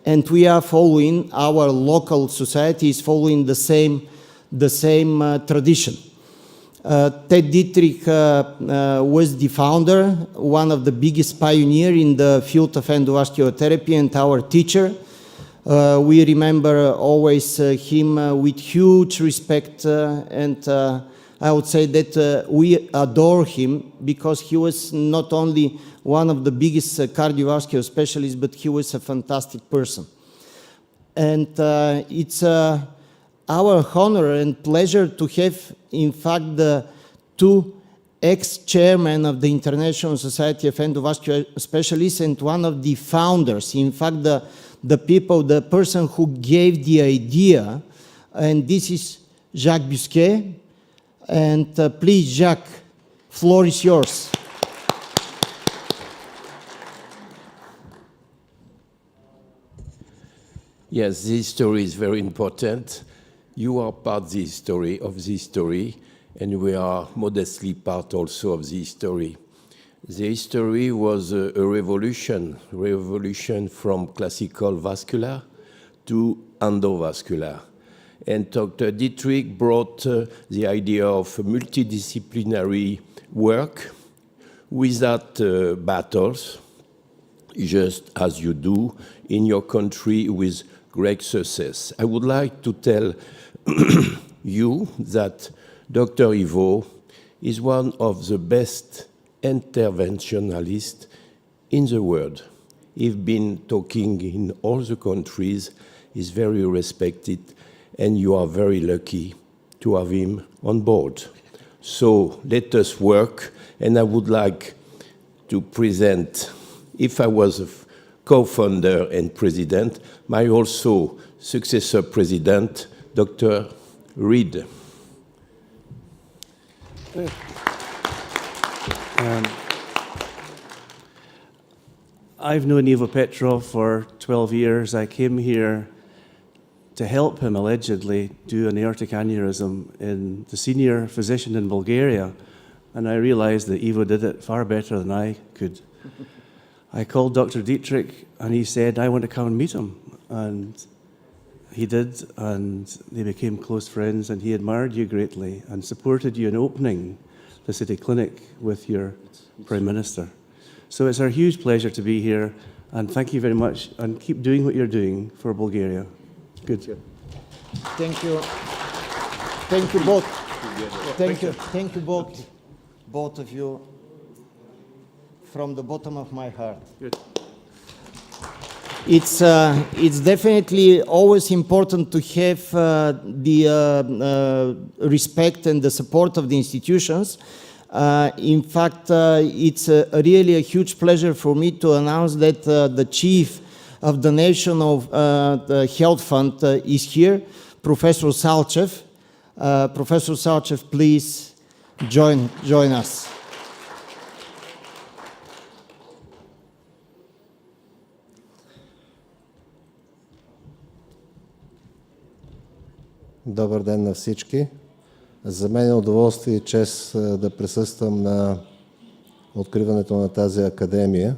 and we are following, our local society is following the same tradition. Ted Dietrich was the founder, one of the biggest pioneers in the field of endovascular therapy, and our teacher. We remember always him with huge respect, and I would say that we adore him because he was not only one of the biggest cardiovascular specialists, but he was a fantastic person. And it's our honor and pleasure to have, in fact, the two ex-chairmen of the International Society of Endovascular Specialists and one of the founders, in fact, the person who gave the idea, and this is Jacques Busquet. And please, Jacques, floor is yours. Yes, this story is very important. You are part of this story, and we are modestly part also of this story. The history was a revolution from classical vascular to endovascular. And Dr. Dietrich brought the idea of multidisciplinary work without battles, just as you do in your country with great success. I would like to tell you that Dr. Ivo is one of the best interventionalists in the world. He's been talking in all the countries, he's very respected, and you are very lucky to have him on board. So let us work, and I would like to present, if I was a co-founder and president, my also successor president, Dr. Reed. I've known Ivo Petrov for 12 years. I came here to help him allegedly do an aortic aneurysm in the senior physician in Bulgaria, and I realized that Ivo did it far better than I could. I called Dr. Dietrich, and he said, I want to come and meet him. And he did, and they became close friends, and he admired you greatly and supported you in opening the city clinic with your Prime Minister. So it's our huge pleasure to be here, and thank you very much, and keep doing what you're doing for Bulgaria. Good. Thank you. Thank you both. Thank you both of you, from the bottom of my heart. Good. It's definitely always important to have the respect and the support of the institutions. In fact, it's really a huge pleasure for me to announce that the chief of the National Health Fund is here, Professor Salchev. Professor Salchev, please join us. Добър ден на всички. За мен е удоволствие и чест да присъствам на откриването на тази академия.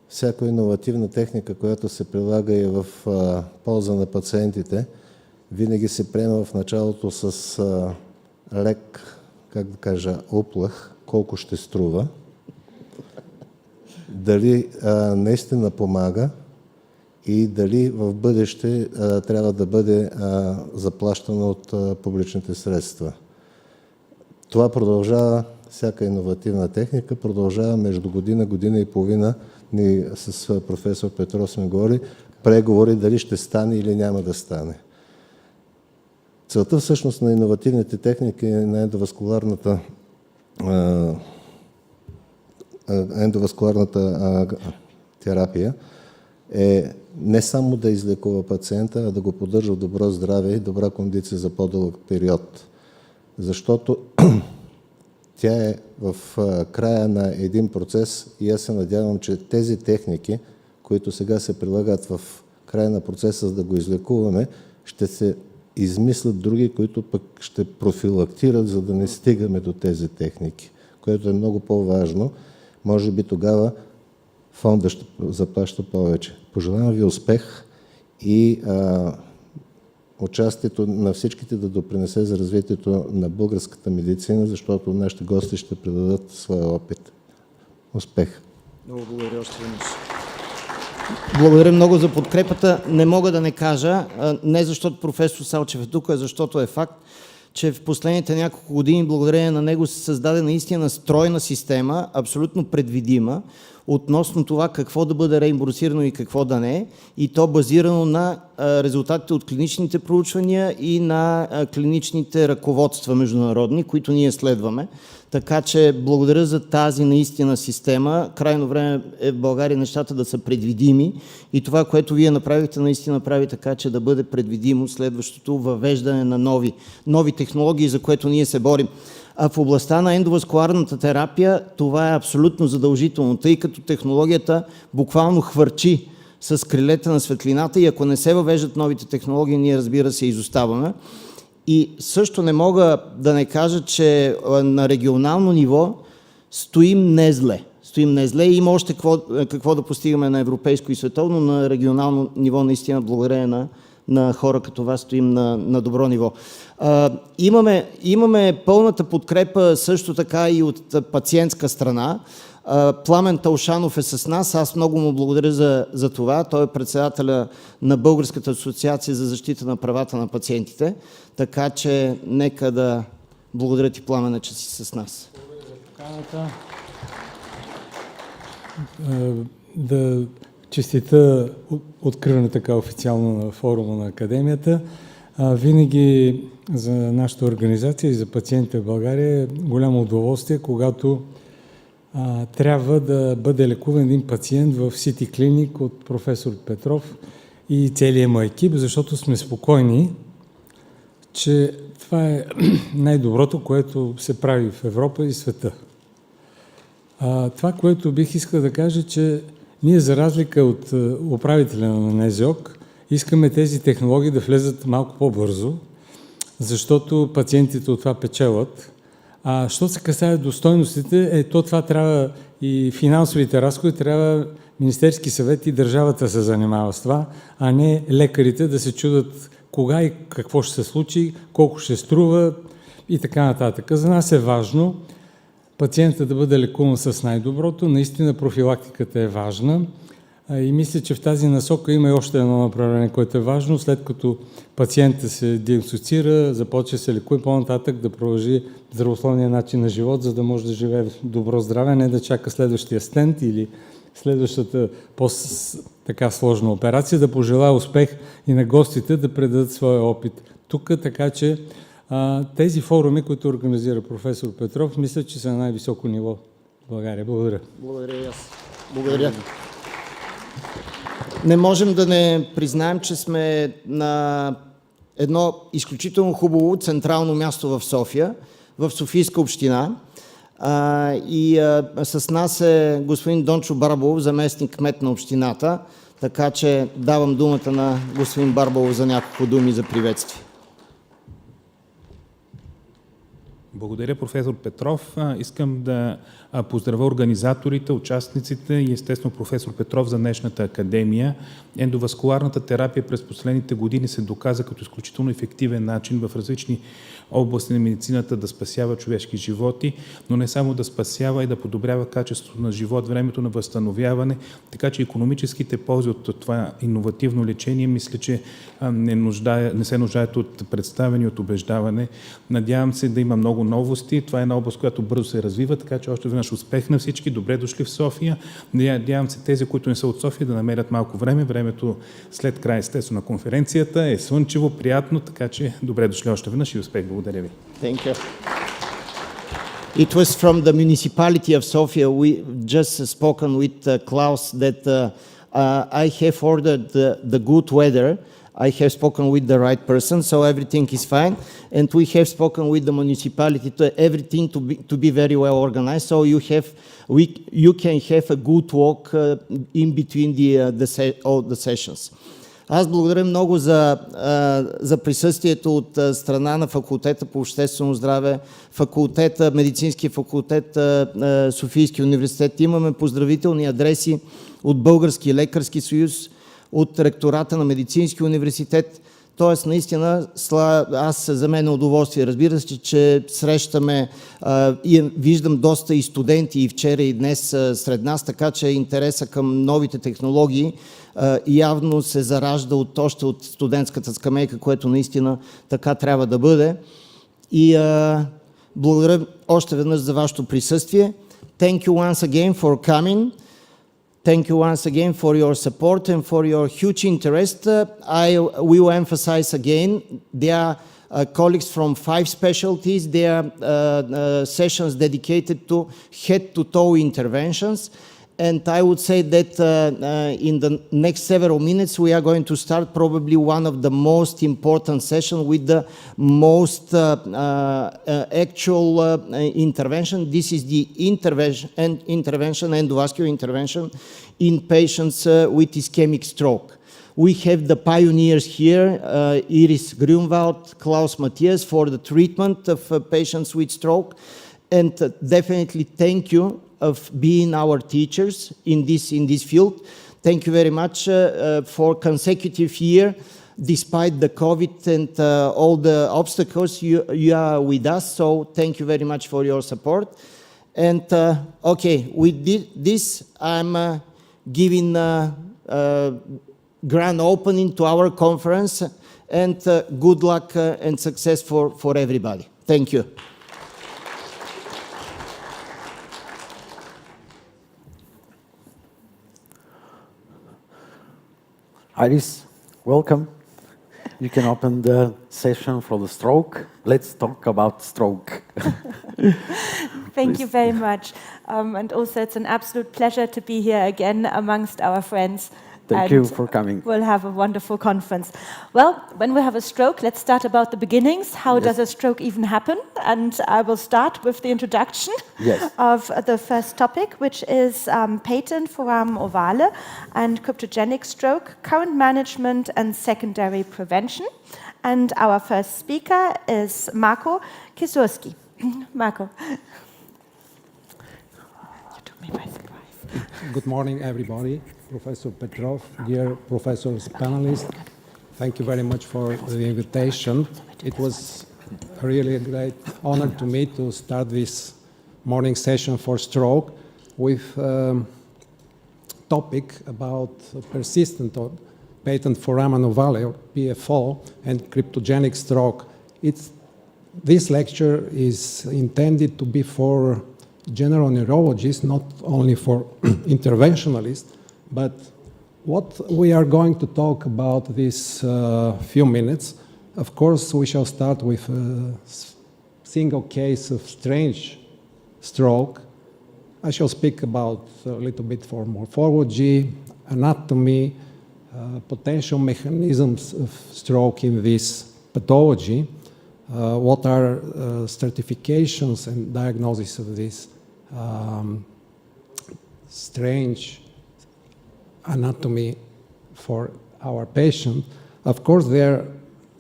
Всяка иновативна техника, която се прилага и в полза на пациентите, винаги се приема в началото с лек, как да кажа, уплах, колко ще струва. Дали наистина помага и дали в бъдеще трябва да бъде заплащано от публичните средства. Това продължава, всяка иновативна техника продължава между година и половина. Ние с професор Петров сме говорили преговори дали ще стане или няма да стане. Целта всъщност на иновативните техники на ендоваскуларната терапия е не само да излекува пациента, а да го поддържа в добро здраве и добра кондиция за по-дълъг период. Защото тя е в края на един процес и аз се надявам, че тези техники, които сега се прилагат в края на процеса, за да го излекуваме, ще се измислят други, които пък ще профилактират, за да не стигаме до тези техники, което е много по-важно. Може би тогава фонда ще заплаща повече. Пожелавам ви успех и участието на всичките да допринесе за развитието на българската медицина, защото нашите гости ще предадат своя опит. Успех! Много благодаря още веднъж. Благодаря много за подкрепата. Не мога да не кажа, не защото професор Салчев е тук, а защото е факт, че в последните няколко години благодарение на него се създаде наистина стройна система, абсолютно предвидима, относно това какво да бъде реимбурсирано и какво да не, и то базирано на резултатите от клиничните проучвания и на клиничните ръководства международни, които ние следваме. Така че благодаря за тази наистина система. Крайно време е в България нещата да са предвидими и това, което вие направихте, наистина прави така, че да бъде предвидимо следващото въвеждане на нови технологии, за което ние се борим. А в областта на ендоваскуларната терапия това е абсолютно задължително, тъй като технологията буквално хвърчи с крилете на светлината и ако не се въвеждат новите технологии, ние разбира се изоставаме. И също не мога да не кажа, че на регионално ниво стоим не зле. И има още какво да постигаме на европейско и световно, на регионално ниво наистина благодарение на хора като вас стоим на добро ниво. Имаме пълната подкрепа също така и от пациентска страна. Пламен Талшанов е с нас. Аз много му благодаря за това. Той е председателя на Българската асоциация за защита на правата на пациентите. Така че нека да благодаря ти, Пламена, че си с нас. Благодаря за поканата. Да честита откриване така официално на форума на Академията. Винаги за нашата организация и за пациентите в България е голямо удоволствие, когато трябва да бъде лекуван един пациент в Сити Клиник от професор Петров и целият му екип, защото сме спокойни, че това е най-доброто, което се прави в Европа и света. Това, което бих искал да кажа, че ние за разлика от управителя на НЗОК искаме тези технологии да влезат малко по-бързо, защото пациентите от това печелят. Що се касае до стойностите, то това трябва и финансовите разходи, трябва Министерски съвет и държавата се занимава с това, а не лекарите да се чудат кога и какво ще се случи, колко ще струва и така нататък. За нас е важно пациентът да бъде лекуван с най-доброто. Наистина профилактиката е важна и мисля, че в тази насока има и още едно направление, което е важно. След като пациентът се диагностицира, започва се лекува по-нататък да продължи здравословния начин на живот, за да може да живее в добро здраве, не да чака следващия стент или следващата по-така сложна операция, да пожелая успех и на гостите да предадат своя опит тук, така че тези форуми, които организира професор Петров, мисля, че са на най-високо ниво в България. Благодаря. Благодаря и аз. Благодаря. Не можем да не признаем, че сме на едно изключително хубаво централно място в София, в Софийска община. С нас е господин Дончо Барбалов, заместник кмет на общината, така че давам думата на господин Барбалов за няколко думи за приветствие. Благодаря, професор Петров. Искам да поздравя организаторите, участниците и естествено професор Петров за днешната академия. Ендоваскуларната терапия през последните години се доказа като изключително ефективен начин в различни области на медицината да спасява човешки животи, но не само да спасява и да подобрява качеството на живот, времето на възстановяване, така че икономическите ползи от това иновативно лечение мисля, че не се нуждаят от представяне, от убеждаване. Надявам се да има много новости. Това е една област, която бързо се развива, така че още веднъж успех на всички. Добре дошли в София. Надявам се тези, които не са от София, да намерят малко време. Времето след края, естествено, на конференцията е слънчево, приятно, така че добре дошли още веднъж и успех. Благодаря ви. Thank you. It was from the municipality of Sofia. We just spoken with Klaus that I have ordered the good weather. I have spoken with the right person, so everything is fine. And we have spoken with the municipality to everything to be very well organized. So you can have a good walk in between all the sessions. Аз благодаря много за присъствието от страна на факултета по обществено здраве, медицинския факултет, Софийски университет. Имаме поздравителни адреси от Български лекарски съюз, от ректората на Медицинския университет. Тоест, наистина, за мен е удоволствие, разбира се, че срещаме и виждам доста и студенти и вчера и днес сред нас, така че интереса към новите технологии явно се заражда още от студентската скамейка, което наистина така трябва да бъде. И благодаря още веднъж за вашето присъствие. Thank you once again for coming. Thank you once again for your support and for your huge interest. I will emphasize again, there are colleagues from 5 specialties. There are sessions dedicated to head-to-toe interventions. And I would say that in the next several minutes, we are going to start probably one of the most important sessions with the most actual intervention. This is the endovascular intervention in patients with ischemic stroke. We have the pioneers here, Iris Grunwald, Klaus Matthias, for the treatment of patients with stroke. And definitely thank you of being our teachers in this field. Thank you very much for consecutive year, despite the COVID and all the obstacles, you are with us. So thank you very much for your support. And okay, with this, I'm giving grand opening to our conference, and good luck and success for everybody. Thank you. Iris, welcome. You can open the session for the stroke. Let's talk about stroke. Thank you very much. And also, it's an absolute pleasure to be here again amongst our friends. Thank you for coming. We'll have a wonderful conference. Well, when we have a stroke, let's start about the beginnings. How does a stroke even happen? And I will start with the introduction of the first topic, which is patent foramen ovale and cryptogenic stroke, current management and secondary prevention. And our first speaker is Marko Kisurski. Marko. You took me by surprise. Good morning, everybody. Professor Petrov, dear professors, panelists, thank you very much for the invitation. It was really a great honor to me to start this morning session for stroke with a topic about persistent or patent foramen ovale, or PFO, and cryptogenic stroke. This lecture is intended to be for general neurologists, not only for interventionalists. But what we are going to talk about these few minutes, of course, we shall start with a single case of strange stroke. I shall speak about a little bit for morphology, anatomy, potential mechanisms of stroke in this pathology, what are stratifications and diagnosis of this strange anatomy for our patient. Of course, there are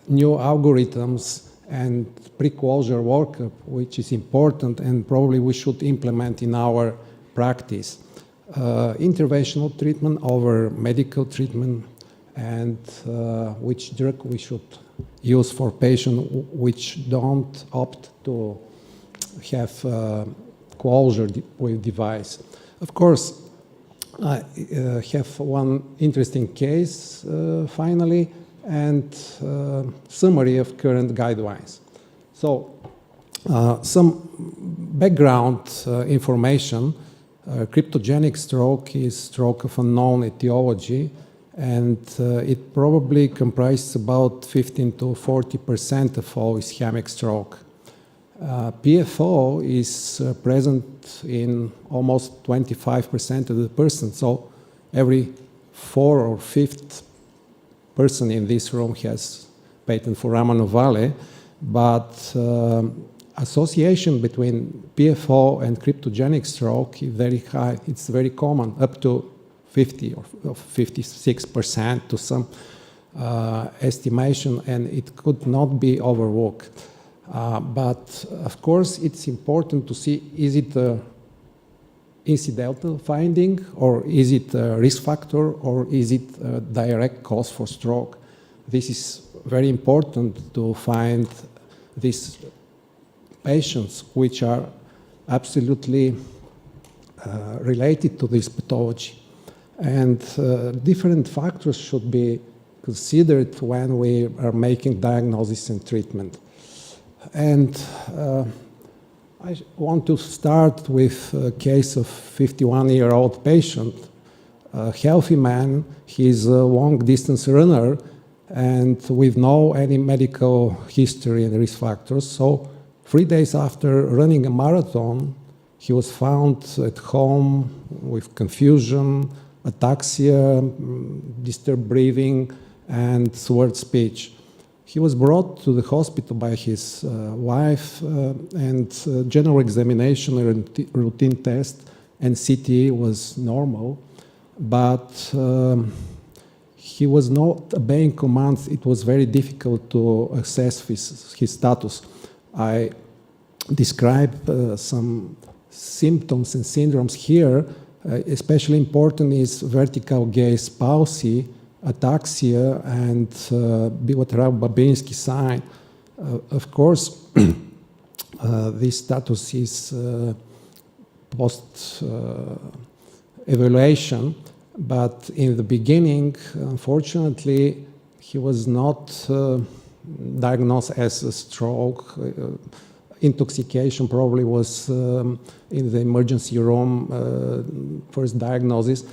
new algorithms and pre-closure workup, which is important and probably we should implement in our practice. Interventional treatment over medical treatment, and which drug we should use for patients which don't opt to have closure with device. Of course, I have one interesting case finally, and summary of current guidelines. So some background information. Cryptogenic stroke is stroke of unknown etiology, and it probably comprises about 15 to 40% of all ischemic stroke. PFO is present in almost 25% of the person, so every 4th or 5th person in this room has patent foramen ovale, but association between PFO and cryptogenic stroke is very high. It's very common, up to 50 or 56% to some estimation, and it could not be overlooked. But of course, it's important to see, is it a incidental finding, or is it a risk factor, or is it a direct cause for stroke? This is very important to find these patients which are absolutely related to this pathology. And different factors should be considered when we are making diagnosis and treatment. And I want to start with a case of 51-year-old patient, a healthy man. He's a long-distance runner and with no any medical history and risk factors. So 3 days after running a marathon, he was found at home with confusion, ataxia, disturbed breathing, and slurred speech. He was brought to the hospital by his wife, and general examination and routine test and CT was normal, but he was not obeying commands. It was very difficult to assess his status. I describe some symptoms and syndromes here. Especially important is vertical gaze palsy, ataxia, and bilateral Babinski sign. Of course, this status is post-evaluation, but in the beginning, unfortunately, he was not diagnosed as a stroke. Intoxication probably was in the emergency room, first diagnosis.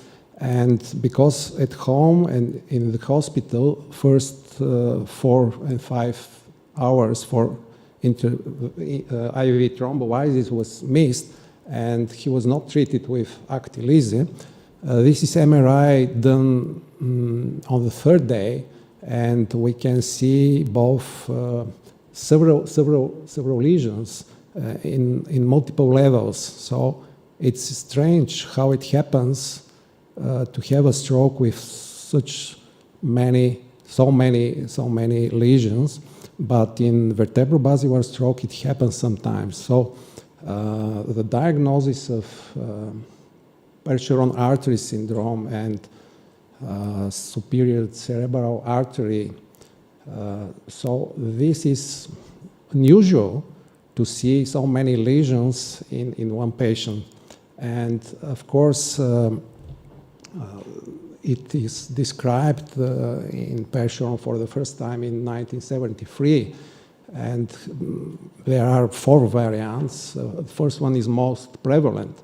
And because at home and in the hospital, first 4 and 5 hours for IV thrombolysis was missed, and he was not treated with Actilise. This is MRI done on the 3rd day, and we can see both several lesions in multiple levels. So it's strange how it happens to have a stroke with so many lesions, but in vertebrobasilar stroke it happens sometimes. So the diagnosis of percheron artery syndrome and superior cerebral artery, so this is unusual to see so many lesions in one patient. And of course, it is described in percheron for the first time in 1973. And there are 4 variants. The first one is most prevalent.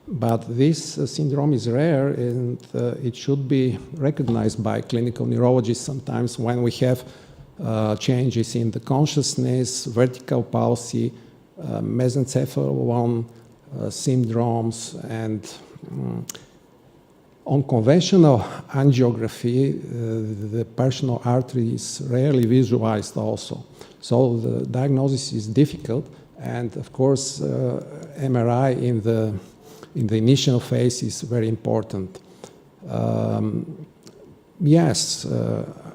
But this syndrome is rare, and it should be recognized by clinical neurologists sometimes when we have changes in the consciousness, vertical palsy, mesencephalon syndromes, and on conventional angiography, the percheron artery is rarely visualized also. So the diagnosis is difficult, and of course, MRI in the initial phase is very important. Yes,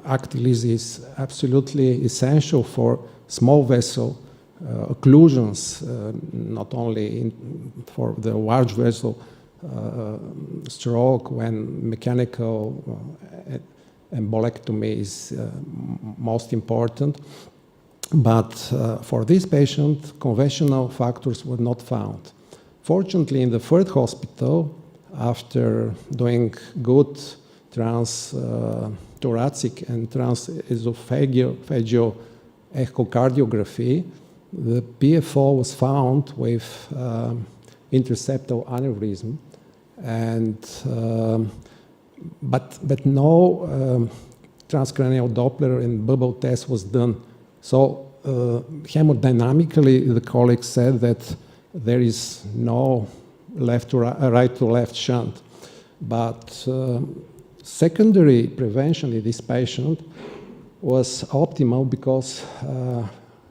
Actilise is absolutely essential for small vessel occlusions, not only for the large vessel stroke when mechanical embolectomy is most important. But for this patient, conventional factors were not found. Fortunately, in the 3rd hospital, after doing good transthoracic and transesophageal echocardiography, the PFO was found with interseptal aneurysm, and but no transcranial Doppler and bubble test was done. So hemodynamically, the colleagues said that there is no right to left shunt. But secondary prevention in this patient was optimal because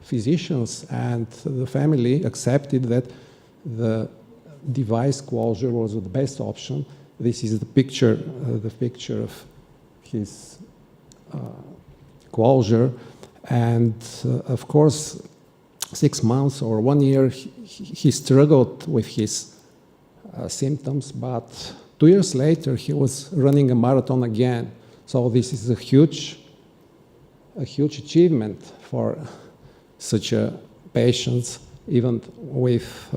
physicians and the family accepted that the device closure was the best option. This is the picture of his closure. And of course, 6 months or 1 year, he struggled with his symptoms, but 2 years later he was running a marathon again. So this is a huge achievement for such a patients, even with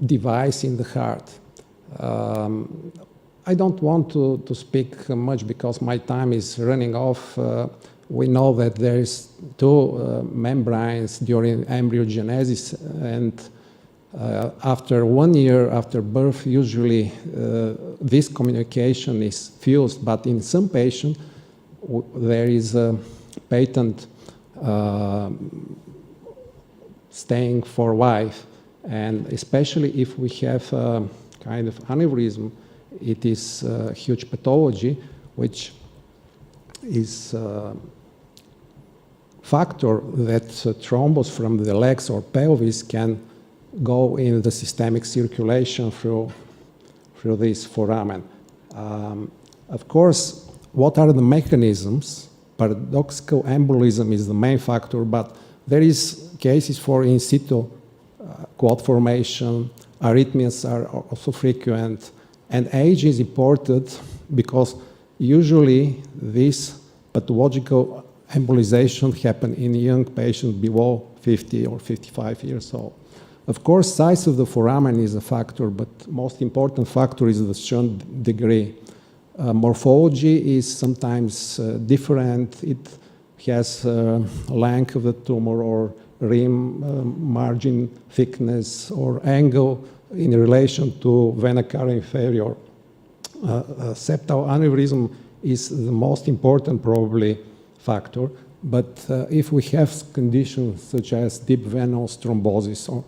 device in the heart. I don't want to speak much because my time is running off. We know that there is two membranes during embryogenesis, and after 1 year after birth, usually this communication is fused, but in some patients, there is a patent staying for life, and especially if we have a kind of aneurysm, it is a huge pathology, which is a factor that thrombus from the legs or pelvis can go in the systemic circulation through this foramen. Of course, what are the mechanisms? Paradoxical embolism is the main factor, but there is cases for in situ clot formation, arrhythmias are also frequent, and age is important because usually this pathological embolization happen in young patients below 50 or 55 years old. Of course, size of the foramen is a factor, but most important factor is the shunt degree. Morphology is sometimes different. It has length of the tumor or rim margin thickness or angle in relation to vena cava inferior. Septal aneurysm is the most important probably factor, but if we have conditions such as deep venous thrombosis, or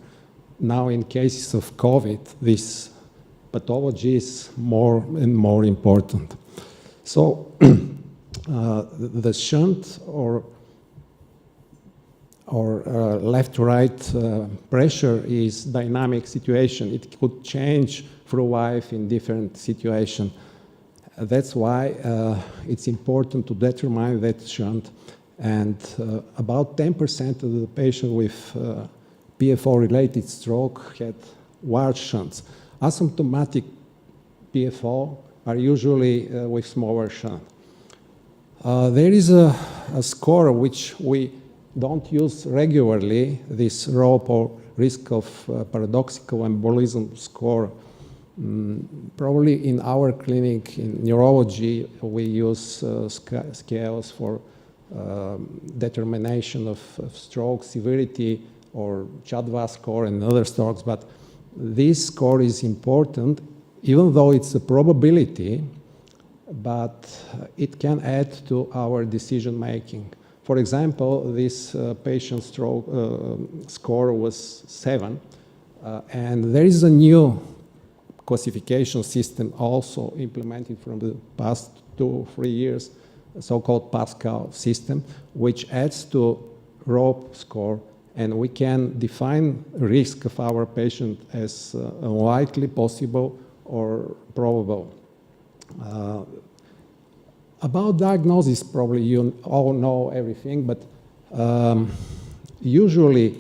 now in cases of COVID, this pathology is more and more important. So the shunt or left-right pressure is dynamic situation. It could change through life in different situations. That's why it's important to determine that shunt. And about 10% of the patients with PFO-related stroke had large shunts. Asymptomatic PFO are usually with smaller shunt. There is a score which we don't use regularly, this ROPE or risk of paradoxical embolism score. Probably in our clinic in neurology, we use scales for determination of stroke severity or Chadva score and other strokes, but this score is important, even though it's a probability, but it can add to our decision making. For example, this patient stroke score was 7, and there is a new classification system also implemented from the past 2 or 3 years, so-called Pascal system, which adds to ROPE score, and we can define risk of our patient as unlikely, possible, or probable. About diagnosis, probably you all know everything, but usually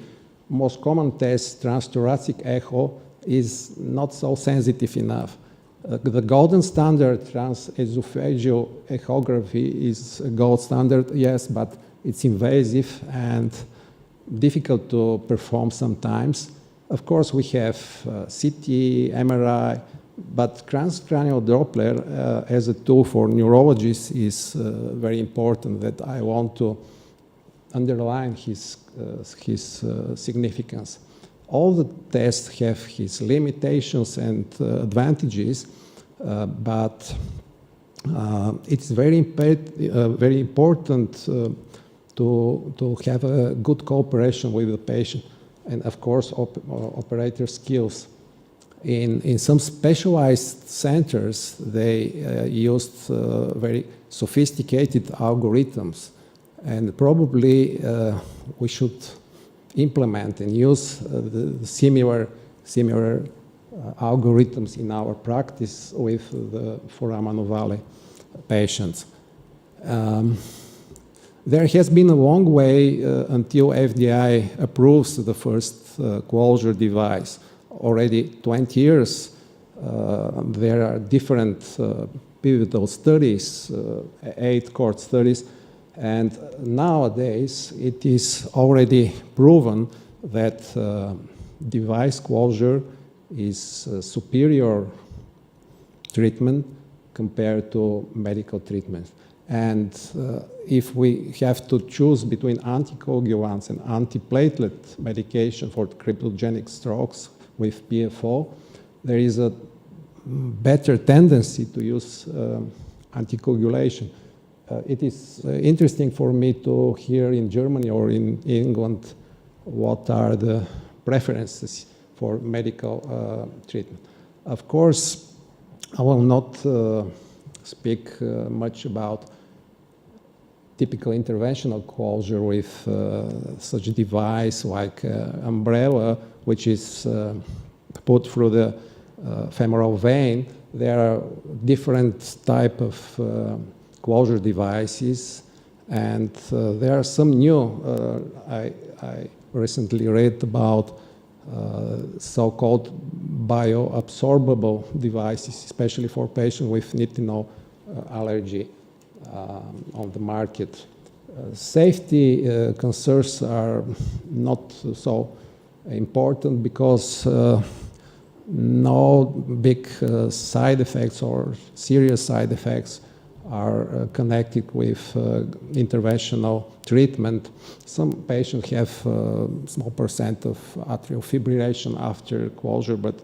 most common test, transthoracic echo, is not so sensitive enough. The golden standard transesophageal echography is a gold standard, yes, but it's invasive and difficult to perform sometimes. Of course, we have CT, MRI, but transcranial Doppler as a tool for neurologists is very important, that I want to underline his significance. All the tests have his limitations and advantages, but it's very important to have a good cooperation with the patient, and of course operator skills. In some specialized centers, they used very sophisticated algorithms, and probably we should implement and use the similar algorithms in our practice with the foramen ovale patients. There has been a long way until FDA approves the first closure device. already 20 years. There are different pivotal studies, 8 cohort studies, and nowadays it is already proven that device closure is superior treatment compared to medical treatment. And if we have to choose between anticoagulants and antiplatelet medication for cryptogenic strokes with PFO, there is a better tendency to use anticoagulation. It is interesting for me to hear in Germany or in England what are the preferences for medical treatment. Of course, I will not speak much about typical interventional closure with such a device like umbrella, which is put through the femoral vein. There are different type of closure devices, and there are some new. I recently read about so-called bioabsorbable devices, especially for patients with nitinol allergy on the market. Safety concerns are not so important because no big side effects or serious side effects are connected with interventional treatment. Some patients have a small percent of atrial fibrillation after closure, but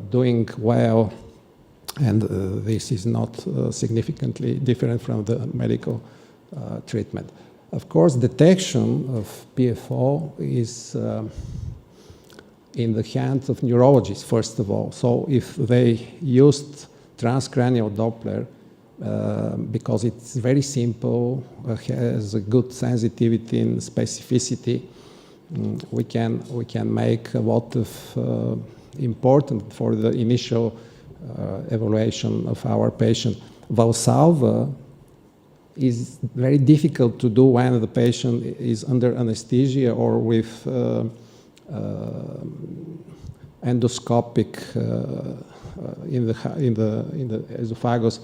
doing well, and this is not significantly different from the medical treatment. Of course, detection of PFO is in the hands of neurologists, first of all. So if they used transcranial Doppler, because it's very simple, has a good sensitivity and specificity, we can make a lot of important for the initial evaluation of our patient. Valsalva is very difficult to do when the patient is under anesthesia or with endoscopic in the esophagus.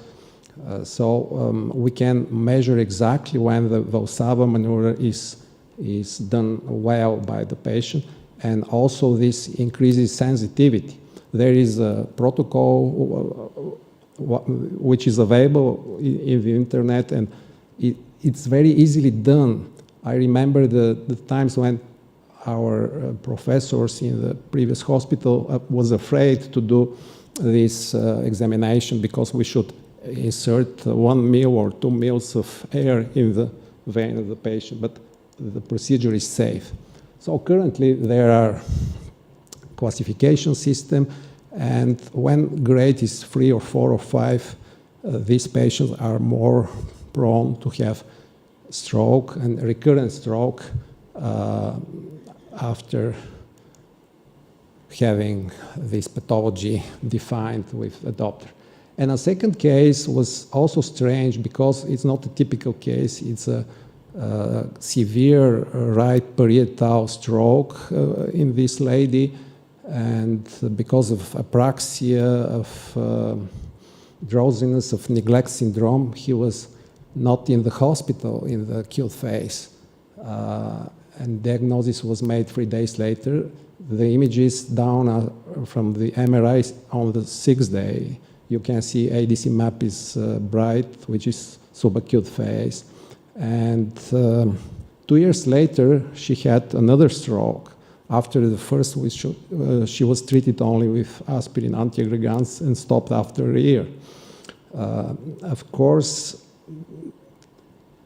So we can measure exactly when the Valsalva maneuver is done well by the patient, and also this increases sensitivity. There is a protocol which is available in the internet, and it's very easily done. I remember the times when our professors in the previous hospital was afraid to do this examination because we should insert 1 mil or 2 mils of air in the vein of the patient, but the procedure is safe. So currently there are classification system, and when grade is 3 or 4 or 5, these patients are more prone to have stroke and recurrent stroke after having this pathology defined with a Doppler. And a second case was also strange because it's not a typical case. It's a severe right parietal stroke in this lady, and because of apraxia, of drowsiness, of neglect syndrome, he was not in the hospital in the acute phase. And diagnosis was made 3 days later. The images down from the MRI on the 6th day. You can see ADC map is bright, which is subacute phase. And 2 years later, she had another stroke. After the first, she was treated only with aspirin antiaggregants and stopped after a year. Of course,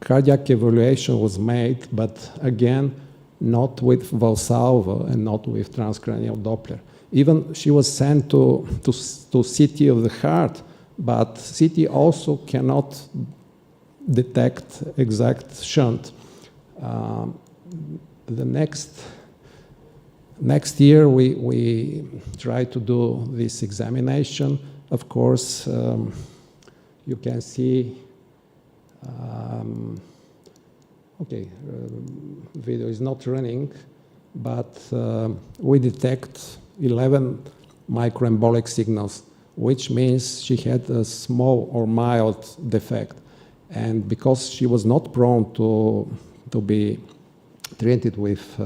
cardiac evaluation was made, but again, not with Valsalva and not with transcranial Doppler. Even she was sent to CT of the heart, but CT also cannot detect exact shunt. The next year we try to do this examination. Of course, you can see. Video is not running, but we detect 11 microembolic signals, which means she had a small or mild defect. And because she was not prone to be treated with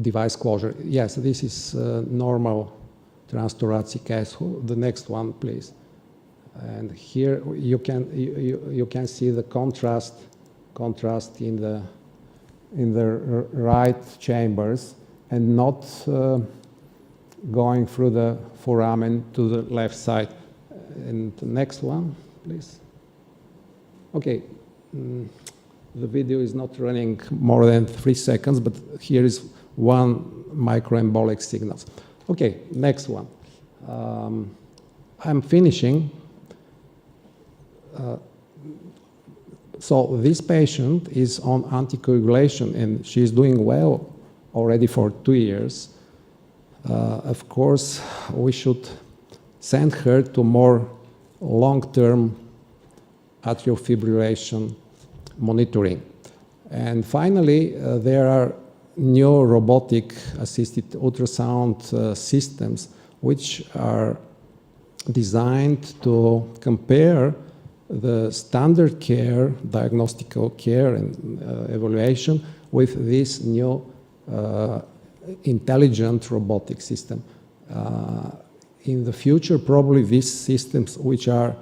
device closure. Yes, this is normal transthoracic case. The next one, please. And here you can see the contrast in the right chambers, and not going through the foramen to the left side. And the next one, please. Okay. The video is not running more than 3 seconds, but here is 1 microembolic signal. Okay, next one. I'm finishing. So this patient is on anticoagulation, and she's doing well already for 2 years. Of course, we should send her to more long-term atrial fibrillation monitoring. And finally, there are new robotic assisted ultrasound systems which are designed to compare the standard care, diagnostical care and evaluation with this new intelligent robotic system. In the future, probably these systems, which are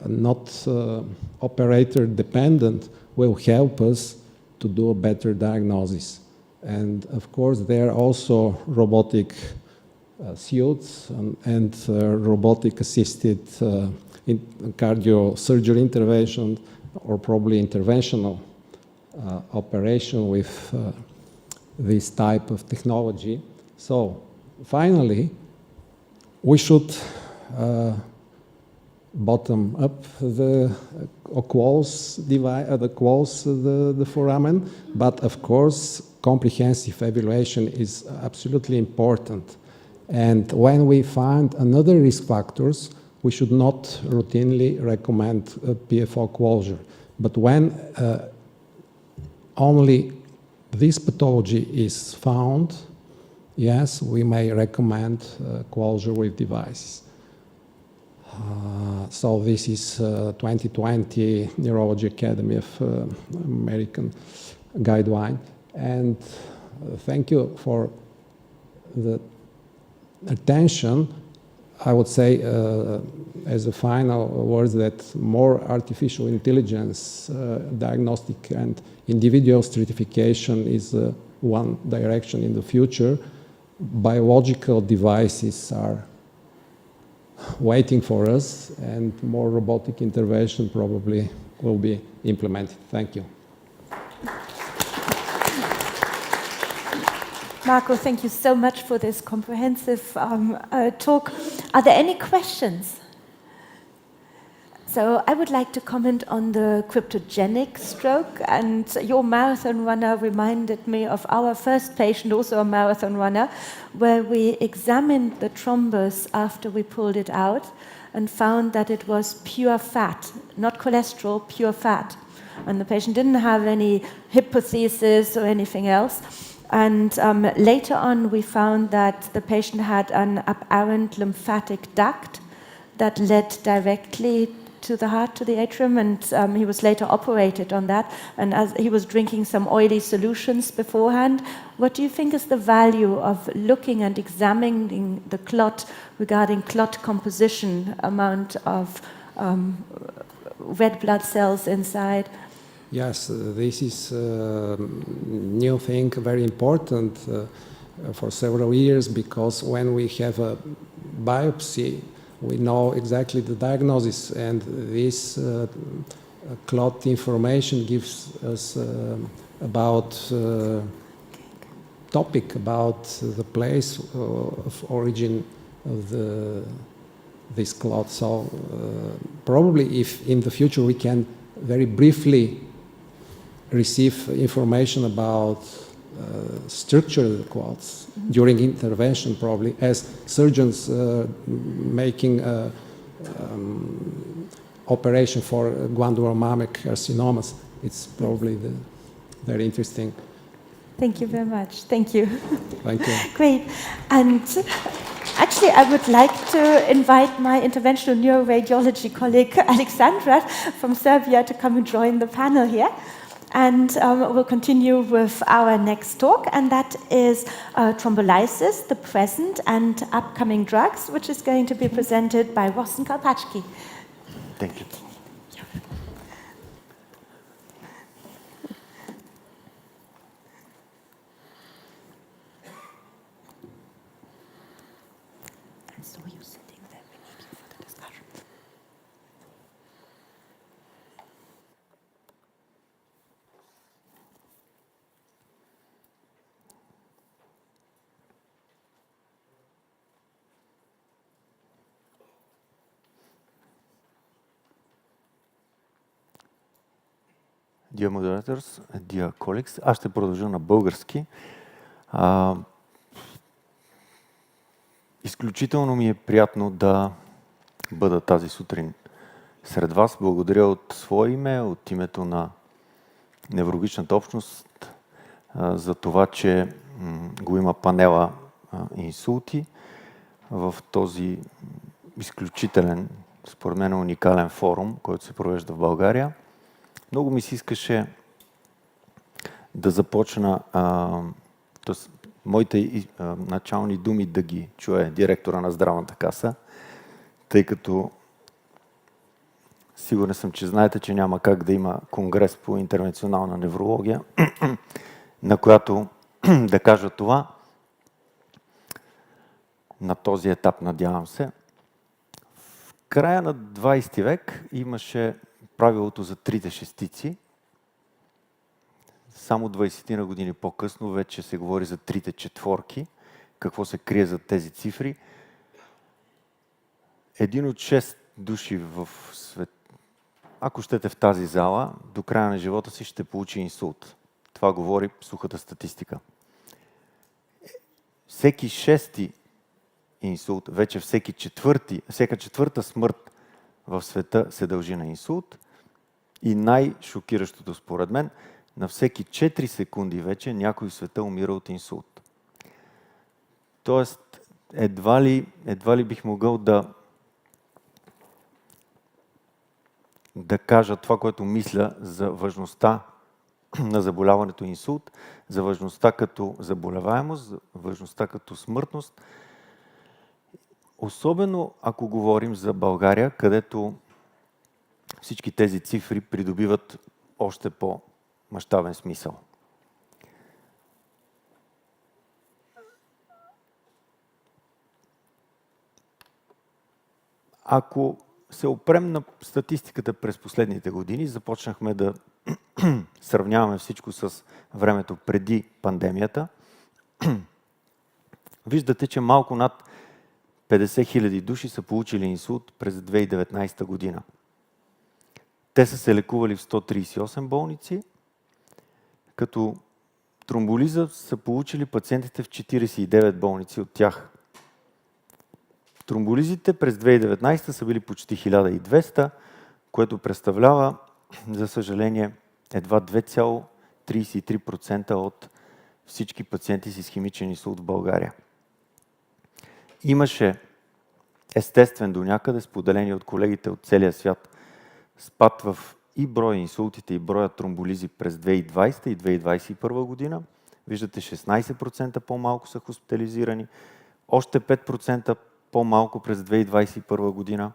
not operator dependent, will help us to do a better diagnosis. And of course, there are also robotic suits and robotic assisted cardiosurgery intervention, or probably interventional operation with this type of technology. So finally, we should bottom up close the foramen, but of course comprehensive evaluation is absolutely important. And when we find another risk factors, we should not routinely recommend PFO closure. But when only this pathology is found, yes, we may recommend closure with devices. So this is 2020 Neurology Academy of American guideline. And thank you for the attention. I would say as a final word that more artificial intelligence diagnostic and individual stratification is one direction in the future. Biological devices are waiting for us, and more robotic intervention probably will be implemented. Thank you. Marco, thank you so much for this comprehensive talk. Are there any questions? So I would like to comment on the cryptogenic stroke, and your marathon runner reminded me of our first patient, also a marathon runner, where we examined the thrombus after we pulled it out and found that it was pure fat, not cholesterol, pure fat. And the patient didn't have any hypothesis or anything else. And later on, we found that the patient had an aberrant lymphatic duct that led directly to the heart, to the atrium, and he was later operated on that. And as he was drinking some oily solutions beforehand, what do you think is the value of looking and examining the clot regarding clot composition, amount of red blood cells inside? Yes, this is a new thing, very important for several years, because when we have a biopsy, we know exactly the diagnosis, and this clot information gives us about topic about the place of origin of this clot. So probably if in the future we can very briefly receive information about structure of the clots during intervention, probably as surgeons making operation for glandular mammary carcinomas, it's probably very interesting. Thank you very much. Thank you. Thank you. Great. And actually, I would like to invite my interventional neuroradiology colleague, Alexandra, from Serbia to come and join the panel here. And we'll continue with our next talk, and that is thrombolysis, the present and upcoming drugs, which is going to be presented by Rossen Karpatschki. Thank you. Dear moderators, dear colleagues, аз ще продължа на български. Изключително ми е приятно да бъда тази сутрин сред вас. Благодаря от свое име, от името на неврологичната общност за това, че го има панела инсулти в този изключителен, според мен уникален форум, който се провежда в България. Много ми се искаше да започна моите начални думи да ги чуе директора на Здравната каса, тъй като сигурен съм, че знаете, че няма как да има конгрес по интервенционална неврология, на която да кажа това на този етап, надявам се. В края на 20 век имаше правилото за трите шестици. Само 20 на години по-късно вече се говори за трите четворки. Какво се крие за тези цифри? Един от 6 души в свет, ако щете в тази зала, до края на живота си ще получи инсулт. Това говори сухата статистика. Всеки шести инсулт, вече всяка четвърта смърт в света се дължи на инсулт. И най-шокиращото според мен, на всеки 4 секунди вече някой в света умира от инсулт. Тоест, едва ли бих могъл да кажа това, което мисля за важността на заболяването инсулт, за важността като заболеваемост, за важността като смъртност. Особено ако говорим за България, където всички тези цифри придобиват още по-мащабен смисъл. Ако се опрем на статистиката през последните години, започнахме да сравняваме всичко с времето преди пандемията. Виждате, че малко над 50 000 души са получили инсулт през 2019 година. Те са се лекували в 138 болници, като тромболиза са получили пациентите в 49 болници от тях. Тромболизите през 2019 са били почти 1200, което представлява, за съжаление, едва 2,33% от всички пациенти с исхемичен инсулт в България. Имаше естествен до някъде, споделени от колегите от целия свят, спад в и броя инсултите, и броя тромболизи през 2020 и 2021 година. Виждате, 16% по-малко са хоспитализирани, още 5% по-малко през 2021 година.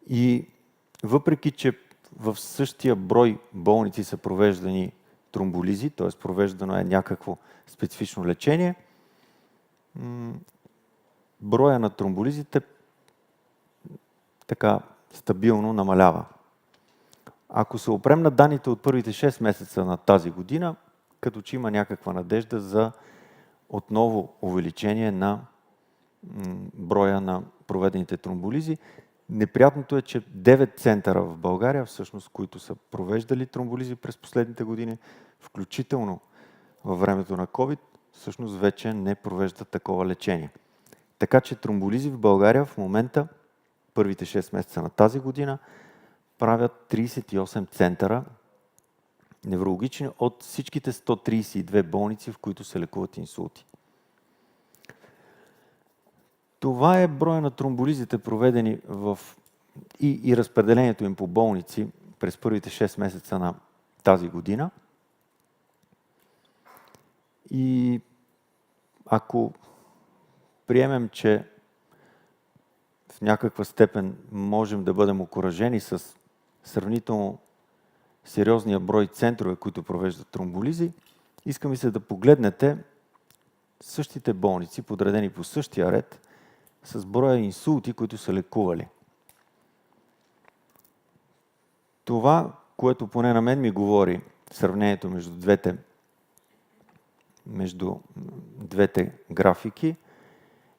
И въпреки, че в същия брой болници са провеждани тромболизи, т.е. провеждано е някакво специфично лечение, броя на тромболизите така стабилно намалява. Ако се опрем на данните от първите 6 месеца на тази година, като че има някаква надежда за отново увеличение на броя на проведените тромболизи. Неприятното е, че 9 центъра в България, всъщност, които са провеждали тромболизи през последните години, включително във времето на COVID, всъщност вече не провеждат такова лечение. Така че тромболизи в България в момента, първите 6 месеца на тази година, правят 38 центъра неврологични от всичките 132 болници, в които се лекуват инсулти. Това е броя на тромболизите, проведени и разпределението им по болници през първите 6 месеца на тази година. И ако приемем, че в някаква степен можем да бъдем окуражени с сравнително сериозния брой центрове, които провеждат тромболизи, искам ми се да погледнете същите болници, подредени по същия ред, с броя инсулти, които са лекували. Това, което поне на мен ми говори сравнението между двете графики,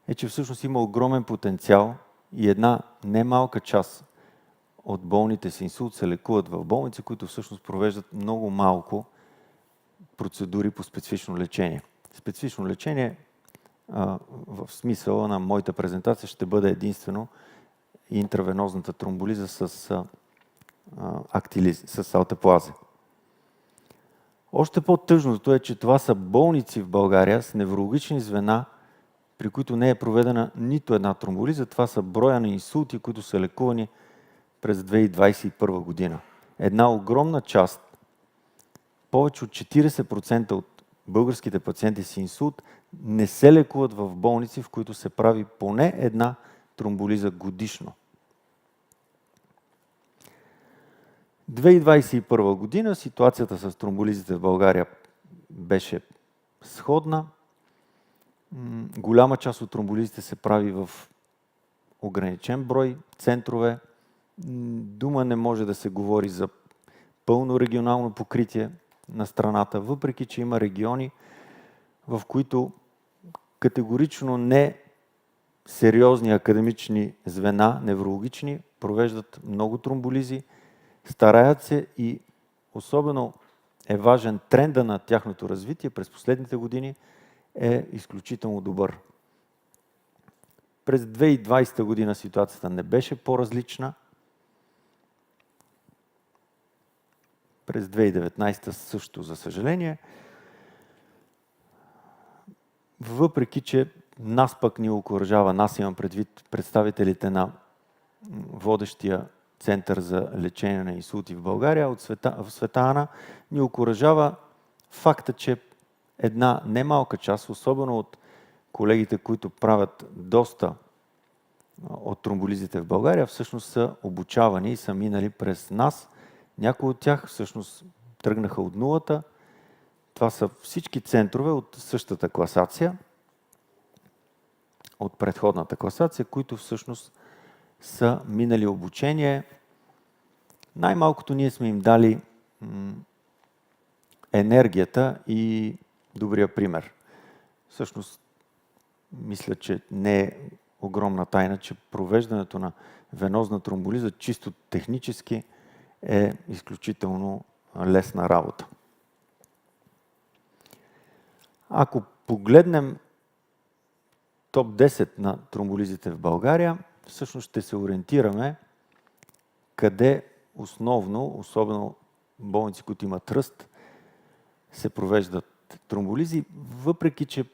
е, че всъщност има огромен потенциал и една немалка част от болните с инсулт се лекуват в болници, които всъщност провеждат много малко процедури по специфично лечение. Специфично лечение в смисъла на моята презентация ще бъде единствено интравенозната тромболиза с алтеплаза. Още по-тъжното е, че това са болници в България с неврологични звена, при които не е проведена нито една тромболиза. Това са броя на инсулти, които са лекувани през 2021 година. Една огромна част, повече от 40% от българските пациенти с инсулт не се лекуват в болници, в които се прави поне една тромболиза годишно. 2021 година ситуацията с тромболизите в България беше сходна. Голяма част от тромболизите се прави в ограничен брой центрове. Дума не може да се говори за пълно регионално покритие на страната, въпреки че има региони, в които категорично не сериозни академични звена, неврологични, провеждат много тромболизи, стараят се и особено е важен тренда на тяхното развитие през последните години е изключително добър. През 2020 година ситуацията не беше по-различна. През 2019 също, за съжаление. Въпреки че нас пък ни окуражава, нас имам предвид представителите на водещия център за лечение на инсулти в България, в Света Ана, ни окуражава факта, че една немалка част, особено от колегите, които правят доста от тромболизите в България, всъщност са обучавани и са минали през нас. Някои от тях всъщност тръгнаха от нулата. Това са всички центрове от същата класация, от предходната класация, които всъщност са минали обучение. Най-малкото ние сме им дали енергията и добрия пример. Всъщност, мисля, че не е огромна тайна, че провеждането на венозна тромболиза чисто технически е изключително лесна работа. Ако погледнем топ 10 на тромболизите в България, всъщност ще се ориентираме къде основно, особено болници, които имат ръст, се провеждат тромболизи, въпреки че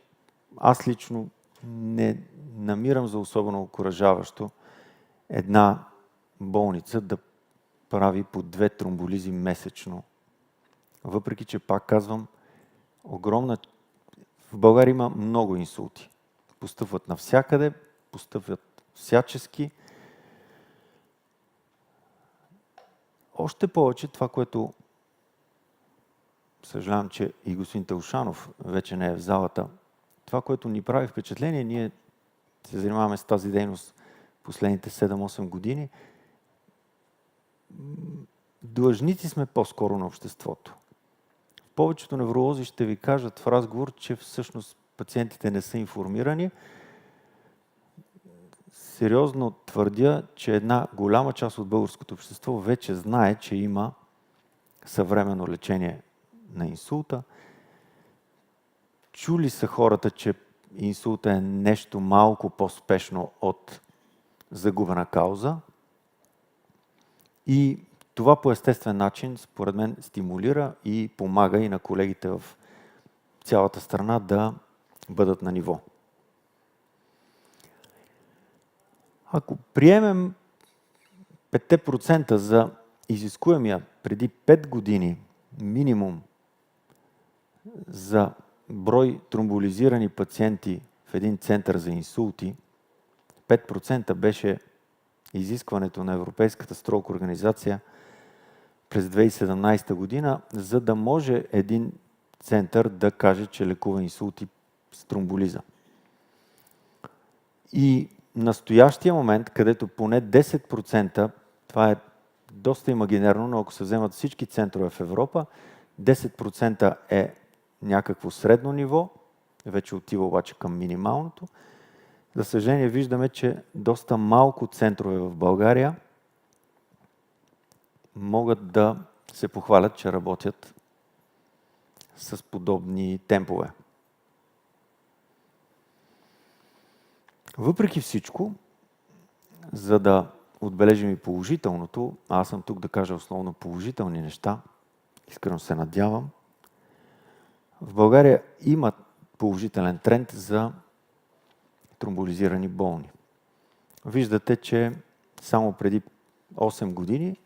аз лично не намирам за особено окуражаващо една болница да прави по 2 тромболизи месечно. Въпреки че, пак казвам, в България има много инсулти. Постъпват навсякъде, постъпват всячески. Още повече това, което съжалявам, че и господин Телшанов вече не е в залата, това, което ни прави впечатление, ние се занимаваме с тази дейност последните 7-8 години, длъжници сме по-скоро на обществото. Повечето невролози ще ви кажат в разговор, че всъщност пациентите не са информирани. Сериозно твърдя, че една голяма част от българското общество вече знае, че има съвременно лечение на инсулта. Чули са хората, че инсулта е нещо малко по-спешно от загубена кауза. И Това по естествен начин, според мен, стимулира и помага и на колегите в цялата страна да бъдат на ниво. Ако приемем 5% за изискуемия преди 5 години минимум за брой тромболизирани пациенти в един център за инсулти, 5% беше изискването на Европейската строк организация през 2017 година, за да може един център да каже, че лекува инсулти с тромболиза. И настоящия момент, където поне 10%, това е доста имагинерно, но ако се вземат всички центрове в Европа, 10% е някакво средно ниво, вече отива обаче към минималното. За съжаление виждаме, че доста малко центрове в България могат да се похвалят, че работят с подобни темпове. Въпреки всичко, за да отбележим и положителното, аз съм тук да кажа основно положителни неща, искрено се надявам, в България има положителен тренд за тромболизирани болни. Виждате, че само преди 8 години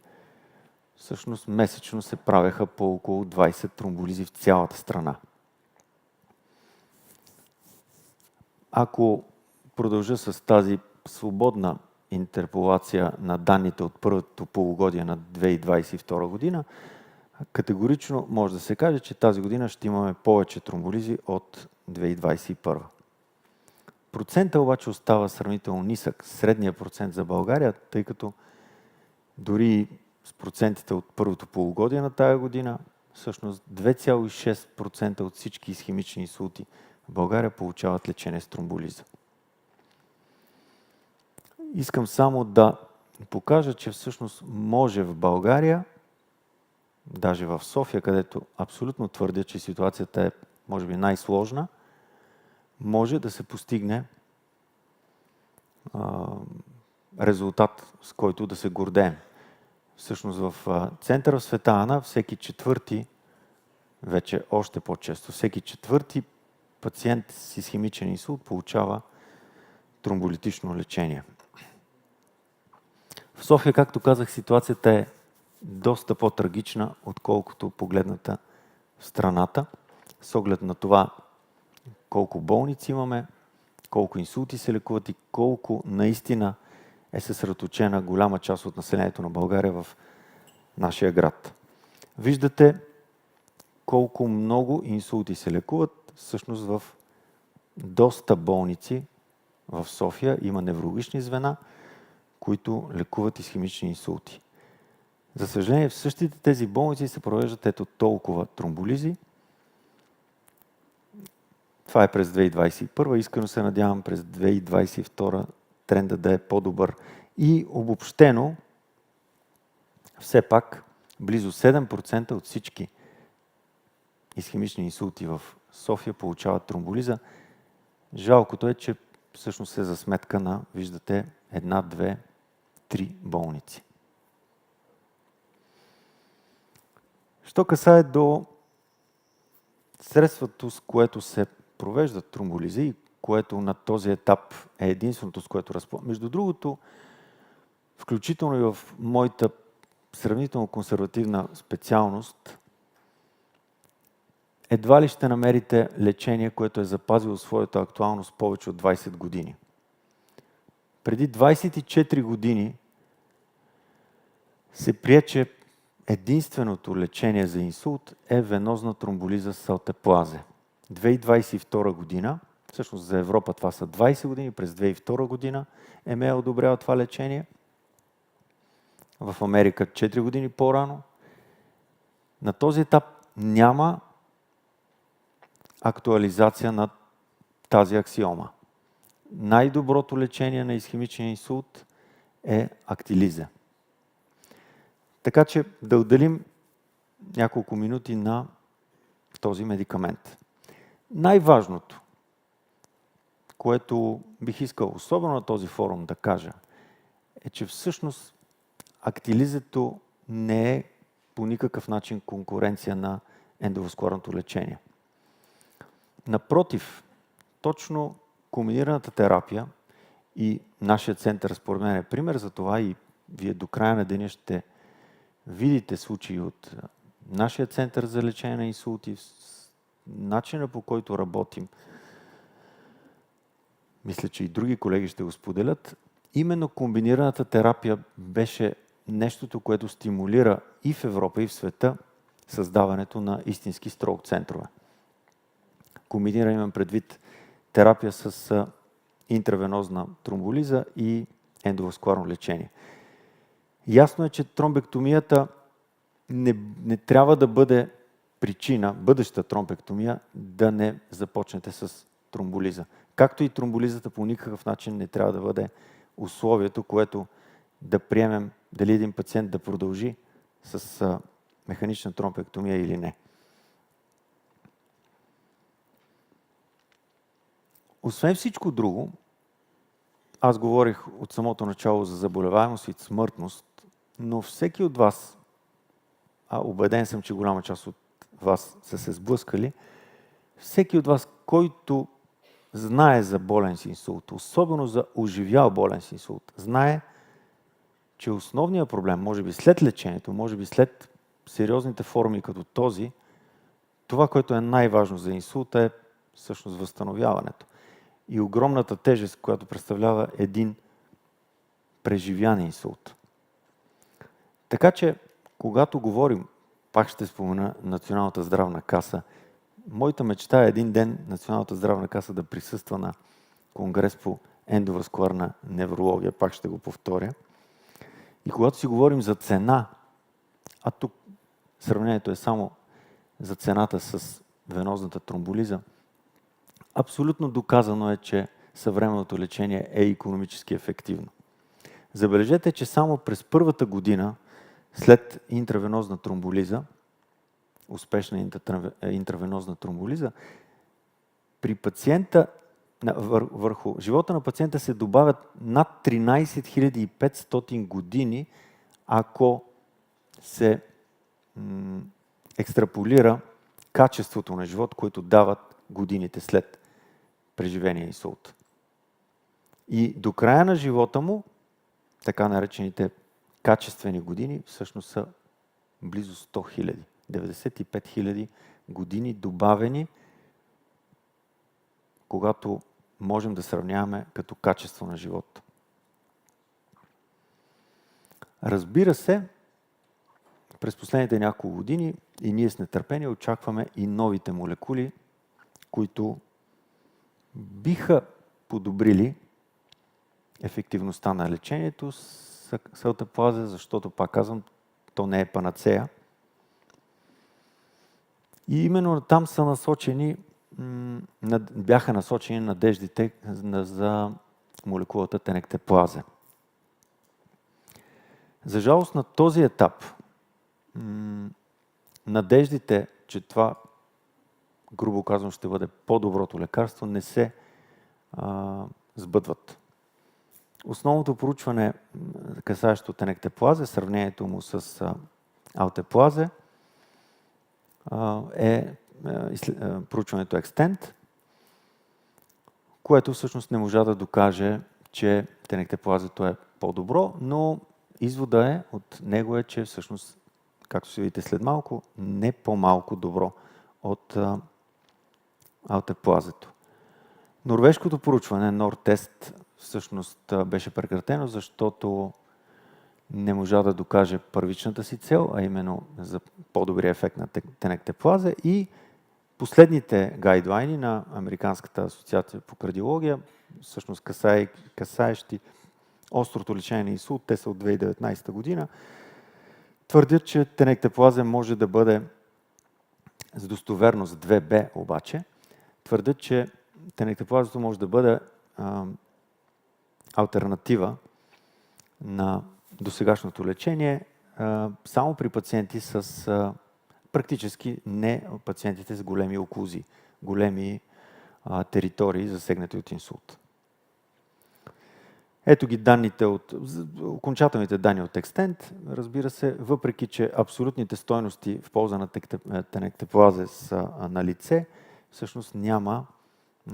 всъщност месечно се правеха по около 20 тромболизи в цялата страна. Ако продължа с тази свободна интерполация на данните от първото полугодие на 2022 година, категорично може да се каже, че тази година ще имаме повече тромболизи от 2021. Процентът обаче остава сравнително нисък. Средният процент за България, тъй като дори с процентите от първото полугодие на тая година, всъщност 2,6% от всички исхемични инсулти в България получават лечение с тромболиза. Искам само да покажа, че всъщност може в България, даже в София, където абсолютно твърдя, че ситуацията е може би най-сложна, може да се постигне резултат, с който да се гордеем. Всъщност в центъра в Света Ана всеки четвърти, вече още по-често, всеки четвърти пациент с исхемичен инсулт получава тромболитично лечение. В София, както казах, ситуацията е доста по-трагична, отколкото погледната в страната, с оглед на това колко болници имаме, колко инсулти се лекуват и колко наистина е съсредоточена голяма част от населението на България в нашия град. Виждате колко много инсулти се лекуват. Всъщност в доста болници в София има неврологични звена, които лекуват исхемични инсулти. За съжаление, в същите тези болници се провеждат ето толкова тромболизи. Това е през 2021. Искрено се надявам през 2022 тренда да е по-добър. И обобщено, все пак, близо 7% от всички исхемични инсулти в София получават тромболиза. Жалкото е, че всъщност е за сметка на, виждате, 1, 2, 3 болници. Що касае до средството, с което се провеждат тромболизи, което на този етап е единственото, с което разполагам. Между другото, включително и в моята сравнително консервативна специалност, едва ли ще намерите лечение, което е запазило своята актуалност повече от 20 години. Преди 24 години се прие, че единственото лечение за инсулт е венозна тромболиза с алтеплазе. 2022 година, всъщност за Европа това са 20 години, през 2002 година ЕМЕА одобрява това лечение. В Америка 4 години по-рано. На този етап няма актуализация на тази аксиома. Най-доброто лечение на исхемичен инсулт е актилиза. Така че да отделим няколко минути на този медикамент. Най-важното, което бих искал особено на този форум да кажа, е, че всъщност актилизето не е по никакъв начин конкуренция на ендоваскуларното лечение. Напротив, точно комбинираната терапия и нашия център, според мен, е пример за това и вие до края на деня ще видите случаи от нашия център за лечение на инсулти, начина по който работим. Мисля, че и други колеги ще го споделят. Именно комбинираната терапия беше нещото, което стимулира и в Европа, и в света създаването на истински строк центрове. Комбиниран имам предвид терапия с интравенозна тромболиза и ендоваскуларно лечение. Ясно е, че тромбектомията не трябва да бъде причина, бъдеща тромбектомия, да не започнете с тромболиза. Както и тромболизата по никакъв начин не трябва да бъде условието, което да приемем дали един пациент да продължи с механична тромбектомия или не. Освен всичко друго, аз говорих от самото начало за заболеваемост и смъртност, но всеки от вас, убеден съм, че голяма част от вас са се сблъскали, всеки от вас, който знае за болен с инсулт, особено за оживял болен с инсулт, знае, че основният проблем, може би след лечението, може би след сериозните форми като този, това, което е най-важно за инсулта, е всъщност възстановяването. И огромната тежест, която представлява един преживян инсулт. Така че, когато говорим, пак ще спомена Националната здравна каса, моята мечта е един ден Националната здравна каса да присъства на конгрес по ендоваскуларна неврология, пак ще го повторя. И когато си говорим за цена, а тук сравнението е само за цената с венозната тромболиза, абсолютно доказано е, че съвременното лечение е икономически ефективно. Забележете, че само през първата година след интравенозна тромболиза, успешна интравенозна тромболиза, при пациента, върху живота на пациента се добавят над 13 500 години, ако се екстраполира качеството на живот, което дават годините след преживения инсулт. И до края на живота му, така наречените качествени години, всъщност са близо 100 000. 95 000 години добавени, когато можем да сравняваме като качество на живота. Разбира се, през последните няколко години и ние с нетърпение очакваме и новите молекули, които биха подобрили ефективността на лечението с алтеплаза, защото, пак казвам, то не е панацея. И именно там са бяха насочени надеждите за молекулата тенектеплаза. За жалост на този етап, надеждите, че това, грубо казвам, ще бъде по-доброто лекарство, не се сбъдват. Основното проучване, касаещо тенектеплаза, сравнението му с алтеплаза, проучването Stent, което всъщност не можа да докаже, че тенектеплазето е по-добро, но извода от него е, че всъщност, както ще видите след малко, не по-малко добро от алтеплазето. Норвежкото проучване, Нортест, всъщност беше прекратено, защото не можа да докаже първичната си цел, а именно за по-добрия ефект на тенектеплаза, и последните гайдлайни на Американската асоциация по кардиология, всъщност касаещи острото лечение на инсулт, те са от 2019 година, твърдят, че тенектеплаза може да бъде с достоверност 2B, обаче твърдят, че тенектеплазата може да бъде алтернатива на досегашното лечение само при пациенти с практически не пациентите с големи оклузии, големи територии, засегнати от инсулт. Ето ги данните окончателните данни от Stent. Разбира се, въпреки че абсолютните стойности в полза на тенектеплаза са на лице, всъщност няма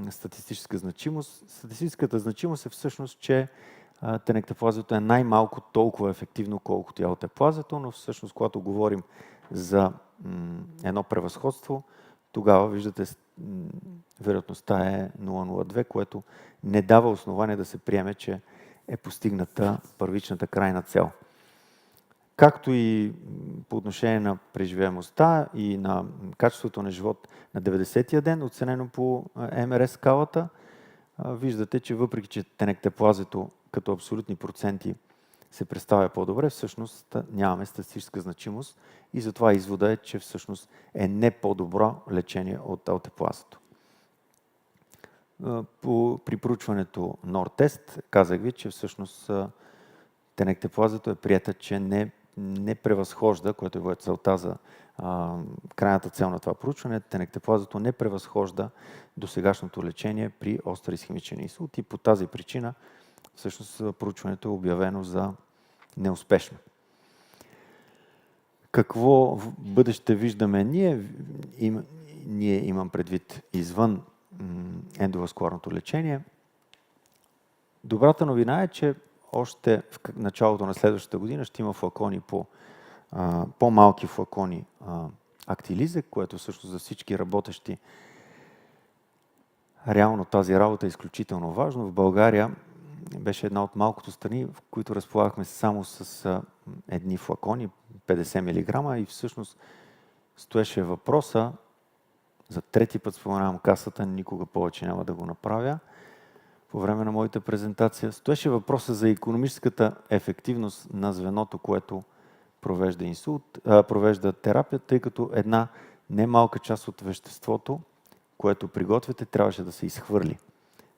статистическа значимост. Статистическата значимост е всъщност, че тенектеплазето е най-малко толкова ефективно, колкото и аутеплазето, но всъщност, когато говорим за едно превъзходство, тогава, виждате, вероятността е 0,02, което не дава основание да се приеме, че е постигната първичната крайна цел. Както и по отношение на преживеемостта и на качеството на живот на 90-тия ден, оценено по МРС скалата, виждате, че въпреки че тенектеплазето като абсолютни проценти се представя по-добре, всъщност нямаме статистическа значимост и затова извода е, че всъщност е не по-добро лечение от аутеплазето. При проучването NOR-тест казах ви, че всъщност тенектеплазето е приета, че не превъзхожда, което е целта за крайната цел на това проучване, тенектеплазето не превъзхожда досегашното лечение при остър исхемичен инсулт и по тази причина всъщност проучването е обявено за неуспешно. Какво в бъдеще виждаме ние? Ние имам предвид извън ендоваскуларното лечение. Добрата новина е, че още в началото на следващата година ще има флакони по-малки флакони актилизек, което всъщност за всички работещи реално тази работа е изключително важно. В България беше една от малкото страни, в които разполагахме само с едни флакони, 50 мг, и всъщност стоеше въпроса, за трети път споменавам касата, никога повече няма да го направя, по време на моята презентация, стоеше въпроса за икономическата ефективност на звеното, което провежда терапия, тъй като една немалка част от веществото, което приготвяте, трябваше да се изхвърли.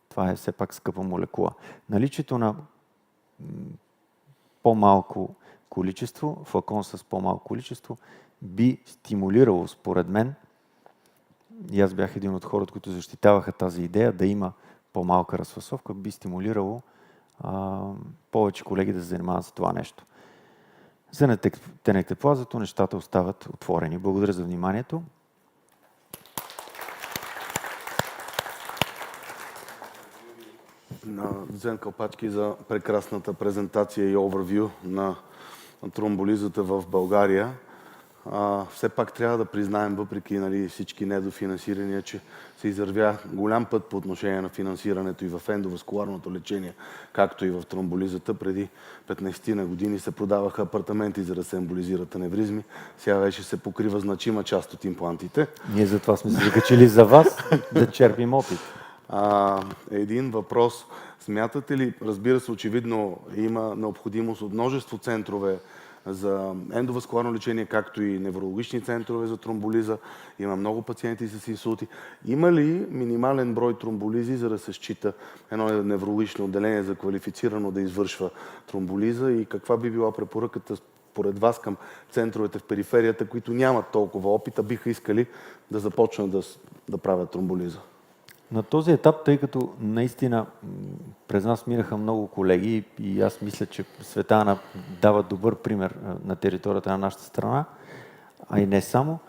Това е все пак скъпа молекула. Наличието на по-малко количество, флакон с по-малко количество, би стимулирало, според мен, и аз бях един от хората, които защитаваха тази идея, да има по-малка разфасовка, би стимулирало повече колеги да се занимават с това нещо. За тенектеплазето нещата остават отворени. Благодаря за вниманието. На Дзен Калпачки за прекрасната презентация и овервю на тромболизата в България. Все пак трябва да признаем, въпреки всички недофинансирания, че се извървя голям път по отношение на финансирането и в ендоваскуларното лечение, както и в тромболизата. Преди 15 на години се продаваха апартаменти, за да се емболизират аневризми. Сега вече се покрива значима част от имплантите. Ние затова сме се закачили за вас да черпим опит. Един въпрос. Смятате ли, разбира се, очевидно има необходимост от множество центрове за ендоваскуларно лечение, както и неврологични центрове за тромболиза. Има много пациенти с инсулти. Има ли минимален брой тромболизи, за да се счита едно неврологично отделение за квалифицирано да извършва тромболиза, и каква би била препоръката според вас към центровете в периферията, които нямат толкова опит, а биха искали да започнат да правят тромболиза? На този етап, тъй като наистина през нас минаха много колеги и аз мисля, че света дава добър пример на територията на нашата страна, а и не само,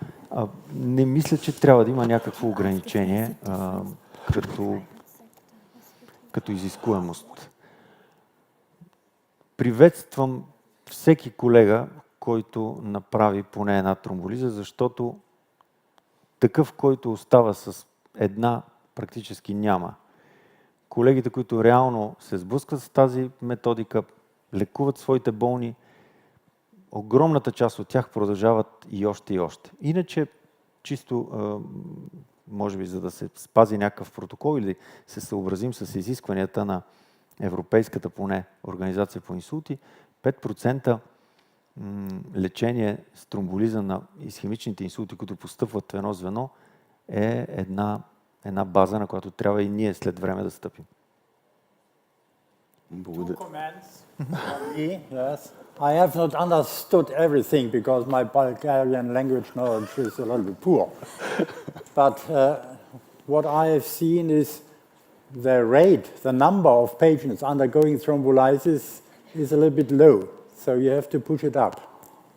не мисля, че трябва да има някакво ограничение като изискуемост. Приветствам всеки колега, който направи поне една тромболиза, защото такъв, който остава с една, практически няма. Колегите, които реално се сблъскват с тази методика, лекуват своите болни, огромната част от тях продължават и още и още. Иначе, чисто, може би, за да се спази някакъв протокол или се съобразим с изискванията на Европейската поне организация по инсулти, 5% лечение с тромболиза на исхемичните инсулти, които постъпват в едно звено, е една база, на която трябва и ние след време да стъпим. Благодаря. Yes. I have not understood everything because my Bulgarian language knowledge is a little bit poor. But what I have seen is the number of patients undergoing thrombolysis is a little bit low. So you have to push it up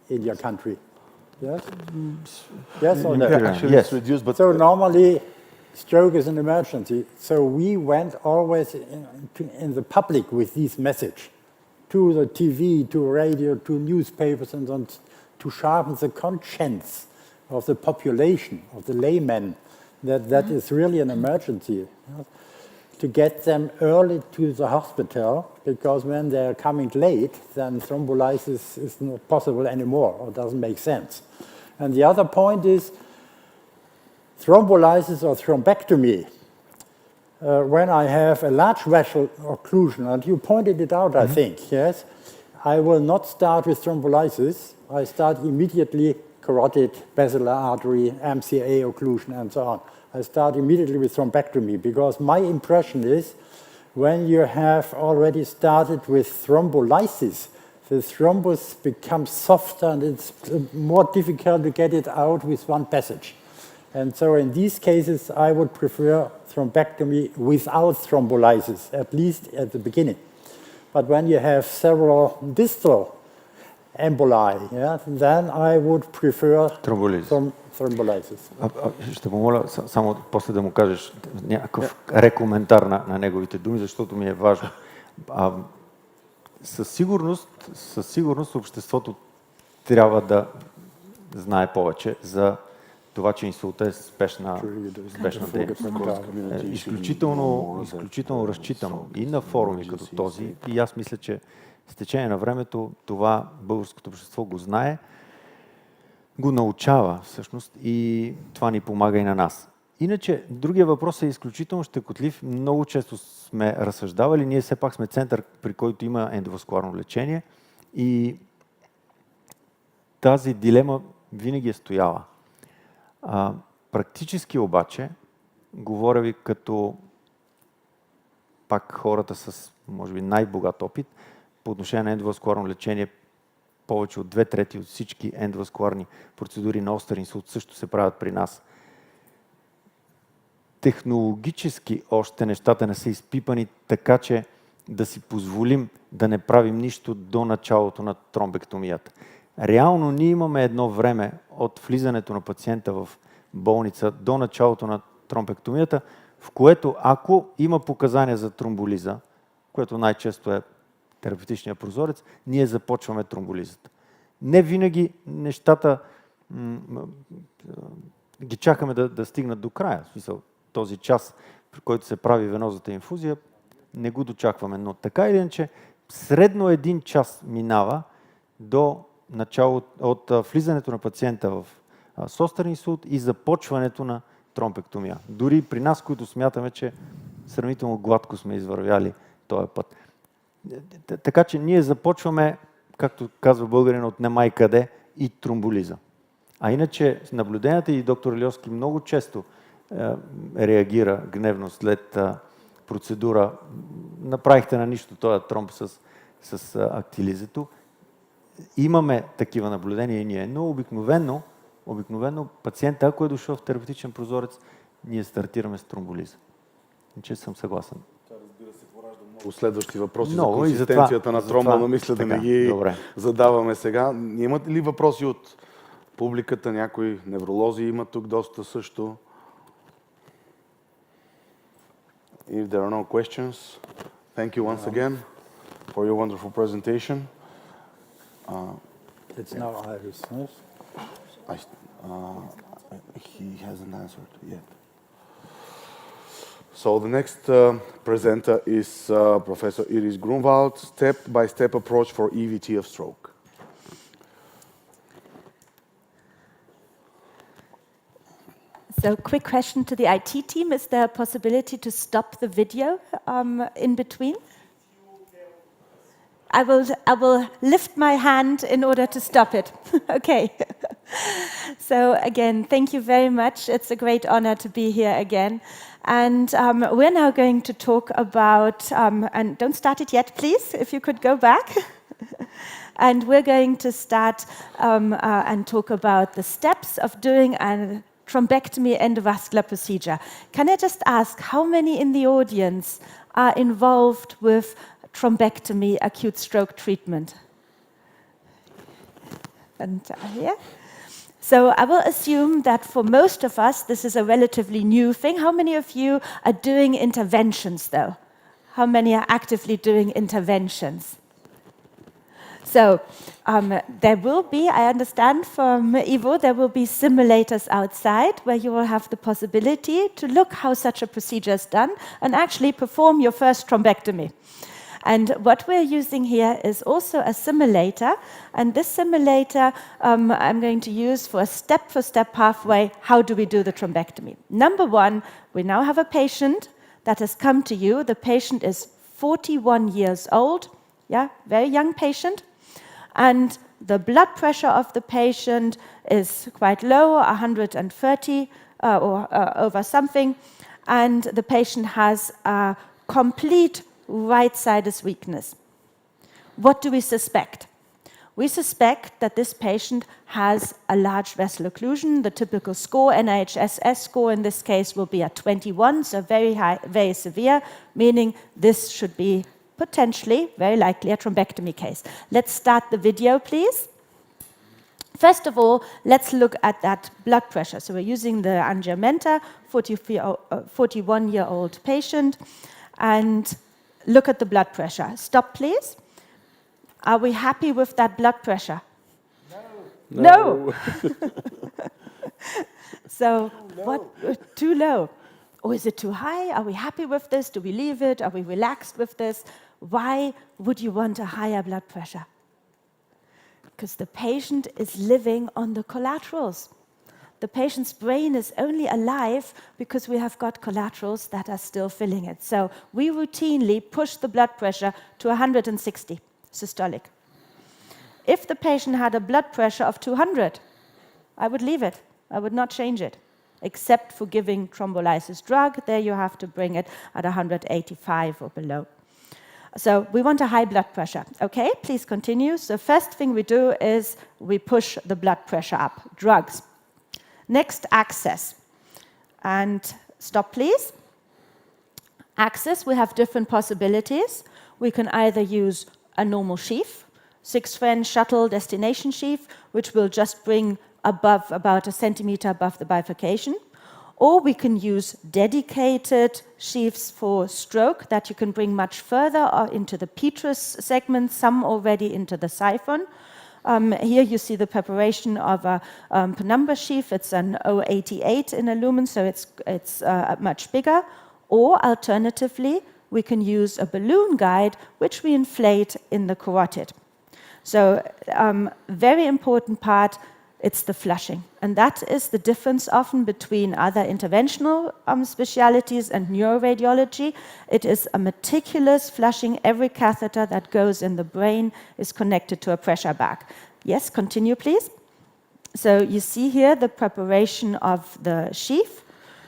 in your country. Yes? Yes or no? Actually, Yes. it's reduced, but So normally, stroke is an emergency. So we went always in the public with this message, to the TV, to radio, to newspapers, and on, to sharpen the conscience of the population, of the laymen, that is really an emergency. To get them early to the hospital, because when they're coming late, then thrombolysis is not possible anymore, or doesn't make sense. And the other point is thrombolysis or thrombectomy. When I have a large vessel occlusion, and you pointed it out, I think, yes, I will not start with thrombolysis. I start immediately carotid, basilar artery, MCA occlusion, and so on. I start immediately with thrombectomy, because my impression is when you have already started with thrombolysis, the thrombus becomes softer and it's more difficult to get it out with one passage. And so in these cases, I would prefer thrombectomy without thrombolysis, at least at the beginning. But when you have several distal emboli, yeah, then I would prefer thrombolysis. Ще помоля само после да му кажеш някакъв рекоментар на неговите думи, защото ми е важно. Със сигурност обществото трябва да знае повече за това, че инсулта е спешна дейност. Изключително разчитам и на форуми като този, и аз мисля, че с течение на времето това българското общество го знае, го научава всъщност и това ни помага и на нас. Иначе, другия въпрос е изключително щекотлив. Много често сме разсъждавали. Ние все пак сме център, при който има ендоваскуларно лечение и тази дилема винаги е стояла. Практически обаче, говоря ви като пак хората с, може би, най-богат опит, по отношение на ендоваскуларно лечение, повече от 2/3 от всички ендоваскуларни процедури на остър инсулт също се правят при нас. Технологически още нещата не са изпипани, така че да си позволим да не правим нищо до началото на тромбектомията. Реално ние имаме едно време от влизането на пациента в болница до началото на тромбектомията, в което ако има показания за тромболиза, което най-често е терапевтичния прозорец, ние започваме тромболизата. Не винаги нещата ги чакаме да стигнат до края. В смисъл, този час, при който се прави венозата инфузия, не го дочакваме. Но така или иначе, средно 1 час минава до начало от влизането на пациента в остър инсулт и започването на тромбектомия. Дори при нас, които смятаме, че сравнително гладко сме извървяли този път. Така че ние започваме, както казва българин, от немай къде и тромболиза. А иначе наблюденията и доктор Льовски много често реагира гневно след процедура. Направихте на нищо този тромб с актилизето. Имаме такива наблюдения и ние, но обикновено пациента, ако е дошъл в терапевтичен прозорец, ние стартираме с тромболиза. Иначе съм съгласен. Следващи въпроси за консистенцията на тромба, но мисля да не ги задаваме сега. Имат ли въпроси от публиката? Някои невролози има тук доста също. If there are no questions, thank you once again for your wonderful presentation. It's now Iris. He hasn't answered yet. So the next presenter is Professor Iris Grunwald, step-by-step approach for EVT of stroke. So, quick question to the IT team. Is there a possibility to stop the video in between? I will lift my hand in order to stop it. Okay. So again, thank you very much. It's a great honor to be here again. And we're now going to talk about, and don't start it yet, please, if you could go back. And we're going to start and talk about the steps of doing a Trombectomy endovascular procedure. Can I just ask how many in the audience are involved with trombectomy acute stroke treatment? And yeah. So I will assume that for most of us, this is a relatively new thing. How many of you are doing interventions, though? How many are actively doing interventions? So there will be, I understand from Ivo, there will be simulators outside where you will have the possibility to look how such a procedure is done and actually perform your first trombectomy. And what we're using here is also a simulator, and this simulator I'm going to use for a step-for-step pathway. How do we do the trombectomy? Number one, we now have a patient that has come to you. The patient is 41 years old, yeah, very young patient, and the blood pressure of the patient is quite low, 130 or over something, and the patient has a complete right-sided weakness. What do we suspect? We suspect that this patient has a large vessel occlusion. The typical score, NIHSS score in this case, will be a 21, so very high, very severe, meaning this should be potentially, very likely, a trombectomy case. Let's start the video, please. First of all, let's look at that blood pressure. So we're using the angiomenta, 41-year-old patient, and look at the blood pressure. Stop, please. Are we happy with that blood pressure? No. So, what? Too low. Or is it too high? Are we happy with this? Do we leave it? Are we relaxed with this? Why would you want a higher blood pressure? Because the patient is living on the collaterals. The patient's brain is only alive because we have got collaterals that are still filling it. So we routinely push the blood pressure to 160 systolic. If the patient had a blood pressure of 200, I would leave it. I would not change it, except for giving thrombolysis drug. There you have to bring it at 185 or below. So we want a high blood pressure. Okay, please continue. So first thing we do is we push the blood pressure up. Drugs. Next, access. And stop, please. Access, we have different possibilities. We can either use a normal sheath, 6-French shuttle destination sheath, which will just bring above, about a centimeter above the bifurcation. Or we can use dedicated sheaths for stroke that you can bring much further into the petrous segment, some already into the siphon. Here you see the preparation of a penumbra sheath. It's an 088 in a lumen, so it's much bigger. Or alternatively, we can use a balloon guide, which we inflate in the carotid. So very important part, it's the flushing. And that is the difference often between other interventional specialities and neuroradiology. It is a meticulous flushing. Every catheter that goes in the brain is connected to a pressure bag. Yes, continue, please. So you see here the preparation of the sheath.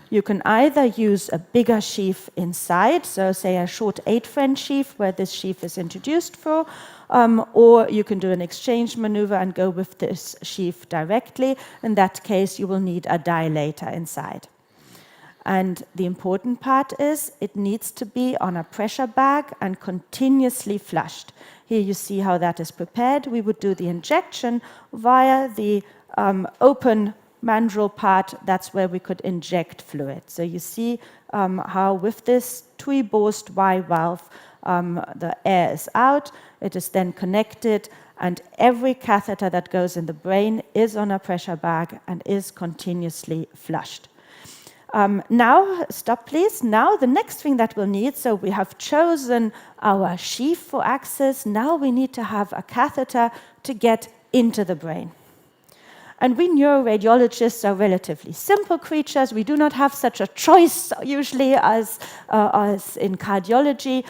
You can either use a bigger sheath inside, so say a short 8-French sheath where this sheath is introduced for, or you can do an exchange maneuver and go with this sheath directly. In that case, you will need a dilator inside. And the important part is it needs to be on a pressure bag and continuously flushed. Here you see how that is prepared. We would do the injection via the open mandrel part. That's where we could inject fluid. So you see how with this Tui-Borst Y valve, the air is out, it is then connected, and every catheter that goes in the brain is on a pressure bag and is continuously flushed. Now, stop please. Now the next thing that we'll need, so we have chosen our sheath for access, now we need to have a catheter to get into the brain. And we neuroradiologists are relatively simple creatures. We do not have such a choice usually as in cardiology.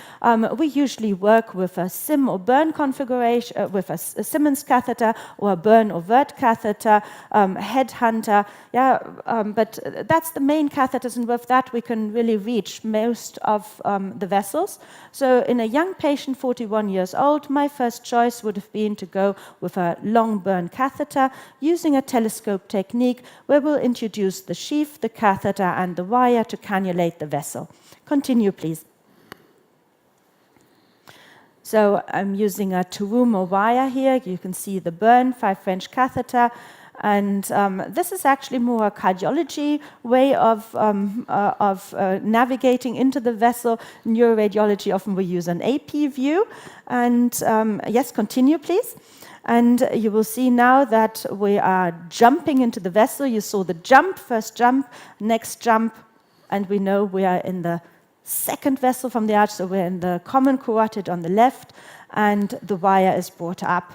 We usually work with a SIM or burn configuration, with a Simmons catheter or a burn or vert catheter, headhunter. Yeah, but that's the main catheters, and with that we can really reach most of the vessels. So in a young patient, 41 years old, my first choice would have been to go with a long burn catheter using a telescope technique where we'll introduce the sheath, the catheter, and the wire to cannulate the vessel. Continue, please. So I'm using a Terumo wire here. You can see the burn, 5 French catheter. And this is actually more a cardiology way of navigating into the vessel. Neuroradiology, often we use an AP view. And yes, continue, please. And you will see now that we are jumping into the vessel. You saw the jump, first jump, next jump, and we know we are in the second vessel from the arch, so we're in the common carotid on the left, and the wire is brought up.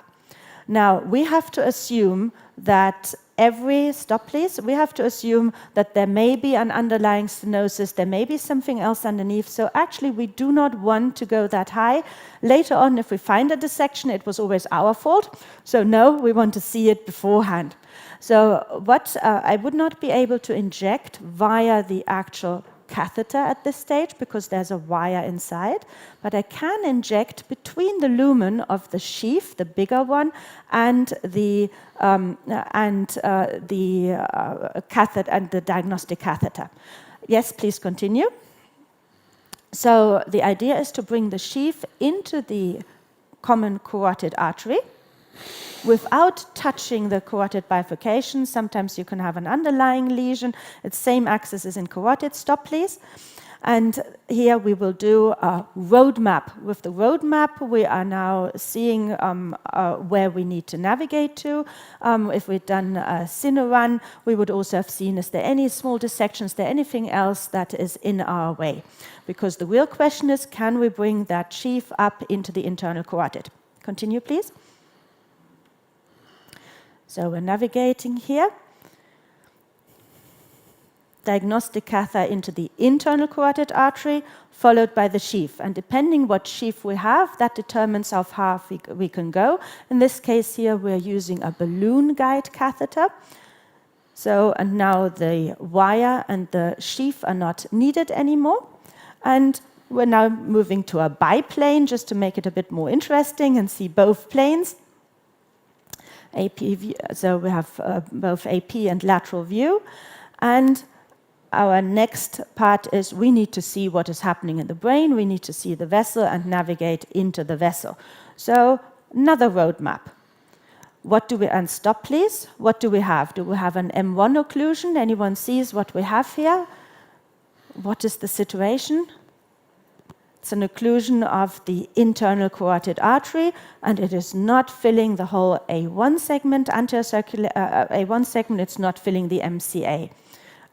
Now, we have to assume that stop please, we have to assume that there may be an underlying stenosis, there may be something else underneath, so actually we do not want to go that high. Later on, if we find a dissection, it was always our fault, so no, we want to see it beforehand. So what I would not be able to inject via the actual catheter at this stage because there's a wire inside, but I can inject between the lumen of the sheath, the bigger one, and the catheter and the diagnostic catheter. Yes, please continue. So the idea is to bring the sheath into the common carotid artery without touching the carotid bifurcation. Sometimes you can have an underlying lesion. It's same axis as in carotid. Stop, please. And here we will do a roadmap. With the roadmap, we are now seeing where we need to navigate to. If we've done a cine run, we would also have seen, is there any small dissections, is there anything else that is in our way? Because the real question is, can we bring that sheath up into the internal carotid? Continue, please. So we're navigating here. Diagnostic catheter into the internal carotid artery, followed by the sheath. And depending what sheath we have, that determines how far we can go. In this case here, we're using a balloon guide catheter. So, and now the wire and the sheath are not needed anymore. And we're now moving to a biplane, just to make it a bit more interesting and see both planes. AP view, so we have both AP and lateral view. And our next part is we need to see what is happening in the brain. We need to see the vessel and navigate into the vessel. So another roadmap. What do we, and stop please, what do we have? Do we have an M1 occlusion? Anyone sees what we have here? What is the situation? It's an occlusion of the internal carotid artery, and it is not filling the whole A1 segment, anterior circular A1 segment, it's not filling the MCA.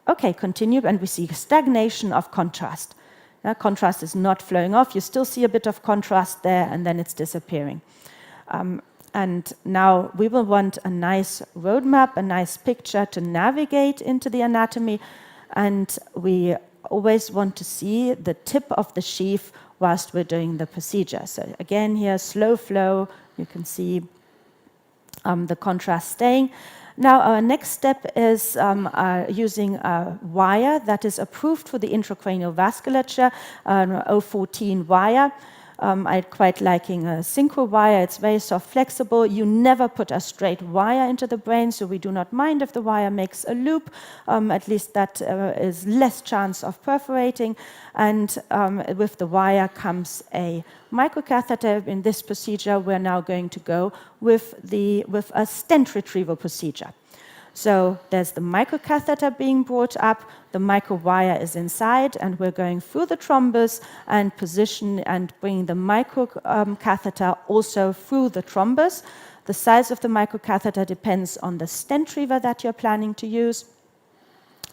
Okay, continue, and we see stagnation of contrast. Contrast is not flowing off, you still see a bit of contrast there, and then it's disappearing. And now we will want a nice roadmap, a nice picture to navigate into the anatomy, and we always want to see the tip of the sheath whilst we're doing the procedure. So again here, slow flow, you can see the contrast staying. Now our next step is using a wire that is approved for the intracranial vasculature, an 014 wire. I'm quite liking a synchro wire. It's very soft, flexible. You never put a straight wire into the brain, so we do not mind if the wire makes a loop. At least that is less chance of perforating. And with the wire comes a microcatheter. In this procedure, we're now going to go with a stent retrieval procedure. So there's the microcatheter being brought up, the microwire is inside, and we're going through the thrombus and position and bringing the microcatheter also through the thrombus. The size of the microcatheter depends on the stent retriever that you're planning to use.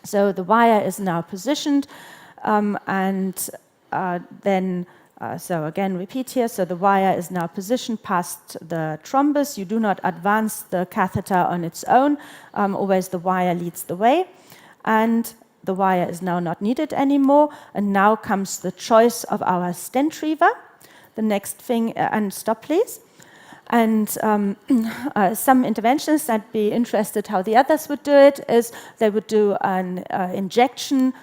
So the wire is now positioned, so again, repeat here. So the wire is now positioned past the thrombus. You do not advance the catheter on its own. Always the wire leads the way. And the wire is now not needed anymore. And now comes the choice of our stent retriever. The next thing, and stop please. And some interventionists, I'd be interested how the others would do it, is they would do an injection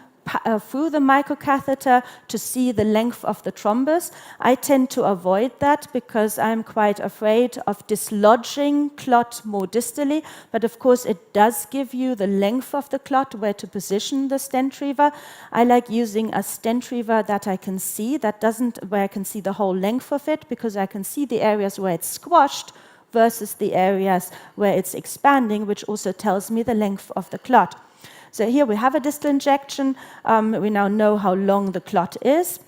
through the microcatheter to see the length of the thrombus. I tend to avoid that because I'm quite afraid of dislodging clot more distally, but of course it does give you the length of the clot, where to position the stent retriever. I like using a stent retriever that I can see, where I can see the whole length of it, because I can see the areas where it's squashed versus the areas where it's expanding, which also tells me the length of the clot. So here we have a distal injection. We now know how long the clot is.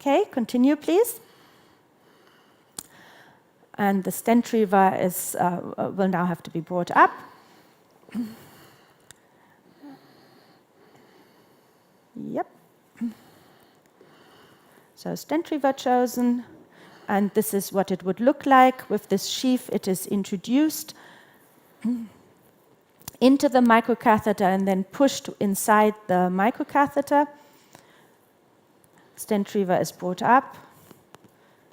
Okay, continue, please. And the stent retriever will now have to be brought up. Yep. So stent retriever chosen. And this is what it would look like. With this sheath, it is introduced into the microcatheter and then pushed inside the microcatheter. Stent retriever is brought up.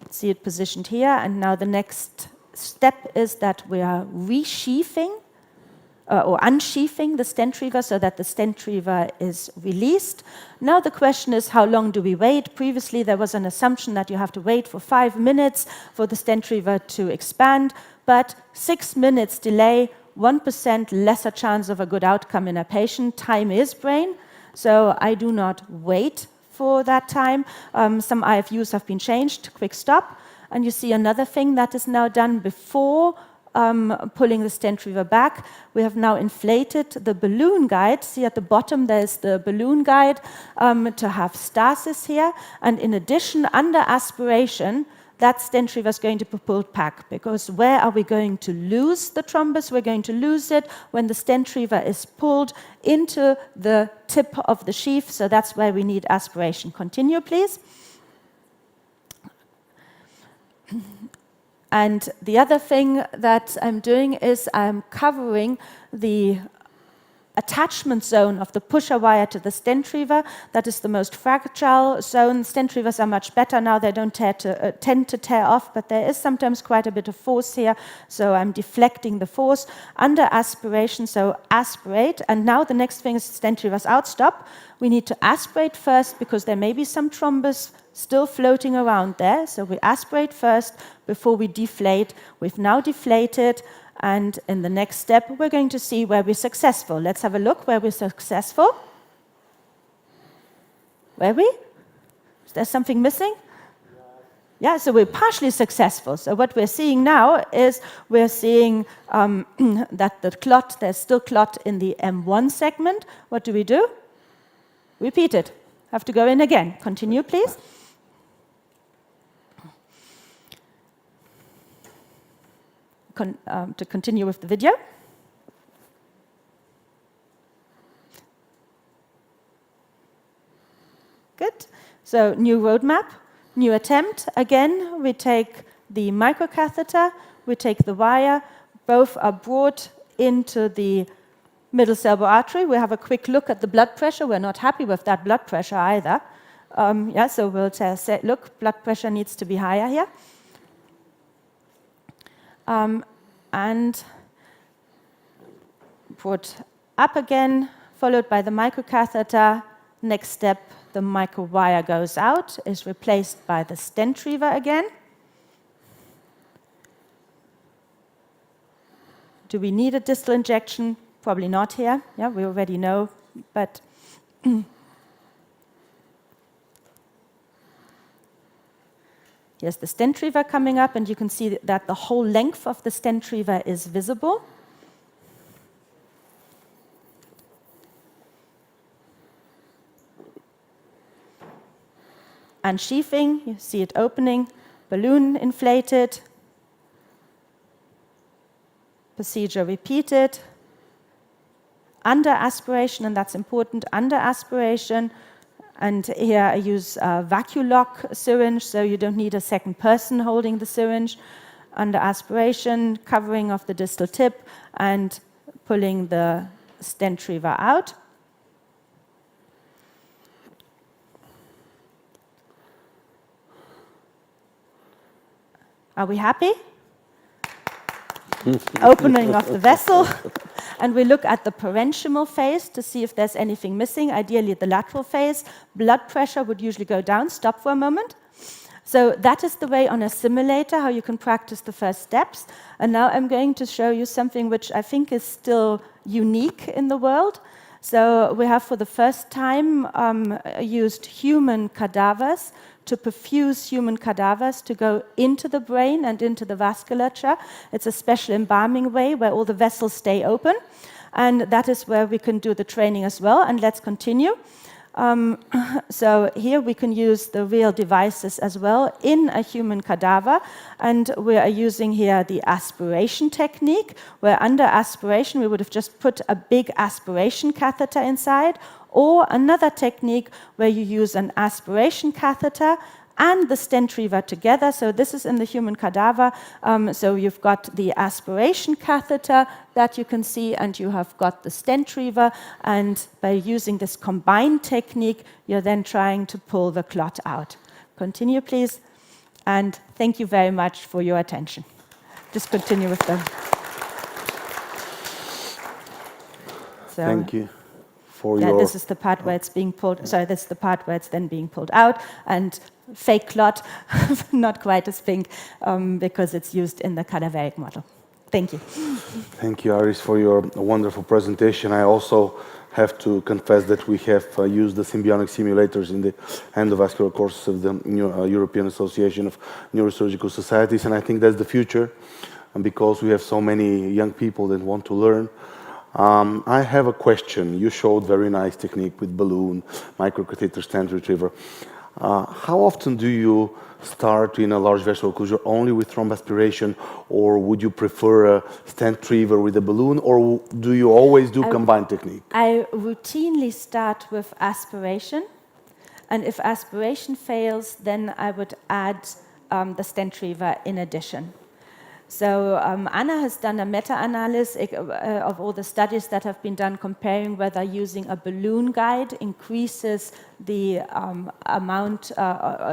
See it positioned here. And now the next step is that we are resheathing or unsheathing the stent retriever so that the stent retriever is released. Now the question is, how long do we wait? Previously there was an assumption that you have to wait for 5 minutes for the stent retriever to expand, but 6 minutes delay, 1% lesser chance of a good outcome in a patient. Time is brain, so I do not wait for that time. Some IFUs have been changed, quick stop, and you see another thing that is now done before pulling the stent retriever back. We have now inflated the balloon guide. See at the bottom there's the balloon guide to have stasis here. And in addition, under aspiration, that stent retriever is going to be pulled back, because where are we going to lose the thrombus? We're going to lose it when the stent retriever is pulled into the tip of the sheath, so that's where we need aspiration. Continue, please. And the other thing that I'm doing is I'm covering the attachment zone of the pusher wire to the stent retriever. That is the most fragile zone. Stent retrievers are much better now. They don't tend to tear off, but there is sometimes quite a bit of force here, so I'm deflecting the force. Under aspiration, so aspirate. And now the next thing is stent retrievers out, stop. We need to aspirate first because there may be some thrombus still floating around there. So we aspirate first before we deflate. We've now deflated, and in the next step, we're going to see where we're successful. Let's have a look where we're successful. Were we? Is there something missing? Yeah, so we're partially successful. So what we're seeing now is we're seeing that there's still clot in the M1 segment. What do? Repeat it. Have to go in again. Continue, please. To continue with the video. Good. So new roadmap, new attempt. Again, we take the microcatheter, we take the wire. Both are brought into the middle cerebral artery. We have a quick look at the blood pressure. We're not happy with that blood pressure either. So we'll say, look, blood pressure needs to be higher here. And brought up again, followed by the microcatheter. Next step, the microwire goes out, is replaced by the stent retriever again. Do we need a distal injection? Probably not here. Yeah, we already know, but here's the stent retriever coming up, and you can see that the whole length of the stent retriever is visible. Unsheathing, you see it opening, balloon inflated, procedure repeated, under aspiration, and that's important, under aspiration. And here I use a vacuum-lock syringe, so you don't need a second person holding the syringe. Under aspiration, covering of the distal tip, and pulling the stent retriever out. Are we happy? Opening of the vessel. And we look at the parenchymal phase to see if there's anything missing, ideally the lateral phase. Blood pressure would usually go down. Stop for a moment. So that is the way on a simulator how you can practice the first steps. And now I'm going to show you something which I think is still unique in the world. So we have for the first time used human cadavers to perfuse human cadavers to go into the brain and into the vasculature. It's a special embalming way where all the vessels stay open. And that is where we can do the training as well. And let's continue. So here we can use the real devices as well in a human cadaver, and we are using here the aspiration technique, where under aspiration we would have just put a big aspiration catheter inside, or another technique where you use an aspiration catheter and the stent retriever together. So this is in the human cadaver. So you've got the aspiration catheter that you can see, and you have got the stent retriever. And by using this combined technique, you're then trying to pull the clot out. Continue, please. And thank you very much for your attention. Just continue with them. So, thank you for your... This is the part where it's being pulled. Sorry, this is the part where it's then being pulled out. And fake clot, not quite as pink, because it's used in the cadaveric model. Thank you. Thank you, Iris, for your wonderful presentation. I also have to confess that we have used the symbiotic simulators in the endovascular course of the European Association of Neurosurgical Societies, and I think that's the future, and because we have so many young people that want to learn. I have a question. You showed very nice technique with balloon, microcatheter, stent retriever. How often do you start in a large vessel occlusion only with thromboaspiration, or would you prefer a stent retriever with a balloon, or do you always do combined technique? I routinely start with aspiration, and if aspiration fails, then I would add the stent retriever in addition. So Anna has done a meta-analysis of all the studies that have been done comparing whether using a balloon guide increases the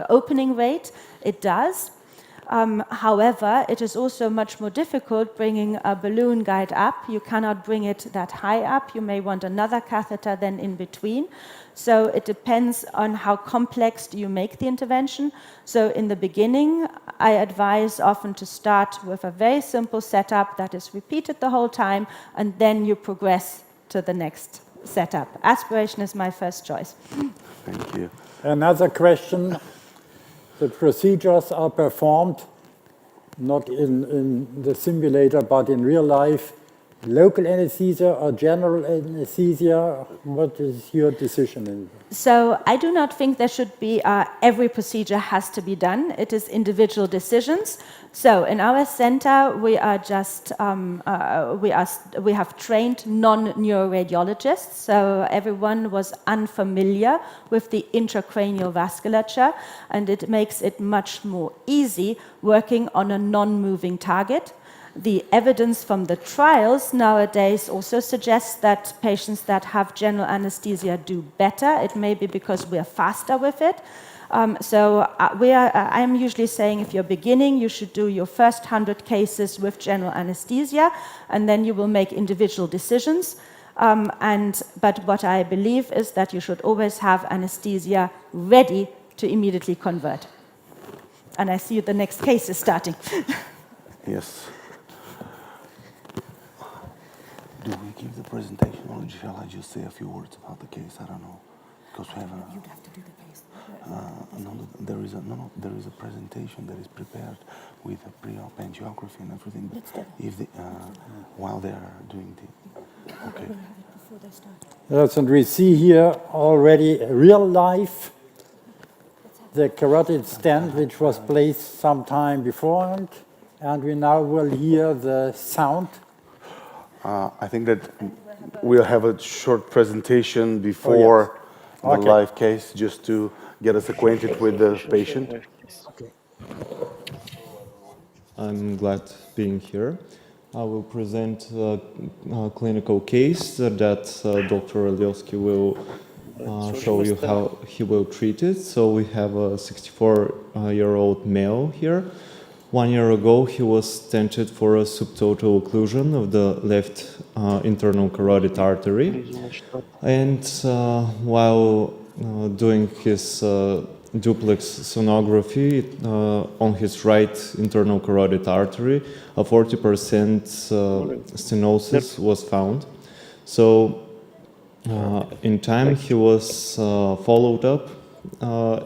opening rate. It does. However, it is also much more difficult bringing a balloon guide up. You cannot bring it that high up. You may want another catheter then in between. So it depends on how complex do you make the intervention. So in the beginning, I advise often to start with a very simple setup that is repeated the whole time, and then you progress to the next setup. Aspiration is my first choice. Thank you. Another question. The procedures are performed not in the simulator, but in real life. Local anesthesia or general anesthesia? What is your decision? So I do not think there should be every procedure has to be done. It is individual decisions. So in our center, we are just we have trained non-neuroradiologists. So everyone was unfamiliar with the intracranial vasculature, and it makes it much more easy working on a non-moving target. The evidence from the trials nowadays also suggests that patients that have general anesthesia do better. It may be because we are faster with it. I'm usually saying if you're beginning, you should do your first 100 cases with general anesthesia, and then you will make individual decisions. But what I believe is that you should always have anesthesia ready to immediately convert. And I see the next case is starting. Yes. Do we give the presentation, or shall I just say a few words about the case? I don't know, because we have a... You'd have to do the case. There is a presentation that is prepared with a pre-op angiography and everything. But if while they are doing the... Okay. Yes, and we see here already real life the carotid stent, which was placed some time beforehand, and we now will hear the sound. I think that we'll have a short presentation before the live case, just to get us acquainted with the patient. Okay. I'm glad being here. I will present a clinical case that Dr. Aliosky will show you how he will treat it. So we have a 64-year-old male here 1 year ago, he was stented for a subtotal occlusion of the left internal carotid artery. And while doing his duplex sonography on his right internal carotid artery, a 40% stenosis was found. So in time, he was followed up,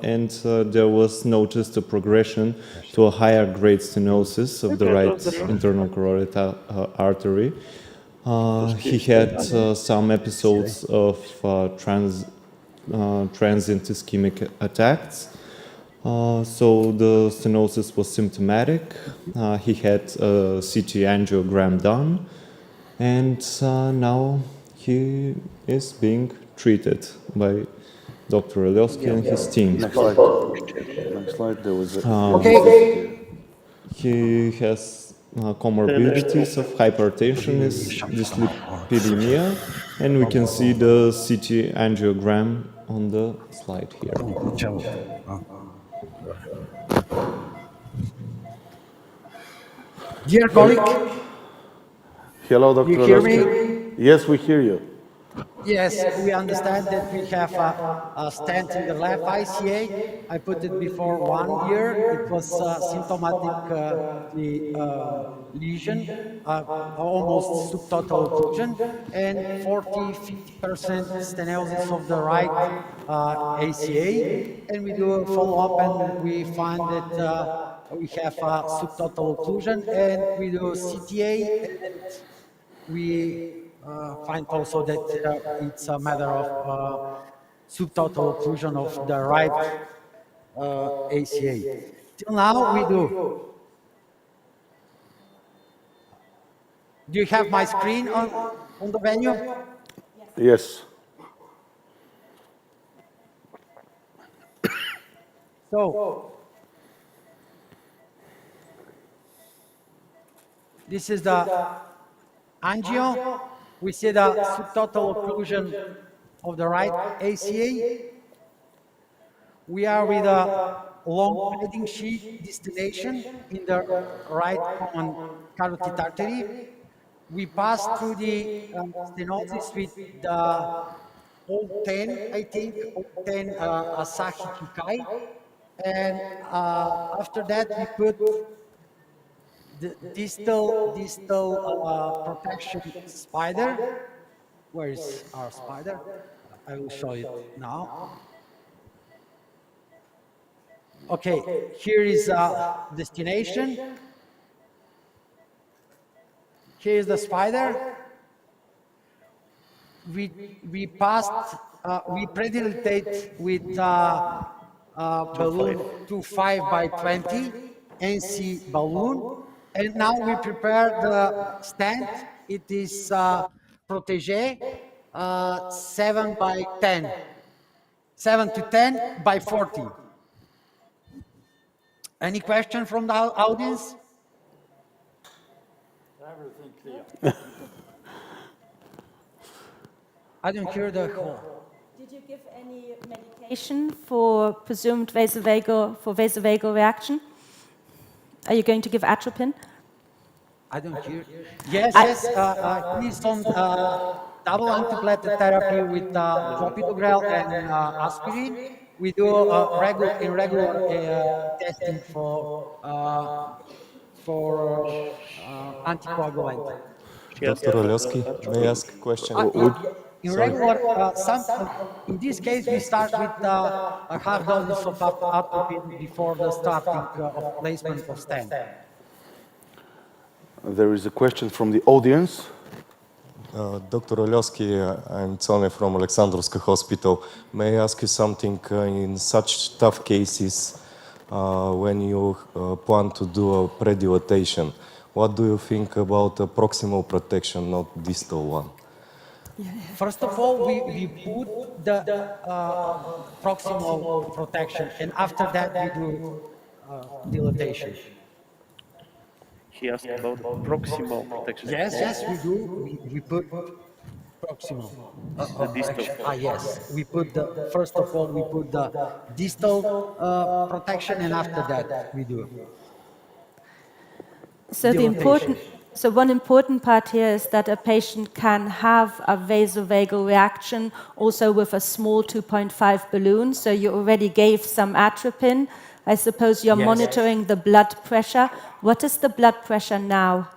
and there was noticed a progression to a higher grade stenosis of the right internal carotid artery. He had some episodes of transient ischemic attacks. So the stenosis was symptomatic. He had a CT angiogram done, and now he is being treated by Dr. Alioski and his team. Next slide. Next slide. There was He has comorbidities of hypertension, dyslipidemia, and we can see the CT angiogram on the slide here. Dear colleague, hello, Dr. you hear Alioski. me? Yes, we hear you. Yes, we understand that we have a stent in the left ICA. I put it before 1 year. It was symptomatic lesion, almost subtotal occlusion, and 40–50% stenosis of the right ACA. And we do a follow-up, and we find that we have subtotal occlusion, and we do CTA, and we find also that it's a matter of subtotal occlusion of the right ACA. Till now, we do. Do you have my screen on the venue? Yes. So, this is the angio. We see the subtotal occlusion of the right ACA. We are with a long padding sheet destination in the right common carotid artery. We pass through the stenosis with the O10, I think, O10 Asahi Kikai. And after that, we put the distal protection spider. Where is our spider? I will show it now. Okay, here is destination. Here is the spider. We passed, we predilatate with balloon 25x20 NC balloon. And now we prepare the stent. It is Protégé 7x10, 7×10x40. Any question from the audience? Everything clear. I don't hear the whole. Did you give any medication for presumed vasovagal reaction? Are you going to give atropine? I don't hear. Yes, he's on double antiplatelet therapy with Clopidogrel and Aspirin. We do regular testing for anticoagulant. Dr. Alioski, may I ask a question? In regular, in this case, we start with a half dose of atropine before the starting of placement of stent. There is a question from the audience. Dr. Alioski, I'm Tsone from Alexandrovska Hospital. May I ask you something? In such tough cases, when you plan to do a predilatation, what do you think about the proximal protection, not distal one? First of all, we put the proximal protection, and after that we do dilatation. He asked about proximal protection. Yes, we do. We put proximal. The distal. Yes. We put the, first of all, we put the distal protection, and after that we do. So one important part here is that a patient can have a vasovagal reaction also with a small 2.5 balloon. So you already gave some atropine. I suppose you're monitoring the blood pressure. What is the blood pressure now?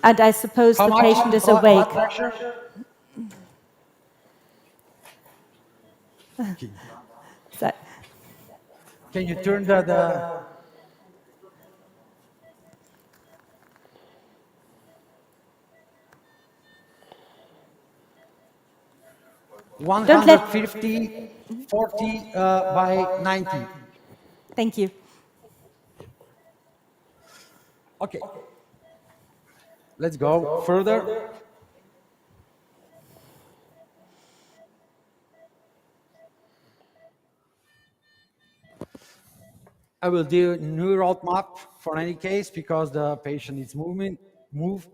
And I suppose the patient is awake. So, can you turn the 150, 40 by 90. Thank you. Okay. Let's go further. I will do neural map for any case because the patient is move.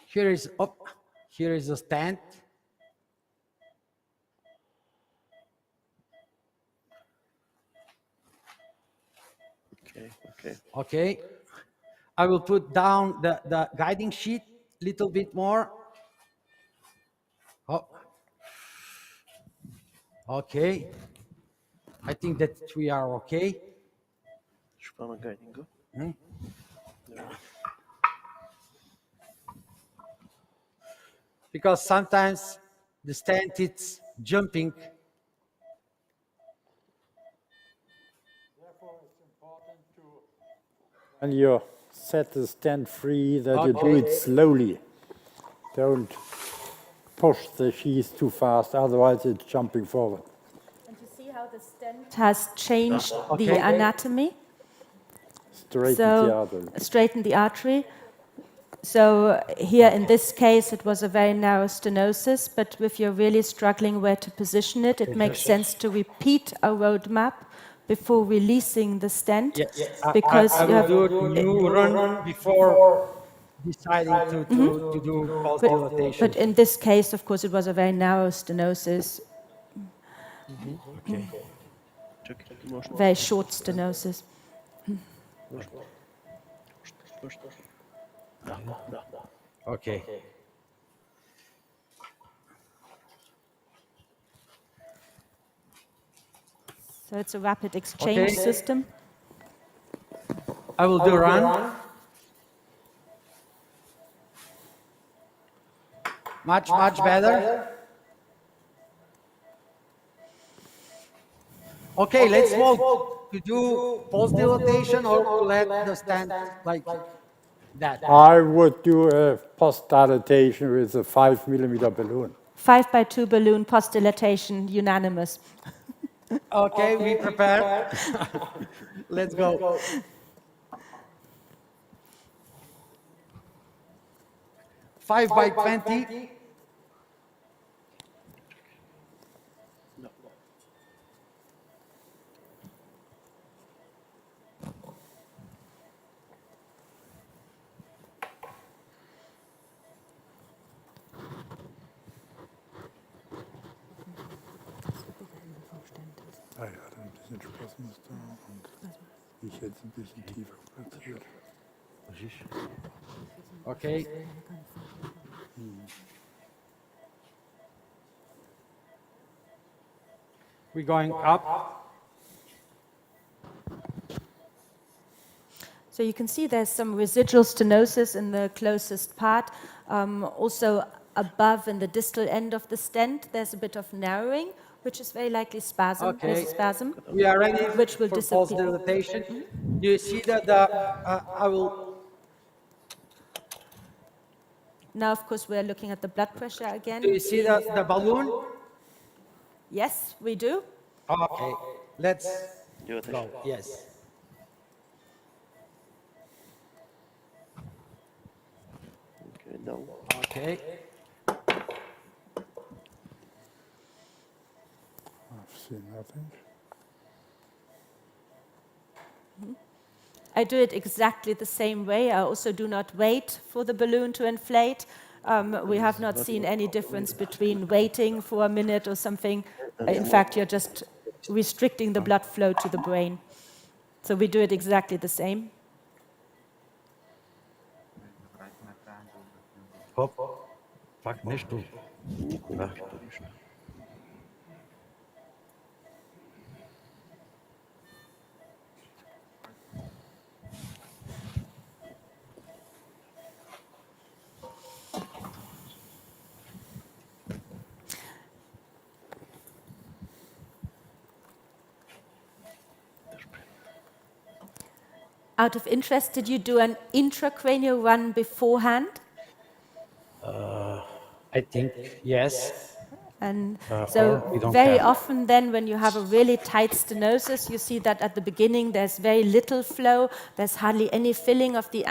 Here is a stent. Okay. I will put down the guiding sheet a little bit more. Oh. Okay. I think that we are okay. Because sometimes the stent is jumping. Therefore, it's important to, when you set the stent free, that you do it slowly. Don't push the sheath too fast, otherwise it's jumping forward. And to see how the stent has changed the anatomy. Straighten the artery. So here in this case, it was a very narrow stenosis, but if you're really struggling where to position it, it makes sense to repeat a roadmap before releasing the stent. Because I will do a new run before deciding to do pulse dilatation. But in this case, of course, it was a very narrow stenosis. Okay. Very short stenosis. Okay. So it's a rapid exchange system. I will do run. Much better. Okay, let's vote to do pulse dilatation or to let the stent like that. I would do a post dilatation with a 5 millimeter balloon. 5x2 balloon post dilatation, unanimous. Okay, we prepare. Let's go. Five by 20. Ah ja, dann ein bisschen Spaß muss da und ich jetzt ein bisschen tiefer platziert. Okay. We're going up. So you can see there's some residual stenosis in the closest part. Also above in the distal end of the stent, there's a bit of narrowing, which is very likely spasm. Okay. There's a spasm. We are ready which will for disappear. pulse dilatation. Do you see that I will... Now, of course, we're looking at the blood pressure again. Do you see the balloon? Yes, we do. Okay, let's go. Yes. Okay, now. Okay. I've seen nothing. I do it exactly the same way. I also do not wait for the balloon to inflate. We have not seen any difference between waiting for a minute or something. In fact, you're just restricting the blood flow to the brain. So we do it exactly the same. Хоп, пак нещо. Out of interest, did you do an intracranial run beforehand? I think yes. And Or so we don't very have. often then when you have a really tight stenosis, you see that at the beginning there's very little flow, there's hardly any filling of the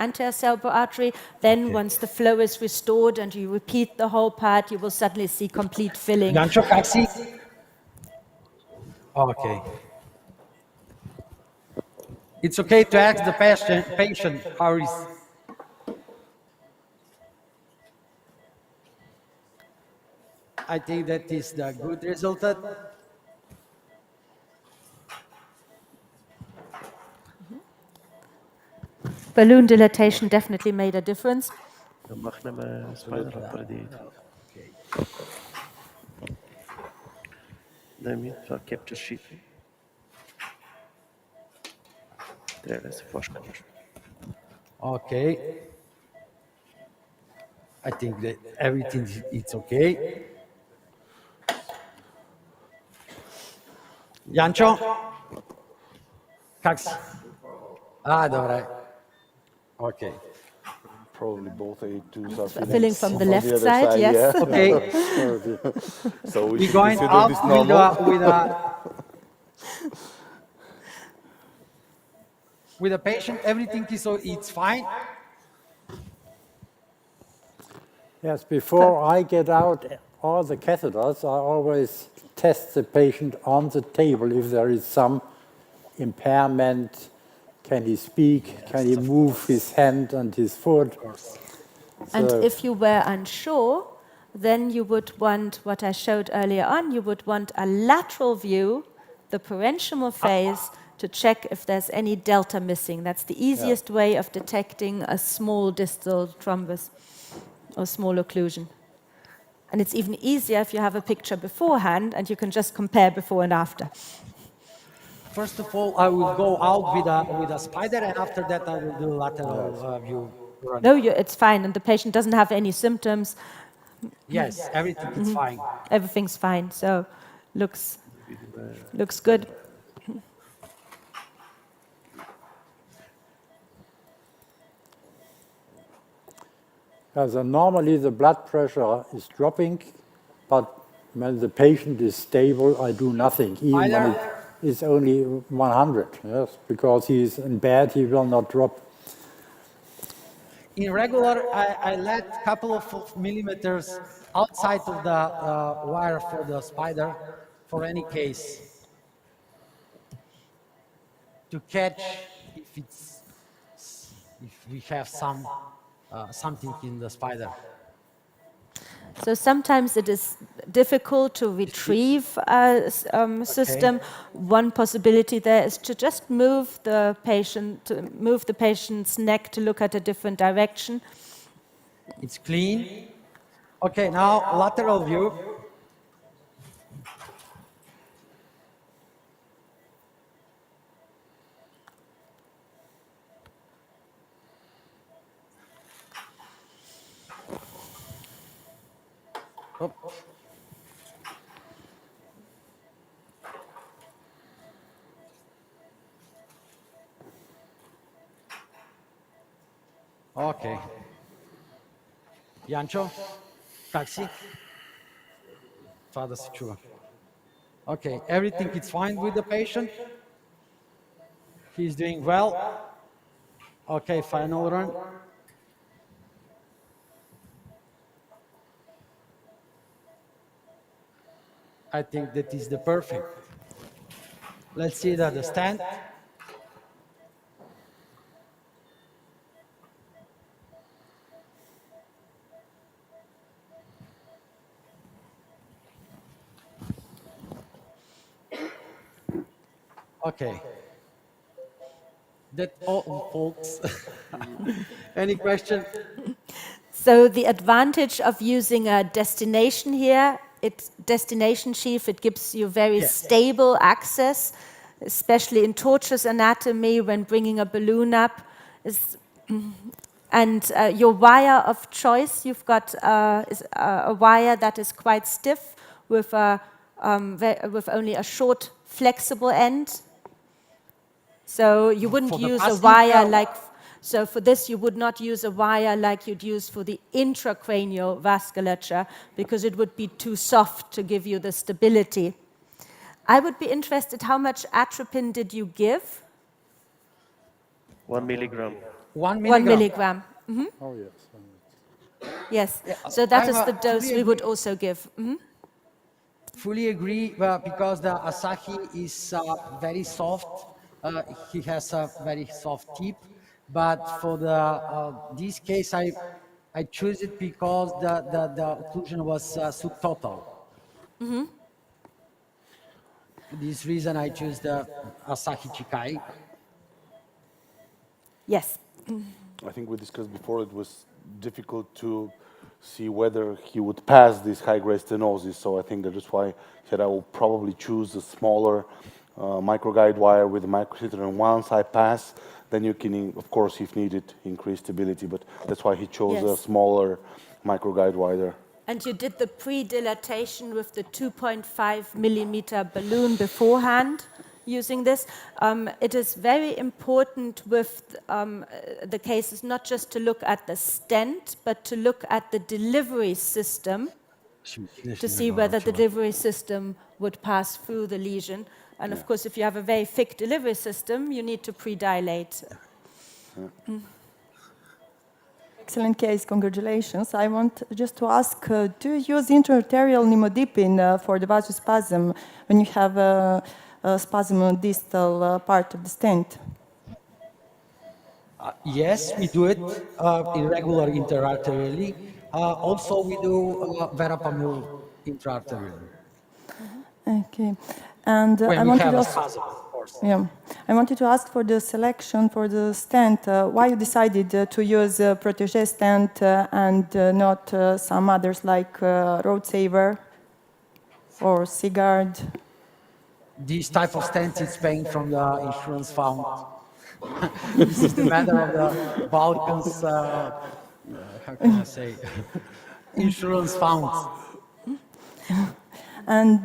anterior cerebral artery. Then once the flow is restored and you repeat the whole part, you will suddenly see complete filling. Jancho, taxi. Okay. It's okay to ask the patient how is. I think that is the good result. Balloon dilatation definitely made a difference. Да махнем спайдера преди. Дай ми това capture sheet. Трябва да се флашка нещо. Okay. I think that everything is okay. Jancho? Как си? Добре. Okay. Probably both A2s are Filling from the left other side, yes. Yeah. Okay. So we We're should going consider up this normal. with a patient, everything is it's fine. Yes, before I get out all the catheters, I always test the patient on the table if there is some impairment. Can he speak? Can he move his hand and his foot? And if you were unsure, then you would want, what I showed earlier on, you would want a lateral view, the parenchymal phase, to check if there's any delta missing. That's the easiest way of detecting a small distal thrombus or small occlusion. And it's even easier if you have a picture beforehand and you can just compare before and after. First of all, I will go out with a spider, and after that, I will do lateral view. No, it's fine, and the patient doesn't have any symptoms. Yes, everything is fine. Everything's fine, so looks good. So normally the blood pressure is dropping, but when the patient is stable, I do nothing, even when it is only 100, yes, because he is in bed, he will not drop. In regular, I let a couple of millimeters outside of the wire for the spider for any case to catch if we have something in the spider. So sometimes it is difficult to retrieve a system. One possibility there is to just move the patient's neck to look at a different direction. It's clean. Okay, now lateral view. Okay. Jancho, taxi. Това да се чува. Okay, everything is fine with the patient. He's doing well. Okay, final run. I think that is the perfect. Let's see the stent. Okay. That all, folks. Any question? So the advantage of using a destination here, it's destination sheath, it gives you very stable access, especially in tortuous anatomy when bringing a balloon up. And your wire of choice, you've got a wire that is quite stiff with only a short flexible end. So you wouldn't use a wire like, so for this you would not use a wire like you'd use for the intracranial vasculature because it would be too soft to give you the stability. I would be interested, how much atropine did you give? 1 milligram. 1 milligram. 1 milligram. Mm-hmm. Oh, yes. Yes, so that is the dose we would also give. Mm-hmm. Fully agree, because the Asahi is very soft. He has a very soft tip, but for this case, I choose it because the occlusion was subtotal. Mm-hmm. For this reason, I choose the Asahi Chikai. Yes. I think we discussed before it was difficult to see whether he would pass this high-grade stenosis, so I think that is why he said I will probably choose a smaller microguide wire with a microcitron. Once I pass, then you can, of course, if needed, increase stability, but that's why he chose a smaller microguide wire. And you did the pre-dilatation with the 2.5 millimeter balloon beforehand using this. It is very important with the cases not just to look at the stent, but to look at the delivery system to see whether the delivery system would pass through the lesion. And of course, if you have a very thick delivery system, you need to pre-dilate. Excellent case, congratulations. I want just to ask, do you use intraarterial nimodipine for the vasospasm when you have a spasm on distal part of the stent? Yes, we do it irregular interarterially. Also, we do verapamil intraarterially. Okay. And when I we wanted have to a ask, spasm, of course. yeah, I wanted to ask for the selection for the stent. Why you decided to use Protégé stent and not some others like Road Saver or Sigard? This type of stent is paying from the insurance fund. This is the matter of the Balkans, how can I say, insurance funds. And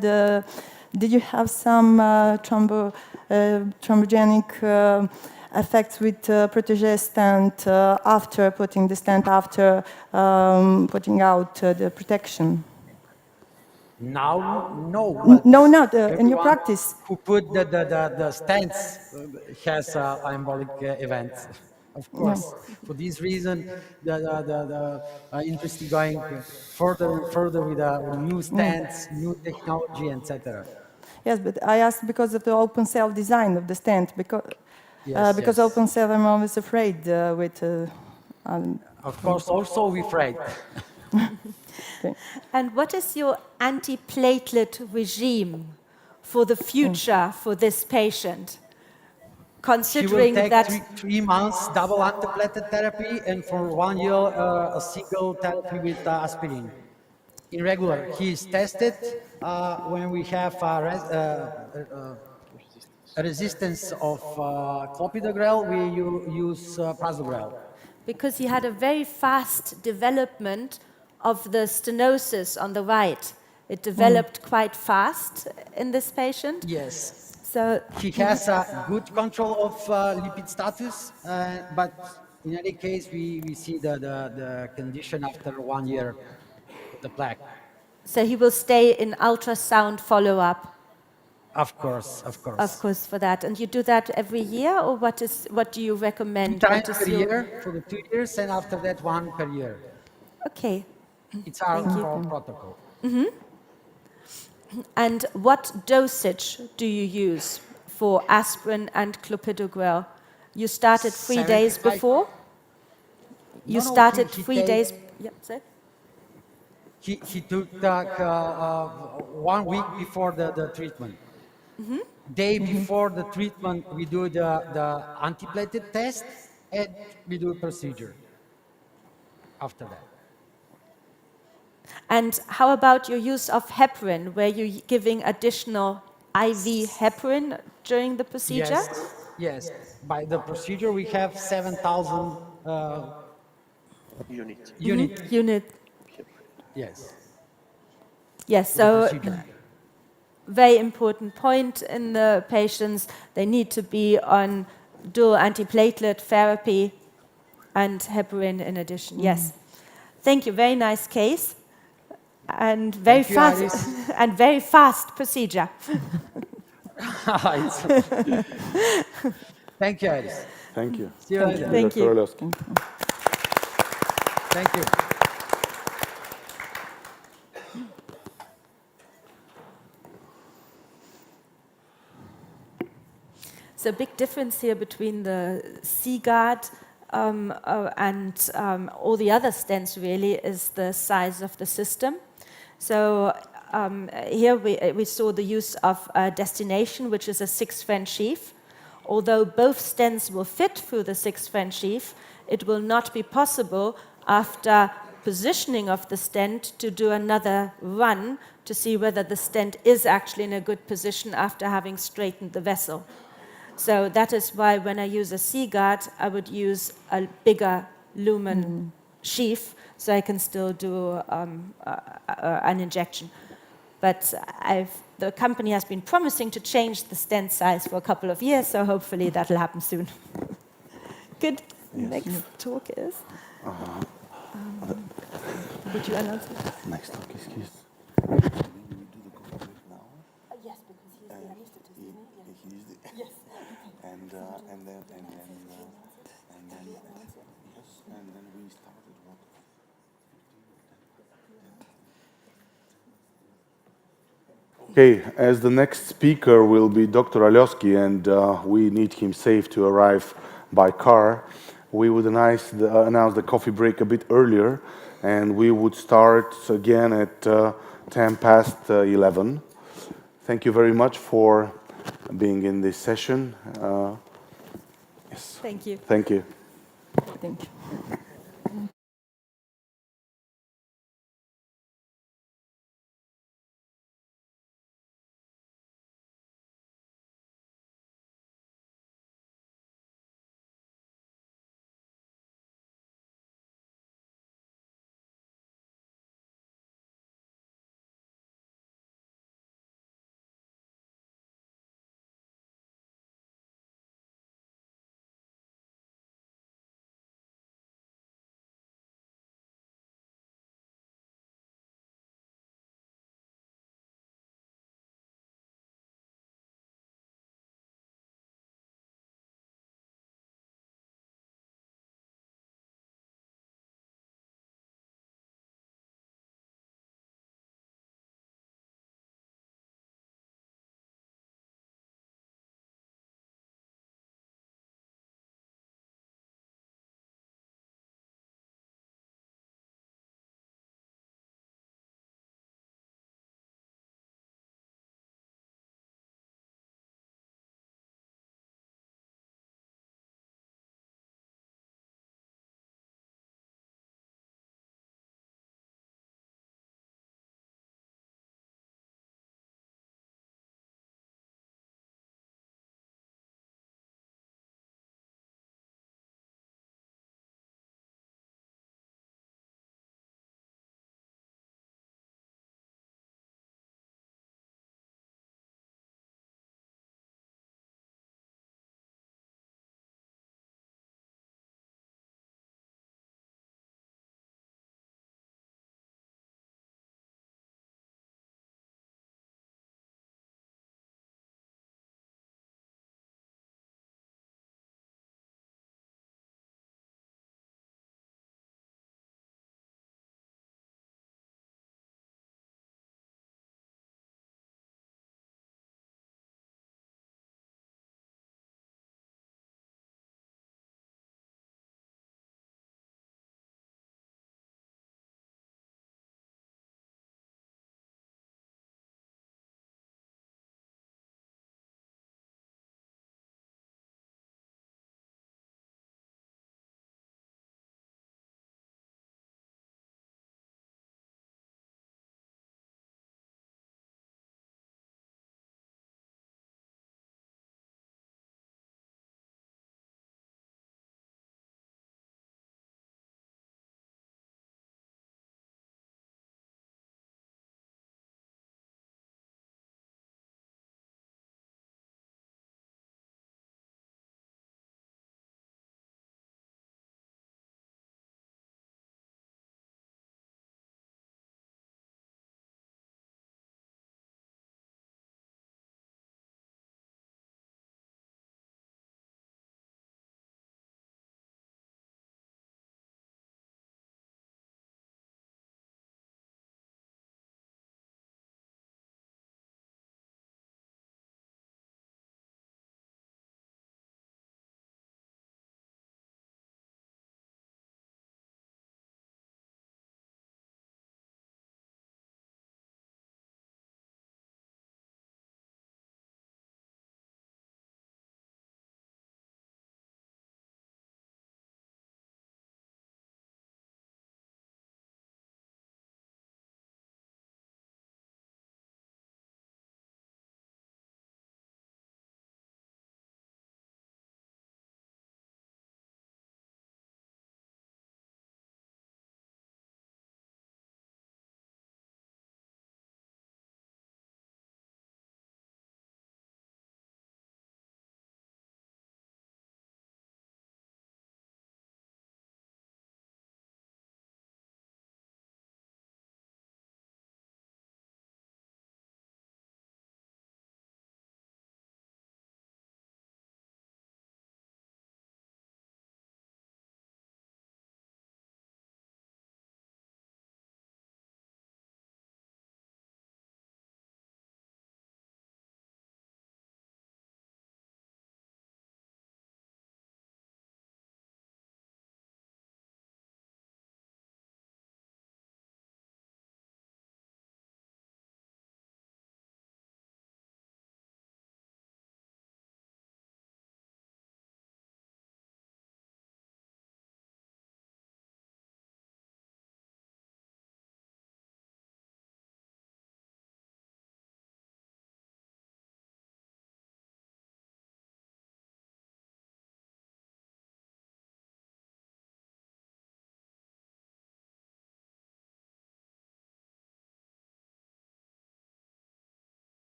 did you have some thrombogenic effects with Protégé stent after putting the stent, after putting out the protection? Now, no. No, not in your practice. Who put the stents has embolic events, of course. For this reason, the industry going further and further with new stents, new technology, etc. Yes, but I asked because of the open cell design of the stent, because open cell I'm always afraid with. Of course, also we're afraid. Okay. And what is your antiplatelet regime for the future for this patient? Considering he will take that 3 months double antiplatelet therapy, and for 1 year a single therapy with aspirin. Irregular. He is tested when we have a resistance of Clopidogrel. We use Prasugrel. because he had a very fast development of the stenosis on the right. It developed quite fast in this patient. Yes. So he has a good control of lipid status, but in any case, we see the condition after 1 year, the plaque. So he will stay in ultrasound follow-up. Of course, of course. Of course, for that. And you do that every year, or what do you recommend? 2 times per year for the 2 years, and after that 1 per year. Okay. It's our protocol. Mm-hmm. And what dosage do you use for aspirin and Clopidogrel? You started 3 days before? You started 3 days... Yep, sorry. He took 1 week before the treatment. Day before the treatment, we do the antiplatelet test, and we do a procedure after that. And how about your use of heparin? Were you giving additional IV heparin during the procedure? Yes. By the procedure, we have 7,000 unit. Unit. Yes. Yes, The so procedure. very important point in the patients. They need to be on dual antiplatelet therapy and heparin in addition. Yes. Thank you. Very nice case. And very fast and very fast procedure. Thank you, Iris. Thank you. See you later. Thank you. Dr. Olowski. Thank you. So a big difference here between the C-guard and all the other stents really is the size of the system. So here we saw the use of destination, which is a 6-French sheath. Although both stents will fit through the 6-French sheath, it will not be possible after positioning of the stent to do another run to see whether the stent is actually in a good position after having straightened the vessel. So that is why when I use a C-guard, I would use a bigger lumen sheath so I can still do an injection. But the company has been promising to change the stent size for a couple of years, so hopefully that'll happen soon. Good. Yes. Next talk is? Would you announce it? Next talk is his. Yes, because he's the anesthetist, isn't he? Yes. And then we started what? Okay, as the next speaker will be Dr. Olowski, and we need him safe to arrive by car, we would announce the coffee break a bit earlier, and we would start again at 11:10. Thank you very much for being in this session. Yes. Thank you. Thank you. Thank you.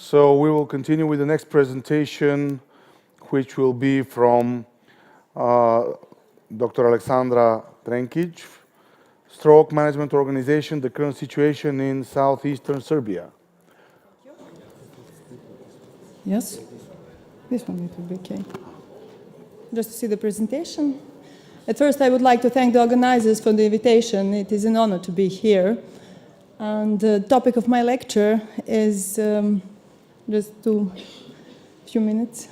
So we will continue with the next presentation, which will be from Dr. Alexandra Trenkic, Stroke Management Organization, the current situation in southeastern Serbia. Yes? This one will be okay. Just to see the presentation. At first, I would like to thank the organizers for the invitation. It is an honor to be here. And the topic of my lecture is just a few minutes.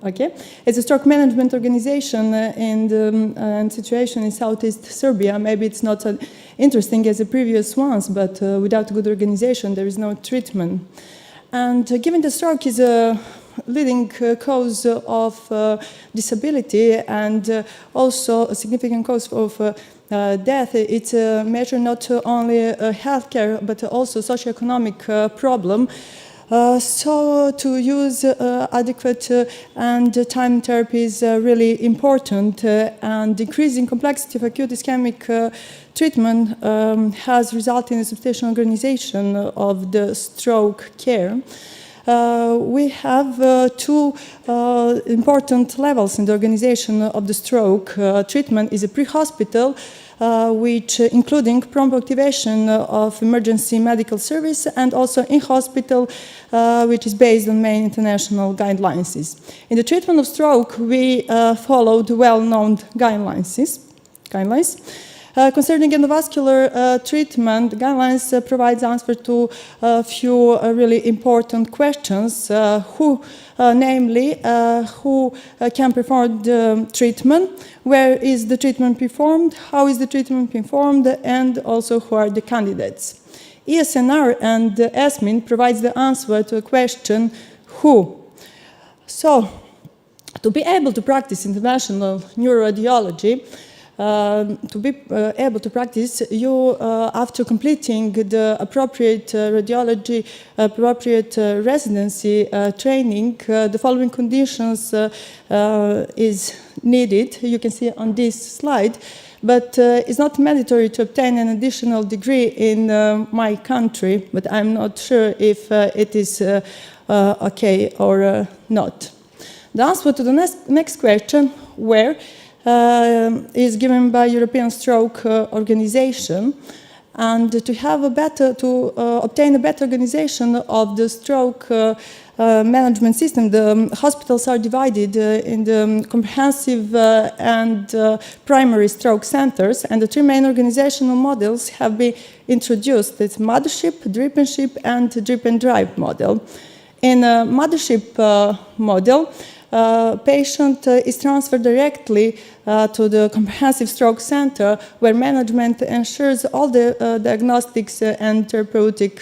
Okay. It's a stroke management organization and situation in Southeast Serbia. Maybe it's not so interesting as the previous ones, but without good organization, there is no treatment. And given the stroke is a leading cause of disability and also a significant cause of death, it's a major not only healthcare but also socioeconomic problem. So to use adequate and time therapy is really important, and increasing complexity of acute ischemic treatment has resulted in a substantial organization of the stroke care. We have two important levels in the organization of the stroke. Treatment is a pre-hospital, which including prompt activation of emergency medical service, and also in hospital, which is based on main international guidelines. In the treatment of stroke, we follow the well-known guidelines. Concerning endovascular treatment, guidelines provides answer to a few really important questions. Namely, who can perform the treatment, where is the treatment performed, how is the treatment performed, and also who are the candidates. ESNR and ESMIN provides the answer to a question, who. So, to be able to practice interventional neuroradiology, to be able to practice, you, after completing the appropriate radiology, appropriate residency training, the following conditions is needed. You can see on this slide, but it's not mandatory to obtain an additional degree in my country, but I'm not sure if it is okay or not. The answer to the next question, where, is given by European Stroke Organization, and to have a better, obtain a better organization of the stroke management system. The hospitals are divided in the comprehensive and primary stroke centers, and the three main organizational models have been introduced. It's mothership, drip and ship, and drip and drive model. In a mothership model, patient is transferred directly to the comprehensive stroke center, where management ensures all the diagnostics and therapeutic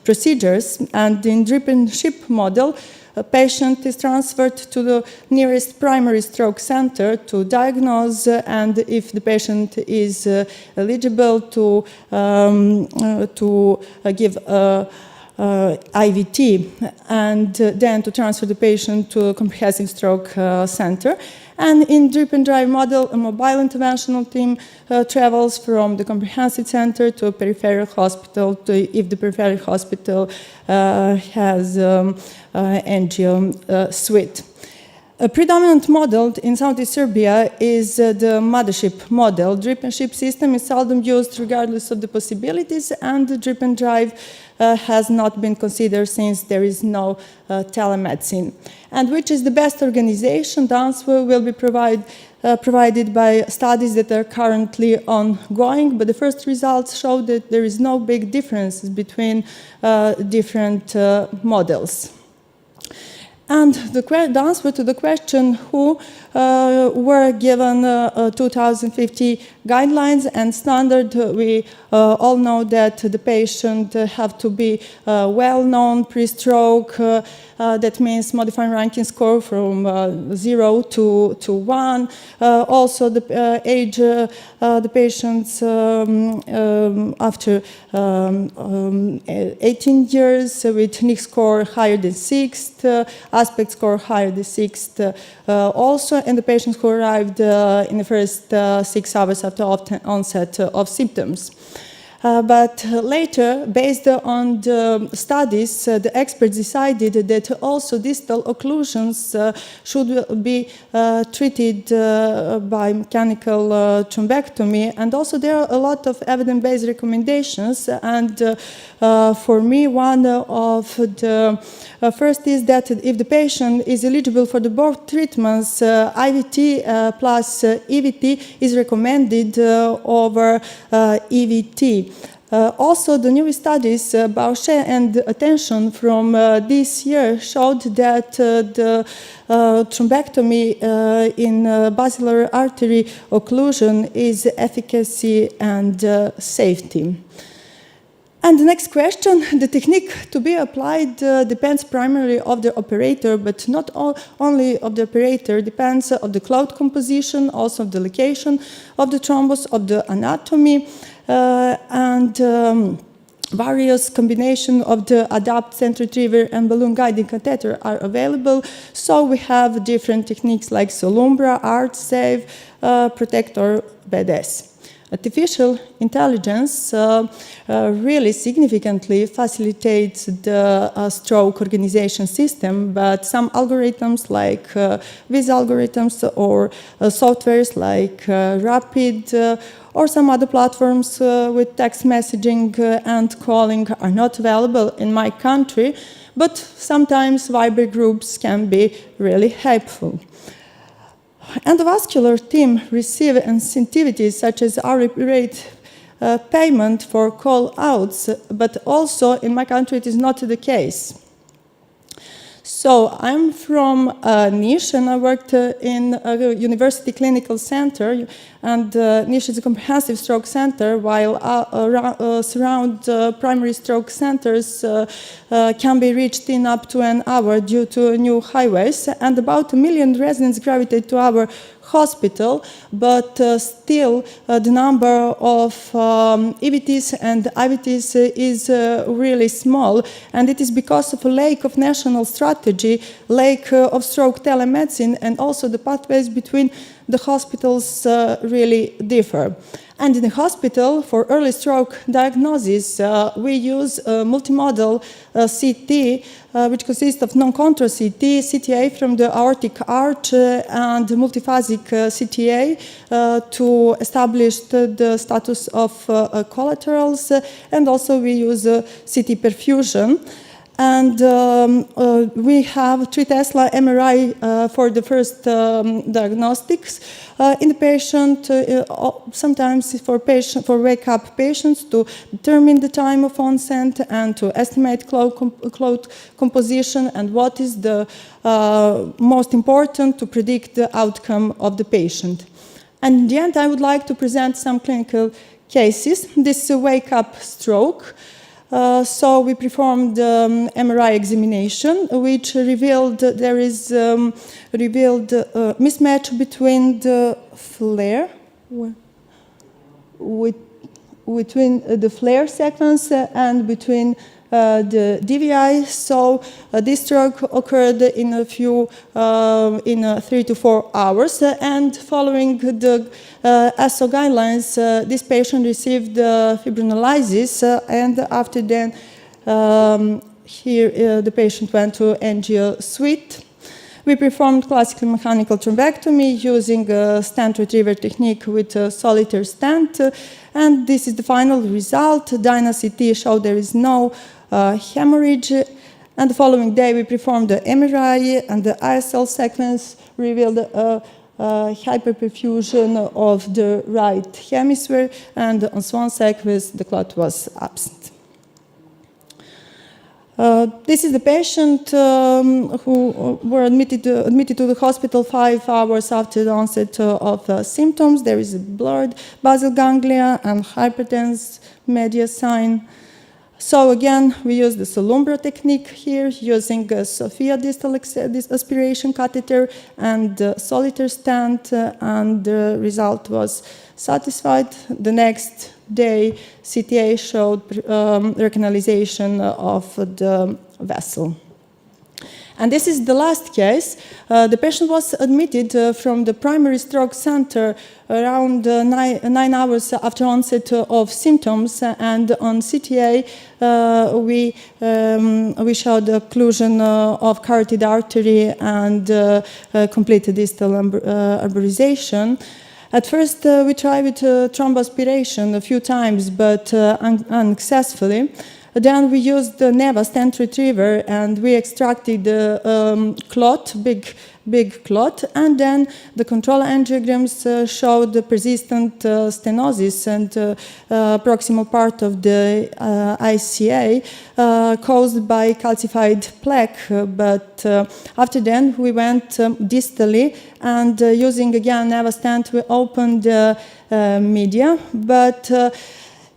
procedures. And in drip and ship model, a patient is transferred to the nearest primary stroke center to diagnose, and if the patient is eligible to give IVT, and then to transfer the patient to a comprehensive stroke center. And in drip and drive model, a mobile interventional team travels from the comprehensive center to a peripheral hospital if the peripheral hospital has angio suite. A predominant model in Southeast Serbia is the mothership model. Drip and ship system is seldom used regardless of the possibilities, and the drip and drive has not been considered since there is no telemedicine. And which is the best organization? The answer will be provided by studies that are currently ongoing, but the first results show that there is no big differences between different models. And the answer to the question who were given 2050 guidelines and standard. We all know that the patient have to be well-known pre-stroke. That means modifying ranking score from 0 to 1. Also the age the patients after 18 years with NIC score higher than 6th, aspect score higher than 6th also, and the patients who arrived in the first 6 hours after onset of symptoms. But later, based on the studies, the experts decided that also distal occlusions should be treated by mechanical thrombectomy. And also there are a lot of evidence-based recommendations. And for me, one of the first is that if the patient is eligible for the both treatments, IVT plus EVT is recommended over EVT. Also, the new studies, Bauchet and Attention from this year showed that the thrombectomy in basilar artery occlusion is efficacy and safety. And the next question, the technique to be applied depends primarily of the operator, but not only of the operator, depends of the clot composition, also of the location of the thrombus, of the anatomy, and various combinations of the adapt stent retriever and balloon guiding catheter are available. So we have different techniques like Solumbra, Art, Save, Protector, BEDS. Artificial intelligence really significantly facilitates the stroke organization system, but some algorithms like Viz algorithms or softwares like Rapid or some other platforms with text messaging and calling are not available in my country, but sometimes Viber groups can be really helpful. Endovascular team receive incentives such as hourly rate payment for call-outs, but also in my country it is not the case. So I'm from Niš and I worked in a university clinical center, and Niš is a comprehensive stroke center, while surround primary stroke centers can be reached in up to an hour due to new highways, and about 1 million residents gravitate to our hospital, but still the number of EVTs and IVTs is really small, and it is because of a lack of national strategy, lack of stroke telemedicine, and also the pathways between the hospitals really differ. And in the hospital, for early stroke diagnosis, we use multimodal CT, which consists of non-contour CT, CTA from the aortic arch, and multiphasic CTA to establish the status of collaterals, and also we use CT perfusion. And we have 3 Tesla MRI for the first diagnostics in the patient, sometimes for wake-up patients to determine the time of onset and to estimate clot composition and what is the most important to predict the outcome of the patient. And in the end, I would like to present some clinical cases. This is a wake-up stroke. So we performed MRI examination, which revealed there is mismatch between the flare, between the flare sequence and between the DVI. So this stroke occurred in a few, in 3 to 4 hours, and following the ASO guidelines, this patient received fibrinolysis, and after then, the patient went to angio suite. We performed classical mechanical thrombectomy using a stent retriever technique with a solitaire stent, and this is the final result. DynaCT showed there is no hemorrhage, and the following day we performed the MRI, and the ISL sequence revealed hyperperfusion of the right hemisphere, and on Swan sequence the clot was absent. This is the patient who were admitted to the hospital 5 hours after the onset of symptoms. There is a blurred basal ganglia and hypertense mediastinum. So again, we use the Solumbra technique here, using a Sophia distal aspiration catheter and solitaire stent, and the result was satisfied. The next day, CTA showed recanalization of the vessel. And this is the last case. The patient was admitted from the primary stroke center around 9 hours after onset of symptoms, and on CTA we showed occlusion of carotid artery and complete distal arborization. At first we tried with thromboaspiration a few times, but unsuccessfully. Then we used the NEVA Stent Retriever, and we extracted the clot, big clot, and then the control angiograms showed the persistent stenosis and proximal part of the ICA caused by calcified plaque. But after then we went distally, and using again NEVA stent we opened the media, but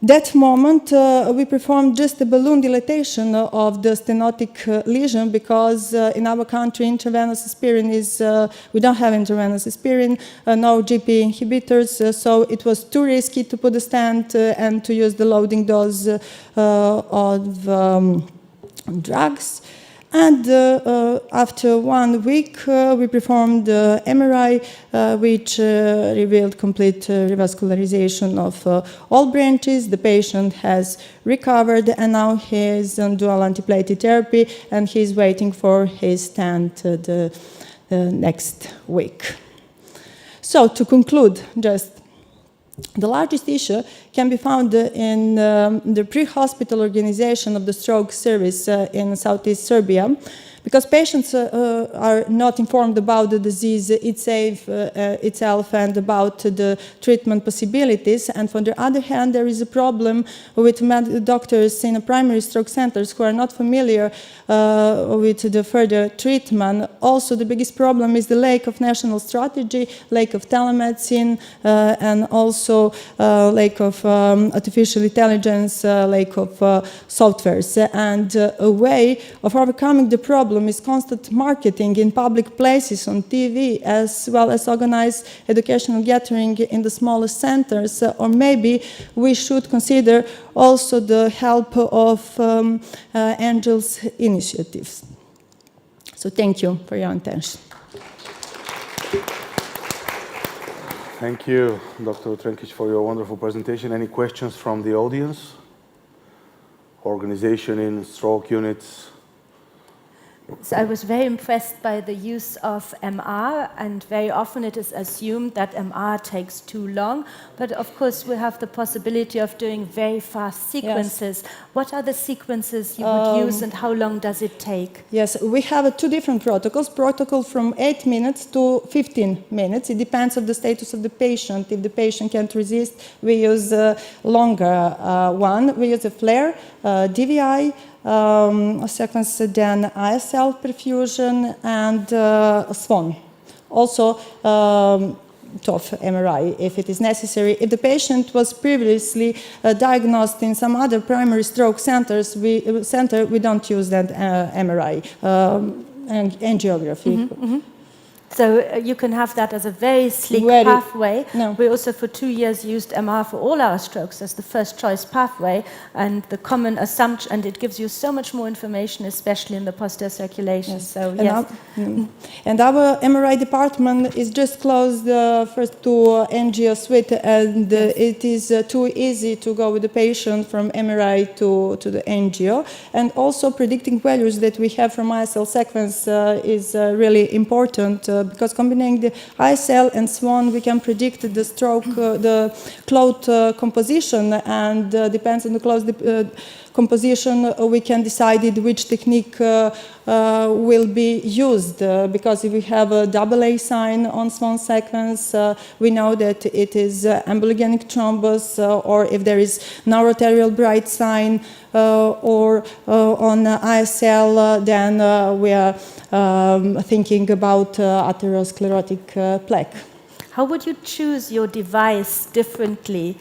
that moment, we performed just a balloon dilatation of the stenotic lesion, because in our country, intravenous aspirin is, we don't have intravenous aspirin, no GP inhibitors, so it was too risky to put a stent and to use the loading dose of drugs. And after 1 week, we performed MRI, which revealed complete revascularization of all branches. The patient has recovered, and now he is on dual antiplatelet therapy, and he's waiting for his stent the next week. So to conclude, just the largest issue can be found in the pre-hospital organization of the stroke service in Southeast Serbia, because patients are not informed about the disease itself and about the treatment possibilities. And on the other hand, there is a problem with doctors in primary stroke centers who are not familiar with the further treatment. Also, the biggest problem is the lack of national strategy, lack of telemedicine, and also lack of artificial intelligence, lack of softwares. And a way of overcoming the problem is constant marketing in public places, on TV, as well as organized educational gathering in the smallest centers. Or maybe we should consider also the help of Angels initiatives. So thank you for your attention. Thank you, Dr. Trenkic, for your wonderful presentation. Any questions from the audience? Organization in stroke units? So I was very impressed by the use of MR, and very often it is assumed that MR takes too long, but of course we have the possibility of doing very fast sequences. Yes. What are the sequences you would use, and how long does it take? Yes, we have two different protocols. Protocol from 8 minutes to 15 minutes. It depends on the status of the patient. If the patient can't resist, we use a longer one. We use a flare, DVI, sequence, then ISL perfusion, and SWAN. Also, TOF MRI if it is necessary. If the patient was previously diagnosed in some other primary stroke centers, we don't use that MRI and angiography. Mm-hmm, mm-hmm. So you can have that as a very sleek pathway. No. We also for 2 years used MR for all our strokes as the first choice pathway, and the common assumption, and it gives you so much more information, especially in the posterior circulation. Yes. So yes. And our MRI department is just closed first to angio suite, and it is too easy to go with the patient from MRI to the angio. And also predicting values that we have from ISL sequence is really important. Because combining the ISL and SWAN, we can predict the stroke, the clot composition, and depends on the clot composition, we can decide which technique will be used. Because if we have a AA sign on SWAN sequence, we know that it is embolic thrombus, or if there is narrow-arterial bright sign, or on ISL, then we are thinking about atherosclerotic plaque. How would you choose your device differently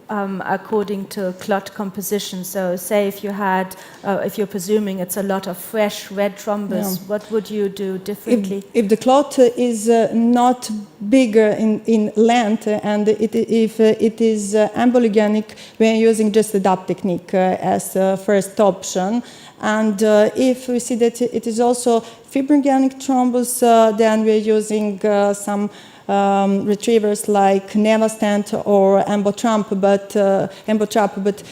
according to clot composition? So say if you had, if you're presuming it's a lot of fresh red thrombus, what would you do differently? If the clot is not bigger in length and if it is embologenic, we are using just the DAP technique as first option. And if we see that it is also fibrogenic thrombus, then we're using some retrievers like Stent or Embotrap, but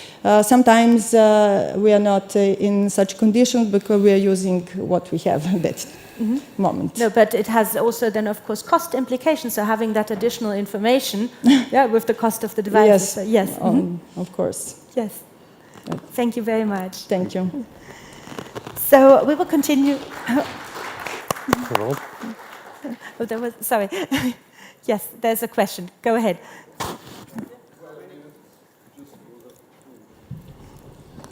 sometimes we are not in such conditions because we are using what we have at that moment. No, but it has also then, of course, cost implications. So having that additional information, with the cost of the devices. Yes, so yes, of course. Yes. Thank you very much. Thank you. So we will continue. Oh, there was, sorry. Yes, there's a question. Go ahead.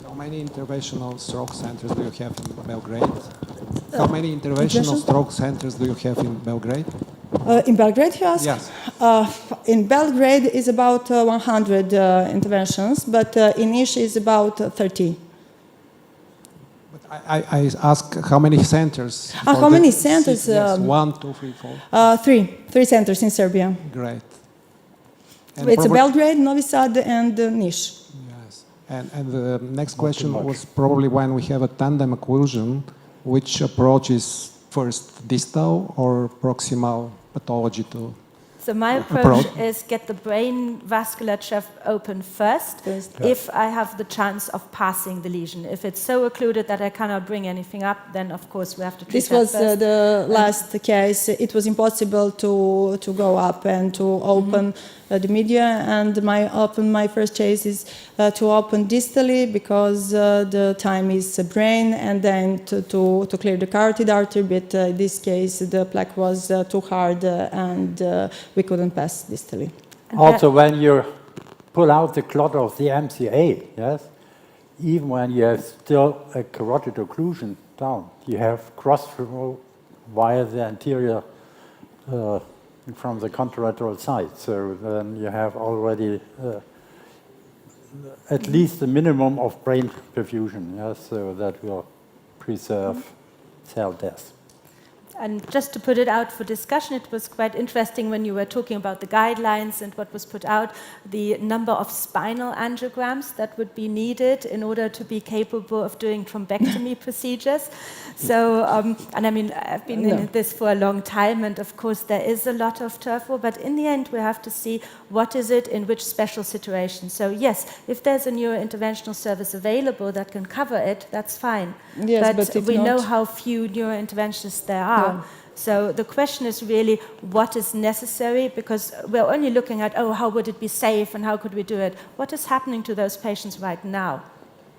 How many interventional stroke centers do you have in Belgrade? How many interventional stroke centers do you have in Belgrade? In Belgrade, you ask? Yes. In Belgrade is about 100 interventions, but in Niš is about 30. I ask how many centers? How many centers? Yes, 1, 2, 3, 4. Three centers in Serbia. Great. And it's Belgrade, Novi Sad, and Niš. Yes. And the next question was probably when we have a tandem occlusion, which approach is first distal or proximal pathology to? So my approach is get the brain vasculature open first, if I have the chance of passing the lesion. If it's so occluded that I cannot bring anything up, then of course we have to treat This was the last case. It was impossible to go up and to open the media, and my first choice is to open distally because the time is brain, and then to clear the carotid artery, but in this case the plaque was too hard and we couldn't pass distally. Also, when you pull out the clot of the MCA, yes, even when you have still a carotid occlusion down, you have cross-flow via the anterior from the contralateral side. So then you have already at least a minimum of brain perfusion, yes, so that will preserve cell death. And just to put it out for discussion, it was quite interesting when you were talking about the guidelines and what was put out, the number of spinal angiograms that would be needed in order to be capable of doing thrombectomy procedures. So, and I mean, I've been in this for a long time, and of course there is a lot of turf war, but in the end we have to see what is it in which special situation. So yes, if there's a neurointerventional service available that can cover it, that's fine. Yes, but we know how few neurointerventionists there are. So the question is really what is necessary, because we're only looking at, oh, how would it be safe and how could we do it? What is happening to those patients right now?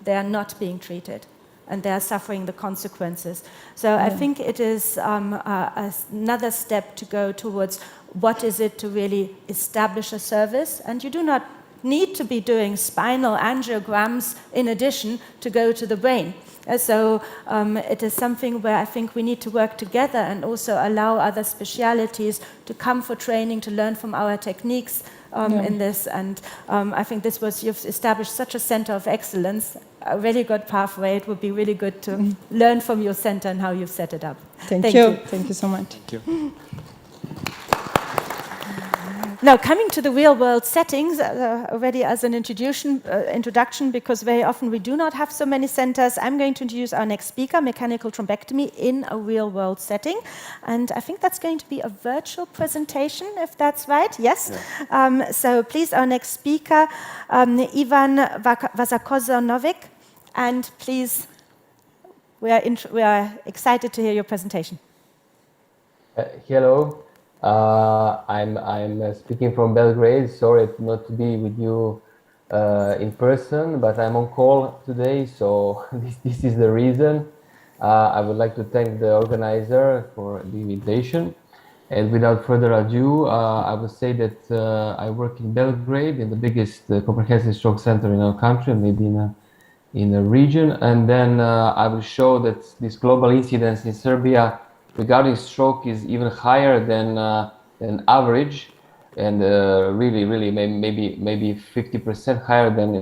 They are not being treated and they are suffering the consequences. So I think it is another step to go towards what is it to really establish a service, and you do not need to be doing spinal angiograms in addition to go to the brain. So it is something where I think we need to work together and also allow other specialities to come for training, to learn from our techniques in this. And I think this was, you've established such a center of excellence, a really good pathway. It would be really good to learn from your center and how you've set it up. Thank you. Thank you so much. Thank you. Now, coming to the real-world settings, already as an introduction, because very often we do not have so many centers, I'm going to introduce our next speaker, mechanical thrombectomy in a real-world setting. And I think that's going to be a virtual presentation, if that's right. Yes? Yeah. So please, our next speaker, Ivan Vasakozanovic. And please, we are excited to hear your presentation. Hello. I'm speaking from Belgrade. Sorry not to be with you in person, but I'm on call today, so this is the reason. I would like to thank the organizer for the invitation. And without further ado, I would say that I work in Belgrade, in the biggest comprehensive stroke center in our country, maybe in a region. And then I will show that this global incidence in Serbia regarding stroke is even higher than average. and really maybe 50% higher than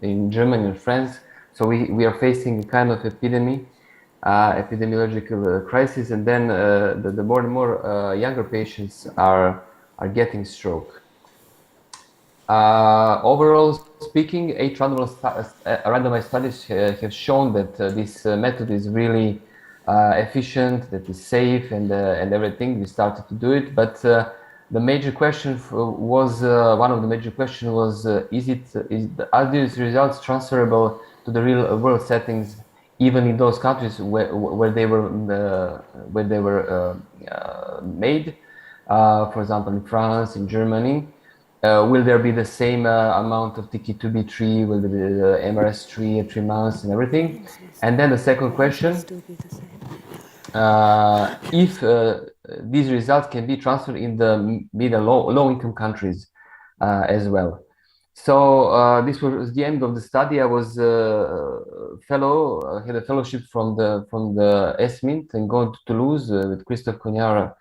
in Germany and France. So we are facing a kind of epidemiological crisis, and then the more and more younger patients are getting stroke. Overall speaking, 8 randomized studies have shown that this method is really efficient, that is safe, and everything. We started to do it, but the major question was one of the major questions was: are these results transferable to the real world settings, even in those countries where they were made? For example, in France, in Germany. Will there be the same amount of TK2B3? Will there be the MRS3 at 3 months and everything? And then the second question, if these results can be transferred in the mid and low income countries as well. So this was the end of the study. I was had a fellowship from the ESMINT and going to Toulouse with Christophe Cognard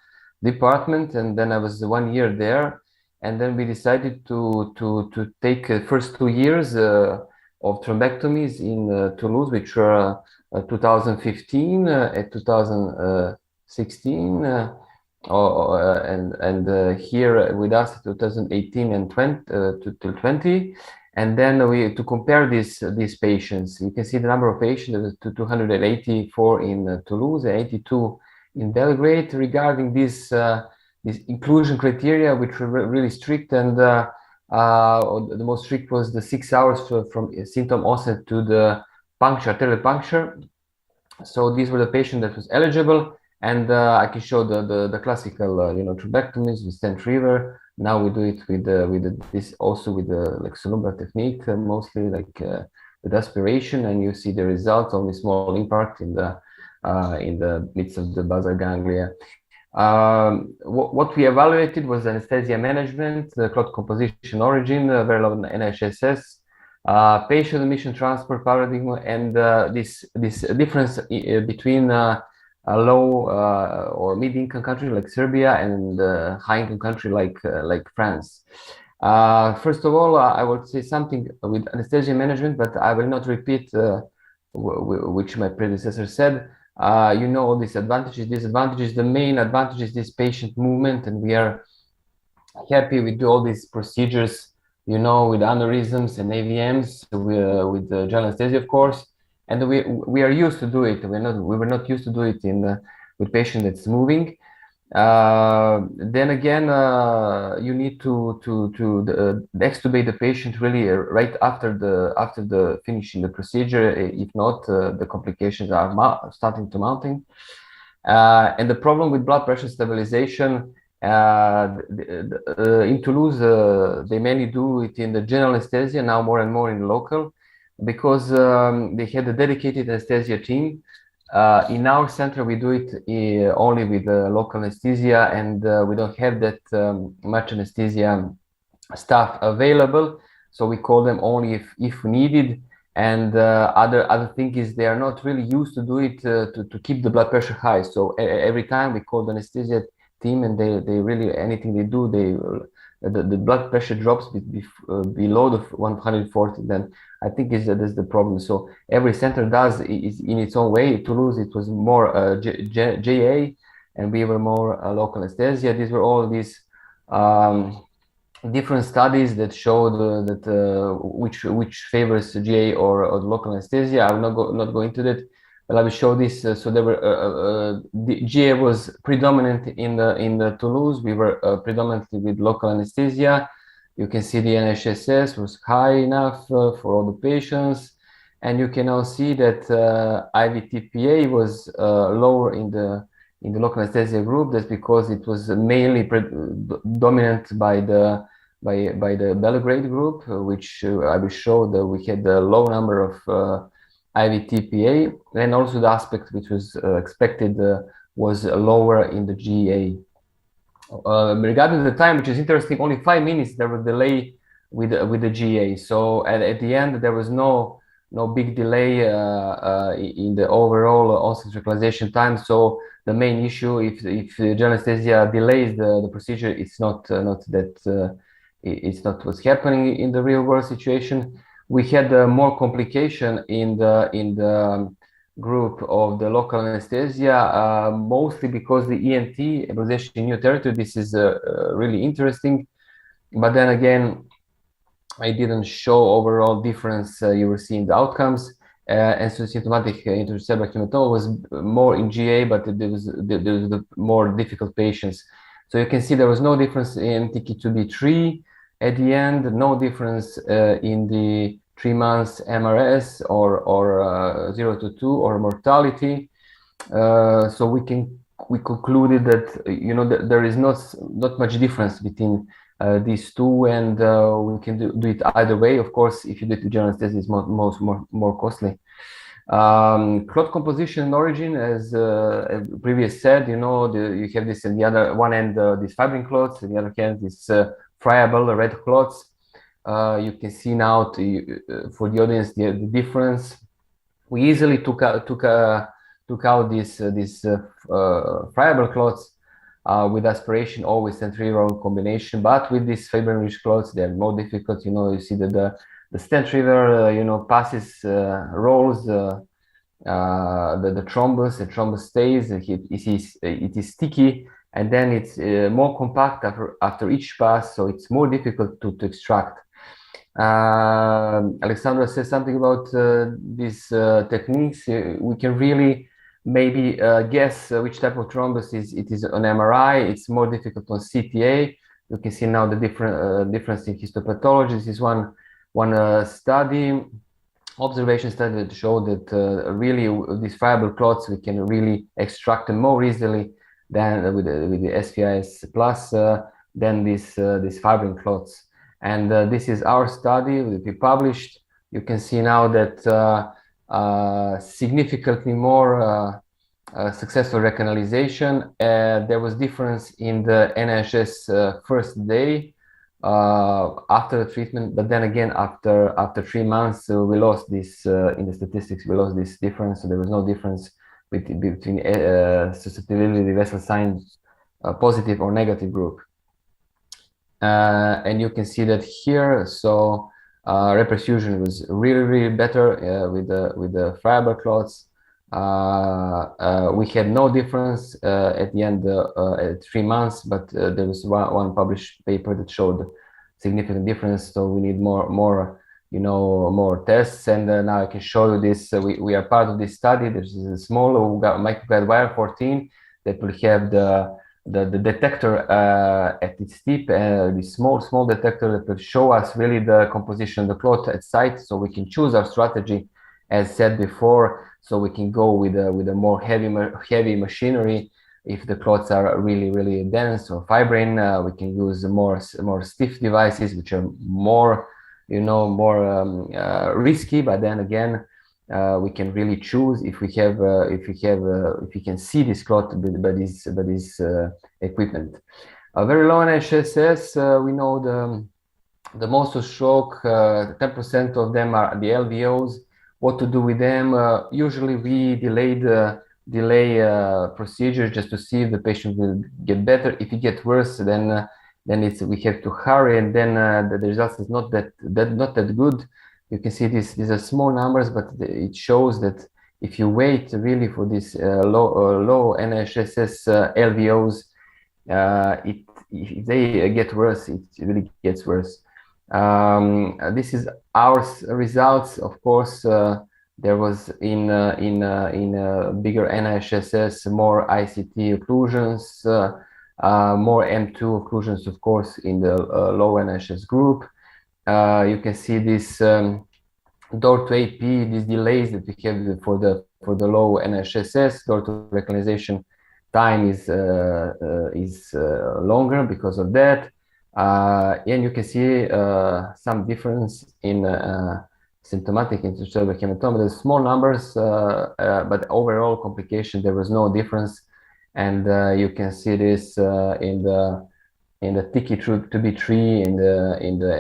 department, and then I was 1 year there. And then we decided to take first 2 years of thrombectomies in Toulouse, which were 2015 and 2016, and here with us 2018 and 20. And then to compare these patients, you can see the number of patients, 284 in Toulouse, 82 in Belgrade. Regarding this inclusion criteria, which were really strict, and the most strict was the 6 hours from symptom onset to the puncture, arterial puncture. So these were the patients that was eligible, and I can show the classical thrombectomies with Stent River. Now we do it with this also with the Sonubra technique, mostly with aspiration, and you see the result, only small impact in the midst of the basal ganglia. What we evaluated was anesthesia management, clot composition origin, very low NHSS, patient admission transport paradigm, and this difference between a low or mid-income country like Serbia and high-income country like France. First of all, I would say something with anesthesia management, but I will not repeat which my predecessor said. You know all these advantages, disadvantages. The main advantage is this patient movement, and we are happy we do all these procedures, with aneurysms and AVMs, with general anesthesia, of course, and we are used to do it. We were not used to do it with patient that's moving. Then again, you need to extubate the patient really right after the finishing the procedure. If not, the complications are starting to mounting. And the problem with blood pressure stabilization in Toulouse, they mainly do it in the general anesthesia, now more and more in local, because they had a dedicated anesthesia team. In our center, we do it only with local anesthesia, and we don't have that much anesthesia staff available. So we call them only if needed. And other thing is they are not really used to do it to keep the blood pressure high. So every time we call the anesthesia team, and they really, anything they do, the blood pressure drops below the 140. Then I think that's the problem. So every center does is in its own way. Toulouse, it was more JA, and we were more local anesthesia. These were all these different studies that showed that which favors GA or local anesthesia. I will not go into that, but I will show this. So there were the GA was predominant in the Toulouse. We were predominantly with local anesthesia. You can see the NHSS was high enough for all the patients, and you can now see that IVTPA was lower in the local anesthesia group. That's because it was mainly dominant by the Belgrade group, which I will show that we had a low number of IVTPA, and also the aspect which was expected was lower in the GA. Regarding the time, which is interesting, only 5 minutes there was delay with the GA. So at the end there was no no big delay in the overall onset localization time. So the main issue, if general anesthesia delays the procedure, it's not it's not what's happening in the real world situation. We had more complication in the group of the local anesthesia, mostly because the ENT, embolization in new territory, this is really interesting. But then again, I didn't show overall difference you were seeing the outcomes. And so symptomatic intracerebral hematoma was more in GA, but there was the more difficult patients. So you can see there was no difference in TK2b3 at the end, no difference in the 3 months MRS or 0 to 2 or mortality. So we concluded that that there is not much difference between these two, and we can do it either way. Of course, if you do it with general anesthesia, it's more costly. Clot composition and origin, as previous said, you have this in the other one end, these fibrin clots, in the other hand, this friable red clots. You can see now for the audience the difference. We easily took out these friable clots with aspiration, always Retrieval combination, but with these fibrin-rich clots, they're more difficult. You see that the Stent river, passes, rolls the thrombus. The thrombus stays. It is sticky, and then it's more compact after each pass, so it's more difficult to extract. Alexandra says something about these techniques. We can really maybe guess which type of thrombus it is on MRI. It's more difficult on CTA. You can see now the difference in histopathology. This is one observation study that showed that really these friable clots, we can really extract them more easily than with the SVIS plus than these fibrin clots. And this is our study that we published. You can see now that significantly more successful recanalization. There was difference in the NIHS first day after the treatment, but then again after 3 months we lost this in the statistics. We lost this difference, so there was no difference between susceptibility vessel signs positive or negative group. And you can see that here. So reperfusion was really better with the friable clots. We had no difference at the end at 3 months, but there was one published paper that showed significant difference. So we need more tests. And now I can show you this. We are part of this study. There's a small microguide wire 14 that will have the detector at its tip, this small detector that will show us really the composition of the clot at site, so we can choose our strategy, as said before. So we can go with a more heavy machinery if the clots are really dense or fibrin. We can use more stiff devices, which are more risky. But then again, we can really choose if we can see this clot by this equipment. Very low NIHSS, we know the most of stroke, 10% of them are the LVOs. What to do with them? Usually we delay procedure just to see if the patient will get better. If it gets worse, then we have to hurry, and then the results is not that good. You can see these are small numbers, but it shows that if you wait really for this low NIHSS LVOs, if they get worse, it really gets worse. This is our results. Of course, there was in bigger NIHSS more ICT occlusions, more M2 occlusions, of course, in the low NIHSS group. You can see this door to AP, these delays that we have for the low NIHSS. Door to recanalization time is longer because of that. And you can see some difference in symptomatic intracerebral hematoma. There's small numbers, but overall complication, there was no difference. And you can see this in in the TICI to be 3 in the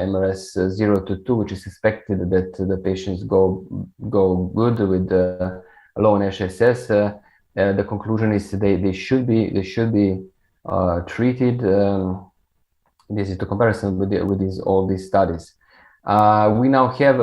MRS 0 to 2, which is expected that the patients go good with the low NHSS. The conclusion is they should be treated. This is the comparison with all these studies. We now have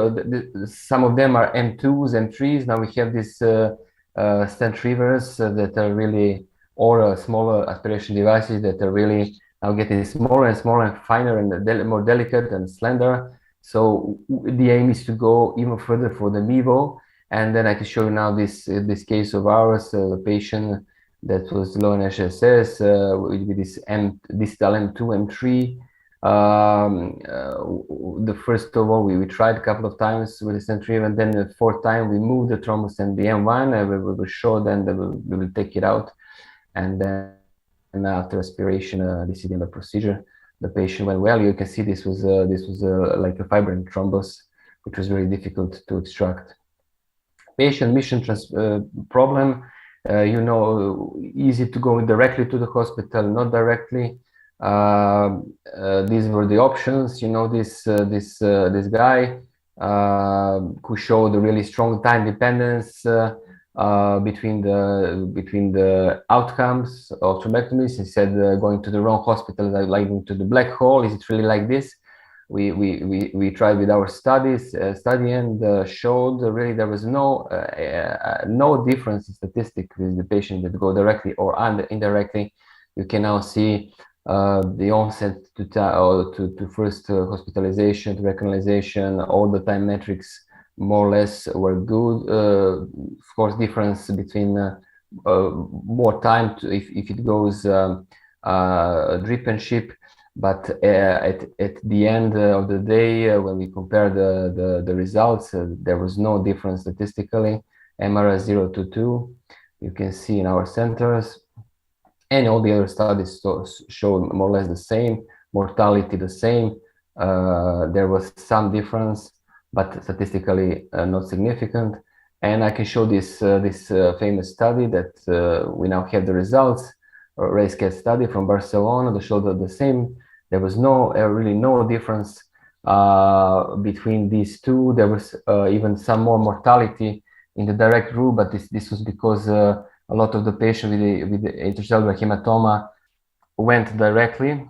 some of them are M2s, M3s. Now we have these stent retrievers that are really, or smaller aspiration devices that are really now getting smaller and smaller and finer and more delicate and slender. So the aim is to go even further for the MIVO. And then I can show you now this case of ours, the patient that was low in HSS with this distal M2, M3. The first of all, we tried a couple of times with the stent retriever, and then the fourth time we moved the thrombus and the M1, and we will show then that we will take it out. And then after aspiration, this is the procedure. The patient went well. You can see this was like a fibrin thrombus, which was very difficult to extract. Patient mission problem, easy to go directly to the hospital, not directly. These were the options. This guy who showed a really strong time dependence between the outcomes of thrombectomies. He said going to the wrong hospital is like going to the black hole. Is it really like this? We tried with our study and showed really there was no difference in statistics with the patient that go directly or indirectly. You can now see the onset to first hospitalization, to recanalization, all the time metrics more or less were good. Of course, difference between more time if it goes drip and ship. But at the end of the day, when we compare the results, there was no difference statistically. MRS 0 to 2, you can see in our centers, and all the other studies showed more or less the same, mortality the same. There was some difference, but statistically not significant. And I can show this famous study that we now have the results. RaceCat study from Barcelona that showed that the same. There was really no difference between these two. There was even some more mortality in the direct route, but this was because a lot of the patients with the intracellular hematoma went directly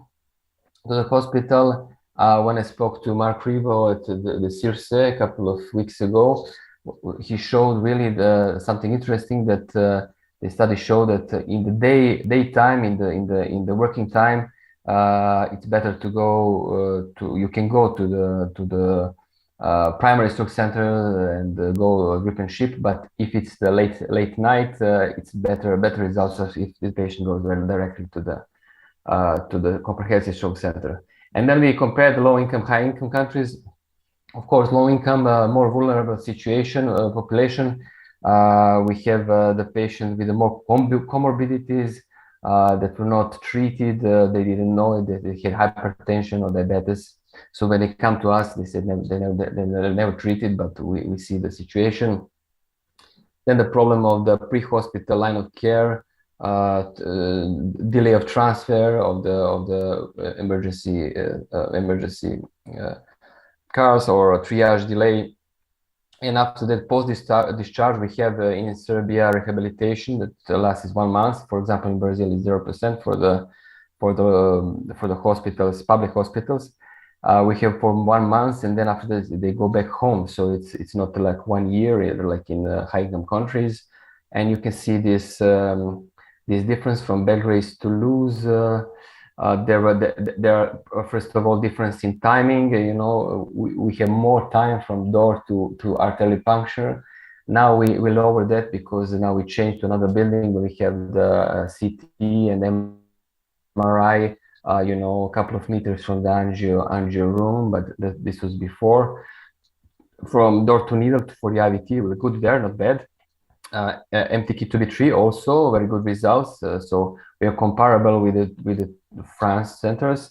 to the hospital. When I spoke to Mark Revo at the Circe a couple of weeks ago, he showed really something interesting that the study showed that in the daytime, in the working time, it's better to go you can go to the primary stroke center and go grip and ship. But if it's the late night, it's better results if the patient goes directly to the comprehensive stroke center. And then we compared the low-income, high-income countries. Of course, low-income, more vulnerable situation, population. We have the patient with the more comorbidities that were not treated. They didn't know that they had hypertension or diabetes. So when they come to us, they said they're never treated, but we see the situation. Then the problem of the pre-hospital line of care, delay of transfer of the emergency cars, or a triage delay. And after that post-discharge, we have in Serbia rehabilitation that lasts 1 month. For example, in Brazil, it's 0% for the hospitals, public hospitals. We have for 1 month, and then after that they go back home. So it's not like 1 year, like in high-income countries. And you can see this difference from Belgrade to Toulouse. There are first of all difference in timing. We have more time from door to arterial puncture. Now we lower that because now we change to another building where we have the CT and MRI. A couple of meters from the angio room, but this was before. From door to needle for the IVT, we're good there, not bad. MTK2B3 also very good results. So we are comparable with the France centers.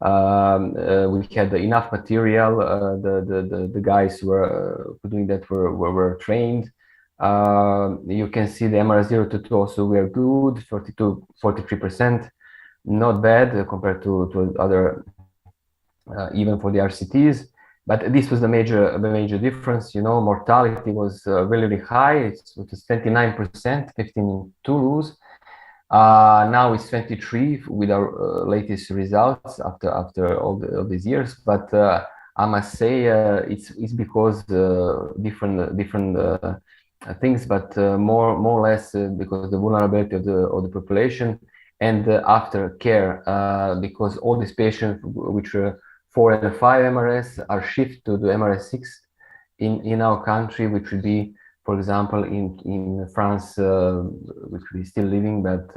We had enough material. The guys who were doing that were trained. You can see the MR 0 to 2 also were good, 42-43%. not bad compared to other, even for the RCTs. But this was the major difference. You know, mortality was really high. It was 29%, 15 in Toulouse. Now it's 23 with our latest results after all these years. But I must say it's because different things, but more or less because the vulnerability of the population and after care, because all these patients which are 4 and 5 MRS are shifted to the MRS 6 in our country, which would be, for example, in France, which we're still living, but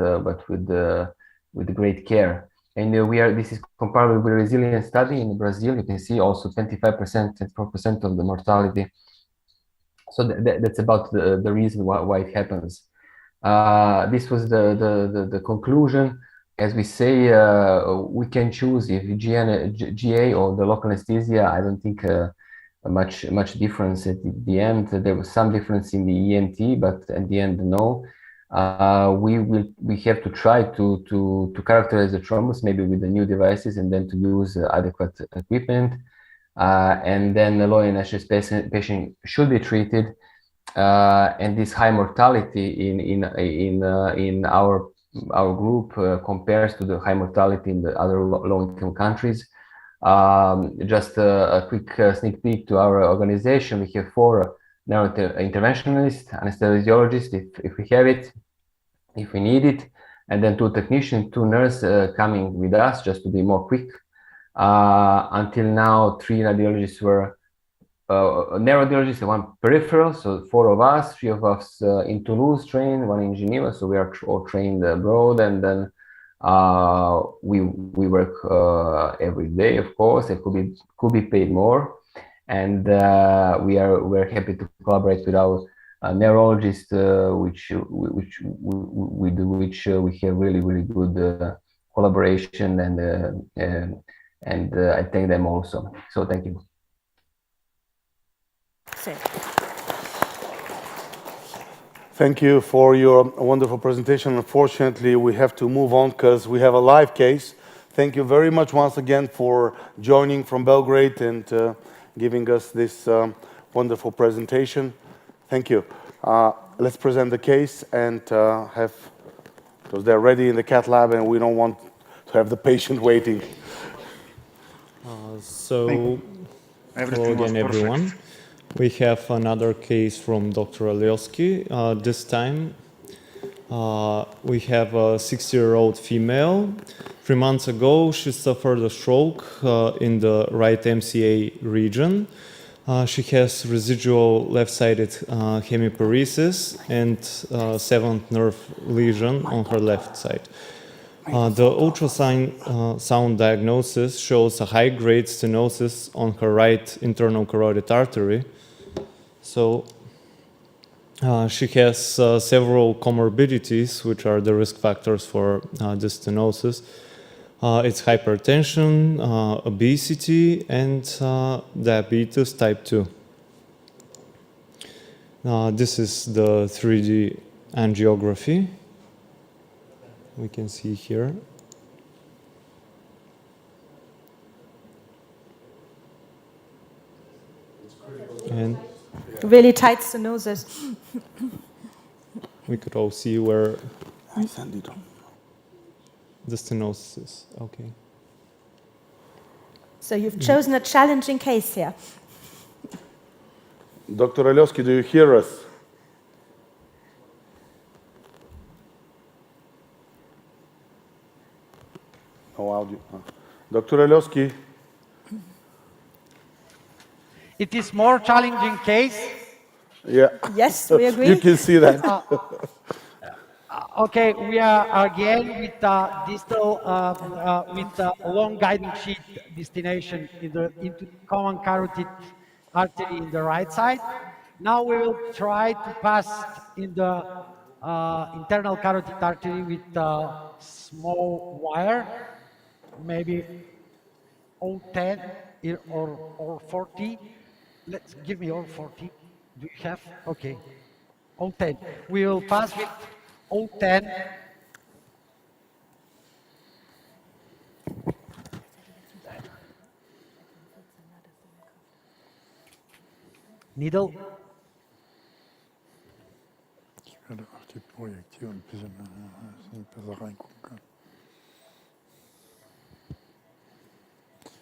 with great care. And this is comparable with a resilient study in Brazil. You can see also 25%, 24% of the mortality. So that's about the reason why it happens. This was the conclusion. As we say, we can choose if GA or the local anesthesia. I don't think much difference at the end. There was some difference in the ENT, but at the end, no. We have to try to characterize the thrombus, maybe with the new devices, and then to use adequate equipment. And then the low NHS patient should be treated. And this high mortality in our group compares to the high mortality in the other low-income countries. Just a quick sneak peek to our organization. We have 4 neurointerventionalists, anesthesiologists, if we have it, if we need it, and then 2 technicians, 2 nurses coming with us, just to be more quick. Until now, 3 radiologists were neuroradiologists and 1 peripheral, so 4 of us, 3 of us in Toulouse trained, 1 in Geneva, so we are all trained abroad, and then we work every day, of course. It could be paid more, and we're happy to collaborate with our neurologist, which we have really good collaboration, and I thank them also. So thank you. Thank you for your wonderful presentation. Unfortunately, we have to move on because we have a live case. Thank you very much once again for joining from Belgrade and giving us this wonderful presentation. Thank you. Let's present the case and because they're ready in the cath lab and we don't want to have the patient waiting. Hello again, everyone. We have another case from Dr. Alioski. This time we have a 60-year-old female. 3 months ago, she suffered a stroke in the right MCA region. She has residual left-sided hemiparesis and 7th nerve lesion on her left side. The ultrasound diagnosis shows a high-grade stenosis on her right internal carotid artery. So she has several comorbidities, which are the risk factors for this stenosis. It's hypertension, obesity, and diabetes type 2. This is the 3D angiography. We can see here. And really tight stenosis. We could all see where the stenosis is. Okay. So you've chosen a challenging case here. Dr. Alioski, do you hear us? No audio. Dr. Alioski. It is more challenging case. Yeah. Yes, we agree. You can see that. Okay, we are again with distal with long guiding sheet destination into common carotid artery in the right side. Now we will try to pass in the internal carotid artery with a small wire, maybe 010 or 40. Let's give me 040. Do you have? Okay. 010. We will pass with 010. needle.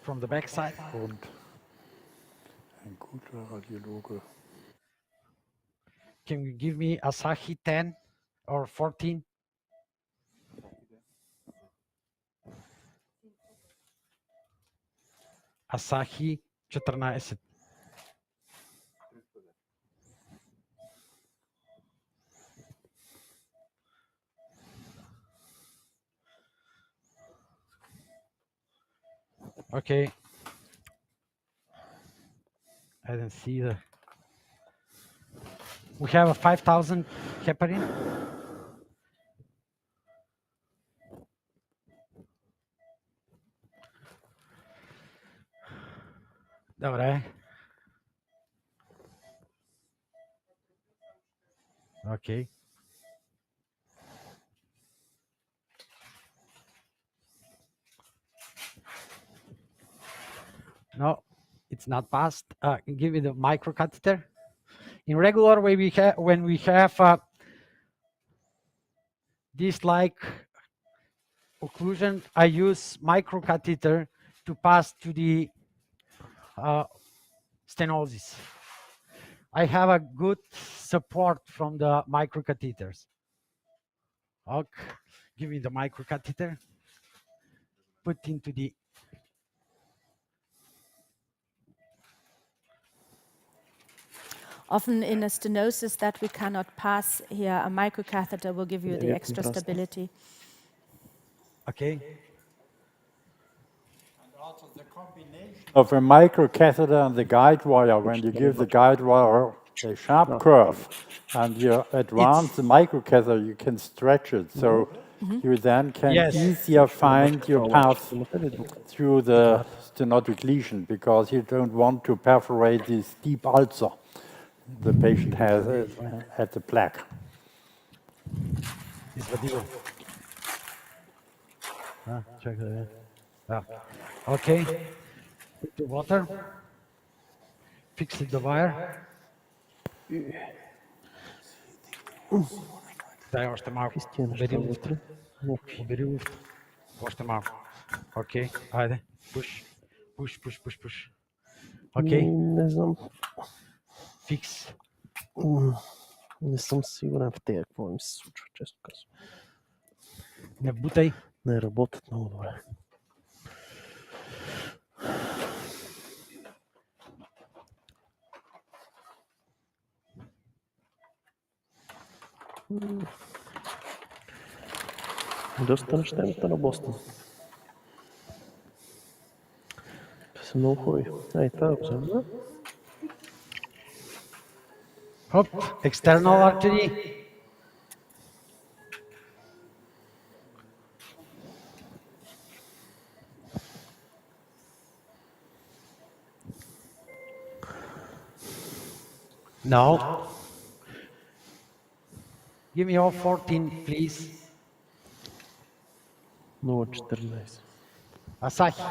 From the back side. Can you give me Asahi 10 or 14? Asahi 14. Okay. I didn't see the. We have a 5,000 heparin. Добре. Okay. No, it's not passed. Give me the microcatheter. In regular way, when we have this like occlusion, I use microcatheter to pass to the stenosis. I have a good support from the microcatheters. Okay, give me the microcatheter. Put into the. Often in a stenosis that we cannot pass here, a microcatheter will give you the extra stability. Okay. And also the combination of a microcatheter and the guide wire, when you give the guide wire a sharp curve and you advance the microcatheter, you can stretch it. So you then can easier find your path through the stenotic lesion because you don't want to perforate this deep ulcer the patient has at the plaque. Check it out. Okay. Put the water. Fix the wire. Дай още малко. Убери луфта. Убери луфта. Още малко. Окей, айде. Пуш. Пуш, пуш, пуш, пуш. Окей. Не знам. Фикс. Не съм сигурен в тея какво ми се случва, често казвам. Не бутай. Не работят много добре. Доста нещемата на Бостон. Те са много хубави. Ай, това да го взема. Хоп, external artery. No. Give me all 14, please. 0,14. Asahi.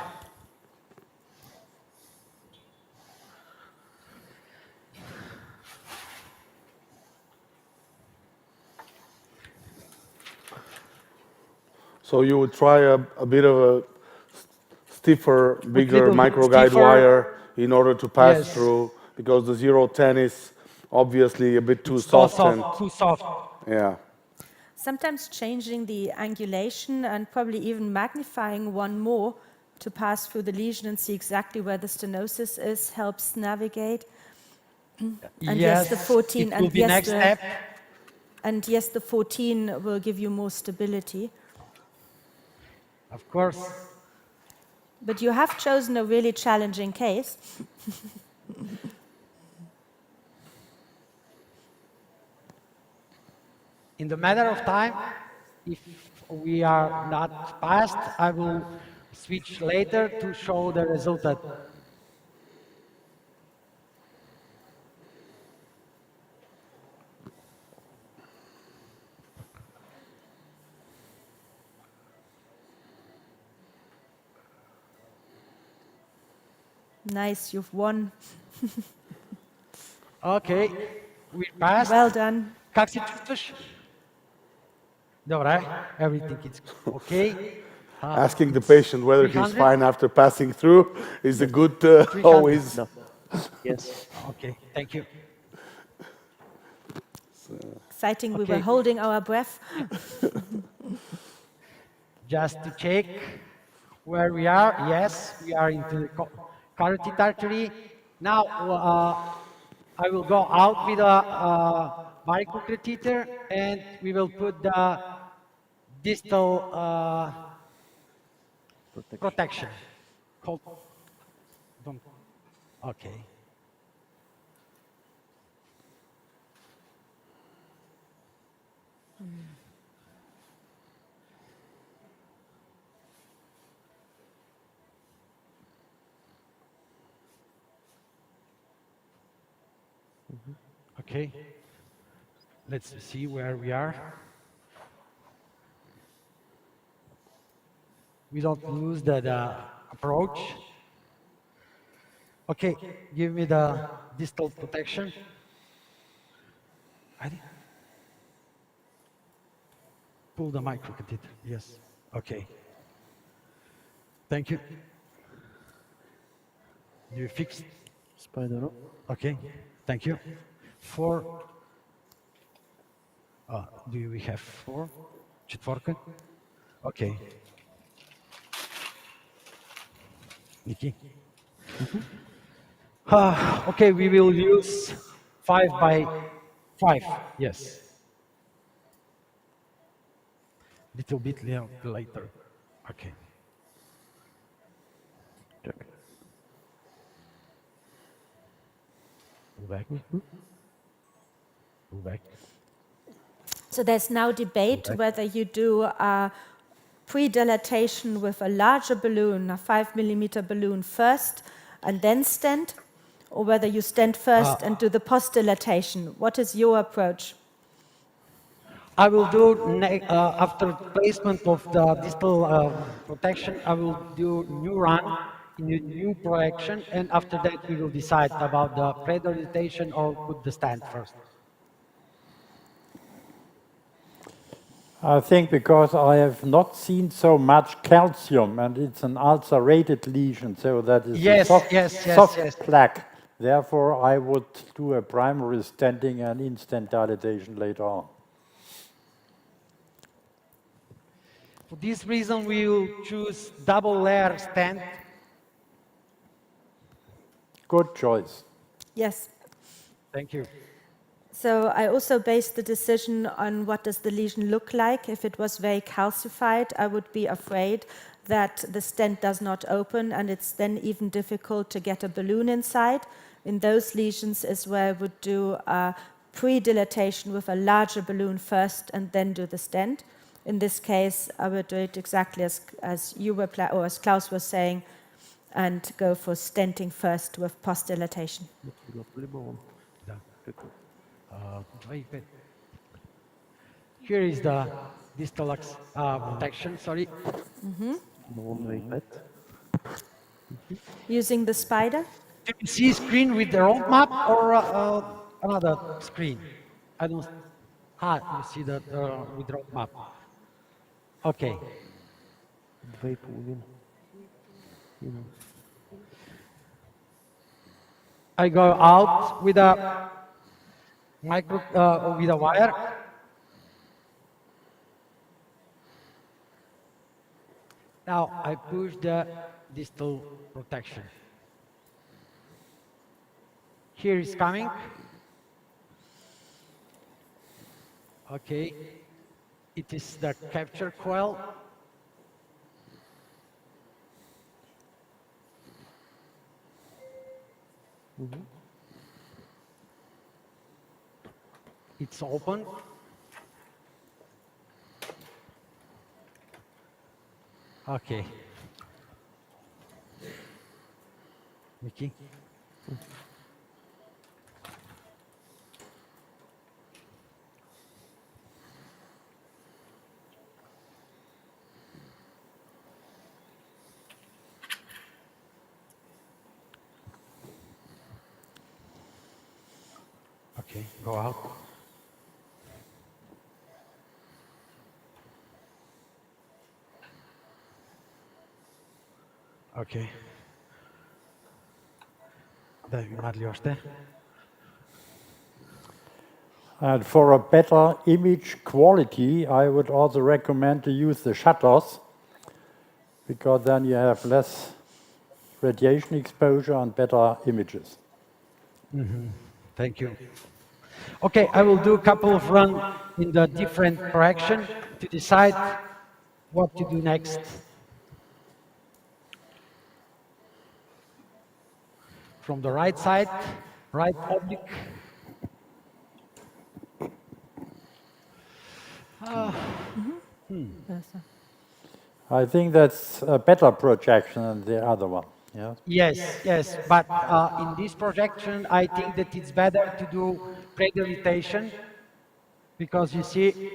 So you would try a bit of a stiffer, bigger microguide wire in order to pass through, because the 0,10 is obviously a bit too soft. Too soft. Yeah. Sometimes changing the angulation and probably even magnifying one more to pass through the lesion and see exactly where the stenosis is helps navigate. And yes, the 14 it will be next step. And yes, the 14 will give you more stability. Of course. But you have chosen a really challenging case. In the matter of time, if we are not passed, I will switch later to show the result. Nice, you've won. Okay, we passed. Well done. Как се чувстваш? Добре, everything is okay. Asking the patient whether he's 300? fine after passing through is a good 300. always. No. Yes. Okay, thank you. Exciting, we Okay. were holding our breath. Just to check where we are. Yes, we are into the carotid artery. Now, I will go out with a microcatheter and we will put the distal protection. Hold. Don't. Okay. Okay, let's see where we are. We don't lose the approach. Okay, give me the distal protection. Pull the microcatheter, yes. Okay. Thank you. Do you fix? Spider. Okay, thank you. 4. Do we have 4? Четворка? Okay. Nikki? Okay, we will use 5 by 5, yes. Little bit later. Okay. Go back. Go back. So there's now debate whether you do a pre-dilatation with a larger balloon, a 5 millimeter balloon first, and then stent, or whether you stent first and do the post-dilatation. What is your approach? I will do, after placement of the distal protection, I will do new run in a new projection, and after that we will decide about the pre-dilatation or put the stent first. I think because I have not seen so much calcium and it's an ulcerated lesion, so that is Yes, a soft yes. plaque. Therefore, I would do a primary stenting and in-stent dilatation later on. For this reason, we will choose double layer stent. Good choice. Yes. Thank you. So I also based the decision on what does the lesion look like. If it was very calcified, I would be afraid that the stent does not open and it's then even difficult to get a balloon inside. In those lesions is where I would do a pre-dilatation with a larger balloon first and then do the stent. In this case, I would do it exactly as you were, or as Klaus was saying, and go for stenting first with post-dilatation. Here is the distal protection, sorry. Using the spider? Do you see screen with the roadmap or another screen? I don't. You see that with roadmap. Okay. I go out with a with a wire. Now I push the distal protection. Here is coming. Okay. It is the capture coil. It's open. Okay. Mickey? Okay, go out. Okay. And for a better image quality, I would also recommend to use the shutters, because then you have less radiation exposure and better images. Thank you. Okay, I will do a couple of runs in the different direction to decide what to do next. From the right side, right oblique. I think that's a better projection than the other one. Yeah? Yes, but in this projection, I think that it's better to do predilatation, because you see,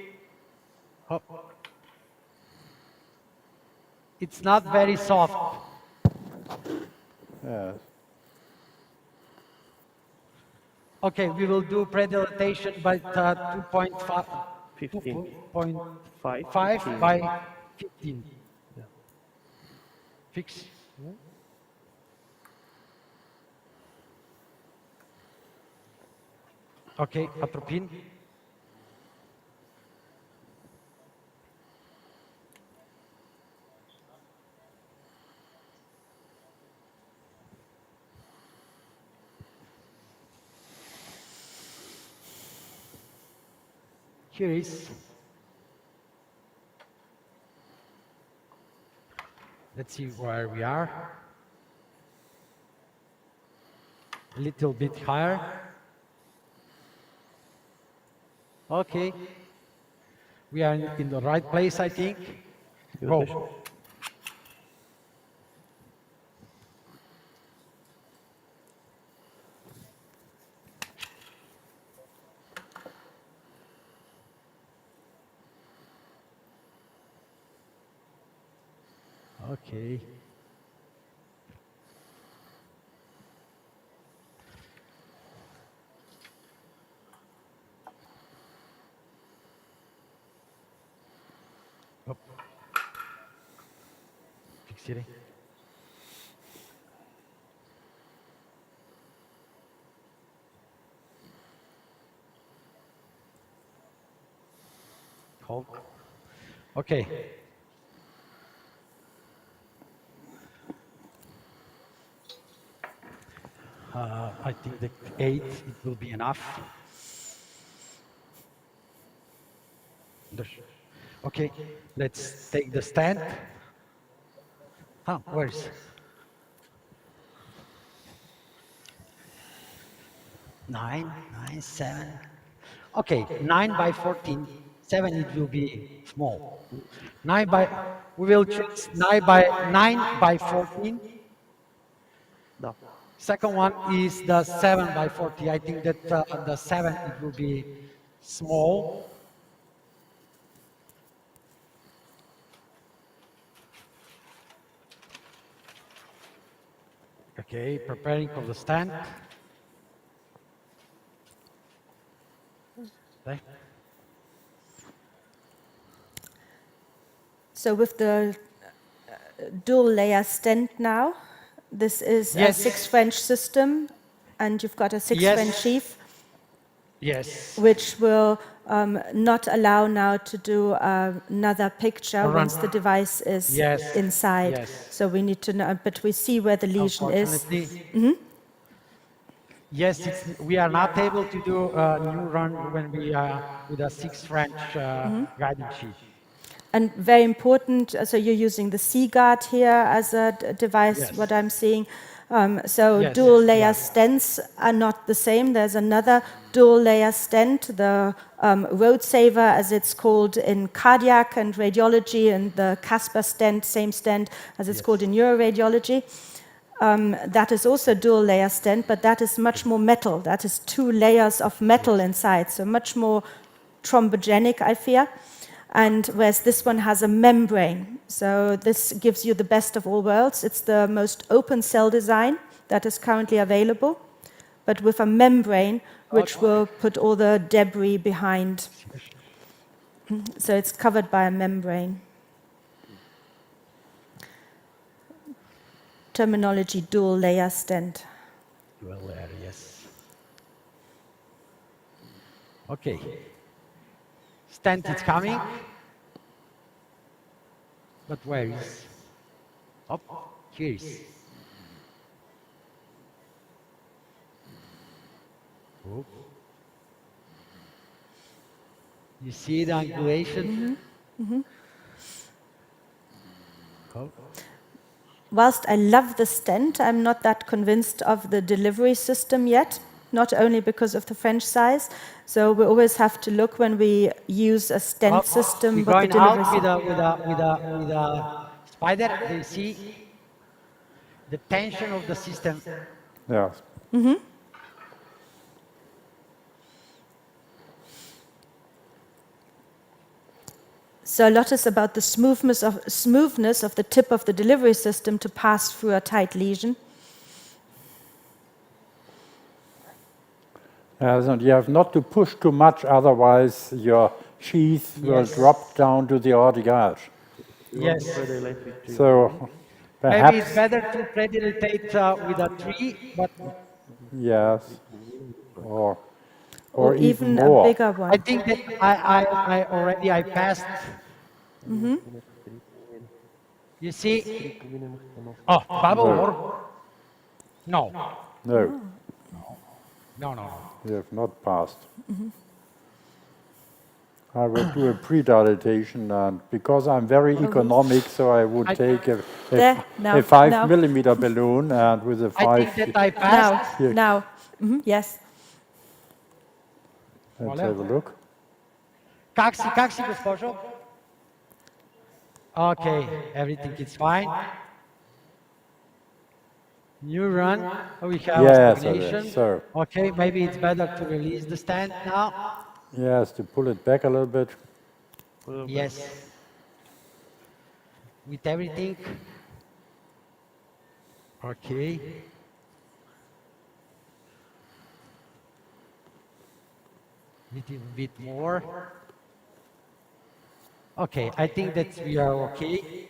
it's not very soft. Yes. Okay, we will do predilatation by 2.5 by 15. Yeah. Fix. Yeah. Okay, atropine. Here is. Let's see where we are. A little bit higher. Okay. We are in the right place, I think. Go. Okay. Up. Fixing. Hold. Okay. I think that 8, it will be enough. Okay, let's take the stand. Where is it? 9, 7. Okay, 9 by 14. 7, it will be small. We will choose 9 by 14. No. Second one is the 7 by 40. I think that the 7, it will be small. Okay, preparing for the stand. Okay. So with the dual layer stent now, this is a 6 French system, and you've got a 6 French sheath. Yes. Which will not allow now to do another picture once the device is inside. Yes. So we need to know, but we see where the lesion is. Yes, we are not able to do a new run when we are with a 6 French guiding sheet. And very important, so you're using the C-guard here as a device, what I'm seeing. Dual layer stents are not the same. There's another dual layer stent, the road saver, as it's called in cardiac and radiology, and the Casper stent, same stent as it's called in neuroradiology. That is also dual layer stent, but that is much more metal. That is 2 layers of metal inside, so much more thrombogenic, I fear. And whereas this one has a membrane. So this gives you the best of all worlds. It's the most open cell design that is currently available, but with a membrane which will put all the debris behind. So it's covered by a membrane. Terminology, dual layer stent. Dual layer, yes. Okay. Stent is coming. But where is? Up, here is. Oh. You see the angulation? Oh. Whilst I love the stent, I'm not that convinced of the delivery system yet, not only because of the French size. So we always have to look when we use a stent system. We're going out with a spider. Do you see the tension of the system? Yes. So a lot is about the smoothness of the tip of the delivery system to pass through a tight lesion. Yes, and you have not to push too much, otherwise your sheath will drop down to the aortic arch. Yes. So perhaps... Maybe it's better to predilatate with a tree, but... Yes. Or even more. a bigger one. I think that I passed. You see? Oh, bubble or? No. No. No. You have not passed. I will do a pre-dilatation, and because I'm very economic, so I would take a 5 millimeter balloon, and with a 5... I think that I passed. Now. Yes. Let's have a look. Как си, госпожо? Okay, everything is fine. New run, we have stagnation. Sir. Okay, maybe it's better to release the stent now. Yes, to pull it back a little bit. Yes. With everything. Okay. Little bit more. Okay, I think that we are okay.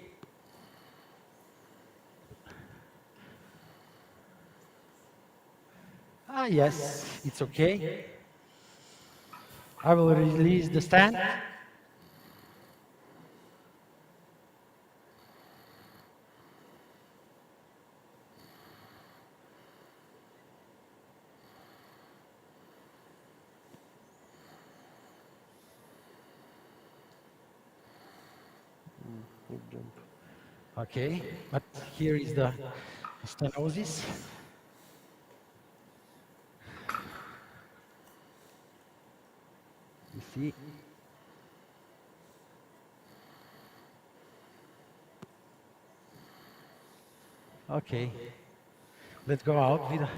Yes, it's okay. I will release the stent. Okay, but here is the stenosis. You see? Okay, let's go out with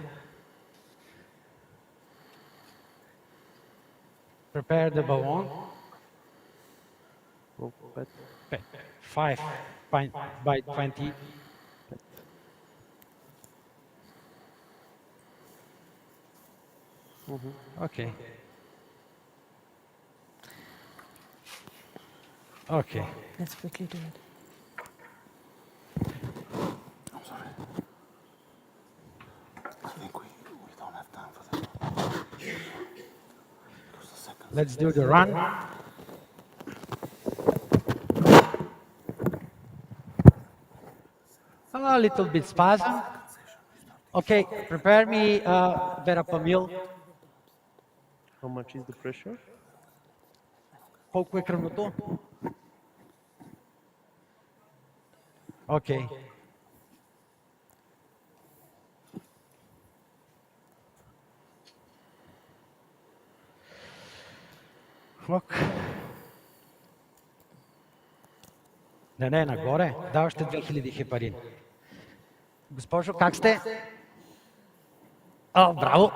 prepare the balloon. 5 by 20. Okay. Okay. Let's quickly do it. I'm sorry. I think we don't have time for this. Let's do the run. A little bit spasm. Okay, prepare me verapamil. How much is the pressure? Колко е кръвното? Okay. Look. Не, нагоре. Да, още 2000 хепарин. Госпожо, как сте? Браво!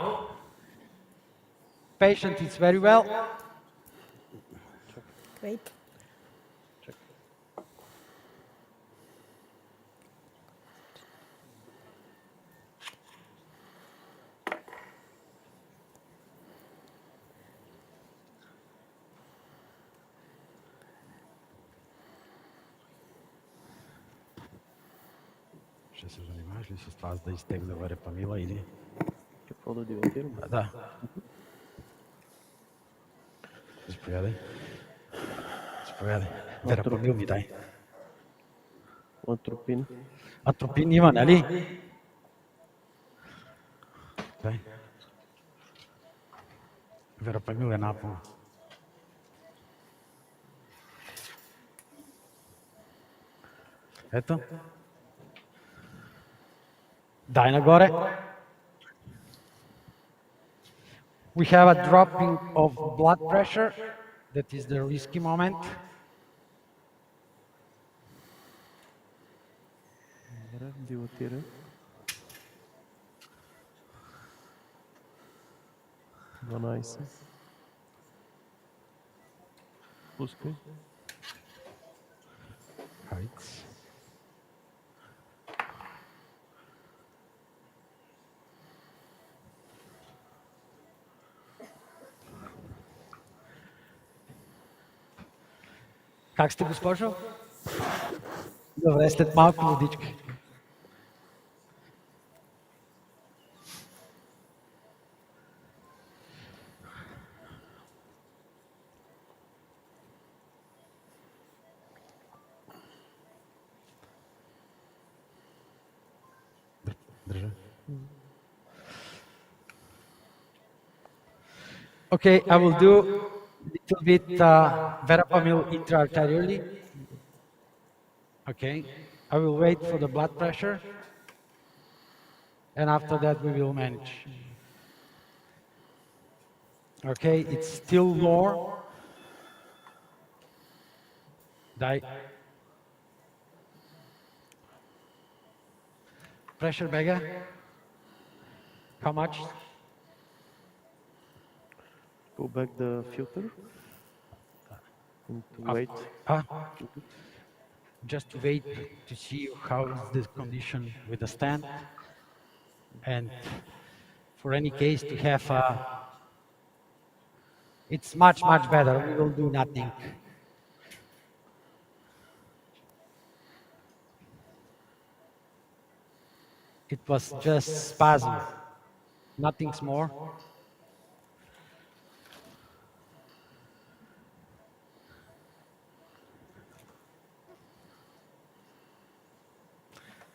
Patient is very well. Great. Ще се занимаваш ли с това, да изтегля верапамила или... Какво да дилатирам? Да. Заповядай. Заповядай. Верапамил ми дай. Атропин. Атропин има, нали? Дай. Верапамил е напълно. Ето. Дай нагоре. We have a dropping of blood pressure. That is the risky moment. Добре, дилатирай. Пускай. Right. Как сте, госпожо? Добре, след малко водичка. Държа. Okay, I will do a little bit verapamil intraarterially. Okay, I will wait for the blood pressure, and after that we will manage. Okay, it's still lower. Die. Pressure bega. How much? Go back the filter. And wait. Just wait to see how is the condition with the stent, and for any case to have it's much better. We will do nothing. It was just spasm, nothing's more.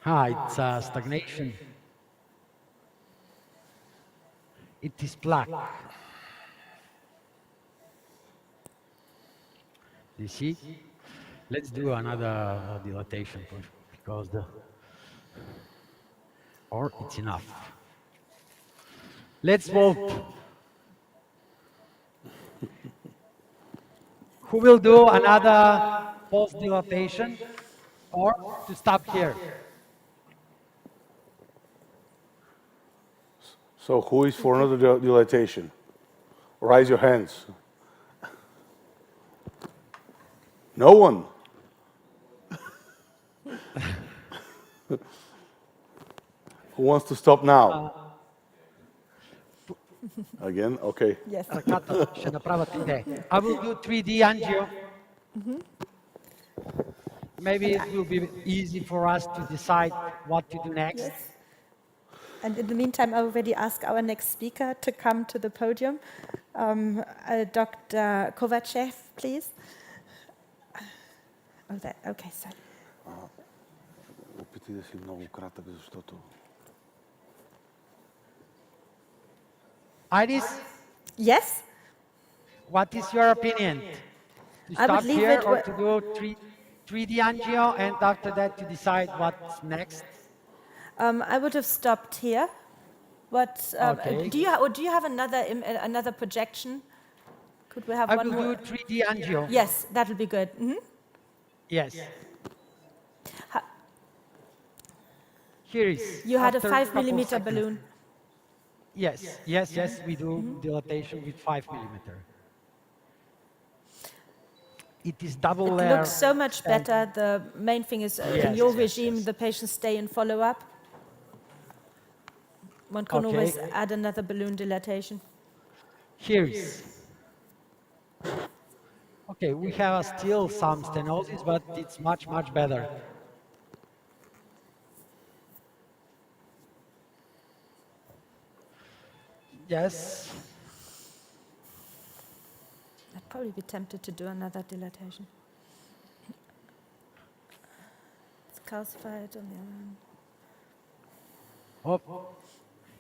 It's stagnation. It is plaque. You see? Let's do another dilatation because or it's enough. Let's vote. Who will do another post dilatation or to stop here? So who is for another dilatation? Raise your hands. No one. Who wants to stop now? Again? Okay. Yes. I will do 3D angio. Maybe it will be easy for us to decide what to do next. Yes. And in the meantime, I already asked our next speaker to come to the podium. Dr. Kovachev, please. Oh, that, okay, sorry. Опитай да си много кратък, защото... Iris? Yes? What is your opinion? To stop here or to do 3D angio and after that to decide what's next? I would have stopped here. What Okay. do you have another projection? Could we have I one will more? do 3D angio. Yes, that will be good. Yes. Here is. You had a after 5 couple millimeter seconds. balloon. Yes, we do dilatation with 5 millimeter. It is double It layer. looks so much better. The main thing is in your regime, the patients stay in follow-up. One can always add another balloon dilatation. Here is. Okay, we have still some stenosis, but it's much better. Yes. I'd probably be tempted to do another dilatation. It's calcified on the other hand. Oh,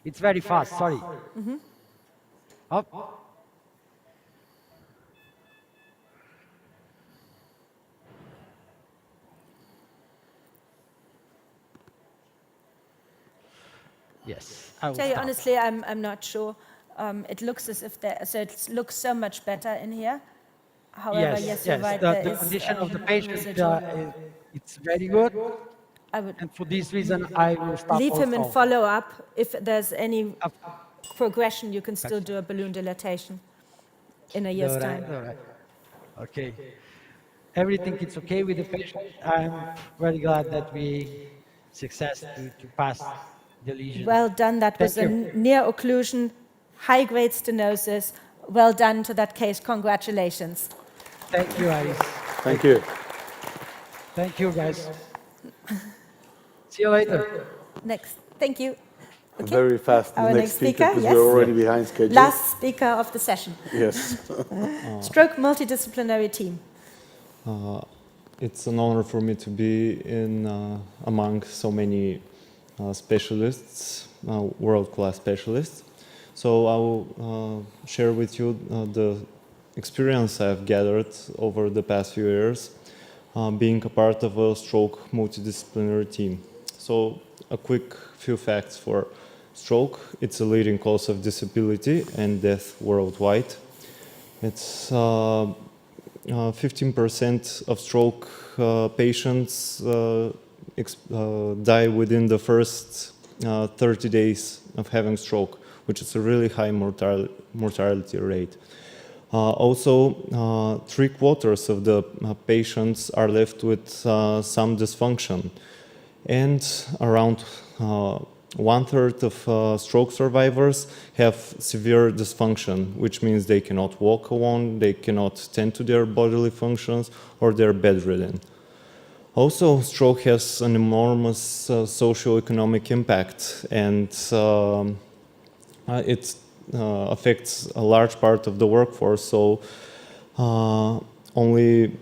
it's very fast, sorry. Mm-hmm. Up. Yes. I will Tell you stop. honestly, I'm not sure. It looks as if it looks so much better in here. However, yes, you're right. The condition of the patient, it's very good. And for this reason, I will stop leave him in also. follow-up. If there's any progression, you can still do a balloon dilatation in a year's time. Okay. Everything is okay with the patient. I'm very glad that we success to pass the lesion. Well done. That was a near occlusion, high-grade stenosis. Well done to that case. Congratulations. Thank you, Iris. Thank you. Thank you, guys. See you later. Next. Thank you. Okay. Very fast. Our next speaker, because yes. we're already behind schedule. Last speaker of the session. Yes. Stroke multidisciplinary team. It's an honor for me to be among so many specialists, world-class specialists. So I will share with you the experience I've gathered over the past few years being a part of a stroke multidisciplinary team. So a quick few facts for stroke. It's a leading cause of disability and death worldwide. It's 15% of stroke patients die within the first 30 days of having stroke, which is a really high mortality rate. Also, 3/4 of the patients are left with some dysfunction, and around 1/3 of stroke survivors have severe dysfunction, which means they cannot walk alone, they cannot tend to their bodily functions, or they're bedridden. Also, stroke has an enormous socio-economic impact, and it affects a large part of the workforce. So only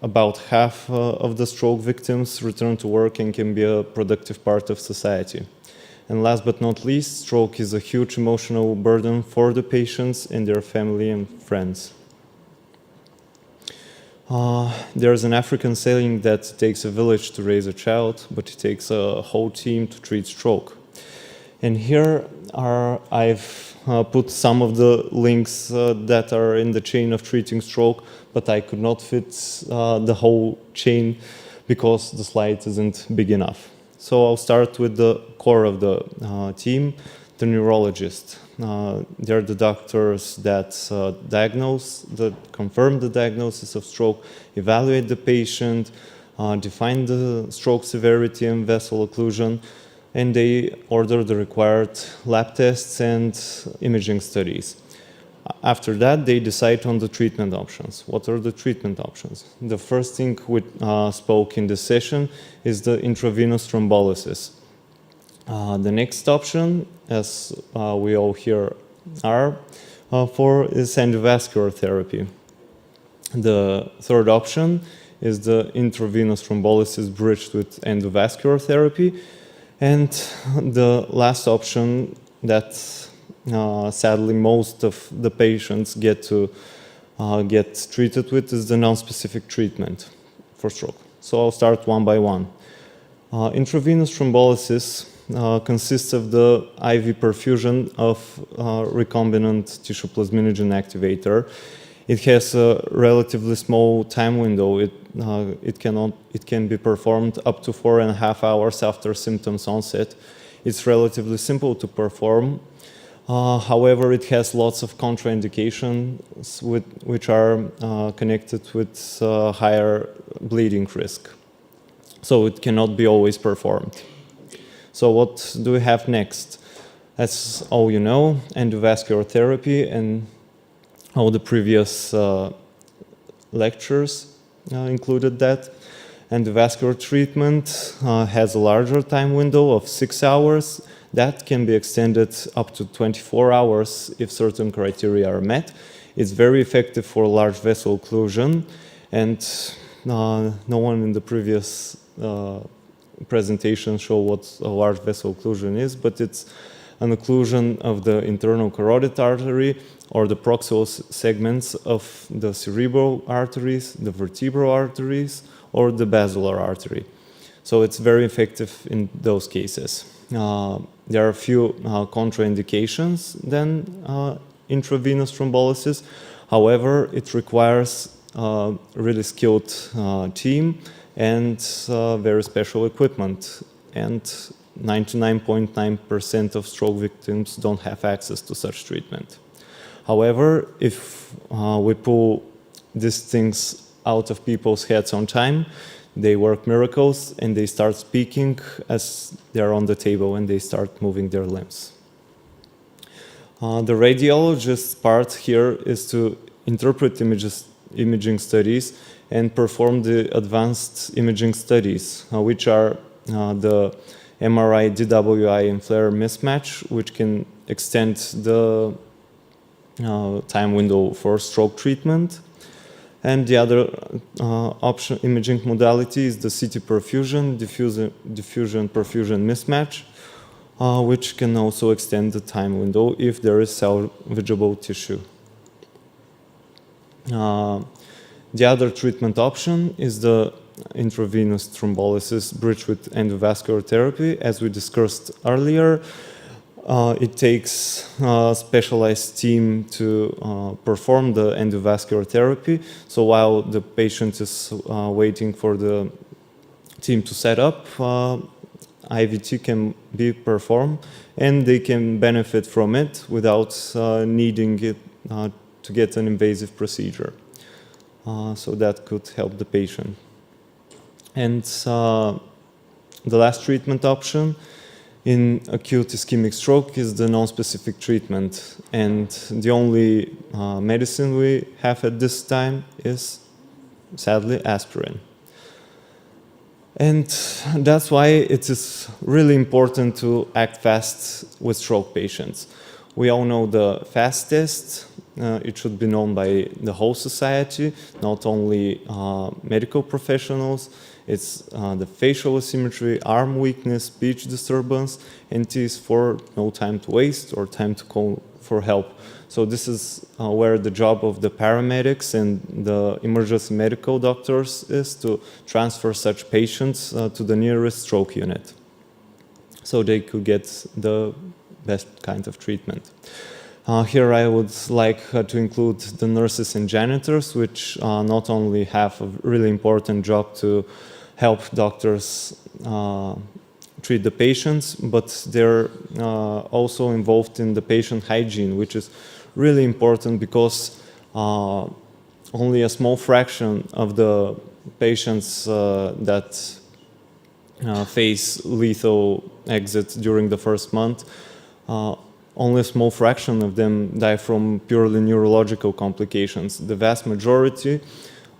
about half of the stroke victims return to work and can be a productive part of society. And last but not least, stroke is a huge emotional burden for the patients and their family and friends. There's an African saying that it takes a village to raise a child, but it takes a whole team to treat stroke. And here I've put some of the links that are in the chain of treating stroke, but I could not fit the whole chain because the slide isn't big enough. So I'll start with the core of the team, the neurologist. They're the doctors that confirm the diagnosis of stroke, evaluate the patient, define the stroke severity and vessel occlusion, and they order the required lab tests and imaging studies. After that, they decide on the treatment options. What are the treatment options? The first thing we spoke in this session is the intravenous thrombolysis. The next option, as we all here are for, is endovascular therapy. The third option is the intravenous thrombolysis bridged with endovascular therapy. And the last option that sadly most of the patients get treated with is the non-specific treatment for stroke. So I'll start one by one. Intravenous thrombolysis consists of the IV perfusion of recombinant tissue plasminogen activator. It has a relatively small time window. It can be performed up to 4.5 hours after symptoms onset. It's relatively simple to perform. However, it has lots of contraindications which are connected with higher bleeding risk. So it cannot be always performed. So what do we have next? As all you know, endovascular therapy, and all the previous lectures included that. Endovascular treatment has a larger time window of 6 hours. That can be extended up to 24 hours if certain criteria are met. It's very effective for large vessel occlusion, and no one in the previous presentation showed what a large vessel occlusion is, but it's an occlusion of the internal carotid artery or the proximal segments of the cerebral arteries, the vertebral arteries, or the basilar artery. So it's very effective in those cases. There are a few contraindications than intravenous thrombolysis. However, it requires a really skilled team and very special equipment. And 99.9% of stroke victims don't have access to such treatment. However, if we pull these things out of people's heads on time, they work miracles and they start speaking as they're on the table and they start moving their limbs. The radiologist's part here is to interpret imaging studies and perform the advanced imaging studies, which are the MRI, DWI, and FLAIR mismatch, which can extend the time window for stroke treatment. And the other option imaging modality is the CT perfusion, diffusion-perfusion mismatch, which can also extend the time window if there is salvageable tissue. The other treatment option is the intravenous thrombolysis bridged with endovascular therapy. As we discussed earlier, it takes a specialized team to perform the endovascular therapy. So while the patient is waiting for the team to set up, IVT can be performed and they can benefit from it without needing it to get an invasive procedure. So that could help the patient. And the last treatment option in acute ischemic stroke is the non-specific treatment. And the only medicine we have at this time is, sadly, aspirin. And that's why it is really important to act fast with stroke patients. We all know the FAST test. It should be known by the whole society, not only medical professionals. It's the facial asymmetry, arm weakness, speech disturbance, and T is for no time to waste or time to call for help. So this is where the job of the paramedics and the emergency medical doctors is to transfer such patients to the nearest stroke unit so they could get the best kind of treatment. Here I would like to include the nurses and janitors, which not only have a really important job to help doctors treat the patients, but they're also involved in the patient hygiene, which is really important because only a small fraction of the patients that face lethal exit during the first month, only a small fraction of them die from purely neurological complications. The vast majority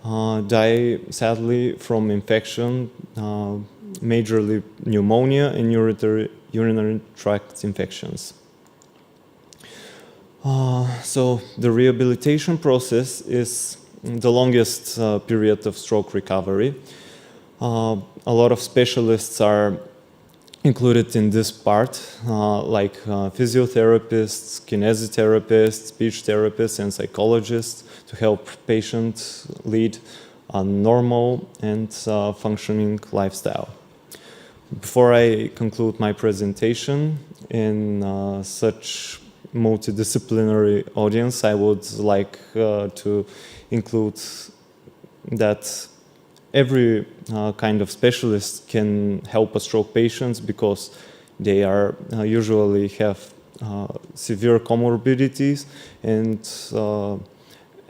die, sadly, from infection, majorly pneumonia and urinary tract infections. So the rehabilitation process is the longest period of stroke recovery. A lot of specialists are included in this part, like physiotherapists, kinesiotherapists, speech therapists, and psychologists to help patients lead a normal and functioning lifestyle. Before I conclude my presentation in such multidisciplinary audience, I would like to include that every kind of specialist can help a stroke patients because they are usually have severe comorbidities, and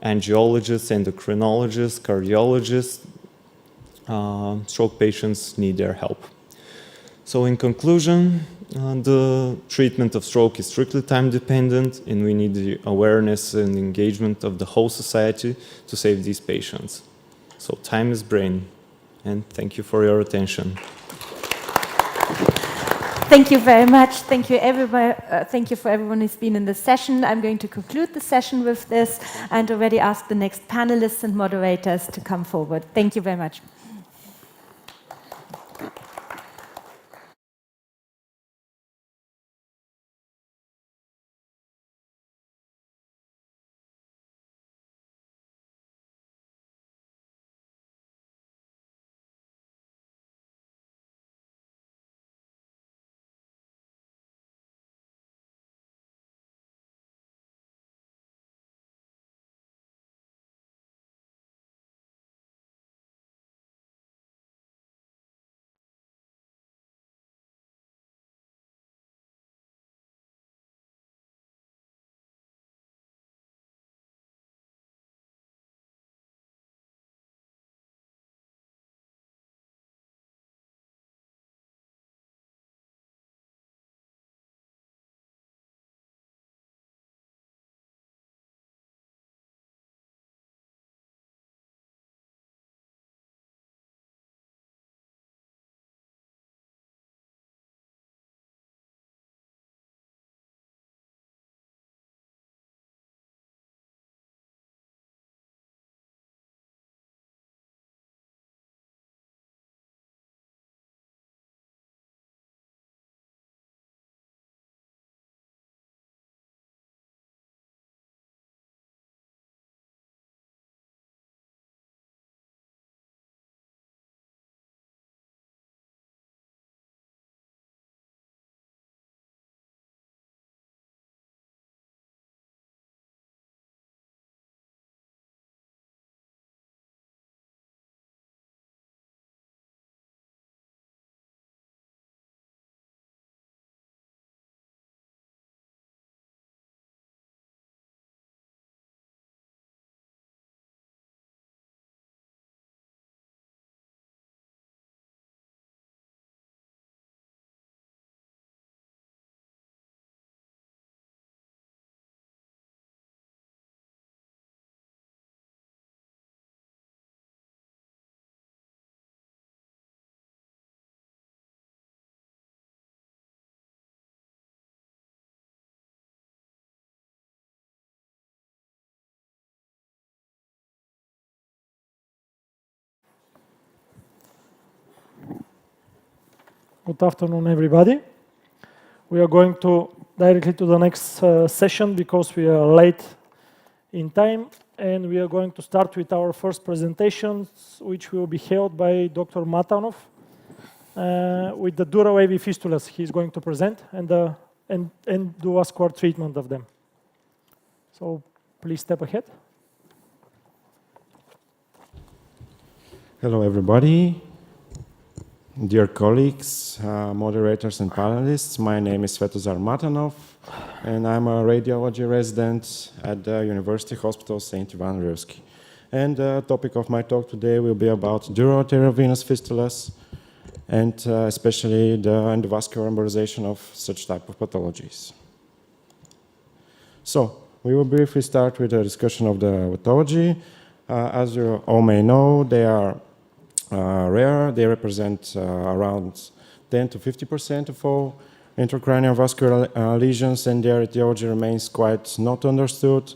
angiologists, endocrinologists, cardiologists, stroke patients need their help. So in conclusion, the treatment of stroke is strictly time dependent, and we need the awareness and engagement of the whole society to save these patients. So time is brain, and thank you for your attention. Thank you very much. Thank you, everybody. Thank you for everyone who's been in this session. I'm going to conclude the session with this and already ask the next panelists and moderators to come forward. Thank you very much. Good afternoon, everybody. We are going to directly to the next session because we are late in time, and we are going to start with our first presentations, which will be held by Dr. Matanov with the dural AV fistulas he's going to present and the endovascular treatment of them. So please step ahead. Hello, everybody. Dear colleagues, moderators and panelists, my name is Svetozar Matanov, and I'm a radiology resident at the University Hospital St. Ivan Rilsky. And the topic of my talk today will be about dural-venous fistulas, and especially the endovascular embolization of such type of pathologies. So, we will briefly start with a discussion of the pathology. As you all may know, they are rare. They represent around 10 to 50% of all intracranial vascular lesions, and their etiology remains quite not understood.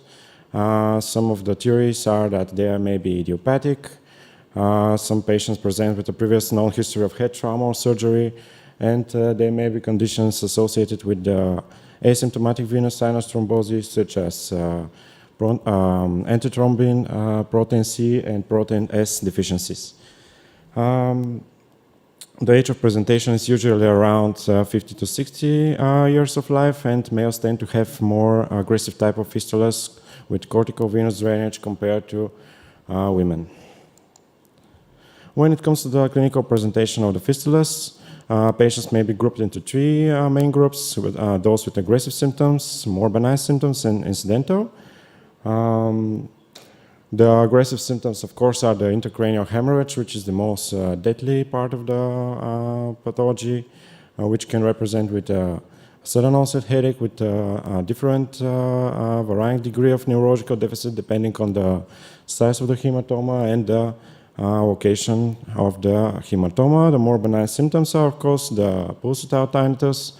Some of the theories are that they may be idiopathic. Some patients present with a previous known history of head trauma or surgery, and they may be conditions associated with the asymptomatic venous sinus thrombosis, such as antithrombin, protein C, and protein S deficiencies. The age of presentation is usually around 50 to 60 years of life, and males tend to have more aggressive type of fistulas with cortical venous drainage compared to women. When it comes to the clinical presentation of the fistulas, patients may be grouped into three main groups, with, those with aggressive symptoms, more benign symptoms, and incidental. The aggressive symptoms, of course, are the intracranial hemorrhage, which is the most deadly part of the pathology, which can represent with a sudden onset headache with a different varying degree of neurological deficit depending on the size of the hematoma and the location of the hematoma. The more benign symptoms are, of course, the pulsatile tinnitus,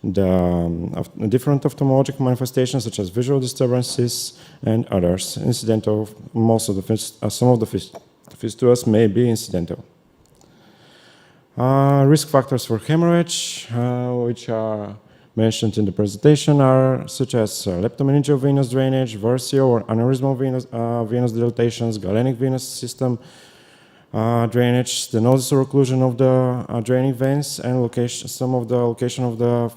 the different ophthalmologic manifestations such as visual disturbances and others. Incidental, most of the some of the fistulas may be incidental. Risk factors for hemorrhage, which are mentioned in the presentation, are such as leptomeningeal venous drainage, versio or aneurysmal venous dilatations, galenic venous system drainage, stenosis or occlusion of the draining veins, and location. Some of the location of the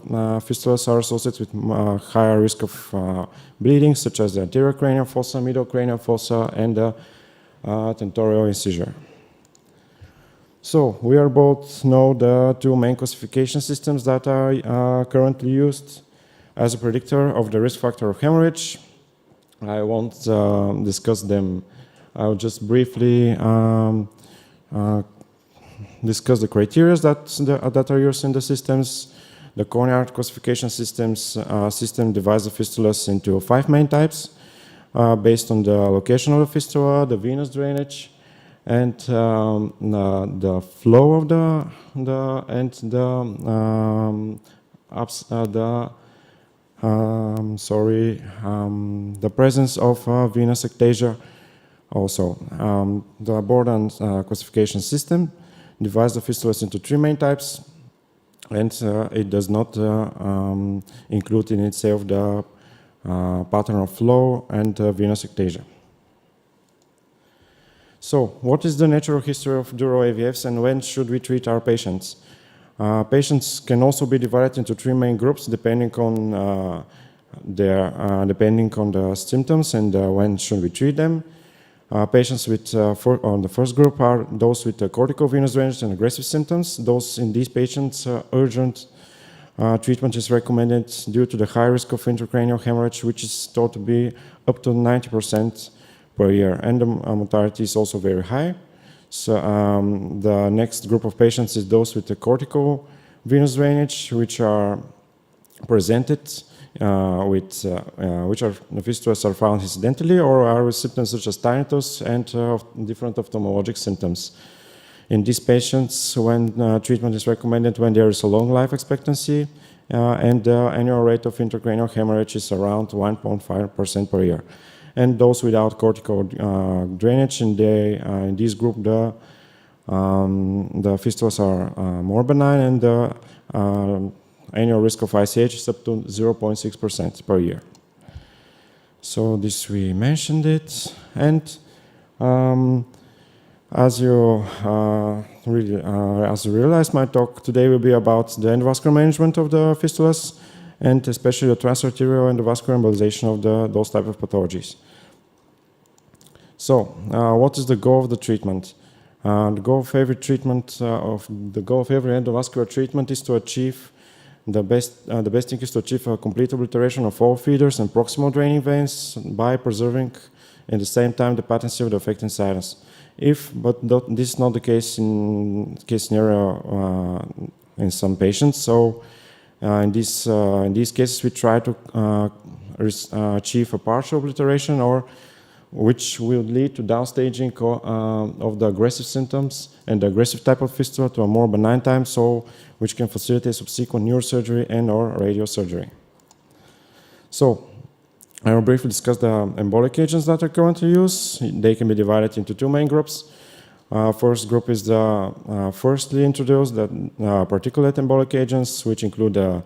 fistulas are associated with higher risk of bleeding, such as the anterior cranial fossa, middle cranial fossa, and the tentorial incisure. So we are both know the two main classification systems that are currently used as a predictor of the risk factor of hemorrhage. I won't discuss them. I'll just briefly discuss the criteria that are used in the systems. The coronary artery classification system divides the fistulas into 5 main types based on the location of the fistula, the venous drainage, and the flow of the presence of venous ectasia. Also, the Borden classification system divides the fistulas into 3 main types, and it does not include in itself the pattern of flow and venous ectasia. So, what is the natural history of dural AVFs and when should we treat our patients? Patients can also be divided into 3 main groups depending on the symptoms and when should we treat them. Patients with on the first group are those with cortical venous drainage and aggressive symptoms. Those in these patients, urgent treatment is recommended due to the high risk of intracranial hemorrhage, which is thought to be up to 90% per year, and the mortality is also very high. So the next group of patients is those with the cortical venous drainage, which are presented which are the fistulas are found incidentally or are with symptoms such as tinnitus and different ophthalmologic symptoms. In these patients, when treatment is recommended when there is a long life expectancy and the annual rate of intracranial hemorrhage is around 1.5% per year. And those without cortical drainage, in this group, the fistulas are more benign and the annual risk of ICH is up to 0.6% per year. So this we mentioned it, and as you realized, my talk today will be about the endovascular management of the fistulas, and especially the transarterial endovascular embolization of those type of pathologies. So, what is the goal of the treatment? The goal of every endovascular treatment is to achieve the best thing is to achieve a complete obliteration of all feeders and proximal draining veins by preserving at the same time the patency of the affecting sinus. But this is not the case in case scenario in some patients. So in these cases, we try to achieve a partial obliteration, or which will lead to downstaging of the aggressive symptoms and the aggressive type of fistula to a more benign time, so which can facilitate subsequent neurosurgery and or radiosurgery. So I will briefly discuss the embolic agents that are currently used. They can be divided into 2 main groups. First group is the firstly introduced, the particulate embolic agents, which include the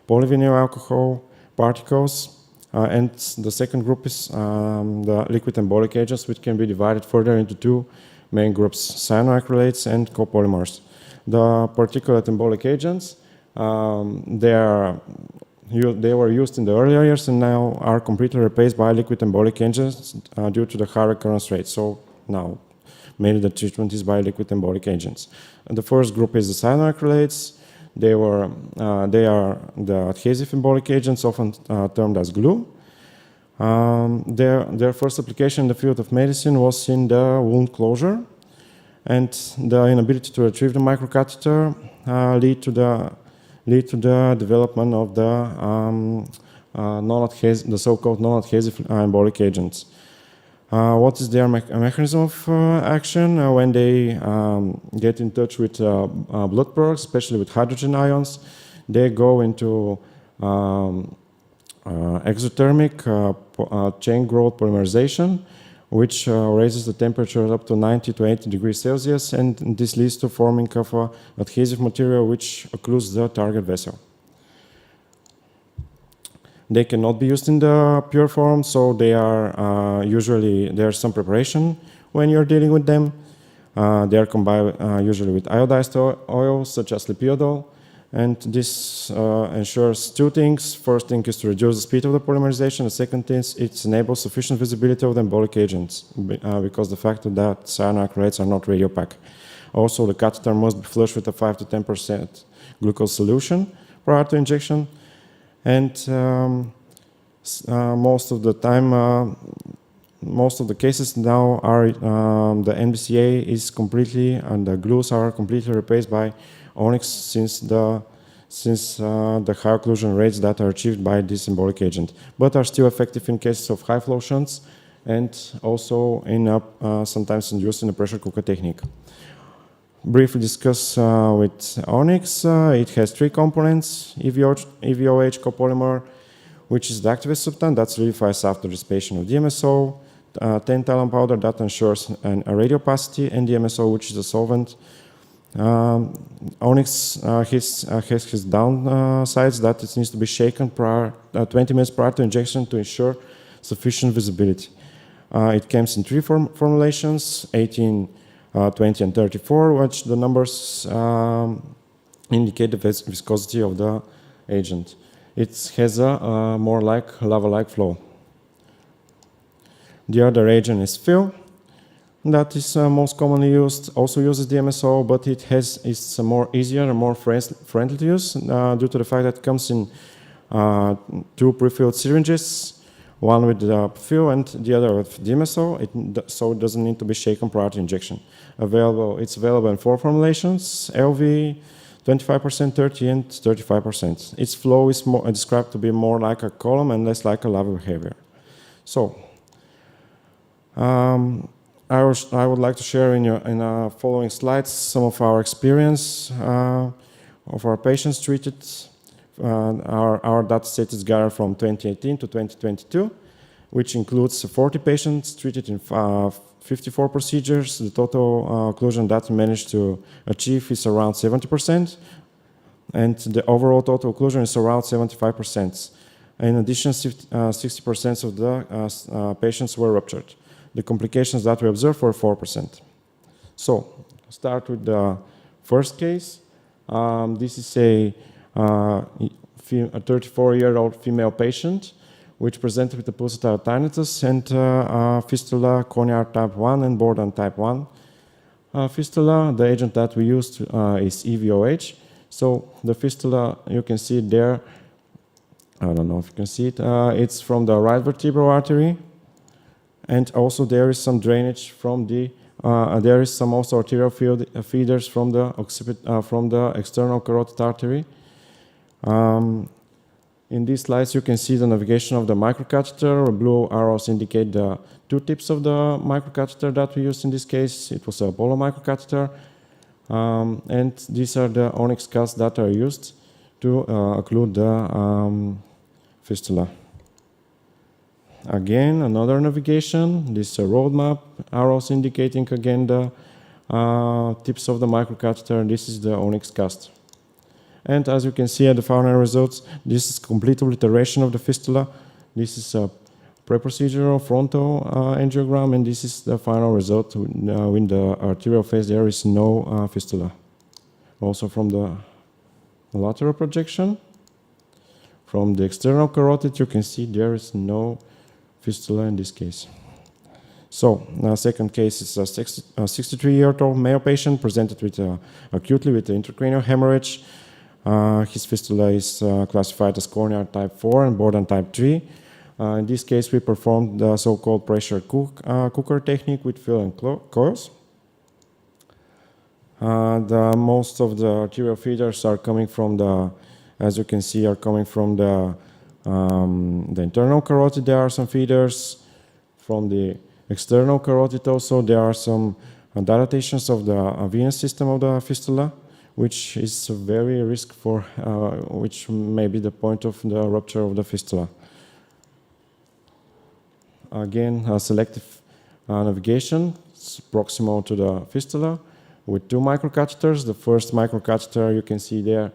polyvinyl alcohol particles. And the second group is the liquid embolic agents, which can be divided further into 2 main groups, cyanoacrylates and copolymers. The particulate embolic agents, they were used in the earlier years and now are completely replaced by liquid embolic agents due to the high recurrence rate. So now, mainly the treatment is by liquid embolic agents. And the first group is the cyanoacrylates. They are the adhesive embolic agents, often termed as glue. Their first application in the field of medicine was in the wound closure, and the inability to retrieve the microcatheter lead to the development of the so-called non-adhesive embolic agents. What is their mechanism of action? When they get in touch with blood products, especially with hydrogen ions, they go into exothermic chain growth polymerization, which raises the temperature up to 90 to 80 degrees Celsius, and this leads to forming of adhesive material which occludes the target vessel. They cannot be used in the pure form, so they are usually, there's some preparation when you're dealing with them. They are combined usually with iodized oils such as lipiodol, and this ensures two things. First thing is to reduce the speed of the polymerization. The second thing is it enables sufficient visibility of the embolic agents because the fact that cyanoacrylates are not radiopaque. Also, the catheter must be flushed with a 5 to 10% glucose solution prior to injection. And most of the time, most of the cases now are the NBCA is completely, and the glues are completely replaced by Onyx since the high occlusion rates that are achieved by this embolic agent, but are still effective in cases of high flow shunts and also in sometimes used in a pressure cooker technique. Briefly discuss with Onyx, it has three components: EVOH copolymer, which is the activist substance that solidifies after dissipation of DMSO, tantalum powder that ensures a radiopacity, and DMSO, which is a solvent. Onyx has his downsides that it needs to be shaken 20 minutes prior to injection to ensure sufficient visibility. It comes in three formulations, 18, 20, and 34, which the numbers indicate the viscosity of the agent. It has a more like lava-like flow. The other agent is fill. That is most commonly used, also uses DMSO, but it's more easier and more friendly to use due to the fact that it comes in two pre-filled syringes, one with the fill and the other with DMSO, so it doesn't need to be shaken prior to injection. It's available in four formulations: LV, 25%, 30%, and 35%. Its flow is described to be more like a column and less like a lava behavior. So, I would like to share in the following slides some of our experience of our patients treated. Our data set is gathered from 2018 to 2022, which includes 40 patients treated in 54 procedures. The total occlusion that we managed to achieve is around 70%, and the overall total occlusion is around 75%. In addition, 60% of the patients were ruptured. The complications that we observed were 4%. So, start with the first case. This is a 34-year-old female patient which presented with a pulsatile tinnitus and fistula, corneal type 1 and borderline type 1 fistula. The agent that we used is EVOH. So the fistula, you can see it there. I don't know if you can see it. It's from the right vertebral artery. And also there is some drainage from the, there is some also arterial feeders from the external carotid artery. In these slides, you can see the navigation of the microcatheter. Blue arrows indicate the two tips of the microcatheter that we used in this case. It was a Apollo microcatheter. And these are the Onyx casts that are used to occlude the fistula. Again, another navigation. This is a roadmap, arrows indicating again the tips of the microcatheter. This is the Onyx cast. And as you can see at the final results, this is complete obliteration of the fistula. This is a pre-procedural frontal angiogram, and this is the final result. In the arterial phase, there is no fistula. Also from the lateral projection, from the external carotid, you can see there is no fistula in this case. So, second case is a 63-year-old male patient presented with acutely with intracranial hemorrhage. His fistula is classified as corneal type 4 and borderline type 3. In this case, we performed the so-called pressure cooker technique with fill and coils. Most of the arterial feeders are coming from the, as you can see, are coming from the internal carotid. There are some feeders from the external carotid also, there are some dilatations of the venous system of the fistula, which is very risk for, which may be the point of the rupture of the fistula. Again, selective navigation proximal to the fistula with 2 microcatheters. The first microcatheter you can see there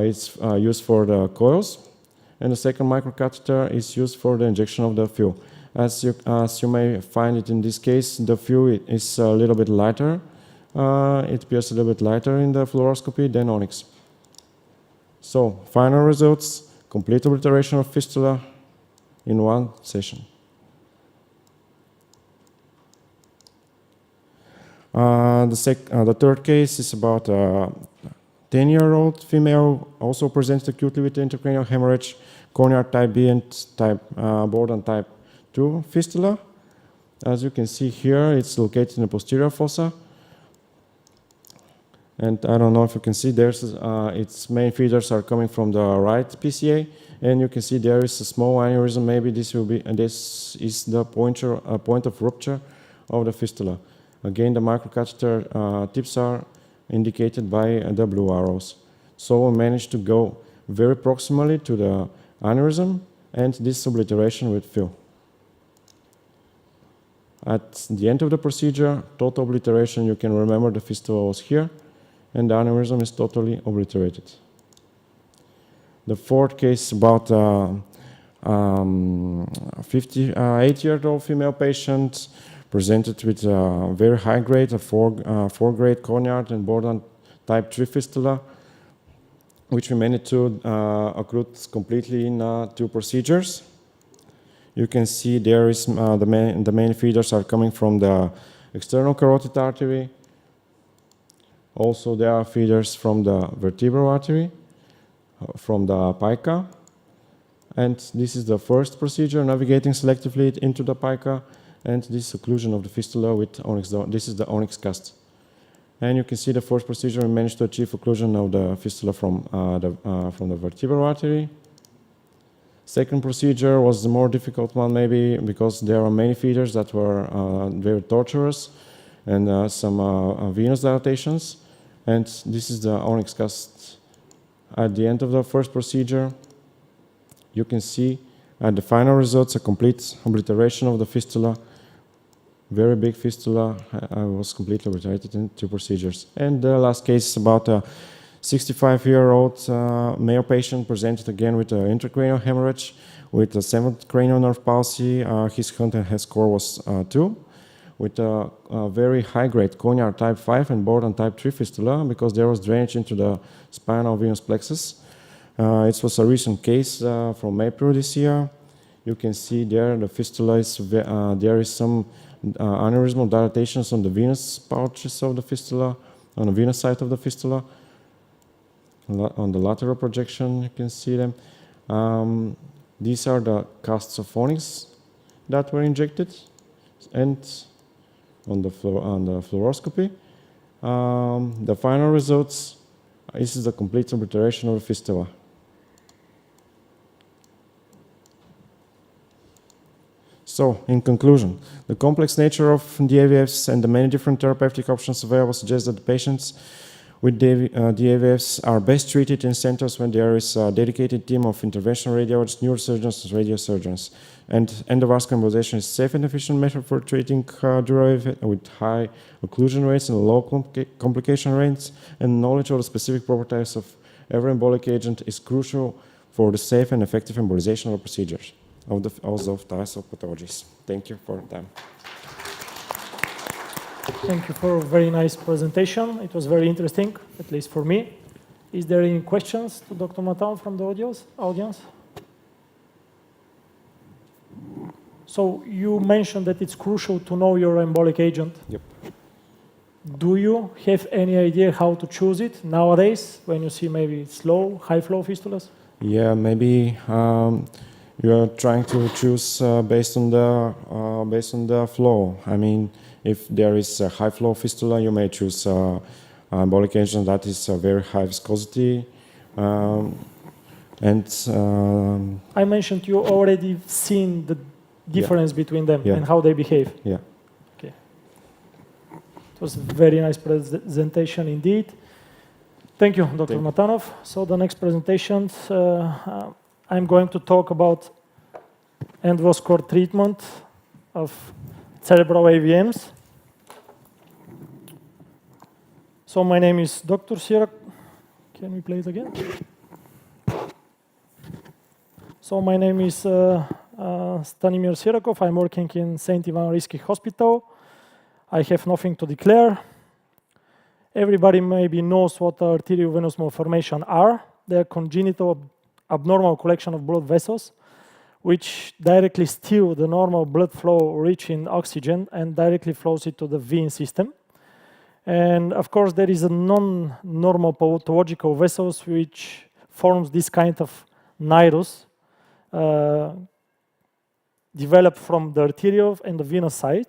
is used for the coils, and the second microcatheter is used for the injection of the fuel. As you may find it in this case, the fuel is a little bit lighter. It appears a little bit lighter in the fluoroscopy than onyx. So, final results, complete obliteration of fistula in 1 session. The third case is about a 10-year-old female, also presented acutely with intracranial hemorrhage, corneal type B and Borden type 2 fistula. As you can see here, it's located in the posterior fossa. And I don't know if you can see, there's its main feeders are coming from the right PCA, and you can see there is a small aneurysm. Maybe this is the point of rupture of the fistula. Again, the microcatheter tips are indicated by the blue arrows. So we managed to go very proximally to the aneurysm and this obliteration with fill. At the end of the procedure, total obliteration, you can remember the fistula was here, and the aneurysm is totally obliterated. The fourth case about a 58-year-old female patient presented with a very high grade, a 4-grade corneal and Borden type 3 fistula, which we managed to occlude completely in 2 procedures. You can see there is the main feeders are coming from the external carotid artery. Also, there are feeders from the vertebral artery, from the pica. And this is the first procedure, navigating selectively into the pica, and this occlusion of the fistula with onyx. This is the onyx cast. And you can see the first procedure, we managed to achieve occlusion of the fistula from the vertebral artery. Second procedure was the more difficult one, maybe because there are many feeders that were very tortuous and some venous dilatations. And this is the onyx cast. At the end of the first procedure, you can see at the final results a complete obliteration of the fistula. Very big fistula. I was completely obliterated in 2 procedures. And the last case is about a 65-year-old male patient presented again with an intracranial hemorrhage with a 7th cranial nerve palsy. His Hunt and Hess score was 2, with a very high-grade corneal type 5 and Borden type 3 fistula because there was drainage into the spinal venous plexus. It was a recent case from April this year. You can see there the fistula is, there is some aneurysmal dilatations on the venous pouches of the fistula, on the venous side of the fistula. On the lateral projection, you can see them. These are the casts of onyx that were injected, and on the fluoroscopy. The final results, this is the complete obliteration of the fistula. So, in conclusion, the complex nature of DAVFs and the many different therapeutic options available suggest that the patients with DAVFs are best treated in centers when there is a dedicated team of interventional radiologists, neurosurgeons, and radiosurgeons. And endovascular embolization is a safe and efficient method for treating DAVF with high occlusion rates and low complication rates, and knowledge of the specific properties of every embolic agent is crucial for the safe and effective embolization of procedures of types of pathologies. Thank you for your time. Thank you for a very nice presentation. It was very interesting, at least for me. Is there any questions to Dr. Matal from the audience? So you mentioned that it's crucial to know your embolic agent. Yep. Do you have any idea how to choose it nowadays when you see maybe slow, high flow fistulas? Yeah, maybe you are trying to choose based on the flow. I mean, if there is a high flow fistula, you may choose embolic agent that is very high viscosity. I mentioned you already seen the difference between them Yeah. and how they behave. Yeah. Okay. It was a very nice presentation indeed. Thank you, Dr. Matanov. So the next presentation, I'm going to talk about Endoscore treatment of cerebral AVMs. So my name is Dr. Sirak. Can we play it again? So my name is Stanimir Sirakov. I'm working in St. Ivan Rizki Hospital. I have nothing to declare. Everybody maybe knows what arteriovenous malformations are. They are congenital abnormal collection of blood vessels which directly steal the normal blood flow rich in oxygen and directly flows it to the vein system. And of course, there is a non-normal pathological vessels which forms this kind of nidus developed from the arterial and the venous side.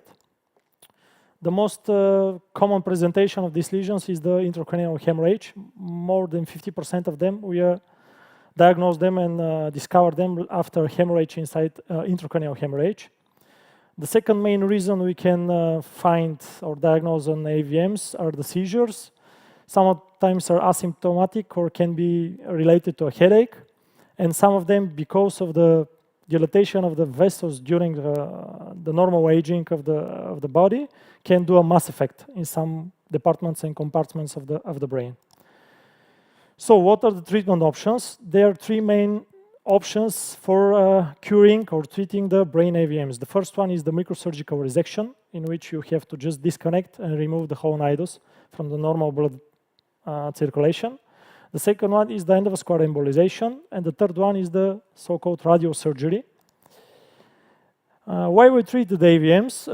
The most common presentation of these lesions is the intracranial hemorrhage. More than 50% of them, we diagnose them and discover them after hemorrhage inside intracranial hemorrhage. The second main reason we can find or diagnose on AVMs are the seizures. Sometimes are asymptomatic or can be related to a headache. And some of them, because of the dilatation of the vessels during the normal aging of the body, can do a mass effect in some departments and compartments of the brain. So what are the treatment options? There are three main options for curing or treating the brain AVMs. The first one is the microsurgical resection, in which you have to just disconnect and remove the whole nidus from the normal blood circulation. The second one is the endovascular embolization, and the third one is the so-called radiosurgery. Why we treat the AVMs?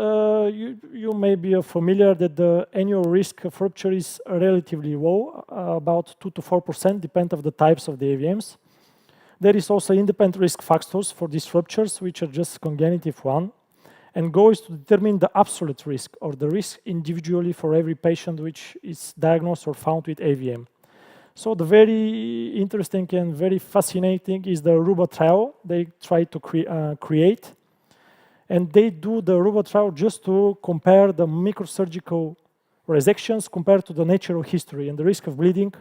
You may be familiar that the annual risk of rupture is relatively low, about 2 to 4%, depending on the types of the AVMs. There is also independent risk factors for these ruptures, which are just congenitive one. And goal is to determine the absolute risk or the risk individually for every patient which is diagnosed or found with AVM. So the very interesting and very fascinating is the Aruba Trial they try to create. And they do the Aruba Trial just to compare the microsurgical resections compared to the natural history and the risk of bleeding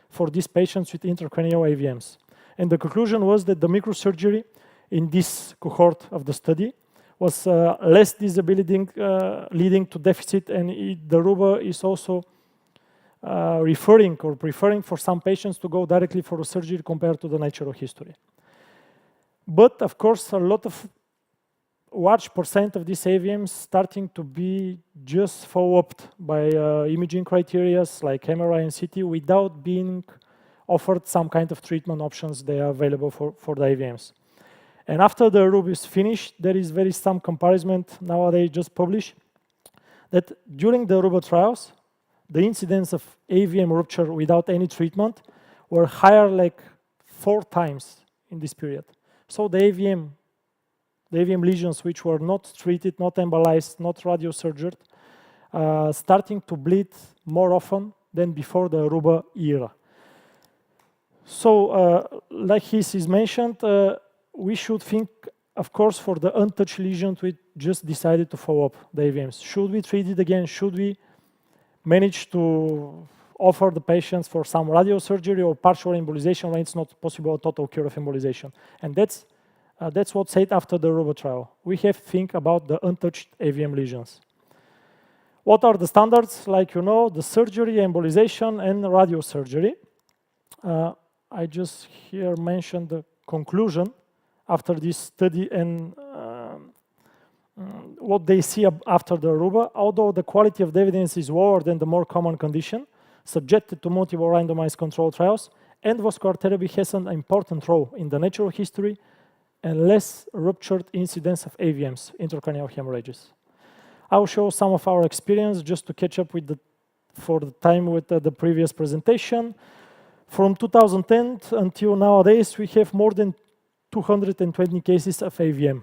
for these patients with intracranial AVMs. And the conclusion was that the microsurgery in this cohort of the study was less disabling, leading to deficit, and the Aruba is also referring or preferring for some patients to go directly for a surgery compared to the natural history. But of course, a large percent of these AVMs starting to be just followed by imaging criteria like MRI and CT without being offered some kind of treatment options they are available for the AVMs. And after the Aruba is finished, there is some comparison nowadays just published that during the Aruba trials, the incidence of AVM rupture without any treatment were higher like 4 times in this period. So the AVM lesions which were not treated, not embolized, not radiosurgered, starting to bleed more often than before the Aruba era. So like is mentioned, we should think, of course, for the untouched lesions we just decided to follow up the AVMs. Should we treat it again? Should we manage to offer the patients for some radiosurgery or partial embolization when it's not possible a total cure of embolization? And that's what's said after the Aruba trial. We have to think about the untouched AVM lesions. What are the standards? Like you know, the surgery, embolization, and radiosurgery. I just here mentioned the conclusion after this study and what they see after the Aruba. Although the quality of the evidence is lower than the more common condition, subjected to multiple randomized control trials, endovascular therapy has an important role in the natural history and less ruptured incidence of AVMs, intracranial hemorrhages. I will show some of our experience just to catch up with for the time with the previous presentation. From 2010 until nowadays, we have more than 220 cases of AVM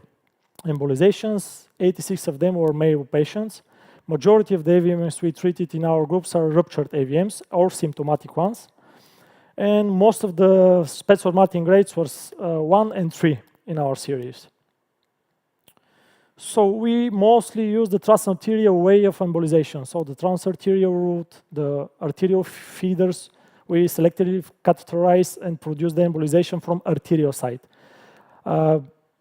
embolizations. 86 of them were male patients. Majority of the AVMs we treated in our groups are ruptured AVMs or symptomatic ones. And most of the spec formatting rates was 1 and 3 in our series. So we mostly use the transarterial way of embolization. So the transarterial route, the arterial feeders, we selectively catheterize and produce the embolization from arterial side.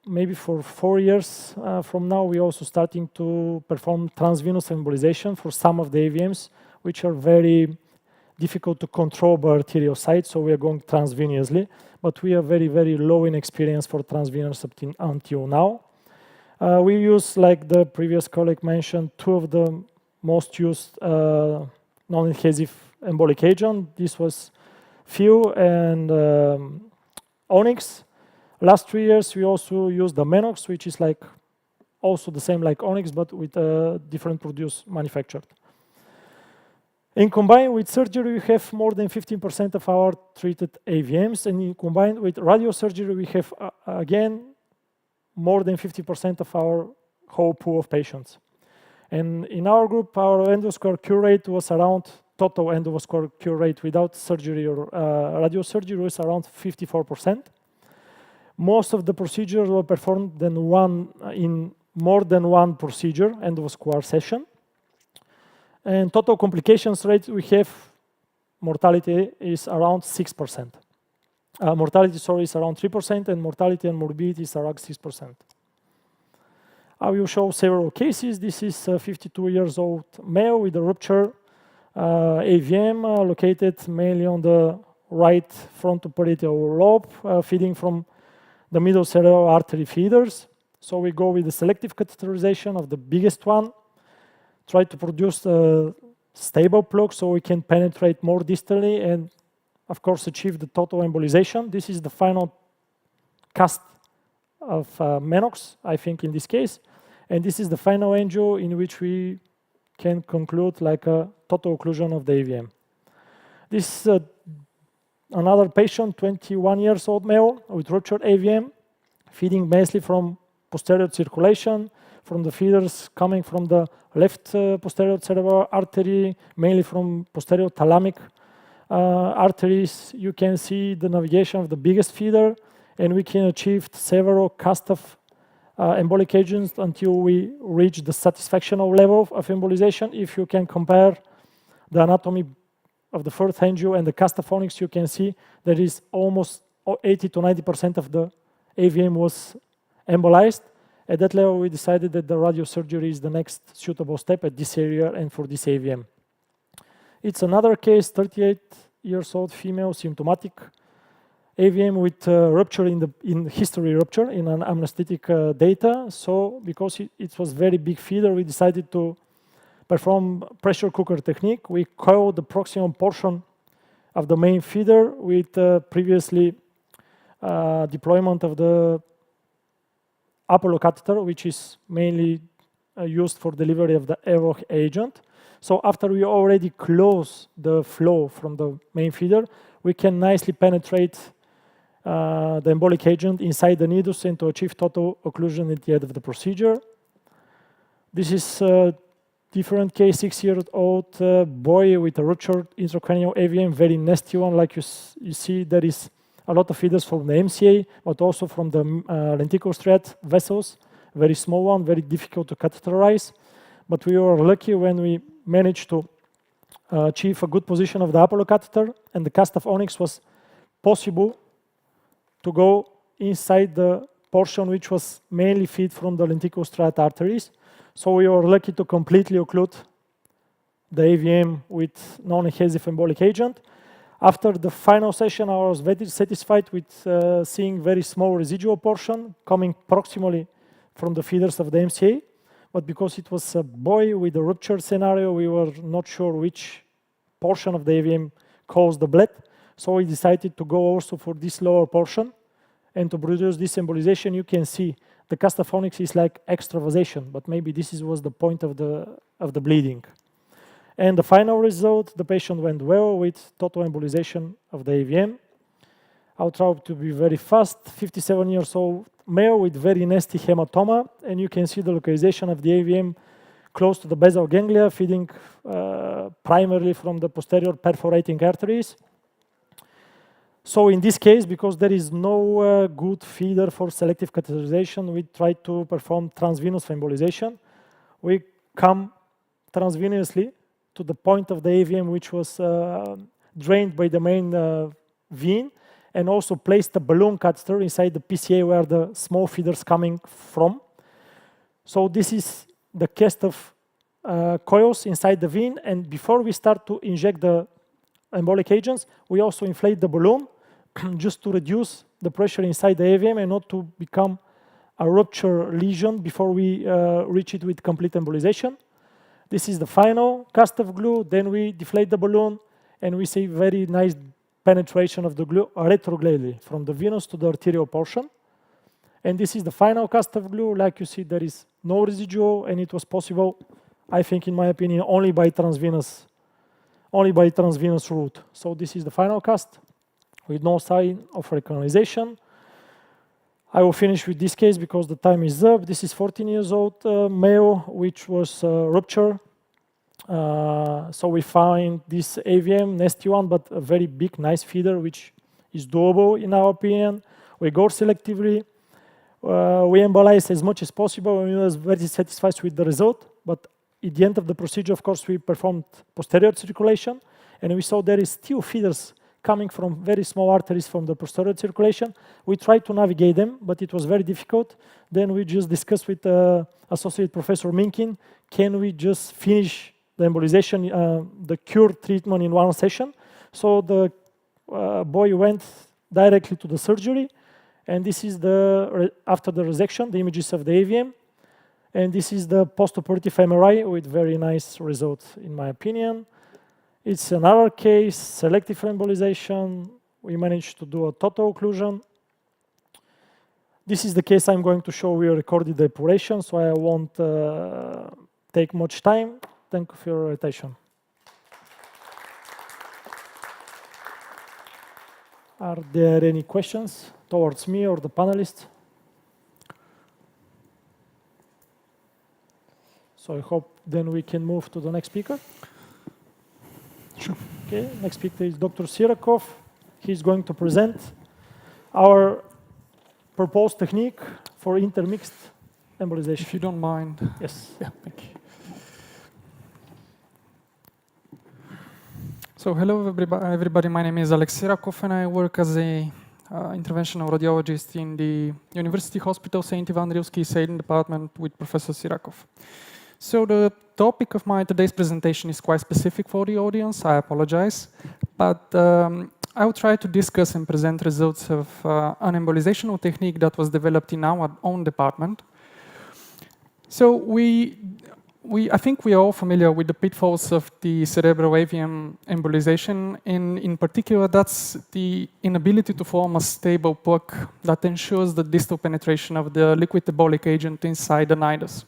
Maybe for 4 years from now, we're also starting to perform transvenous embolization for some of the AVMs, which are very difficult to control by arterial side, so we are going transvenously, but we are very, very low in experience for transvenous until now. We use, like the previous colleague mentioned, 2 of the most used non-adhesive embolic agent. This was FIU and Onyx. Last 3 years, we also used the Menox, which is like also the same like Onyx, but with a different produce manufactured. In combined with surgery, we have more than 15% of our treated AVMs, and in combined with radiosurgery, we have again more than 50% of our whole pool of patients. And in our group, our endoscore cure rate was around, total endovascular cure rate without surgery or radiosurgery was around 54%. Most of the procedures were performed in more than one procedure, endovascular session. And total complications rate we have, mortality is around 6%. Mortality, sorry, is around 3%, and mortality and morbidity is around 6%. I will show several cases. This is a 52 years old male with a rupture AVM located mainly on the right frontoparietal lobe, feeding from the middle cerebral artery feeders. So we go with the selective catheterization of the biggest one, try to produce a stable plug so we can penetrate more distally and of course achieve the total embolization. This is the final cast of Menox, I think in this case. And this is the final angio in which we can conclude like a total occlusion of the AVM. This is another patient, 21 years old male with ruptured AVM, feeding mostly from posterior circulation, from the feeders coming from the left posterior cerebral artery, mainly from posterior thalamic arteries. You can see the navigation of the biggest feeder, and we can achieve several casts of embolic agents until we reach the satisfactional level of embolization. If you can compare the anatomy of the first angio and the cast of Onyx, you can see that is almost 80 to 90% of the AVM was embolized. At that level, we decided that the radiosurgery is the next suitable step at this area and for this AVM. It's another case, 38 years old female, symptomatic AVM with rupture in history rupture in an amnestic data. So because it was very big feeder, we decided to perform pressure cooker technique. We coiled the proximal portion of the main feeder with previously deployment of the Apollo catheter, which is mainly used for delivery of the Embolic agent. So after we already close the flow from the main feeder, we can nicely penetrate the embolic agent inside the nidus and to achieve total occlusion at the end of the procedure. This is a different case, 6-year-old boy with a ruptured intracranial AVM, very nasty one. Like you see, there is a lot of feeders from the MCA, but also from the lenticular striate vessels, very small one, very difficult to catheterize. But we were lucky when we managed to achieve a good position of the Apollo catheter, and the cast of Onyx was possible to go inside the portion which was mainly fed from the lenticular striate arteries. So we were lucky to completely occlude the AVM with non-adhesive embolic agent. After the final session, I was very satisfied with seeing very small residual portion coming proximally from the feeders of the MCA. But because it was a boy with a ruptured scenario, we were not sure which portion of the AVM caused the bleed. So we decided to go also for this lower portion. And to produce this embolization, you can see the cast of Onyx is like extravasation, but maybe this was the point of the bleeding. And the final result, the patient went well with total embolization of the AVM. I'll try to be very fast. 57 years old male with very nasty hematoma, and you can see the localization of the AVM close to the basal ganglia, feeding primarily from the posterior perforating arteries. So in this case, because there is no good feeder for selective catheterization, we try to perform transvenous embolization. We come transvenously to the point of the AVM, which was drained by the main vein, and also placed a balloon catheter inside the PCA where the small feeders coming from. So this is the cast of coils inside the vein, and before we start to inject the embolic agents, we also inflate the balloon just to reduce the pressure inside the AVM and not to become a rupture lesion before we reach it with complete embolization. This is the final cast of glue. Then we deflate the balloon, and we see very nice penetration of the glue retrogradely from the venous to the arterial portion. And this is the final cast of glue. Like you see, there is no residual, and it was possible, I think, in my opinion, only by transvenous route. So this is the final cast with no sign of recanalization. I will finish with this case because the time is up. This is 14 years old male, which was rupture. So we find this AVM, nasty one, but a very big, nice feeder, which is doable in our opinion. We go selectively. We embolize as much as possible, and we were very satisfied with the result. But at the end of the procedure, of course, we performed posterior circulation, and we saw there is still feeders coming from very small arteries from the posterior circulation. We tried to navigate them, but it was very difficult. Then we just discussed with Associate Professor Minkin, can we just finish the embolization, the cure treatment in one session? So the boy went directly to the surgery, and this is the after the resection, the images of the AVM. And this is the post-operative MRI with very nice results, in my opinion. It's another case, selective embolization. We managed to do a total occlusion. This is the case I'm going to show. We recorded the epuration, so I won't take much time. Thank you for your attention. Are there any questions towards me or the panelists? So I hope then we can move to the next speaker. Sure. Okay, next speaker is Dr. Sirakov. He's going to present our proposed technique for intermixed embolization. If you don't mind. Yes. Yeah, thank you. So hello everybody, my name is Alex Sirakov and I work as a interventional radiologist in the University Hospital St. Ivan Rilsky Satan department with Professor Sirakov. So the topic of my today's presentation is quite specific for the audience, I apologize, but I will try to discuss and present results of an embolizational technique that was developed in our own department. So I think we are all familiar with the pitfalls of the cerebral AVM embolization, and in particular that's the inability to form a stable plug that ensures the distal penetration of the liquid embolic agent inside the nidus.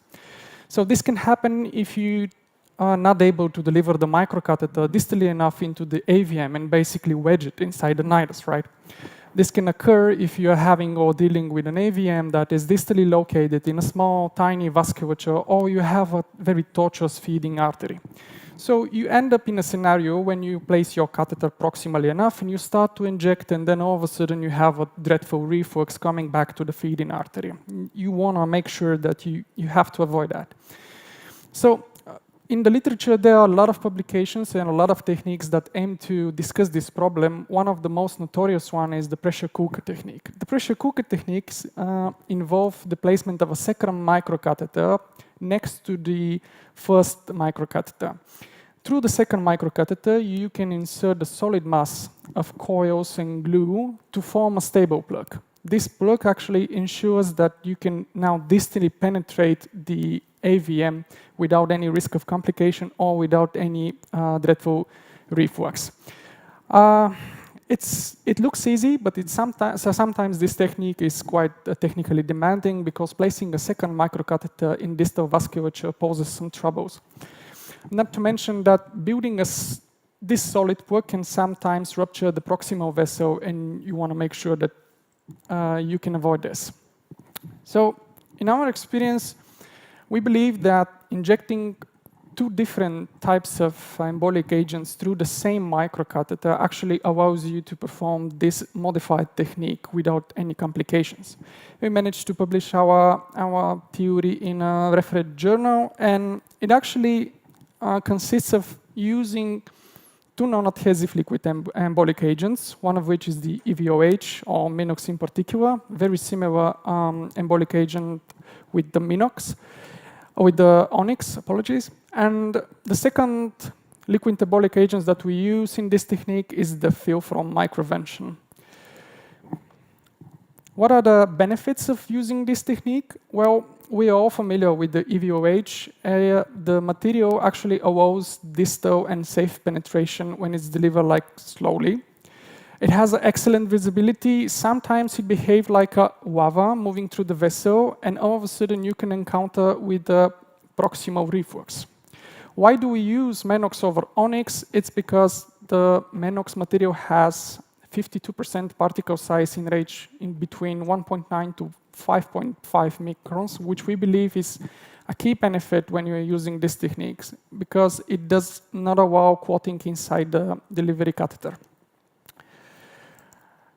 So this can happen if you are not able to deliver the microcatheter distally enough into the AVM and basically wedge it inside the nidus, right? This can occur if you are having or dealing with an AVM that is distally located in a small, tiny vasculature, or you have a very tortuous feeding artery. So you end up in a scenario when you place your catheter proximally enough and you start to inject, and then all of a sudden you have a dreadful reflux coming back to the feeding artery. You want to make sure that you have to avoid that. So in the literature, there are a lot of publications and a lot of techniques that aim to discuss this problem. One of the most notorious one is the pressure cooker technique. The pressure cooker techniques involve the placement of a second microcatheter next to the first microcatheter. Through the second microcatheter, you can insert a solid mass of coils and glue to form a stable plug. This plug actually ensures that you can now distally penetrate the AVM without any risk of complication or without any dreadful reflux. It looks easy, but sometimes this technique is quite technically demanding because placing a second microcatheter in distal vasculature poses some troubles. Not to mention that building this solid plug can sometimes rupture the proximal vessel, and you want to make sure that you can avoid this. So in our experience, we believe that injecting two different types of embolic agents through the same microcatheter actually allows you to perform this modified technique without any complications. We managed to publish our theory in a referred journal, and it actually consists of using two non-adhesive liquid embolic agents, one of which is the EVOH, or Minox in particular, very similar embolic agent with the Minox, with the Onyx, apologies. And the second liquid embolic agents that we use in this technique is the fill from microvention. What are the benefits of using this technique? Well, we are all familiar with the EVOH. The material actually allows distal and safe penetration when it's delivered slowly. It has excellent visibility. Sometimes it behaves like a lava moving through the vessel, and all of a sudden you can encounter with the proximal reflux. Why do we use Menox over Onyx? It's because the Menox material has 52% particle size in range in between 1.9 to 5.5 microns, which we believe is a key benefit when you're using these techniques, because it does not allow clotting inside the delivery catheter.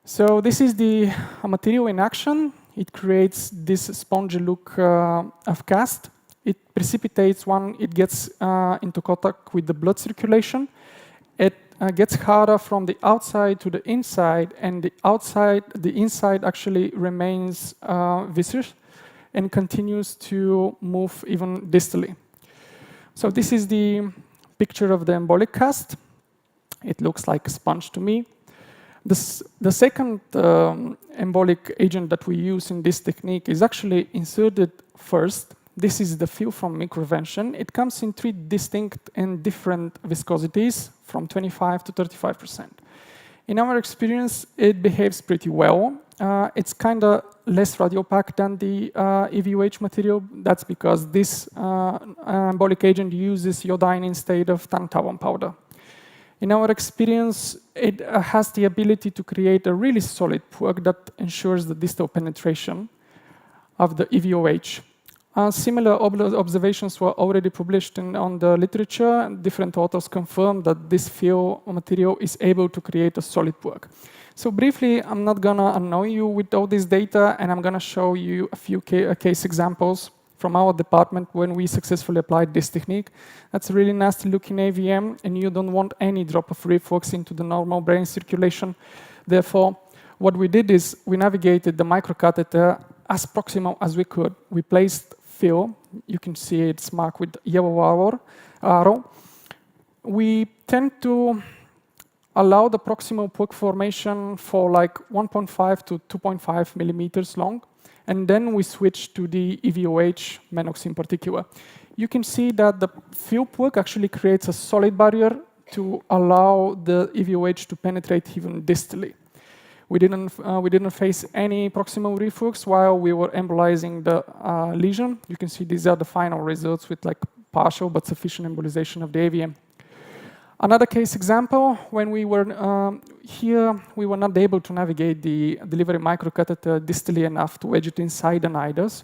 So this is the material in action. It creates this spongy look of cast. It precipitates when it gets into contact with the blood circulation. It gets harder from the outside to the inside, and the inside actually remains viscous and continues to move even distally. So this is the picture of the embolic cast. It looks like a sponge to me. The second embolic agent that we use in this technique is actually inserted first. This is the fill from microvention. It comes in three distinct and different viscosities, from 25 to 35%. In our experience, it behaves pretty well. It's kind of less radiopaque than the EVOH material. That's because this embolic agent uses iodine instead of tantalum powder. In our experience, it has the ability to create a really solid plug that ensures the distal penetration of the EVOH. Similar observations were already published on the literature. Different authors confirmed that this fill material is able to create a solid plug. So briefly, I'm not going to annoy you with all this data, and I'm going to show you a few case examples from our department when we successfully applied this technique. That's a really nasty looking AVM, and you don't want any drop of reflux into the normal brain circulation. Therefore, what we did is we navigated the microcatheter as proximal as we could. We placed fill. You can see it's marked with yellow arrow. We tend to allow the proximal plug formation for like 1.5 to 2.5 millimeters long. And then we switch to the EVOH Menox in particular. You can see that the fill plug actually creates a solid barrier to allow the EVOH to penetrate even distally. We didn't face any proximal reflux while we were embolizing the lesion. You can see these are the final results with like partial but sufficient embolization of the AVM. Another case example, when we were here, we were not able to navigate the delivery microcatheter distally enough to wedge it inside the nidus.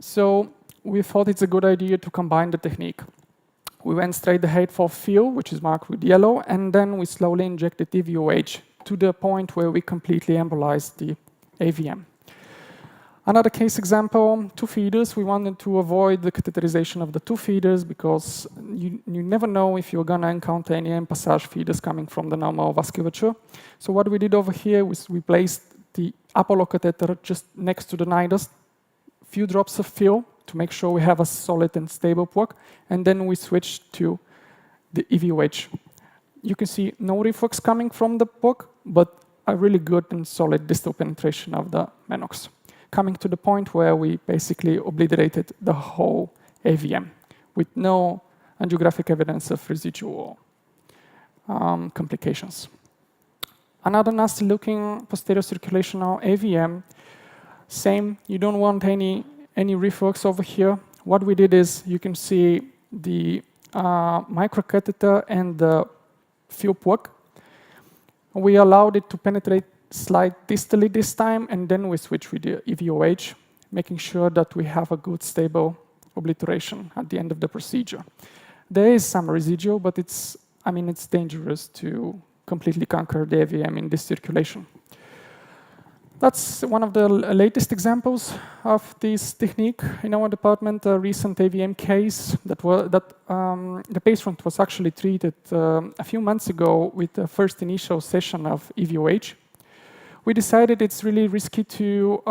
So we thought it's a good idea to combine the technique. We went straight ahead for fill, which is marked with yellow, and then we slowly injected EVOH to the point where we completely embolized the AVM. Another case example, two feeders. We wanted to avoid the catheterization of the two feeders because you never know if you're going to encounter any en-passage feeders coming from the normal vasculature. So what we did over here was we placed the Apollo catheter just next to the nidus, few drops of fill to make sure we have a solid and stable plug, and then we switched to the EVOH. You can see no reflux coming from the plug, but a really good and solid distal penetration of the Menox, coming to the point where we basically obliterated the whole AVM with no angiographic evidence of residual complications. Another nasty looking posterior circulational AVM, same, you don't want any reflux over here. What we did is you can see the microcatheter and the fill plug. We allowed it to penetrate slight distally this time, and then we switch with the EVOH, making sure that we have a good stable obliteration at the end of the procedure. There is some residual, but it's dangerous to completely conquer the AVM in this circulation. That's one of the latest examples of this technique in our department. A recent AVM case the patient was actually treated a few months ago with the first initial session of EVOH. We decided it's really risky to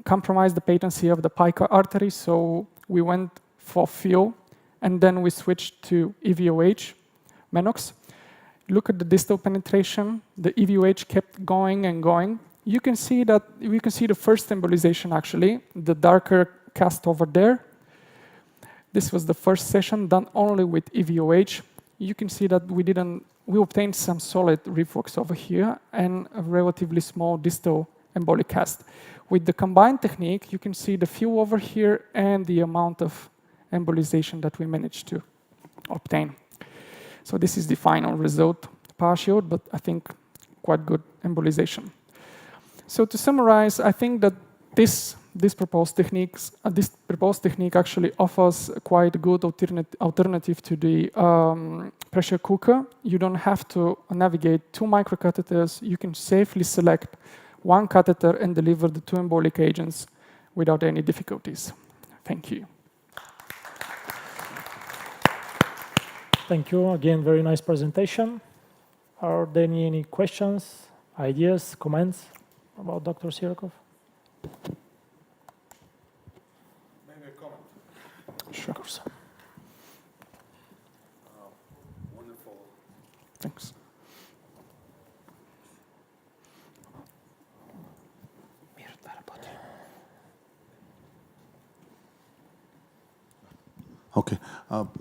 compromise the patency of the pica artery, so we went for fill, and then we switched to EVOH, Menox. Look at the distal penetration. The EVOH kept going and going. You can see the first embolization actually, the darker cast over there. This was the first session done only with EVOH. You can see that we obtained some solid reflux over here and a relatively small distal embolic cast. With the combined technique, you can see the fill over here and the amount of embolization that we managed to obtain. So this is the final result, partial, but I think quite good embolization. So to summarize, I think that this proposed technique actually offers quite a good alternative to the pressure cooker. You don't have to navigate 2 microcatheters. You can safely select 1 catheter and deliver the 2 embolic agents without any difficulties. Thank you. Thank you. Again, very nice presentation. Are there any questions, ideas, comments about Dr. Sirakov? Maybe a comment. Sure. Wonderful. Thanks. Okay,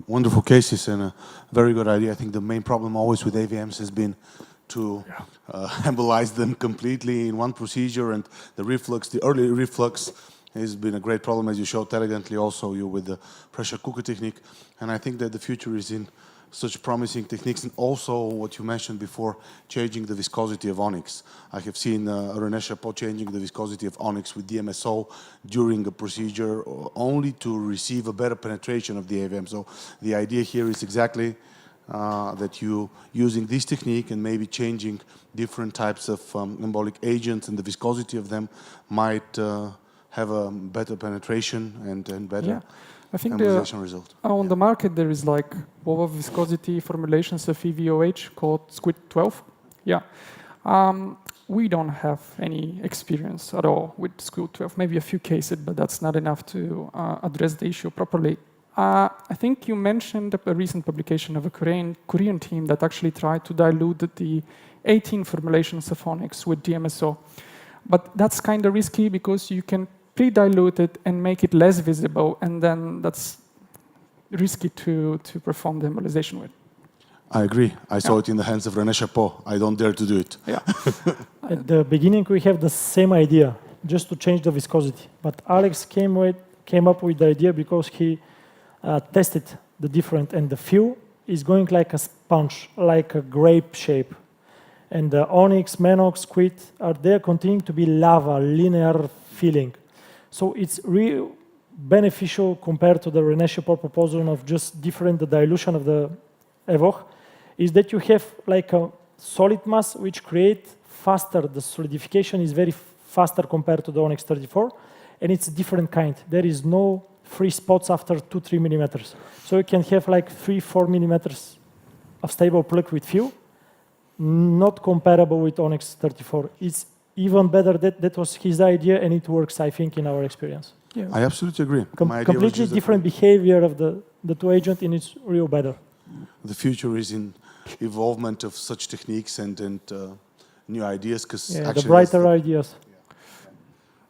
wonderful cases and a very good idea. I think the main problem always with AVMs has been to embolize them completely in one procedure, and the reflux, the early reflux has been a great problem, as you showed elegantly also you with the pressure cooker technique. And I think that the future is in such promising techniques, and also what you mentioned before, changing the viscosity of onyx. I have seen René Chapeau changing the viscosity of onyx with DMSO during a procedure only to receive a better penetration of the AVM. So the idea here is exactly that you using this technique and maybe changing different types of embolic agents and the viscosity of them might have a better penetration and better I think embolization result. On the market there is like lower viscosity formulations of EVOH called Squid 12. Yeah. We don't have any experience at all with Squid 12. Maybe a few cases, but that's not enough to address the issue properly. I think you mentioned a recent publication of a Korean team that actually tried to dilute the 18 formulations of onyx with DMSO. But that's kind of risky because you can pre-dilute it and make it less visible, and then that's risky to perform the embolization with. I agree. I saw it in the hands of René Chapeau. I don't dare to do it. Yeah. At the beginning, we have the same idea, just to change the viscosity. But Alex came up with the idea because he tested the different, and the fill is going like a sponge, like a grape shape. And the onyx, menox, squid are there continuing to be lava, linear filling. So it's really beneficial compared to the René Chapeau proposal of just different the dilution of the EVOH, is that you have like a solid mass which create faster, the solidification is very faster compared to the Onyx 34, and it's a different kind. There is no free spots after 2-3 millimeters. So you can have like 3-4 millimeters of stable plug with fill, not comparable with Onyx 34. It's even better. That was his idea, and it works, I think, in our experience. Yeah. I absolutely agree. Completely different behavior of the 2 agents, and it's real better. The future is in evolvement of such techniques and new ideas, because the brighter ideas.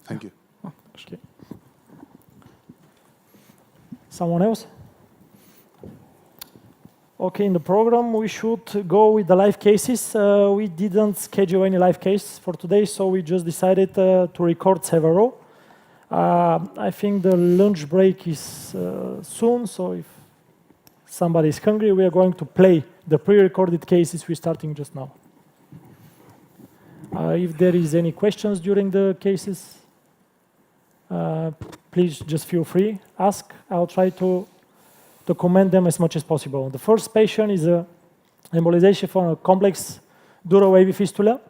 Thank you. Okay. Someone else? Okay, in the program we should go with the live cases. We didn't schedule any live case for today, so we just decided to record several. I think the lunch break is soon, so if somebody is hungry, we are going to play the pre-recorded cases we're starting just now. If there is any questions during the cases, please just feel free, ask. I'll try to document them as much as possible. The first patient is a embolization for a complex dural AV fistula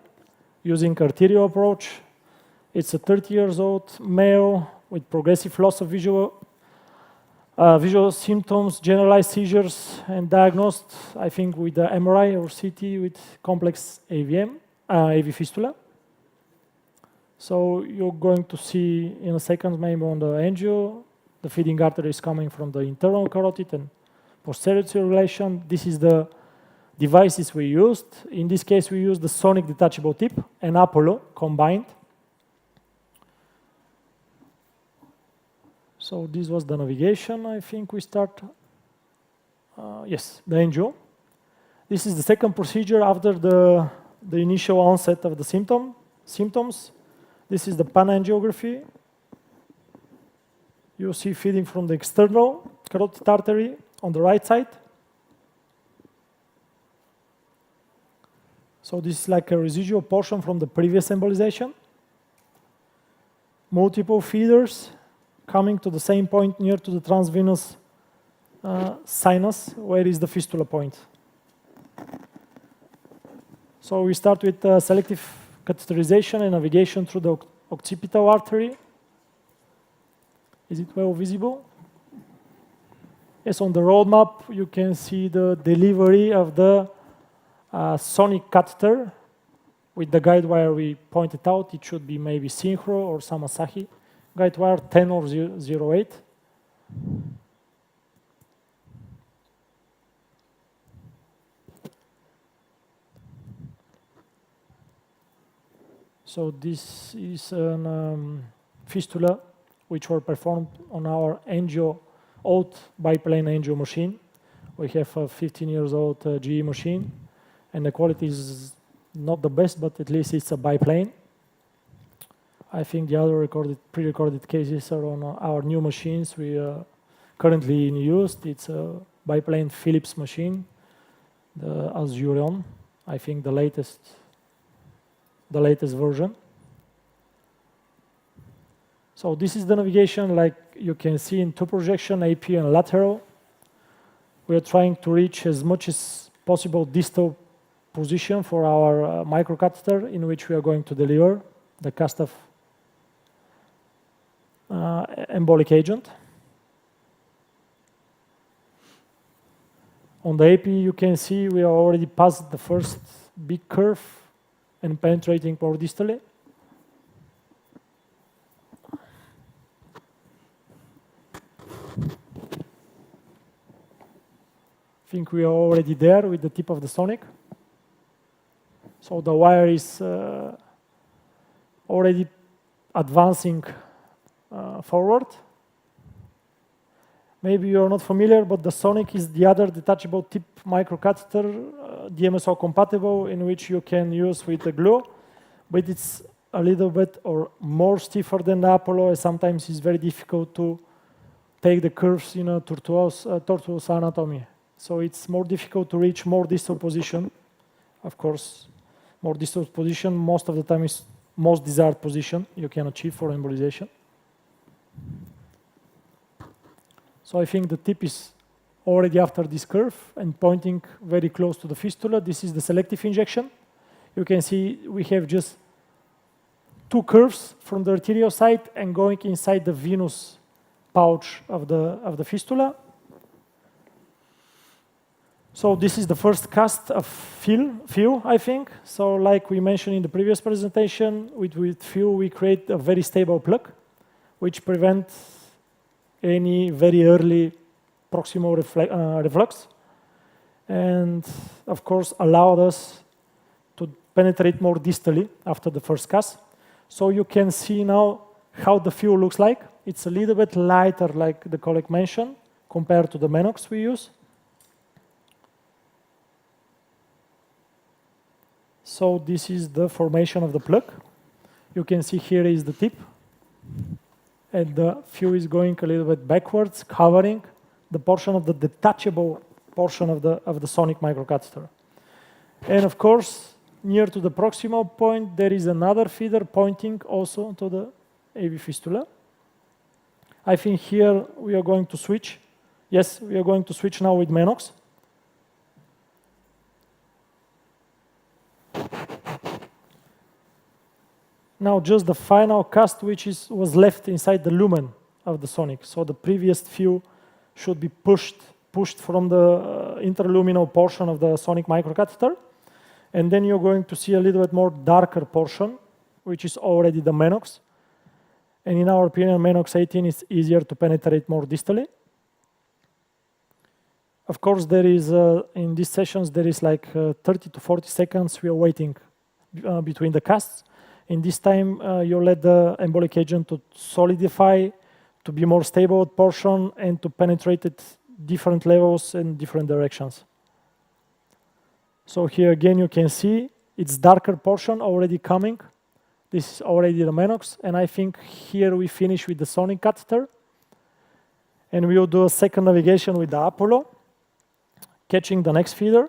using arterial approach. It's a 30 years old male with progressive loss of visual symptoms, generalized seizures, and diagnosed, I think, with the MRI or CT with complex AV fistula. So you're going to see in a second, maybe on the angio, the feeding artery is coming from the internal carotid and posterior circulation. This is the devices we used. In this case, we used the sonic detachable tip and Apollo combined. So this was the navigation. I think we start, yes, the angio. This is the second procedure after the initial onset of the symptoms. This is the panangiography. You see feeding from the external carotid artery on the right side. So this is like a residual portion from the previous embolization. Multiple feeders coming to the same point near to the transvenous sinus, where is the fistula point. So we start with selective catheterization and navigation through the occipital artery. Is it well visible? Yes, on the roadmap, you can see the delivery of the sonic catheter with the guide wire we pointed out. It should be maybe Synchro or some Asahi guide wire, 10 or 08. So this is a fistula which were performed on our old biplane angio machine. We have a 15 years old GE machine, and the quality is not the best, but at least it's a biplane. I think the other pre-recorded cases are on our new machines we are currently in use. It's a biplane Philips machine, the Aspirin, I think the latest version. So this is the navigation, like you can see in two projection, AP and lateral. We are trying to reach as much as possible distal position for our microcatheter in which we are going to deliver the cast of embolic agent. On the AP, you can see we are already past the first big curve and penetrating more distally. I think we are already there with the tip of the sonic. So the wire is already advancing forward. Maybe you're not familiar, but the sonic is the other detachable tip microcatheter, DMSO compatible, in which you can use with the glue, but it's a little bit or more stiffer than the Apollo, and sometimes it's very difficult to take the curves in a tortuous anatomy. So it's more difficult to reach more distal position. Of course, more distal position most of the time is most desired position you can achieve for embolization. So I think the tip is already after this curve and pointing very close to the fistula. This is the selective injection. You can see we have just two curves from the arterial side and going inside the venous pouch of the fistula. So this is the first cast of fill, I think. So like we mentioned in the previous presentation, with fill we create a very stable plug, which prevents any very early proximal reflux, and of course allowed us to penetrate more distally after the first cast. So you can see now how the fill looks like. It's a little bit lighter, like the colleague mentioned, compared to the Menox we use. So this is the formation of the plug. You can see here is the tip, and the fill is going a little bit backwards, covering the portion of the detachable portion of the sonic microcatheter. And of course, near to the proximal point, there is another feeder pointing also to the AV fistula. I think here we are going to switch Yes, we are going to switch now with Menox. Now just the final cast which was left inside the lumen of the sonic. So the previous few should be pushed from the interluminal portion of the sonic microcatheter. And then you're going to see a little bit more darker portion, which is already the Menox. And in our opinion, Menox 18 is easier to penetrate more distally. Of course, there is, in these sessions, there is like 30 to 40 seconds we are waiting between the casts. In this time, you let the embolic agent to solidify, to be more stable portion, and to penetrate at different levels and different directions. So here again, you can see it's darker portion already coming. This is already the Menox, and I think here we finish with the sonic catheter. And we will do a second navigation with the Apollo, catching the next feeder.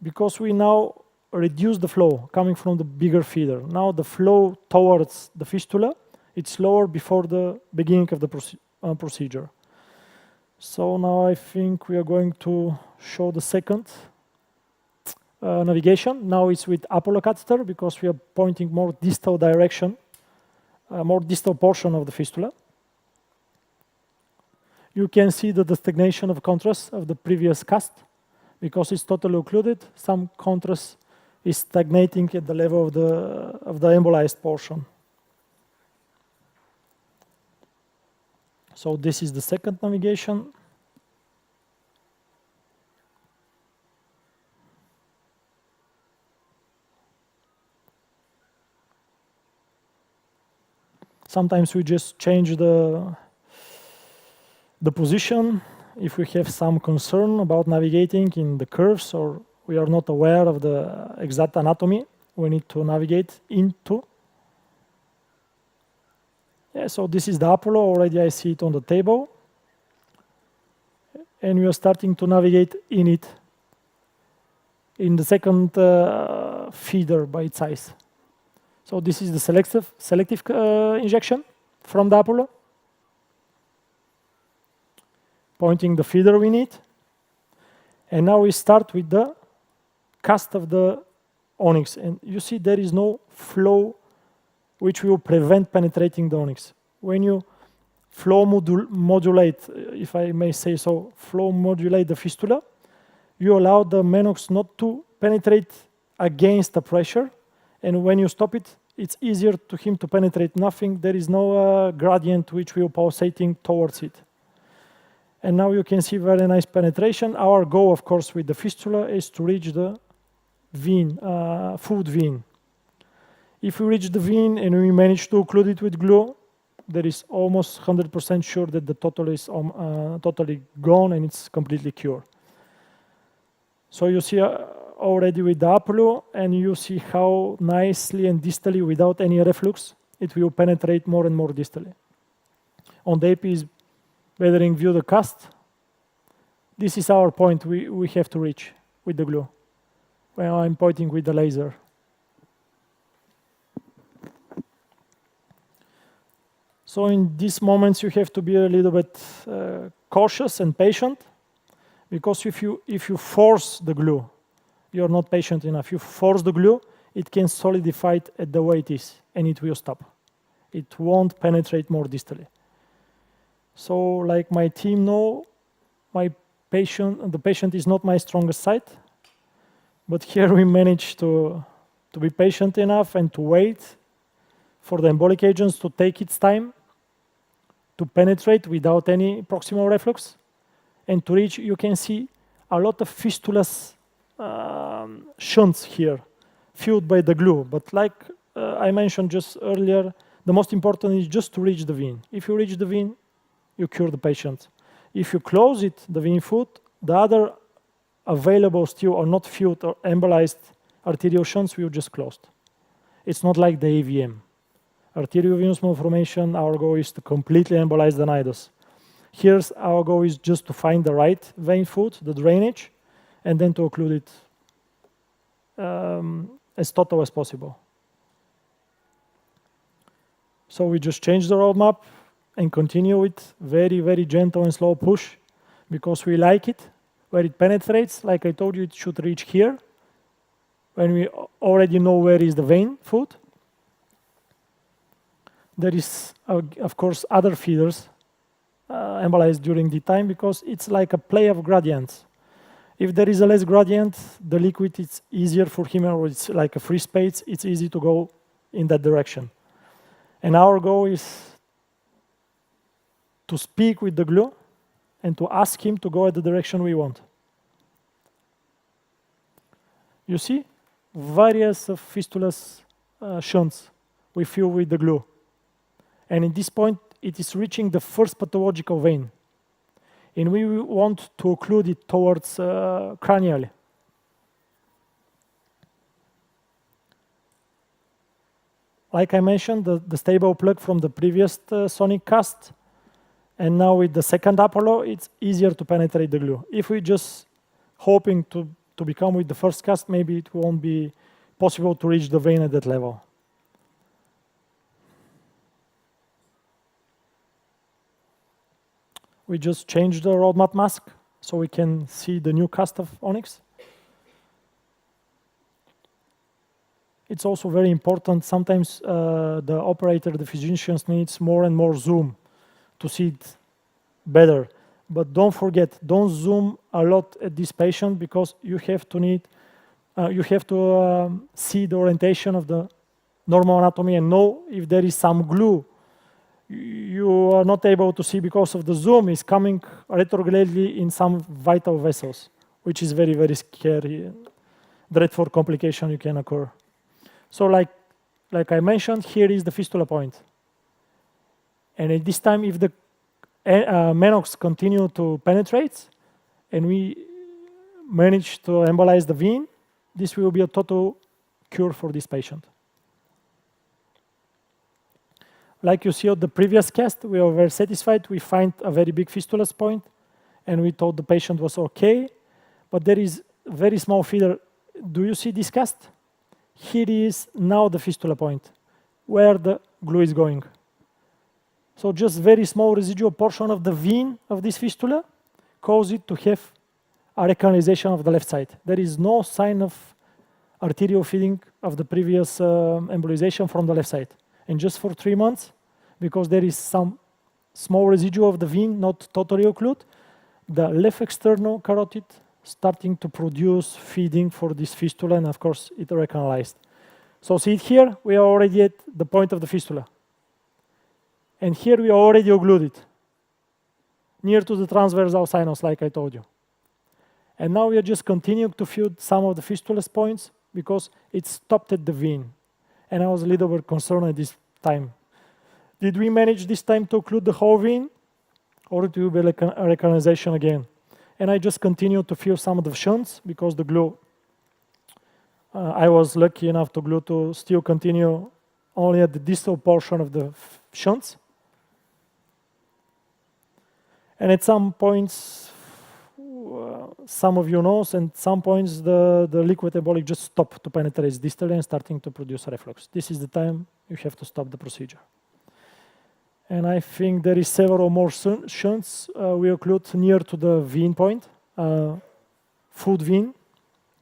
Because we now reduce the flow coming from the bigger feeder. Now the flow towards the fistula, it's lower before the beginning of the procedure. So now I think we are going to show the second navigation. Now it's with Apollo catheter because we are pointing more distal direction, more distal portion of the fistula. You can see the stagnation of contrast of the previous cast because it's totally occluded. Some contrast is stagnating at the level of the embolized portion. So this is the second navigation. Sometimes we just change the position if we have some concern about navigating in the curves or we are not aware of the exact anatomy we need to navigate into. Yeah, so this is the Apollo. Already I see it on the table. And we are starting to navigate in it, in the second feeder by its size. So this is the selective injection from the Apollo. Pointing the feeder we need. And now we start with the cast of the onyx. And you see there is no flow which will prevent penetrating the onyx. When you flow modulate, if I may say so, flow modulate the fistula, you allow the Menox not to penetrate against the pressure. And when you stop it, it's easier to him to penetrate nothing. There is no gradient which will pulsating towards it. And now you can see very nice penetration. Our goal, of course, with the fistula is to reach the vein, food vein. If we reach the vein and we manage to occlude it with glue, there is almost 100% sure that the total is totally gone and it's completely cured. So you see already with the Apollo, and you see how nicely and distally, without any reflux, it will penetrate more and more distally. On the AP is better in view the cast. This is our point we have to reach with the glue. Well, I'm pointing with the laser. So in these moments, you have to be a little bit cautious and patient, because if you force the glue, you're not patient enough. You force the glue, it can solidify it at the way it is, and it will stop. It won't penetrate more distally. So like my team know, the patient is not my strongest side, but here we managed to be patient enough and to wait for the embolic agents to take its time to penetrate without any proximal reflux and to reach. You can see a lot of fistulas shunts here, filled by the glue. But like I mentioned just earlier, the most important is just to reach the vein. If you reach the vein, you cure the patient. If you close it, the vein foot, the other available still or not filled or embolized arterial shunts will just closed. It's not like the AVM. Arteriovenous malformation, our goal is to completely embolize the nidus. Here's our goal is just to find the right vein foot, the drainage, and then to occlude it as total as possible. So we just changed the roadmap. and continue with very, very gentle and slow push because we like it. Where it penetrates, like I told you, it should reach here when we already know where is the vein foot. There is, of course, other feeders embolized during the time because it's like a play of gradients. If there is a less gradient, the liquid is easier for him, or it's like a free space, it's easy to go in that direction. And our goal is to speak with the glue and to ask him to go at the direction we want. You see, various of fistulas shunts we fill with the glue. And at this point, it is reaching the first pathological vein. And we want to occlude it towards cranially. Like I mentioned, the stable plug from the previous sonic cast, and now with the second Apollo, it's easier to penetrate the glue. If we just hoping to become with the first cast, maybe it won't be possible to reach the vein at that level. We just changed the roadmap mask so we can see the new cast of Onyx. It's also very important. Sometimes the operator, the physicians needs more and more zoom to see it better. But don't forget, don't zoom a lot at this patient because you have to see the orientation of the normal anatomy and know if there is some glue you are not able to see because of the zoom is coming retrogradely in some vital vessels, which is very, very scary. Dreadful complication you can occur. So like I mentioned, here is the fistula point. And at this time, if the Menox continue to penetrate and we manage to embolize the vein, this will be a total cure for this patient. Like you see on the previous cast, we were very satisfied. We find a very big fistula point, and we thought the patient was okay, but there is very small feeder. Do you see this cast? Here is now the fistula point, where the glue is going. So just very small residual portion of the vein of this fistula causes it to have a recanalization of the left side. There is no sign of arterial feeding of the previous embolization from the left side. And just for 3 months, because there is some small residue of the vein, not totally occlude, the left external carotid starting to produce feeding for this fistula, and of course it recanalized. So see it here, we are already at the point of the fistula. And here we already occluded, near to the transversal sinus, like I told you. And now we are just continuing to feed some of the fistula points because it stopped at the vein. And I was a little bit concerned at this time. Did we manage this time to occlude the whole vein? Or it will be like a recanalization again? And I just continued to fill some of the shunts because the glue, I was lucky enough to glue to still continue only at the distal portion of the shunts. And at some points, some of you know, and some points the liquid embolic just stopped to penetrate distally and starting to produce reflux. This is the time you have to stop the procedure. And I think there is several more shunts we occlude near to the vein point, foot vein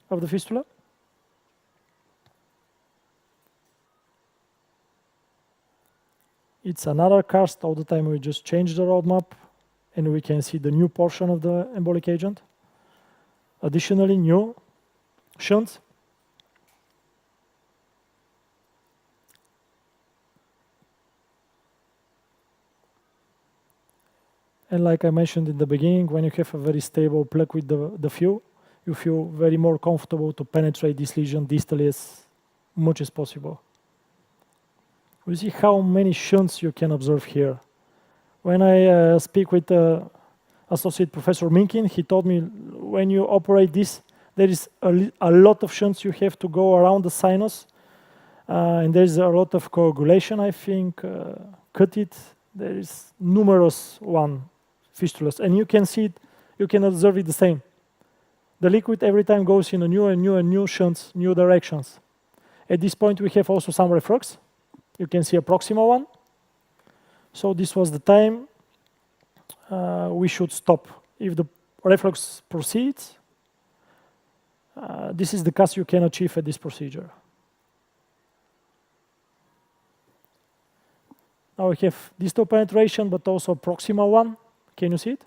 of the fistula. It's another cast. All the time we just change the roadmap and we can see the new portion of the embolic agent. Additionally, new shunts. And like I mentioned in the beginning, when you have a very stable plug with the fill, you feel very more comfortable to penetrate this lesion distally as much as possible. We see how many shunts you can observe here. When I speak with Associate Professor Minkin, he told me when you operate this, there is a lot of shunts you have to go around the sinus, and there's a lot of coagulation, I think. Cut it, there is numerous fistulas, and you can see it, you can observe it the same. The liquid every time goes in a new and new and new shunts, new directions. At this point, we have also some reflux. You can see a proximal one. So this was the time we should stop. If the reflux proceeds, this is the CAS you can achieve at this procedure. Now we have distal penetration, but also proximal one. Can you see it?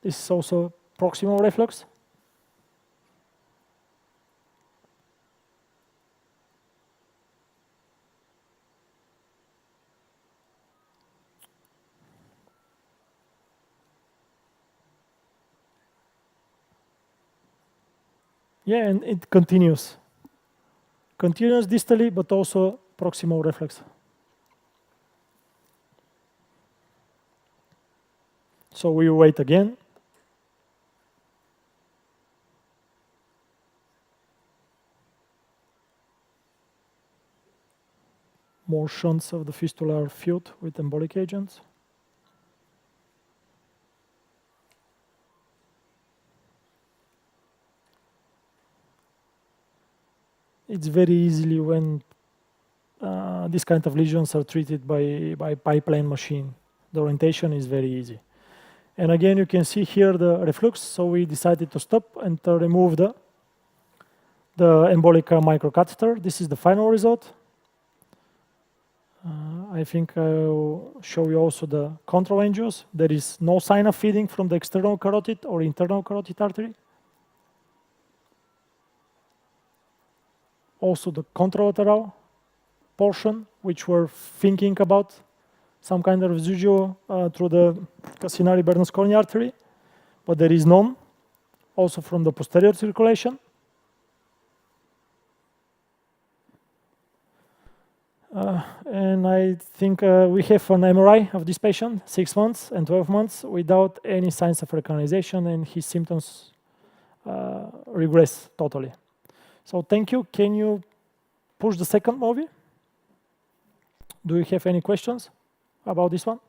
This is also proximal reflux. Yeah, and it continues. Continues distally, but also proximal reflex. So we wait again. More shunts of the fistula are filled with embolic agents. It's very easily when these kind of lesions are treated by pipeline machine. The orientation is very easy. And again, you can see here the reflux, so we decided to stop and to remove the embolic microcatheter. This is the final result. I think I'll show you also the control angios. There is no sign of feeding from the external carotid or internal carotid artery. Also the contralateral portion, which we're thinking about some kind of residual through the casinari Bernasconi artery, but there is none. Also from the posterior circulation. And I think we have an MRI of this patient, 6 months and 12 months, without any signs of recanalization, and his symptoms regress totally. So thank you. Can you push the second movie? Do you have any questions about this one?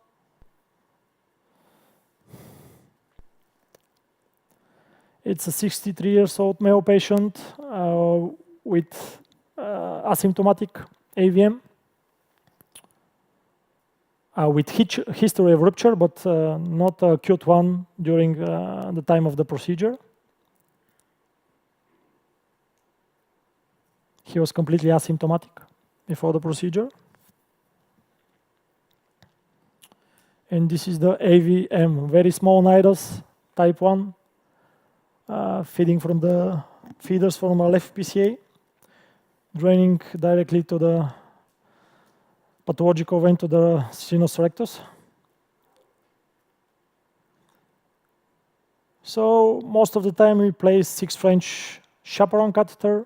It's a 63-year-old male patient with asymptomatic AVM. With history of rupture, but not a acute one during the time of the procedure. He was completely asymptomatic before the procedure. And this is the AVM, very small nidus, type 1, feeding from the feeders from a left PCA, draining directly to the pathological vein to the sinus rectus. So most of the time we place 6 French chaperone catheter,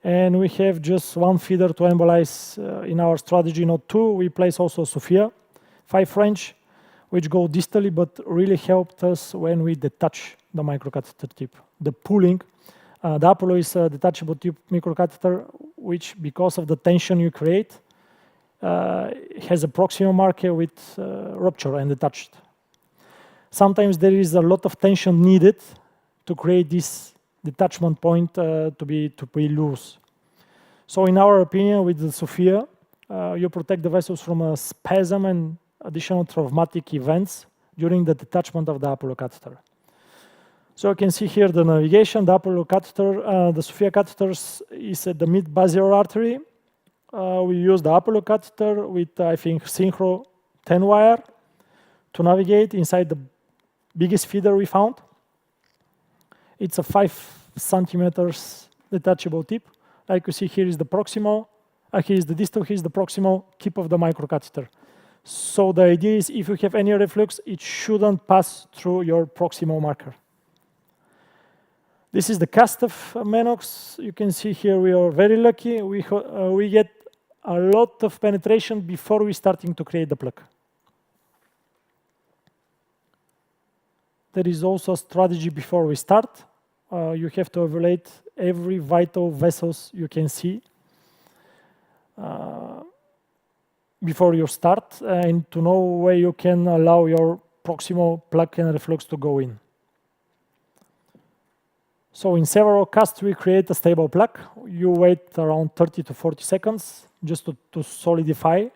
and we have just 1 feeder to embolize in our strategy, not 2. We place also Sophia, 5 French, which go distally, but really helped us when we detach the microcatheter tip. The pulling, the Apollo is a detachable tip microcatheter, which because of the tension you create, has a proximal marker with rupture and detached. Sometimes there is a lot of tension needed to create this detachment point to be loose. So in our opinion, with the Sophia, you protect the vessels from a spasm and additional traumatic events during the detachment of the Apollo catheter. So you can see here the navigation, the Apollo catheter, the Sophia catheters is at the mid-basilar artery. We use the Apollo catheter with, I think, synchro 10 wire to navigate inside the biggest feeder we found. It's a 5 centimeters detachable tip. Like you see, here is the proximal, here is the distal, here is the proximal tip of the microcatheter. So the idea is if you have any reflux, it shouldn't pass through your proximal marker. This is the cast of Menox. You can see here we are very lucky. We get a lot of penetration before we starting to create the plaque. There is also a strategy before we start. You have to evaluate every vital vessels you can see before you start, and to know where you can allow your proximal plaque and reflux to go in. So in several casts, we create a stable plaque. You wait around 30 to 40 seconds just to solidify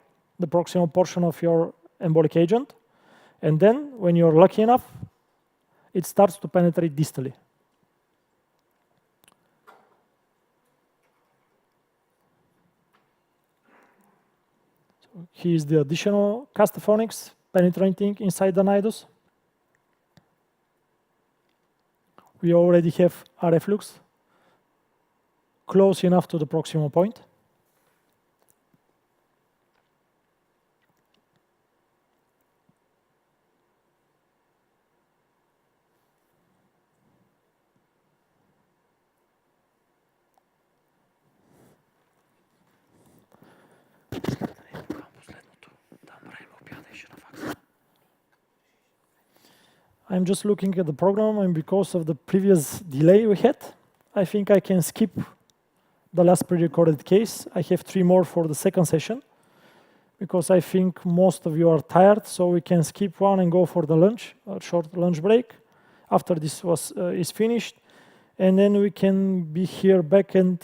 the proximal portion of your embolic agent. And then, when you're lucky enough, it starts to penetrate distally. So here's the additional castaphonics penetrating inside the nidus. We already have a reflux close enough to the proximal point. I'm just looking at the program, and because of the previous delay we had, I think I can skip the last pre-recorded case. I have 3 more for the second session, because I think most of you are tired, so we can skip one and go for the lunch, a short lunch break, after this is finished. And then we can be here back at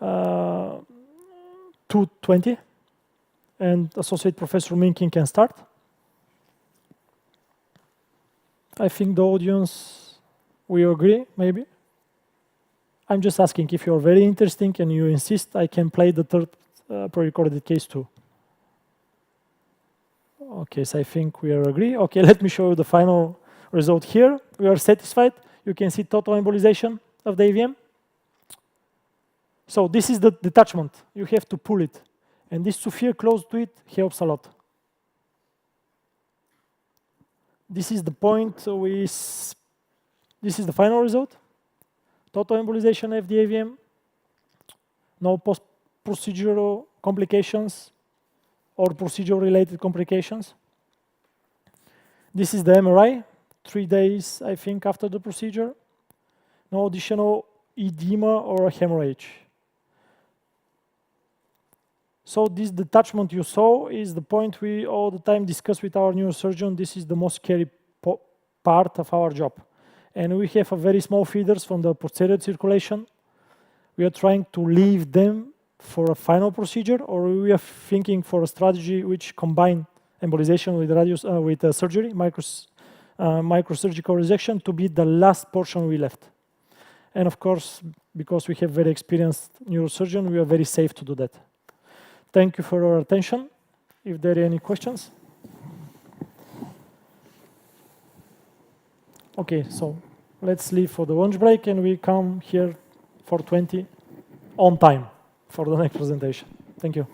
2:20, and Associate Professor Minkin can start. I think the audience will agree, maybe. I'm just asking if you're very interesting and you insist, I can play the third pre-recorded case too. Okay, so I think we are agree. Okay, let me show you the final result here. We are satisfied. You can see total embolization of the AVM. So this is the detachment. You have to pull it. And this sphere close to it helps a lot. This is the point this is the final result. Total embolization of the AVM. No post-procedural complications or procedure-related complications. This is the MRI, 3 days, I think, after the procedure. No additional edema or hemorrhage. So this detachment you saw is the point we all the time discuss with our neurosurgeon. This is the most scary part of our job. And we have a very small feeders from the posterior circulation. We are trying to leave them for a final procedure, or we are thinking for a strategy which combine embolization with surgery, microsurgical resection, to be the last portion we left. And of course, because we have very experienced neurosurgeon, we are very safe to do that. Thank you for your attention. If there are any questions. Okay, so let's leave for the lunch break, and we come here for 20 on time for the next presentation. Thank you.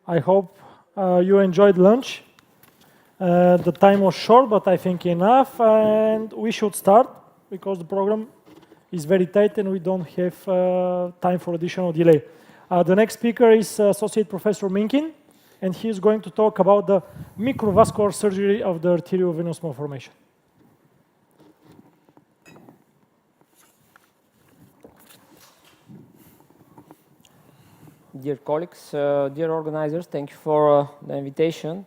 I hope you enjoyed lunch. The time was short, but I think enough, and we should start because the program is very tight and we don't have time for additional delay. The next speaker is Associate Professor Minkin, and he is going to talk about the microvascular surgery of the arteriovenous malformation. Dear colleagues, dear organizers, thank you for the invitation.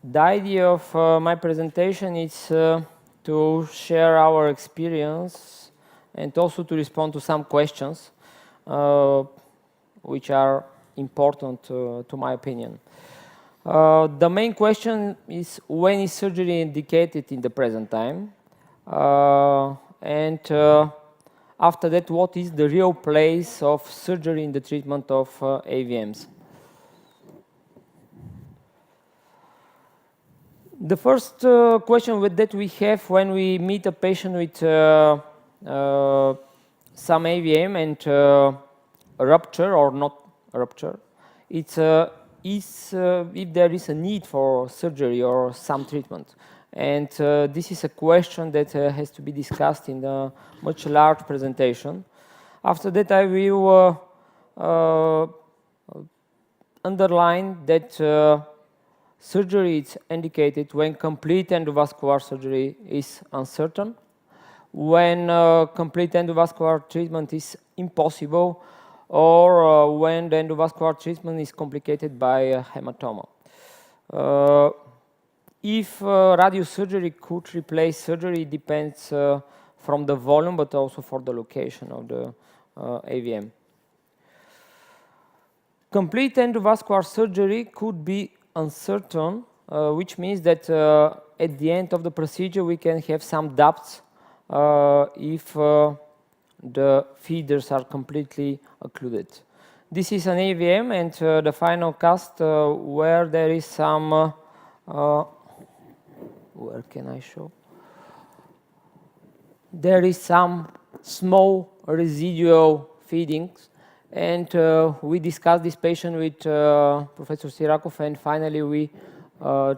The idea of my presentation is to share our experience and also to respond to some questions which are important to my opinion. The main question is when is surgery indicated in the present time? After that, what is the real place of surgery in the treatment of AVMs? The first question that we have when we meet a patient with some AVM and rupture or not rupture, it's if there is a need for surgery or some treatment. And this is a question that has to be discussed in a much large presentation. After that, I will underline that surgery is indicated when complete endovascular surgery is uncertain, when complete endovascular treatment is impossible, or when the endovascular treatment is complicated by a hematoma. If radiosurgery could replace surgery, it depends from the volume, but also for the location of the AVM. Complete endovascular surgery could be uncertain, which means that at the end of the procedure we can have some doubts if the feeders are completely occluded. This is an AVM and the final cast where there is some where can I show? There is some small residual feedings, and we discussed this patient with Professor Sirakov, and finally we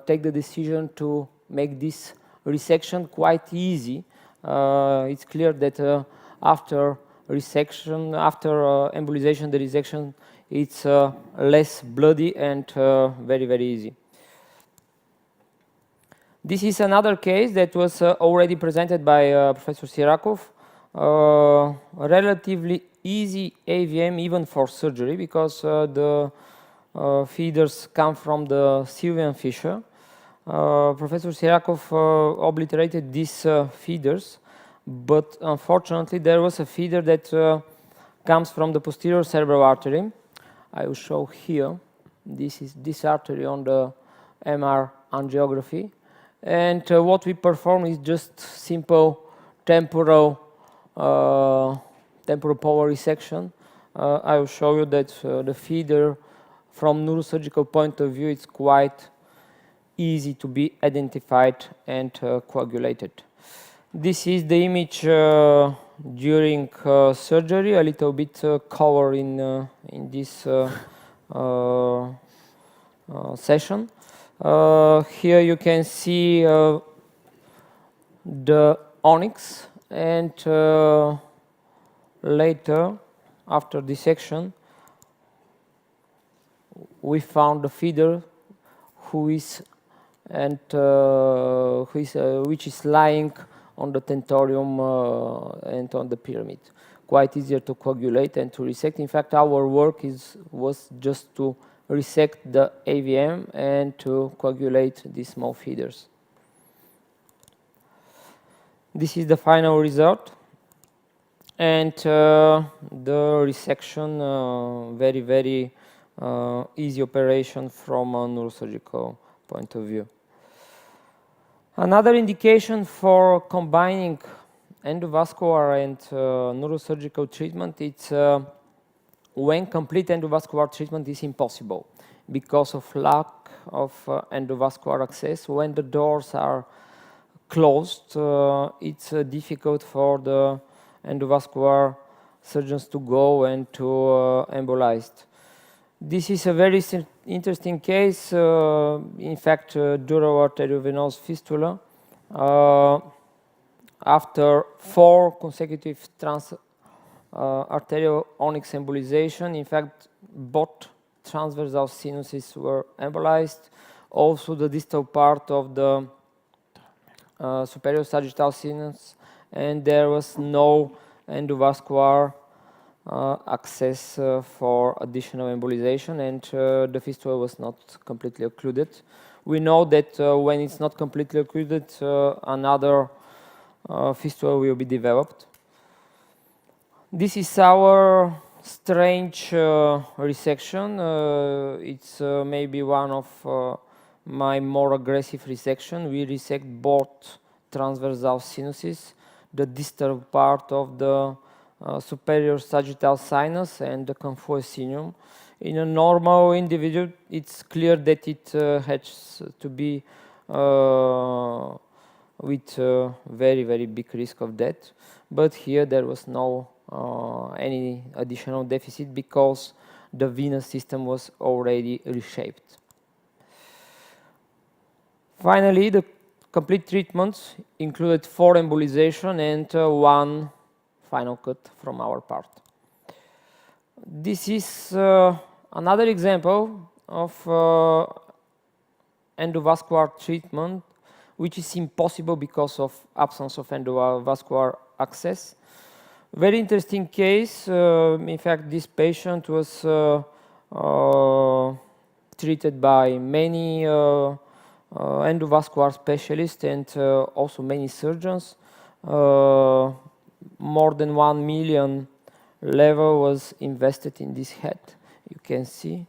take the decision to make this resection quite easy. It's clear that after resection, after embolization, the resection, it's less bloody and very, very easy. This is another case that was already presented by Professor Sirakov. Relatively easy AVM even for surgery because the feeders come from the Sylvian fissure. Professor Sirakov obliterated these feeders, but unfortunately there was a feeder that comes from the posterior cerebral artery. I will show here. This is this artery on the MR angiography. And what we perform is just simple temporal power resection. I will show you that the feeder from neurosurgical point of view is quite easy to be identified and coagulated. This is the image during surgery, a little bit color in this session. Here you can see the onyx, and later, after dissection, we found the feeder which is lying on the tentorium and on the pyramid. Quite easier to coagulate and to resect. In fact, our work was just to resect the AVM and to coagulate these small feeders. This is the final result, and the resection, very, very easy operation from a neurosurgical point of view. Another indication for combining endovascular and neurosurgical treatment is when complete endovascular treatment is impossible because of lack of endovascular access. When the doors are closed, it's difficult for the endovascular surgeons to go and to embolize. This is a very interesting case, in fact, dural arteriovenous fistula. After 4 consecutive arterial onyx embolization, in fact, both transversal sinuses were embolized. Also, the distal part of the superior sagittal sinus, and there was no endovascular access for additional embolization, and the fistula was not completely occluded. We know that when it's not completely occluded, another fistula will be developed. This is our strange resection. It's maybe one of my more aggressive resection. We resect both transversal sinuses, the distal part of the superior sagittal sinus and the confoecinium. In a normal individual, it's clear that it has to be with very, very big risk of death. But here there was no any additional deficit because the venous system was already reshaped. Finally, the complete treatment included 4 embolization and 1 final cut from our part. This is another example of endovascular treatment, which is impossible because of absence of endovascular access. Very interesting case. In fact, this patient was treated by many endovascular specialists and also many surgeons. More than 1 million level was invested in this head. You can see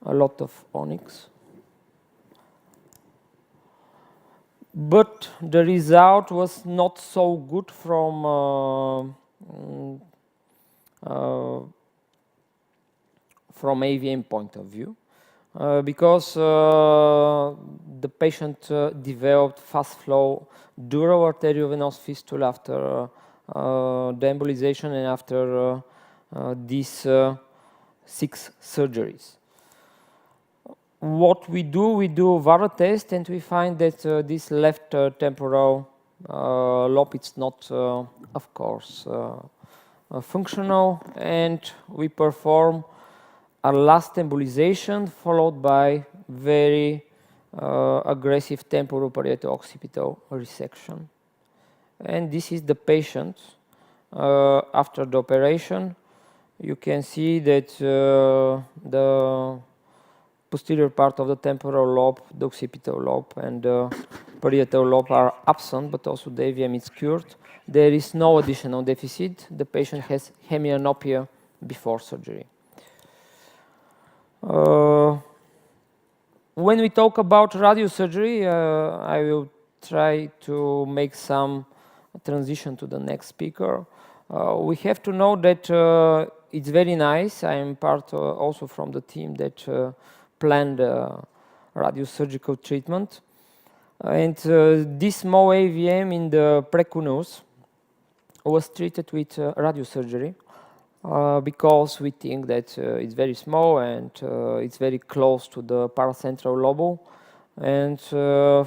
a lot of onyx. But the result was not so good from AVM point of view, because the patient developed fast flow dural arteriovenous fistula after the embolization and after these 6 surgeries. What we do VARA test, and we find that this left temporal lobe is not, of course, functional, and we perform a last embolization followed by very aggressive temporoparieto-occipital resection. And this is the patient after the operation. You can see that the posterior part of the temporal lobe, the occipital lobe, and the parietal lobe are absent, but also the AVM is cured. There is no additional deficit. The patient has hemianopia before surgery. When we talk about radiosurgery, I will try to make some transition to the next speaker. We have to know that it's very nice. I am part also from the team that planned radiosurgical treatment. And this small AVM in the precuneus was treated with radiosurgery because we think that it's very small and it's very close to the paracentral lobe. And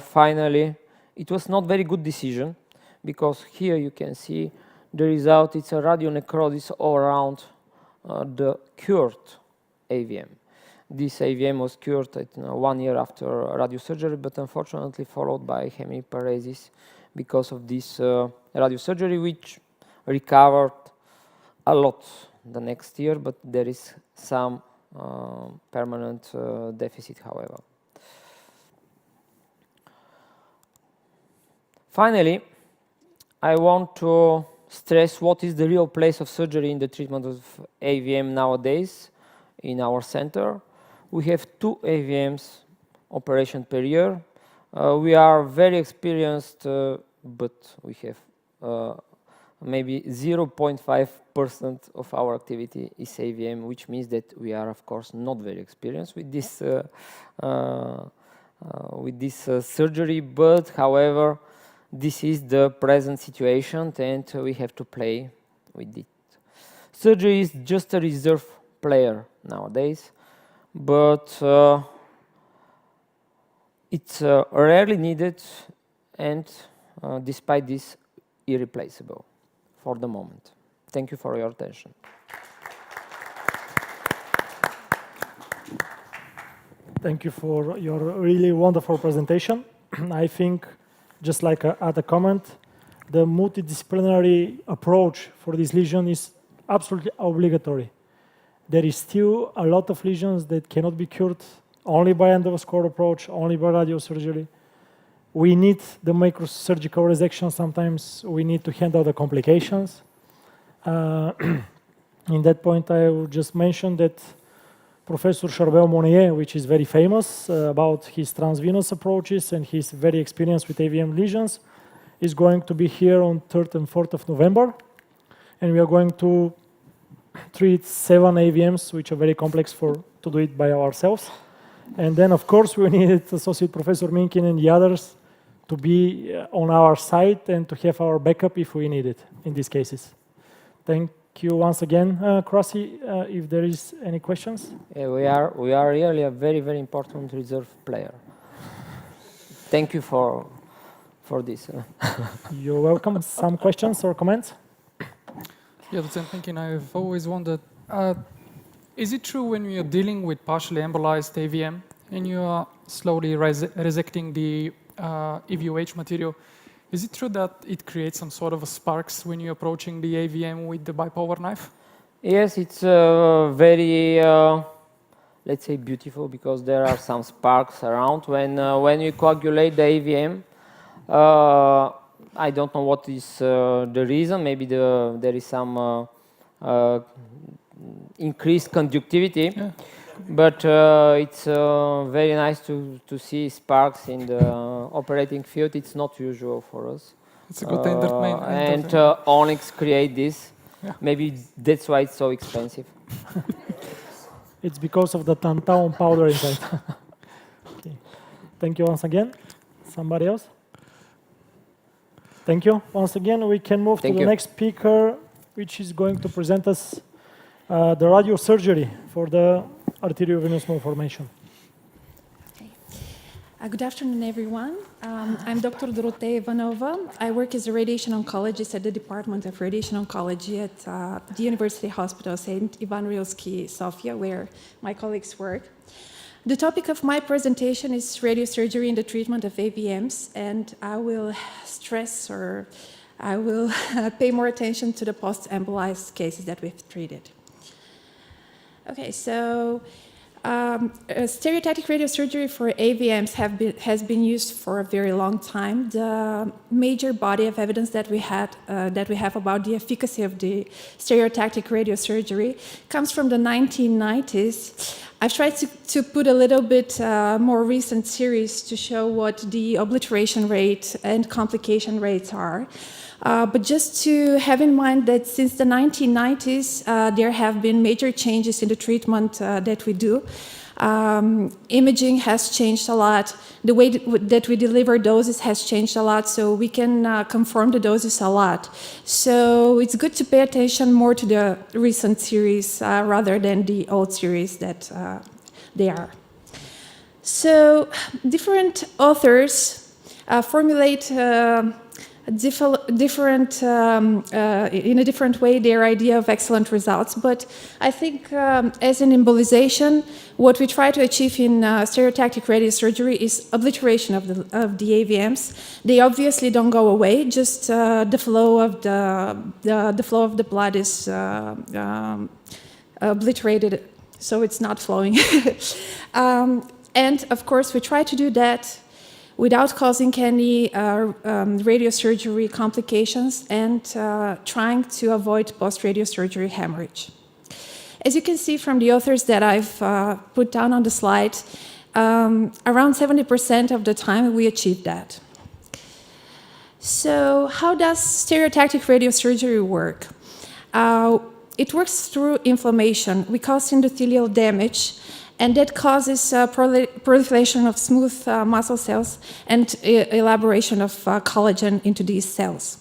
finally, it was not very good decision because here you can see the result. It's a radionecrosis all around the cured AVM. This AVM was cured at 1 year after radiosurgery, but unfortunately followed by hemiparesis because of this radiosurgery, which recovered a lot the next year, but there is some permanent deficit, however. Finally, I want to stress what is the real place of surgery in the treatment of AVM nowadays in our center. We have 2 AVMs operation per year. We are very experienced, but we have maybe 0.5% of our activity is AVM, which means that we are, of course, not very experienced with this surgery. But, however, this is the present situation, and we have to play with it. Surgery is just a reserve player nowadays, but it's rarely needed and despite this irreplaceable for the moment. Thank you for your attention. Thank you for your really wonderful presentation. I think, just like at a comment, the multidisciplinary approach for this lesion is absolutely obligatory. There is still a lot of lesions that cannot be cured only by endovascular approach, only by radiosurgery. We need the microsurgical resection sometimes. We need to handle the complications. In that point, I will just mention that Professor Charbel-Monnier, which is very famous about his transvenous approaches and he's very experienced with AVM lesions, is going to be here on 3rd and 4th of November. And we are going to treat 7 AVMs, which are very complex to do it by ourselves. And then, of course, we need Associate Professor Minkin and the others to be on our side and to have our backup if we need it in these cases. Thank you once again, Krasi. If there is any questions? Yeah, we are really a very, very important reserve player. Thank you for this. You're welcome. Some questions or comments? Yeah, Dr. Minkin, I've always wondered, is it true when you're dealing with partially embolized AVM and you are slowly resecting the EVOH material, is it true that it creates some sort of a sparks when you're approaching the AVM with the bipolar knife? Yes, it's very, let's say, beautiful because there are some sparks around. When you coagulate the AVM, I don't know what is the reason. Maybe there is some increased conductivity. Yeah. But it's very nice to see sparks in the operating field. It's not usual for us. It's a good entertainment. And Onyx create this. Yeah. Maybe that's why it's so expensive. It's because of the tantalum powder inside. Okay. Thank you once again. Somebody else? Thank you once again. We can move to the next speaker, which is going to present us the radiosurgery for the arteriovenous malformation. Okay. Good afternoon, everyone. I'm Dr. Dorothea Ivanova. I work as a radiation oncologist at the Department of Radiation Oncology at the University Hospital St. Ivan Rilsky, Sofia, where my colleagues work. The topic of my presentation is radiosurgery in the treatment of AVMs, and I will stress or I will pay more attention to the post-embolized cases that we've treated. Okay, so stereotactic radiosurgery for AVMs has been used for a very long time. The major body of evidence that we have about the efficacy of the stereotactic radiosurgery comes from the 1990s. I've tried to put a little bit more recent series to show what the obliteration rate and complication rates are. But just to have in mind that since the 1990s, there have been major changes in the treatment that we do. Imaging has changed a lot. The way that we deliver doses has changed a lot, so we can confirm the doses a lot. So it's good to pay attention more to the recent series rather than the old series that they are. So different authors formulate in a different way their idea of excellent results, but I think as an embolization, what we try to achieve in stereotactic radiosurgery is obliteration of the AVMs. They obviously don't go away; just the flow of the blood is obliterated, so it's not flowing. And of course, we try to do that without causing any radiosurgery complications and trying to avoid post-radiosurgery hemorrhage. As you can see from the authors that I've put down on the slide, around 70% of the time we achieve that. So how does stereotactic radiosurgery work? It works through inflammation. We cause endothelial damage, and that causes proliferation of smooth muscle cells and elaboration of collagen into these cells.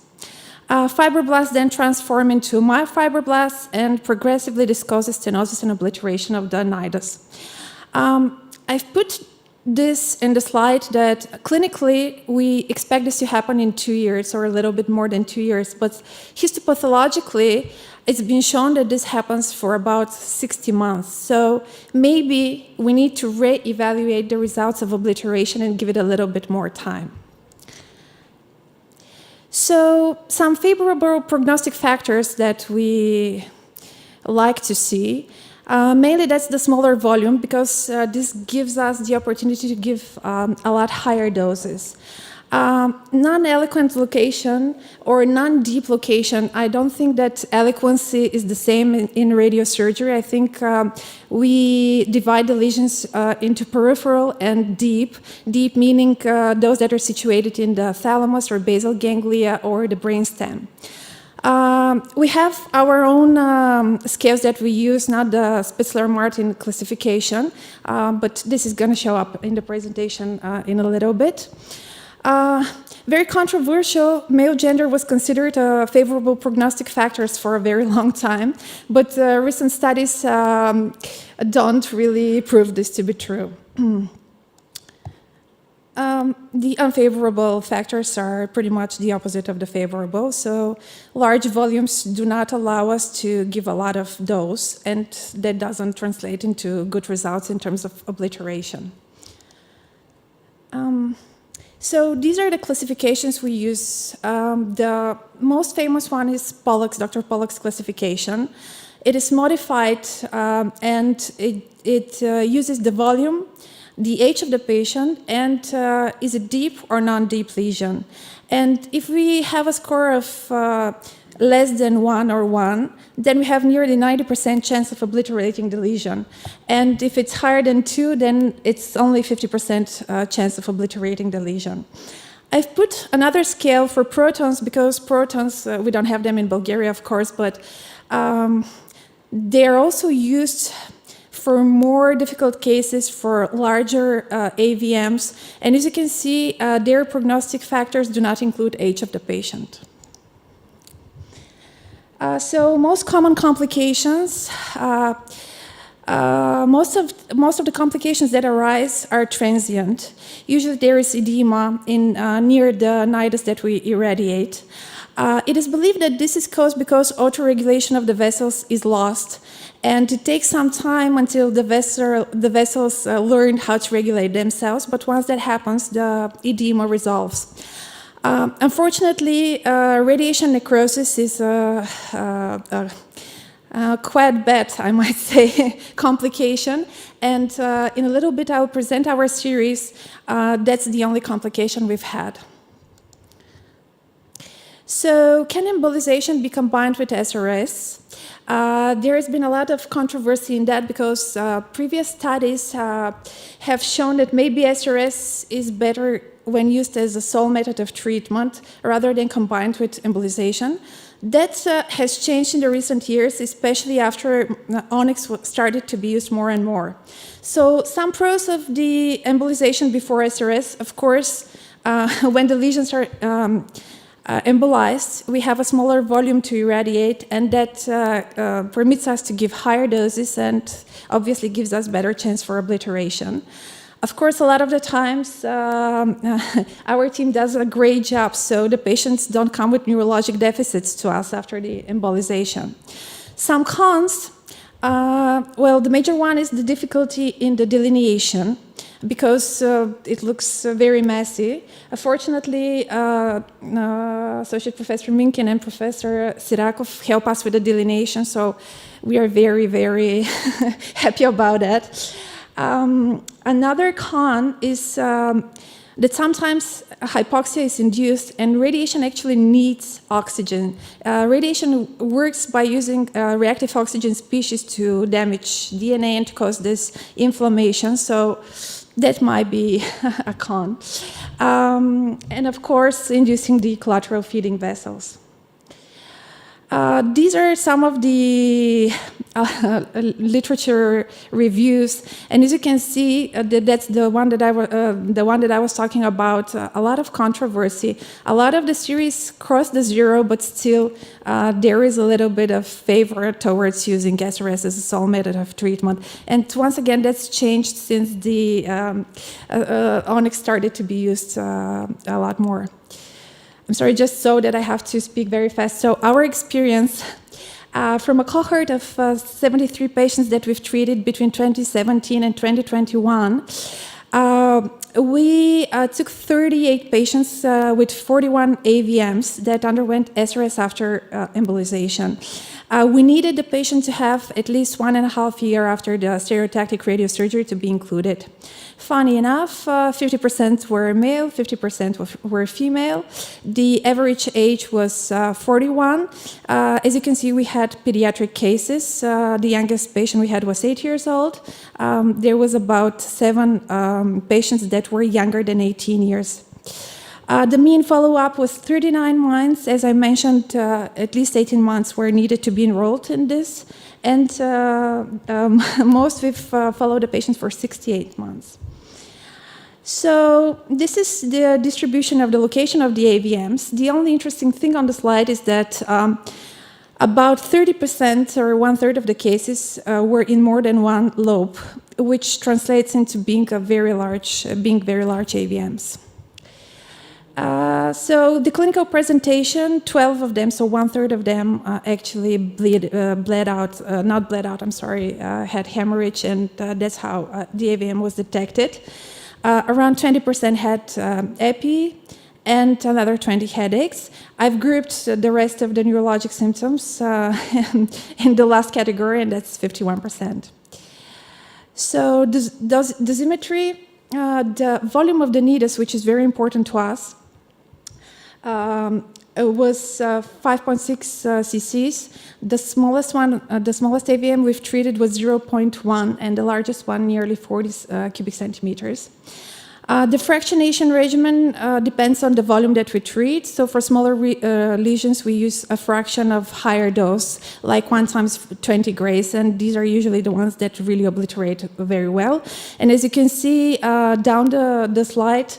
Fibroblasts then transform into myofibroblasts, and progressively this causes stenosis and obliteration of the nidus. I've put this in the slide that clinically we expect this to happen in 2 years or a little bit more than 2 years, but histopathologically it's been shown that this happens for about 60 months. So maybe we need to re-evaluate the results of obliteration and give it a little bit more time. So some favorable prognostic factors that we like to see. Mainly that's the smaller volume, because this gives us the opportunity to give a lot higher doses. Non-eloquent location or non-deep location, I don't think that eloquency is the same in radiosurgery. I think we divide the lesions into peripheral and deep. Deep meaning those that are situated in the thalamus or basal ganglia or the brainstem. We have our own scales that we use, not the Spitzler-Martin classification, but this is going to show up in the presentation in a little bit. Very controversial, male gender was considered a favorable prognostic factors for a very long time, but recent studies don't really prove this to be true. The unfavorable factors are pretty much the opposite of the favorable. So large volumes do not allow us to give a lot of dose, and that doesn't translate into good results in terms of obliteration. So these are the classifications we use. The most famous one is Pollack's, Dr. Pollack's classification. It is modified and it uses the volume, the age of the patient, and is it deep or non-deep lesion. And if we have a score of less than 1 or 1, then we have nearly 90% chance of obliterating the lesion. And if it's higher than 2, then it's only 50% chance of obliterating the lesion. I've put another scale for protons, because protons, we don't have them in Bulgaria, of course, but they're also used for more difficult cases, for larger AVMs. And as you can see, their prognostic factors do not include age of the patient. So most common complications, most of the complications that arise are transient. Usually there is edema near the nidus that we irradiate. It is believed that this is caused because autoregulation of the vessels is lost, and it takes some time until the vessels learn how to regulate themselves, but once that happens, the edema resolves. Unfortunately, radiation necrosis is quite bad, I might say, complication. And in a little bit, I'll present our series. That's the only complication we've had. So can embolization be combined with SRS? There has been a lot of controversy in that, because previous studies have shown that maybe SRS is better when used as a sole method of treatment rather than combined with embolization. That has changed in the recent years, especially after Onyx started to be used more and more. So some pros of the embolization before SRS, of course, when the lesions are embolized, we have a smaller volume to irradiate, and that permits us to give higher doses and obviously gives us better chance for obliteration. Of course, a lot of the times, our team does a great job, so the patients don't come with neurologic deficits to us after the embolization. Some cons, well, the major one is the difficulty in the delineation, because it looks very messy. Fortunately, Associate Professor Minkin and Professor Sirakov help us with the delineation, so we are very, very happy about that. Another con is that sometimes hypoxia is induced and radiation actually needs oxygen. Radiation works by using reactive oxygen species to damage DNA and to cause this inflammation, so that might be a con. And of course, inducing the collateral feeding vessels. These are some of the literature reviews, and as you can see, that's the one that I was talking about. A lot of controversy. A lot of the series cross the zero, but still there is a little bit of favor towards using SRS as a sole method of treatment. And once again, that's changed since the Onyx started to be used a lot more. I'm sorry, just so that I have to speak very fast. So our experience. From a cohort of 73 patients that we've treated between 2017 and 2021, we took 38 patients with 41 AVMs that underwent SRS after embolization. We needed the patient to have at least 1.5 years after the stereotactic radiosurgery to be included. Funny enough, 50% were male, 50% were female. The average age was 41. As you can see, we had pediatric cases. The youngest patient we had was 8 years old. There was about 7 patients that were younger than 18 years. The mean follow-up was 39 months. As I mentioned, at least 18 months were needed to be enrolled in this. And most we've followed the patients for 68 months. So this is the distribution of the location of the AVMs. The only interesting thing on the slide is that about 30% or 1/3 of the cases were in more than one lobe, which translates into being very large AVMs. So the clinical presentation, 12 of them, so 1/3 of them actually had hemorrhage, and that's how the AVM was detected. Around 20% had epi, and another 20 headaches. I've grouped the rest of the neurologic symptoms in the last category, and that's 51%. So dosimetry, the volume of the nidus, which is very important to us, was 5.6 cc's. The smallest one, the smallest AVM we've treated was 0.1, and the largest one nearly 40 cubic centimeters. The fractionation regimen depends on the volume that we treat. So for smaller lesions, we use a fraction of higher dose, like 1 × 20 grays, and these are usually the ones that really obliterate very well. And as you can see down the slide,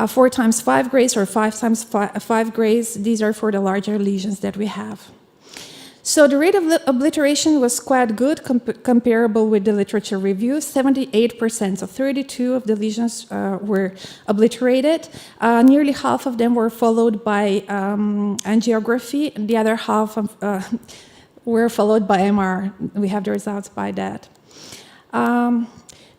4 × 5 grays or 5 × 5 grays, these are for the larger lesions that we have. So the rate of obliteration was quite good, comparable with the literature review, 78%, so 32 of the lesions were obliterated. Nearly half of them were followed by angiography, and the other half were followed by MR. We have the results by that.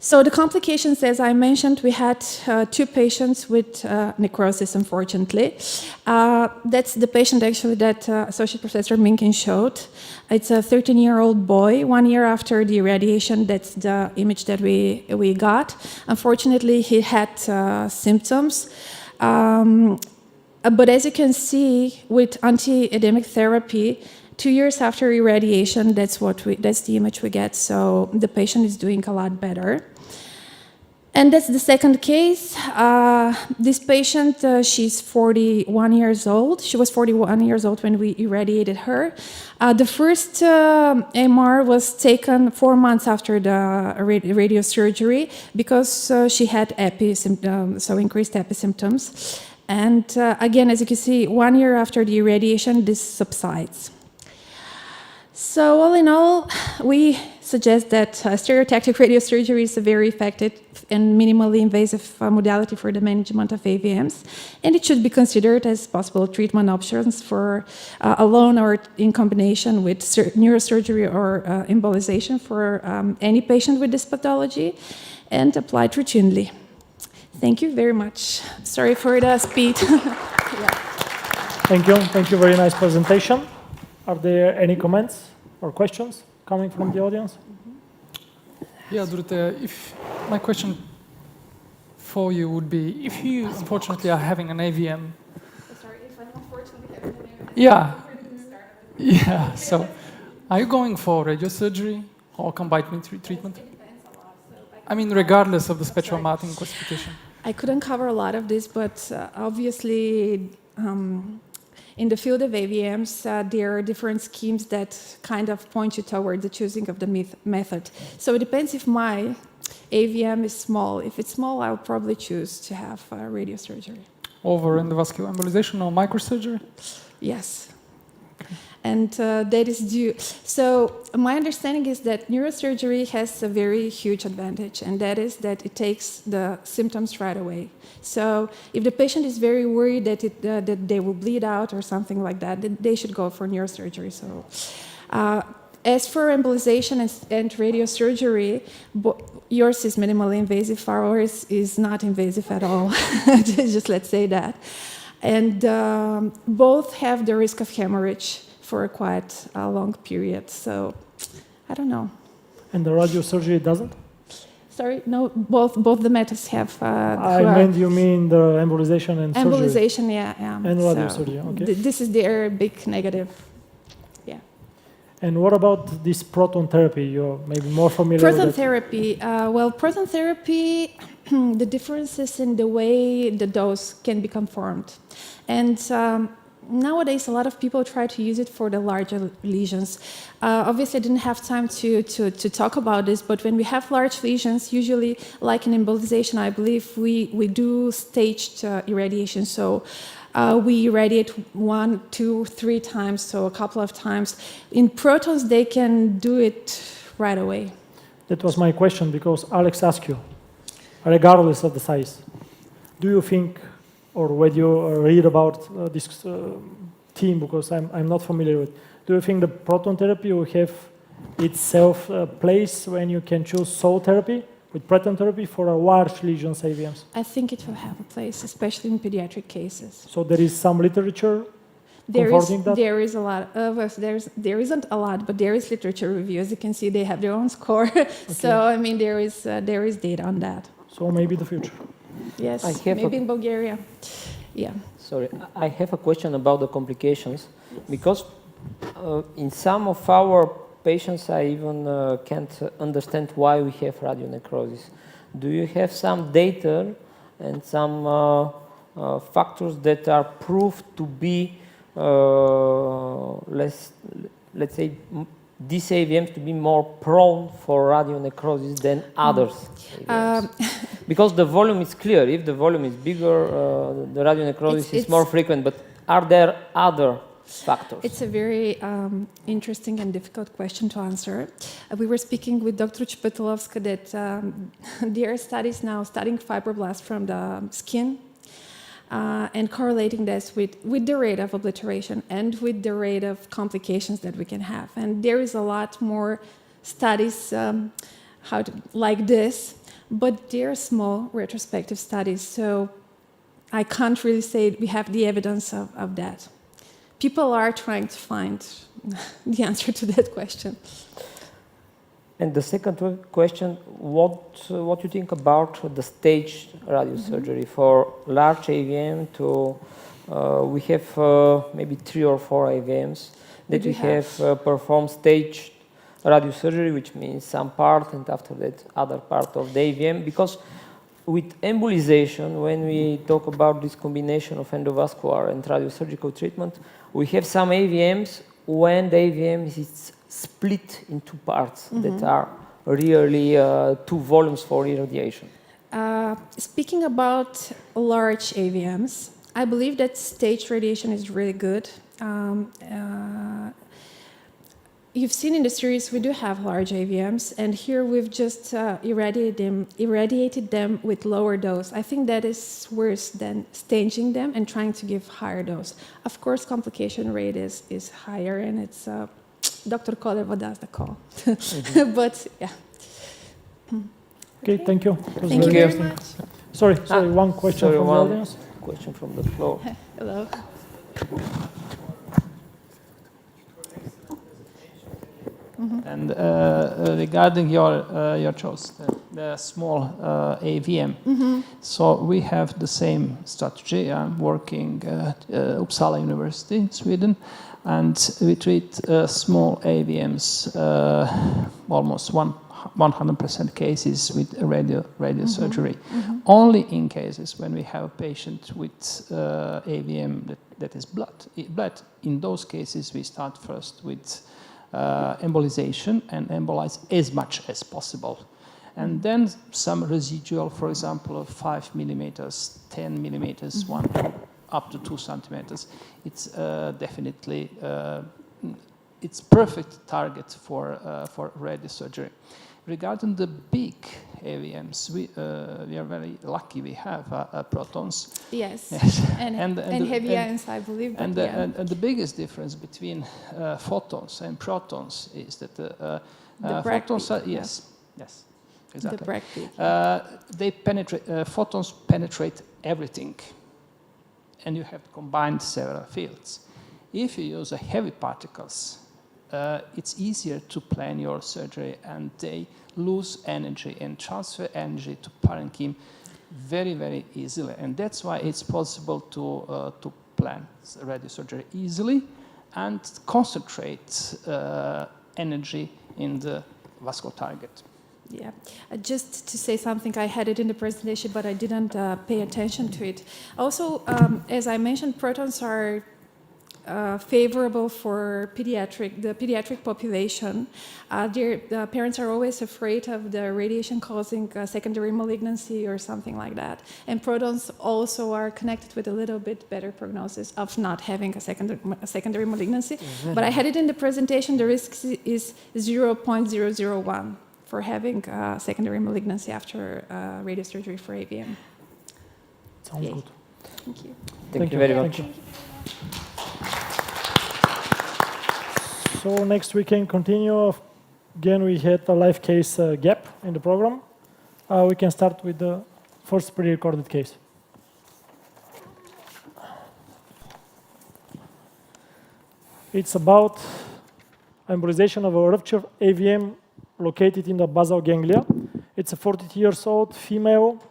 So the complications, as I mentioned, we had 2 patients with necrosis, unfortunately. That's the patient actually that Associate Professor Minkin showed. It's a 13-year-old boy, 1 year after the irradiation. That's the image that we got. Unfortunately, he had symptoms. But as you can see, with anti-edemic therapy, 2 years after irradiation, that's the image we get. So the patient is doing a lot better. And that's the second case. This patient, she's 41 years old. She was 41 years old when we irradiated her. The first MR was taken 4 months after the radiosurgery because she had epi symptoms, so increased epi symptoms. And again, as you can see, 1 year after the irradiation, this subsides. So all in all, we suggest that stereotactic radiosurgery is a very effective and minimally invasive modality for the management of AVMs, and it should be considered as possible treatment options for alone or in combination with neurosurgery or embolization for any patient with this pathology, and applied routinely. Thank you very much. Sorry for the speed. Yeah. Thank you, very nice presentation. Are there any comments or questions coming from the audience? Yeah, Dorota, if my question for you would be, if you unfortunately are having an AVM. Sorry, if I'm unfortunately having an AVM. Yeah, so are you going for radiosurgery or combined treatment? I mean, regardless of the spectral mapping classification. I couldn't cover a lot of this, but obviously, in the field of AVMs, there are different schemes that kind of point you toward the choosing of the method. So it depends if my AVM is small. If it's small, I'll probably choose to have radiosurgery. Over endovascular embolization or microsurgery? Yes. And that is due. So my understanding is that neurosurgery has a very huge advantage, and that is that it takes the symptoms right away. So if the patient is very worried that that they will bleed out or something like that, then they should go for neurosurgery. So as for embolization and radiosurgery, yours is minimally invasive, ours is not invasive at all. Just let's say that. And both have the risk of hemorrhage for a quite long period. So I don't know. And the radiosurgery doesn't? Sorry, no, both the methods have. I meant you mean the embolization and surgery? Embolization, yeah. And radiosurgery, okay. This is their big negative. Yeah. And what about this proton therapy? You're maybe more familiar with Proton that. therapy. Well, proton therapy, the difference is in the way the dose can be conformed. And nowadays, a lot of people try to use it for the larger lesions. Obviously, I didn't have time to talk about this, but when we have large lesions, usually, like in embolization, I believe we do staged irradiation. So we irradiate 1, 2, 3 times, so a couple of times. In protons, they can do it right away. That was my question, because Alex asked you, regardless of the size, do you think, or when you read about this team, because I'm not familiar with, do you think the proton therapy will have itself a place when you can choose cell therapy with proton therapy for a large lesions AVMs? I think it will have a place, especially in pediatric cases. So there is some literature comforting that? There is a lot of there isn't a lot, but there is literature review. As you can see, they have their own score. Okay. So I mean, there is data on that. So maybe the future. Yes, maybe in Bulgaria. Yeah. Sorry, I have a question about the complications, because in some of our patients, I even can't understand why we have radionecrosis. Do you have some data and some factors that are proved to be let's say, these AVMs to be more prone for radionecrosis than others? Because the volume is clear. If the volume is bigger, the radionecrosis is more frequent. But are there other factors? It's a very interesting and difficult question to answer. We were speaking with Dr. Chpetilovska that there are studies now studying fibroblasts from the skin and correlating this with the rate of obliteration and with the rate of complications that we can have. And there is a lot more studies like this, but they're small retrospective studies, so I can't really say we have the evidence of that. People are trying to find the answer to that question. And the second question, what you think about the staged radiosurgery for large AVM to, we have maybe 3 or 4 AVMs that we have performed staged radiosurgery, which means some part and after that other part of the AVM, because with embolization, when we talk about this combination of endovascular and radiosurgical treatment, we have some AVMs when the AVM is split in 2 parts that are really 2 volumes for irradiation. Speaking about large AVMs, I believe that staged radiation is really good. You've seen in the series we do have large AVMs, and here we've just irradiated them with lower dose. I think that is worse than staging them and trying to give higher dose. Of course, complication rate is higher, and it's Dr. Kolevo does the call. But yeah. Okay, thank you. Thank you very much. Sorry, one question from the audience. Question from the floor. Hello. And regarding your choice, the small AVM, so we have the same strategy. I'm working at Uppsala University, Sweden, and we treat small AVMs, almost 100% cases with radiosurgery. Only in cases when we have a patient with AVM that that is blood. In those cases, we start first with embolization and embolize as much as possible. And then some residual, for example, of 5 millimeters, 10 millimeters, up to 2 centimeters. It's definitely, it's perfect target for radiosurgery. Regarding the big AVMs, we are very lucky we have protons. Yes, yes. and heavy ions, I believe. And the biggest difference between photons and protons is that the photons are, yes, exactly. The Bragg peak. They penetrate, photons penetrate everything, and you have combined several fields. If you use heavy particles, it's easier to plan your surgery, and they lose energy and transfer energy to parenchyma very, very easily. And that's why it's possible to plan radiosurgery easily and concentrate energy in the vascular target. Yeah, just to say something, I had it in the presentation, but I didn't pay attention to it. Also, as I mentioned, protons are favorable for the pediatric population. The parents are always afraid of the radiation causing secondary malignancy or something like that. And protons also are connected with a little bit better prognosis of not having a secondary malignancy. But I had it in the presentation, the risk is 0.001 for having secondary malignancy after radiosurgery for AVM. Sounds good. Thank you. Thank you very much. So next we can continue. Again, we had a live case gap in the program. We can start with the first pre-recorded case. It's about embolization of a ruptured AVM located in the basal ganglia. It's a 42 years old female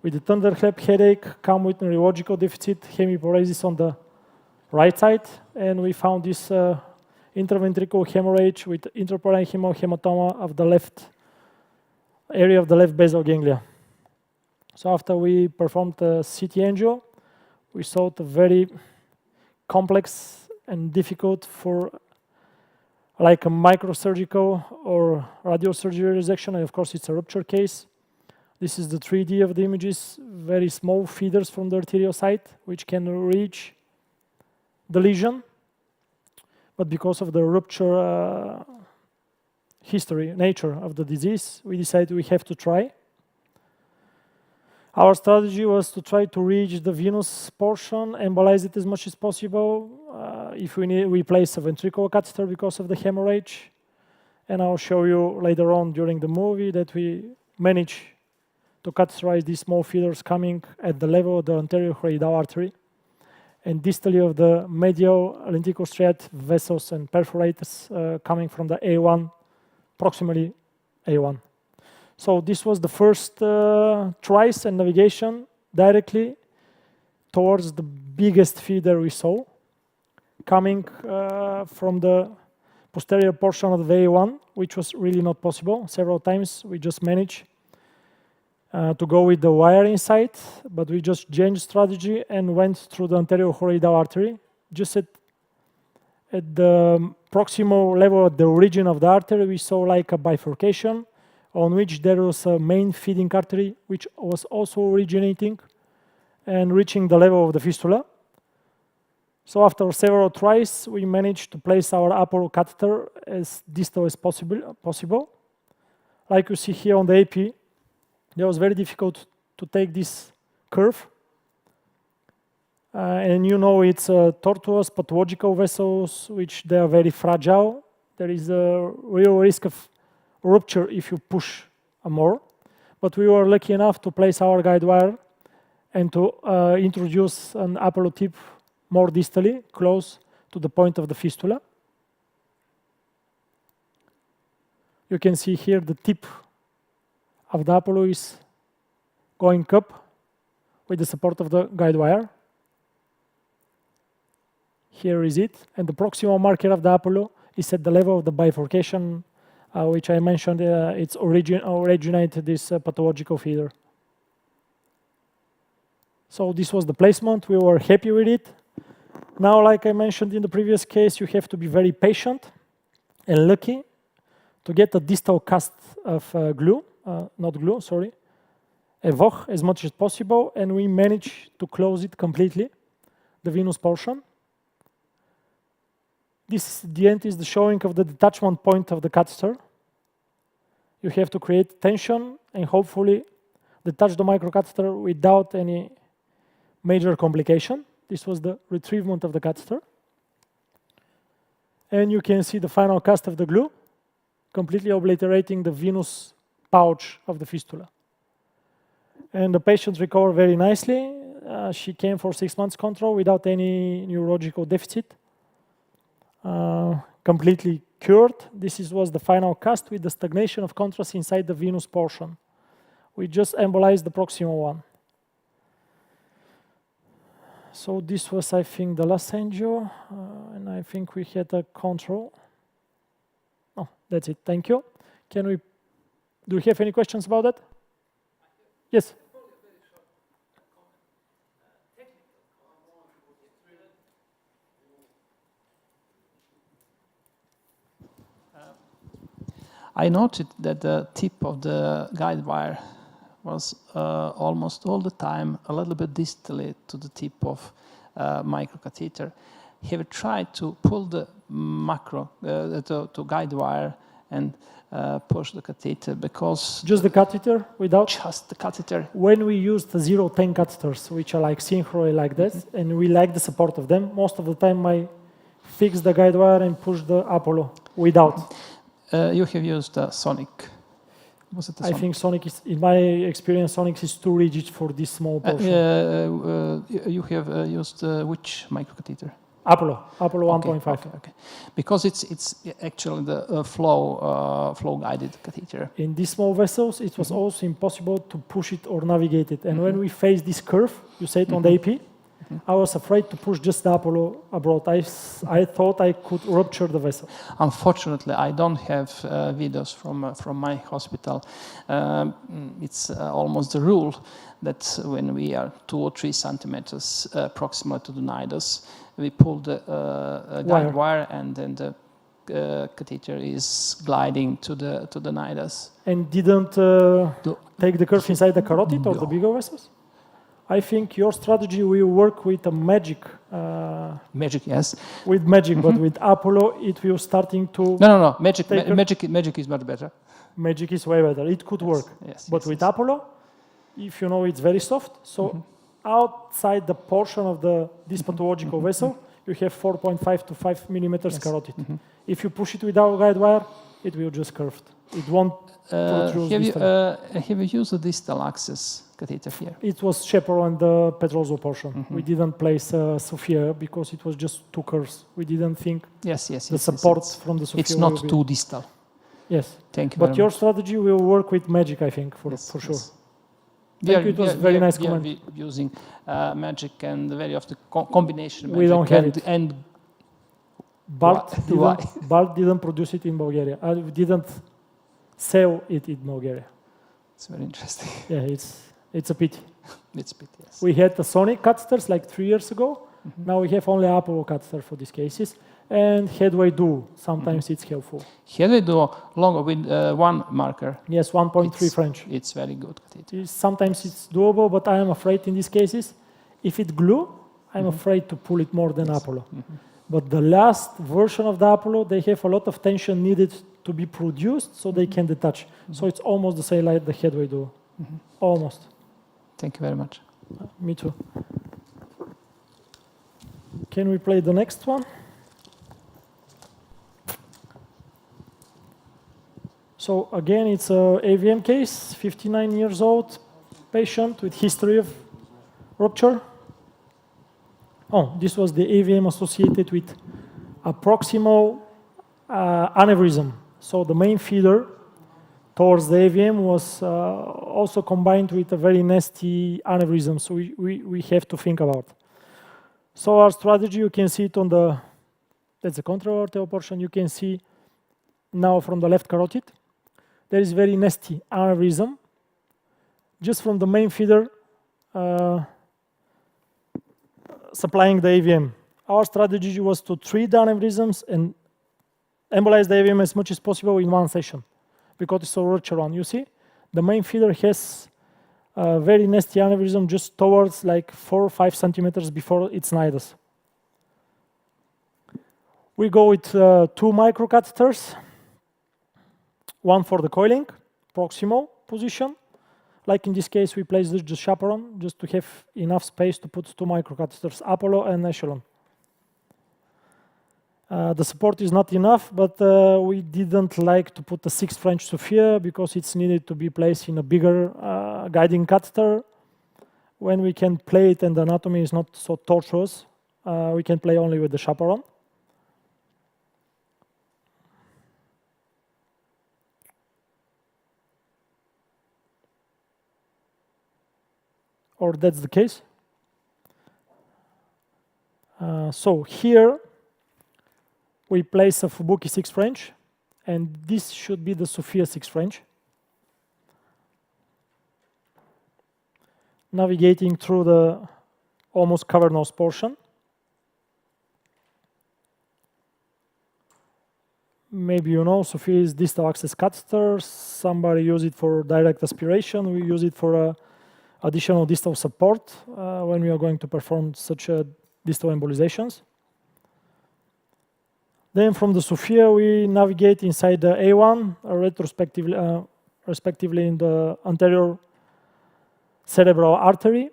with a thunderclap headache, come with neurological deficit, hemiparesis on the right side, and we found this intraventricular hemorrhage with intraparenchymal hematoma of the left area of the left basal ganglia. So after we performed the CT angio, we saw it very complex and difficult for like a microsurgical or radiosurgery resection, and of course it's a rupture case. This is the 3D of the images, very small feeders from the arterial site, which can reach the lesion. But because of the rupture nature of the disease, we decided we have to try. Our strategy was to try to reach the venous portion, embolize it as much as possible. If we need, we place a ventricular catheter because of the hemorrhage. And I'll show you later on during the movie that we managed to catheterize these small feeders coming at the level of the anterior choroidal artery and distally of the medial lenticular striate vessels and perforators coming from the A1, proximally A1. So this was the first tries and navigation directly towards the biggest feeder we saw, coming from the posterior portion of the A1, which was really not possible. Several times we just managed to go with the wire inside, but we just changed strategy and went through the anterior choroidal artery, just at the proximal level at the origin of the artery. We saw like a bifurcation on which there was a main feeding artery, which was also originating and reaching the level of the fistula. So after several tries, we managed to place our Apollo catheter as distal as possible. Like you see here on the AP, it was very difficult to take this curve. And you know it's tortuous pathological vessels, which they are very fragile. There is a real risk of rupture if you push more. But we were lucky enough to place our guide wire and to introduce an Apollo tip more distally, close to the point of the fistula. You can see here the tip of the Apollo is going up with the support of the guide wire. Here is it, and the proximal marker of the Apollo is at the level of the bifurcation, which I mentioned. It's originated this pathological feeder. So this was the placement. We were happy with it. Now, like I mentioned in the previous case, you have to be very patient and lucky to get a distal cast of glue, not glue, sorry, a VOH as much as possible, and we managed to close it completely, the venous portion. This, the end, is the showing of the detachment point of the catheter. You have to create tension and hopefully detach the microcatheter without any major complication. This was the retrieval of the catheter. And you can see the final cast of the glue, completely obliterating the venous pouch of the fistula. And the patient recovered very nicely. She came for 6 months control without any neurological deficit. Completely cured. This was the final cast with the stagnation of contrast inside the venous portion. We just embolized the proximal one. So this was, I think, the last angio, and I think we had a control. Oh, that's it. Thank you. Do you have any questions about that? Yes. I noted that the tip of the guide wire was almost all the time a little bit distally to the tip of microcatheter. Have you tried to pull the to guide wire and push the catheter? Because just the catheter without? Just the catheter. When we used the 0-10 catheters, which are like synchro like this, and we like the support of them, most of the time I fix the guide wire and push the Apollo without. You have used Sonic. Was it I think Sonic is, in my experience, Sonic is too rigid for this small portion. You have used which microcatheter? Apollo 1.5. Okay. Because it's actually the flow guided catheter. In these small vessels, it was also impossible to push it or navigate it. And when we face this curve, you say it on the AP, I was afraid to push just the Apollo abroad. I thought I could rupture the vessel. Unfortunately, I don't have videos from my hospital. It's almost the rule that when we are 2 or 3 centimeters proximal to the nidus, we pull the guide wire, and then the catheter is gliding to the nidus. And didn't take the curve inside the carotid or the bigger vessels? I think your strategy will work with a magic. Magic, yes. With magic, but with Apollo, it will starting to. No. Magic is much better. Magic is way better. It could work. Yes. But with Apollo, if you know, it's very soft. So outside the portion of this pathological vessel, you have 4.5 to 5 millimeters carotid. If you push it without guide wire, it will just curve. It won't protrude. Have you used the distal axis catheter here? It was chaperone the petrosal portion. We didn't place Sophia because it was just 2 curves. We didn't think the support from the Sophia. It's not too distal. Yes. Thank you. But your strategy will work with magic, I think, for sure. Thank you. It was very nice comment. We are using magic and very often combination magic. We don't have it. And Bart didn't produce it in Bulgaria. I didn't sell it in Bulgaria. It's very interesting. Yeah, it's a pity. It's a pity, yes. We had the Sonic catheters like 3 years ago. Now we have only Apollo catheter for these cases. And headway duo, sometimes it's helpful. Headway duo longer with 1 marker. Yes, 1.3 French. It's very good. Sometimes it's doable, but I am afraid in these cases, if it glue, I'm afraid to pull it more than Apollo. But the last version of the Apollo, they have a lot of tension needed to be produced so they can detach. So it's almost the same like the headway duo. Almost. Thank you very much. Me too. Can we play the next one? So again, it's a AVM case, 59 years old, patient with history of rupture. Oh, this was the AVM associated with a proximal aneurysm. So the main feeder towards the AVM was also combined with a very nasty aneurysm. So we have to think about. So our strategy, you can see it on that's the contralateral portion. You can see now from the left carotid. There is very nasty aneurysm just from the main feeder supplying the AVM. our strategy was to treat the aneurysms and embolize the AVM as much as possible in one session, because it's a rupture one. You see, the main feeder has a very nasty aneurysm just towards like 4 or 5 centimeters before its nidus. We go with 2 microcatheters, one for the coiling, proximal position. Like in this case, we place the chaperone just to have enough space to put 2 microcatheters, Apollo and Echelon. The support is not enough, but we didn't like to put a 6 French Sophia because it's needed to be placed in a bigger guiding catheter. When we can play it and the anatomy is not so tortuous, we can play only with the chaperone. Or that's the case. So here we place a Fubuki 6 French, and this should be the Sophia 6 French. Navigating through the almost cavernous portion. Maybe you know, Sophia is distal access catheter. Somebody use it for direct aspiration. We use it for additional distal support when we are going to perform such distal embolizations. Then from the Sophia, we navigate inside the A1, respectively in the anterior cerebral artery.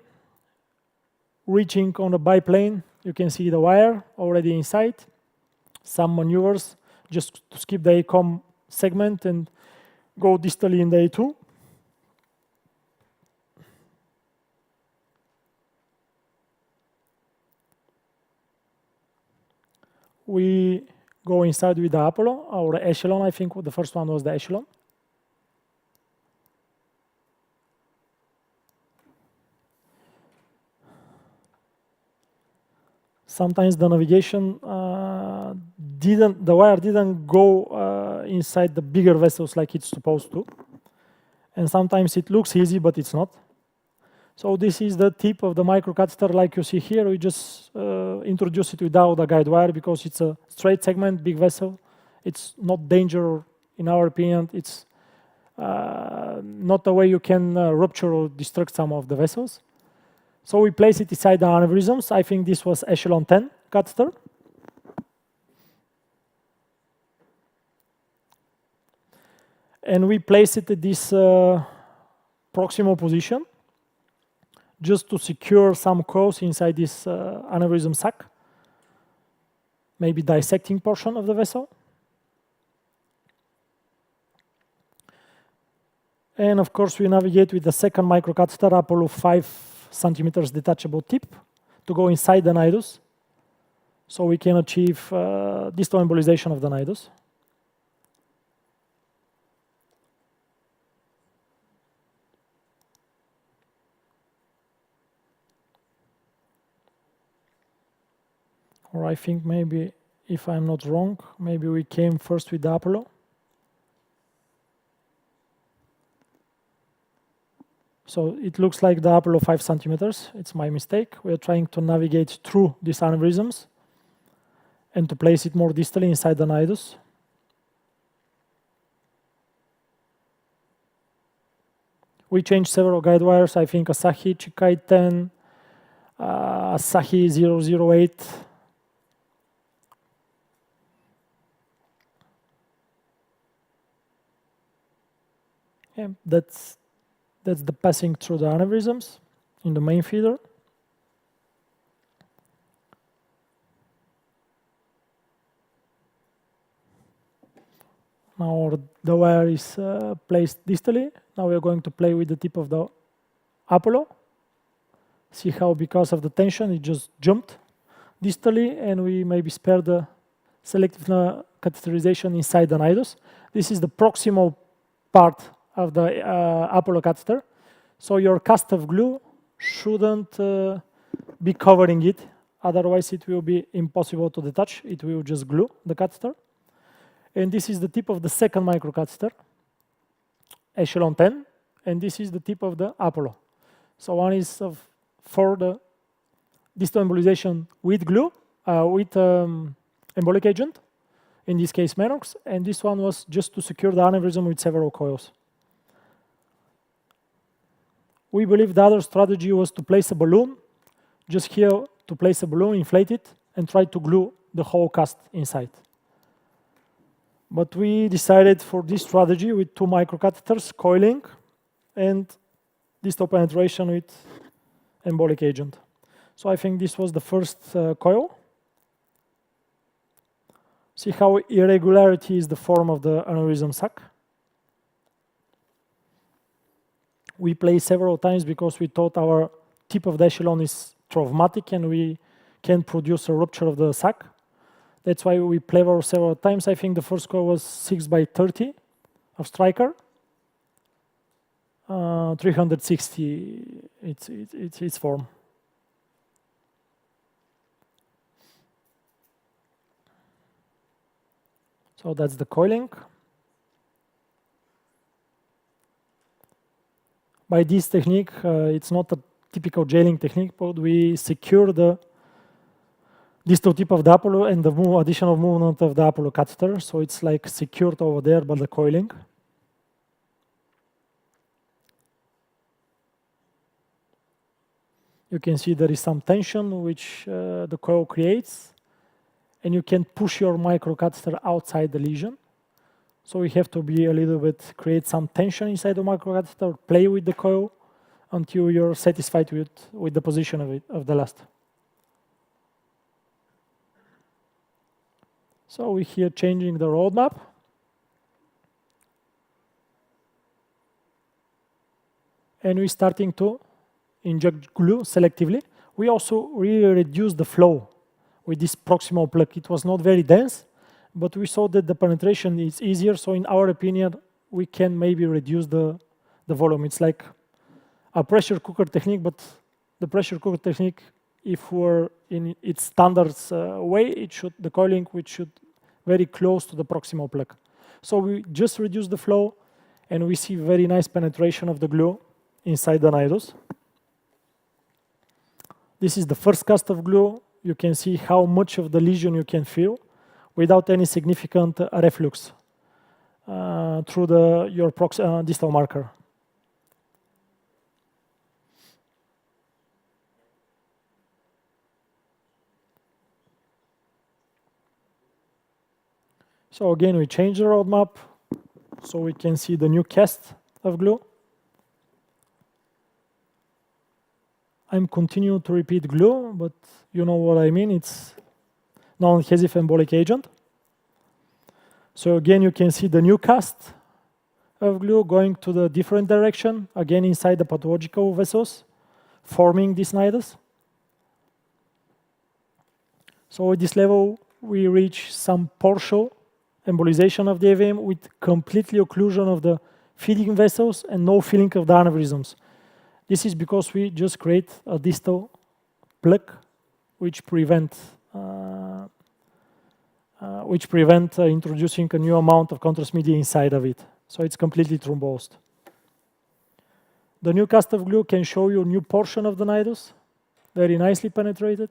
Reaching on the biplane, you can see the wire already inside. Some maneuvers just to skip the ACOM segment and go distally in the A2. We go inside with the Apollo, or the Echelon. I think the first one was the Echelon. Sometimes the navigation the wire didn't go inside the bigger vessels like it's supposed to. And sometimes it looks easy, but it's not. So this is the tip of the microcatheter like you see here. We just introduce it without the guide wire because it's a straight segment, big vessel. It's not danger, in our opinion. It's not a way you can rupture or destruct some of the vessels. So we place it inside the aneurysms. I think this was Echelon 10 catheter. And we place it at this proximal position, just to secure some coils inside this aneurysm sac, maybe dissecting portion of the vessel. And of course, we navigate with the second microcatheter, Apollo 5 centimeters detachable tip, to go inside the nidus, so we can achieve distal embolization of the nidus. Or I think maybe, if I'm not wrong, maybe we came first with the Apollo. So it looks like the Apollo 5 centimeters. It's my mistake. We are trying to navigate through these aneurysms and to place it more distally inside the nidus. We changed several guide wires. I think Asahi Chikai 10, Asahi 008. Yeah, that's the passing through the aneurysms in the main feeder. Now the wire is placed distally. Now we are going to play with the tip of the Apollo. See how, because of the tension, it just jumped distally, and we maybe spare the selective catheterization inside the nidus. This is the proximal part of the Apollo catheter. So your cast of glue shouldn't be covering it. Otherwise, it will be impossible to detach. It will just glue the catheter. And this is the tip of the second microcatheter, Echelon 10. And this is the tip of the Apollo. So one is for the distal embolization with glue. with embolic agent, in this case Menox, and this one was just to secure the aneurysm with several coils. We believe the other strategy was to place a balloon, just here to place a balloon, inflate it, and try to glue the whole cast inside. But we decided for this strategy with 2 microcatheters, coiling, and distal penetration with embolic agent. So I think this was the first coil. See how irregularity is the form of the aneurysm sac. We play several times because we thought our tip of the echelon is traumatic and we can produce a rupture of the sac. That's why we play several times. I think the first coil was 6x30 of Stryker. 360, it's its form. So that's the coiling. By this technique, it's not a typical jailing technique, but we secure the distal tip of the Apollo and the additional movement of the Apollo catheter. So it's like secured over there by the coiling. You can see there is some tension which the coil creates, and you can push your microcatheter outside the lesion. So we have to be a little bit, create some tension inside the microcatheter, play with the coil until you're satisfied with the position of it, of the last. So we're here changing the roadmap. And we're starting to inject glue selectively. We also really reduce the flow with this proximal plug. It was not very dense, but we saw that the penetration is easier. So in our opinion, we can maybe reduce the volume. It's like a pressure cooker technique, but the pressure cooker technique, if we're in its standards way, the coiling which should very close to the proximal plug. So we just reduce the flow, and we see very nice penetration of the glue inside the nidus. This is the first cast of glue. You can see how much of the lesion you can feel without any significant reflux through your distal marker. So again, we change the roadmap so we can see the new cast of glue. I'm continuing to repeat glue, but you know what I mean. It's non-adhesive embolic agent. So again, you can see the new cast of glue going to the different direction, again inside the pathological vessels, forming this nidus. So at this level, we reach some partial embolization of the AVM with completely occlusion of the feeding vessels and no filling of the aneurysms. This is because we just create a distal plug which prevent introducing a new amount of contrast media inside of it. So it's completely thrombosed. The new cast of glue can show you a new portion of the nidus, very nicely penetrated.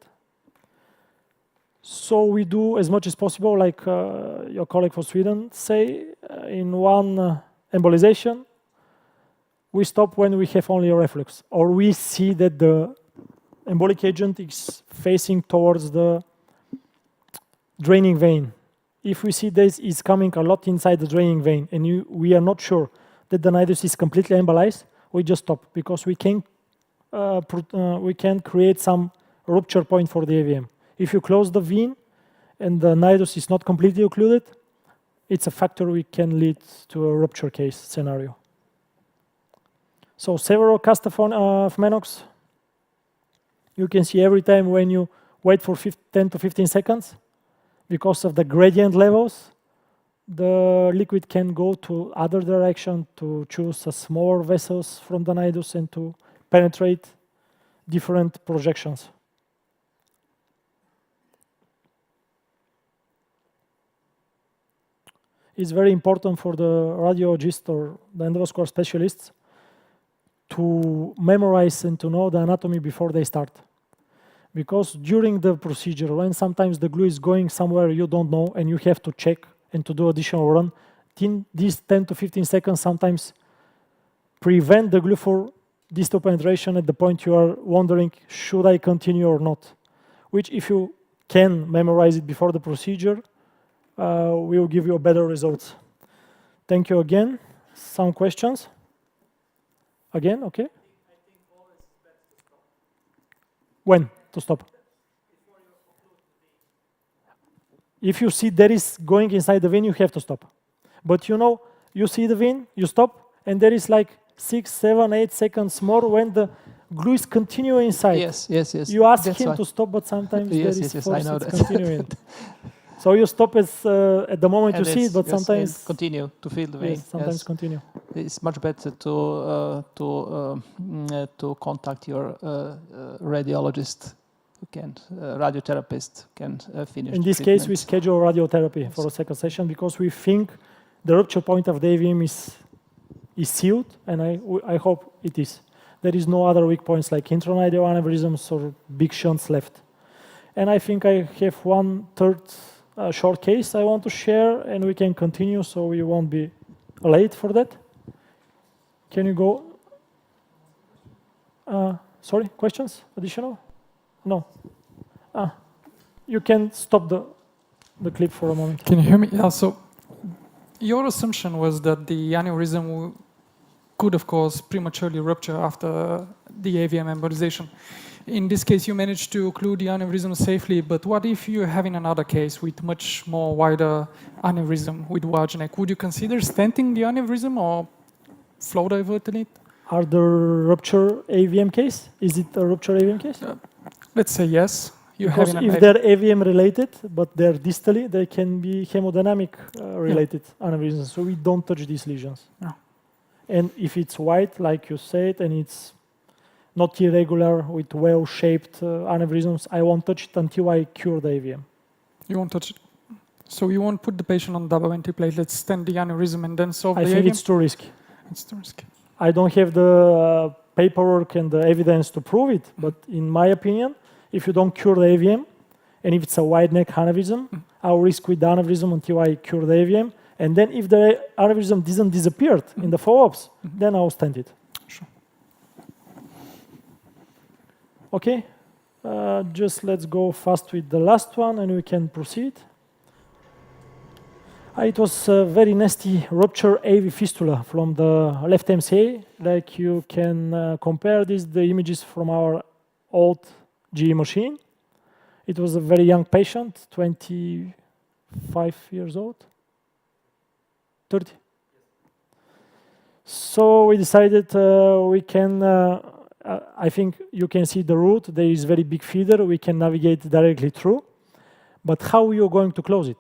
So we do as much as possible, like your colleague from Sweden say, in one embolization, we stop when we have only a reflux, or we see that the embolic agent is facing towards the draining vein. If we see this is coming a lot inside the draining vein, and we are not sure that the nidus is completely embolized, we just stop, because we can create some rupture point for the AVM. If you close the vein and the nidus is not completely occluded, it's a factor which can lead to a rupture case scenario. So several casts of Menox. You can see every time when you wait for 10 to 15 seconds, because of the gradient levels, the liquid can go to other direction to choose a smaller vessels from the nidus and to penetrate different projections. It's very important for the radiologist or the endovascular specialists to memorize and to know the anatomy before they start. Because during the procedure, when sometimes the glue is going somewhere you don't know and you have to check and to do additional run, these 10 to 15 seconds sometimes prevent the glue for distal penetration at the point you are wondering, should I continue or not? Which if you can memorize it before the procedure, will give you better results. Thank you again. Some questions? Again, okay. When to stop? If you see there is going inside the vein, you have to stop. But you know, you see the vein, you stop, and there is like 6, 7, 8 seconds more when the glue is continuing inside. Yes, yes, yes. You ask That's him why. to stop, but sometimes Yes, there is yes, force I know it's that. continuing. So you stop at the moment And you see it, but yes, sometimes and continue to feel the vein. Yes, sometimes Yes. continue. It's much better to contact your radiologist, who can radiotherapist can finish. In the this case, we treatment. schedule radiotherapy for a second session because we think the rupture point of the AVM is sealed, and I hope it is. There is no other weak points like intranidal aneurysms or big shunts left. And I think I have one third short case I want to share, and we can continue so we won't be late for that. Can you go? Sorry, questions? Additional? No. You can stop the clip for a moment. Can you hear me? Yeah, so your assumption was that the aneurysm could, of course, prematurely rupture after the AVM embolization. In this case, you managed to occlude the aneurysm safely, but what if you're having another case with much more wider aneurysm with large neck? Would you consider stenting the aneurysm or flow diverting it? Are the rupture AVM case? Is it a rupture AVM case? Let's say yes. Because if they're AVM related, but they're distally, they can be hemodynamic related aneurysms, so we don't touch these lesions. No. And if it's white, like you said, and it's not irregular with well-shaped aneurysms, I won't touch it until I cure the AVM. You won't touch it? So you won't put the patient on double antiplatelets, stent the aneurysm, and then solve the AVM? I think it's too risky. It's too risky. I don't have the paperwork and the evidence to prove it, but in my opinion, if you don't cure the AVM, and if it's a wide neck aneurysm, I'll risk with the aneurysm until I cure the AVM, and then if the aneurysm doesn't disappear in the follow-ups, then I'll stent it. Sure. Okay, just let's go fast with the last one and we can proceed. It was a very nasty rupture AV fistula from the left MCA. Like you can compare the images from our old GE machine. It was a very young patient, 25 years old, 30. So we decided we can, I think you can see the route. There is very big feeder. We can navigate directly through. But how are you going to close it?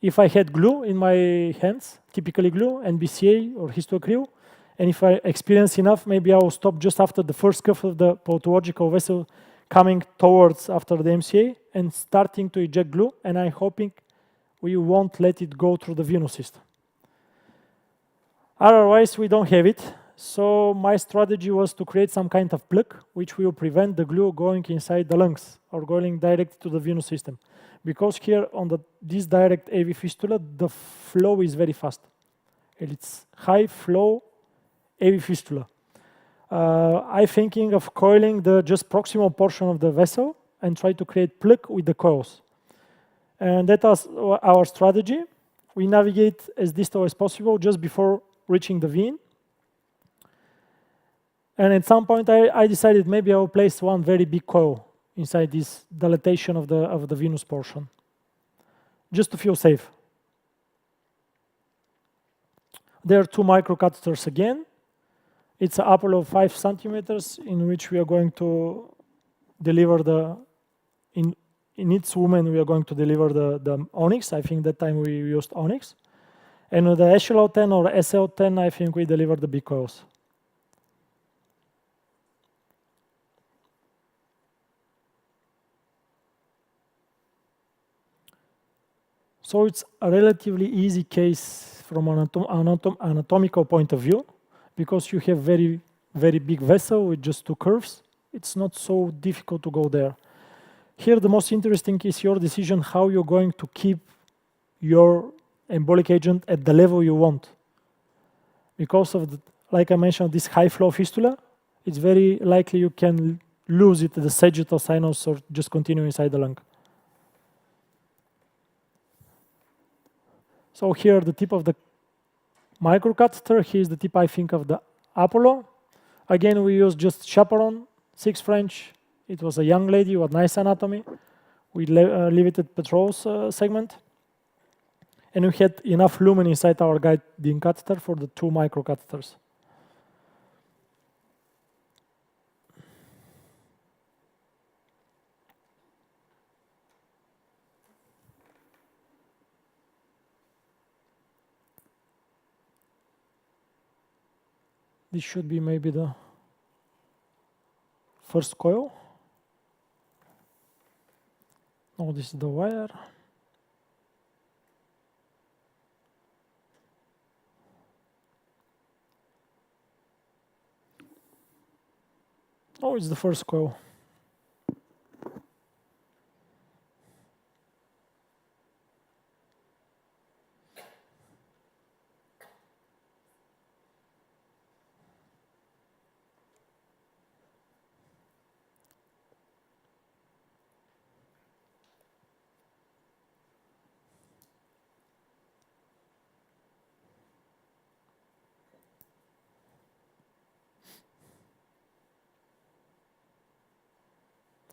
If I had glue in my hands, typically glue, and BCA or histocreel, and if I experience enough, maybe I will stop just after the first cuff of the pathological vessel coming towards after the MCA and starting to eject glue, and I'm hoping we won't let it go through the venous system. Otherwise, we don't have it. So my strategy was to create some kind of plug which will prevent the glue going inside the lungs or going direct to the venous system. Because here on this direct AV fistula, the flow is very fast. And it's high flow AV fistula. I'm thinking of coiling the just proximal portion of the vessel and try to create plug with the coils. And that was our strategy. We navigate as distal as possible just before reaching the vein. And at some point, I decided maybe I will place one very big coil inside this dilatation of the venous portion, just to feel safe. There are 2 microcatheters again. It's an apple of 5 centimeters in which we are going to deliver in each woman we are going to deliver the onyx. I think that time we used onyx. And with the HLO10 or SL10, I think we deliver the big coils. So it's a relatively easy case from an anatomical point of view, because you have very, very big vessel with just 2 curves it's not so difficult to go there. Here, the most interesting is your decision how you're going to keep your embolic agent at the level you want. Because of, like I mentioned, this high flow fistula, it's very likely you can lose it at the sagittal sinus or just continue inside the lung. So here, the tip of the microcatheter, here's the tip, I think, of the Apollo. Again, we use just chaperone, 6 French. It was a young lady with nice anatomy. We limited Petrov's segment. And we had enough lumen inside our guiding catheter for the 2 microcatheters. This should be maybe the first coil. No, this is the wire. Oh, it's the first coil.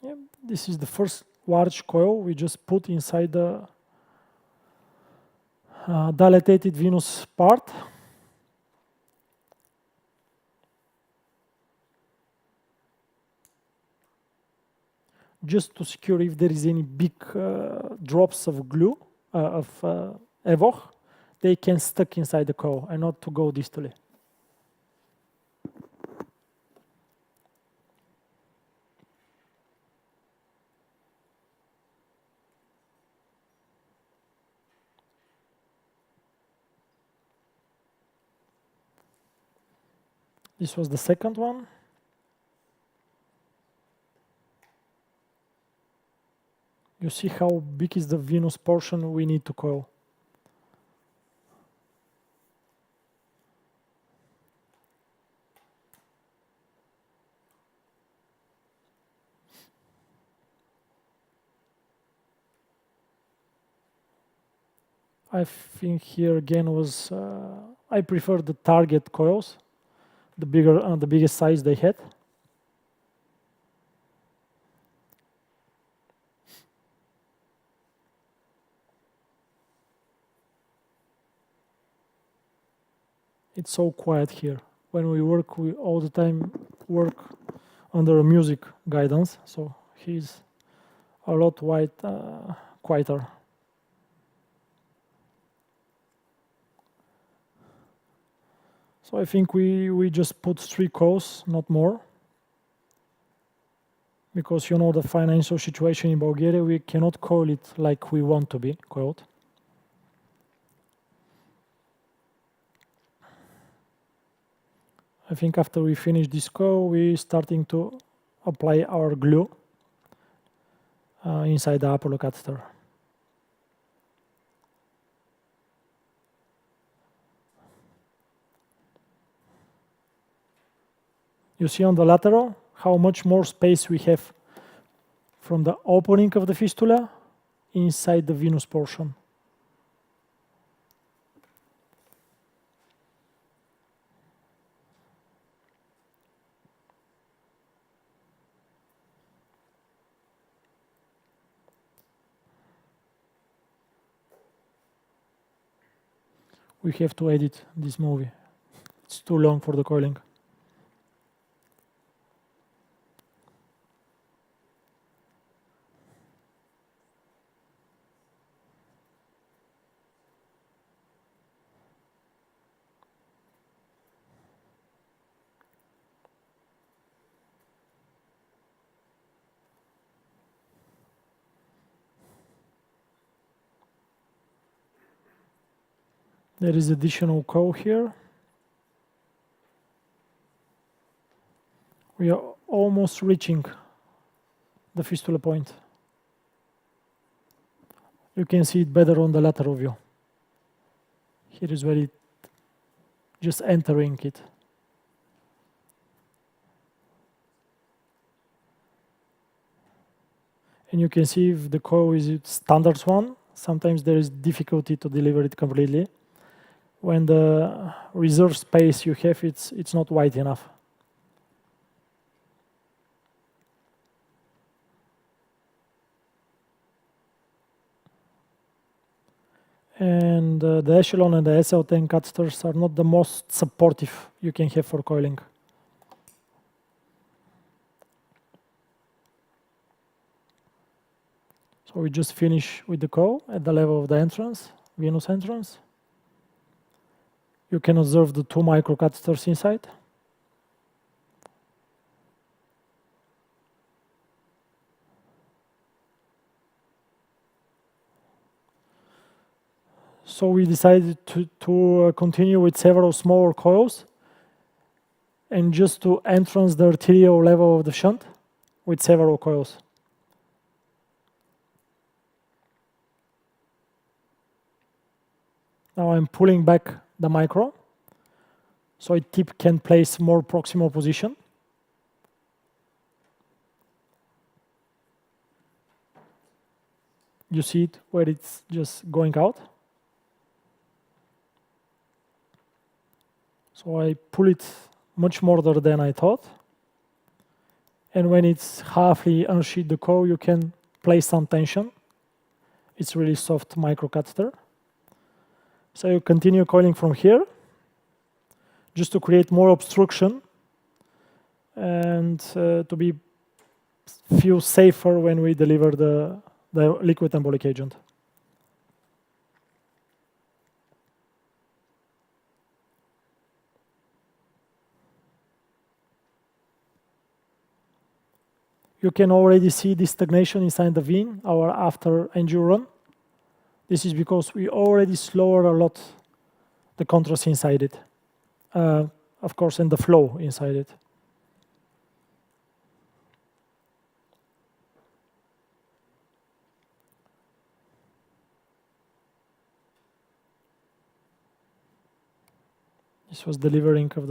Yeah, this is the first large coil we just put inside the dilated venous part. Just to secure if there is any big drops of glue, EVOH, they can stick inside the coil and not to go distally. This was the second one. You see how big is the venous portion we need to coil. I think here again was, I prefer the target coils, the biggest size they had. It's so quiet here. When we work, we all the time work under a music guidance, so he's a lot quieter. So I think we just put 3 coils, not more. Because you know the financial situation in Bulgaria, we cannot coil it like we want to be coiled. I think after we finish this coil, we're starting to apply our glue inside the Apollo catheter. You see on the lateral how much more space we have from the opening of the fistula inside the venous portion. We have to edit this movie. It's too long for the coiling. There is additional coil here. We are almost reaching the fistula point. You can see it better on the lateral view. Here is where it just entering it. And you can see if the coil is a standard one, sometimes there is difficulty to deliver it completely. When the reserve space you have, it's not wide enough. And the echelon and the SL10 catheters are not the most supportive you can have for coiling. So we just finish with the coil at the level of the entrance, venous entrance. You can observe the 2 microcatheters inside. So we decided to continue with several smaller coils and just to entrance the arterial level of the shunt with several coils. Now I'm pulling back the micro, so a tip can place more proximal position. You see it where it's just going out. So I pull it much more than I thought. And when it's halfly unsheathed the coil, you can place some tension. It's really soft microcatheter. So you continue coiling from here, just to create more obstruction and to feel safer when we deliver the liquid embolic agent. You can already see the stagnation inside the vein after angio run. This is because we already lowered a lot the contrast inside it. Of course, and the flow inside it. This was delivering of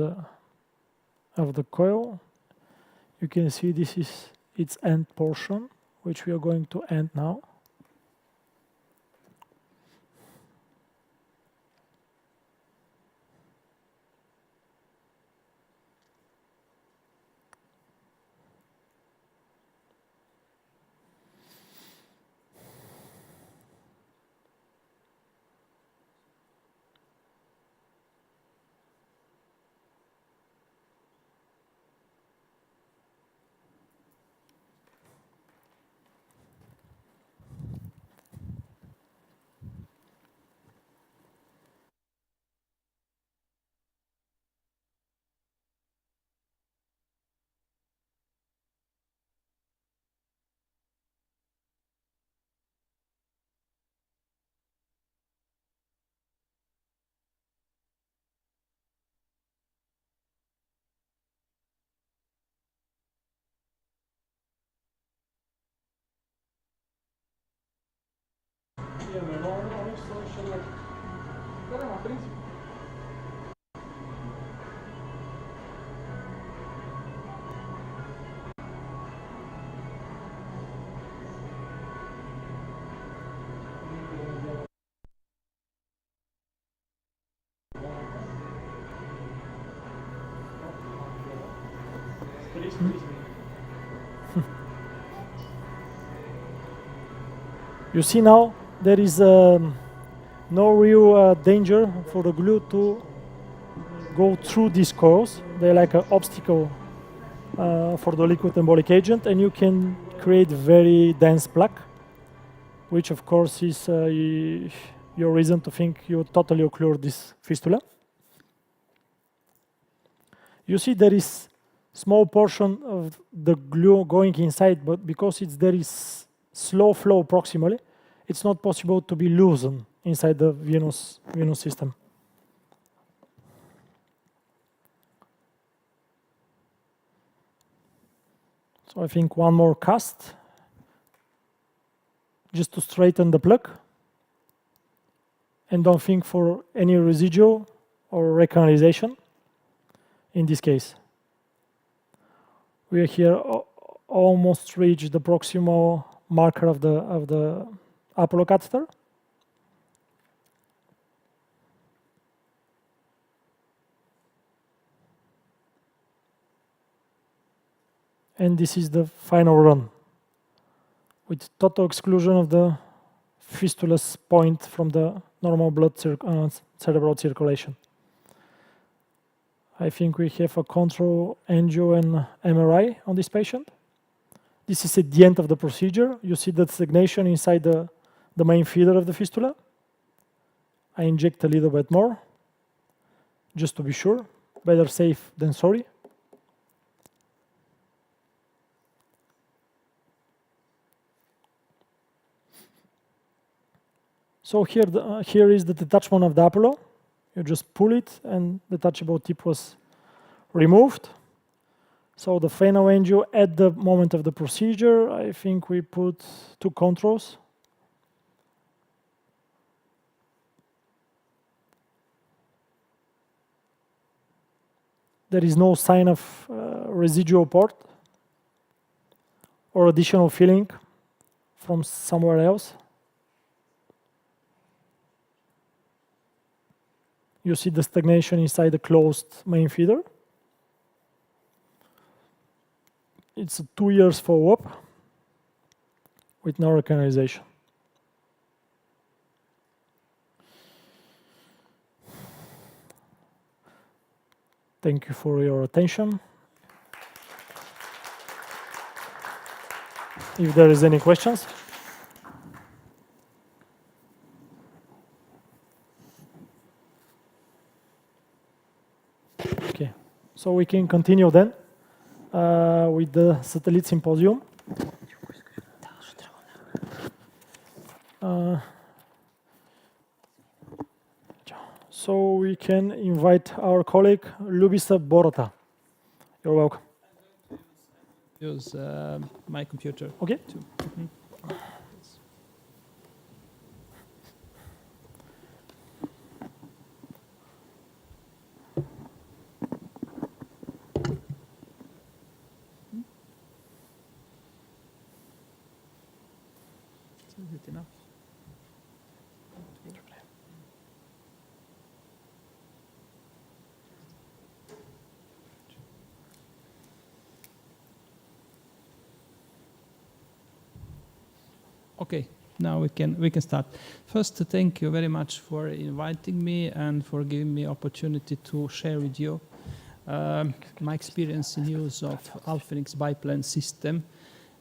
the coil. You can see this is its end portion, which we are going to end now. You see now there is no real danger for the glue to go through these coils. They're like an obstacle for the liquid embolic agent, and you can create very dense plaque, which of course is your reason to think you totally occlude this fistula. You see there is small portion of the glue going inside, but because there is slow flow proximally, it's not possible to be loosened inside the venous system. So I think one more cast, just to straighten the plug. And don't think for any residual or recanalization in this case. We are here almost reached the proximal marker of the Apollo catheter. And this is the final run with total exclusion of the fistulas point from the normal blood cerebral circulation. I think we have a control angio and MRI on this patient. This is at the end of the procedure. You see the stagnation inside the main feeder of the fistula. I inject a little bit more, just to be sure. Better safe than sorry. So here is the detachment of the Apollo. You just pull it and the detachable tip was removed. So the final angio at the moment of the procedure, I think we put 2 controls. There is no sign of residual port or additional filling from somewhere else. You see the stagnation inside the closed main feeder. It's a 2 years follow-up with no recanalization. Thank you for your attention. If there is any questions. Okay, so we can continue then with the satellite symposium. So we can invite our colleague Ljubisa Borota. You're welcome. Use my computer. Okay. Is it enough? Okay, now we can start. First, thank you very much for inviting me and for giving me opportunity to share with you my experience in use of Alphenix biplane system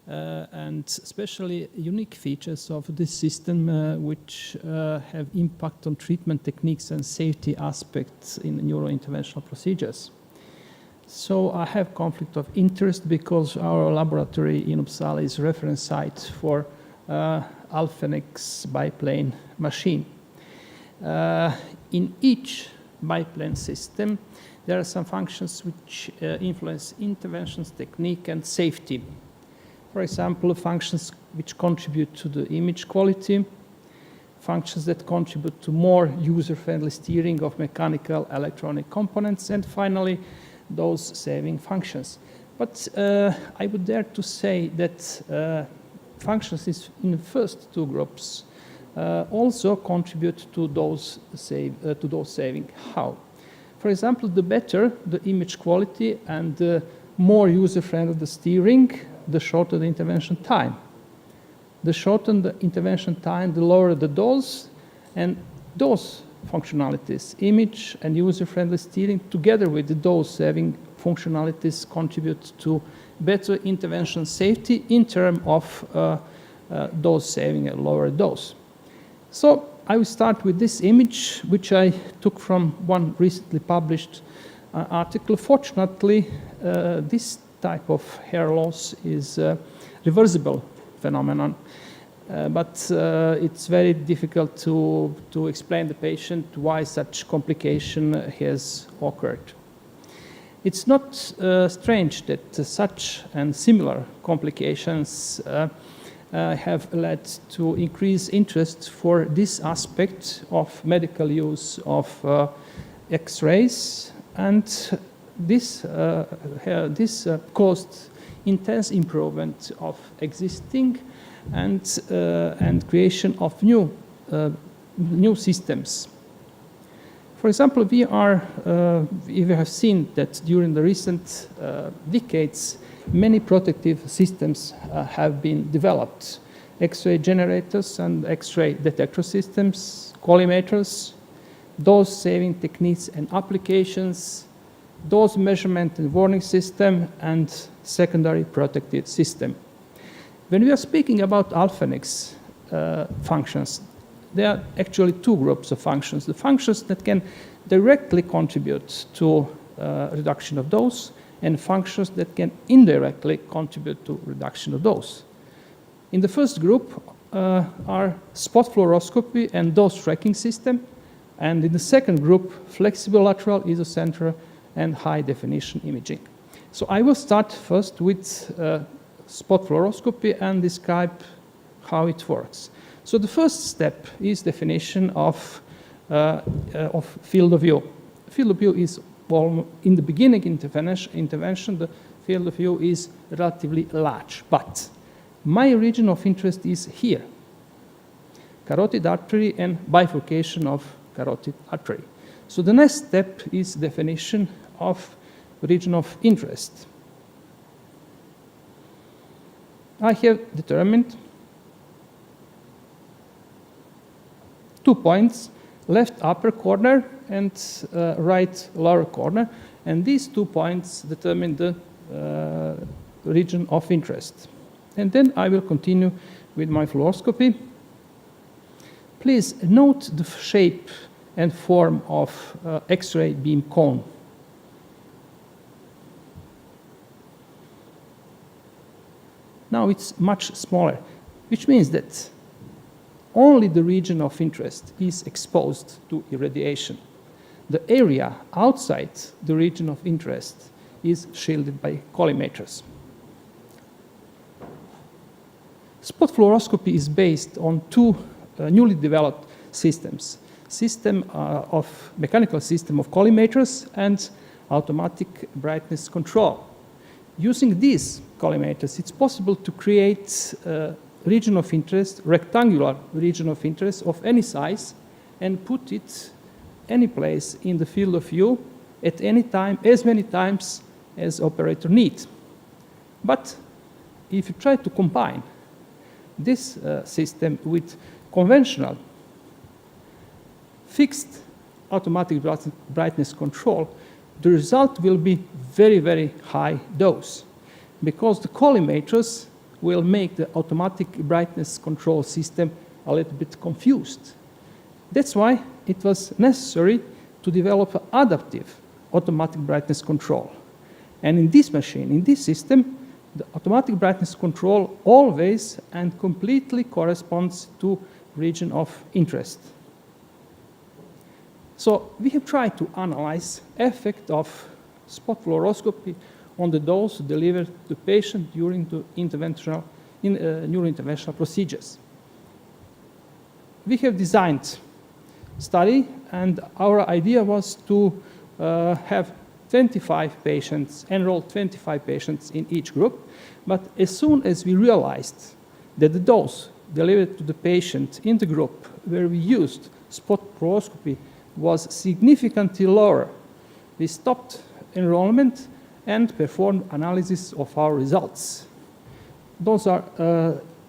and especially unique features of this system which have impact on treatment techniques and safety aspects in neurointerventional procedures. So I have conflict of interest because our laboratory in Uppsala is reference site for Alphenix biplane machine. In each biplane system, there are some functions which influence interventions, technique, and safety. For example, functions which contribute to the image quality, functions that contribute to more user-friendly steering of mechanical electronic components, and finally, those saving functions. But I would dare to say that functions in the first 2 groups also contribute to those saving. How? For example, the better the image quality and the more user-friendly the steering, the shorter the intervention time. The shorter the intervention time, the lower the dose, and those functionalities, image and user-friendly steering, together with the dose-saving functionalities, contribute to better intervention safety in terms of dose saving and lower dose. So I will start with this image, which I took from one recently published article. Fortunately, this type of hair loss is a reversible phenomenon, but it's very difficult to explain to the patient why such complication has occurred. it's not strange that such and similar complications have led to increased interest for this aspect of medical use of X-rays, and this caused intense improvement of existing and creation of new systems. For example, we have seen that during the recent decades, many protective systems have been developed. X-ray generators and X-ray detector systems, collimators, dose saving techniques and applications, dose measurement and warning system, and secondary protective system. When we are speaking about Alphenix functions, there are actually two groups of functions. The functions that can directly contribute to reduction of dose, and functions that can indirectly contribute to reduction of dose. In the first group are spot fluoroscopy and dose tracking system, and in the second group, flexible lateral isocentral and high definition imaging. So I will start first with spot fluoroscopy and describe how it works. So the first step is definition of field of view. Field of view is, well, in the beginning intervention, the field of view is relatively large, but my region of interest is here, carotid artery and bifurcation of carotid artery. So the next step is definition of region of interest. I have determined 2 points, left upper corner and right lower corner, and these 2 points determine the region of interest. And then I will continue with my fluoroscopy. Please note the shape and form of X-ray beam cone. Now it's much smaller, which means that only the region of interest is exposed to irradiation. The area outside the region of interest is shielded by collimators. Spot fluoroscopy is based on two newly developed systems. Mechanical system of collimators and automatic brightness control. Using these collimators, it's possible to create region of interest, rectangular region of interest of any size, and put it any place in the field of view at any time, as many times as operator needs. But if you try to combine this system with conventional fixed automatic brightness control, the result will be very, very high dose, because the collimators will make the automatic brightness control system a little bit confused. That's why it was necessary to develop an adaptive automatic brightness control. And in this machine, in this system, the automatic brightness control always and completely corresponds to region of interest. So we have tried to analyze effect of spot fluoroscopy on the dose delivered to the patient during the neurointerventional procedures. We have designed study, and our idea was to have 25 patients, enroll 25 patients in each group. But as soon as we realized that the dose delivered to the patient in the group where we used spot fluoroscopy was significantly lower, we stopped enrollment and performed analysis of our results. Those are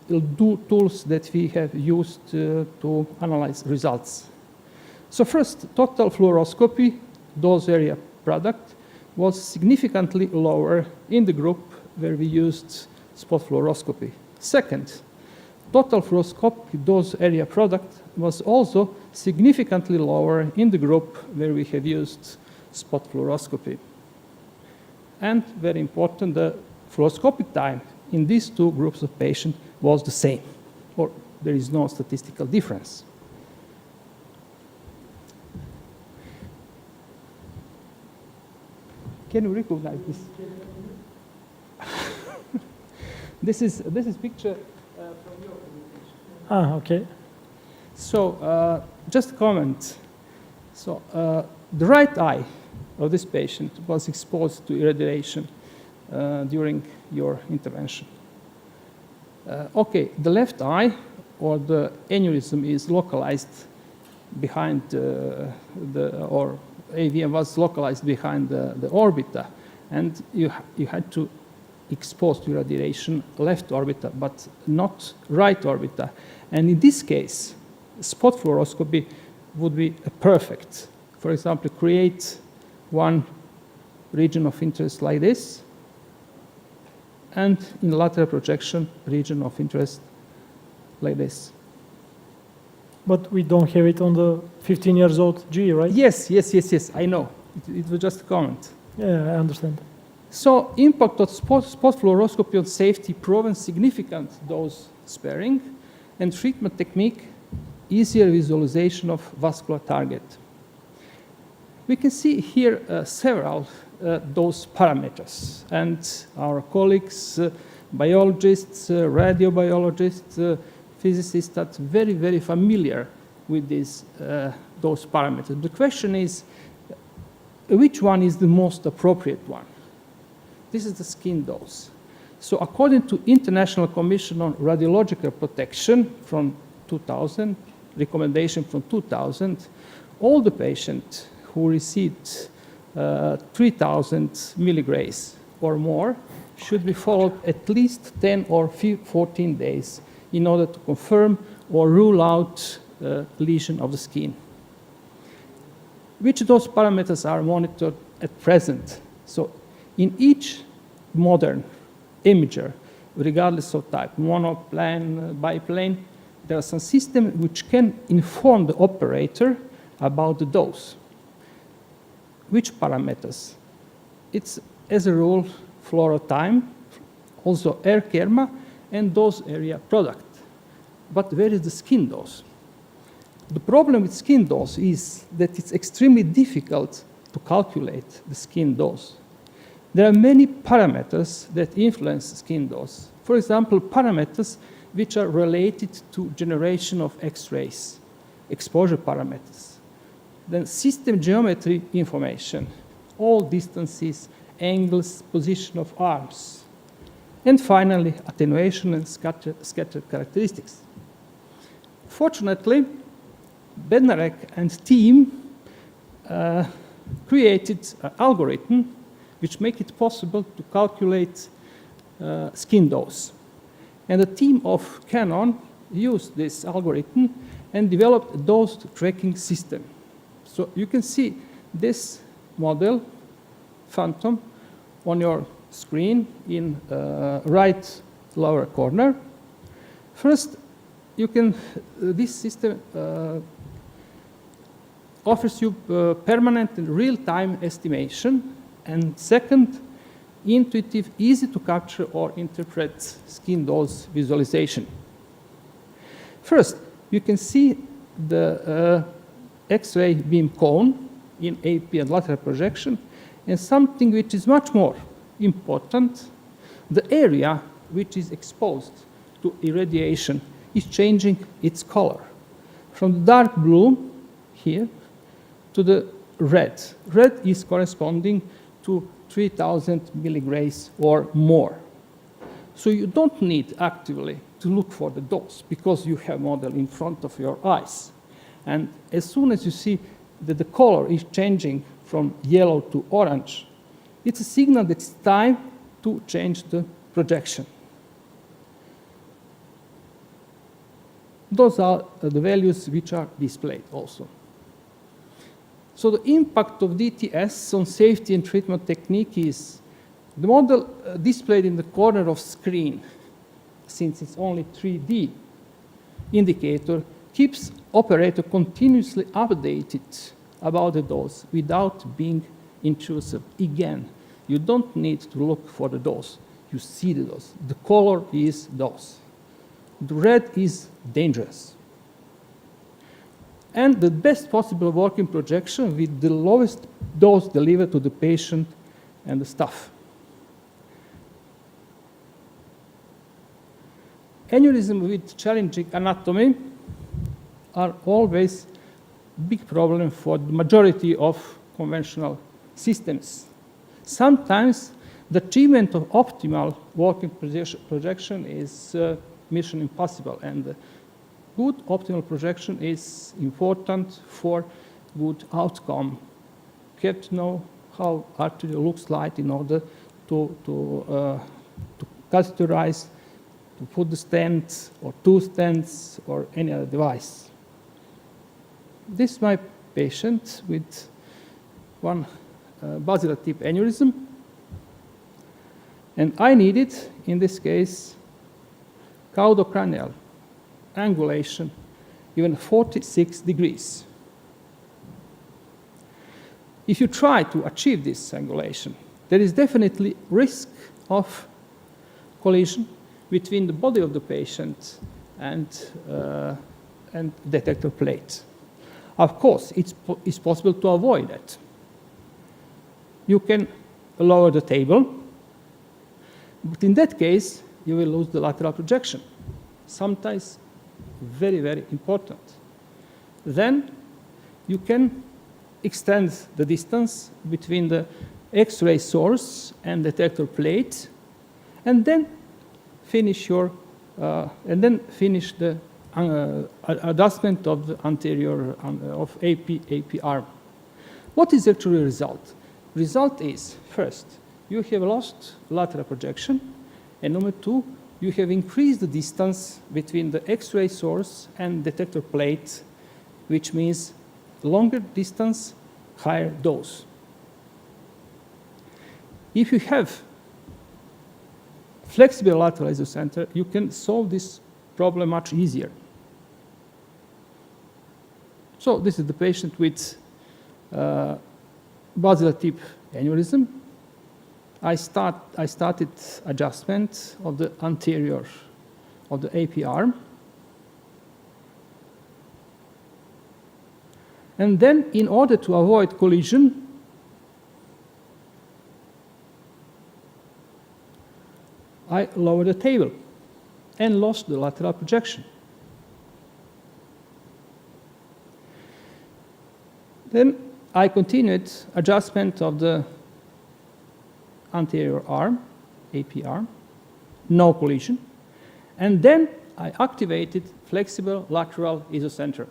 tools that we have used to analyze results. So first, total fluoroscopy dose area product was significantly lower in the group where we used spot fluoroscopy. Second, total fluoroscopic dose area product was also significantly lower in the group where we have used spot fluoroscopy. And very important, the fluoroscopic time in these two groups of patients was the same, or there is no statistical difference. Can you recognize this? This is picture from your presentation. Okay. So just a comment. So the right eye of this patient was exposed to irradiation during your intervention. Okay, the left eye or the aneurysm is localized behind or AVM was localized behind the orbita, and you had to expose to irradiation left orbita, but not right orbita. And in this case, spot fluoroscopy would be perfect. For example, create one region of interest like this, and in lateral projection, region of interest like this. But we don't have it on the 15-year-old G, right? Yes, I know. It was just a comment. Yeah, I understand. So impact of spot fluoroscopy on safety proven significant dose sparing, and treatment technique, easier visualization of vascular target. We can see here several dose parameters, and our colleagues, biologists, radiobiologists, physicists are very, very familiar with these dose parameters. The question is, which one is the most appropriate one? This is the skin dose. So according to International Commission on Radiological Protection from 2000, recommendation from 2000, all the patients who received 3,000 milligrays or more should be followed at least 10 or 14 days in order to confirm or rule out lesion of the skin. Which those parameters are monitored at present? So in each modern imager, regardless of type, monoplane, biplane, there are some systems which can inform the operator about the dose. Which parameters? It's, as a rule, fluoro time, also air kerma, and dose area product. But where is the skin dose? The problem with skin dose is that it's extremely difficult to calculate the skin dose. There are many parameters that influence skin dose. For example, parameters which are related to generation of X-rays, exposure parameters. Then system geometry information, all distances, angles, position of arms. And finally, attenuation and scatter characteristics. Fortunately, Bednarek and team created an algorithm which make it possible to calculate skin dose. And the team of Canon used this algorithm and developed a dose tracking system. So you can see this model, Phantom, on your screen in right lower corner. First, you can, this system offers you permanent and real-time estimation, and second, intuitive, easy to capture or interpret skin dose visualization. First, you can see the X-ray beam cone in AP and lateral projection, and something which is much more important, the area which is exposed to irradiation is changing its color from the dark blue here to the red. Red is corresponding to 3,000 milligrays or more. So you don't need actively to look for the dose because you have model in front of your eyes. And as soon as you see that the color is changing from yellow to orange, it's a signal that it's time to change the projection. Those are the values which are displayed also. So the impact of DTS on safety and treatment technique is the model displayed in the corner of screen, since it's only 3D indicator, keeps operator continuously updated about the dose without being intrusive. Again, you don't need to look for the dose. You see the dose. The color is dose. The red is dangerous. And the best possible working projection with the lowest dose delivered to the patient and the stuff. Aneurysm with challenging anatomy are always a big problem for the majority of conventional systems. Sometimes the achievement of optimal working projection is mission impossible, and good optimal projection is important for good outcome. You have to know how artery looks like in order to catheterize, to put the stent or two stents or any other device. This is my patient with one basilar tip aneurysm, and I needed, in this case, caudocranial angulation, even 46 degrees. If you try to achieve this angulation, there is definitely risk of collision between the body of the patient and detector plate. Of course, it's possible to avoid that. You can lower the table, but in that case, you will lose the lateral projection. Sometimes very, very important. Then you can extend the distance between the X-ray source and detector plate, and then finish the adjustment of the anterior of AP arm. What is actually the result? Result is, first, you have lost lateral projection, and number two, you have increased the distance between the X-ray source and detector plate, which means longer distance, higher dose. If you have flexible lateral isocenter, you can solve this problem much easier. So this is the patient with basilar tip aneurysm. I started adjustment of the anterior of the AP arm. And then, in order to avoid collision, I lowered the table and lost the lateral projection. Then I continued adjustment of the anterior arm, AP arm, no collision. And then I activated flexible lateral isocenter.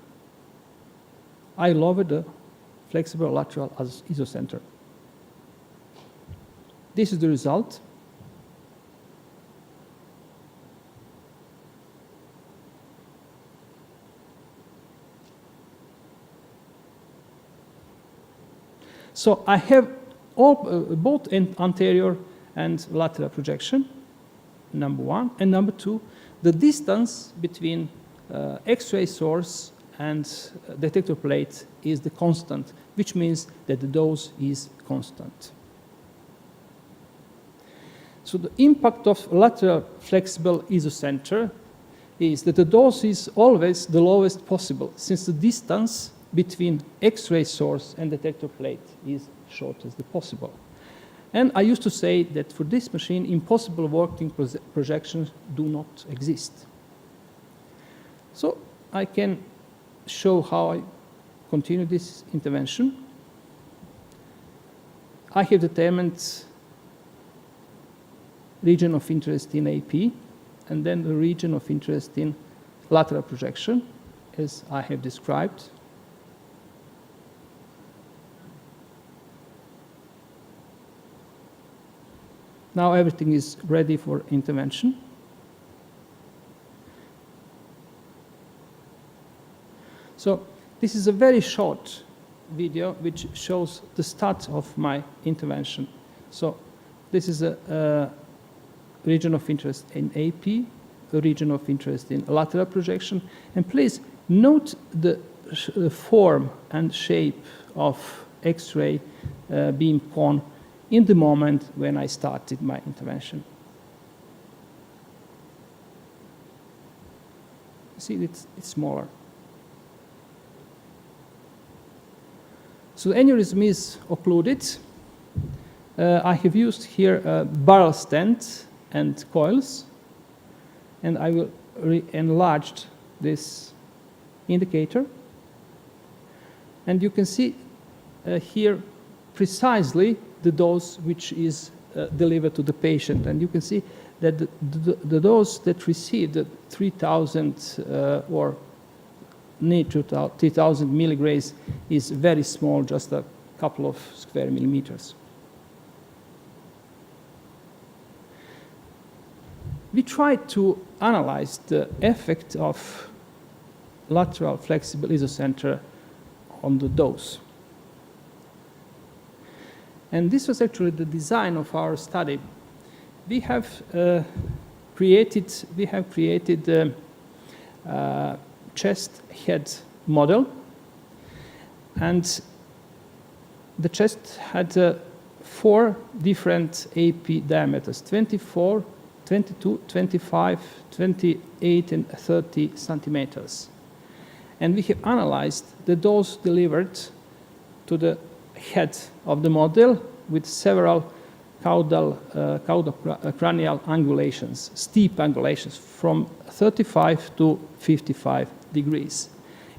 I lowered the flexible lateral isocenter. This is the result. So I have both anterior and lateral projection, number one. And number two, the distance between X-ray source and detector plate is the constant, which means that the dose is constant. So the impact of lateral flexible isocenter is that the dose is always the lowest possible, since the distance between X-ray source and detector plate is short as possible. And I used to say that for this machine, impossible working projections do not exist. So I can show how I continue this intervention. I have determined region of interest in AP, and then the region of interest in lateral projection, as I have described. Now everything is ready for intervention. So this is a very short video which shows the start of my intervention. So this is a region of interest in AP, a region of interest in lateral projection. And please note the form and shape of X-ray beam cone in the moment when I started my intervention. See, it's smaller. So the aneurysm is occluded. I have used here a barrel stent and coils, and I will enlarge this indicator. And you can see here precisely the dose which is delivered to the patient. And you can see that the dose that received 3,000 or near to 3,000 milligrams is very small, just a couple of square millimeters. We tried to analyze the effect of lateral flexible isocenter on the dose. And this was actually the design of our study. We have created a chest head model, and the chest had 4 different AP diameters: 24, 22, 25, 28, and 30 centimeters. And we have analyzed the dose delivered to the head of the model with several caudal cranial angulations, steep angulations from 35 to 55 degrees.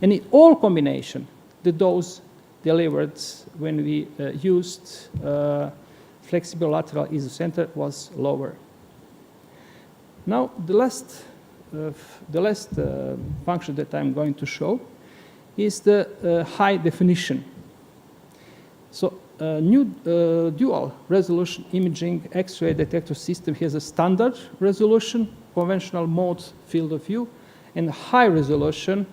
And in all combination, the dose delivered when we used flexible lateral isocenter was lower. Now, the last function that I'm going to show is the high definition. So new dual resolution imaging X-ray detector system has a standard resolution, conventional mode field of view, and high resolution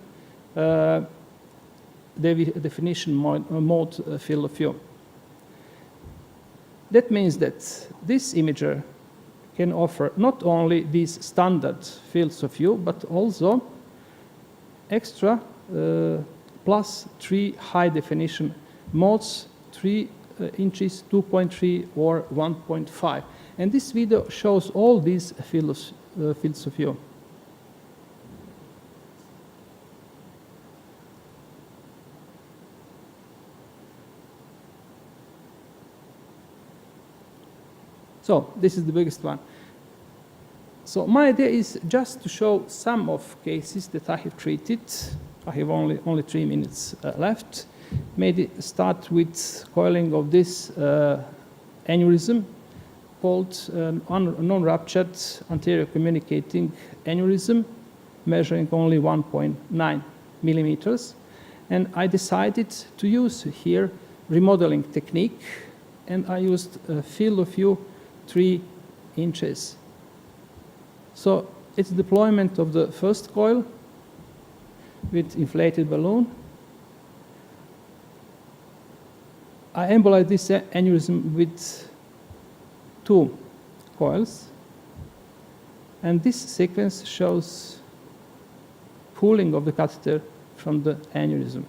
definition mode field of view. That means that this imager can offer not only these standard fields of view, but also extra plus 3 high definition modes, 3 inches, 2.3, or 1.5. And this video shows all these fields of view. So this is the biggest one. So my idea is just to show some of cases that I have treated. I have only 3 minutes left. Maybe start with coiling of this aneurysm called non-ruptured anterior communicating aneurysm, measuring only 1.9 millimeters. And I decided to use here remodeling technique, and I used a field of view 3 inches. So it's deployment of the first coil with inflated balloon. I embolize this aneurysm with 2 coils, and this sequence shows pulling of the catheter from the aneurysm.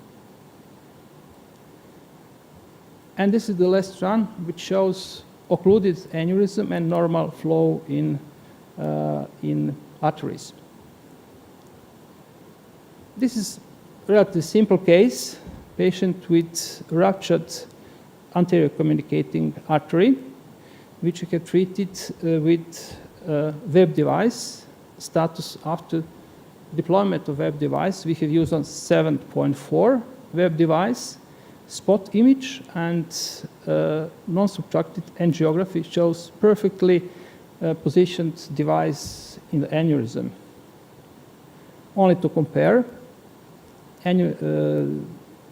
And this is the last run, which shows occluded aneurysm and normal flow in arteries. This is a relatively simple case, patient with ruptured anterior communicating artery, which we have treated with web device. Status after deployment of web device, we have used on 7.4 web device. Spot image and non-subtracted angiography shows perfectly positioned device in the aneurysm. Only to compare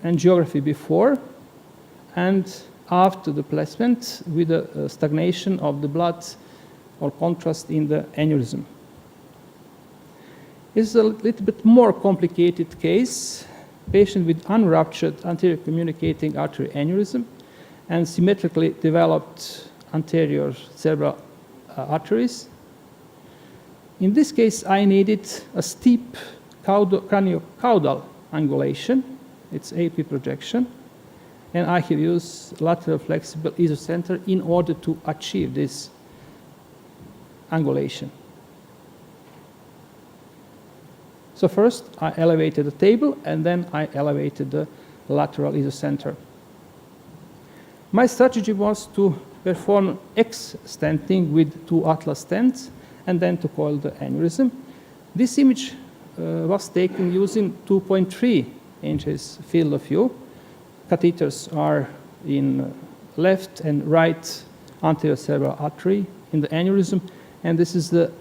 angiography before and after the placement with a stagnation of the blood or contrast in the aneurysm. This is a little bit more complicated case. Patient with unruptured anterior communicating artery aneurysm and symmetrically developed anterior cerebral arteries. In this case, I needed a steep craniocaudal angulation. It's AP projection. And I have used lateral flexible isocenter in order to achieve this angulation. So first, I elevated the table, and then I elevated the lateral isocenter. My strategy was to perform X-stenting with 2 atlas stents, and then to coil the aneurysm. This image was taken using 2.3 inches field of view. Catheters are in left and right anterior cerebral artery in the aneurysm, and this is the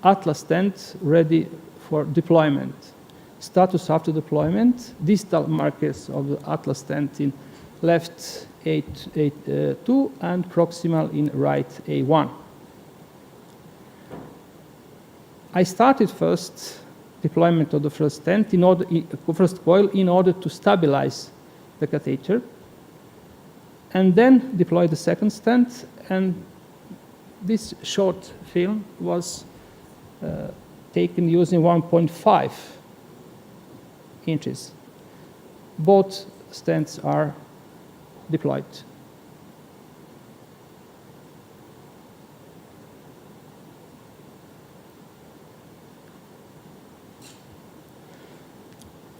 atlas stent ready for deployment. Status after deployment, distal markers of the atlas stent in left A2 and proximal in right A1. I started first deployment of the first stent first coil in order to stabilize the catheter, and then deploy the second stent, and this short film was taken using 1.5 inches. Both stents are deployed.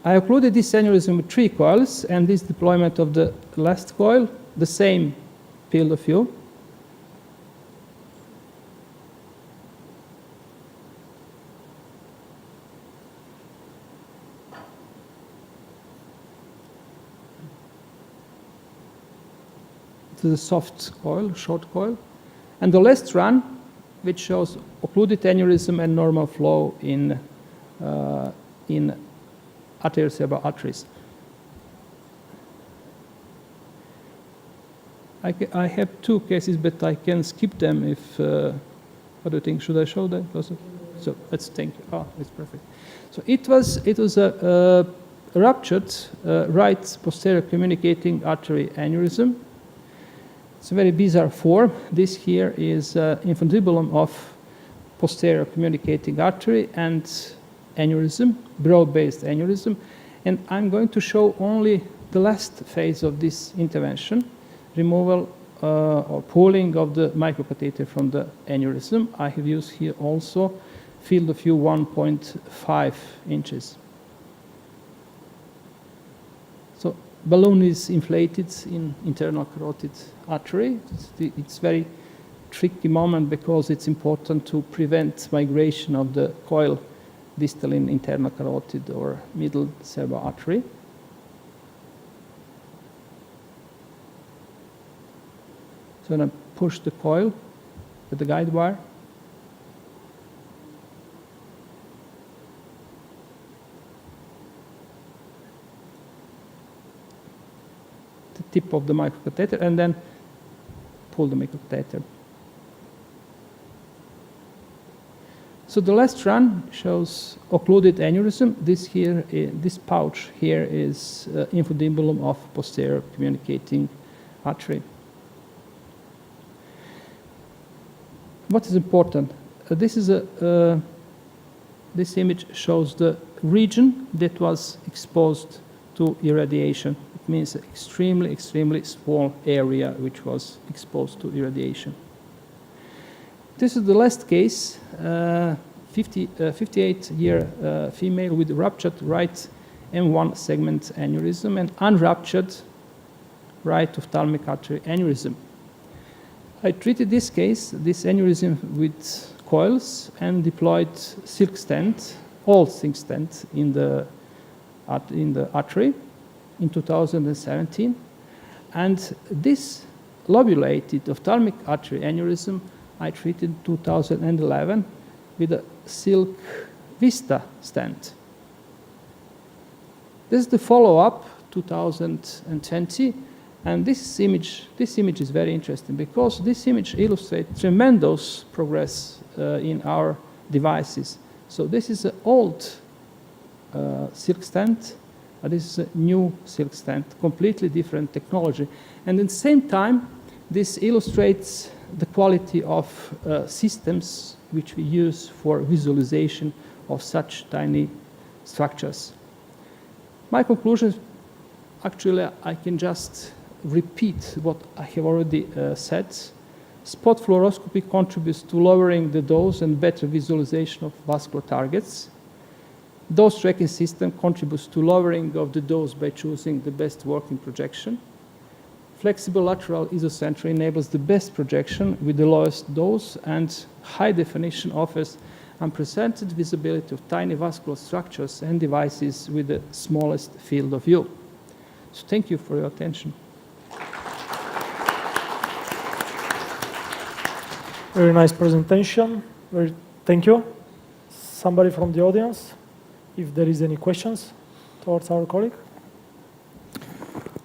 I occluded this aneurysm with 3 coils, and this deployment of the last coil, the same field of view. To the soft coil, short coil. And the last run, which shows occluded aneurysm and normal flow in arterial cerebral arteries. I have 2 cases, but I can skip them if, what do you think? Should I show that also? So let's think. Oh, it's perfect. So it was a ruptured right posterior communicating artery aneurysm. It's a very bizarre form. This here is infundibulum of posterior communicating artery and aneurysm, broad-based aneurysm, and I'm going to show only the last phase of this intervention, removal or pulling of the microcatheter from the aneurysm. I have used here also field of view 1.5 inches. So balloon is inflated in internal carotid artery. It's very tricky moment because it's important to prevent migration of the coil distal in internal carotid or middle cerebral artery. So I'm going to push the coil with the guide wire. The tip of the microcatheter, and then pull the microcatheter. So the last run shows occluded aneurysm. This pouch here is infundibulum of posterior communicating artery. What is important? This image shows the region that was exposed to irradiation. It means an extremely small area which was exposed to irradiation. This is the last case, 58-year female with ruptured right M1 segment aneurysm and unruptured right ophthalmic artery aneurysm. I treated this case, this aneurysm, with coils and deployed silk stent, all silk stent in the artery in 2017. And this lobulated ophthalmic artery aneurysm I treated in 2011 with a silk Vista stent. This is the follow-up, 2020, and this image is very interesting because this image illustrates tremendous progress in our devices. So this is an old silk stent, and this is a new silk stent, completely different technology. And at the same time, this illustrates the quality of systems which we use for visualization of such tiny structures. My conclusion, actually, I can just repeat what I have already said. Spot fluoroscopy contributes to lowering the dose and better visualization of vascular targets. Dose tracking system contributes to lowering of the dose by choosing the best working projection. flexible lateral isocentric enables the best projection with the lowest dose, and high definition offers unprecedented visibility of tiny vascular structures and devices with the smallest field of view. So thank you for your attention. Very nice presentation. Thank you. Somebody from the audience, if there is any questions towards our colleague?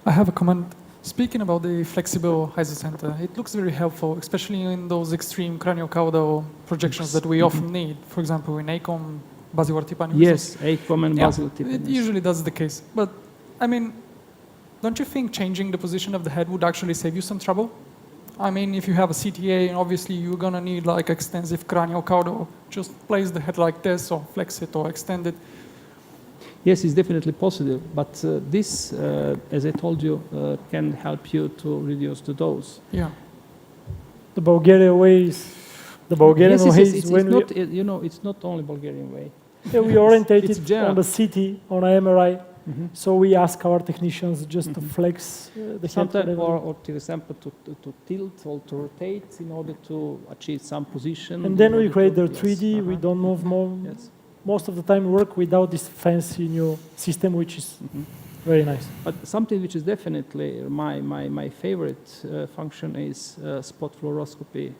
I have a comment. Speaking about the flexible isocenter, it looks very helpful, especially in those extreme craniocaudal projections that we often need. For example, in ACOM, basilar tip aneurysms. Yes, ACOM and basilar tip It aneurysms. usually does the case. But, I mean, don't you think changing the position of the head would actually save you some trouble? I mean, if you have a CTA, and obviously you're going to need like extensive craniocaudal, just place the head like this, or flex it, or extend it. Yes, it's definitely possible, but this, as I told you, can help you to reduce the dose. Yeah. The Bulgarian way is It's when not, you know, it's not only Bulgarian way. yeah, we orientate It's it general. on the CT, on MRI. So we ask our technicians just to flex the head. Sometimes, or for example, to tilt or to rotate in order to achieve some position. And then in we order create to- their 3D, we don't move more. Yes. Most of the time we work without this fancy new system, which is very nice. But something which is definitely my favorite function is spot fluoroscopy.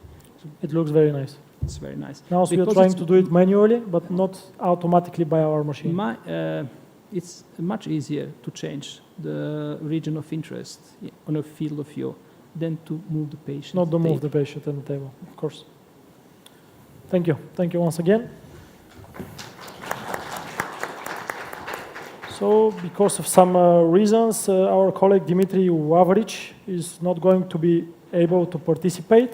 It looks very nice. It's very nice. Now we are Because trying it's to do it manually, but not automatically by our machine. It's much easier to change the region of interest on a field of view than to move the patient. Not to move the patient on the table, of course. Thank you. Thank you once again. So, because of some reasons, our colleague Dimitri Wavric is not going to be able to participate.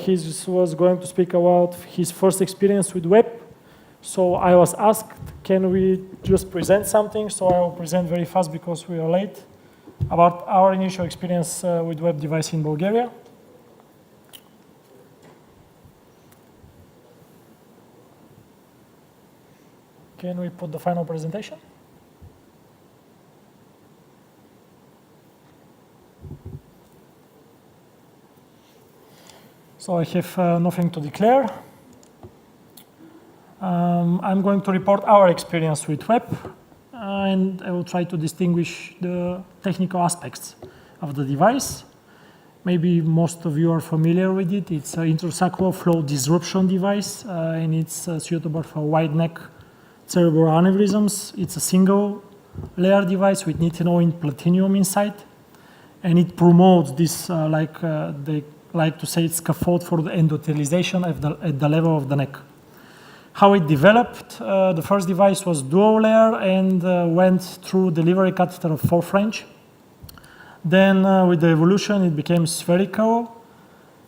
He was going to speak about his first experience with web. So I was asked, can we just present something? So I will present very fast because we are late, about our initial experience with web device in Bulgaria. Can we put the final presentation? So I have nothing to declare. I'm going to report our experience with web, and I will try to distinguish the technical aspects of the device. Maybe most of you are familiar with it. It's an intrasacral flow disruption device, and it's suitable for wide neck cerebral aneurysms. It's a single layer device with nitinol platinum inside, and it promotes this, they like to say, it's scaffold for the endothelialization at the level of the neck. How it developed, the first device was dual layer and went through delivery catheter of 4 French. Then with the evolution, it became spherical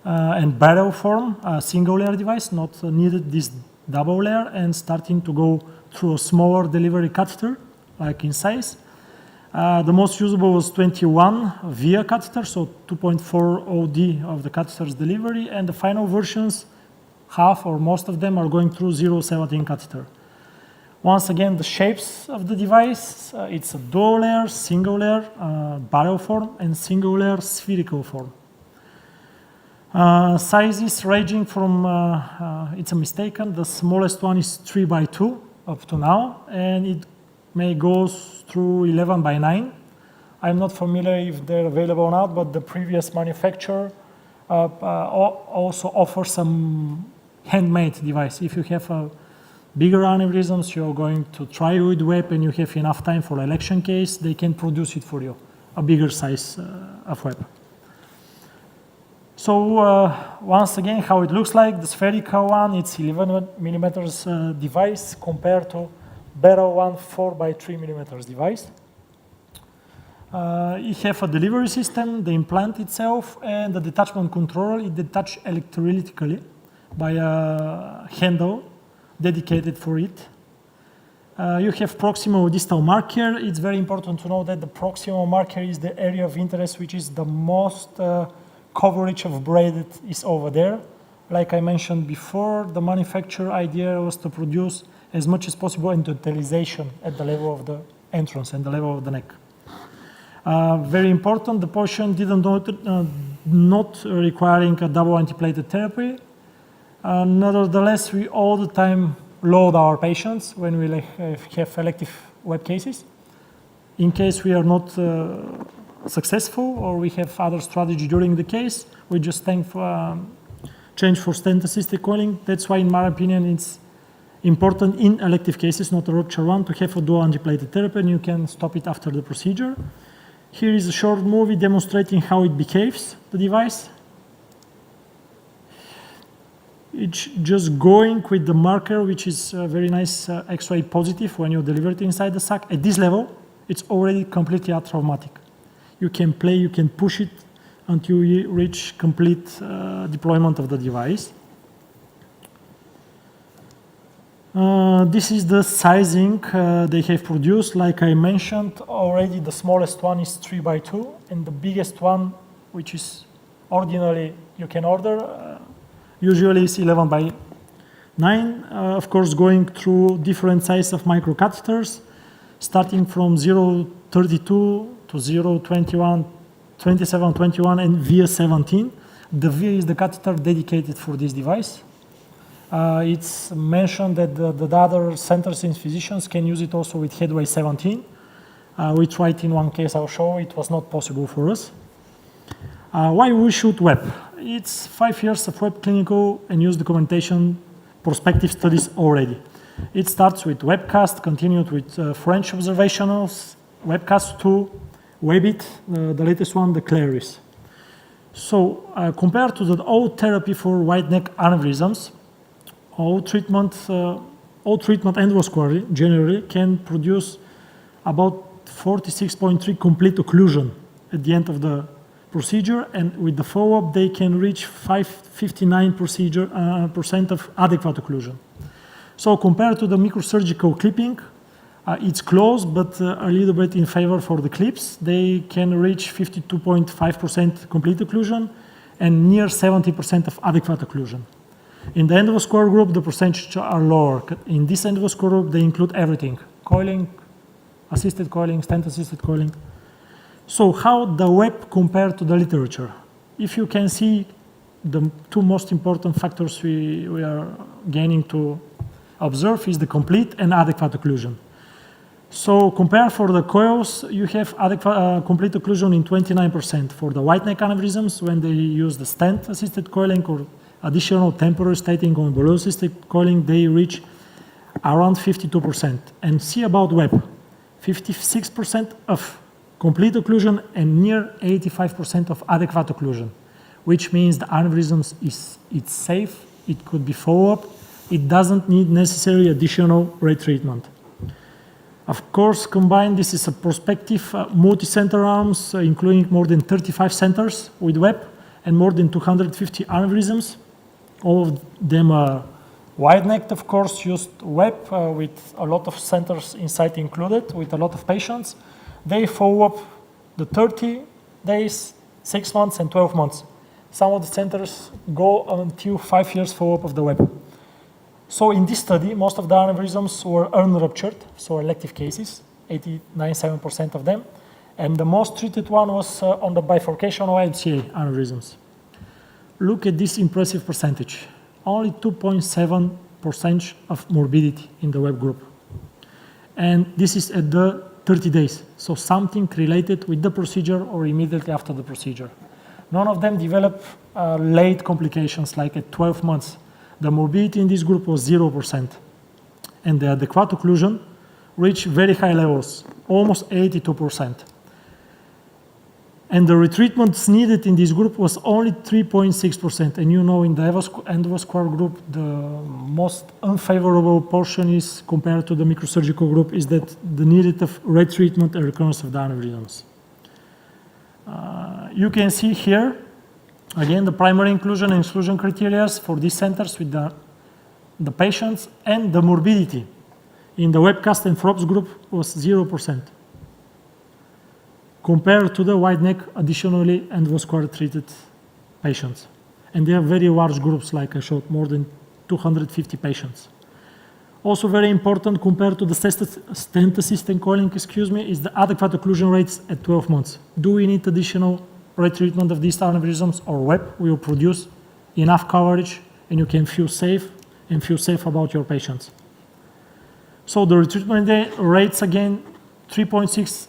and barrel form, a single layer device, not needed this double layer, and starting to go through a smaller delivery catheter, like in size. The most usable was 21 via catheter, so 2.4 OD of the catheter's delivery, and the final versions, half or most of them are going through 0.17 catheter. Once again, the shapes of the device, it's a dual layer, single layer, barrel form, and single layer spherical form. Sizes ranging from, it's a mistaken, the smallest one is 3x2 up to now, and it may go through 11x9. I'm not familiar if they're available or not, but the previous manufacturer also offers some handmade device. If you have bigger aneurysms, you're going to try with web and you have enough time for election case, they can produce it for you, a bigger size of web. So once again, how it looks like, the spherical one, it's 11 millimeters device compared to barrel one 4x3 millimeters device. You have a delivery system, the implant itself, and the detachment control. It detaches electrolytically by a handle dedicated for it. You have proximal distal marker. It's very important to know that the proximal marker is the area of interest, which is the most coverage of braided is over there. Like I mentioned before, the manufacturer idea was to produce as much as possible endothelialization at the level of the entrance and the level of the neck. Very important, the patient didn't not requiring a double antiplatelet therapy. Nevertheless, we all the time load our patients when we have elective web cases. In case we are not successful or we have other strategy during the case, we just change for stent-assisted coiling. That's why, in my opinion, it's important in elective cases, not a rupture one, to have a dual antiplatelet therapy, and you can stop it after the procedure. Here is a short movie demonstrating how it behaves, the device. It's just going with the marker, which is a very nice X-ray positive when you deliver it inside the sac. At this level, it's already completely atraumatic. You can play, you can push it until you reach complete deployment of the device. This is the sizing they have produced. Like I mentioned already, the smallest one is 3x2, and the biggest one, which is ordinarily you can order, usually is 11x9. Of course, going through different sizes of microcatheters, starting from 0.32 to 0.21, 27.21, and VS17. The V is the catheter dedicated for this device. It's mentioned that the other centers and physicians can use it also with headway 17. We tried in one case, I'll show, it was not possible for us. Why we should web? It's 5 years of web clinical and use documentation prospective studies already. It starts with webcast, continued with French observationals, webcast 2, Webit, the latest one, the Claris. So compared to the old therapy for wide neck aneurysms, all treatment endovascularly generally can produce about 46.3 complete occlusion at the end of the procedure, and with the follow-up they can reach 59% of adequate occlusion. So compared to the microsurgical clipping, it's close, but a little bit in favor for the clips. They can reach 52.5% complete occlusion and near 70% of adequate occlusion. In the endovascular group, the percentages are lower. In this endovascular group, they include everything: coiling, assisted coiling, stent-assisted coiling. So how the web compared to the literature? If you can see the two most important factors we are gaining to observe is the complete and adequate occlusion. So compare for the coils, you have adequate complete occlusion in 29%. For the wide neck aneurysms, when they use the stent-assisted coiling or additional temporary statine or embolic coiling, they reach around 52%. And see about web, 56% of complete occlusion and near 85% of adequate occlusion, which means the aneurysms it's safe, it could be follow-up, it doesn't need necessary additional retreatment. Of course, combined, this is a prospective multi-center arms, including more than 35 centers with web and more than 250 aneurysms. All of them are wide-necked, of course, used web with a lot of centers inside included, with a lot of patients. They follow up the 30 days, 6 months, and 12 months. Some of the centers go until 5 years follow-up of the web. So in this study, most of the aneurysms were unruptured, so elective cases, 89.7% of them. And the most treated one was on the bifurcational ICA aneurysms. Look at this impressive percentage. Only 2.7% of morbidity in the web group. And this is at the 30 days, so something related with the procedure or immediately after the procedure. None of them develop late complications like at 12 months. The morbidity in this group was 0%. And the adequate occlusion reached very high levels, almost 82%. And the retreatments needed in this group was only 3.6%. And you know, in the endovascular group, the most unfavorable portion is, compared to the microsurgical group, is that the needed of retreatment and recurrence of the aneurysms. You can see here, again, the primary inclusion and exclusion criteria for these centers with the patients, and the morbidity in the webcast and FROPS group was 0%. Compared to the wide neck, additionally, endovascular treated patients. And they are very large groups, like I showed, more than 250 patients. Also very important compared to the stent assisted coiling, is the adequate occlusion rates at 12 months. Do we need additional retreatment of these aneurysms, or WEP will produce enough coverage and you can feel safe about your patients. So the retreatment rates again, 3.6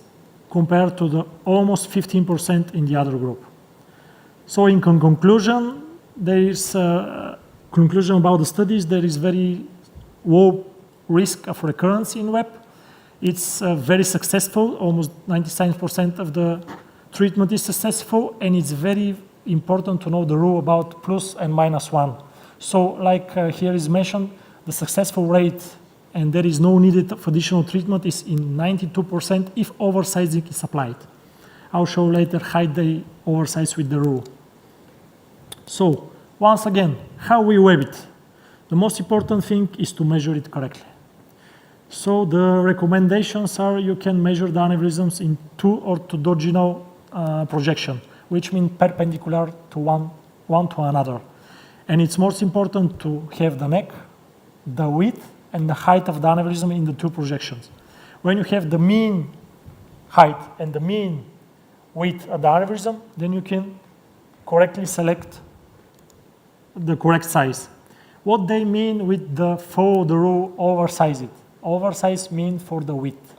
compared to the almost 15% in the other group. So in conclusion, there is conclusion about the studies. There is very low risk of recurrence in WEP. It's very successful. Almost 97% of the treatment is successful, and it's very important to know the rule about plus and minus 1. So like here is mentioned, the successful rate, and there is no needed of additional treatment, is in 92% if oversizing is applied. I'll show later how they oversize with the rule. So once again, how we web it. The most important thing is to measure it correctly. So the recommendations are you can measure the aneurysms in 2 orthogonal projection, which means perpendicular to one to another. And it's most important to have the neck, the width, and the height of the aneurysm in the 2 projections. When you have the mean height and the mean width of the aneurysm, then you can correctly select the correct size. What they mean with the follow the rule, oversize it. Oversize means for the width.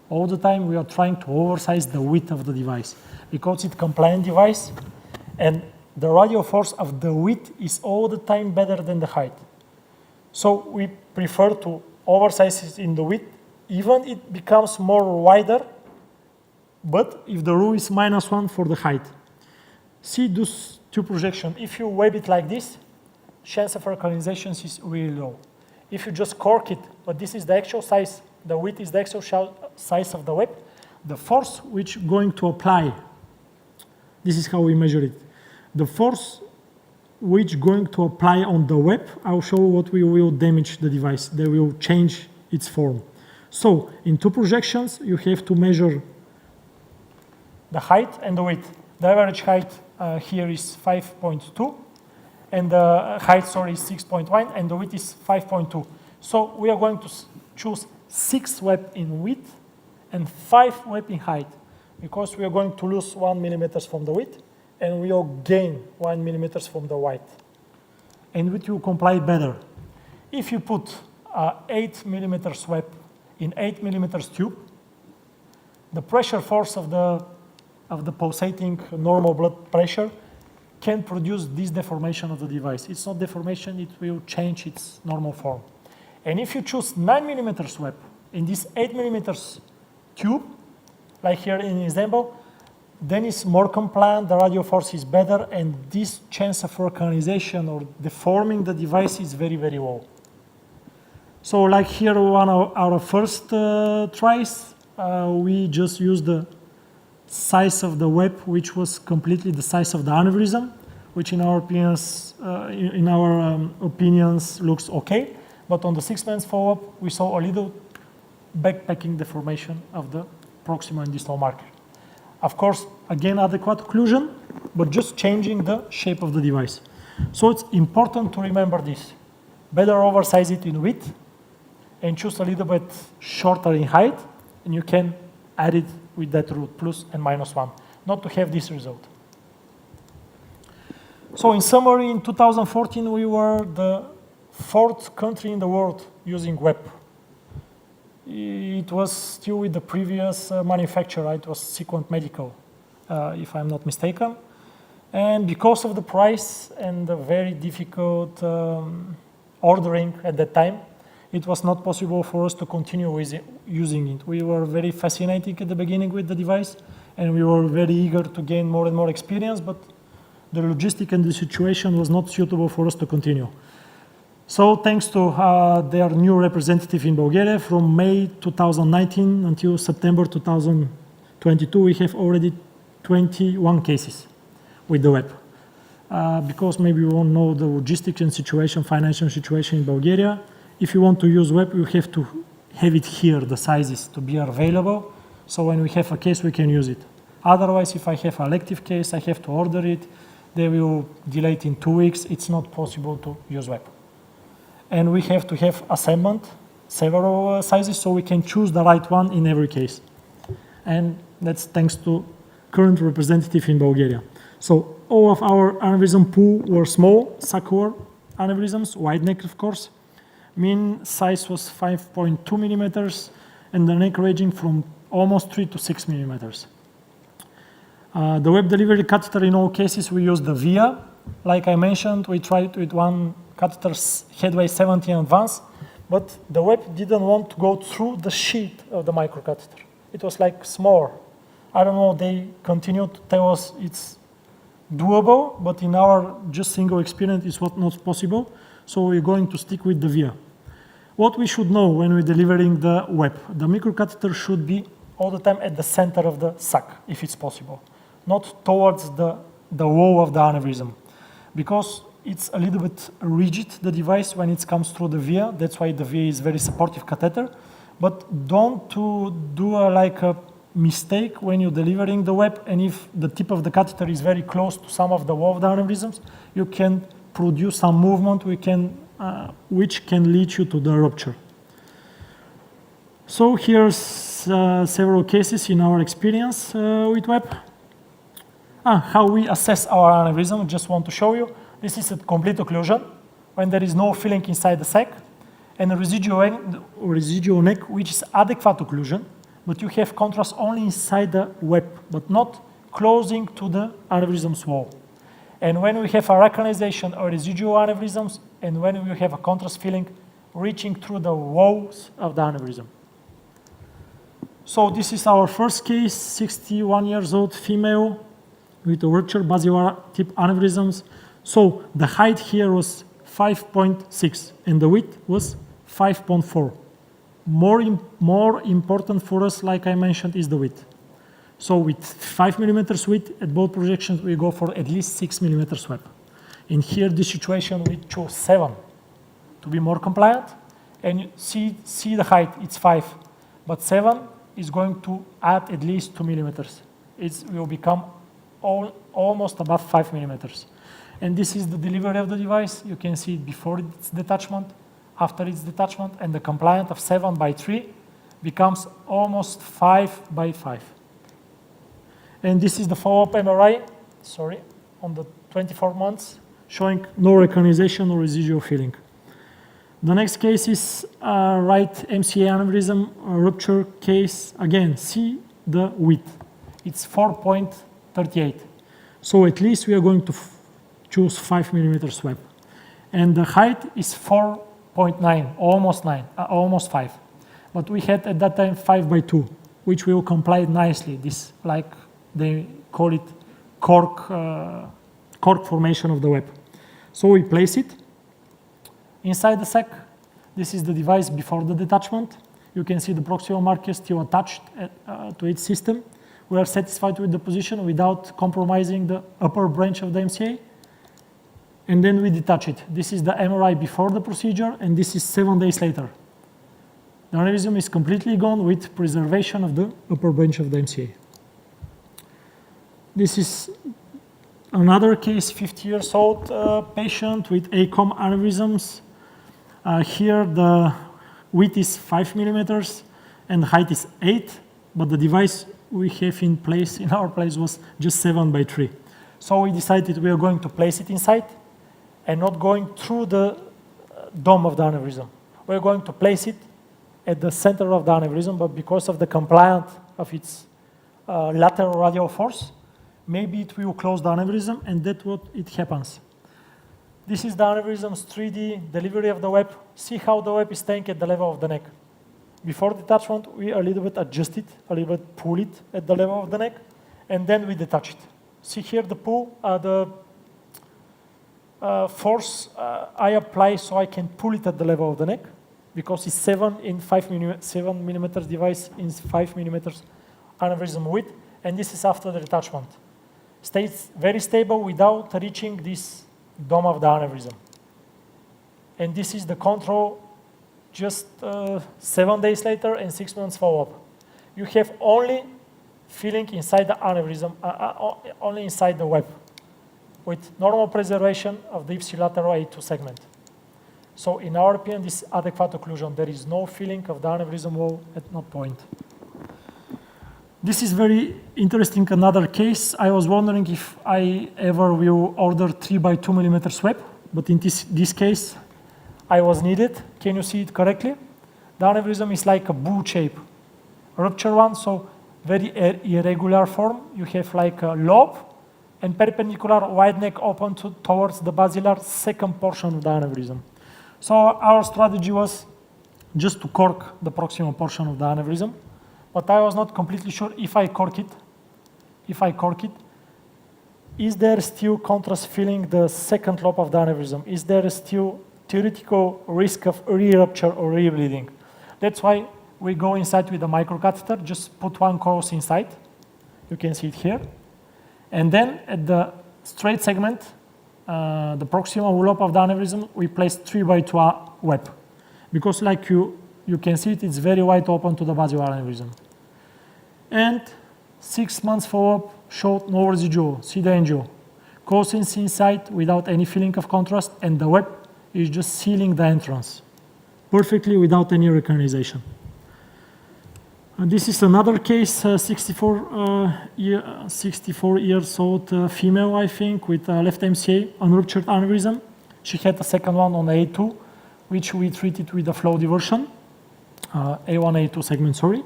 All the time we are trying to oversize the width of the device because it's a compliant device, and the radial force of the width is all the time better than the height. So we prefer to oversize it in the width, even it becomes more wider, but if the rule is -1 for the height. See those 2 projections. If you web it like this, chance of recognitions is really low. If you just cork it, but this is the actual size, the width is the actual size of the web, the force which going to apply, this is how we measure it. The force which going to apply on the web, I'll show what we will damage the device. They will change its form. So in 2 projections, you have to measure the height and the width. The average height here is 5.2, and the height, is 6.1, and the width is 5.2. So we are going to choose 6 web in width and 5 web in height, because we are going to lose 1 millimeters from the width, and we will gain 1 millimeters from the width. And it will comply better. If you put 8 millimeters web in 8 millimeters tube, the pressure force of the pulsating normal blood pressure can produce this deformation of the device. It's not deformation, it will change its normal form. And if you choose 9 millimeters web in this 8 millimeters tube, like here in example, then it's more compliant, the radial force is better, and this chance of recognition or deforming the device is very, very low. So like here, one of our first tries, we just used the size of the web, which was completely the size of the aneurysm, which in our opinions looks okay. But on the 6 months follow-up, we saw a little backpacking deformation of the proximal and distal marker. Of course, again, adequate occlusion, but just changing the shape of the device. So it's important to remember this. Better oversize it in width and choose a little bit shorter in height, and you can add it with that rule, plus and -1, not to have this result. So in summary, in 2014, we were the 4th country in the world using WEP. It was still with the previous manufacturer, it was Sequent Medical, if I'm not mistaken. And because of the price and the very difficult ordering at that time, it was not possible for us to continue with using it. We were very fascinated at the beginning with the device, and we were very eager to gain more and more experience, but the logistic and the situation was not suitable for us to continue. So thanks to their new representative in Bulgaria, from May 2019 until September 2022, we have already 21 cases with the web. Because maybe you won't know the logistics and situation, financial situation in Bulgaria. If you want to use web, you have to have it here, the sizes to be available. So when we have a case, we can use it. Otherwise, if I have an elective case, I have to order it. They will delay it in 2 weeks. It's not possible to use web. And we have to have assessment several sizes, so we can choose the right one in every case. And that's thanks to current representative in Bulgaria. So all of our aneurysm pool were small, sacral aneurysms, wide neck, of course. Mean size was 5.2 millimeters, and the neck ranging from almost 3 to 6 millimeters. The web delivery catheter, in all cases, we use the VIA. Like I mentioned, we tried with one catheter headway 70 in advance, but the web didn't want to go through the sheath of the microcatheter. It was like small. I don't know, they continued to tell us it's doable, but in our just single experience, it's not possible. So we're going to stick with the VIA. What we should know when we're delivering the web, the microcatheter should be all the time at the center of the sac, if it's possible, not towards the wall of the aneurysm, because it's a little bit rigid, the device, when it comes through the VIA. That's why the VIA is very supportive catheter. But don't do a mistake when you're delivering the web, and if the tip of the catheter is very close to some of the wall of the aneurysms, you can produce some movement which can lead you to the rupture. So here's several cases in our experience with web. How we assess our aneurysm, just want to show you. This is a complete occlusion, when there is no filling inside the sac, and a residual neck, which is adequate occlusion, but you have contrast only inside the web, but not closing to the aneurysm's wall. And when we have a recognition or residual aneurysms, and when we have a contrast filling reaching through the walls of the aneurysm. So this is our first case, 61 years old female with a ruptured basilar tip aneurysms. So the height here was 5.6 and the width was 5.4. More important for us, like I mentioned, is the width. So with 5 millimeters width at both projections, we go for at least 6 millimeters web. In here, this situation, we chose 7 to be more compliant. And you see the height, it's 5. But 7 is going to add at least 2 millimeters. It will become almost above 5 millimeters. And this is the delivery of the device. You can see it before its detachment, after its detachment, and the compliant of 7/3 becomes almost 5/5. And this is the follow-up MRI, on the 24 months, showing no recognition or residual filling. The next case is right MCA aneurysm rupture case. Again, see the width. It's 4.38. So at least we are going to choose 5 millimeters web. And the height is 4.9, almost 5. But we had at that time 5/2, which will comply nicely. This, like they call it, cork formation of the web. So we place it inside the sac. This is the device before the detachment. You can see the proximal marker still attached to its system. We are satisfied with the position without compromising the upper branch of the MCA. And then we detach it. This is the MRI before the procedure, and this is 7 days later. The aneurysm is completely gone with preservation of the upper branch of the MCA. This is another case, 50 years old patient with ACOM aneurysms. Here the width is 5 millimeters and the height is 8, but the device we have in our place was just 7/3. So we decided we are going to place it inside and not going through the dome of the aneurysm. We're going to place it at the center of the aneurysm, but because of the compliance of its lateral radial force, maybe it will close the aneurysm, and that's what it happens. This is the aneurysm's 3D delivery of the web. See how the web is staying at the level of the neck. Before detachment, we a little bit adjust it, a little bit pull it at the level of the neck, and then we detach it. See here the pull, the force I apply so I can pull it at the level of the neck, because it's 7 millimeters device in 5 millimeters aneurysm width, and this is after the detachment. Stays very stable without reaching this dome of the aneurysm. And this is the control just 7 days later and 6 months follow-up. You have only filling inside the aneurysm, only inside the web, with normal preservation of the ipsilateral A2 segment. So in our opinion, this is adequate occlusion. There is no filling of the aneurysm wall at no point. This is very interesting, another case. I was wondering if I ever will order 3 by 2 millimeter swab, but in this case, I was needed. Can you see it correctly? The aneurysm is like a bowl shape, rupture one, so very irregular form. You have like a lobe and perpendicular wide neck open towards the basilar second portion of the aneurysm. So our strategy was just to cork the proximal portion of the aneurysm, but I was not completely sure if I cork it, is there still contrast filling the second lobe of the aneurysm? Is there still theoretical risk of re-rupture or re-bleeding? That's why we go inside with the microcatheter, just put one course inside. You can see it here. And then at the straight segment, the proximal lobe of the aneurysm, we place 3 by 2 web. Because like you can see it's very wide open to the basilar aneurysm. And 6 months follow-up showed no residual, see the angio. Cousins inside without any feeling of contrast, and the web is just sealing the entrance perfectly without any recanalization. And this is another case, 64 years old female, I think, with left MCA, unruptured aneurysm. She had a second one on A2, which we treated with a flow diversion, A1, A2 segment, sorry.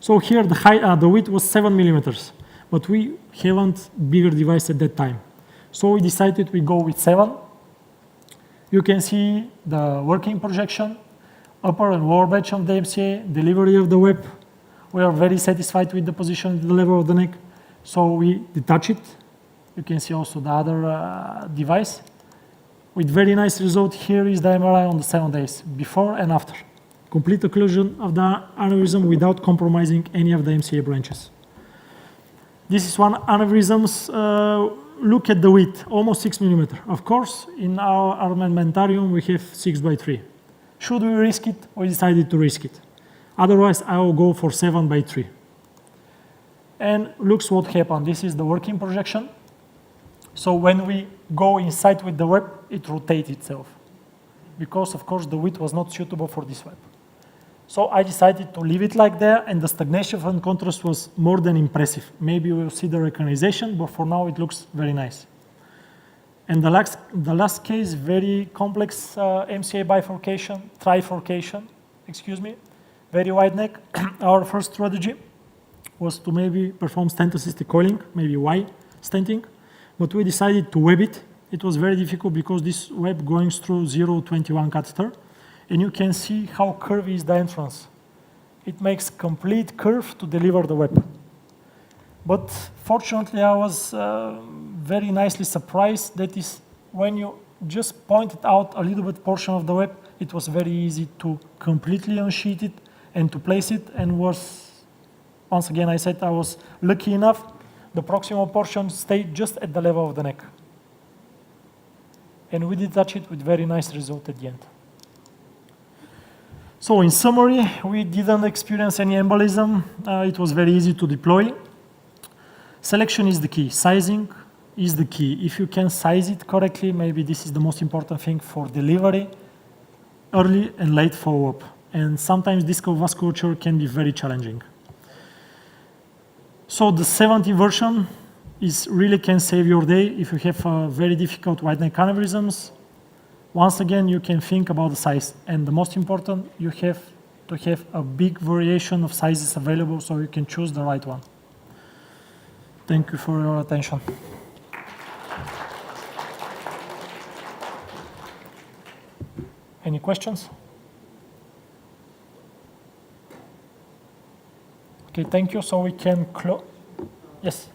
So here the width was 7 millimeters, but we haven't bigger device at that time. So we decided we go with 7. You can see the working projection, upper and lower batch of the MCA, delivery of the web. We are very satisfied with the position at the level of the neck. So we detach it. You can see also the other device. With very nice result, here is the MRI on the 7 days, before and after. Complete occlusion of the aneurysm without compromising any of the MCA branches. This is one aneurysms. Look at the width, almost 6 millimeter. Of course, in our armamentarium, we have 6 by 3. Should we risk it? We decided to risk it. Otherwise, I will go for 7 by 3. And looks what happened. This is the working projection. So when we go inside with the web, it rotates itself. Because, of course, the width was not suitable for this web. So I decided to leave it like that, and the stagnation and contrast was more than impressive. Maybe we'll see the recanalization, but for now it looks very nice. And the last case, very complex MCA bifurcation, trifurcation, excuse me, very wide neck. Our first strategy was to maybe perform stent-assisted coiling, maybe Y stenting, but we decided to web it. It was very difficult because this web going through 0.21 catheter, and you can see how curvy is the entrance. It makes complete curve to deliver the web. But fortunately, I was very nicely surprised that is when you just pointed out a little bit portion of the web, it was very easy to completely unsheath it and to place it, and was, once again, I said I was lucky enough, the proximal portion stayed just at the level of the neck. And we detach it with very nice result at the end. So in summary, we didn't experience any embolism. It was very easy to deploy. Selection is the key. Sizing is the key. If you can size it correctly, maybe this is the most important thing for delivery, early and late follow-up. And sometimes discal vasculature can be very challenging. So the 70 version really can save your day if you have very difficult wide neck aneurysms. Once again, you can think about the size. And the most important, you have to have a big variation of sizes available so you can choose the right one. Thank you for your attention. Any questions? Okay, thank you. So we can close. Yes.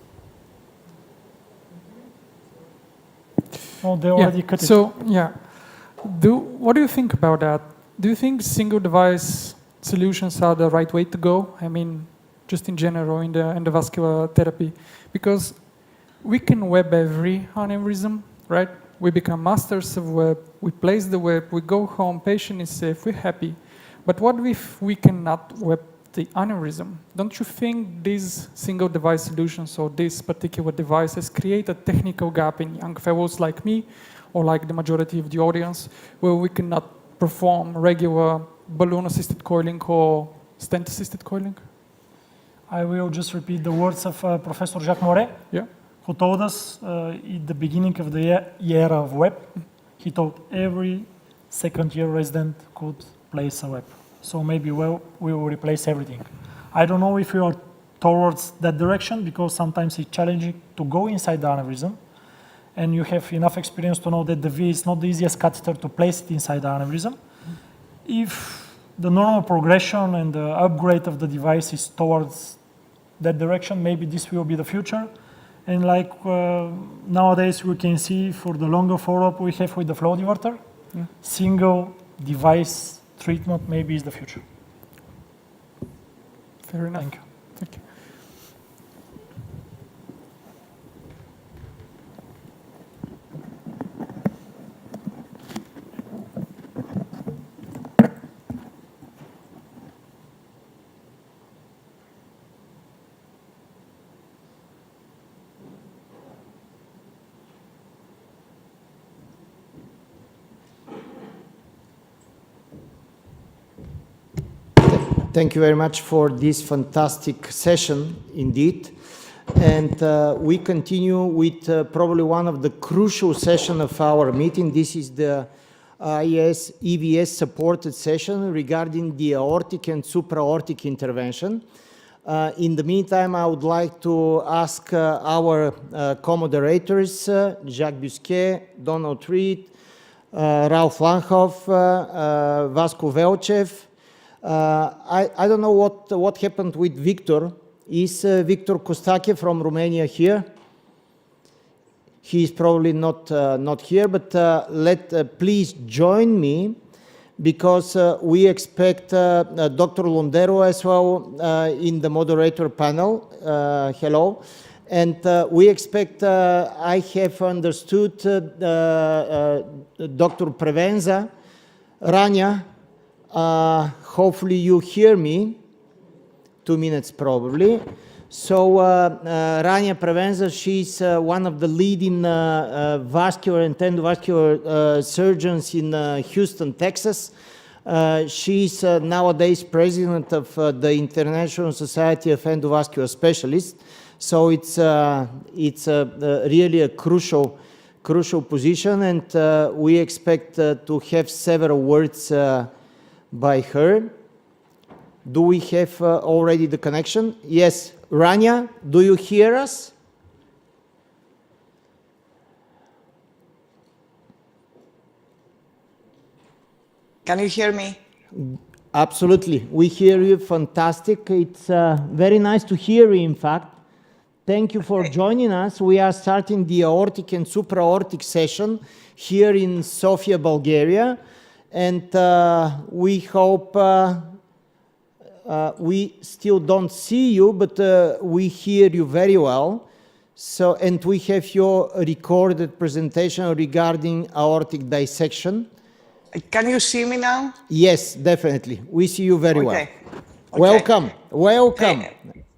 No, they already cut it. So, yeah. What do you think about that? Do you think single device solutions are the right way to go? I mean, just in general in the endovascular therapy, because we can web every aneurysm, right? We become masters of web, we place the web, we go home, patient is safe, we're happy. But what if we cannot web the aneurysm? Don't you think these single device solutions or these particular devices create a technical gap in young fellows like me or like the majority of the audience where we cannot perform regular balloon-assisted coiling or stent-assisted coiling? I will just repeat the words of Professor Jacques Moret, who told us at the beginning of the era of web, he told every second-year resident could place a web. So maybe we will replace everything. I don't know if we are towards that direction, because sometimes it's challenging to go inside the aneurysm, and you have enough experience to know that the V is not the easiest catheter to place it inside the aneurysm. If the normal progression and the upgrade of the device is towards that direction, maybe this will be the future. And like nowadays we can see for the longer follow-up we have with the flow diverter, single device treatment maybe is the future. Fair enough. Thank you. Thank you. Thank you very much for this fantastic session, indeed. And we continue with probably one of the crucial sessions of our meeting. This is the EVS supported session regarding the aortic and supraaortic intervention. In the meantime, I would like to ask our co-moderators, Jacques Busquet, Donald Reed, Ralph Langhoff, Vasco Velchev. I don't know what happened with Victor. Is Victor Costache from Romania here? He is probably not here, but please join me, because we expect Dr. Londero as well in the moderator panel. Hello. And we expect, I have understood, Dr. Prevenza, Rania. Hopefully you hear me. 2 minutes probably. So Rania Prevenza, she's one of the leading vascular and endovascular surgeons in Houston, Texas. She's nowadays president of the International Society of Endovascular Specialists. So it's really a crucial position, and we expect to have several words by her. Do we have already the connection? Yes. Rania, do you hear us? Can you hear me? Absolutely. We hear you. Fantastic. It's very nice to hear you, in fact. Thank you for joining us. We are starting the aortic and supraaortic session here in Sofia, Bulgaria. And we hope, we still don't see you, but we hear you very well. So, and we have your recorded presentation regarding aortic dissection. Can you see me now? Yes, definitely. We see you very well. Okay. Welcome. Welcome.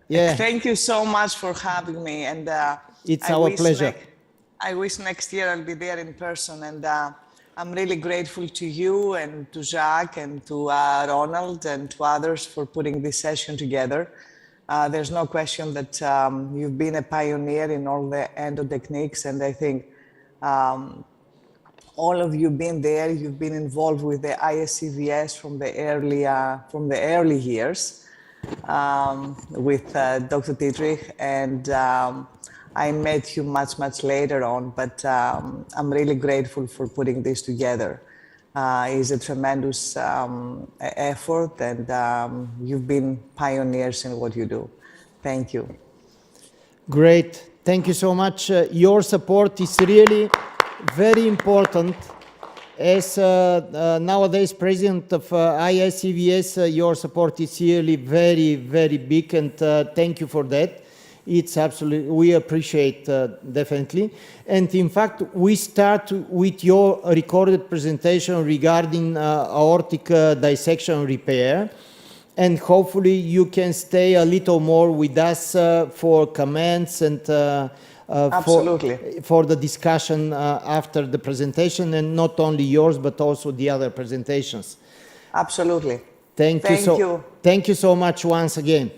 Yeah. Thank you so much for having me. And it's our pleasure. I wish next year I'll be there in person. And I'm really grateful to you and to Jacques and to Ronald and to others for putting this session together. There's no question that you've been a pioneer in all the endo techniques, and I think all of you been there. You've been involved with the ISEVS from the early years with Dr. Dietrich, and I met you much later on, but I'm really grateful for putting this together. It's a tremendous effort, and you've been pioneers in what you do. Thank you. Great. Thank you so much. Your support is really very important. As nowadays president of ISEVS, your support is really very big, and thank you for that. It's absolutely, we appreciate definitely. And in fact, we start with your recorded presentation regarding aortic dissection repair. and hopefully you can stay a little more with us for comments and for the discussion after the presentation, and not only yours but also the other presentations. Absolutely. Thank you so much once again.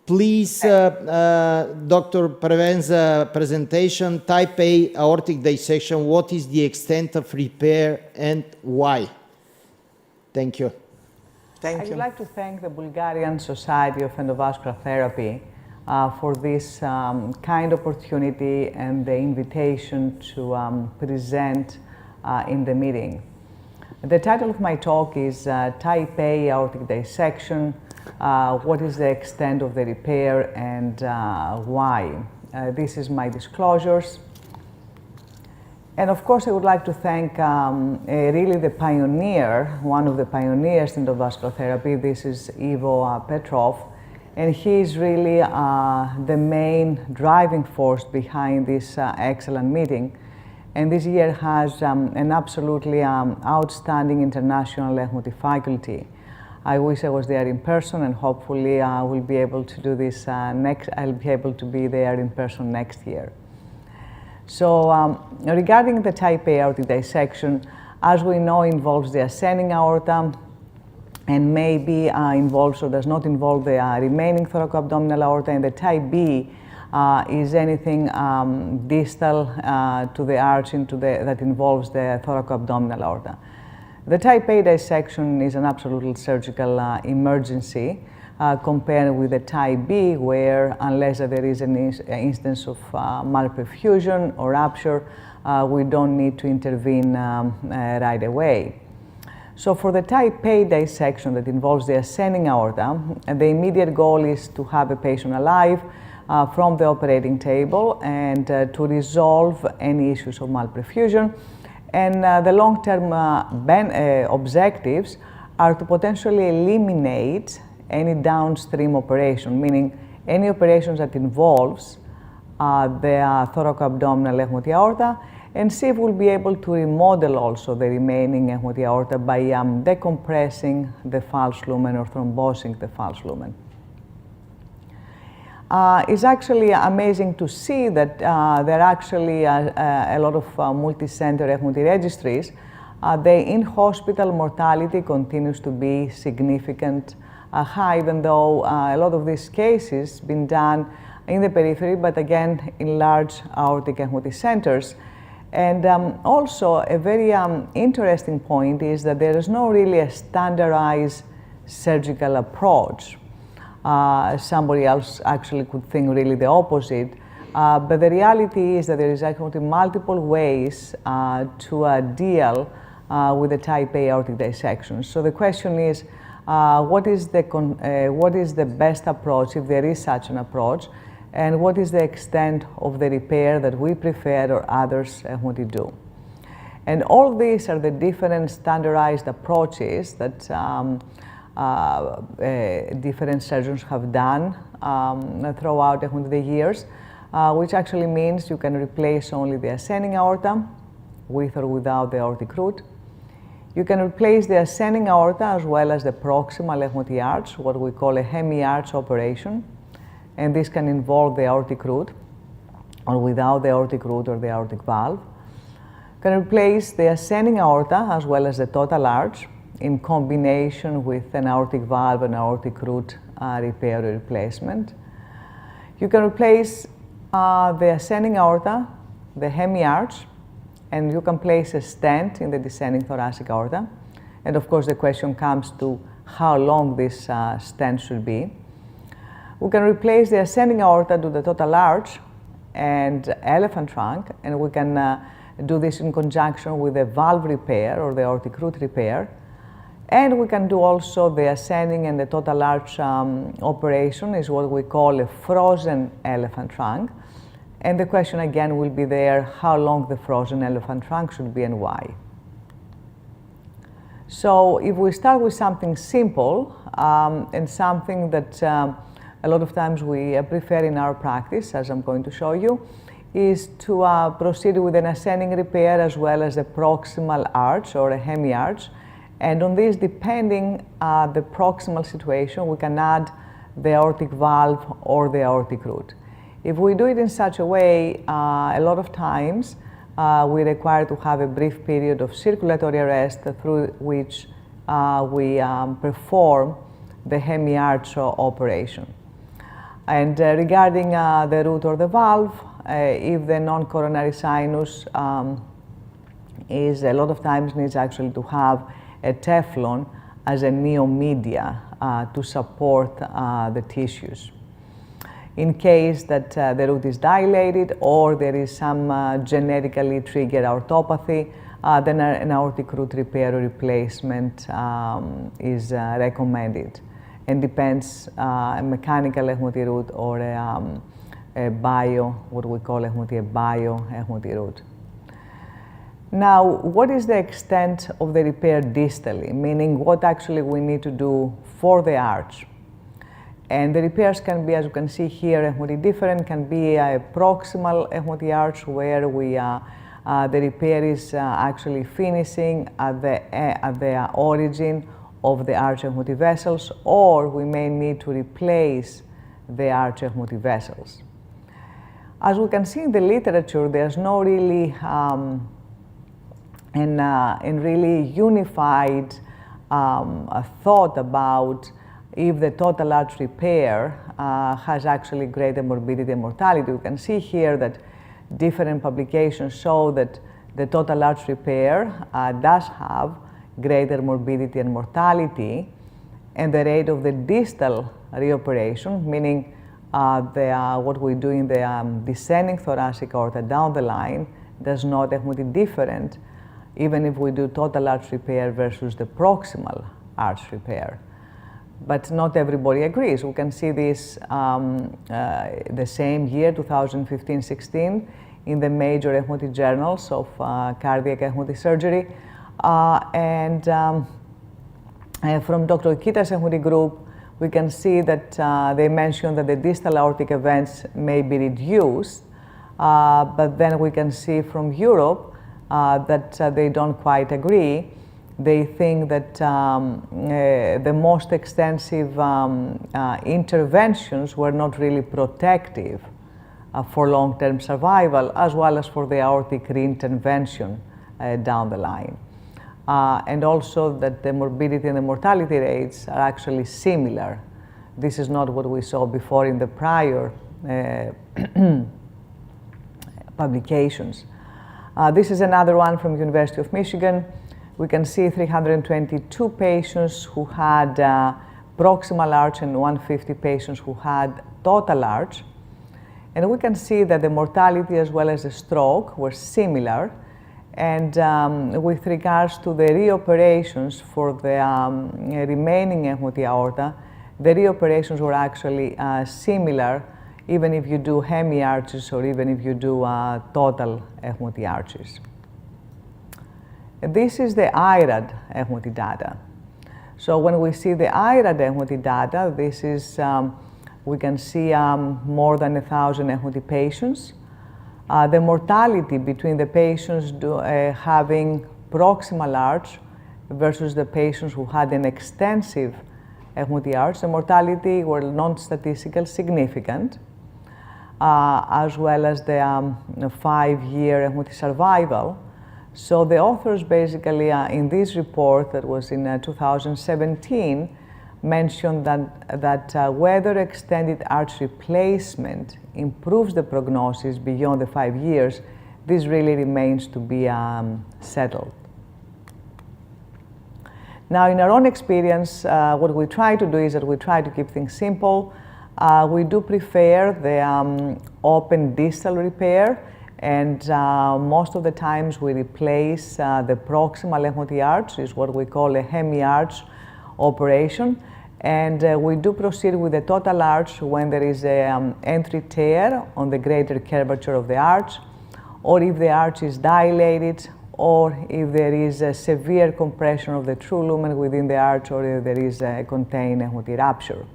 Please, Dr. Preven's presentation, type A aortic dissection, what is the extent of repair and why? Thank you. I would like to thank the Bulgarian Society of Endovascular Therapy for this kind opportunity and the invitation to present in the meeting. The title of my talk is Type A aortic dissection, what is the extent of the repair and why. This is my disclosures. And of course, I would like to thank really the pioneer, one of the pioneers in endovascular therapy. This is Ivo Petrov, and he is really the main driving force behind this excellent meeting. And this year has an absolutely outstanding international ECMO faculty. I wish I was there in person, and hopefully I will be able to do this I'll be able to be there in person next year. So regarding the type A aortic dissection, as we know, involves the ascending aorta and maybe involves or does not involve the remaining thoracoabdominal aorta, and the type B is anything distal to the arch that involves the thoracoabdominal aorta. The type A dissection is an absolute surgical emergency compared with the type B, where unless there is an instance of malperfusion or rupture, we don't need to intervene right away. So for the type A dissection that involves the ascending aorta, the immediate goal is to have a patient alive from the operating table and to resolve any issues of malperfusion. And the long-term objectives are to potentially eliminate any downstream operation, meaning any operations that involves the thoracoabdominal ECMO aorta, and see if we'll be able to remodel also the remaining ECMO aorta by decompressing the false lumen or thrombosing the false lumen. It's actually amazing to see that there are actually a lot of multi-center ECMO registries. The in-hospital mortality continues to be significant high, even though a lot of these cases been done in the periphery, but again in large aortic ECMO centers. And also a very interesting point is that there is no really a standardized surgical approach. Somebody else actually could think really the opposite, but the reality is that there is actually multiple ways to deal with the type A aortic dissection. So the question is, what is the best approach, if there is such an approach, and what is the extent of the repair that we prefer or others do? And all these are the different standardized approaches that different surgeons have done throughout the years, which actually means you can replace only the ascending aorta with or without the aortic root. You can replace the ascending aorta as well as the proximal ECMO arch, what we call a hemi-arch operation, and this can involve the aortic root or without the aortic root or the aortic valve. You can replace the ascending aorta as well as the total arch in combination with an aortic valve and aortic root repair or replacement. You can replace the ascending aorta, the hemi-arch, and you can place a stent in the descending thoracic aorta. And of course, the question comes to how long this stent should be. We can replace the ascending aorta to the total arch and elephant trunk, and we can do this in conjunction with the valve repair or the aortic root repair. And we can do also the ascending and the total arch operation is what we call a frozen elephant trunk. And the question again will be there, how long the frozen elephant trunk should be and why. So if we start with something simple and something that a lot of times we prefer in our practice, as I'm going to show you, is to proceed with an ascending repair as well as a proximal arch or a hemi-arch. And on this, depending the proximal situation, we can add the aortic valve or the aortic root. If we do it in such a way, a lot of times we require to have a brief period of circulatory arrest through which we perform the hemiarch operation. And regarding the root or the valve, if the non-coronary sinus is a lot of times needs actually to have a Teflon as a neomedia to support the tissues. In case that the root is dilated or there is some genetically triggered aortopathy, then an aortic root repair or replacement is recommended, and depends a mechanical Ehmoti root or a bio, what we call a bio Ehmoti root. Now, what is the extent of the repair distally, meaning what actually we need to do for the arch? And the repairs can be, as you can see here, Ehmoti different, can be a proximal Ehmoti arch where we, the repair is actually finishing at the origin of the arch Ehmoti vessels, or we may need to replace the arch Ehmoti vessels. As we can see in the literature, there's no really really unified thought about if the total arch repair has actually greater morbidity and mortality. We can see here that different publications show that the total arch repair does have greater morbidity and mortality, and the rate of the distal reoperation, meaning what we do in the descending thoracic aorta down the line, does not be different, even if we do total arch repair versus the proximal arch repair. But not everybody agrees. We can see this the same year, 2015-16, in the major Ehmoti journals of cardiac Ehmoti surgery. And from Dr. Kita's Ehmoti group, we can see that they mentioned that the distal aortic events may be reduced, but then we can see from Europe that they don't quite agree. They think that the most extensive interventions were not really protective for long-term survival, as well as for the aortic reintervention down the line. And also that the morbidity and the mortality rates are actually similar. This is not what we saw before in the prior publications. This is another one from University of Michigan. We can see 322 patients who had proximal arch and 150 patients who had total arch. And we can see that the mortality as well as the stroke were similar. And with regards to the reoperations for the remaining Ehmoti aorta, the reoperations were actually similar, even if you do hemiarches or even if you do total Ehmoti arches. This is the IRAD Ehmoti data. So when we see the IRAD Ehmoti data, this is, we can see more than 1,000 Ehmoti patients. The mortality between the patients having proximal arch versus the patients who had an extensive Ehmoti arch, the mortality were non-statistical significant, as well as the 5-year Ehmoti survival. So the authors basically in this report that was in 2017 mentioned that whether extended arch replacement improves the prognosis beyond the 5 years, this really remains to be settled. Now, in our own experience, what we try to do is that we try to keep things simple. We do prefer the open distal repair, and most of the times we replace the proximal Ehmoti arch, is what we call a hemiarch operation. And we do proceed with the total arch when there is an entry tear on the greater curvature of the arch, or if the arch is dilated, or if there is a severe compression of the true lumen within the arch, or if there is a contained Ehmoti rupture.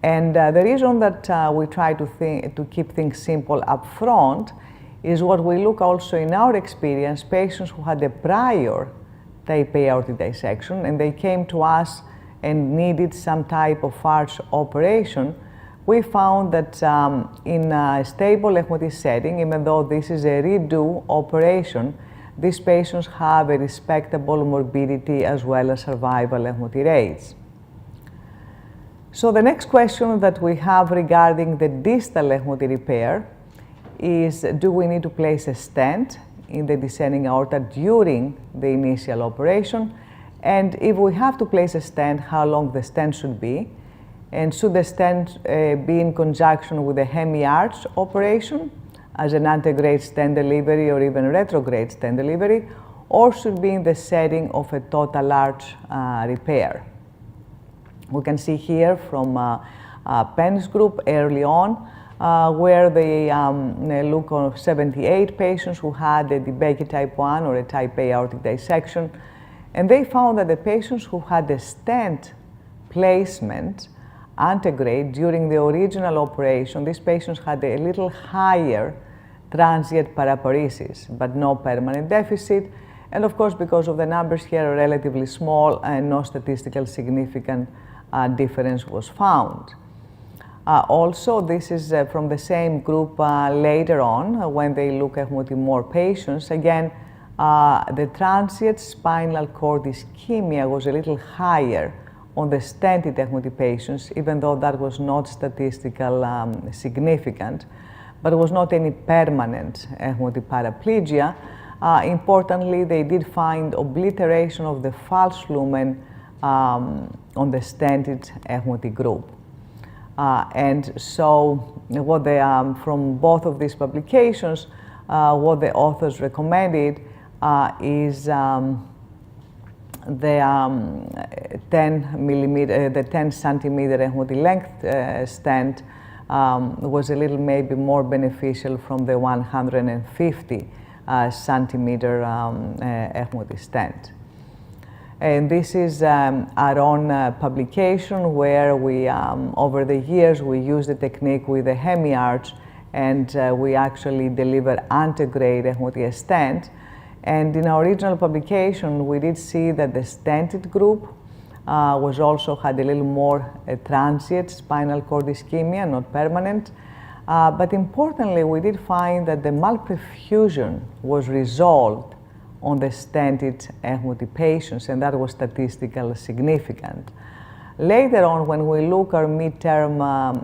And the reason that we try to keep things simple up front is what we look also in our experience, patients who had a prior type A aortic dissection, and they came to us and needed some type of arch operation, we found that in a stable ECMO setting, even though this is a redo operation, these patients have a respectable morbidity as well as survival ECMO rates. So the next question that we have regarding the distal ECMO repair is, do we need to place a stent in the descending aorta during the initial operation? And if we have to place a stent, how long the stent should be? And should the stent be in conjunction with a hemi-arch operation as an antegrade stent delivery or even retrograde stent delivery, or should be in the setting of a total arch repair? We can see here from Penn's group early on where they look on 78 patients who had a BEC type 1 or a type A aortic dissection, and they found that the patients who had a stent placement antegrade during the original operation, these patients had a little higher transient paraparesis, but no permanent deficit. And of course, because of the numbers here are relatively small and no statistical significant difference was found. Also, this is from the same group later on, when they look at more patients. Again, the transient spinal cord ischemia was a little higher on the stented ECMO patients, even though that was not statistical significant, but there was not any permanent ECMO paraplegia. Importantly, they did find obliteration of the false lumen on the stented ECMO group. And so what they, from both of these publications, what the authors recommended is the 10 centimeter ECMO length stent was a little maybe more beneficial from the 150 centimeter ECMO stent. And this is our own publication where we, over the years, we used the technique with the hemi-arch, and we actually deliver antegrade ECMO stent. And in our original publication, we did see that the stented group was also had a little more transient spinal cord ischemia, not permanent. But importantly, we did find that the malperfusion was resolved on the stented ECMO patients, and that was statistically significant. Later on, when we look at our midterm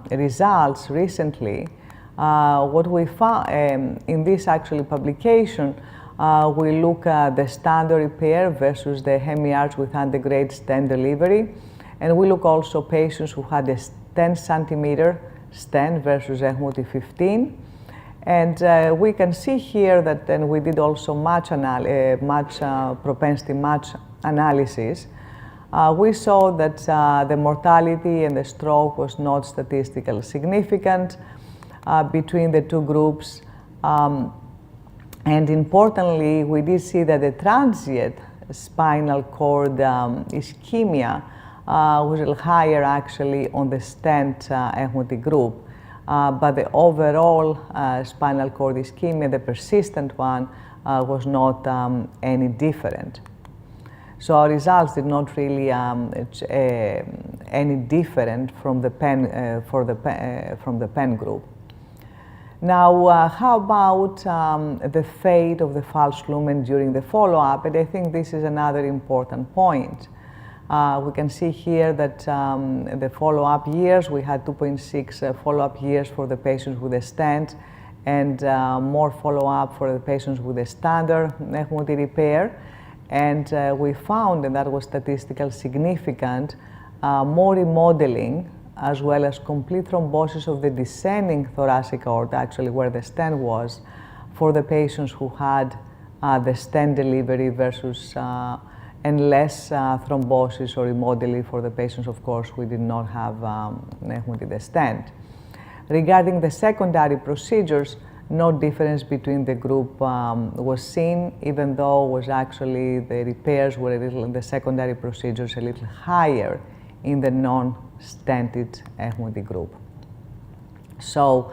results recently, what we found in this actually publication, we look at the standard repair versus the hemi-arch with antegrade stent delivery, and we look also patients who had a 10 centimeter stent versus ECMO 15. And we can see here that then we did also propensity match analysis. We saw that the mortality and the stroke was not statistically significant between the two groups. And importantly, we did see that the transient spinal cord ischemia was a little higher actually on the stent ECMO group. But the overall spinal cord ischemia, the persistent one, was not any different. So our results did not really any different from the from the Penn group. Now, how about the fate of the false lumen during the follow-up? And I think this is another important point. We can see here that the follow-up years, we had 2.6 follow-up years for the patients with a stent, and more follow-up for the patients with a standard ECMO repair. And we found, and that was statistically significant, more remodeling as well as complete thrombosis of the descending thoracic aorta, actually where the stent was, for the patients who had the stent delivery versus and less thrombosis or remodeling for the patients, of course, we did not have the stent. Regarding the secondary procedures, no difference between the group was seen, even though was actually the repairs were a little, the secondary procedures a little higher in the non-stented ECMO group. So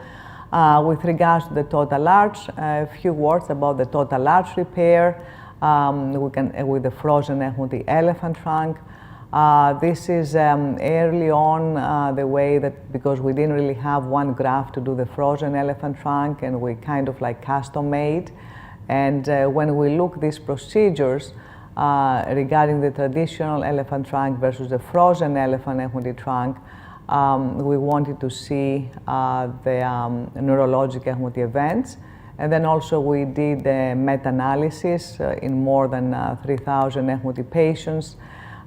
with regards to the total arch, a few words about the total arch repair. with the frozen elephant trunk. This is early on the way that, because we didn't really have one graft to do the frozen elephant trunk, and we kind of like custom made. And when we look these procedures regarding the traditional elephant trunk versus the frozen elephant trunk, we wanted to see the neurologic events. And then also we did a meta-analysis in more than 3,000 patients.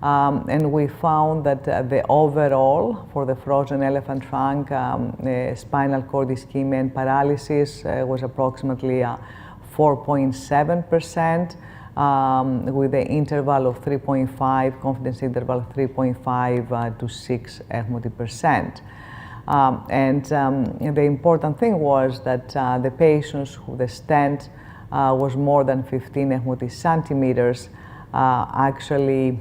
And we found that the overall, for the frozen elephant trunk, spinal cord ischemia and paralysis was approximately 4.7%, with the interval of 3.5, confidence interval 3.5 to 6%. And the important thing was that the patients who the stent was more than 15 centimeters, actually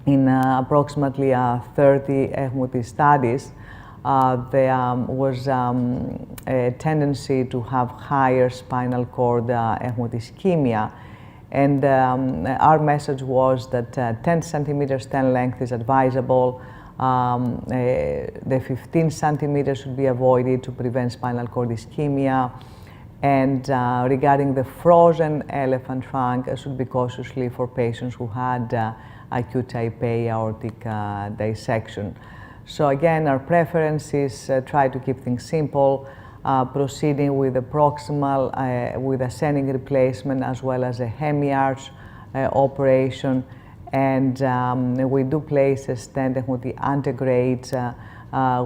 in approximately 30 studies, there was a tendency to have higher spinal cord ischemia. And our message was that 10 centimeter stent length is advisable. The 15 centimeters should be avoided to prevent spinal cord ischemia. And regarding the frozen elephant trunk, it should be cautiously for patients who had acute type A aortic dissection. So again, our preference is try to keep things simple, proceeding with the proximal, with ascending replacement, as well as a hemiarch operation. And we do place a stent with antegrade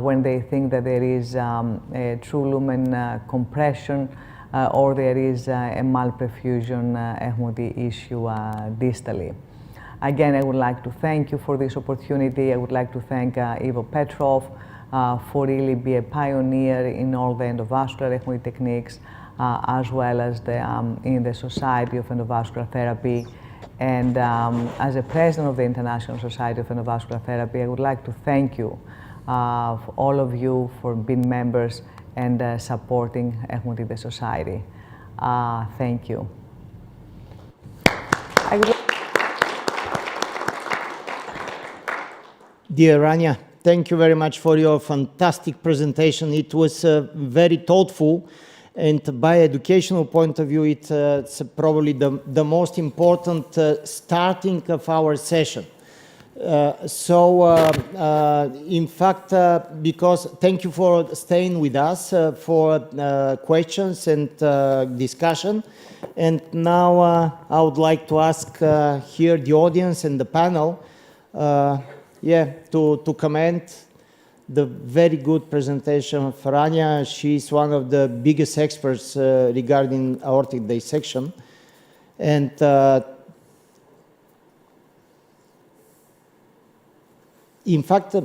when they think that there is a true lumen compression or there is a malperfusion issue distally. Again, I would like to thank you for this opportunity. I would like to thank Ivo Petrov for really being a pioneer in all the endovascular techniques, as well as in the Society of Endovascular Therapy. And as a president of the International Society of Endovascular Therapy, I would like to thank you, all of you, for being members and supporting the society. Thank you. Dear Rania, thank you very much for your fantastic presentation. It was very thoughtful, and by educational point of view, it's probably the most important starting of our session. In fact, because thank you for staying with us for questions and discussion. And now I would like to ask here the audience and the panel to comment the very good presentation of Rania. She's one of the biggest experts regarding aortic dissection. And in fact,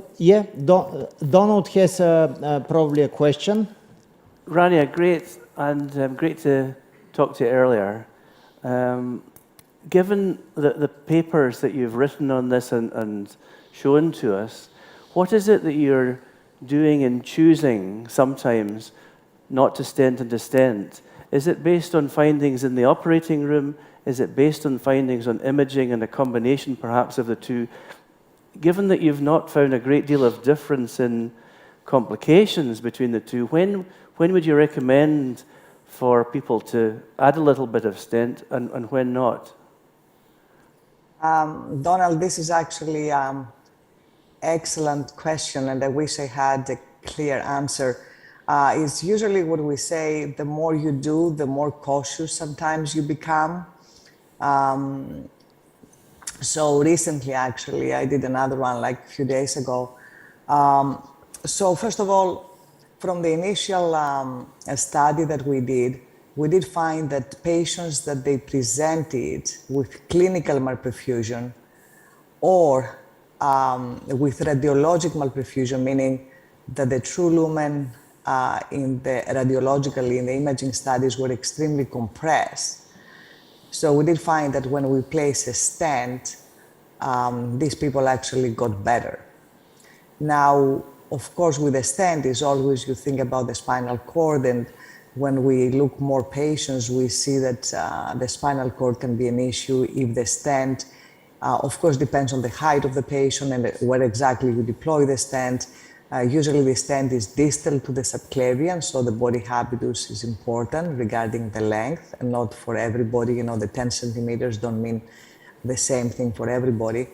Donald has probably a question. Rania, great, and great to talk to you earlier. Given the papers that you've written on this and shown to us, what is it that you're doing in choosing sometimes not to stent and to stent? Is it based on findings in the operating room? Is it based on findings on imaging and a combination perhaps of the two? Given that you've not found a great deal of difference in complications between the two, when would you recommend for people to add a little bit of stent and when not? Donald, this is actually excellent question, and I wish I had a clear answer. It's usually what we say, the more you do, the more cautious sometimes you become. So recently, actually, I did another one like a few days ago. So first of all, from the initial study that we did find that patients that they presented with clinical malperfusion or with radiologic malperfusion, meaning that the true lumen in the imaging studies were extremely compressed. So we did find that when we place a stent, these people actually got better. Now, of course, with a stent is always you think about the spinal cord and when we look more patients, we see that the spinal cord can be an issue if the stent, of course, depends on the height of the patient and where exactly you deploy the stent. Usually the stent is distal to the subclavian, so the body habitus is important regarding the length, and not for everybody. You know, the 10 centimeters don't mean the same thing for everybody.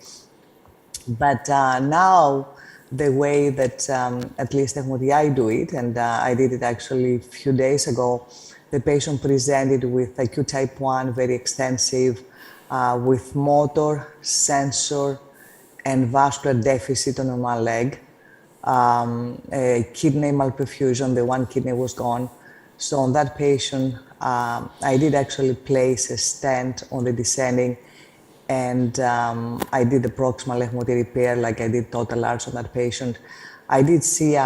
But now, the way that at least I do it, and I did it actually a few days ago, the patient presented with acute type 1, very extensive, with motor, sensor, and vascular deficit on one leg. A kidney malperfusion, the one kidney was gone. So on that patient, I did actually place a stent on the descending, and I did the proximal hemorrhage repair like I did total arch on that patient. I did see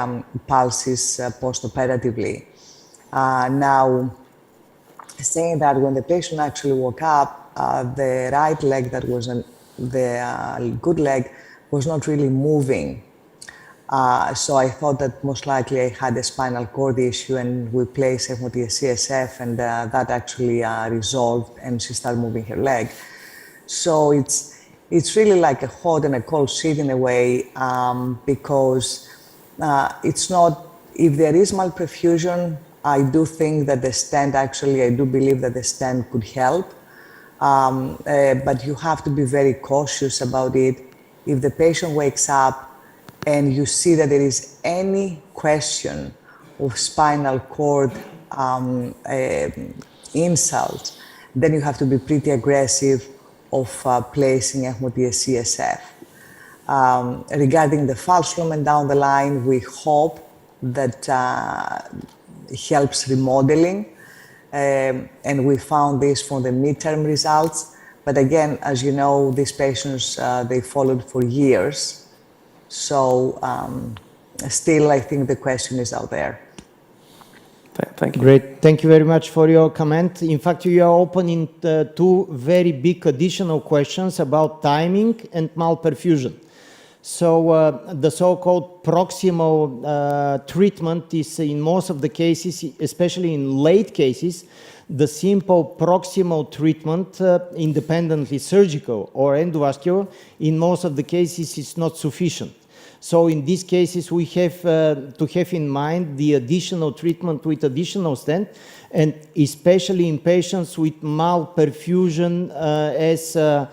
pulses post-operatively. Now, saying that when the patient actually woke up, the right leg that was the good leg was not really moving. So I thought that most likely I had a spinal cord issue, and we placed CSF, and that actually resolved, and she started moving her leg. So it's really like a hot and a cold shit in a way, because it's not, if there is malperfusion, I do think that the stent actually, I do believe that the stent could help, but you have to be very cautious about it. If the patient wakes up and you see that there is any question of spinal cord insult, then you have to be pretty aggressive of placing CSF. Regarding the false lumen down the line, we hope that helps remodeling, and we found this from the midterm results. But again, as you know, these patients, they followed for years. So still, I think the question is out there. Thank you. Great. Thank you very much for your comment. In fact, you are opening two very big additional questions about timing and malperfusion. So the so-called proximal treatment is, in most of the cases, especially in late cases, the simple proximal treatment, independently surgical or endovascular, in most of the cases is not sufficient. So in these cases, we have to have in mind the additional treatment with additional stent, and especially in patients with malperfusion as a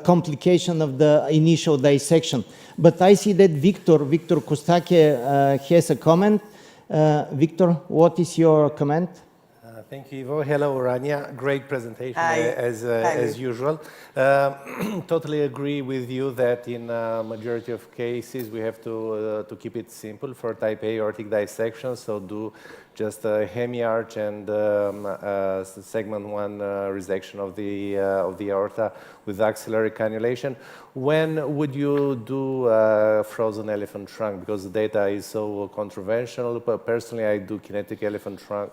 complication of the initial dissection. But I see that Victor Kostake has a comment. Victor, what is your comment? Thank you, Ivo. Hello, Rania. Great presentation, as usual. Totally agree with you that in majority of cases we have to keep it simple for type A aortic dissection. So do just a hemiarch and segment 1 resection of the aorta with axillary cannulation. When would you do frozen elephant trunk? Because the data is so controversial. But personally, I do kinetic elephant trunk,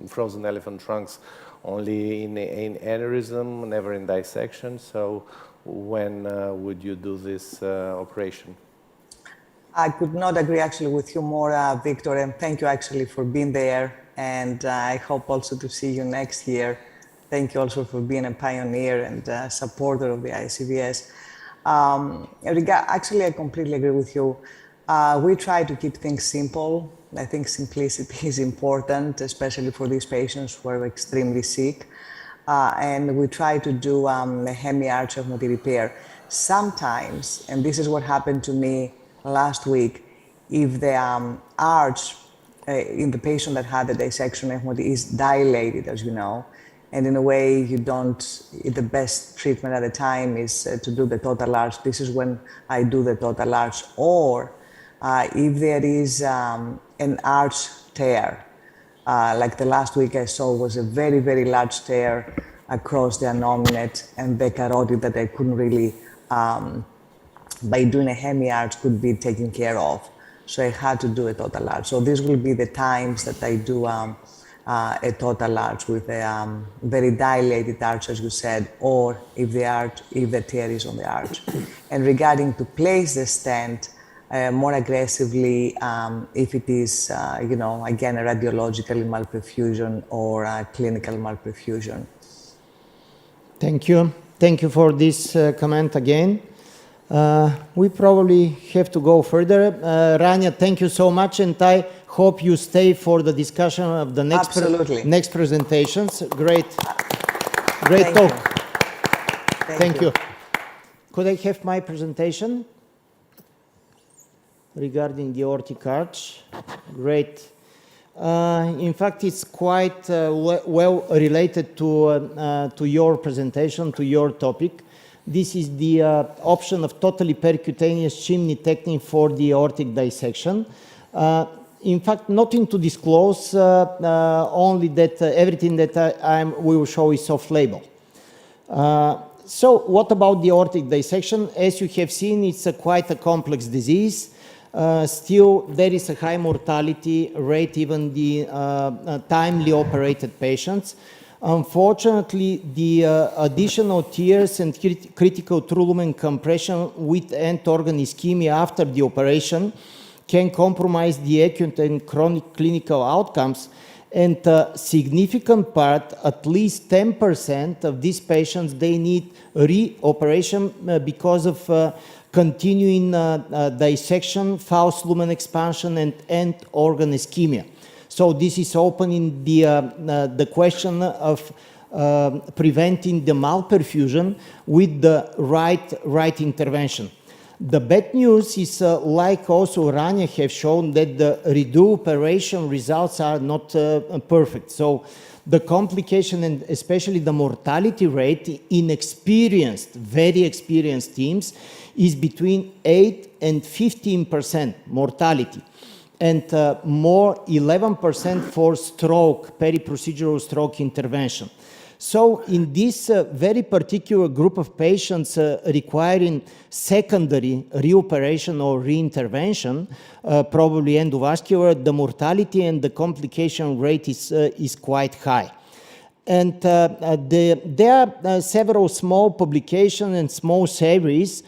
frozen elephant trunks only in aneurysm, never in dissection. So when would you do this operation? I could not agree actually with you more, Victor, and thank you actually for being there. And I hope also to see you next year. Thank you also for being a pioneer and supporter of the ICVS. Actually, I completely agree with you. We try to keep things simple. I think simplicity is important, especially for these patients who are extremely sick. And we try to do a hemiarch of repair. Sometimes, and this is what happened to me last week, if the arch in the patient that had the dissection is dilated, as you know, and in a way you don't, the best treatment at the time is to do the total arch. This is when I do the total arch. Or if there is an arch tear, like the last week I saw was a very, very large tear across the anominate and the carotid that I couldn't really, by doing a hemiarch, could be taken care of. So I had to do a total arch. So these will be the times that I do a total arch with a very dilated arch, as you said, or if the tear is on the arch. And regarding to place the stent, more aggressively if it is, you know, again, a radiological malperfusion or a clinical malperfusion. Thank you. Thank you for this comment again. We probably have to go further. Rania, thank you so much, and I hope you stay for the discussion of the next presentations. Great talk. Thank you. Could I have my presentation regarding the aortic arch? Great. In fact, it's quite well related to your presentation, to your topic. This is the option of totally percutaneous chimney technique for the aortic dissection. In fact, nothing to disclose, only that everything that we will show is off-label. So what about the aortic dissection? As you have seen, it's quite a complex disease. Still, there is a high mortality rate, even the timely operated patients. Unfortunately, the additional tears and critical true lumen compression with end organ ischemia after the operation can compromise the acute and chronic clinical outcomes, and a significant part, at least 10% of these patients, they need re-operation because of continuing dissection, false lumen expansion, and end organ ischemia. So this is opening the question of preventing the malperfusion with the right intervention. The bad news is, like also Rania have shown, that the redo operation results are not perfect. So the complication and especially the mortality rate in experienced, very experienced teams is between 8 and 15% mortality, and more 11% for stroke, peri-procedural stroke intervention. So in this very particular group of patients requiring secondary reoperation or reintervention, probably endovascular, the mortality and the complication rate is quite high. And there are several small publications and small series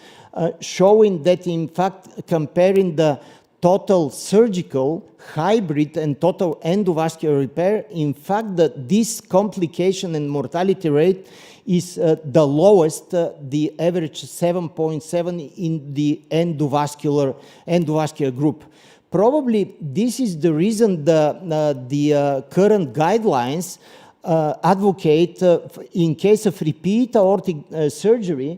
showing that, in fact, comparing the total surgical, hybrid, and total endovascular repair, in fact, this complication and mortality rate is the lowest, the average 7.7 in the endovascular group. Probably this is the reason the current guidelines advocate, in case of repeat aortic surgery,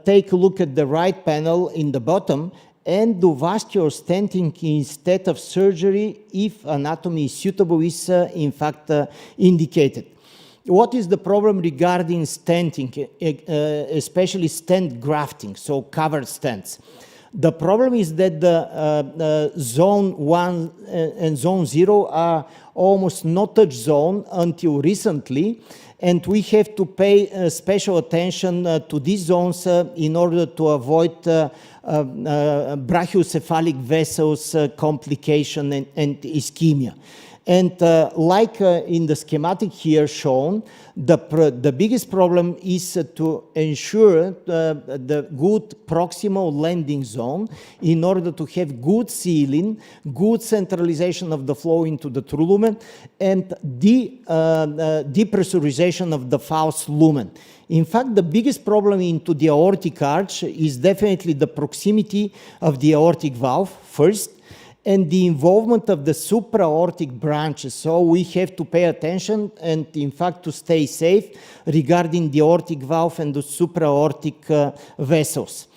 take a look at the right panel in the bottom, endovascular stenting instead of surgery if anatomy is suitable is in fact indicated. What is the problem regarding stenting, especially stent grafting, so covered stents? The problem is that the zone 1 and zone 0 are almost not touch zone until recently, and we have to pay special attention to these zones in order to avoid brachiocephalic vessels complication and ischemia. And like in the schematic here shown, the biggest problem is to ensure the good proximal landing zone in order to have good sealing, good centralization of the flow into the true lumen, and depressurization of the false lumen. In fact, the biggest problem into the aortic arch is definitely the proximity of the aortic valve first, and the involvement of the supraaortic branches. So we have to pay attention and, in fact, to stay safe regarding the aortic valve and the supraaortic vessels.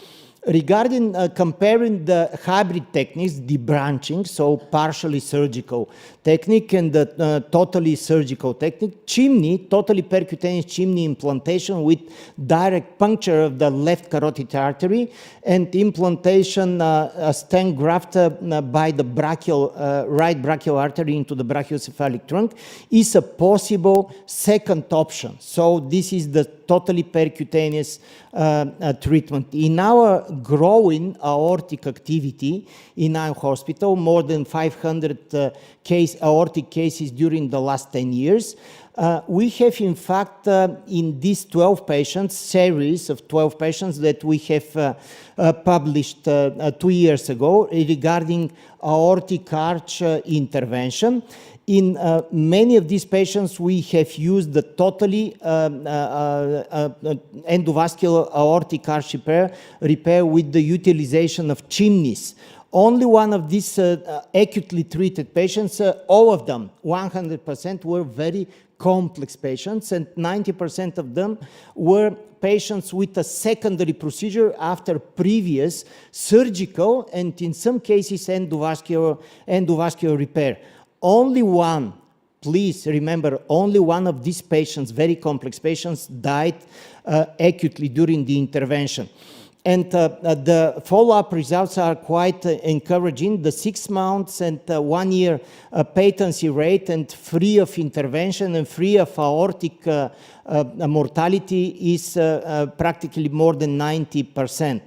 Regarding comparing the hybrid techniques, debranching, so partially surgical technique, and the totally surgical technique, chimney, totally percutaneous chimney implantation with direct puncture of the left carotid artery, and implantation stent graft by the right brachial artery into the brachiocephalic trunk is a possible second option. So this is the totally percutaneous treatment. In our growing aortic activity in our hospital, more than 500 aortic cases during the last 10 years, we have, in fact, in these 12 patients, series of 12 patients that we have published 2 years ago regarding aortic arch intervention. In many of these patients, we have used the totally endovascular aortic arch repair with the utilization of chimneys. Only one of these acutely treated patients, all of them, 100%, were very complex patients, and 90% of them were patients with a secondary procedure after previous surgical and in some cases endovascular repair. Only one, please remember, only one of these patients, very complex patients, died acutely during the intervention. And the follow-up results are quite encouraging. The 6 months and 1 year patency rate and free of intervention and free of aortic mortality is practically more than 90%.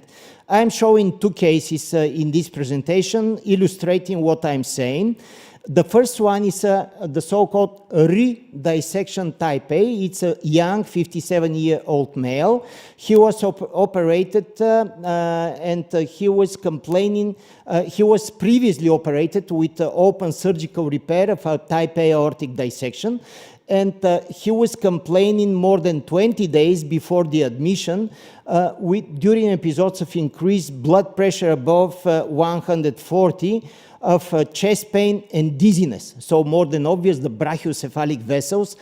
I'm showing 2 cases in this presentation illustrating what I'm saying. The first one is the so-called re-dissection type A. It's a young 57-year-old male. He was operated and he was complaining, he was previously operated with open surgical repair of a type A aortic dissection. And he was complaining more than 20 days before the admission during episodes of increased blood pressure above 140, of chest pain and dizziness. So more than obvious, the brachiocephalic vessels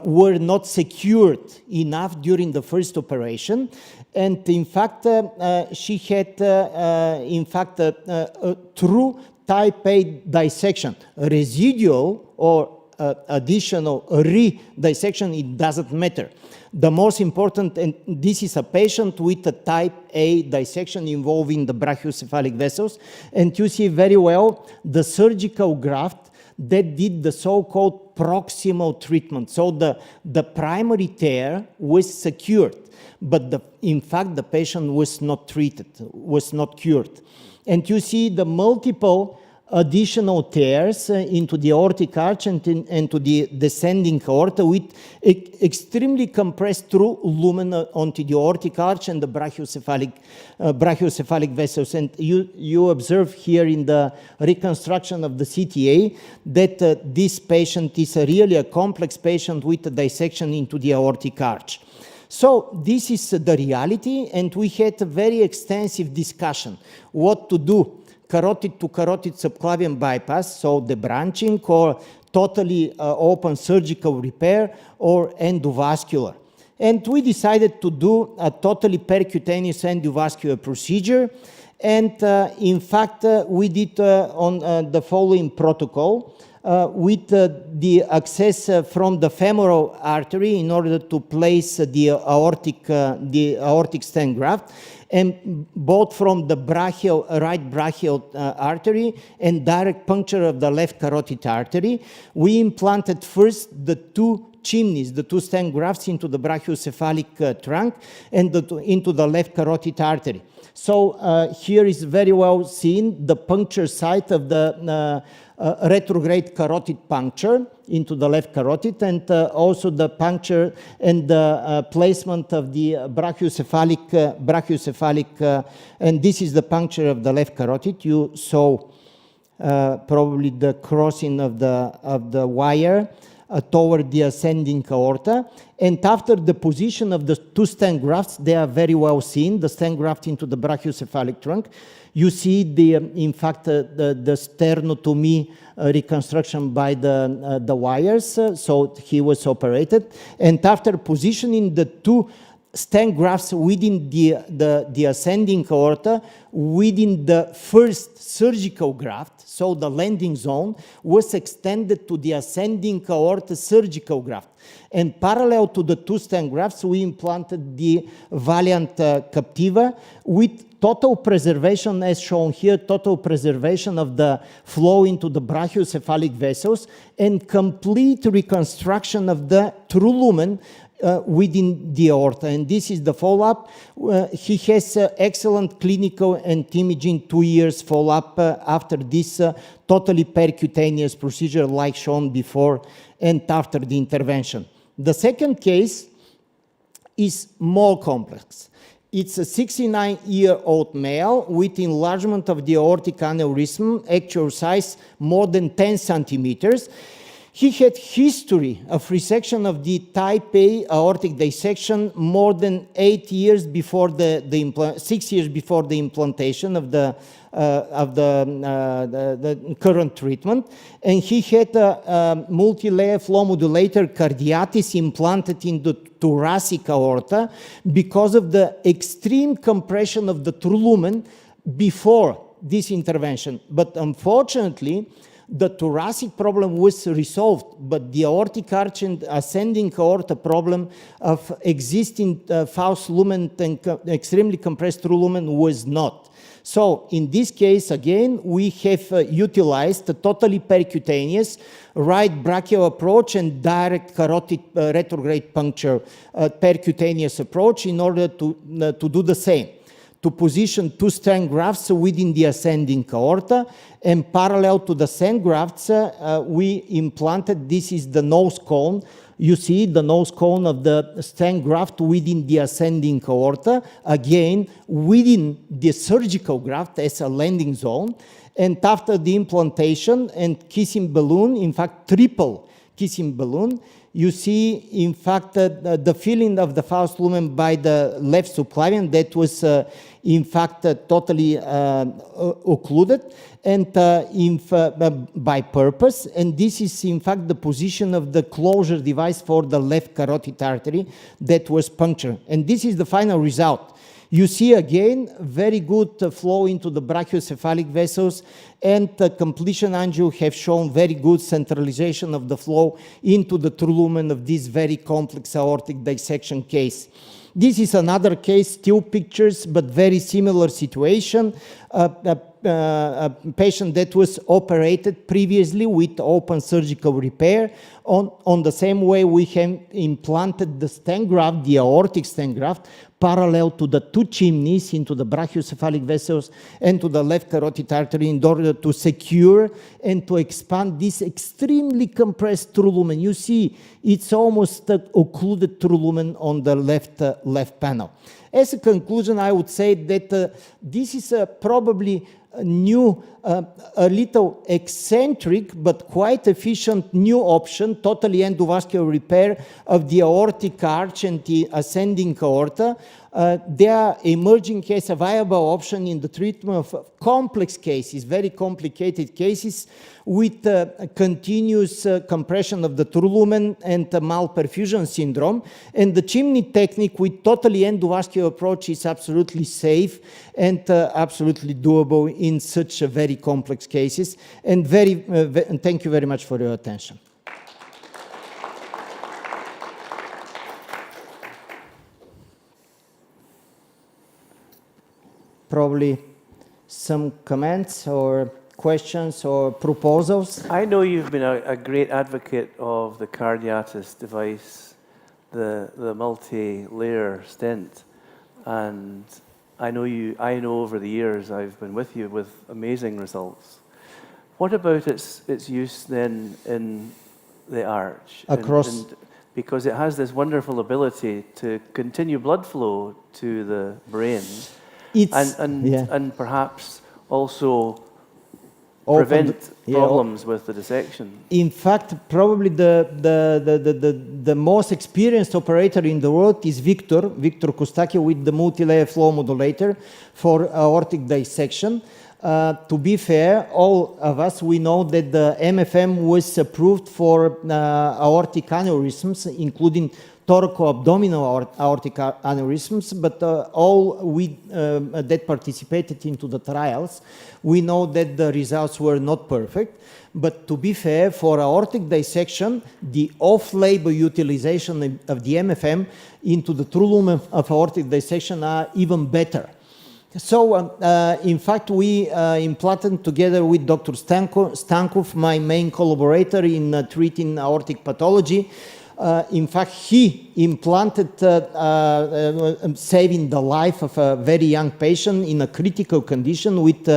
were not secured enough during the first operation. And in fact, she had, in fact, a true type A dissection. Residual or additional re-dissection, it doesn't matter. The most important, and this is a patient with a type A dissection involving the brachiocephalic vessels, and you see very well the surgical graft that did the so-called proximal treatment. So the primary tear was secured, but in fact the patient was not treated, was not cured. And you see the multiple additional tears into the aortic arch and into the descending aorta with extremely compressed through lumen onto the aortic arch and the brachiocephalic vessels. And you observe here in the reconstruction of the CTA that this patient is really a complex patient with a dissection into the aortic arch. So this is the reality, and we had a very extensive discussion what to do. Carotid to carotid subclavian bypass, so the branching, or totally open surgical repair, or endovascular. And we decided to do a totally percutaneous endovascular procedure. And in fact, we did on the following protocol with the access from the femoral artery in order to place the aortic stent graft, and both from the right brachial artery and direct puncture of the left carotid artery. We implanted first the 2 chimneys, the 2 stent grafts into the brachiocephalic trunk and into the left carotid artery. So here is very well seen the puncture site of the retrograde carotid puncture into the left carotid, and also the puncture and the placement of the brachiocephalic, and this is the puncture of the left carotid. You saw probably the crossing of the wire toward the ascending aorta. And after the position of the 2 stent grafts, they are very well seen, the stent graft into the brachiocephalic trunk. You see in fact, the sternotomy reconstruction by the wires, so he was operated. And after positioning the 2 stent grafts within the ascending aorta, within the first surgical graft, so the landing zone was extended to the ascending aorta surgical graft. And parallel to the 2 stent grafts, we implanted the Valiant Captiva with total preservation, as shown here, total preservation of the flow into the brachiocephalic vessels and complete reconstruction of the true lumen within the aorta, and this is the follow-up. He has excellent clinical and imaging 2 years follow-up after this totally percutaneous procedure like shown before and after the intervention. The second case is more complex. It's a 69-year-old male with enlargement of the aortic aneurysm, actual size more than 10 centimeters. He had history of resection of the type A aortic dissection more than 6 years before the implantation of the current treatment, and he had a multi-layer flow modulator cardiatis implanted in the thoracic aorta because of the extreme compression of the true lumen before this intervention. But unfortunately, the thoracic problem was resolved, but the aortic arch and ascending aorta problem of existing false lumen and extremely compressed true lumen was not. So in this case, again, we have utilized a totally percutaneous right brachial approach and direct carotid retrograde puncture percutaneous approach in order to do the same, to position 2 stent grafts within the ascending aorta, and parallel to the stent grafts, we implanted, this is the nose cone. You see the nose cone of the stent graft within the ascending aorta, again, within the surgical graft as a landing zone. And after the implantation and kissing balloon, in fact, triple kissing balloon, you see, in fact, the filling of the false lumen by the left subclavian that was, in fact, totally occluded and by purpose. And this is, in fact, the position of the closure device for the left carotid artery that was punctured. And this is the final result. You see again very good flow into the brachiocephalic vessels, and completion angio have shown very good centralization of the flow into the true lumen of this very complex aortic dissection case. This is another case, still pictures, but very similar situation. A patient that was operated previously with open surgical repair. On the same way, we have implanted the stent graft, the aortic stent graft, parallel to the 2 chimneys into the brachiocephalic vessels and to the left carotid artery in order to secure and to expand this extremely compressed true lumen. You see, it's almost occluded true lumen on the left panel. As a conclusion, I would say that this is probably a new, a little eccentric, but quite efficient new option, totally endovascular repair of the aortic arch and the ascending aorta. They are emerging as a viable option in the treatment of complex cases, very complicated cases with continuous compression of the true lumen and malperfusion syndrome. And the chimney technique with totally endovascular approach is absolutely safe and absolutely doable in such a very complex cases. And thank you very much for your attention. Probably some comments or questions or proposals? I know you've been a great advocate of the Cardiatis device, the multi-layer stent, and I know over the years I've been with you with amazing results. What about its use then in the arch? Across. Because it has this wonderful ability to continue blood flow to the brain. And perhaps also prevent problems with the dissection. In fact, probably the most experienced operator in the world is Victor Kostaki with the multi-layer flow modulator for aortic dissection. To be fair, all of us, we know that the MFM was approved for aortic aneurysms, including thoracoabdominal aortic aneurysms, but all we that participated into the trials, we know that the results were not perfect. But to be fair, for aortic dissection, the off-label utilization of the MFM into the true lumen of aortic dissection are even better. So, in fact, we implanted together with Dr. Stankov, my main collaborator in treating aortic pathology. In fact, he implanted, saving the life of a very young patient in a critical condition with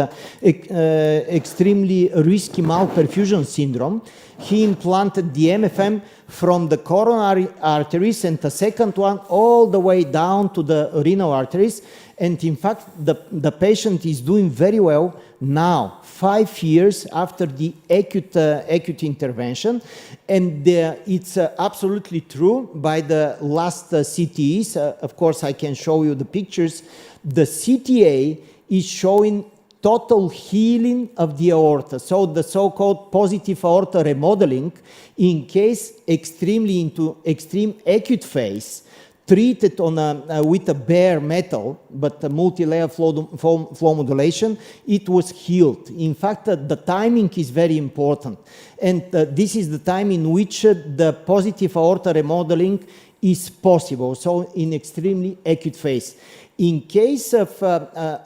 extremely risky malperfusion syndrome. He implanted the MFM from the coronary arteries and the second one all the way down to the renal arteries. And in fact, the patient is doing very well now, 5 years after the acute intervention. And it's absolutely true by the last CTEs. Of course, I can show you the pictures. The CTA is showing total healing of the aorta. So the so-called positive aorta remodeling in case into extreme acute phase, treated on with a bare metal, but a multi-layer flow modulation, it was healed. In fact, the timing is very important. And this is the time in which the positive aorta remodeling is possible, so in extremely acute phase. In case of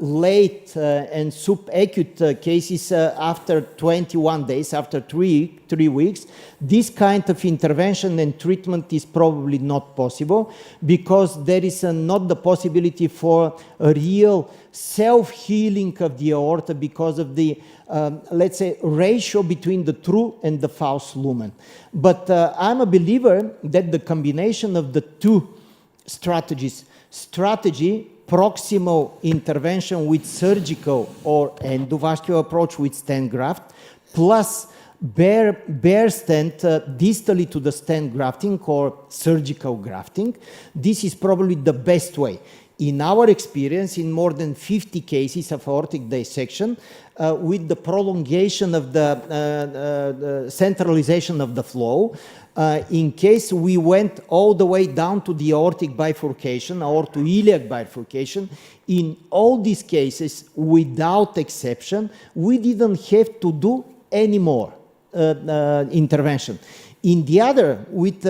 late and subacute cases after 21 days, after 3 weeks, this kind of intervention and treatment is probably not possible because there is not the possibility for a real self-healing of the aorta because of the, let's say, ratio between the true and the false lumen. But I'm a believer that the combination of the two strategies, proximal intervention with surgical or endovascular approach with stent graft, plus bare stent distally to the stent grafting or surgical grafting, this is probably the best way. In our experience, in more than 50 cases of aortic dissection, with the prolongation of the centralization of the flow, in case we went all the way down to the aortic bifurcation or to iliac bifurcation, in all these cases, without exception, we didn't have to do any more intervention. In the other, with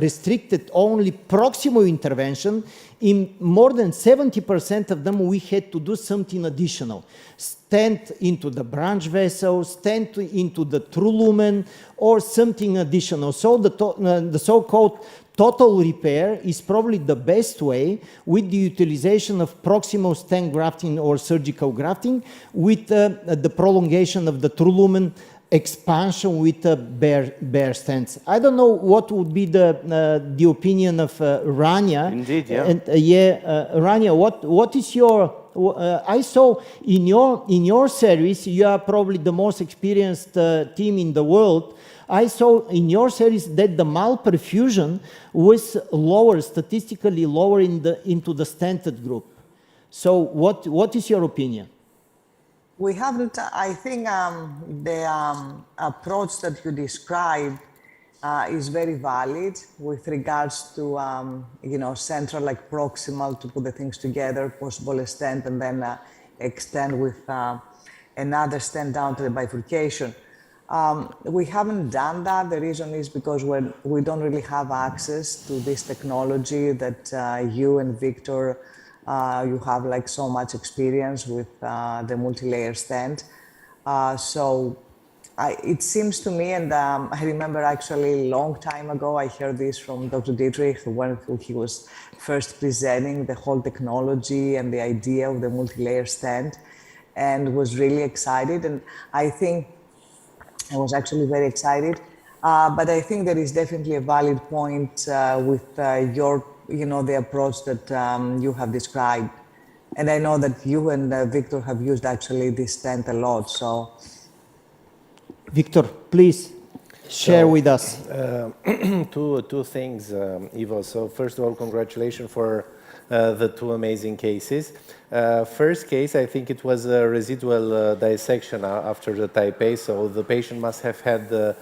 restricted only proximal intervention, in more than 70% of them, we had to do something additional. Stent into the branch vessel, stent into the true lumen, or something additional. So the so-called total repair is probably the best way with the utilization of proximal stent grafting or surgical grafting with the prolongation of the true lumen expansion with bare stents. I don't know what would be the opinion of Rania. Indeed, yeah. And Rania, what is your? I saw in your series you are probably the most experienced team in the world. I saw in your series that the malperfusion was lower, statistically lower into the stented group. So what is your opinion? We haven't, I think the approach that you described is very valid with regards to, you know, central, like proximal, to put the things together, possible a stent, and then extend with another stent down to the bifurcation. We haven't done that. The reason is because we don't really have access to this technology that you and Victor, you have like so much experience with the multi-layer stent. So it seems to me, and I remember actually a long time ago, I heard this from Dr. Dietrich when he was first presenting the whole technology and the idea of the multi-layer stent, and was really excited. And I think I was actually very excited. But I think there is definitely a valid point with your, you know, the approach that you have described. And I know that you and Victor have used actually this stent a lot, so. Victor, please share with us. Two things, Ivo. So first of all, congratulations for the two amazing cases. First case, I think it was a residual dissection after the type A, so the patient must have had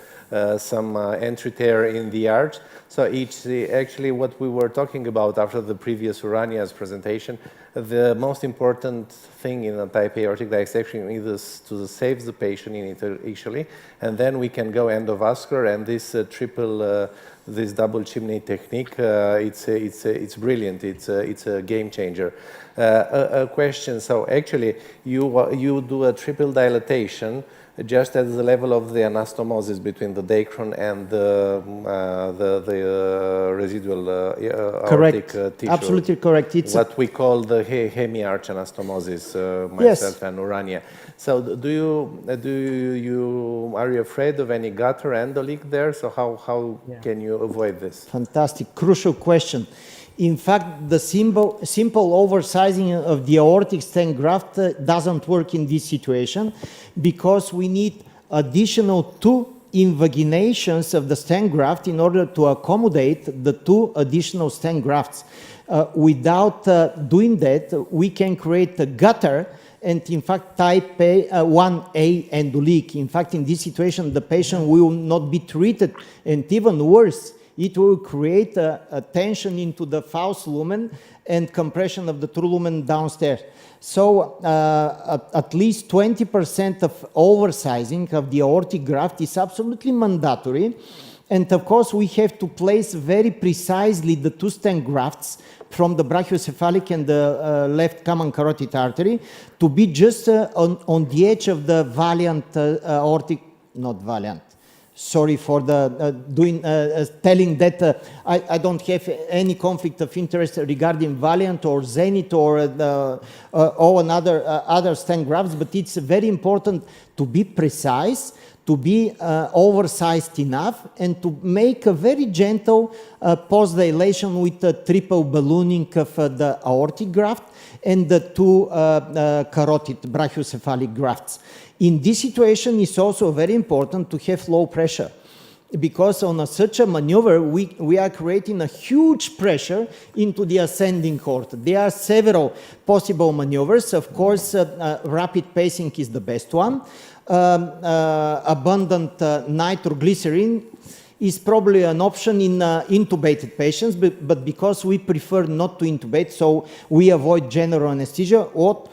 some entry tear in the arch. So actually what we were talking about after the previous Urania's presentation, the most important thing in a type A aortic dissection is to save the patient initially, and then we can go endovascular, and this this double chimney technique, it's brilliant. It's a game changer. A question. So actually, you do a triple dilatation just at the level of the anastomosis between the dacron and the residual aortic tissue. Absolutely correct. It's what we call the hemiarch anastomosis, myself and Urania. So are you afraid of any gutter endoleak there? So how can you avoid this? Fantastic, crucial question. In fact, the simple oversizing of the aortic stent graft doesn't work in this situation because we need additional 2 invaginations of the stent graft in order to accommodate the 2 additional stent grafts. Without doing that, we can create a gutter and in fact type 1A endoleak. In fact, in this situation, the patient will not be treated, and even worse, it will create a tension into the false lumen and compression of the true lumen downstairs. So at least 20% of oversizing of the aortic graft is absolutely mandatory. And of course, we have to place very precisely the 2 stent grafts from the brachiocephalic and the left common carotid artery to be just on the edge of the valiant aortic, not valiant. Sorry for the telling that I don't have any conflict of interest regarding Valiant or Zenith or other stent grafts, but it's very important to be precise, to be oversized enough, and to make a very gentle post-dilation with a triple ballooning of the aortic graft and the 2 carotid brachiocephalic grafts. In this situation, it's also very important to have low pressure because on such a maneuver, we are creating a huge pressure into the ascending aorta. There are several possible maneuvers. Of course, rapid pacing is the best one. Abundant nitroglycerin is probably an option in intubated patients, but because we prefer not to intubate, so we avoid general anesthesia. What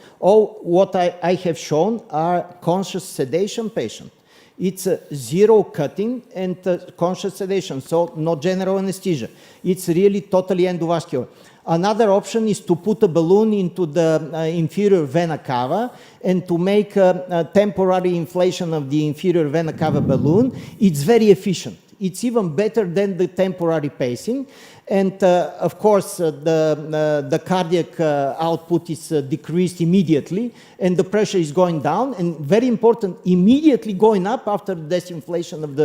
I have shown are conscious sedation patients. It's zero cutting and conscious sedation, so no general anesthesia. It's really totally endovascular. Another option is to put a balloon into the inferior vena cava and to make a temporary inflation of the inferior vena cava balloon. It's very efficient. It's even better than the temporary pacing. And of course, the cardiac output is decreased immediately and the pressure is going down, and very important, immediately going up after the disinflation of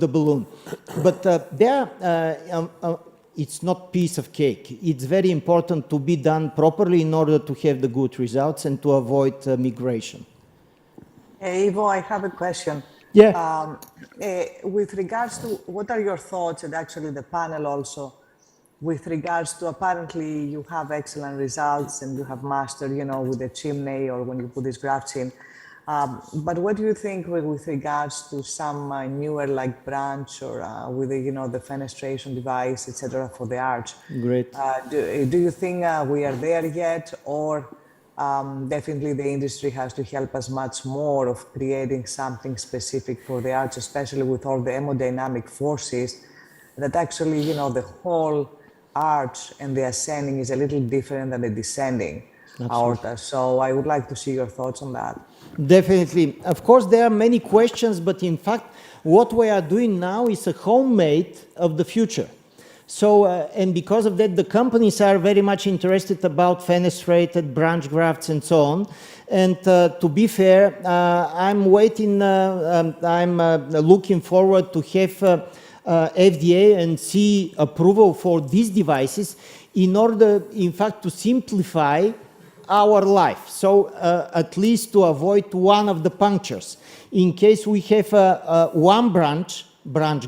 the balloon. But it's not piece of cake. It's very important to be done properly in order to have the good results and to avoid migration. Hey, Ivo, I have a question. Yeah. With regards to, what are your thoughts, and actually the panel also, with regards to apparently you have excellent results and you have mastered, with the chimney or when you put these grafts in. But what do you think with regards to some newer like branch or with the, the fenestration device, etc. for the arch? Great. Do you think we are there yet, or definitely the industry has to help us much more of creating something specific for the arch, especially with all the hemodynamic forces that actually, the whole arch and the ascending is a little different than the descending aorta. So I would like to see your thoughts on that. Definitely. Of course, there are many questions, but in fact, what we are doing now is a homemade of the future. So, and because of that, the companies are very much interested about fenestrated branch grafts and so on. And to be fair, I'm looking forward to have FDA and CE approval for these devices in order, in fact, to simplify our life. So at least to avoid one of the punctures. In case we have one branch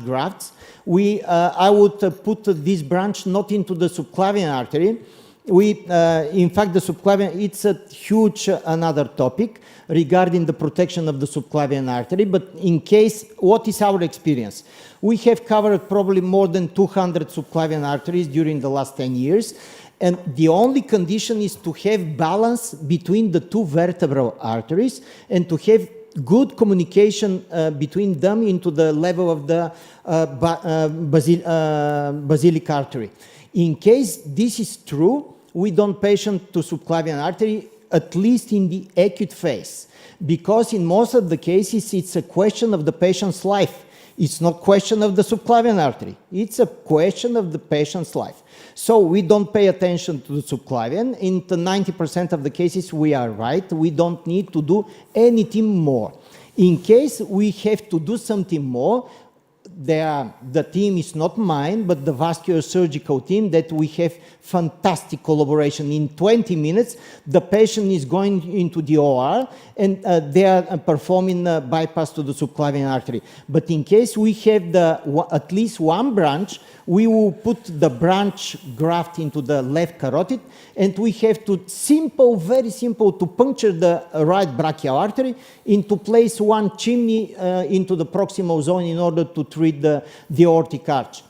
grafts, I would put this branch not into the subclavian artery. In fact, the subclavian, it's a huge another topic regarding the protection of the subclavian artery. But in case, what is our experience? We have covered probably more than 200 subclavian arteries during the last 10 years. And the only condition is to have balance between the 2 vertebral arteries and to have good communication between them into the level of the basilic artery. In case this is true, we don't patient to subclavian artery at least in the acute phase, because in most of the cases, it's a question of the patient's life. It's not a question of the subclavian artery. It's a question of the patient's life. So we don't pay attention to the subclavian. In the 90% of the cases, we are right. We don't need to do anything more. In case we have to do something more, the team is not mine, but the vascular surgical team, that we have fantastic collaboration. In 20 minutes, the patient is going into the OR, and they are performing bypass to the subclavian artery. But in case we have at least one branch, we will put the branch graft into the left carotid, and we have to very simple, to puncture the right brachial artery and to place one chimney into the proximal zone in order to treat the aortic arch.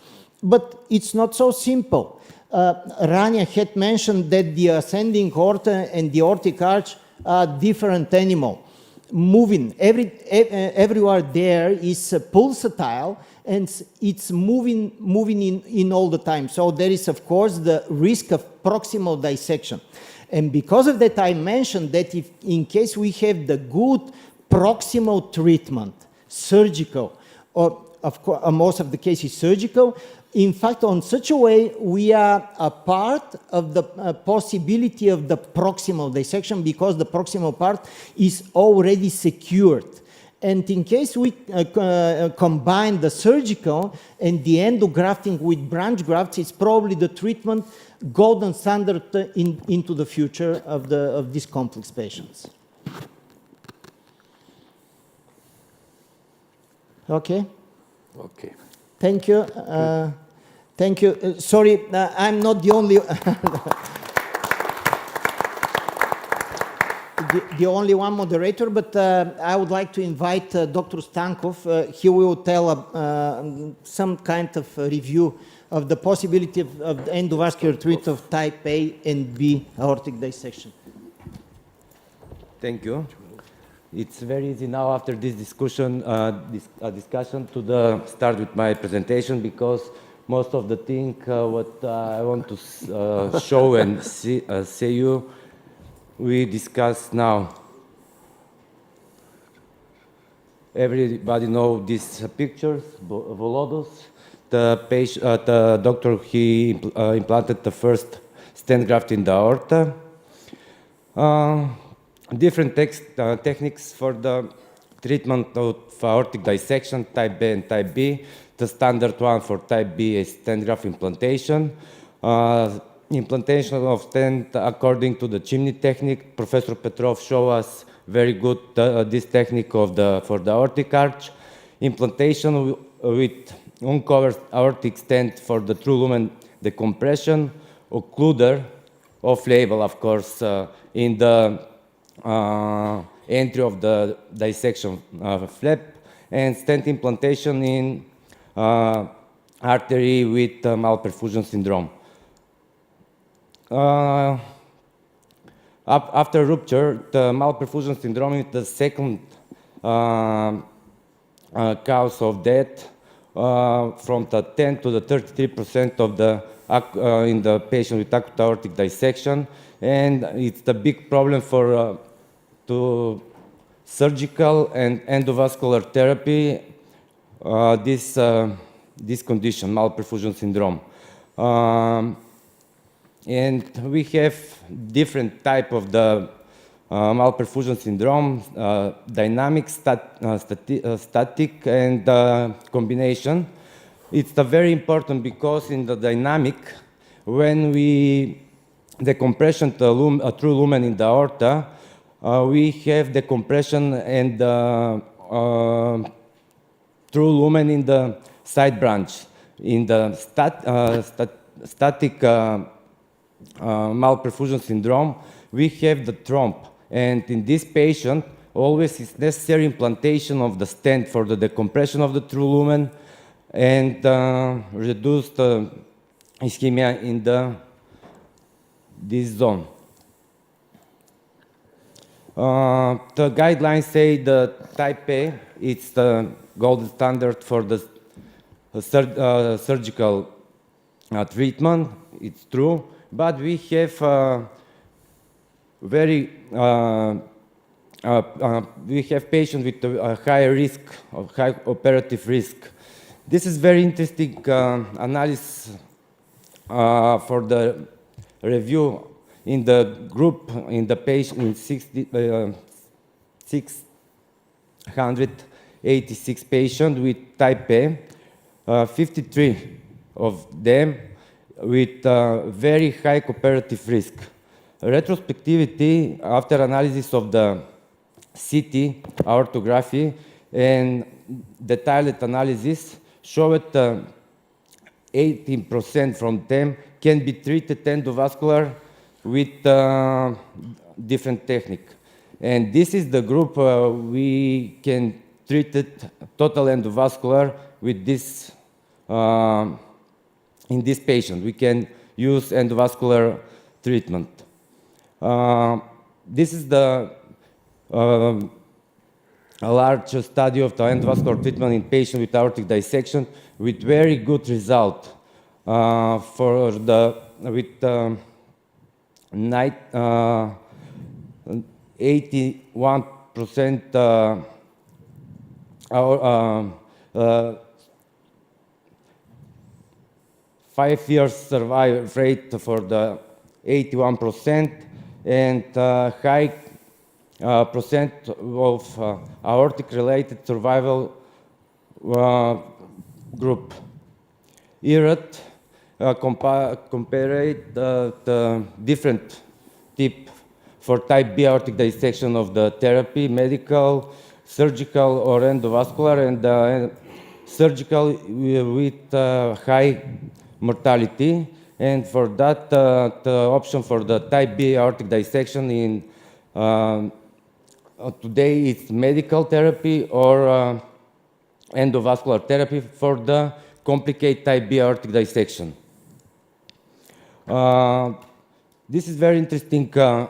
But it's not so simple. Rania had mentioned that the ascending aorta and the aortic arch are different animal. Moving, everywhere there is pulsatile, and it's moving in all the time. So there is, of course, the risk of proximal dissection. And because of that, I mentioned that if in case we have the good proximal treatment, surgical, or of course, most of the cases surgical, in fact, on such a way, we are a part of the possibility of the proximal dissection, because the proximal part is already secured. And in case we combine the surgical and the endografting with branch grafts, it's probably the treatment golden standard into the future of these complex patients. Okay? Okay. Thank you. Thank you. Sorry, I'm not the only... the only one moderator, but I would like to invite Dr. Stankov. He will tell some kind of review of the possibility of endovascular treatment of type A and B aortic dissection. Thank you. It's very easy now after this discussion to start with my presentation, because most of the thing what I want to show and say you, we discuss now. Everybody know these pictures, Volodos. The doctor, he implanted the first stent graft in the aorta. Different techniques for the treatment of aortic dissection, type B and type B. The standard one for type B is stent graft implantation. Implantation of stent according to the chimney technique. Professor Petrov showed us very good this technique for the aortic arch. Implantation with uncovered aortic stent for the true lumen decompression. Occluder, off-label, of course, in the entry of the dissection flap, and stent implantation in artery with malperfusion syndrome. After rupture, the malperfusion syndrome is the second cause of death, from the 10 to the 33% of in the patient with acute aortic dissection, and it's the big problem for to surgical and endovascular therapy. This condition, malperfusion syndrome. And we have different type of the malperfusion syndrome, dynamic, static, and combination. It's very important because in the dynamic, when we decompression the true lumen in the aorta, we have decompression and true lumen in the side branch. In the static malperfusion syndrome, we have the thromb, and in this patient, always is necessary implantation of the stent for the decompression of the true lumen and reduce the ischemia in this zone. The guidelines say the type A, it's the gold standard for the surgical treatment. It's true. But we have very we have patients with a high risk, of high operative risk. This is very interesting analysis for the review in the group, in the patient, in 686 patients with type A, 53 of them with very high cooperative risk. Retrospectivity, after analysis of the CT, aortography, and detailed analysis, showed 18% from them can be treated endovascular with different technique. And this is the group we can treat it total endovascular with this, in this patient. We can use endovascular treatment. This is the a large study of the endovascular treatment in patients with aortic dissection with very good result for the with 81% 5 years survival rate for the 81% and high percent of aortic-related survival group. Here, compare the different type for type B aortic dissection of the therapy, medical, surgical, or endovascular, and surgical with high mortality. And for that, the option for the type B aortic dissection in today it's medical therapy or endovascular therapy for the complicated type B aortic dissection. This is very interesting trial.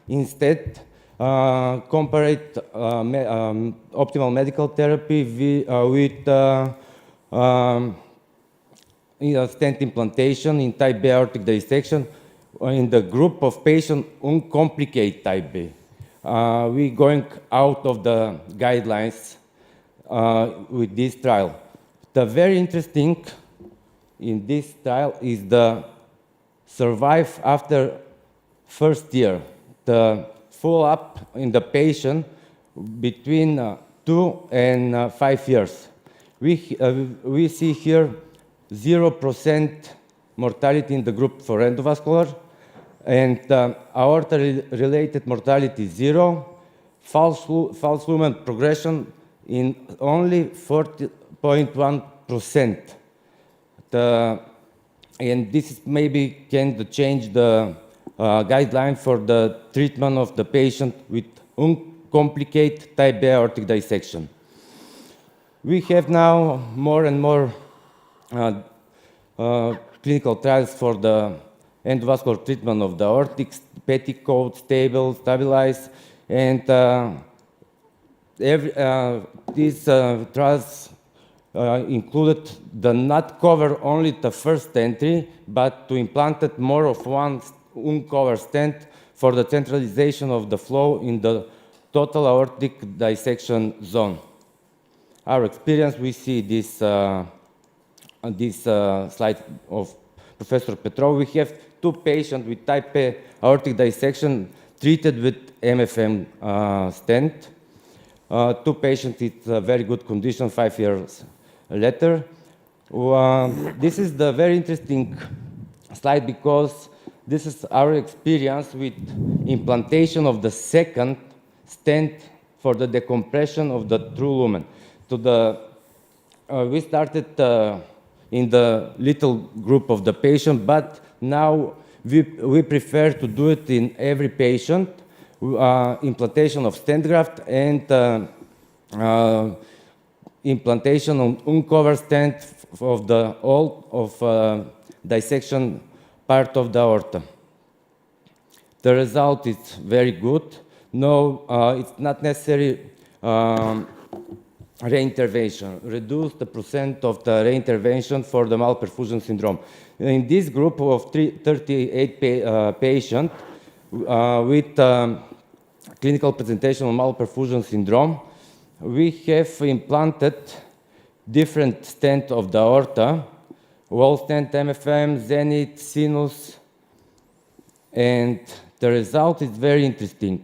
Instead, compared optimal medical therapy with stent implantation in type B aortic dissection in the group of patients uncomplicated type B. We're going out of the guidelines with this trial. The very interesting in this trial is the survive after first year. The follow-up in the patient between 2 and 5 years. We see here 0% mortality in the group for endovascular, and aorta-related mortality 0, false lumen progression in only 40.1%. And this maybe can change the guideline for the treatment of the patient with uncomplicated type B aortic dissection. We have now more and more clinical trials for the endovascular treatment of the aortic, petticoat, stable, stabilized, and these trials included the not cover only the first entry, but to implant it more of one uncovered stent for the centralization of the flow in the total aortic dissection zone. Our experience, we see this slide of Professor Petrov. We have 2 patients with type A aortic dissection treated with MFM stent. 2 patients with very good condition 5 years later. This is the very interesting slide because this is our experience with implantation of the second stent for the decompression of the true lumen. We started in the little group of the patient, but now we prefer to do it in every patient, implantation of stent graft and implantation on uncovered stent of the dissection part of the aorta. The result is very good. No, it's not necessary reintervention, reduce the percent of the reintervention for the malperfusion syndrome. In this group of 38 patients with clinical presentation of malperfusion syndrome, we have implanted different stents of the aorta, wall stent, MFM, Zenith, Sinus, and the result is very interesting.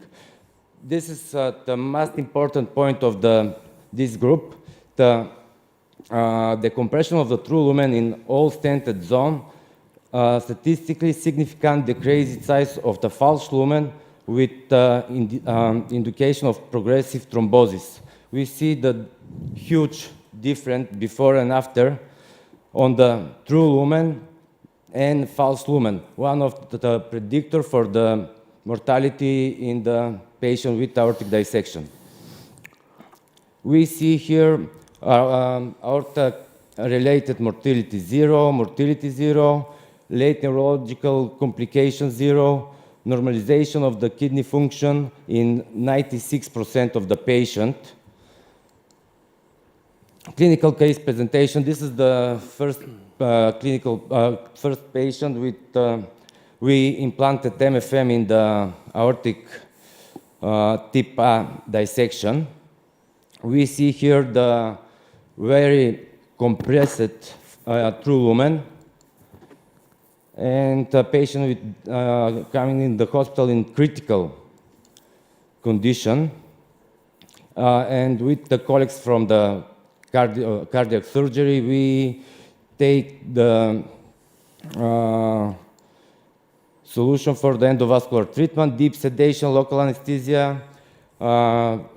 This is the most important point of this group. The compression of the true lumen in all stented zone statistically significant decrease in size of the false lumen with indication of progressive thrombosis. We see the huge difference before and after on the true lumen and false lumen, one of the predictor for the mortality in the patient with aortic dissection. We see here aorta-related mortality zero, late neurological complications zero, normalization of the kidney function in 96% of the patient. Clinical case presentation. This is the first first patient with we implanted MFM in the aortic tip dissection. We see here the very compressed true lumen, and a patient with coming in the hospital in critical condition, and with the colleagues from the cardiac surgery, we take the solution for the endovascular treatment, deep sedation, local anesthesia,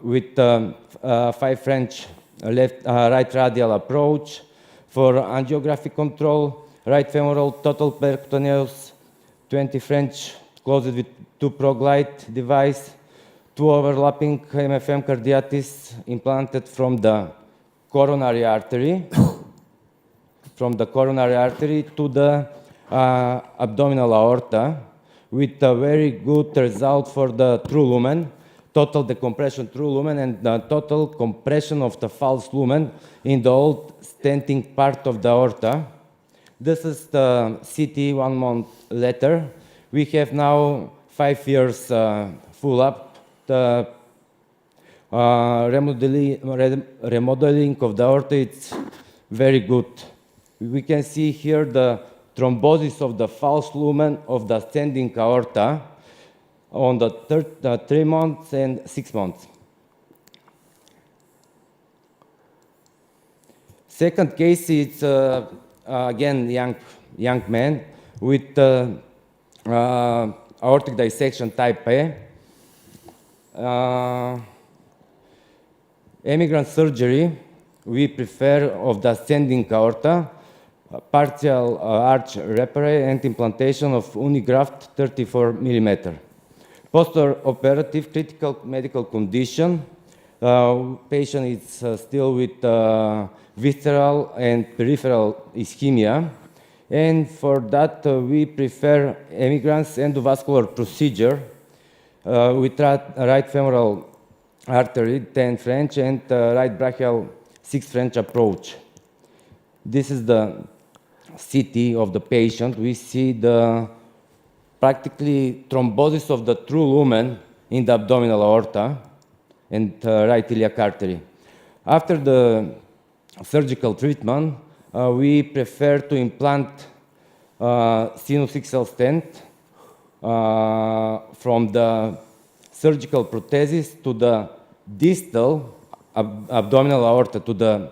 with 5 French right radial approach for angiography control, right femoral total percutaneous, 20 French closed with 2 ProGlide device, 2 overlapping MFM cardiatis implanted from the coronary artery, to the abdominal aorta, with a very good result for the true lumen, total decompression true lumen, and the total compression of the false lumen in the old stenting part of the aorta. This is the CT 1 month later. We have now 5 years full up. The remodeling of the aorta is very good. We can see here the thrombosis of the false lumen of the ascending aorta on the 3 months and 6 months. Second case is again young man with aortic dissection type A. Emigrant surgery, we prefer of the ascending aorta, partial arch repair and implantation of unigraft 34 mm. Post-operative critical medical condition, patient is still with visceral and peripheral ischemia, and for that we prefer emigrants endovascular procedure with right femoral artery 10 French and right brachial 6 French approach. This is the CT of the patient. We see the practically thrombosis of the true lumen in the abdominal aorta and right iliac artery. After the surgical treatment, we prefer to implant sinus XL stent from the surgical prosthesis to the distal abdominal aorta, to the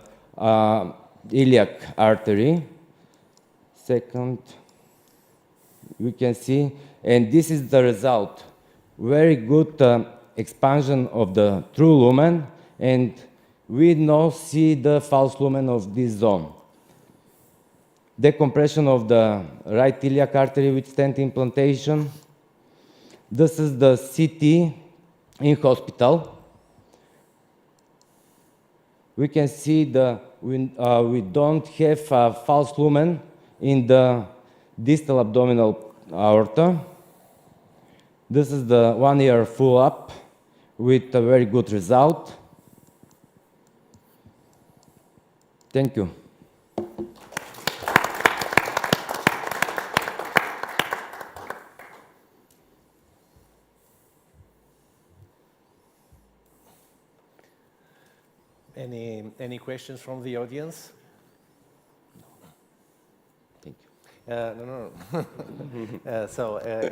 iliac artery. Second, we can see, and this is the result. Very good expansion of the true lumen, and we now see the false lumen of this zone. Decompression of the right iliac artery with stent implantation. This is the CT in hospital. We can see we don't have a false lumen in the distal abdominal aorta. This is the 1 year full up with a very good result. Thank you. Any questions from the audience? Thank you. No.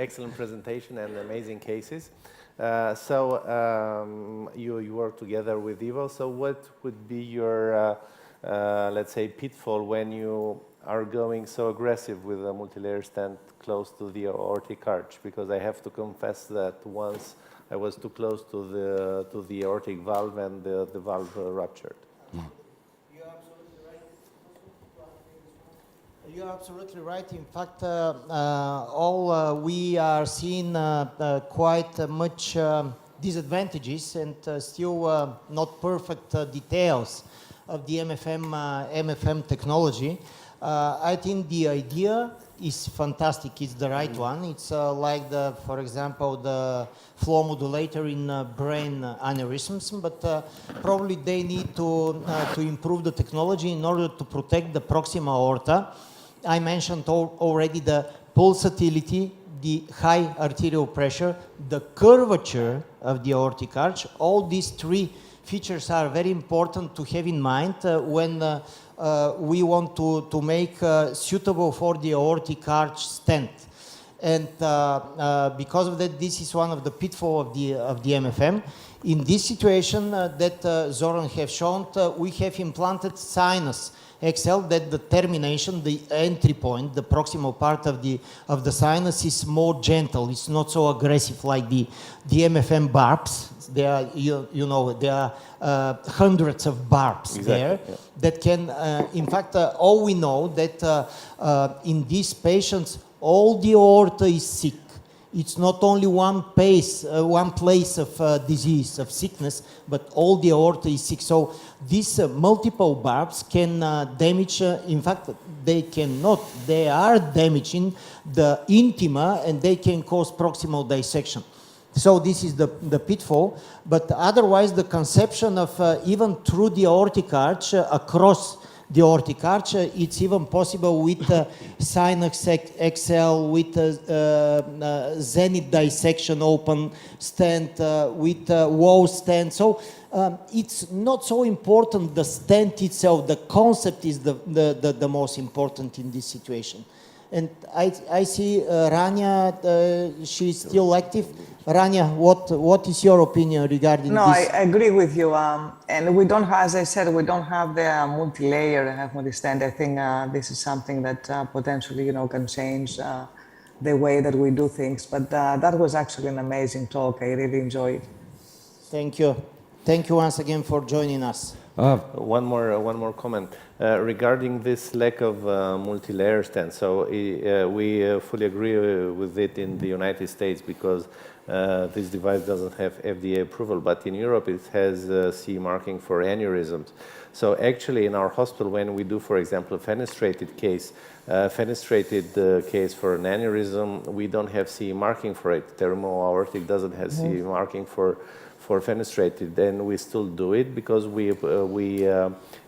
Excellent presentation and amazing cases. You work together with Ivo. So what would be your, let's say, pitfall when you are going so aggressive with a multilayer stent close to the aortic arch? Because I have to confess that once I was too close to the aortic valve and the valve ruptured. You're absolutely right. In fact, we are seeing quite much disadvantages and still not perfect details of the MFM technology. I think the idea is fantastic. It's the right one. It's like, for example, the flow modulator in brain aneurysms, but probably they need to improve the technology in order to protect the proximal aorta. I mentioned already the pulsatility, the high arterial pressure, the curvature of the aortic arch. All these three features are very important to have in mind when we want to make suitable for the aortic arch stent. And because of that, this is one of the pitfalls of the MFM. In this situation that Zoran has shown, we have implanted sinus XL, that the termination, the entry point, the proximal part of the sinus is more gentle. It's not so aggressive like the MFM barbs. There are, there are hundreds of barbs there that can, in fact, all we know that in these patients, all the aorta is sick. It's not only one place of disease, of sickness, but all the aorta is sick. So these multiple barbs can damage, in fact, they cannot, they are damaging the intima and they can cause proximal dissection. So this is the pitfall, but otherwise the conception of even through the aortic arch, across the aortic arch, it's even possible with sinus XL, with zenith dissection open stent, with wall stent. So it's not so important the stent itself, the concept is the most important in this situation. And I see Rania, she's still active. Rania, what is your opinion regarding this? No, I agree with you. And we don't have, as I said, we don't have the multi-layer multi-stent. I think this is something that potentially, can change the way that we do things. But that was actually an amazing talk. I really enjoyed it. Thank you. Thank you once again for joining us. One more comment regarding this lack of multi-layer stents. So we fully agree with it in the United States because this device doesn't have FDA approval, but in Europe it has CE marking for aneurysms. So actually in our hospital, when we do, for example, a fenestrated case for an aneurysm, we don't have CE marking for it. Thermo-aortic doesn't have CE marking for fenestrated, then we still do it because we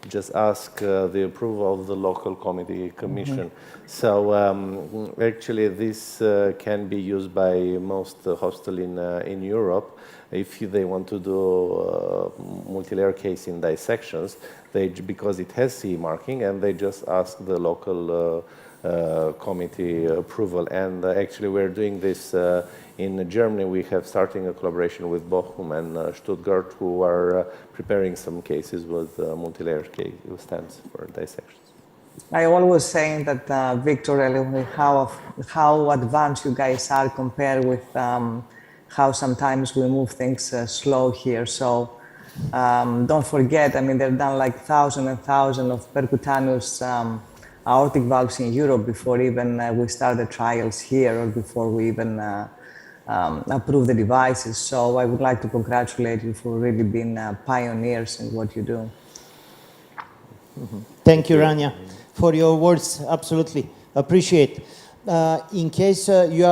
just ask the approval of the local committee commission. So actually this can be used by most hospitals in Europe. If they want to do multi-layer case in dissections, because it has CE marking, and they just ask the local committee approval. And actually we're doing this in Germany. We have starting a collaboration with Bochum and Stuttgart, who are preparing some cases with multi-layer stents for dissections. I always saying that, Victor, how advanced you guys are compared with how sometimes we move things slow here. So don't forget, I mean, they've done like thousands and thousands of percutaneous aortic valves in Europe before even we start the trials here or before we even approve the devices. So I would like to congratulate you for really being pioneers in what you do. Thank you, Rania, for your words. Absolutely appreciate. In case you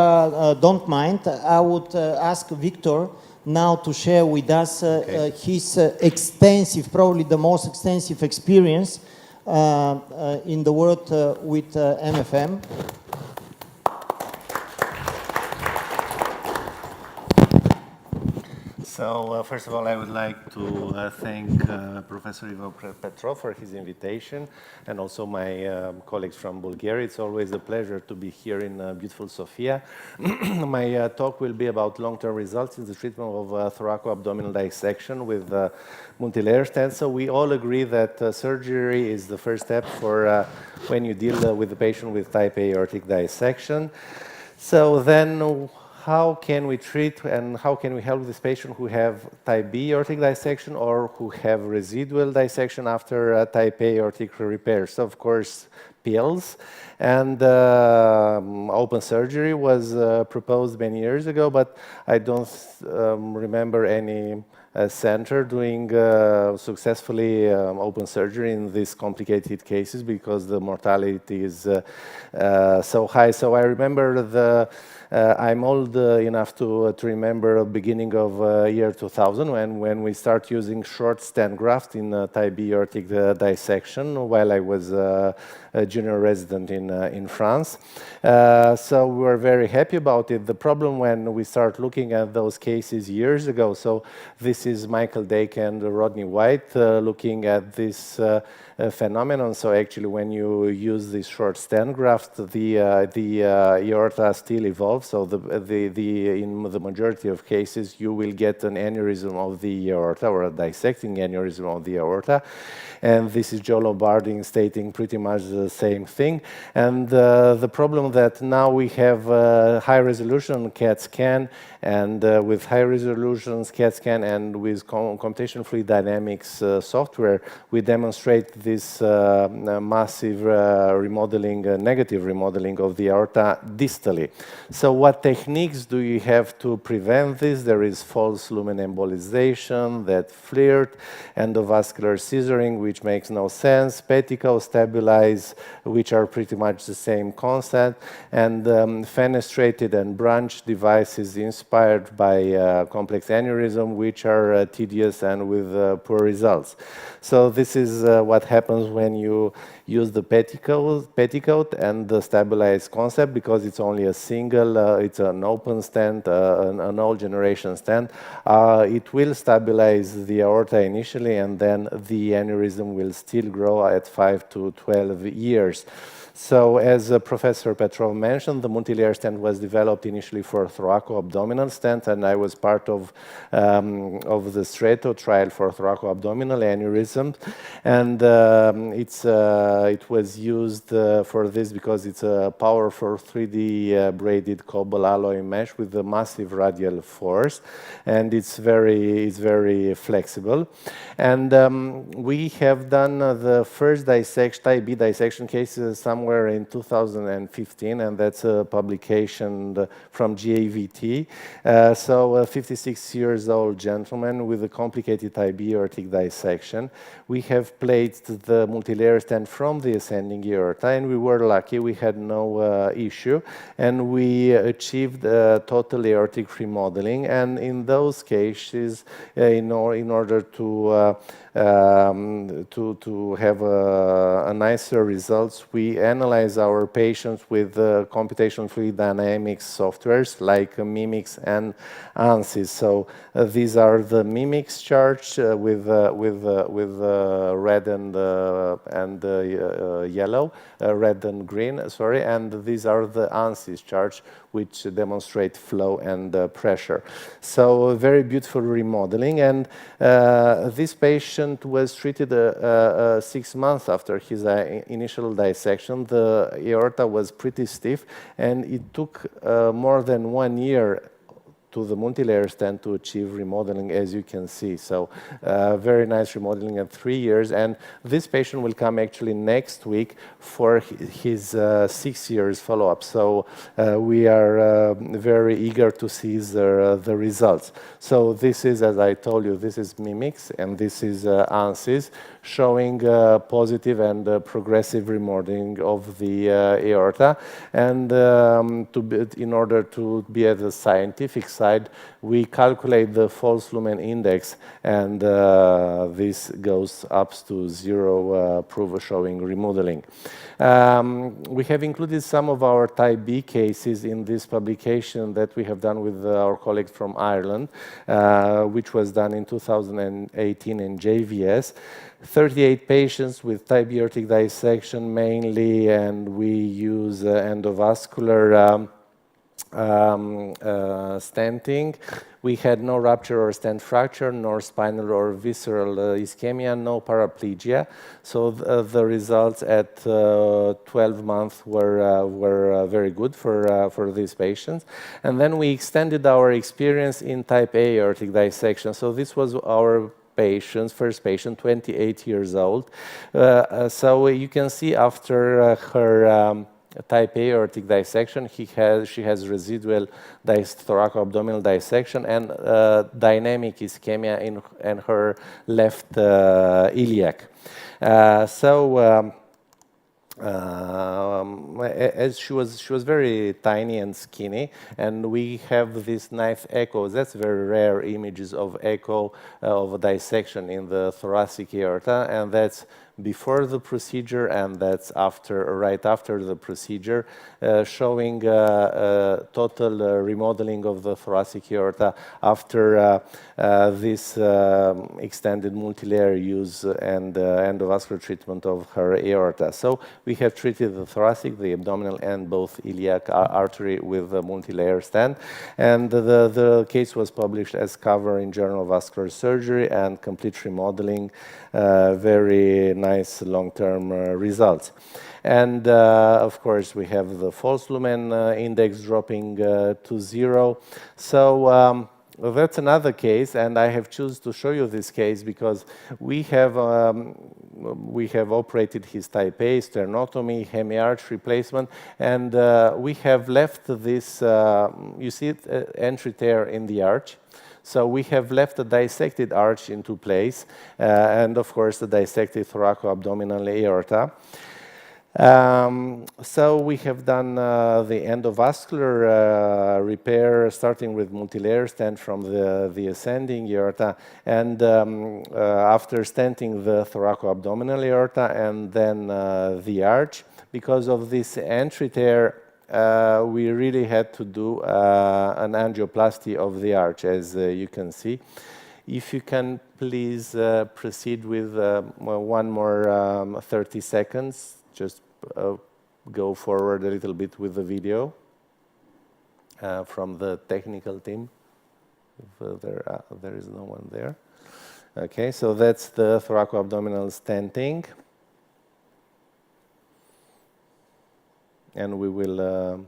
don't mind, I would ask Victor now to share with us his extensive, probably the most extensive experience in the world with MFM. So first of all, I would like to thank Professor Ivo Petrov for his invitation, and also my colleagues from Bulgaria. It's always a pleasure to be here in beautiful Sofia. My talk will be about long-term results in the treatment of thoracoabdominal dissection with multilayer stents. So we all agree that surgery is the first step for when you deal with the patient with type A aortic dissection. So then, how can we treat and how can we help this patient who have type B aortic dissection or who have residual dissection after type A aortic repair? So of course, pills and open surgery was proposed many years ago, but I don't remember any center doing successfully open surgery in these complicated cases because the mortality is so high. So I remember I'm old enough to remember the beginning of year 2000 when we start using short stent graft in type B aortic dissection while I was a junior resident in France. So we were very happy about it. The problem when we start looking at those cases years ago, so this is Michael Dake and Rodney White looking at this phenomenon. So actually when you use this short stent graft, the aorta still evolves. So in the majority of cases, you will get an aneurysm of the aorta or a dissecting aneurysm of the aorta. And this is Joe Lombardi stating pretty much the same thing. And the problem that now we have high-resolution CAT scan, and with high-resolution CAT scan and with computational fluid dynamics software, we demonstrate this massive remodeling, negative remodeling of the aorta distally. So what techniques do you have to prevent this? There is false lumen embolization, that flirt, endovascular scissoring, which makes no sense, pedicle stabilize, which are pretty much the same concept, and fenestrated and branch devices inspired by complex aneurysm, which are tedious and with poor results. So this is what happens when you use the petticoat and the stabilized concept, because it's only a single, it's an open stent, an old generation stent. It will stabilize the aorta initially, and then the aneurysm will still grow at 5 to 12 years. So as Professor Petrov mentioned, the multilayer stent was developed initially for thoracoabdominal stent, and I was part of the Strato trial for thoracoabdominal aneurysm. And it was used for this because it's a powerful 3D braided cobalt alloy mesh with a massive radial force, and it's very flexible. And we have done the first dissection, type B dissection cases somewhere in 2015, and that's a publication from GAVT. So a 56 years old gentleman with a complicated type B aortic dissection. We have placed the multilayer stent from the ascending aorta, and we were lucky, we had no issue, and we achieved total aortic remodeling. And in those cases, in order to have a nicer results, we analyze our patients with computational fluid dynamics softwares like Mimics and ANSYS. So these are the Mimics charts with red and yellow, red and green, sorry, and these are the ANSYS charts, which demonstrate flow and pressure. So very beautiful remodeling. And this patient was treated 6 months after his initial dissection. The aorta was pretty stiff, and it took more than 1 year to the multilayer stent to achieve remodeling, as you can see. So very nice remodeling at 3 years. And this patient will come actually next week for his 6 years follow-up. So we are very eager to see the results. So this is, as I told you, this is Mimics, and this is ANSYS, showing positive and progressive remodeling of the aorta. And in order to be at the scientific side, we calculate the false lumen index, and this goes up to 0, proof showing remodeling. We have included some of our type B cases in this publication that we have done with our colleagues from Ireland, which was done in 2018 in JVS. 38 patients with type B aortic dissection mainly, and we use endovascular stenting. We had no rupture or stent fracture, nor spinal or visceral ischemia, no paraplegia. So the results at 12 months were very good for these patients. And then we extended our experience in type A aortic dissection. So this was our first patient, 28 years old. So you can see after her type A aortic dissection, she has residual thoracoabdominal dissection and dynamic ischemia in her left iliac. As she was very tiny and skinny, and we have these nice echoes. That's very rare images of echo of a dissection in the thoracic aorta, and that's before the procedure, and that's right after the procedure, showing total remodeling of the thoracic aorta after this extended multilayer use and endovascular treatment of her aorta. So we have treated the thoracic, the abdominal, and both iliac artery with a multilayer stent, and the case was published as cover in Journal of Vascular Surgery, and complete remodeling, very nice long-term results. And of course, we have the false lumen index dropping to 0. So that's another case, and I have chosen to show you this case because we have operated his type A sternotomy, hemiarch replacement, and we have left this, you see it, entry tear in the arch. So we have left the dissected arch into place, and of course the dissected thoracoabdominal aorta. So we have done the endovascular repair, starting with multilayer stent from the ascending aorta, and after stenting the thoracoabdominal aorta and then the arch. Because of this entry tear, we really had to do an angioplasty of the arch, as you can see. If you can please proceed with one more 30 seconds, just go forward a little bit with the video from the technical team. There is no one there. Okay, so that's the thoracoabdominal stenting. And we will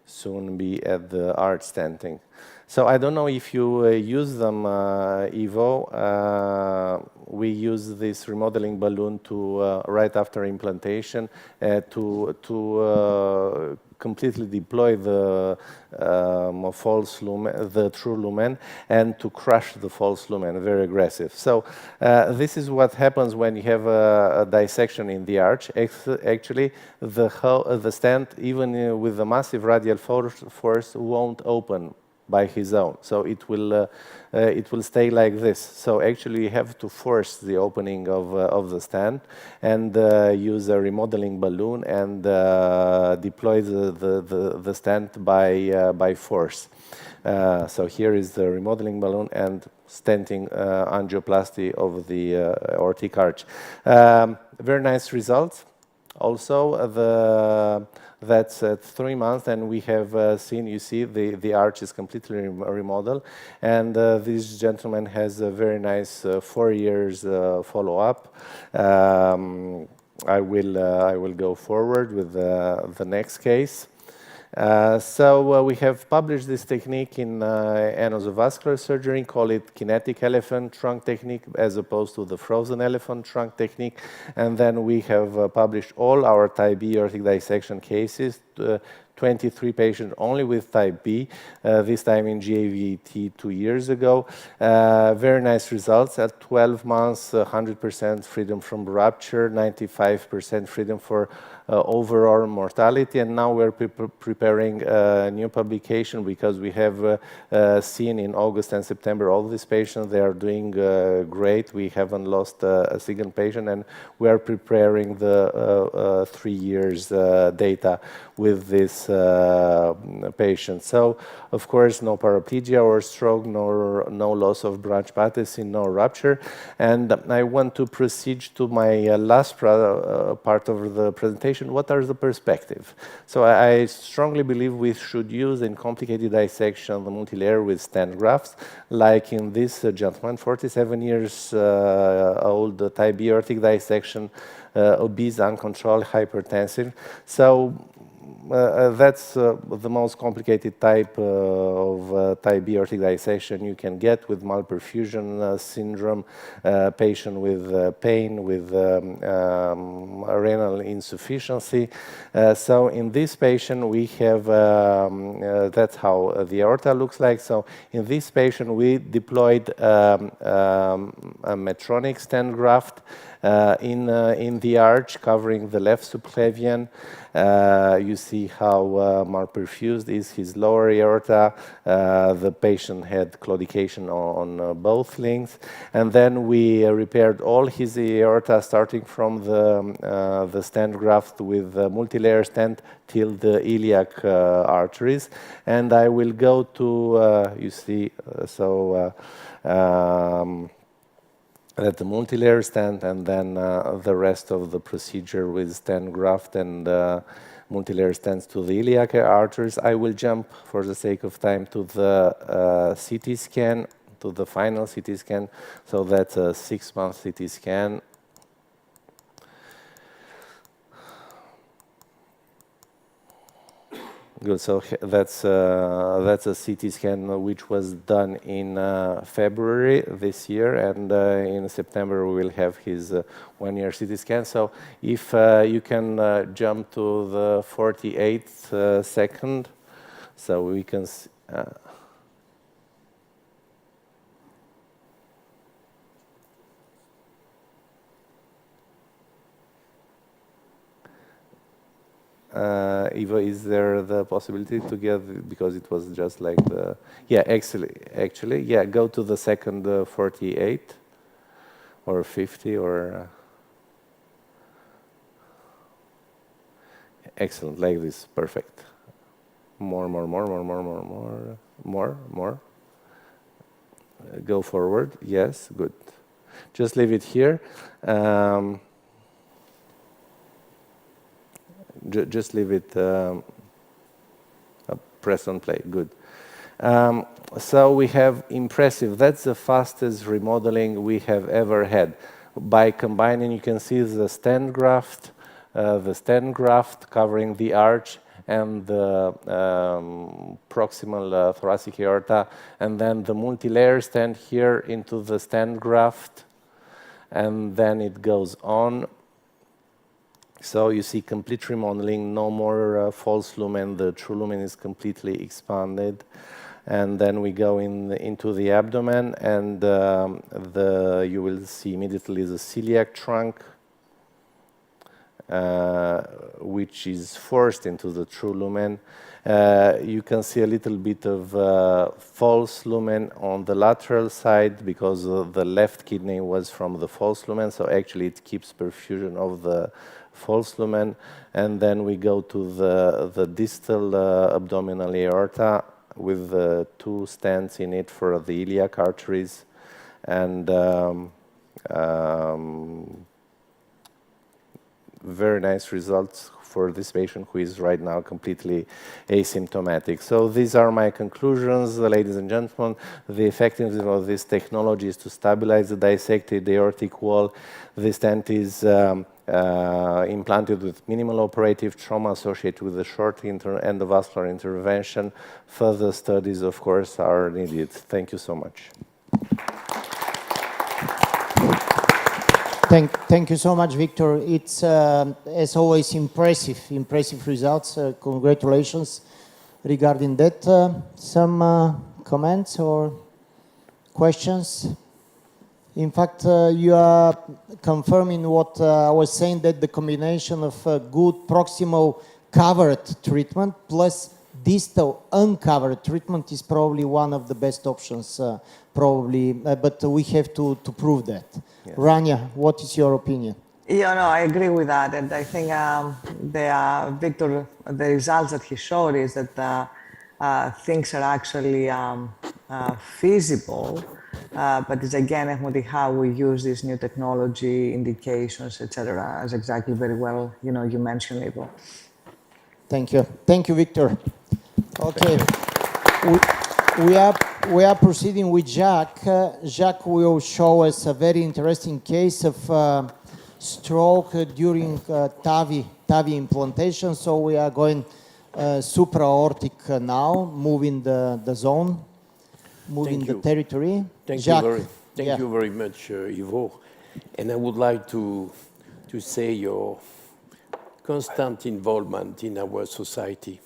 soon be at the arch stenting. So I don't know if you use them, Ivo. We use this remodeling balloon to right after implantation to completely deploy the false lumen, the true lumen, and to crush the false lumen, very aggressive. So this is what happens when you have a dissection in the arch. Actually, the stent, even with the massive radial force, won't open by his own. So it will stay like this. So actually you have to force the opening of the stent and use a remodeling balloon and deploy the stent by force. So here is the remodeling balloon and stenting angioplasty of the aortic arch. Very nice results. Also, that's at 3 months, and we have seen, you see, the arch is completely remodeled, and this gentleman has a very nice 4 years follow-up. I will go forward with the next case. So we have published this technique in endovascular surgery, call it kinetic elephant trunk technique as opposed to the frozen elephant trunk technique. And then we have published all our type B aortic dissection cases 23 patients only with type B, this time in GAVT 2 years ago. Very nice results at 12 months, 100% freedom from rupture, 95% freedom for overall mortality. And now we're preparing a new publication because we have seen in August and September all these patients, they are doing great. We haven't lost a single patient, and we are preparing the 3 years data with this patient. So, of course, no paraplegia or stroke, no loss of branch pathology, no rupture. And I want to proceed to my last part of the presentation. What are the perspectives? So I strongly believe we should use in complicated dissection the multilayer with stent grafts, like in this gentleman, 47 years old, type B aortic dissection, obese, uncontrolled, hypertensive. So that's the most complicated type of type B aortic dissection you can get with malperfusion syndrome, patient with pain, with renal insufficiency. So in this patient we have, that's how the aorta looks like. So in this patient we deployed a Medtronic stent graft in the arch covering the left subclavian. You see how malperfused is his lower aorta. The patient had claudication on both links. And then we repaired all his aorta starting from the stent graft with the multilayer stent till the iliac arteries. And I will go to, you see, at the multilayer stent, and then the rest of the procedure with stent graft and multilayer stents to the iliac arteries. I will jump, for the sake of time, to the CT scan, to the final CT scan. So that's a 6-month CT scan. Good. So that's a CT scan which was done in February this year, and in September we will have his 1-year CT scan. So if you can jump to the 48th second, so we can see, Eva, is there the possibility to get, because it was just like the, yeah, actually, yeah, go to the second 48 or 50 or, excellent, like this, perfect. More. Go forward, yes, good. Just leave it here. Just leave it, press on play, good. So we have impressive, that's the fastest remodeling we have ever had. By combining, you can see the stent graft covering the arch and the proximal thoracic aorta, and then the multilayer stent here into the stent graft, and then it goes on. So you see complete remodeling, no more false lumen, the true lumen is completely expanded. And then we go into the abdomen, and you will see immediately the celiac trunk, which is forced into the true lumen. You can see a little bit of false lumen on the lateral side because the left kidney was from the false lumen, so actually it keeps perfusion of the false lumen. And then we go to the distal abdominal aorta with the 2 stents in it for the iliac arteries, and very nice results for this patient who is right now completely asymptomatic. So these are my conclusions, ladies and gentlemen. The effectiveness of this technology is to stabilize the dissected aortic wall. The stent is implanted with minimal operative trauma associated with a short endovascular intervention. Further studies, of course, are needed. Thank you so much. Thank you so much, Victor. It's, as always, impressive results. Congratulations regarding that. Some comments or questions? In fact, you are confirming what I was saying, that the combination of good proximal covered treatment plus distal uncovered treatment is probably one of the best options, but we have to prove that. Yes. Rania, what is your opinion? Yeah, no, I agree with that, and I think Victor, the results that he showed is that things are actually feasible, but it's again how we use this new technology, indications, etc. As exactly very well, you mentioned, Ivo. Thank you, Victor. Okay, we are proceeding with Jacques. Jacques will show us a very interesting case of stroke during TAVI implantation. So we are going supraaortic now, moving the zone, moving the territory. Thank you very much, Ivo. And I would like to say your constant involvement in our society.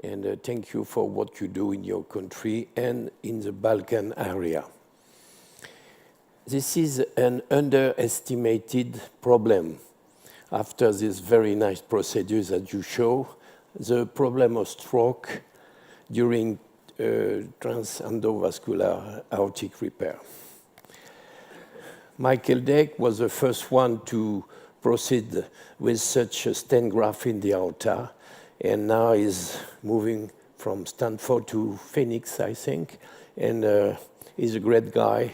And thank you for what you do in your country and in the Balkan area. This is an underestimated problem. After this very nice procedure that you show, the problem of stroke during transendovascular aortic repair. Michael Deck was the first one to proceed with such a stent graft in the aorta, and now is moving from Stanford to Phoenix, I think, and he's a great guy,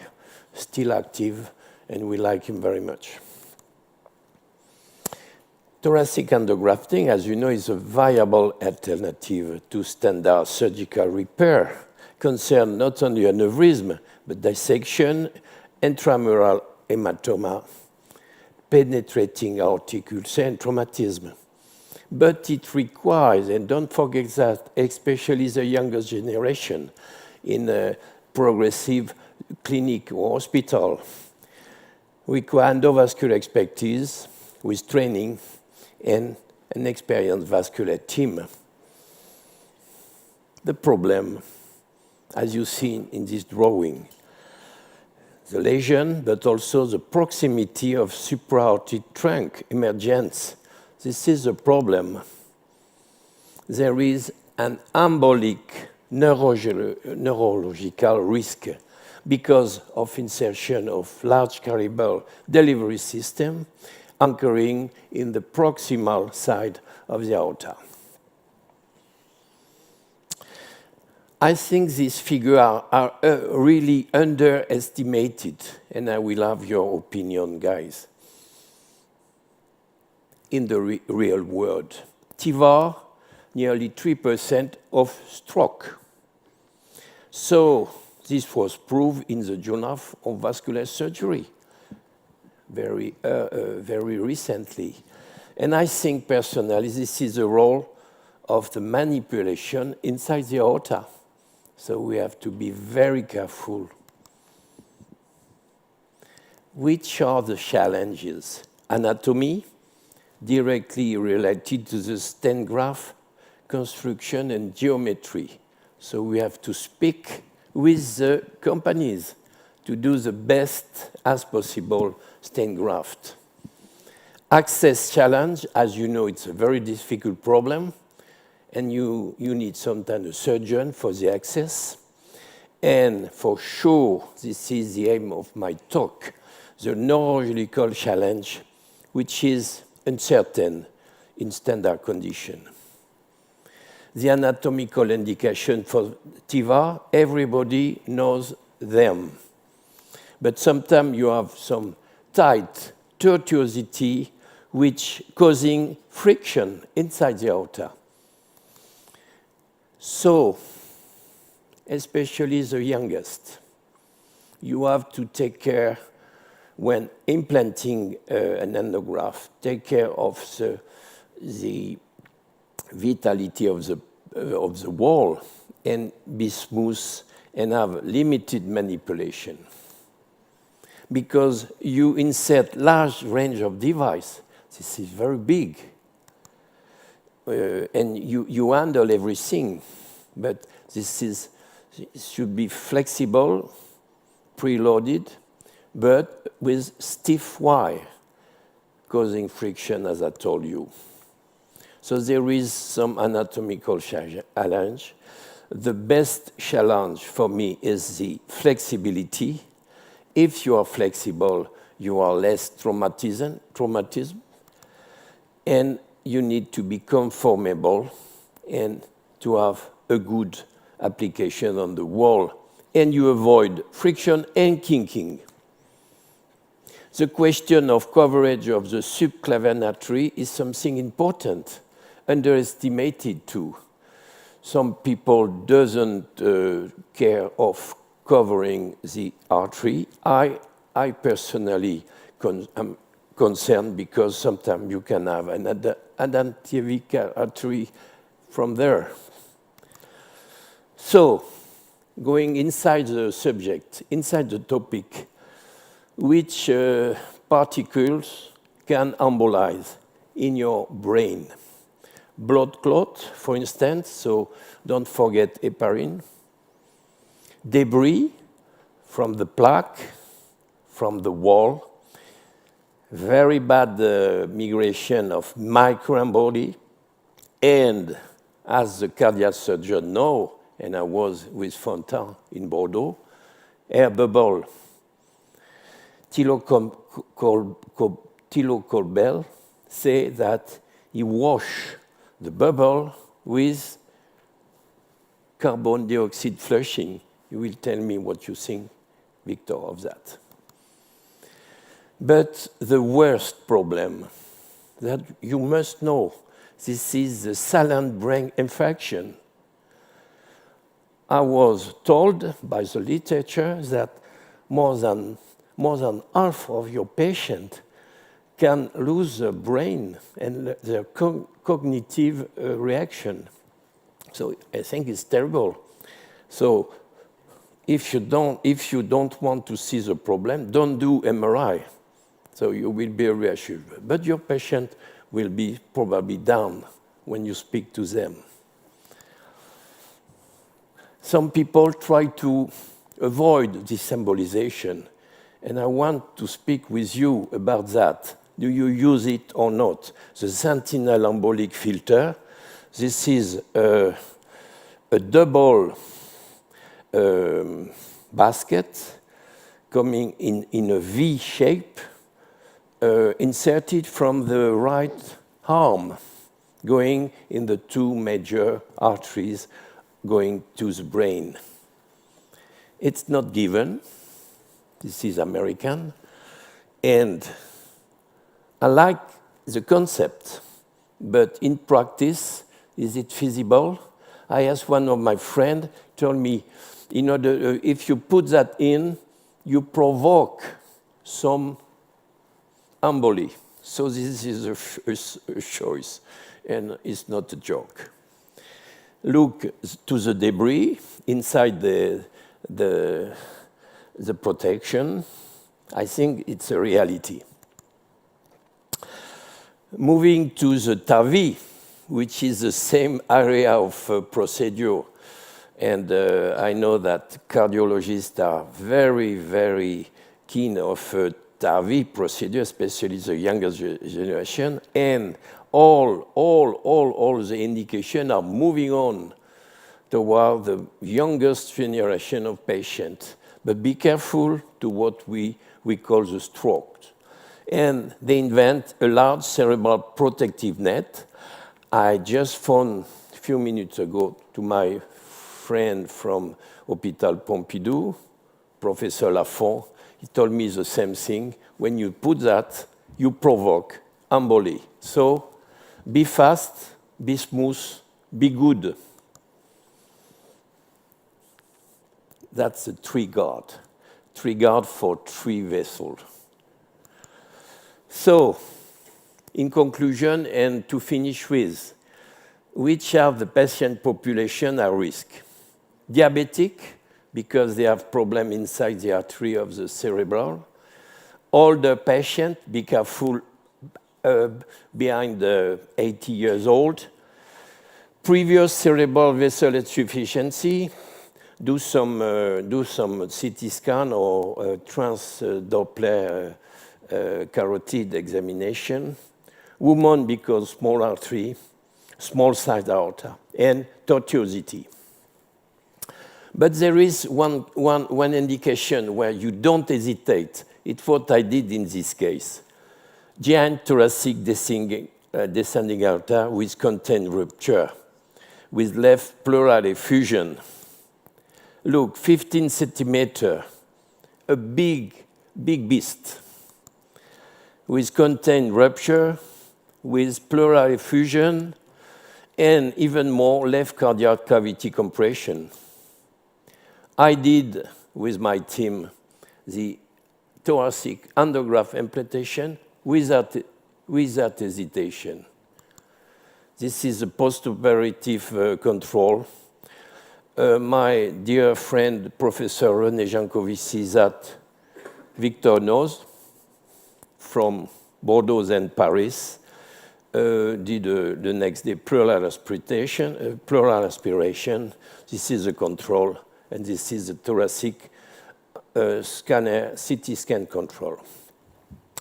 still active, and we like him very much. Thoracic endografting, as you know, is a viable alternative to standard surgical repair, concern not only aneurysm, but dissection, intramural hematoma, penetrating aortic ulcer, and traumatism. But it requires, and don't forget that, especially the younger generation in a progressive clinic or hospital, require endovascular expertise with training and an experienced vascular team. The problem, as you see in this drawing, the lesion, but also the proximity of supraaortic trunk emergence. This is a problem. There is an embolic neurological risk because of insertion of large cerebral delivery system anchoring in the proximal side of the aorta. I think these figures are really underestimated, and I will have your opinion, guys. In the real world, TIVAR, nearly 3% of stroke. So this was proved in the Journal of Vascular Surgery very recently. And I think personally, this is the role of the manipulation inside the aorta. So we have to be very careful. Which are the challenges? Anatomy, directly related to the stent graft, construction and geometry. So we have to speak with the companies to do the best as possible stent graft. Access challenge, as you know, it's a very difficult problem, and you need sometimes a surgeon for the access. And for sure, this is the aim of my talk, the neurological challenge, which is uncertain in standard condition. The anatomical indication for TIVAR, everybody knows them. But sometimes you have some tight tortuosity which causing friction inside the aorta. So, especially the youngest, you have to take care when implanting an endograft, take care of the vitality of the wall and be smooth and have limited manipulation. because you insert large range of device. This is very big. And you handle everything, but should be flexible, preloaded, but with stiff wire, causing friction, as I told you. So there is some anatomical challenge. The best challenge for me is the flexibility. If you are flexible, you are less traumatism, and you need to be conformable and to have a good application on the wall, and you avoid friction and kinking. The question of coverage of the subclavian artery is something important, underestimated too. Some people doesn't care of covering the artery. I personally am concerned because sometimes you can have an antivical artery from there. So, going inside the subject, inside the topic, which particles can embolize in your brain? Blood clot, for instance, so don't forget heparin. Debris from the plaque, from the wall. Very bad migration of microemboli. And as the cardiac surgeon knows, and I was with Fontaine in Bordeaux, air bubble. Thilo Kolbel say that he washed the bubble with carbon dioxide flushing. You will tell me what you think, Victor, of that. But the worst problem that you must know, this is the silent brain infection. I was told by the literature that more than half of your patients can lose their brain and their cognitive reaction. So I think it's terrible. So if you don't want to see the problem, don't do MRI. So you will be reassured. But your patient will be probably down when you speak to them. Some people try to avoid this embolization, and I want to speak with you about that. Do you use it or not? The Sentinel embolic filter, this is a double basket coming in a V shape, inserted from the right arm, going in the two major arteries going to the brain. It's not given. This is American. And I like the concept, but in practice, is it feasible? I asked one of my friends, told me, if you put that in, you provoke some emboli. So this is a choice, and it's not a joke. Look to the debris inside the protection. I think it's a reality. Moving to the TAVI, which is the same area of procedure, and I know that cardiologists are very, very keen of TAVI procedure, especially the younger generation, and all the indications are moving on toward the youngest generation of patients. But be careful to what we call the stroke. And they invent a large cerebral protective net. I just phoned a few minutes ago to my friend from Hôpital Pompidou, Professor Lafont. He told me the same thing. When you put that, you provoke emboli. So be fast, be smooth, be good. That's a tree-guard for 3 vessels. So, in conclusion, and to finish with, which are the patient population at risk? Diabetic, because they have problem inside the artery of the cerebral. older patient, be careful behind 80 years old. Previous cerebral vessel insufficiency, do some CT scan or trans-Doppler carotid examination. Woman because small artery, small sized aorta, and tortuosity. But there is one indication where you don't hesitate. It's what I did in this case. Giant thoracic descending aorta with content rupture, with left pleural effusion. Look, 15 centimeter, a big beast, with content rupture, with pleural effusion, and even more left cardiac cavity compression. I did, with my team, the thoracic endograft implantation without hesitation. This is a post-operative control. My dear friend, Professor René Jancovici, that Victor knows from Bordeaux and Paris, did the next day pleural aspiration. This is a control, and this is a thoracic scanner, CT scan control.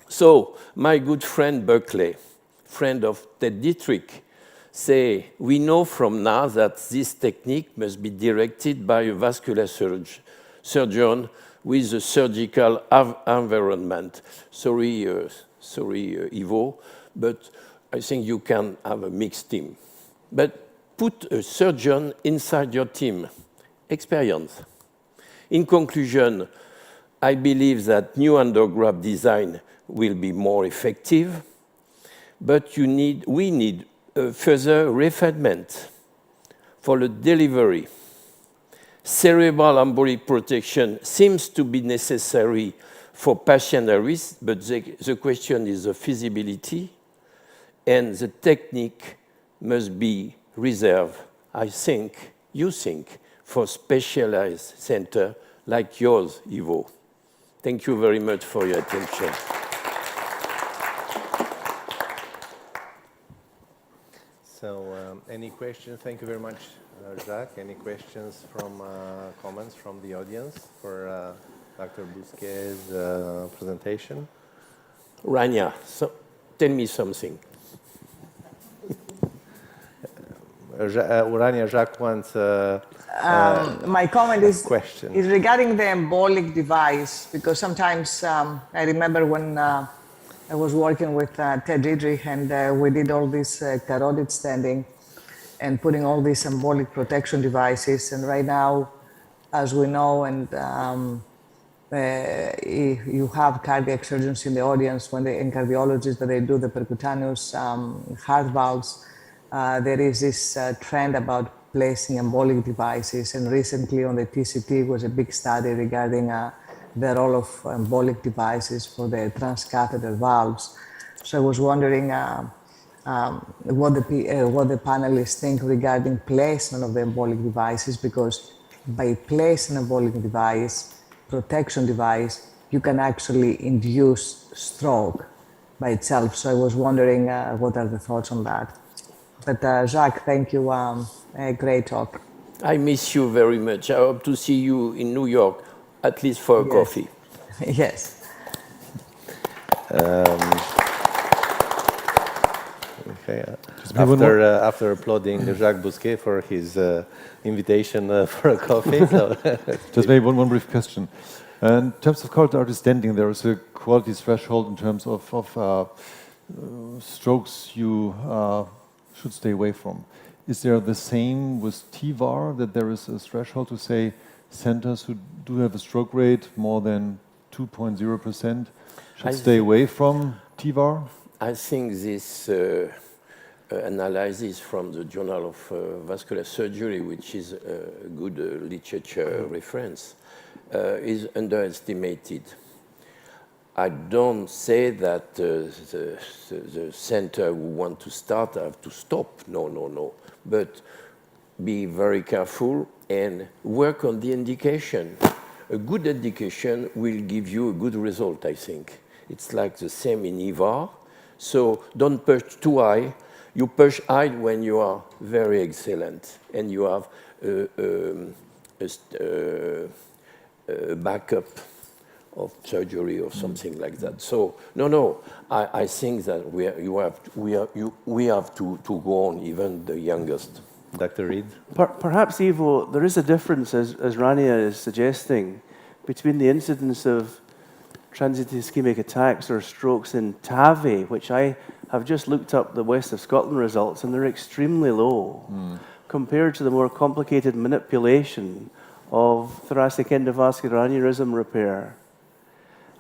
So my good friend Berkeley, friend of Ted Dietrich, say, we know from now that this technique must be directed by a vascular surgeon with a surgical environment. Sorry, Ivo, but I think you can have a mixed team. But put a surgeon inside your team. Experience. In conclusion, I believe that new endograft design will be more effective, but we need further refinement for the delivery. Cerebral embolic protection seems to be necessary for patient at risk, but the question is the feasibility, and the technique must be reserved, I think, you think, for specialized center like yours, Ivo. Thank you very much for your attention. So, any questions? Thank you very much, Jacques. Any questions from comments from the audience for Dr. Bousquet's presentation? Rania, so tell me something. Rania, Jacques wants my comment is question. Is regarding the embolic device, because sometimes I remember when I was working with Ted Dietrich and we did all this carotid stenting and putting all these embolic protection devices. And right now, as we know, and you have cardiac surgeons in the audience and cardiologists that they do the percutaneous heart valves, there is this trend about placing embolic devices. And recently on the TCT was a big study regarding the role of embolic devices for the transcatheter valves. So I was wondering what the panelists think regarding placement of the embolic devices, because by placing an embolic device, protection device, you can actually induce stroke by itself. So I was wondering what are the thoughts on that. But Jacques, thank you. A great talk. I miss you very much. I hope to see you in New York, at least for a coffee. Yes. Okay. After applauding Jacques Bousquet for his invitation for a coffee. So just maybe one brief question. In terms of carotid artery stenting, there is a quality threshold in terms of strokes you should stay away from. Is there the same with TVAR, that there is a threshold to say centers who do have a stroke rate more than 2.0% should stay away from TVAR? I think this analysis from the Journal of Vascular Surgery, which is a good literature reference, is underestimated. I don't say that the center who want to start have to stop. No. But be very careful and work on the indication. A good indication will give you a good result, I think. It's like the same in EVAR. So don't push too high. You push high when you are very excellent and you have a backup of surgery or something like that. So I think that we have to go on, even the youngest. Dr. Reed? Perhaps, Ivo, there is a difference, as Rania is suggesting, between the incidence of transient ischemic attacks or strokes in TAVI, which I have just looked up the West of Scotland results, and they're extremely low, compared to the more complicated manipulation of thoracic endovascular aneurysm repair.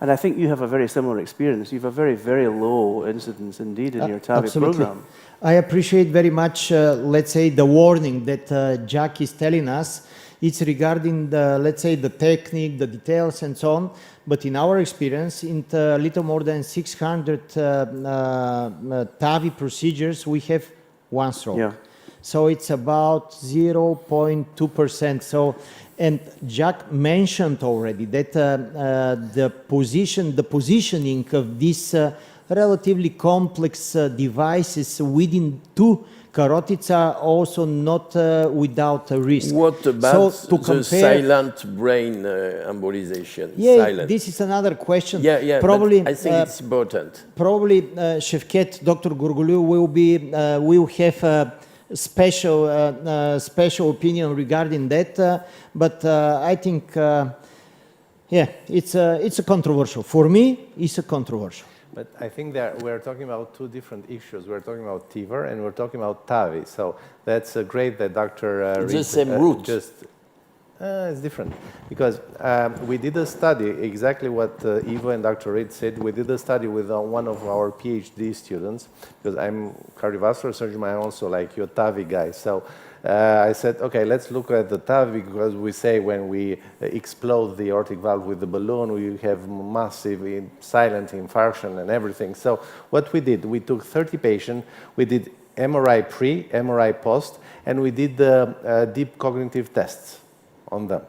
And I think you have a very similar experience. You have a very, very low incidence indeed in your TAVI program. I appreciate very much, let's say, the warning that Jack is telling us. It's regarding the, let's say, the technique, the details, and so on. But in our experience, in a little more than 600 TAVI procedures, we have one stroke. Yeah. So it's about 0.2%. So, and Jack mentioned already that the positioning of these relatively complex devices within two carotids are also not without a risk. What about the silent brain embolization? Yeah, silent. This is another question. Yeah, probably, I think it's important. Probably, Şevket, Dr. Gurgulu will have a special opinion regarding that. But I think, yeah, it's a controversial. For me, it's a controversial. But I think that we're talking about two different issues. We're talking about TIVR and we're talking about TAVI. So that's great that Dr. It's the same route. It's different because we did a study, exactly what Ivo and Dr. Reed said. We did a study with one of our PhD students because I'm cardiovascular surgeon. I'm also like your TAVI guy. So I said, okay, let's look at the TAVI because we say when we explode the aortic valve with the balloon, we have massive silent infarction and everything. So what we did, we took 30 patients, we did MRI pre, MRI post, and we did the deep cognitive tests on them.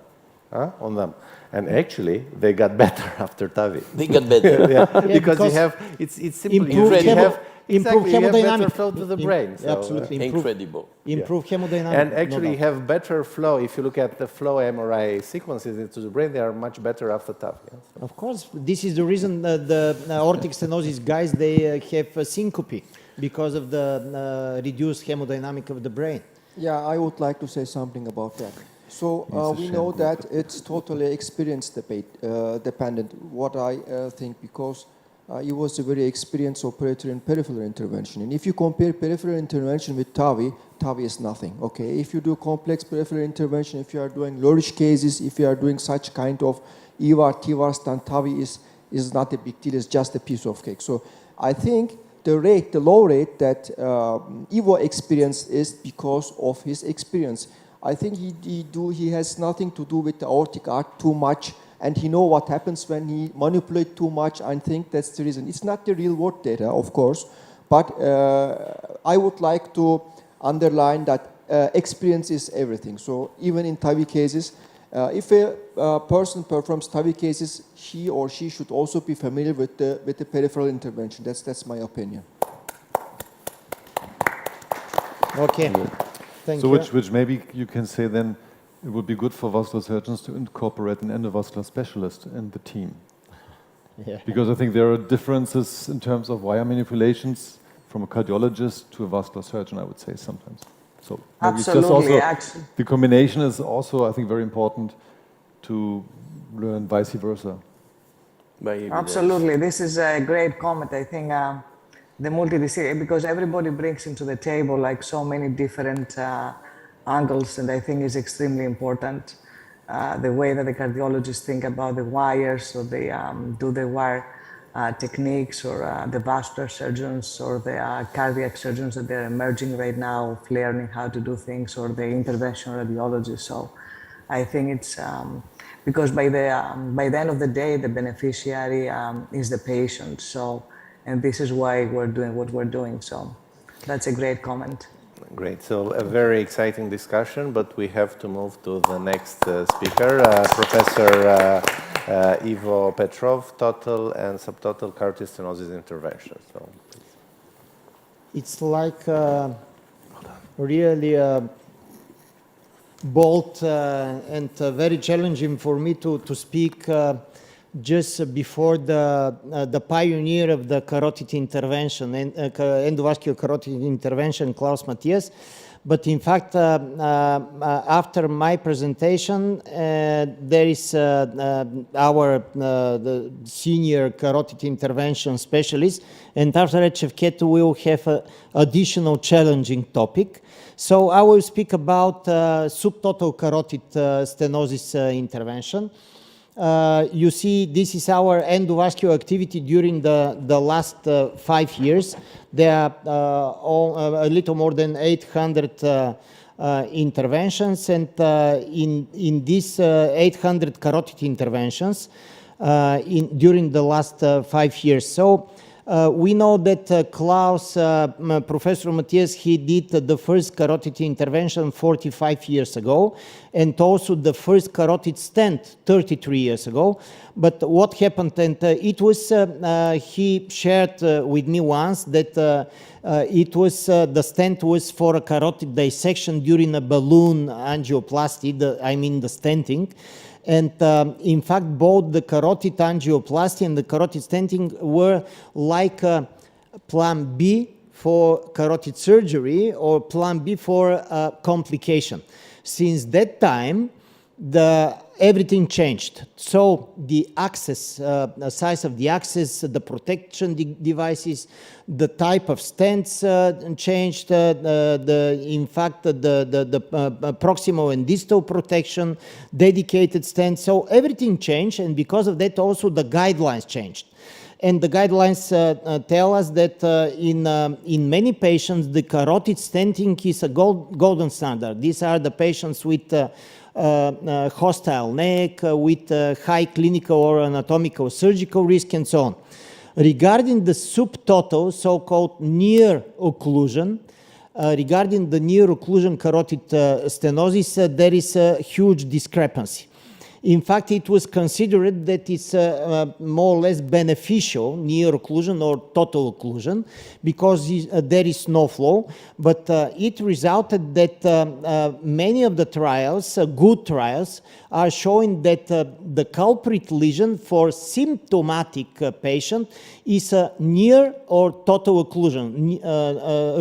And actually, they got better after TAVI. They got better. Yeah, because you have, it's simple. Improve you have better hemodynamics. flow to the brain. So, Absolutely. Incredible. Improve hemodynamics. And actually you have better flow. If you look at the flow MRI sequences into the brain, they are much better after TAVI. Yeah? Of course, this is the reason the aortic stenosis guys, they have a syncope because of the reduced hemodynamic of the brain. Yeah, I would like to say something about that. So we know that it's totally experience dependent, what I think, because he was a very experienced operator in peripheral intervention. And if you compare peripheral intervention with TAVI, TAVI is nothing, okay? If you do complex peripheral intervention, if you are doing low-risk cases, if you are doing such kind of EVAR, TVAR, Stent, TAVI is not a big deal, it's just a piece of cake. So I think the low rate that Ivo experienced is because of his experience. I think he has nothing to do with the aortic arch too much, and he know what happens when he manipulate too much. I think that's the reason. It's not the real world data, of course, but I would like to underline that experience is everything. So even in TAVI cases, if a person performs TAVI cases, he or she should also be familiar with the peripheral intervention. That's my opinion. Okay. Thank you. So which maybe you can say then it would be good for vascular surgeons to incorporate an endovascular specialist in the team. Yeah. Because I think there are differences in terms of wire manipulations from a cardiologist to a vascular surgeon, I would say sometimes. So maybe Absolutely, it's just also, the combination is also, I think, very important to learn vice versa. Absolutely, this is a great comment. I think the multidisciplinary, because everybody brings into the table like so many different angles, and I think is extremely important. The way that the cardiologists think about the wires, or they do the wire techniques, or the vascular surgeons, or the cardiac surgeons that they're emerging right now, of learning how to do things, or the interventional radiologists. So I think it's because by the end of the day, the beneficiary is the patient. So, and this is why we're doing what we're doing. So that's a great comment. Great. So a very exciting discussion, but we have to move to the next speaker, Professor Ivo Petrov, total and subtotal carotid stenosis intervention. So it's like really bold and very challenging for me to speak just before the pioneer of the carotid intervention, endovascular carotid intervention, Klaus Matthias. But in fact, after my presentation, there is our the senior carotid intervention specialist, and after HFK2 we will have an additional challenging topic. So I will speak about subtotal carotid stenosis intervention. You see, this is our endovascular activity during the last 5 years. There are a little more than 800 interventions, and in these 800 carotid interventions during the last 5 years. So we know that Klaus, Professor Matthias, he did the first carotid intervention 45 years ago, and also the first carotid stent 33 years ago. But what happened, and it was, he shared with me once that it was, the stent was for a carotid dissection during a balloon angioplasty, I mean the stenting. And in fact, both the carotid angioplasty and the carotid stenting were like a plan B for carotid surgery or plan B for complication. Since that time, everything changed. So the access, the size of the access, the protection devices, the type of stents changed. In fact, the proximal and distal protection, dedicated stents. So everything changed, and because of that, also the guidelines changed. And the guidelines tell us that in many patients, the carotid stenting is a golden standard. These are the patients with hostile neck, with high clinical or anatomical surgical risk, and so on. Regarding the subtotal, so-called near occlusion, regarding the near occlusion carotid stenosis, there is a huge discrepancy. In fact, it was considered that it's more or less beneficial, near occlusion or total occlusion, because there is no flow. But it resulted that many of the trials, good trials, are showing that the culprit lesion for symptomatic patient is a near or total occlusion,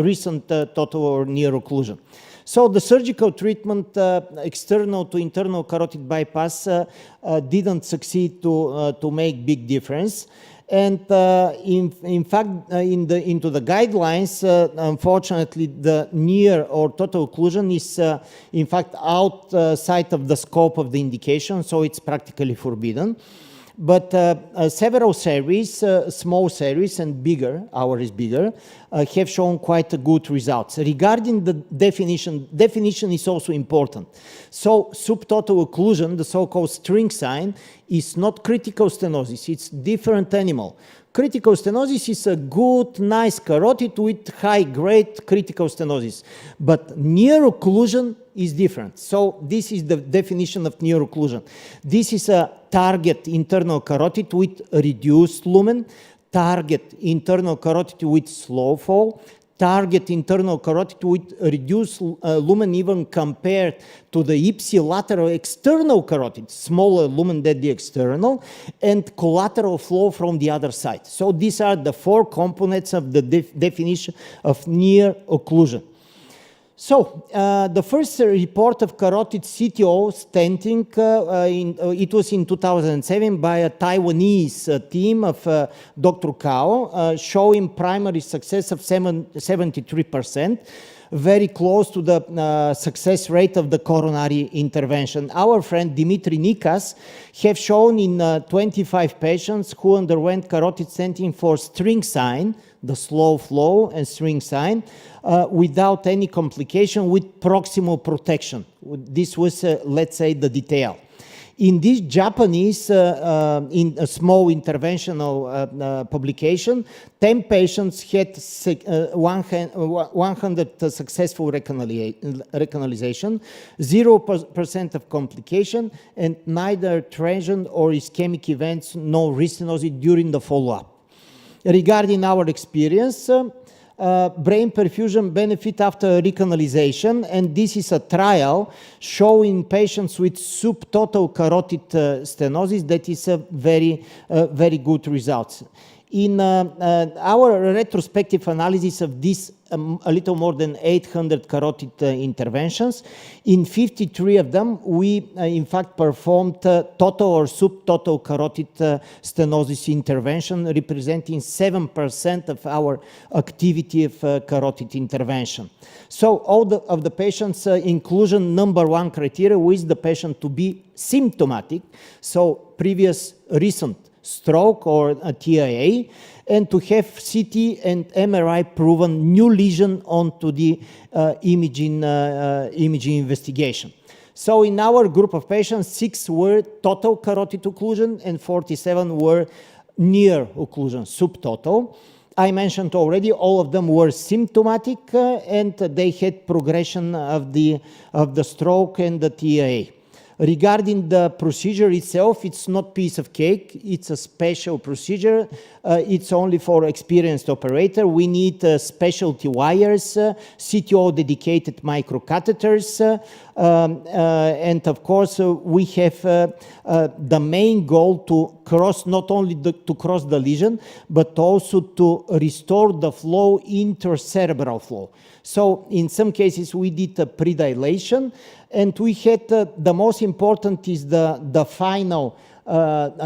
recent total or near occlusion. So the surgical treatment, external to internal carotid bypass, didn't succeed to make big difference. And in fact, into the guidelines, unfortunately, the near or total occlusion is in fact outside of the scope of the indication, so it's practically forbidden. But several series, small series and bigger, ours is bigger, have shown quite good results. Regarding the definition is also important. So subtotal occlusion, the so-called string sign, is not critical stenosis, it's different animal. Critical stenosis is a good, nice carotid with high-grade critical stenosis. But near occlusion is different. So this is the definition of near occlusion. This is a target internal carotid with reduced lumen, target internal carotid with slow fall, target internal carotid with reduced lumen even compared to the ipsilateral external carotid, smaller lumen than the external, and collateral flow from the other side. So these are the four components of the definition of near occlusion. So the first report of carotid CTO stenting, it was in 2007 by a Taiwanese team of Dr. Kao, showing primary success of 73%, very close to the success rate of the coronary intervention. Our friend Dimitri Nikas have shown in 25 patients who underwent carotid stenting for string sign, the slow flow and string sign, without any complication with proximal protection. This was, let's say, the detail. In this Japanese, in a small interventional publication, 10 patients had 100 successful recanalization, 0% of complication, and neither transient or ischemic events, no restenosis during the follow-up. Regarding our experience, brain perfusion benefit after recanalization, and this is a trial showing patients with subtotal carotid stenosis that is a very good results. In our retrospective analysis of this, a little more than 800 carotid interventions, in 53 of them, we in fact performed total or subtotal carotid stenosis intervention, representing 7% of our activity of carotid intervention. So all of the patients' inclusion number one criteria was the patient to be symptomatic, so previous recent stroke or a TIA, and to have CT and MRI proven new lesion onto the imaging investigation. So in our group of patients, 6 were total carotid occlusion and 47 were near occlusion, subtotal. I mentioned already all of them were symptomatic and they had progression of the stroke and the TIA. Regarding the procedure itself, it's not piece of cake. It's a special procedure. It's only for experienced operator. We need specialty wires, CTO dedicated microcatheters, and of course we have the main goal to cross, not only to cross the lesion, but also to restore the flow, intracerebral flow. So in some cases we did a predilation, and we had the most important is the final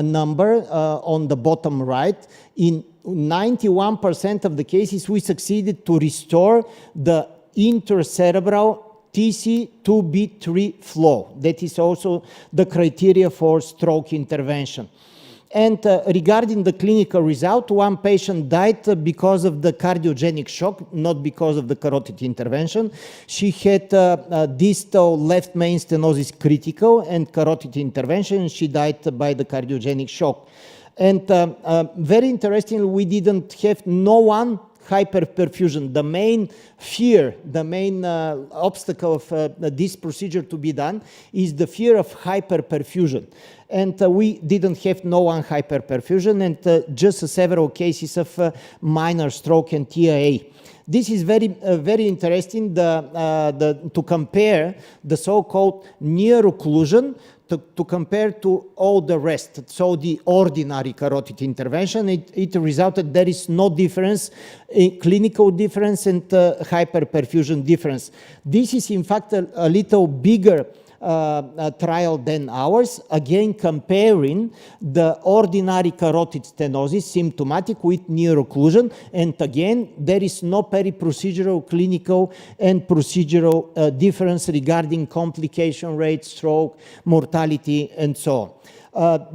number on the bottom right. In 91% of the cases, we succeeded to restore the intracerebral TC2B3 flow. That is also the criteria for stroke intervention. And regarding the clinical result, one patient died because of the cardiogenic shock, not because of the carotid intervention. She had distal left main stenosis critical and carotid intervention. She died by the cardiogenic shock. And very interestingly, we didn't have no one hyperperfusion. The main fear, the main obstacle of this procedure to be done is the fear of hyperperfusion. And we didn't have no one hyperperfusion and just several cases of minor stroke and TIA. This is very interesting to compare the so-called near occlusion to compare to all the rest. So the ordinary carotid intervention, it resulted there is no difference, clinical difference and hyperperfusion difference. This is in fact a little bigger trial than ours, again comparing the ordinary carotid stenosis symptomatic with near occlusion, and again there is no peri-procedural, clinical and procedural difference regarding complication rate, stroke, mortality and so on.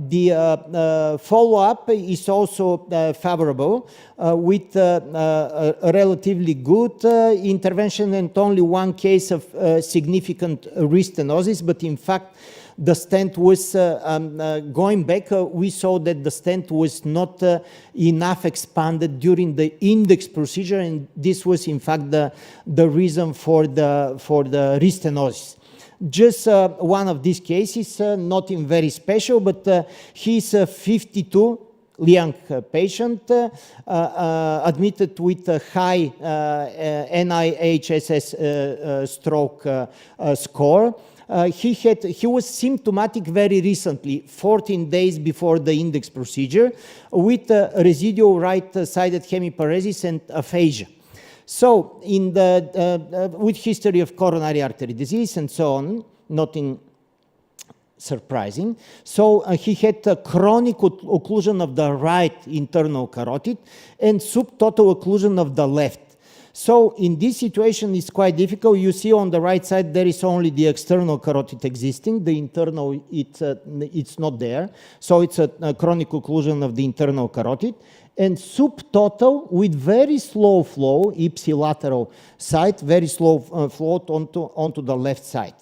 The follow-up is also favorable with a relatively good intervention and only one case of significant restenosis, but in fact the stent was going back. We saw that the stent was not enough expanded during the index procedure, and this was in fact the reason for the restenosis. Just one of these cases, nothing very special, but he's a 52 young patient admitted with a high NIHSS stroke score. He was symptomatic very recently, 14 days before the index procedure, with residual right-sided hemiparesis and aphasia. So, with history of coronary artery disease and so on, nothing surprising. So he had a chronic occlusion of the right internal carotid and subtotal occlusion of the left. So in this situation, it's quite difficult. You see on the right side, there is only the external carotid existing. The internal, it's not there. So it's a chronic occlusion of the internal carotid. And subtotal with very slow flow, ipsilateral side, very slow flow onto the left side.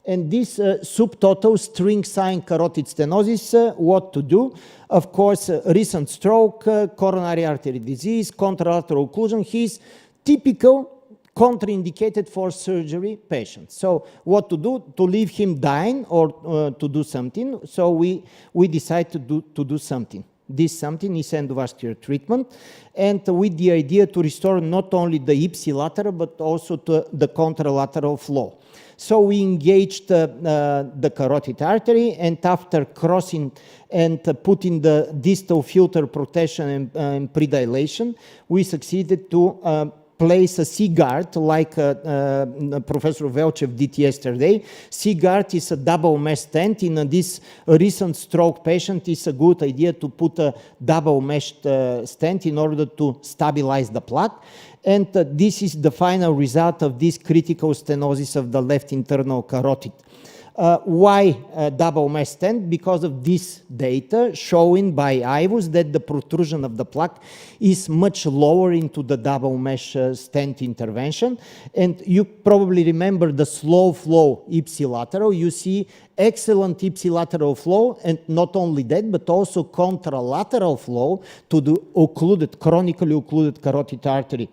And this subtotal string sign carotid stenosis, what to do? Of course, recent stroke, coronary artery disease, contralateral occlusion. He's typical contraindicated for surgery patient. So what to do? To leave him dying or to do something? So we decide to do something. This something is endovascular treatment, and with the idea to restore not only the ipsilateral but also to the contralateral flow. So we engaged the carotid artery, and after crossing and putting the distal filter protection and predilation, we succeeded to place a C-guard like Professor Velchev did yesterday. C-guard is a double mesh stent. In this recent stroke patient, it's a good idea to put a double meshed stent in order to stabilize the plaque. And this is the final result of this critical stenosis of the left internal carotid. Why double mesh stent? Because of this data showing by IVUS that the protrusion of the plaque is much lower into the double mesh stent intervention. And you probably remember the slow flow ipsilateral. You see excellent ipsilateral flow, and not only that, but also contralateral flow to the occluded, chronically occluded carotid artery.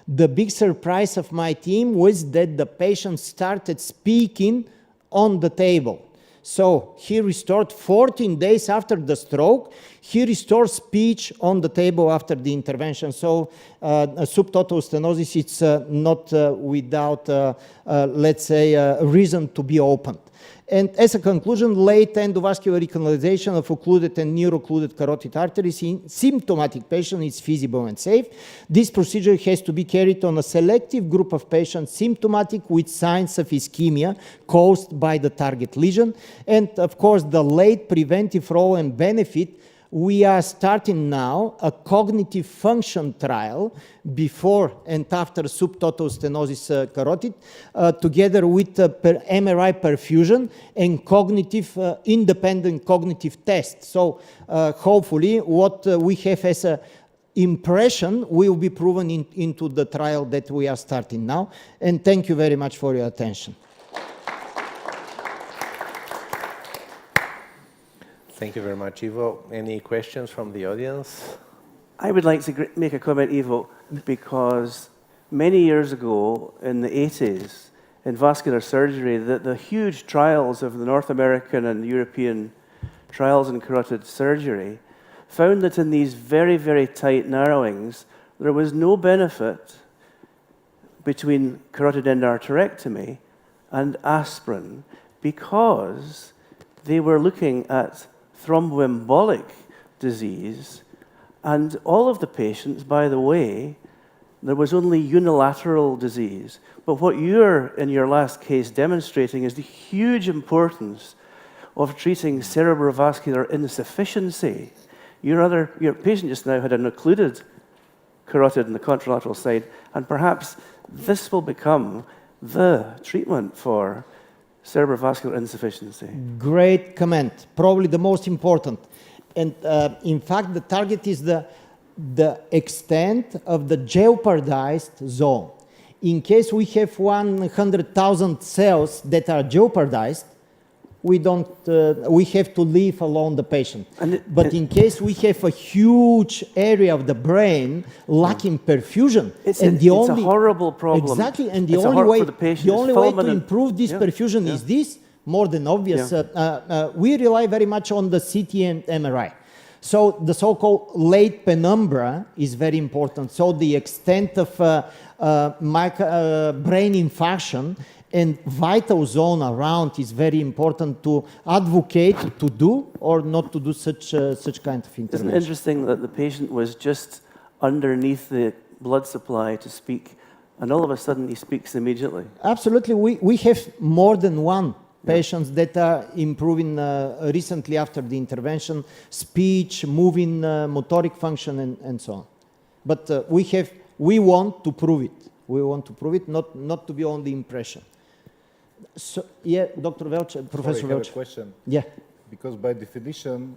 The big surprise of my team was that the patient started speaking on the table. So he restored 14 days after the stroke. He restored speech on the table after the intervention. So a subtotal stenosis, it's not without, let's say, a reason to be opened. And as a conclusion, late endovascular recanalization of occluded and near-occluded carotid arteries in symptomatic patients is feasible and safe. This procedure has to be carried on a selective group of patients symptomatic with signs of ischemia caused by the target lesion. And of course, the late preventive role and benefit, we are starting now a cognitive function trial before and after subtotal stenosis carotid, together with MRI perfusion and cognitive, independent cognitive tests. So hopefully what we have as a impression will be proven into the trial that we are starting now. And thank you very much for your attention. Thank you very much, Ivo. Any questions from the audience? I would like to make a comment, Ivo, because many years ago in the 80s, in vascular surgery, the huge trials of the North American and European trials in carotid surgery found that in these very, very tight narrowings, there was no benefit between carotid endarterectomy and aspirin because they were looking at thromboembolic disease, and all of the patients, by the way, there was only unilateral disease. But what you're, in your last case, demonstrating is the huge importance of treating cerebrovascular insufficiency. Your patient just now had an occluded carotid on the contralateral side, and perhaps this will become the treatment for cerebrovascular insufficiency. Great comment, probably the most important. And in fact, the target is the extent of the jeopardized zone. In case we have 100,000 cells that are jeopardized, we have to leave alone the patient. But in case we have a huge area of the brain lacking perfusion, it's a horrible problem. Exactly, and the only way to improve this perfusion is this, more than obvious. We rely very much on the CT and MRI. So the so-called late penumbra is very important. So the extent of brain infarction and vital zone around is very important to advocate to do or not to do such kind of intervention. Isn't it interesting that the patient was just underneath the blood supply to speak, and all of a sudden he speaks immediately? Absolutely. We have more than one patients that are improving recently after the intervention, speech, moving, motoric function, and so on. But we want to prove it. We want to prove it, not to be only impression. So, yeah, Dr. Velchev, Professor Velchev. I have a question. Yeah. Because by definition,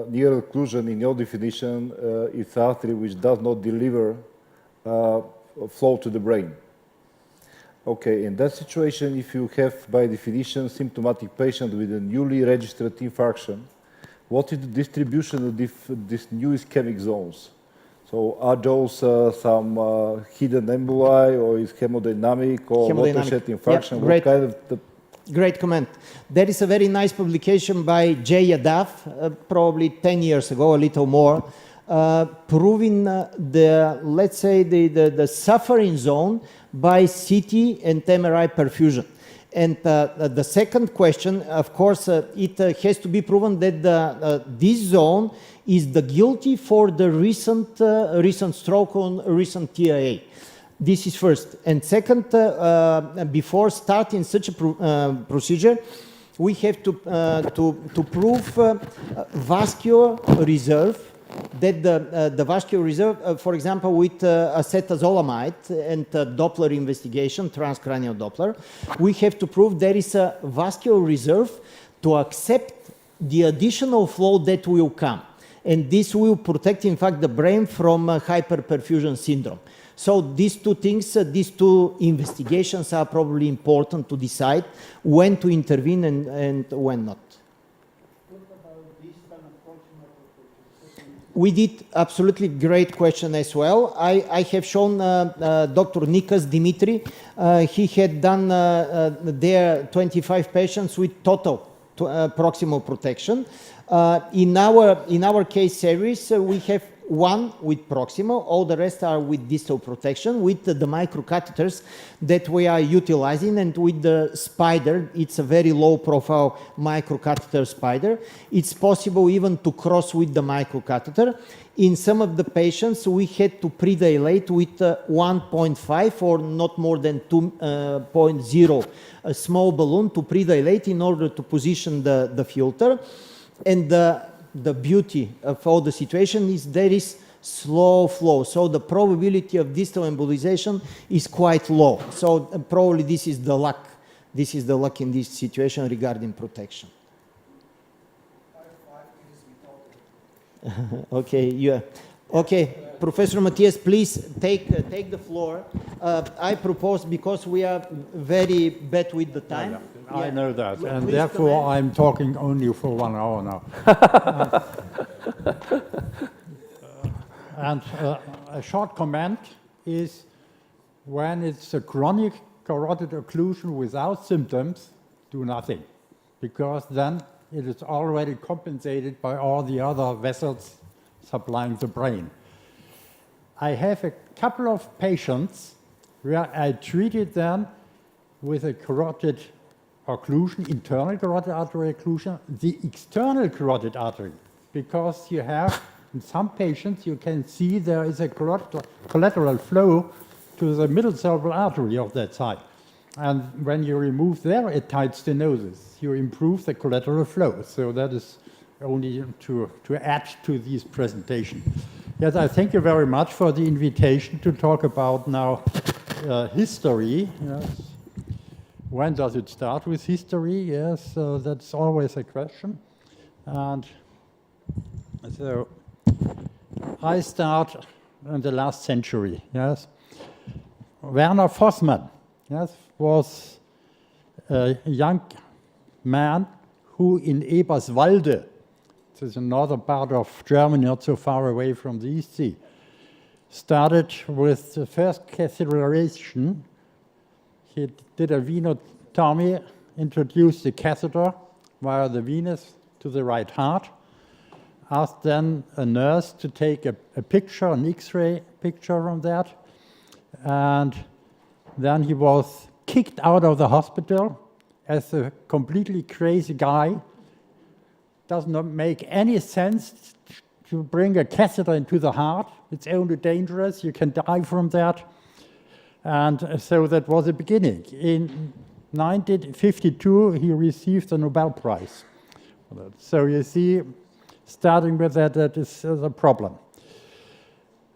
near occlusion, in your definition, is artery which does not deliver flow to the brain. Okay, in that situation, if you have, by definition, symptomatic patient with a newly registered infarction, what is the distribution of these new ischemic zones? So are those some hidden emboli, or is hemodynamic, or watershed infarction? Yeah, what kind of great comment. There is a very nice publication by Jay Yadav, probably 10 years ago, a little more, proving let's say, the suffering zone by CT and MRI perfusion. And the second question, of course, it has to be proven that this zone is the guilty for the recent stroke on recent TIA. This is first. And second, before starting such a procedure, we have to prove vascular reserve, that the vascular reserve, for example, with acetazolamide and Doppler investigation, transcranial Doppler, we have to prove there is a vascular reserve to accept the additional flow that will come. And this will protect, in fact, the brain from hyperperfusion syndrome. So these two things, these two investigations are probably important to decide when to intervene and when not. We did absolutely great question as well. I have shown Dr. Nikas Dimitri. He had done there 25 patients with total proximal protection. In our case series, we have one with proximal, all the rest are with distal protection, with the microcatheters that we are utilizing, and with the spider. It's a very low profile microcatheter spider. It's possible even to cross with the microcatheter. In some of the patients, we had to predilate with 1.5 or not more than 2.0, a small balloon to predilate in order to position the filter. And the beauty of all the situation is there is slow flow. So the probability of distal embolization is quite low. So probably this is the luck. This is the luck in this situation regarding protection. Okay, yeah. Okay, Professor Matthias, please take the floor. I propose, because we are very bad with the time. Yeah. I know that, Yeah, and please therefore I'm talking only for 1 hour now. And a short comment is, when it's a chronic carotid occlusion without symptoms, do nothing, because then it is already compensated by all the other vessels supplying the brain. I have a couple of patients where I treated them with a carotid occlusion, internal carotid artery occlusion, the external carotid artery, because you have, in some patients, you can see there is a collateral flow to the middle cerebral artery of that side. And when you remove there a tight stenosis, you improve the collateral flow. So that is only to add to this presentation. Yes, I thank you very much for the invitation to talk about now history. Yes. When does it start with history? Yes, that's always a question. And so I start in the last century. Yes, Werner Vossmann, yes, was a young man who in Eberswalde, this is another part of Germany, not so far away from the East Sea, started with the first catheterization. He did a venotomy, introduced the catheter via the venous to the right heart, asked then a nurse to take a picture, an X-ray picture from that, and then he was kicked out of the hospital as a completely crazy guy. Does not make any sense to bring a catheter into the heart. It's only dangerous, you can die from that. And so that was the beginning. In 1952, he received the Nobel Prize. So you see, starting with that, that is a problem.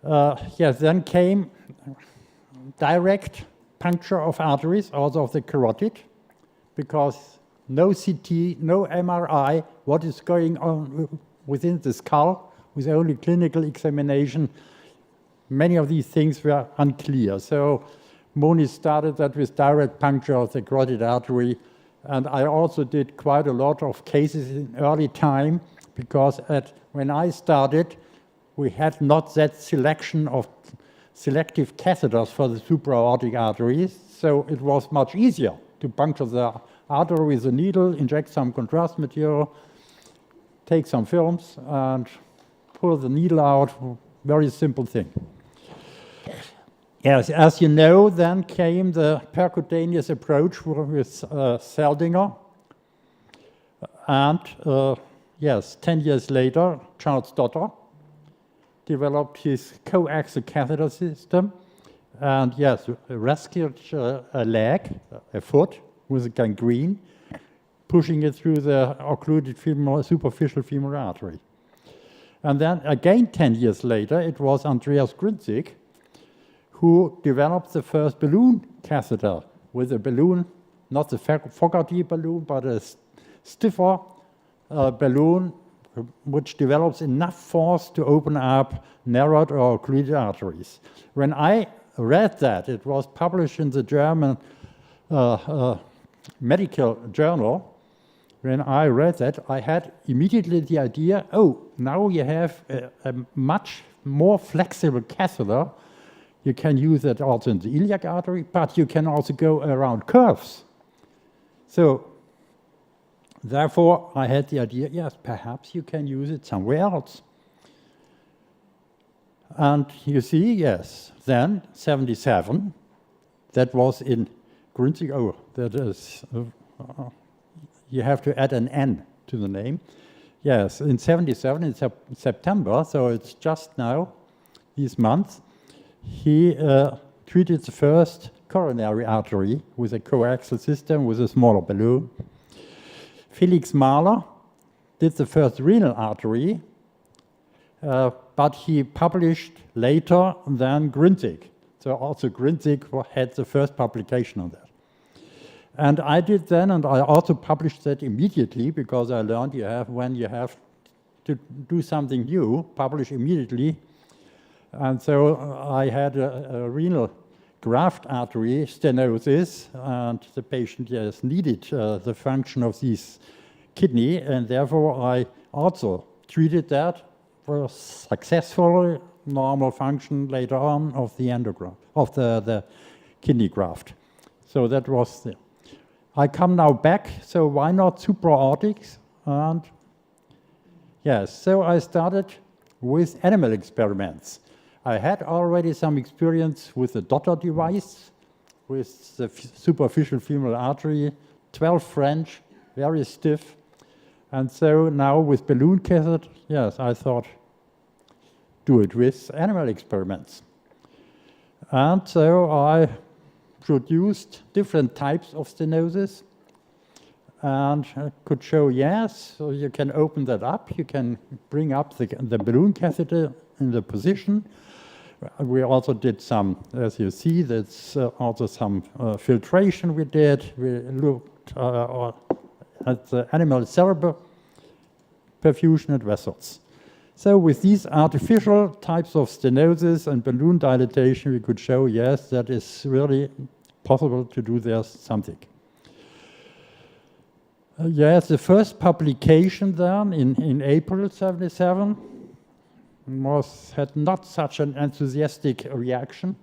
Yes, then came direct puncture of arteries, also of the carotid, because no CT, no MRI, what is going on within the skull, with only clinical examination, many of these things were unclear. So Moni started that with direct puncture of the carotid artery. And I also did quite a lot of cases in early time, because when I started, we had not that selection of selective catheters for the supraaortic arteries, so it was much easier to puncture the artery with a needle, inject some contrast material, take some films, and pull the needle out. Very simple thing. Yes, as you know, then came the percutaneous approach with Seldinger. And yes, 10 years later, Charles Dotter developed his coaxial catheter system. And yes, rescued a leg, a foot, with a gangrene, pushing it through the occluded superficial femoral artery. And then again 10 years later, it was Andreas Grünzig who developed the first balloon catheter with a balloon, not the Fogarty balloon, but a stiffer balloon which develops enough force to open up narrowed or occluded arteries. When I read that, it was published in the German medical journal. When I read that, I had immediately the idea, oh, now you have a much more flexible catheter. You can use it also in the iliac artery, but you can also go around curves. So therefore, I had the idea, yes, perhaps you can use it somewhere else. And you see, yes, then 77, that was in Grünzig, oh, that is, you have to add an N to the name. Yes, in 77, in September, so it's just now, this month, he treated the first coronary artery with a coaxial system with a smaller balloon. Felix Mahler did the first renal artery, but he published later than Grünzig. So also Grünzig had the first publication on that. And I did then, and I also published that immediately, because I learned when you have to do something new, publish immediately. And so I had a renal graft artery stenosis, and the patient needed the function of this kidney, and therefore I also treated that for successful normal function later on of the endograft, of the kidney graft. So that was the. I come now back, so why not supraaortics? And yes, so I started with animal experiments. I had already some experience with the Dotter device, with the superficial femoral artery, 12 French, very stiff. And so now with balloon catheter, yes, I thought, do it with animal experiments. And so I produced different types of stenosis and could show, yes, so you can open that up, you can bring up the balloon catheter in the position. We also did some, as you see, that's also some filtration we did. We looked at the animal cerebral perfusion and vessels. So with these artificial types of stenosis and balloon dilatation, we could show, yes, that is really possible to do there something. Yes, the first publication then in April 77 had not such an enthusiastic reaction.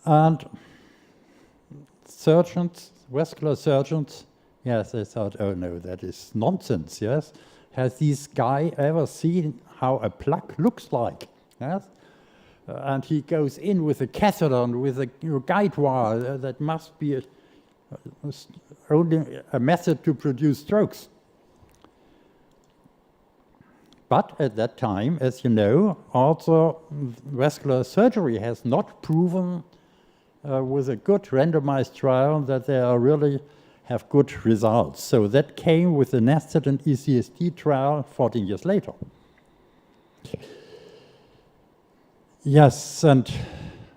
And surgeons, vascular surgeons, yes, they thought, oh no, that is nonsense, yes. Has this guy ever seen how a plug looks like? Yes? And he goes in with a catheter and with a guide wire. That must be only a method to produce strokes. But at that time, as you know, also vascular surgery has not proven with a good randomized trial that they are really have good results. So that came with the nested and ECST trial 14 years later. Yes, and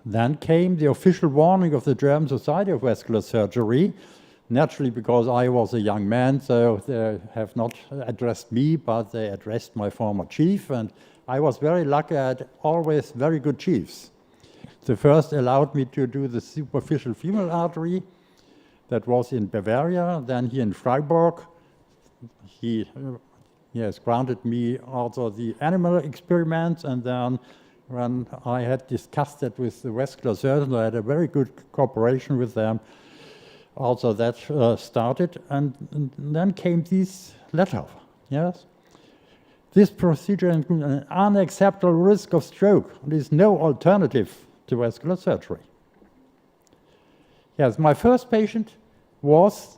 then came the official warning of the German Society of Vascular Surgery, naturally because I was a young man, so they have not addressed me, but they addressed my former chief, and I was very lucky. I had always very good chiefs. The first allowed me to do the superficial femoral artery. That was in Bavaria. Then here in Freiburg, he has granted me also the animal experiments. And then when I had discussed that with the vascular surgeons, I had a very good cooperation with them. Also that started. And then came this letter, yes? This procedure includes an unacceptable risk of stroke. There is no alternative to vascular surgery. Yes, my first patient was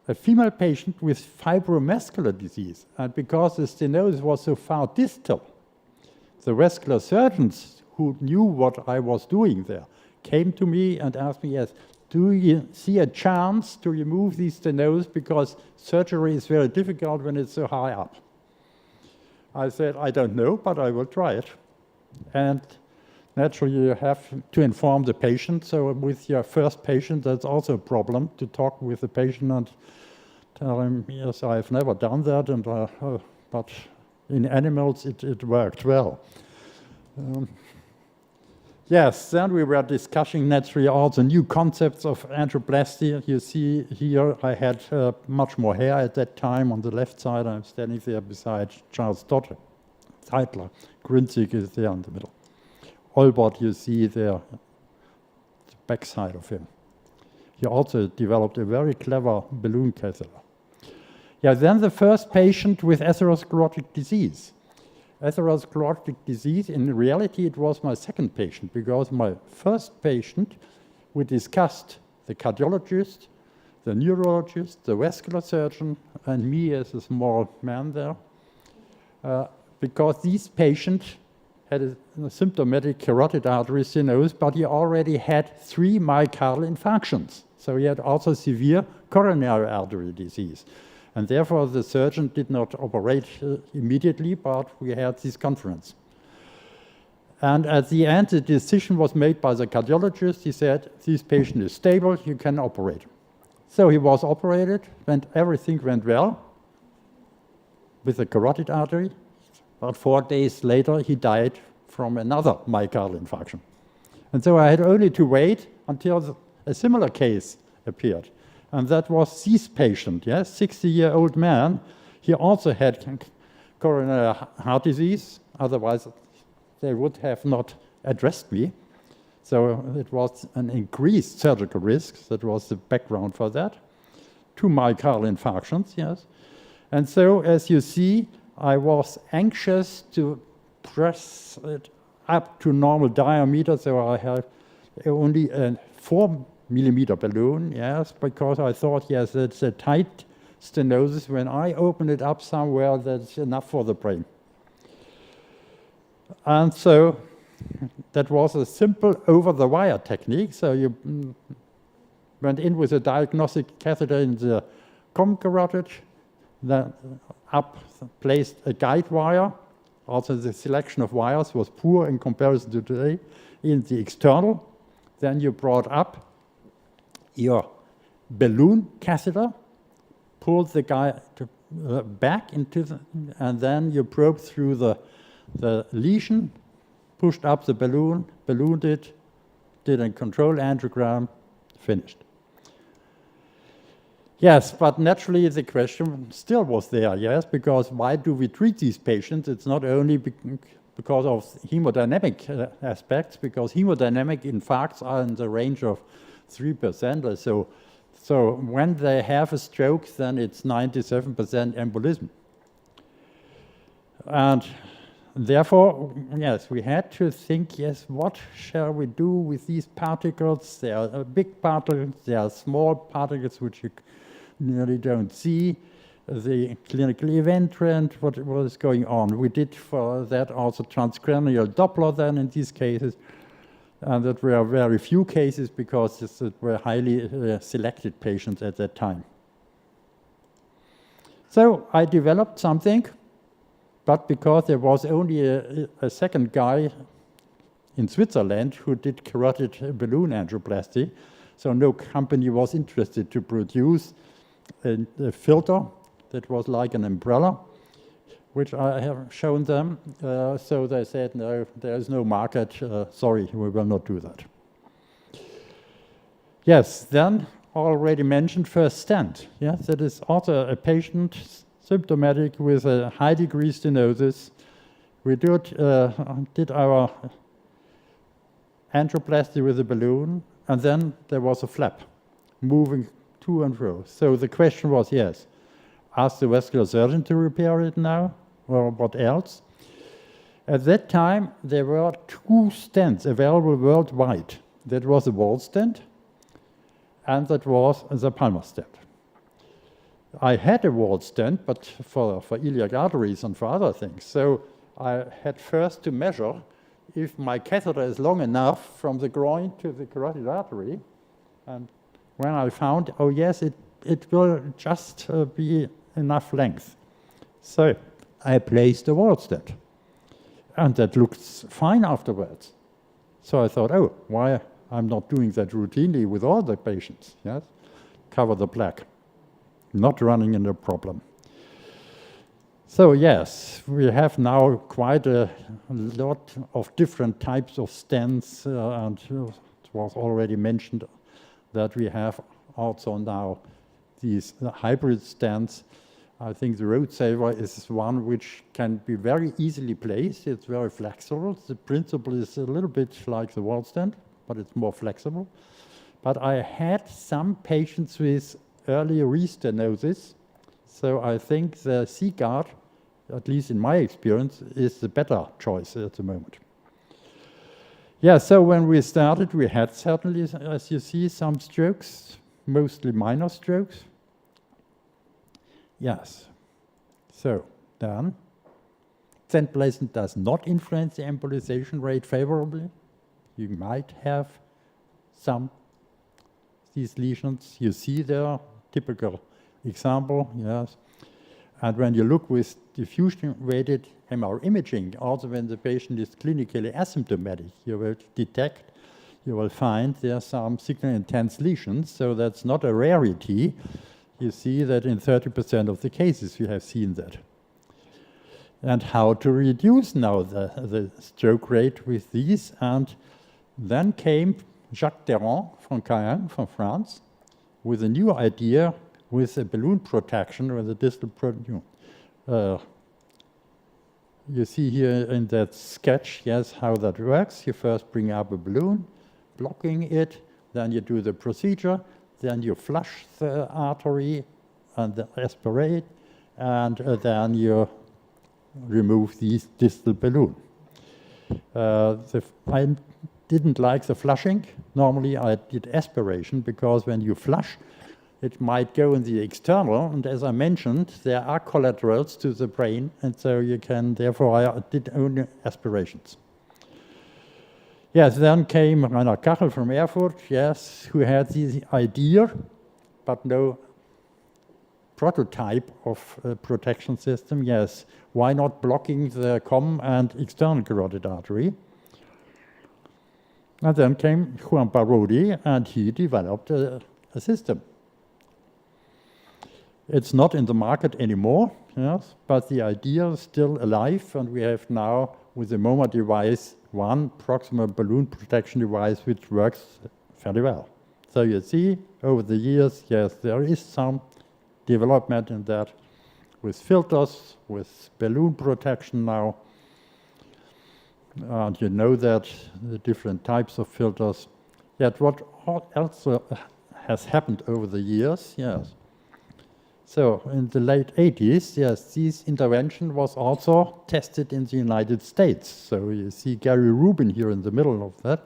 a female patient with fibromuscular disease. And because the stenosis was so far distal, the vascular surgeons who knew what I was doing there came to me and asked me, yes, do you see a chance to remove these stenosis because surgery is very difficult when it's so high up? I said, I don't know, but I will try it. And naturally, you have to inform the patient. So with your first patient, that's also a problem, to talk with the patient and tell him, yes, I've never done that, and but in animals, it worked well. Yes, then we were discussing naturally also new concepts of angioplasty. You see here, I had much more hair at that time. On the left side, I'm standing there beside Charles Zeitler. Grinzig is there in the middle. Olbert, you see there, the backside of him. He also developed a very clever balloon catheter. Yeah, then the first patient with atherosclerotic disease. Atherosclerotic disease, in reality, it was my second patient, because my first patient, we discussed the cardiologist, the neurologist, the vascular surgeon, and me as a small man there, because this patient had a symptomatic carotid artery stenosis, but he already had 3 myocardial infarctions. So he had also severe coronary artery disease. And therefore, the surgeon did not operate immediately, but we had this conference. And at the end, the decision was made by the cardiologist. He said, this patient is stable, you can operate. So he was operated, everything went well with the carotid artery. But 4 days later, he died from another myocardial infarction. And so I had only to wait until a similar case appeared. And that was this patient, yes, 60-year-old man. He also had coronary heart disease. Otherwise, they would have not addressed me. So it was an increased surgical risk. That was the background for that. 2 myocardial infarctions, yes. And so, as you see, I was anxious to press it up to normal diameter, so I have only a 4-millimeter balloon, yes, because I thought, yes, it's a tight stenosis. When I open it up somewhere, that's enough for the brain. And so that was a simple over-the-wire technique. So you went in with a diagnostic catheter in the common carotid, then placed a guide wire. Also, the selection of wires was poor in comparison to today. In the external, then you brought up your balloon catheter, pulled the guy back into the, and then you probed through the lesion, pushed up the balloon, ballooned it, did a control angiogram, finished. Yes, but naturally the question still was there, yes, because why do we treat these patients? It's not only because of hemodynamic aspects, because hemodynamic infarcts are in the range of 3% or so. So when they have a stroke, then it's 97% embolism. And therefore, yes, we had to think, yes, what shall we do with these particles? They are big particles, they are small particles which you nearly don't see. The clinical event trend, what is going on. We did for that also transcranial Doppler then in these cases. And that were very few cases because it were highly selected patients at that time. So I developed something, but because there was only a second guy in Switzerland who did carotid balloon angioplasty, so no company was interested to produce a filter that was like an umbrella which I have shown them. So they said, no, there is no market. Sorry, we will not do that. Yes, then already mentioned first stent. Yes, that is also a patient symptomatic with a high degree stenosis. We did our angioplasty with a balloon, and then there was a flap moving to and fro. So the question was, yes, ask the vascular surgeon to repair it now, or what else? At that time, there were 2 stents available worldwide. That was a wall stent, and that was the palmar stent. I had a wall stent, but for iliac arteries and for other things. So I had first to measure if my catheter is long enough from the groin to the carotid artery. And when I found, oh yes, it will just be enough length. So I placed a wall stent. And that looks fine afterwards. So I thought, oh, why I'm not doing that routinely with all the patients, yes? Cover the plaque, not running into a problem. So yes, we have now quite a lot of different types of stents, and it was already mentioned that we have also now these hybrid stents. I think the Road Saver is one which can be very easily placed. It's very flexible. The principle is a little bit like the wall stent, but it's more flexible. But I had some patients with early restenosis, so I think the C-guard, at least in my experience, is the better choice at the moment. Yeah, so when we started, we had certainly, as you see, some strokes, mostly minor strokes. Yes, so then, stent placement does not influence the embolization rate favorably. You might have some these lesions. You see there, typical example, yes. And when you look with diffusion-weighted MR imaging, also when the patient is clinically asymptomatic, you will detect, you will find there are some signal-intense lesions, so that's not a rarity. You see that in 30% of the cases we have seen that. And how to reduce now the stroke rate with these, and then came Jacques Terran from Caen, from France, with a new idea with a balloon protection with a distal protection. You see here in that sketch, yes, how that works. You first bring up a balloon, blocking it, then you do the procedure, then you flush the artery and aspirate, and then you remove the distal balloon. I didn't like the flushing. Normally I did aspiration because when you flush, it might go in the external, and as I mentioned, there are collaterals to the brain, and so you can, therefore I did only aspirations. Yes, then came Rainer Kachel from Erfurt, yes, who had the idea, but no prototype of a protection system. Yes, why not blocking the common and external carotid artery? And then came Juan Parodi, and he developed a system. It's not in the market anymore, yes, but the idea is still alive, and we have now, with the MoMA device, one proximal balloon protection device which works fairly well. So you see, over the years, yes, there is some development in that, with filters, with balloon protection now, and you know that the different types of filters. Yet what also has happened over the years, yes. So in the late 80s, yes, this intervention was also tested in the United States. So you see Gary Rubin here in the middle of that,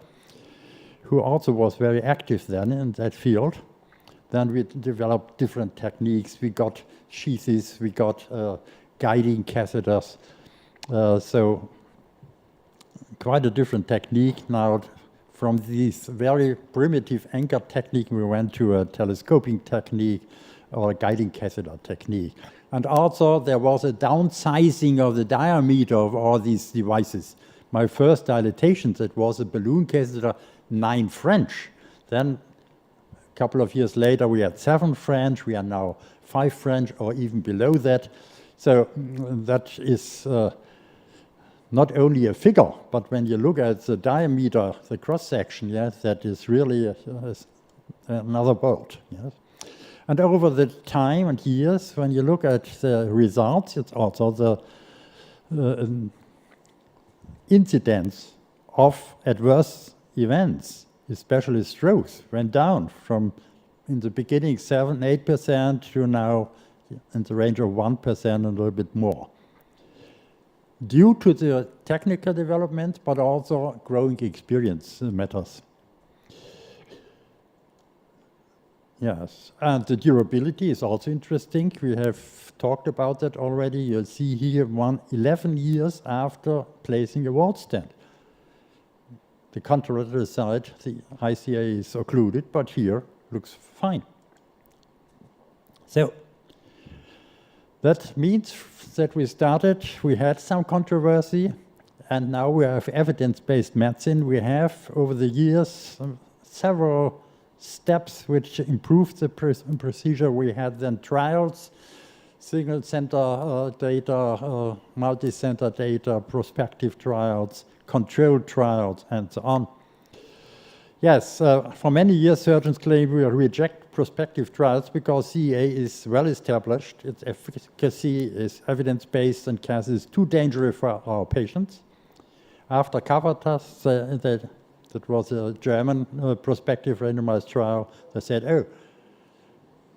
who also was very active then in that field. Then we developed different techniques. We got sheaths, we got guiding catheters. So quite a different technique now. From this very primitive anchor technique, we went to a telescoping technique, or a guiding catheter technique. And also there was a downsizing of the diameter of all these devices. My first dilatation, that was a balloon catheter, 9 French. Then a couple of years later we had 7 French, we are now 5 French or even below that. So that is not only a figure, but when you look at the diameter, the cross-section, yes, that is really another boat. Yes. And over the time and years, when you look at the results, it's also the incidence of adverse events, especially strokes, went down from, in the beginning, 7–8% to now in the range of 1% and a little bit more. Due to the technical development, but also growing experience matters. Yes, and the durability is also interesting. We have talked about that already. You'll see here 11 years after placing a wall stent. The contralateral side, the ICA is occluded, but here looks fine. So that means that we had some controversy, and now we have evidence-based medicine. We have, over the years, several steps which improved the procedure. We had then trials, single-center data, multi-center data, prospective trials, controlled trials, and so on. Yes, for many years surgeons claim we reject prospective trials because CEA is well established, its efficacy is evidence-based, and CAS is too dangerous for our patients. After Cavatas, that was a German prospective randomized trial, they said, oh,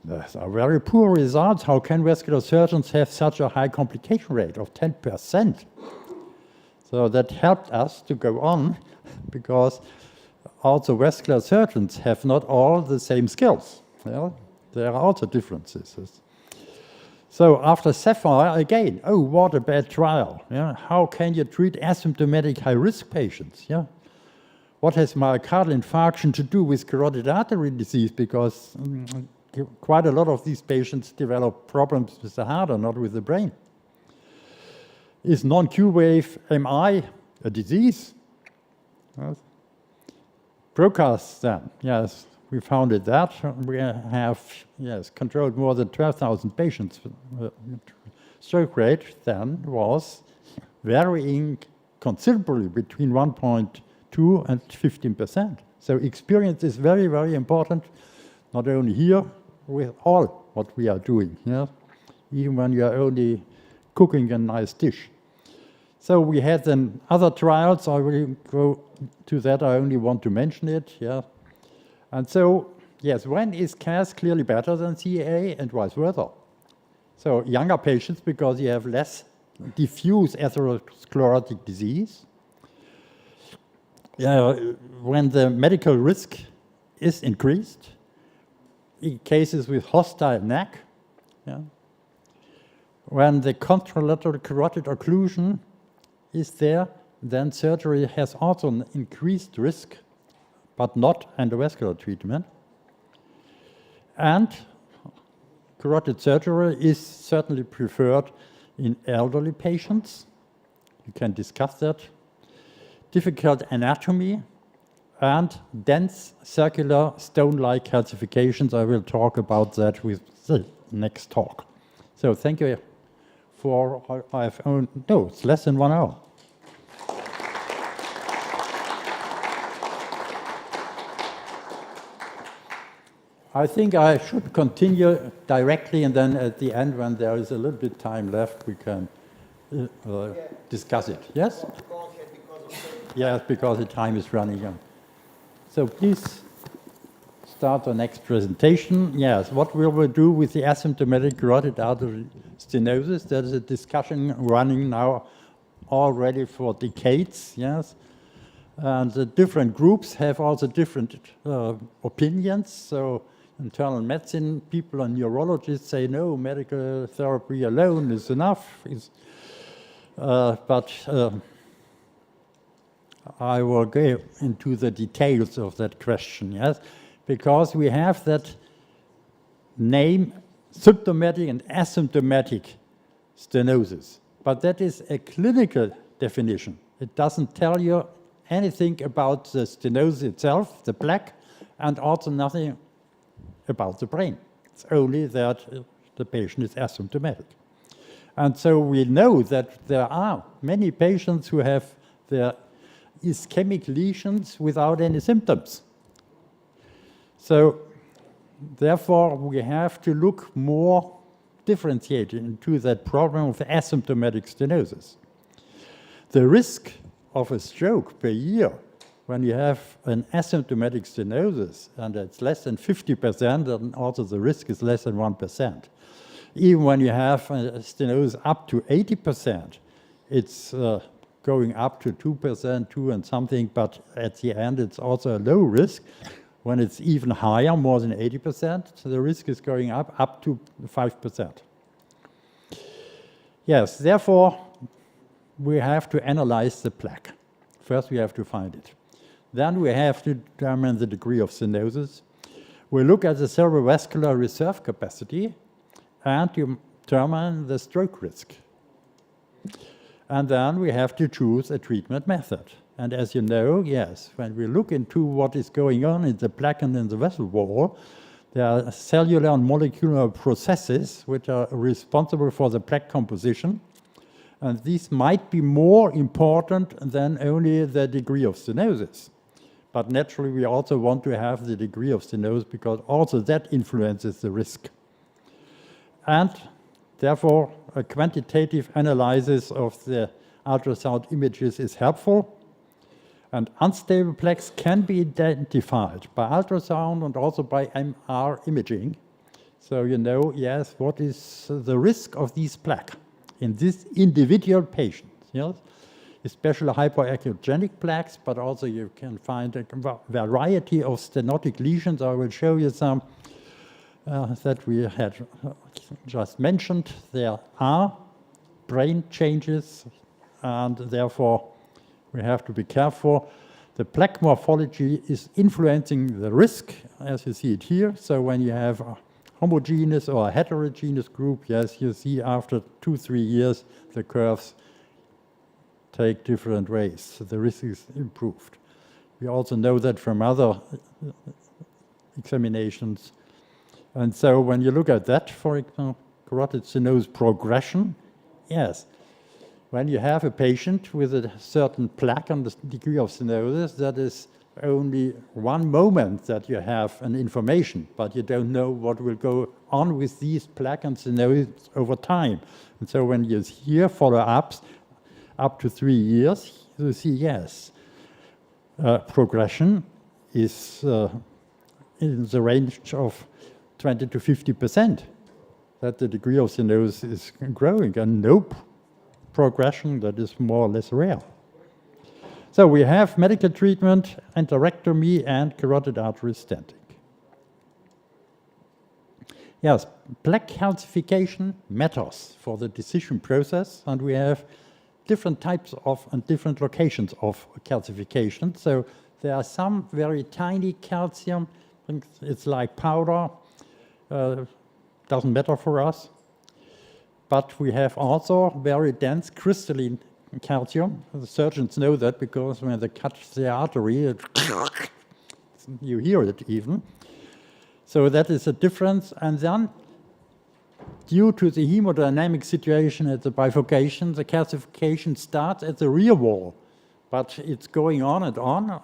those are very poor results. How can vascular surgeons have such a high complication rate of 10%? So that helped us to go on, because also vascular surgeons have not all the same skills. Well, there are also differences. So after Sapphire, again, oh, what a bad trial. Yeah? How can you treat asymptomatic high-risk patients? Yeah? What has myocardial infarction to do with carotid artery disease? Because quite a lot of these patients develop problems with the heart and not with the brain. Is non-Q wave MI a disease? Yes. Broadcast then, yes, we founded that. We have, yes, controlled more than 12,000 patients. Stroke rate then was varying considerably between 1.2 and 15%. So experience is very, very important, not only here, with all what we are doing, yeah? Even when you are only cooking a nice dish. So we had then other trials. I will go to that. I only want to mention it. Yeah. And so, yes, when is CAS clearly better than CEA and vice versa? So younger patients, because you have less diffuse atherosclerotic disease. When the medical risk is increased, in cases with hostile neck, yeah. When the contralateral carotid occlusion is there, then surgery has also an increased risk, but not endovascular treatment. And carotid surgery is certainly preferred in elderly patients. You can discuss that. Difficult anatomy and dense circular stone-like calcifications. I will talk about that with the next talk. So thank you for, no, it's less than 1 hour. I think I should continue directly, and then at the end, when there is a little bit time left, we can discuss it. Yes? Yes, because the time is running out. So please start the next presentation. Yes, what we will do with the asymptomatic carotid artery stenosis. There is a discussion running now already for decades. Yes. And the different groups have also different opinions. So internal medicine people and neurologists say, no, medical therapy alone is enough. But I will go into the details of that question, yes? Because we have that name, symptomatic and asymptomatic stenosis. But that is a clinical definition. It doesn't tell you anything about the stenosis itself, the plaque, and also nothing about the brain. It's only that the patient is asymptomatic. And so we know that there are many patients who have their ischemic lesions without any symptoms. So therefore, we have to look more differentiated into that problem of asymptomatic stenosis. The risk of a stroke per year when you have an asymptomatic stenosis, and it's less than 50%, and also the risk is less than 1%. Even when you have a stenosis up to 80%, it's going up to 2%, 2 and something, but at the end it's also a low risk. When it's even higher, more than 80%, so the risk is going up to 5%. Yes, therefore, we have to analyze the plaque. First, we have to find it. Then we have to determine the degree of stenosis. We look at the cerebrovascular reserve capacity and determine the stroke risk. And then we have to choose a treatment method. And as you know, yes, when we look into what is going on in the plaque and in the vessel wall, there are cellular and molecular processes which are responsible for the plaque composition. And these might be more important than only the degree of stenosis. But naturally, we also want to have the degree of stenosis because also that influences the risk. And therefore, a quantitative analysis of the ultrasound images is helpful. And unstable plaques can be identified by ultrasound and also by MR imaging. So you know, yes, what is the risk of these plaques in this individual patient, yes? Especially hypoarchogenic plaques, but also you can find a variety of stenotic lesions. I will show you some that we had just mentioned. There are brain changes, and therefore we have to be careful. The plaque morphology is influencing the risk, as you see it here. So when you have a homogeneous or a heterogeneous group, yes, you see after 2-3 years, the curves take different ways. So the risk is improved. We also know that from other examinations. And so when you look at that, for example, carotid stenosis progression, yes, when you have a patient with a certain plaque and the degree of stenosis, that is only one moment that you have an information, but you don't know what will go on with these plaque and stenosis over time. And so when you hear follow-ups up to 3 years, you see, yes, progression is in the range of 20 to 50%, that the degree of stenosis is growing, and no progression that is more or less rare. So we have medical treatment, enterectomy, and carotid artery stenting. Yes, plaque calcification matters for the decision process, and we have different types of and different locations of calcification. So there are some very tiny calcium, it's like powder, doesn't matter for us. But we have also very dense crystalline calcium. The surgeons know that because when they cut the artery, you hear it even. So that is a difference. And then, due to the hemodynamic situation at the bifurcation, the calcification starts at the rear wall, but it's going on,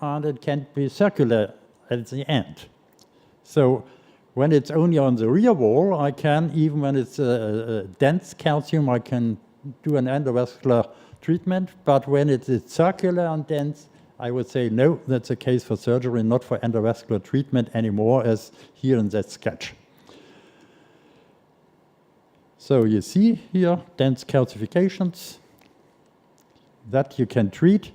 and it can be circular at the end. So when it's only on the rear wall, I can, even when it's dense calcium, I can do an endovascular treatment. But when it is circular and dense, I would say, no, that's a case for surgery, not for endovascular treatment anymore, as here in that sketch. So you see here, dense calcifications that you can treat.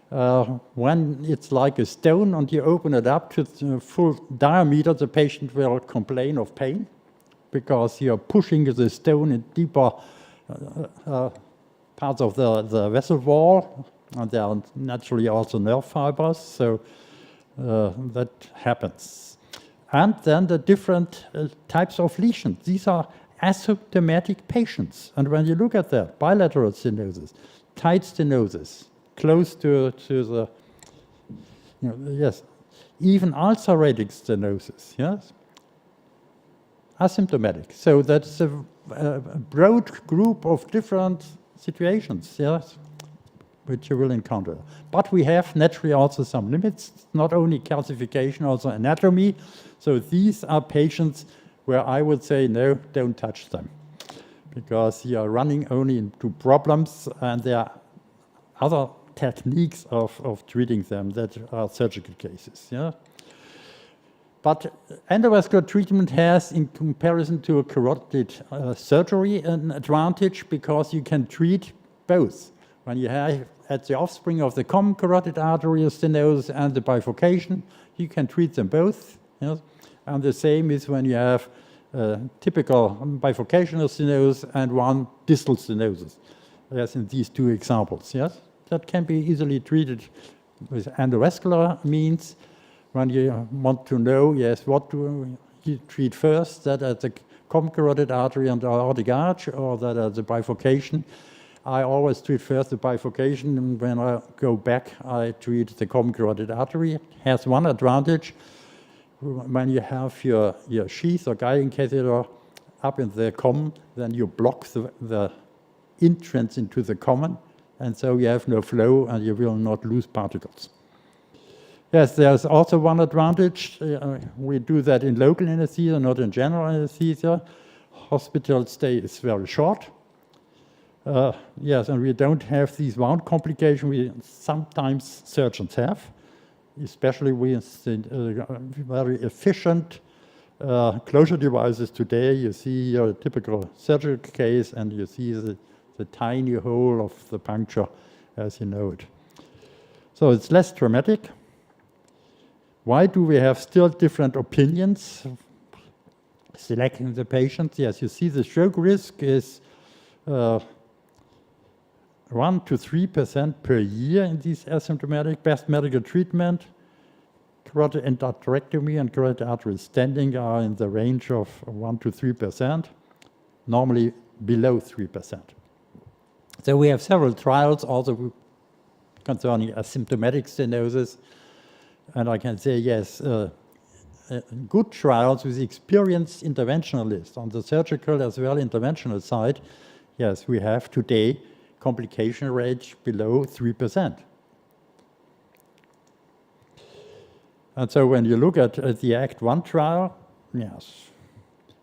When it's like a stone and you open it up to the full diameter, the patient will complain of pain because you're pushing the stone in deeper parts of the vessel wall, and there are naturally also nerve fibers, so that happens. And then the different types of lesions. These are asymptomatic patients, and when you look at that, bilateral stenosis, tight stenosis, close to the, yes, even ulcerated stenosis, yes? asymptomatic. So that's a broad group of different situations, yes, which you will encounter. But we have naturally also some limits, not only calcification, also anatomy. So these are patients where I would say, no, don't touch them, because you are running only into problems, and there are other techniques of treating them that are surgical cases. Yeah? But endovascular treatment has, in comparison to a carotid surgery, an advantage because you can treat both. When you have at the offspring of the common carotid artery stenosis and the bifurcation, you can treat them both. Yes? And the same is when you have typical bifurcational stenosis and one distal stenosis, as in these two examples. Yes? That can be easily treated with endovascular means. When you want to know, yes, what do you treat first, that at the common carotid artery and the aortic arch, or that at the bifurcation, I always treat first the bifurcation, and when I go back, I treat the common carotid artery. It has one advantage. When you have your sheath or guiding catheter up in the common, then you block the entrance into the common, and so you have no flow and you will not lose particles. Yes, there's also one advantage. We do that in local anesthesia, not in general anesthesia. Hospital stay is very short. Yes, and we don't have these wound complications we sometimes surgeons have, especially with very efficient closure devices today. You see a typical surgical case, and you see the tiny hole of the puncture as you know it. So it's less traumatic. Why do we have still different opinions selecting the patients? Yes, you see the stroke risk is 1 to 3% per year in these asymptomatic. Best medical treatment, carotid endarterectomy and carotid artery stenting are in the range of 1 to 3%, normally below 3%. So we have several trials also concerning asymptomatic stenosis. And I can say, yes, good trials with experienced interventionalists on the surgical as well interventional side. Yes, we have today complication rate below 3%. And so when you look at the ACT 1 trial, yes,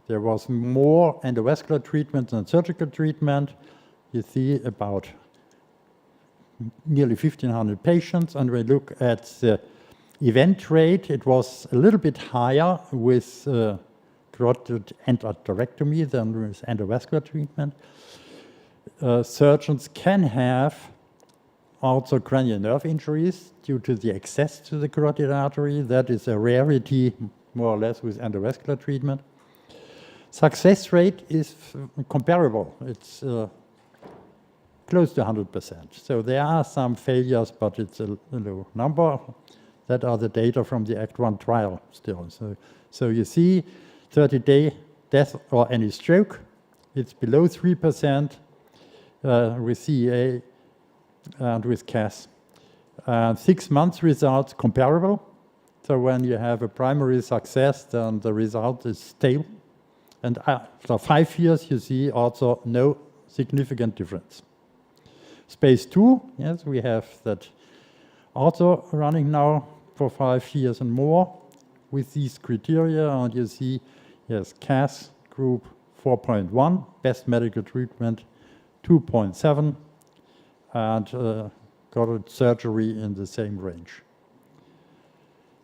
there was more endovascular treatment than surgical treatment. You see about nearly 1,500 patients. And we look at the event rate, it was a little bit higher with carotid endarterectomy than with endovascular treatment. Surgeons can have also cranial nerve injuries due to the access to the carotid artery. That is a rarity, more or less, with endovascular treatment. Success rate is comparable. It's close to 100%. So there are some failures, but it's a low number. That are the data from the ACT 1 trial still. So you see 30-day death or any stroke, it's below 3% with CEA and with CAS. 6 months results comparable. So when you have a primary success, then the result is stable. And after 5 years, you see also no significant difference. Space 2, yes, we have that also running now for 5 years and more with these criteria, and you see, yes, CAS group 4.1, best medical treatment 2.7, and carotid surgery in the same range.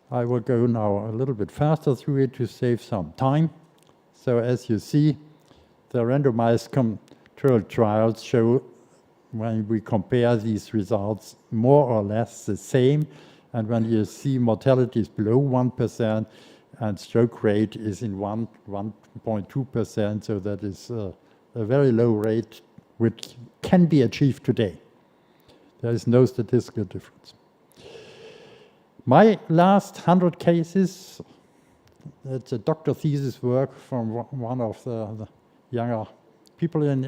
I will go now a little bit faster through it to save some time. So as you see, the randomized controlled trials show when we compare these results more or less the same, and when you see mortality is below 1% and stroke rate is in 1.2%, so that is a very low rate which can be achieved today. There is no statistical difference. My last 100 cases, it's a doctor thesis work from one of the younger people in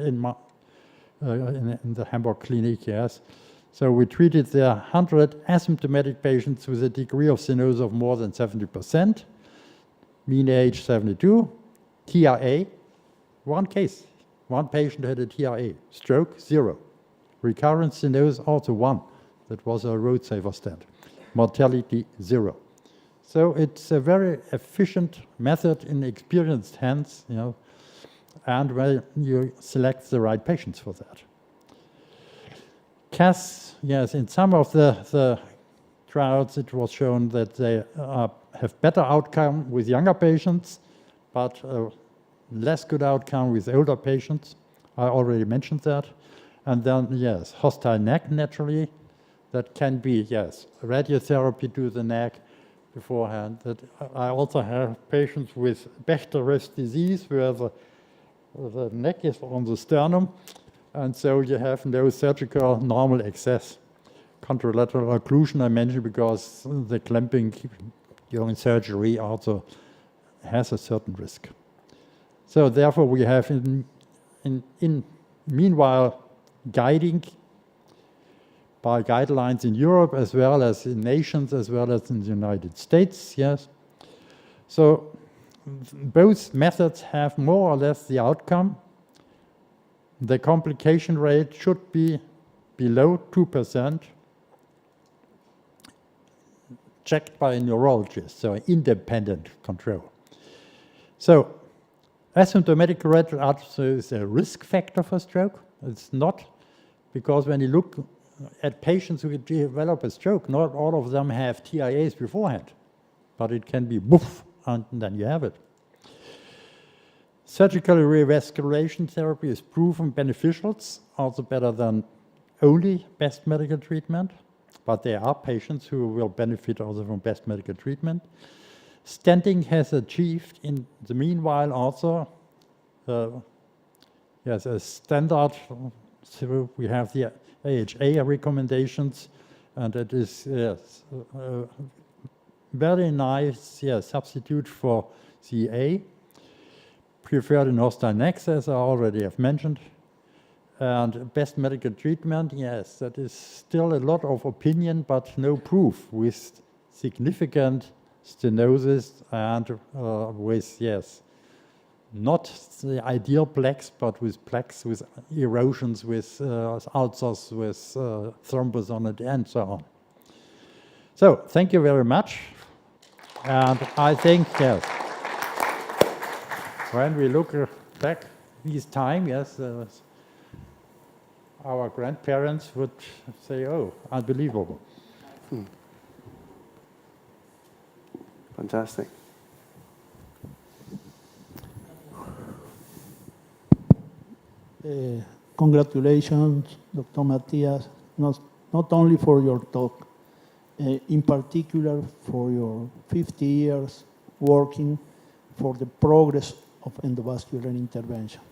the Hamburg clinic, yes. So we treated there 100 asymptomatic patients with a degree of stenosis of more than 70%, mean age 72, TIA, one case. One patient had a TIA. Stroke, 0. Recurrent stenosis, also 1. That was a road saver stent. Mortality, 0. So it's a very efficient method in experienced hands, you know, and when you select the right patients for that. CAS, yes, in some of the trials it was shown that they have better outcome with younger patients, but less good outcome with older patients. I already mentioned that. And then, yes, hostile neck, naturally. That can be, yes, radiotherapy to the neck beforehand. That I also have patients with Bechtere's disease, where the neck is on the sternum, and so you have no surgical normal access. Contralateral occlusion I mentioned because the clamping during surgery also has a certain risk. So therefore we have in meanwhile guiding by guidelines in Europe as well as in nations as well as in the United States, yes. So both methods have more or less the outcome. The complication rate should be below 2%, checked by a neurologist, so independent control. So asymptomatic carotid artery is a risk factor for stroke. It's not, because when you look at patients who develop a stroke, not all of them have TIAs beforehand, but it can be woof, and then you have it. Surgical revascularization therapy is proven beneficial, also better than only best medical treatment, but there are patients who will benefit also from best medical treatment. Stenting has achieved in the meanwhile also, yes, a standard. So we have the AHA recommendations, and it is, yes, very nice, yes, substitute for CA. Preferred in hostile necks, as I already have mentioned. And best medical treatment, yes, that is still a lot of opinion, but no proof, with significant stenosis and with, yes, not the ideal plaques, but with plaques with erosions, with ulcers, with thrombus on it, and so on. So, thank you very much. And I think, yes, when we look back this time, yes, our grandparents would say, oh, unbelievable. Fantastic. Congratulations, Dr. Matthias, not only for your talk, in particular for your 50 years working for the progress of endovascular intervention.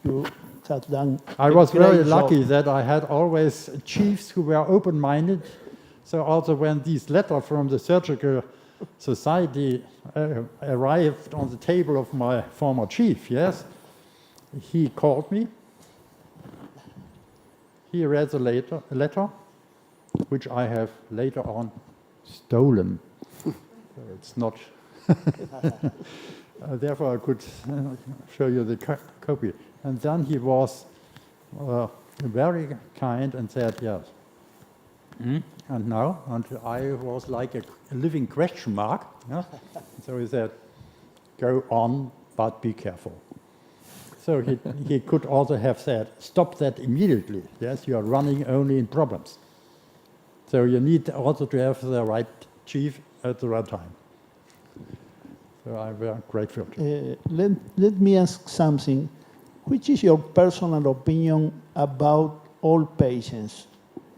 You have done I was very lucky that I had always chiefs who were open-minded. So also when this letter from the Surgical Society arrived on the table of my former chief, yes, he called me. He read the letter, which I have later on stolen. So it's not. Therefore, I could show you the copy. And then he was very kind and said, yes. And now, and I was like a living question mark. Yeah? So he said, go on, but be careful. So he could also have said, stop that immediately. Yes, you are running only in problems. So you need also to have the right chief at the right time. So I'm very grateful. Let me ask something. Which is your personal opinion about all patients?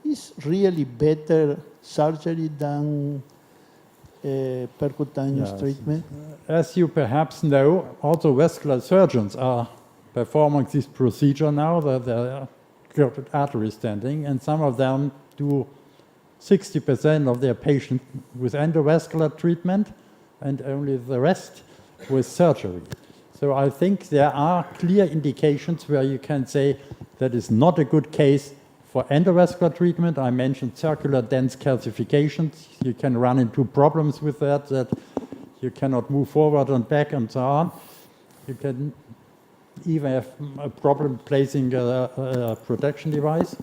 Is really better surgery than percutaneous treatment? As you perhaps know, also vascular surgeons are performing this procedure now, the carotid artery stenting, and some of them do 60% of their patients with endovascular treatment and only the rest with surgery. So I think there are clear indications where you can say that is not a good case for endovascular treatment. I mentioned circular dense calcifications. You can run into problems with that you cannot move forward and back and so on. You can even have a problem placing a protection device.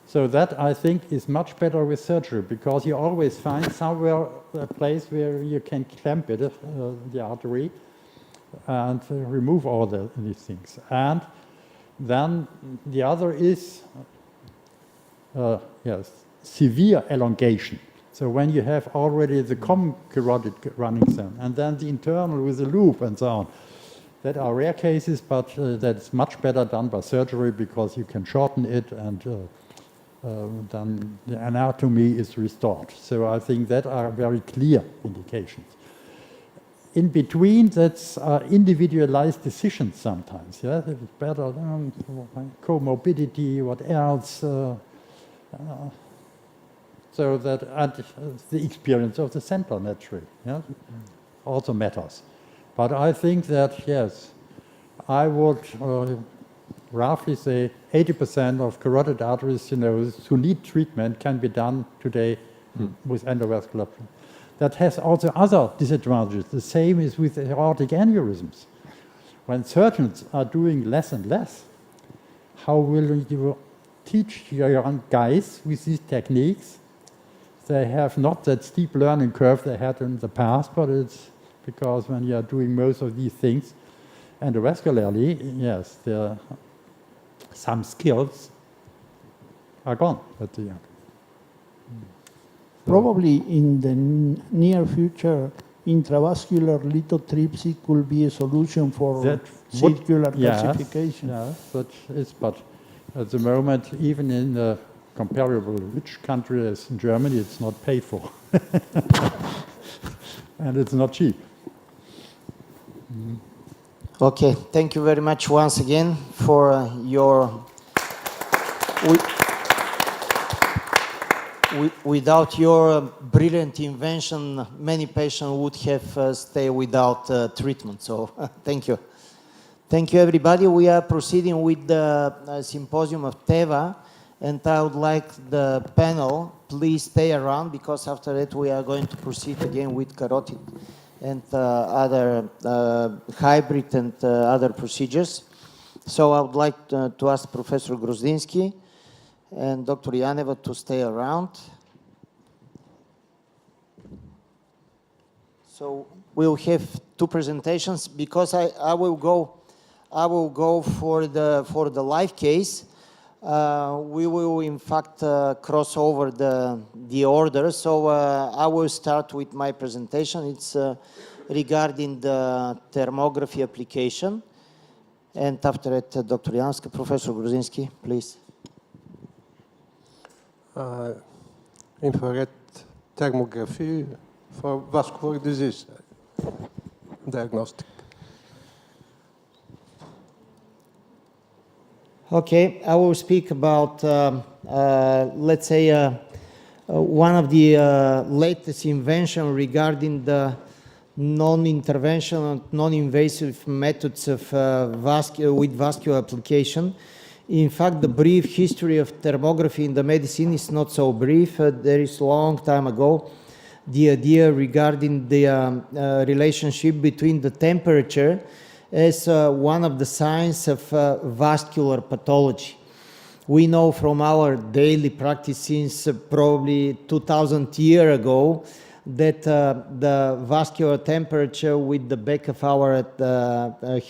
So that, I think, is much better with surgery, because you always find somewhere a place where you can clamp it, the artery, and remove all these things. And then the other is yes, severe elongation. So when you have already the common carotid running them, and then the internal with the loop and so on, that are rare cases, but that's much better done by surgery, because you can shorten it, and then the anatomy is restored. So I think that are very clear indications. In between, that's individualized decisions sometimes. Yeah, it's better comorbidity, what else? So that the experience of the center, naturally, yeah, also matters. But I think that, yes, I would roughly say 80% of carotid artery stenosis who need treatment can be done today with endovascular. That has also other disadvantages. The same is with aortic aneurysms. When surgeons are doing less and less, how will you teach your young guys with these techniques? They have not that steep learning curve they had in the past, but it's because when you are doing most of these things endovascularly, yes, some skills are gone at the end. Probably in the near future, intravascular lithotripsy could be a solution for circular calcification. Yes, but at the moment, even in a comparable rich country as Germany, it's not paid for. And it's not cheap. Okay, thank you very much once again for your... Without your brilliant invention, many patients would have stayed without treatment. So thank you. Thank you, everybody. We are proceeding with the symposium of TEVA, and I would like the panel, please stay around, because after that we are going to proceed again with carotid and other hybrid and other procedures. So I would like to ask Professor Grozdinsky and Dr. Janeva to stay around. So we'll have two presentations, because I will go for the live case. We will in fact cross over the order. So I will start with my presentation. It's regarding the thermography application, and after that, Dr. Janska, Professor Grozdinsky, please. Infrared thermography for vascular disease diagnostic. Okay, I will speak about, let's say, one of the latest inventions regarding the non-interventional, non-invasive methods of with vascular application. In fact, the brief history of thermography in the medicine is not so brief. There is a long time ago the idea regarding the relationship between the temperature as one of the signs of vascular pathology. We know from our daily practice since probably 2000 years ago that the vascular temperature with the back of our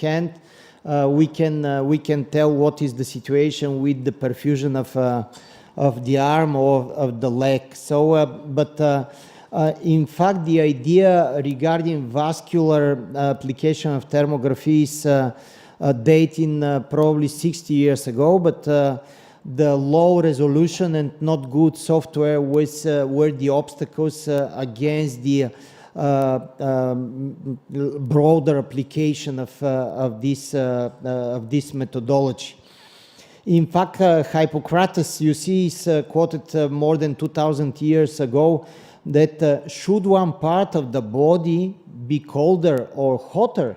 hand, we can tell what is the situation with the perfusion of the arm or of the leg. So, in fact, the idea regarding vascular application of thermography is dating probably 60 years ago, but the low resolution and not good software were the obstacles against the broader application of this methodology. In fact, Hippocrates, you see, is quoted more than 2,000 years ago that should one part of the body be colder or hotter,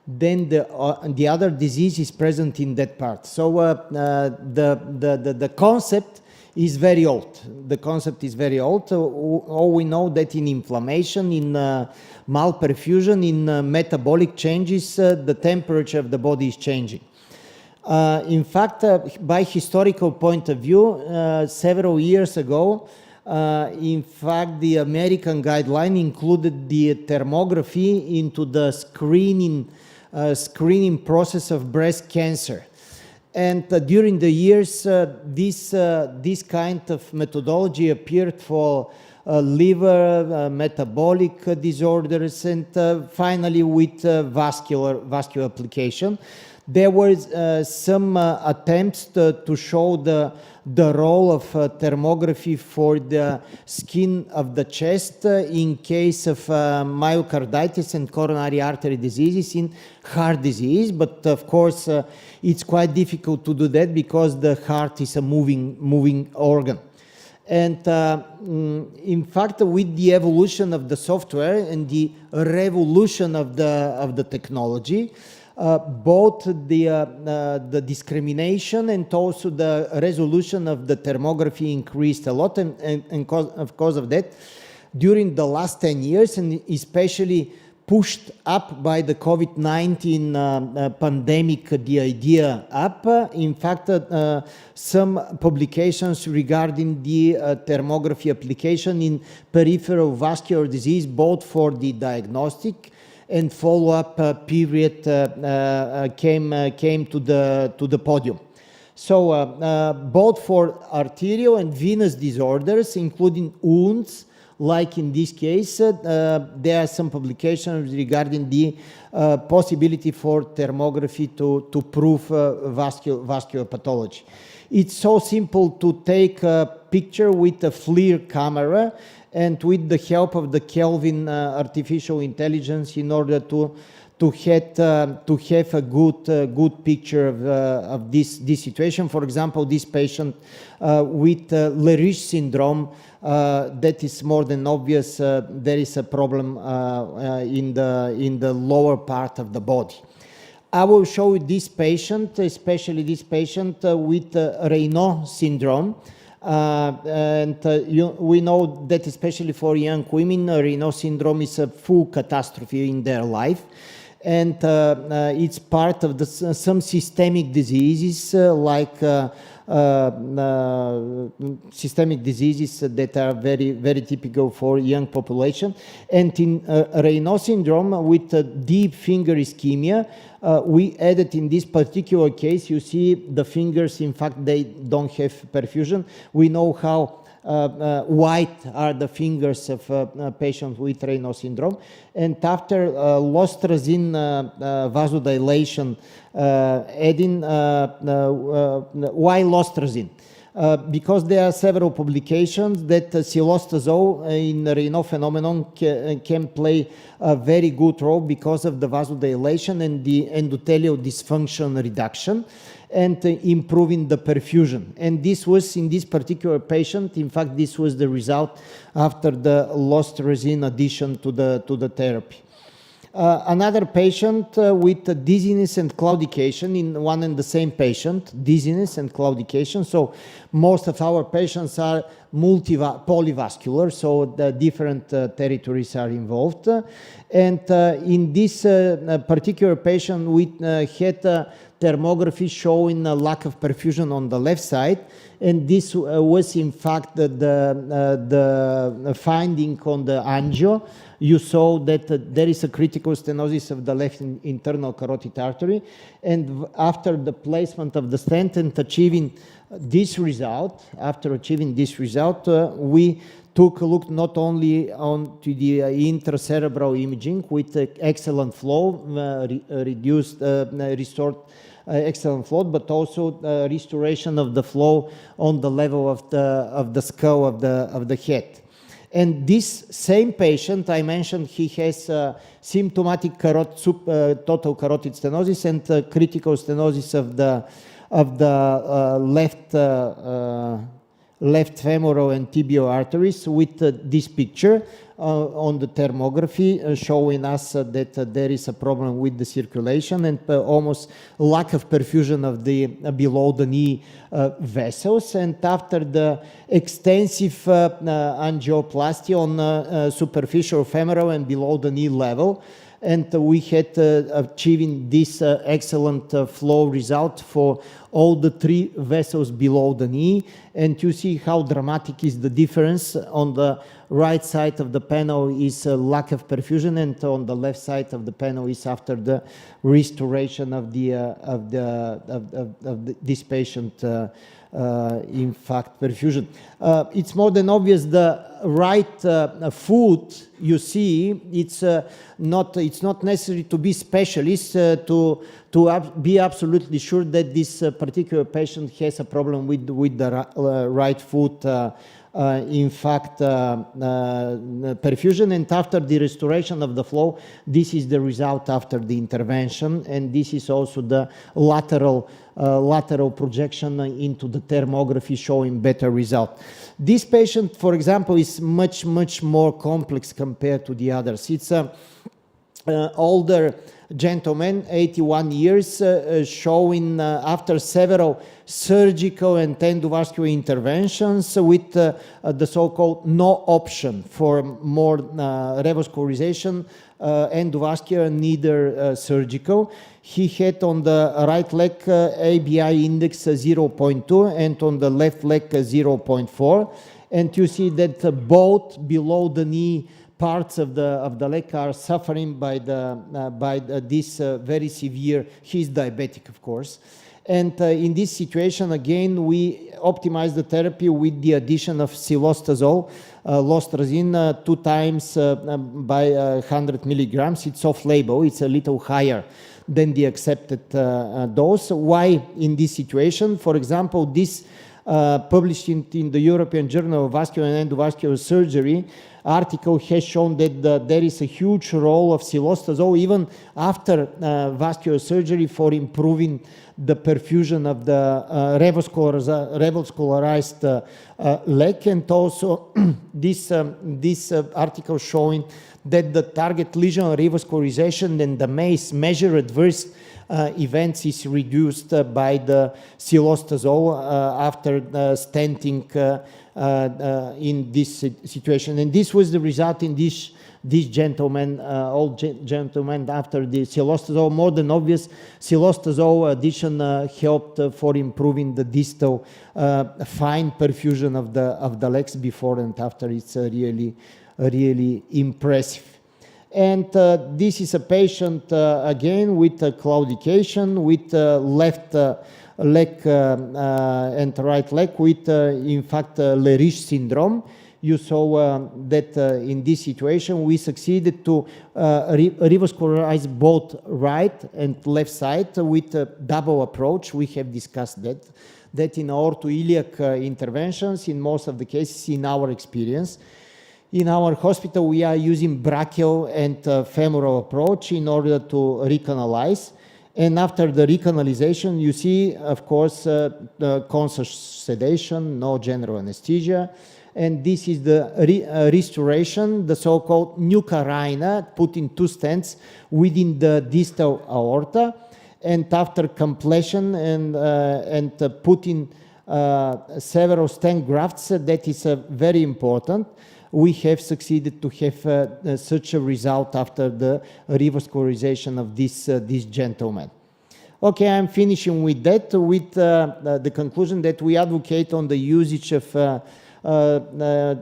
then the other disease is present in that part. So the concept is very old. The concept is very old. All we know that in inflammation, in malperfusion, in metabolic changes, the temperature of the body is changing. In fact, by historical point of view, several years ago, in fact, the American guideline included the thermography into the screening process of breast cancer. And during the years, this kind of methodology appeared for liver, metabolic disorders, and finally with vascular application. There were some attempts to show the role of thermography for the skin of the chest in case of myocarditis and coronary artery diseases in heart disease, but of course it's quite difficult to do that because the heart is a moving organ. And in fact, with the evolution of the software and the revolution of the technology, both the discrimination and also the resolution of the thermography increased a lot, and of course of that, during the last 10 years, and especially pushed up by the COVID-19 pandemic, the idea up. In fact, some publications regarding the thermography application in peripheral vascular disease, both for the diagnostic and follow-up period came to the podium. So both for arterial and venous disorders, including wounds, like in this case, there are some publications regarding the possibility for thermography to prove vascular pathology. It's so simple to take a picture with a FLIR camera and with the help of the Kelvin artificial intelligence in order to have a good picture of this situation. For example, this patient with Leriche syndrome, that is more than obvious. There is a problem in the lower part of the body. I will show you this patient, especially this patient with Raynaud syndrome. We know that especially for young women, Raynaud syndrome is a full catastrophe in their life. And it's part of some systemic diseases like systemic diseases that are very typical for young population. And in Raynaud syndrome with deep finger ischemia, we added in this particular case, you see the fingers, in fact, they don't have perfusion. We know how white are the fingers of a patient with Raynaud syndrome. And after lostrazine vasodilation, adding, why lostrazine? Because there are several publications that cilostazol in Raynaud phenomenon can play a very good role because of the vasodilation and the endothelial dysfunction reduction and improving the perfusion. And this was in this particular patient, in fact, this was the result after the lostrazine addition to the therapy. Another patient with dizziness and claudication in one and the same patient, dizziness and claudication. So most of our patients are polyvascular, so the different territories are involved. And in this particular patient, we had thermography showing a lack of perfusion on the left side. And this was in fact the finding on the angio. You saw that there is a critical stenosis of the left internal carotid artery. And after the placement of the stent and achieving this result, we took a look not only onto the intracerebral imaging with excellent flow, restored excellent flow, but also restoration of the flow on the level of the skull of the head. And this same patient, I mentioned, he has symptomatic total carotid stenosis and left femoral and tibial arteries with this picture on the thermography showing us that there is a problem with the circulation and almost lack of perfusion of the below the knee vessels. And after the extensive angioplasty on superficial femoral and below the knee level, and we had achieving this excellent flow result for all the 3 vessels below the knee. And you see how dramatic is the difference. On the right side of the panel is a lack of perfusion, and on the left side of the panel is after the restoration of this patient in fact perfusion. It's more than obvious the right foot you see, it's not necessary to be specialist to be absolutely sure that this particular patient has a problem with the right foot in fact perfusion. And after the restoration of the flow, this is the result after the intervention, and this is also the lateral projection into the thermography showing better result. This patient, for example, is much more complex compared to the others. It's a older gentleman, 81 years, showing after several surgical and endovascular interventions with the so-called no option for more revascularization, endovascular, neither surgical. He had on the right leg ABI index 0.2 and on the left leg 0.4. And you see that both below the knee parts of the leg are suffering by this very severe, he's diabetic of course. And in this situation, again, we optimize the therapy with the addition of cilostazol, lostrazine 2 times by 100 milligrams. It's off-label, it's a little higher than the accepted dose. Why in this situation? For example, this published in the European Journal of Vascular and Endovascular Surgery article has shown that there is a huge role of cilostazol even after vascular surgery for improving the perfusion of the revascularized leg. And also this article showing that the target lesion revascularization and the MACE, measure adverse events, is reduced by the cilostazol after stenting in this situation. And this was the result in this gentleman, old gentleman, after the cilostazol. More than obvious, cilostazol addition helped for improving the distal fine perfusion of the legs before and after. It's really impressive. And this is a patient again with claudication, with left leg and right leg with in fact Leriche syndrome. You saw that in this situation we succeeded to revascularize both right and left side with a double approach. We have discussed that in aortoiliac interventions, in most of the cases, in our experience. In our hospital, we are using brachial and femoral approach in order to recanalize. And after the recanalization, you see, of course, the conscious sedation, no general anesthesia. And this is the restoration, the so-called Nucarina, putting 2 stents within the distal aorta. And after completion and putting several stent grafts, that is very important. We have succeeded to have such a result after the revascularization of this gentleman. Okay, I'm finishing with that, with the conclusion that we advocate on the usage of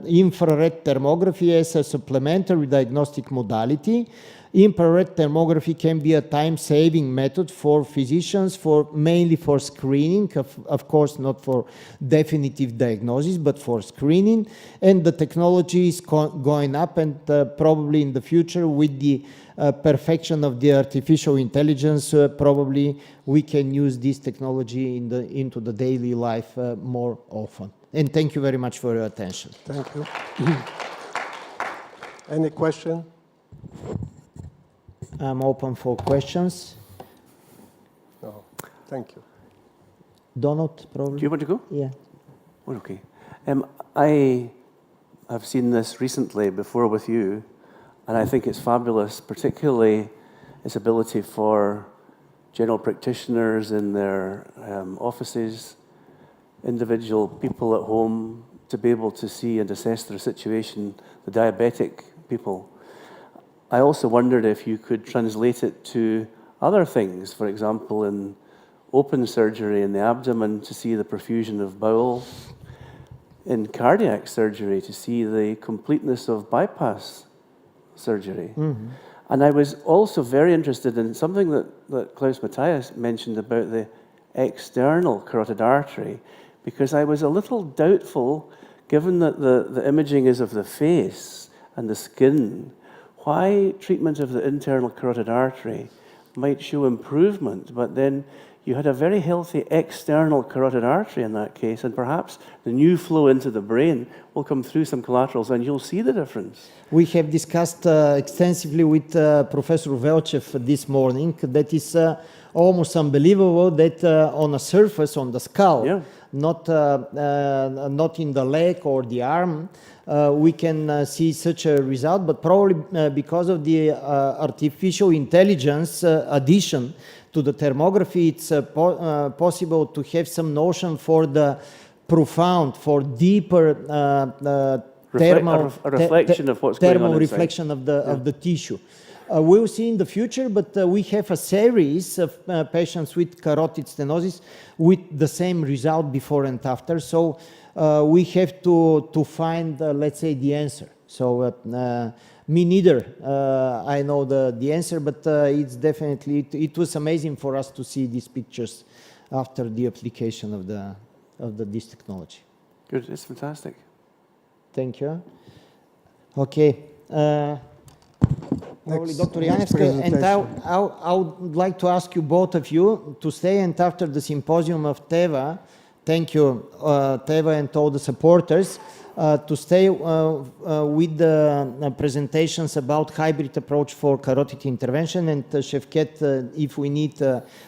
infrared thermography as a supplementary diagnostic modality. Infrared thermography can be a time-saving method for physicians, mainly for screening, of course not for definitive diagnosis, but for screening. And the technology is going up, and probably in the future with the perfection of the artificial intelligence, probably we can use this technology into the daily life more often. And thank you very much for your attention. Thank you. Any question? I'm open for questions. No, thank you. Donald, probably. Do you want to go? Yeah. Oh, okay. I have seen this recently before with you, and I think it's fabulous, particularly its ability for general practitioners in their offices, individual people at home, to be able to see and assess their situation, the diabetic people. I also wondered if you could translate it to other things, for example, in open surgery in the abdomen to see the perfusion of bowel, in cardiac surgery to see the completeness of bypass surgery. Mm-hmm. And I was also very interested in something that Klaus Matthias mentioned about the external carotid artery, because I was a little doubtful, given that the imaging is of the face and the skin, why treatment of the internal carotid artery might show improvement, but then you had a very healthy external carotid artery in that case, and perhaps the new flow into the brain will come through some collaterals and you'll see the difference. We have discussed extensively with Professor Velchev this morning. That is almost unbelievable that on a surface, on the skull, yeah, not in the leg or the arm, we can see such a result, but probably because of the artificial intelligence addition to the thermography, it's possible to have some notion for the profound, for deeper thermal reflection of what's going on reflection of the tissue. We'll see in the future, but we have a series of patients with carotid stenosis with the same result before and after. So we have to find, let's say, the answer. So me neither. I know the answer, but it's definitely, it was amazing for us to see these pictures after the application of this technology. Good, it's fantastic. Thank you. Okay. Probably Dr. Janevska, and I would like to ask you, both of you, to stay, and after the symposium of Teva, thank you, Teva and all the supporters, to stay with the presentations about hybrid approach for carotid intervention, and Shevket, if we need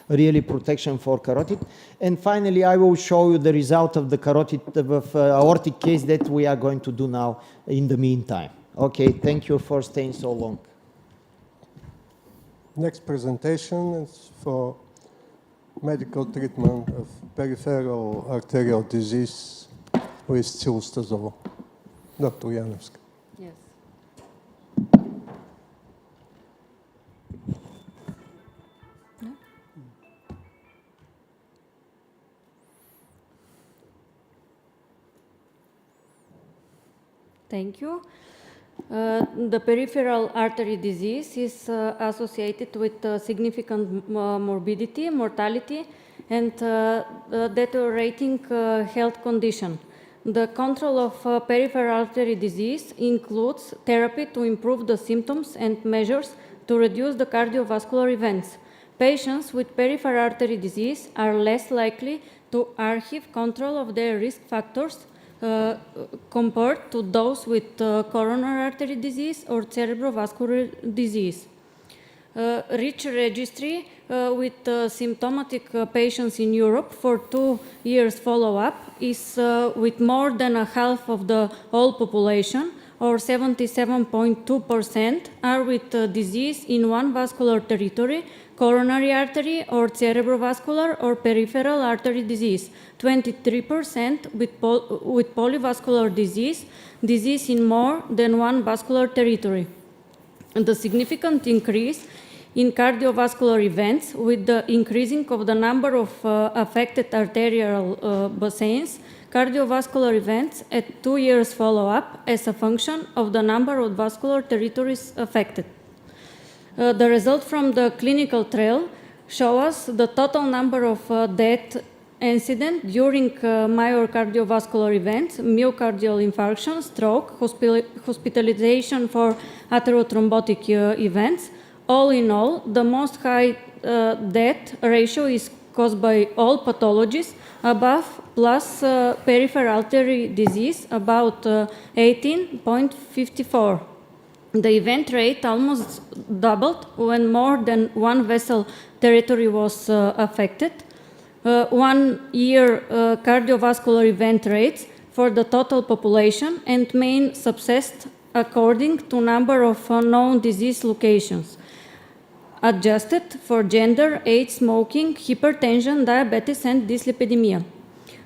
really protection for carotid. And finally, I will show you the result of the carotid of aortic case that we are going to do now in the meantime. Okay, thank you for staying so long. Next presentation is for medical treatment of peripheral arterial disease with cilostazol. Dr. Janevska. Yes. Thank you. The peripheral artery disease is associated with significant morbidity, mortality, and deteriorating health condition. The control of peripheral artery disease includes therapy to improve the symptoms and measures to reduce the cardiovascular events. Patients with peripheral artery disease are less likely to achieve control of their risk factors compared to those with coronary artery disease or cerebrovascular disease. Rich registry with symptomatic patients in Europe for 2 years follow-up is with more than a half of the whole population, or 77.2%, are with disease in one vascular territory, coronary artery or cerebrovascular or peripheral artery disease, 23% with polyvascular disease, disease in more than one vascular territory. And the significant increase in cardiovascular events with the increasing of the number of affected arterial basins, cardiovascular events at 2 years follow-up as a function of the number of vascular territories affected. The result from the clinical trial show us the total number of death incidents during myocardiovascular events, myocardial infarction, stroke, hospitalization for atherothrombotic events. All in all, the most high death ratio is caused by all pathologies above plus peripheral artery disease, about 18.54. The event rate almost doubled when more than one vessel territory was affected. 1 year cardiovascular event rates for the total population and may subsist according to number of known disease locations, adjusted for gender, age, smoking, hypertension, diabetes, and dyslipidemia.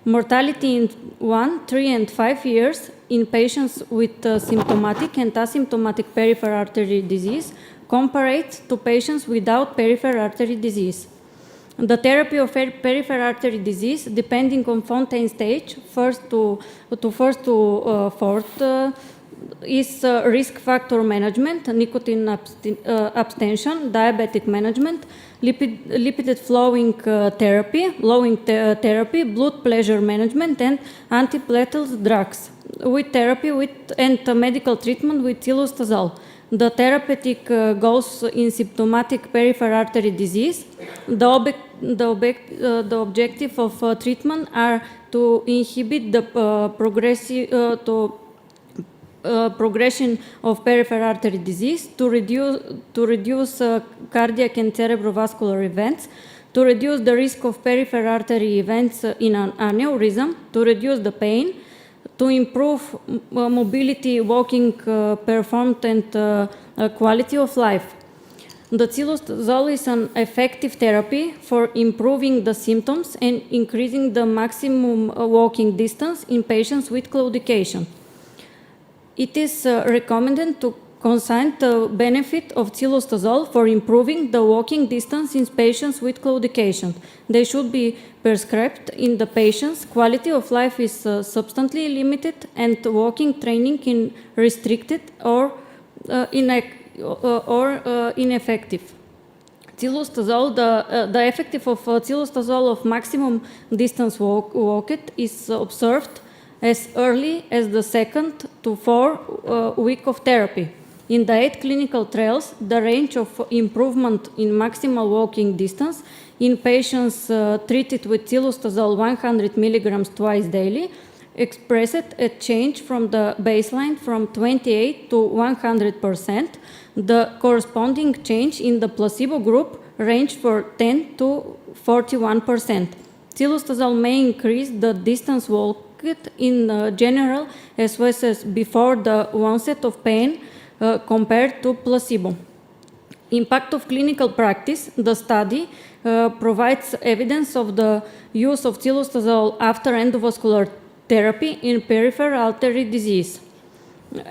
Mortality in 1, 3, and 5 years in patients with symptomatic and asymptomatic peripheral artery disease compared to patients without peripheral artery disease. The therapy of peripheral artery disease, depending on Fontaine stage, first to fourth, is risk factor management, nicotine abstention, diabetic management, lipid flowing therapy, blood pressure management, and antiplatelet drugs, with therapy and medical treatment with cilostazol. The therapeutic goals in symptomatic peripheral artery disease. The objective of treatment are to inhibit the progression of peripheral artery disease, to reduce cardiac and cerebrovascular events, to reduce the risk of peripheral artery events in an aneurysm, to reduce the pain, to improve mobility, walking performed, and quality of life. The cilostazol is an effective therapy for improving the symptoms and increasing the maximum walking distance in patients with claudication. It is recommended to consider the benefit of cilostazol for improving the walking distance in patients with claudication. They should be prescribed in the patient's quality of life is substantially limited and walking training is restricted or ineffective. Cilostazol, the effective of cilostazol of maximum distance walked is observed as early as the 2nd to 4th week of therapy. In the 8 clinical trials, the range of improvement in maximal walking distance in patients treated with cilostazol 100 milligrams twice daily expressed a change from the baseline from 28 to 100%. The corresponding change in the placebo group ranged from 10 to 41%. Cilostazol may increase the distance walked in general as well as before the onset of pain compared to placebo. Impact of clinical practice. The study provides evidence of the use of cilostazol after endovascular therapy in peripheral artery disease.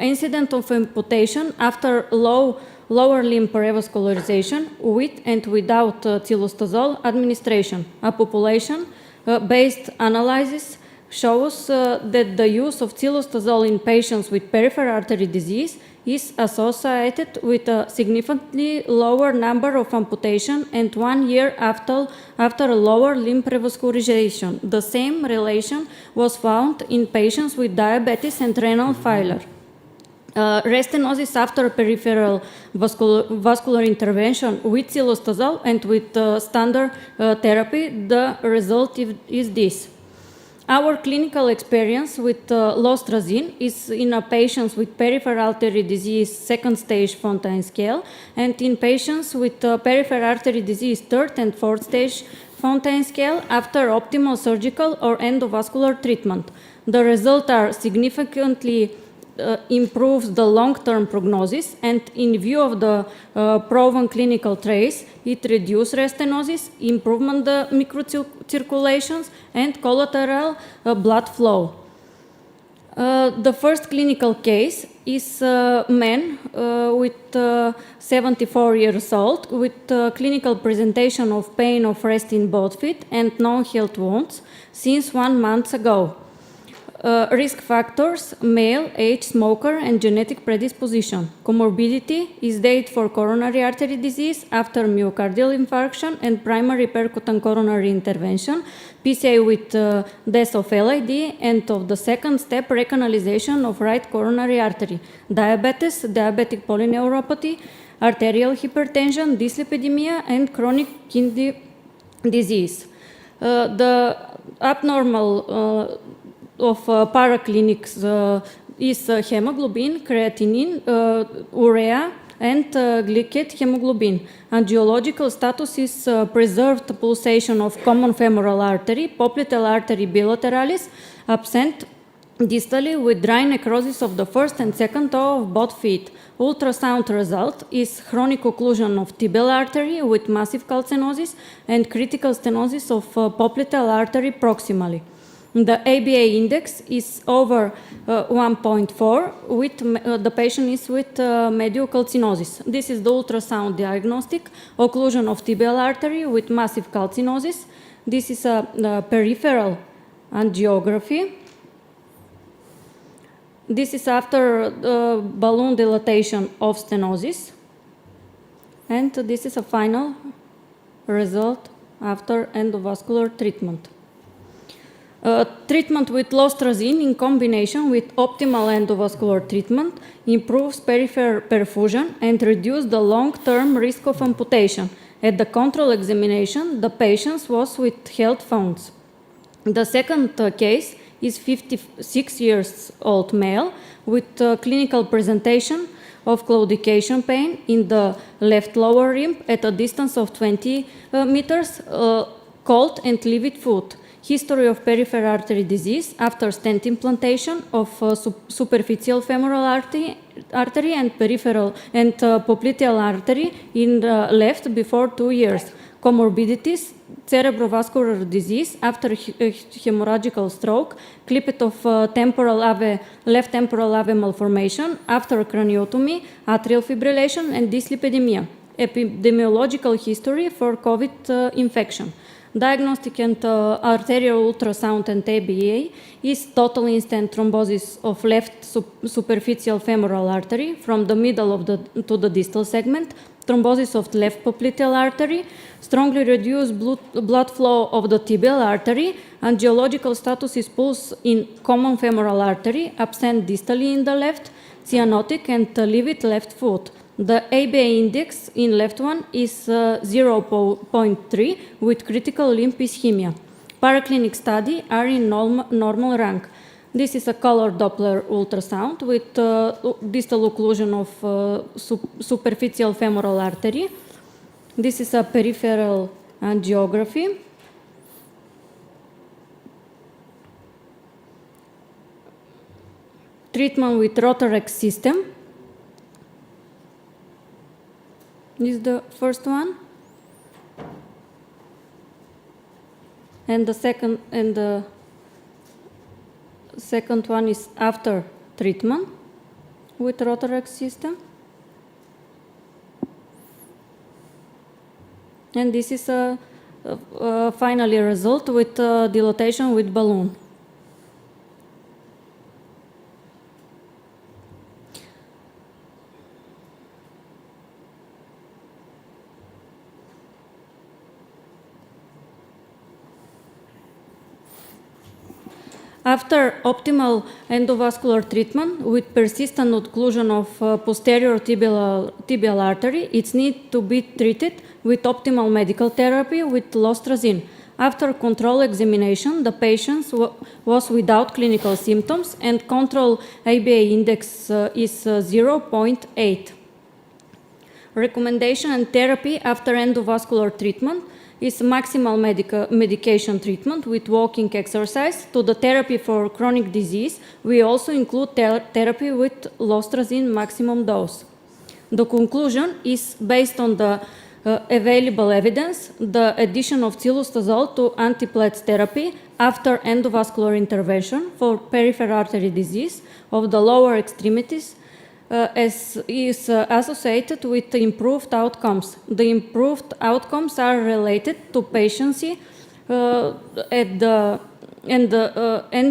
Incidence of amputation after lower limb revascularization with and without cilostazol administration. A population-based analysis shows that the use of cilostazol in patients with peripheral artery disease is associated with a significantly lower number of amputation and 1 year after a lower limb revascularization. The same relation was found in patients with diabetes and renal failure. Restenosis after peripheral vascular intervention with cilostazol and with standard therapy, the result is this. Our clinical experience with lostrazine is in patients with peripheral artery disease 2nd stage Fontaine scale and in patients with peripheral artery disease 3rd and 4th stage Fontaine scale after optimal surgical or endovascular treatment. The results are significantly improves the long-term prognosis, and in view of the proven clinical trace, it reduces restenosis, improvement the microcirculations, and collateral blood flow. The first clinical case is a man with 74 years old with clinical presentation of pain of rest in both feet and non-healed wounds since 1 month ago. Risk factors: male, age, smoker, and genetic predisposition. Comorbidity is date for coronary artery disease after myocardial infarction and primary percutant coronary intervention, PCI with death of LID, and of the 2nd step recanalization of right coronary artery. Diabetes, diabetic polyneuropathy, arterial hypertension, dyslipidemia, and chronic kidney disease. The abnormal of paraclinics is hemoglobin, creatinine, urea, and glycate hemoglobin. Angiological status is preserved pulsation of common femoral artery, popliteal artery bilateralis, absent distally with dry necrosis of the first and second toe of both feet. Ultrasound result is chronic occlusion of tibial artery with massive calcinosis and critical stenosis of popliteal artery proximally. The ABA index is over 1.4 with the patient is with mediocalcinosis. This is the ultrasound diagnostic, occlusion of tibial artery with massive calcinosis. This is a peripheral angiography. This is after balloon dilatation of stenosis. And this is a final result after endovascular treatment. Treatment with lostrazine in combination with optimal endovascular treatment improves peripheral perfusion and reduces the long-term risk of amputation. At the control examination, the patient was with health funds. The second case is 56 years old male with clinical presentation of claudication pain in the left lower limb at a distance of 20 meters, cold and livid foot. History of peripheral artery disease after stent implantation of superficial femoral artery and peripheral and popliteal artery in left before 2 years. Comorbidities, cerebrovascular disease after hemorrhagical stroke, clippet of left temporal ave malformation after craniotomy, atrial fibrillation and dyslipidemia. Epidemiological history for COVID infection. Diagnostic and arterial ultrasound and ABA is total in-stent thrombosis of left superficial femoral artery from the middle of to the distal segment, thrombosis of left popliteal artery, strongly reduced blood flow of the tibial artery, angiological status is pulse in common femoral artery, absent distally in the left, cyanotic and livid left foot. The ABA index in left one is 0.3 with critical limb ischemia. Paraclinic study are in normal rank. This is a color Doppler ultrasound with distal occlusion of superficial femoral artery. This is a peripheral angiography. Treatment with Rotarex system. This is the first one, and the second one is after treatment with Rotarex system, and this is a finally result with dilatation with balloon. After optimal endovascular treatment with persistent occlusion of posterior tibial artery, it needs to be treated with optimal medical therapy with lostrazine. After control examination, the patient was without clinical symptoms and control ABA index is 0.8. Recommendation and therapy after endovascular treatment is maximal medication treatment with walking exercise. To the therapy for chronic disease, we also include therapy with lostrazine maximum dose. The conclusion is based on the available evidence, the addition of cilostazol to antiplatelet therapy after endovascular intervention for peripheral artery disease of the lower extremities is associated with improved outcomes. The improved outcomes are related to patency and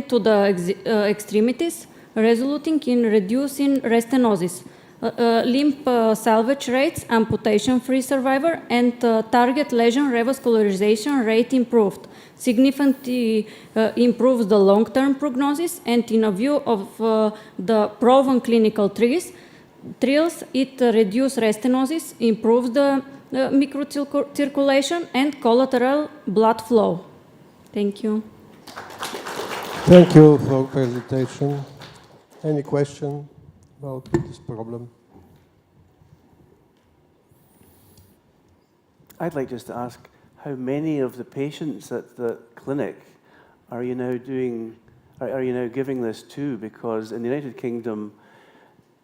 to the extremities, resulting in reducing restenosis, limb salvage rates, amputation-free survivor, and target lesion revascularization rate improved. Significantly improves the long-term prognosis, and in a view of the proven clinical trials, it reduces restenosis, improves the microcirculation and collateral blood flow. Thank you. Thank you for presentation. Any question about this problem? I'd like just to ask, how many of the patients at the clinic are you now doing are you now giving this to? Because in the United Kingdom,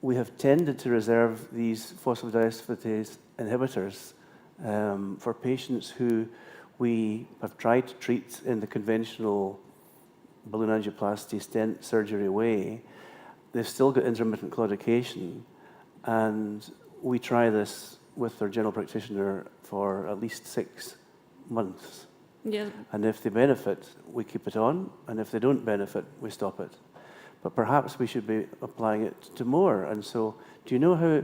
we have tended to reserve these phosphodiesterase inhibitors for patients who we have tried to treat in the conventional balloon angioplasty stent surgery way. They've still got intermittent claudication, and we try this with their general practitioner for at least 6 months. Yes. And if they benefit, we keep it on, and if they don't benefit, we stop it. But perhaps we should be applying it to more. And so, do you know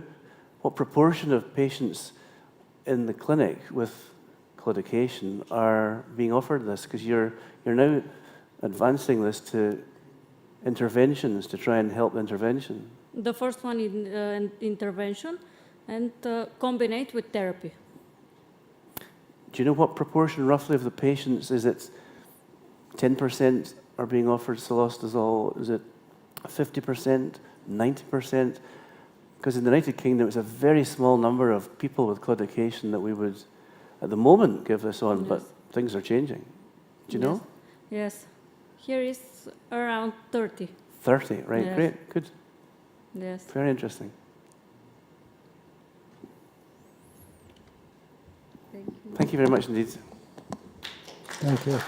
what proportion of patients in the clinic with claudication are being offered this? Because you're now advancing this to interventions to try and help intervention. The first one is intervention and combined with therapy. Do you know what proportion roughly of the patients, is it 10% are being offered cilostazol? Is it 50%, 90%? Because in the United Kingdom, it's a very small number of people with claudication that we would, at the moment, give this on, but things are changing. Do you know? Yes. Here is around 30. 30, right, Yes. great, good. Yes. Very interesting. Thank you. Thank you very much indeed. Thank you.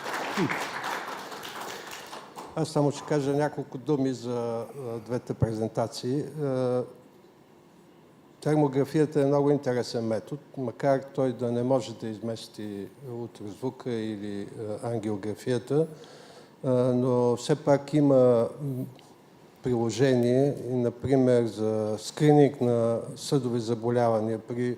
Аз само ще кажа няколко думи за двете презентации. Термографията е много интересен метод, макар той да не може да измести ултразвука или ангиографията, но все пак има приложение, например за скрининг на съдови заболявания при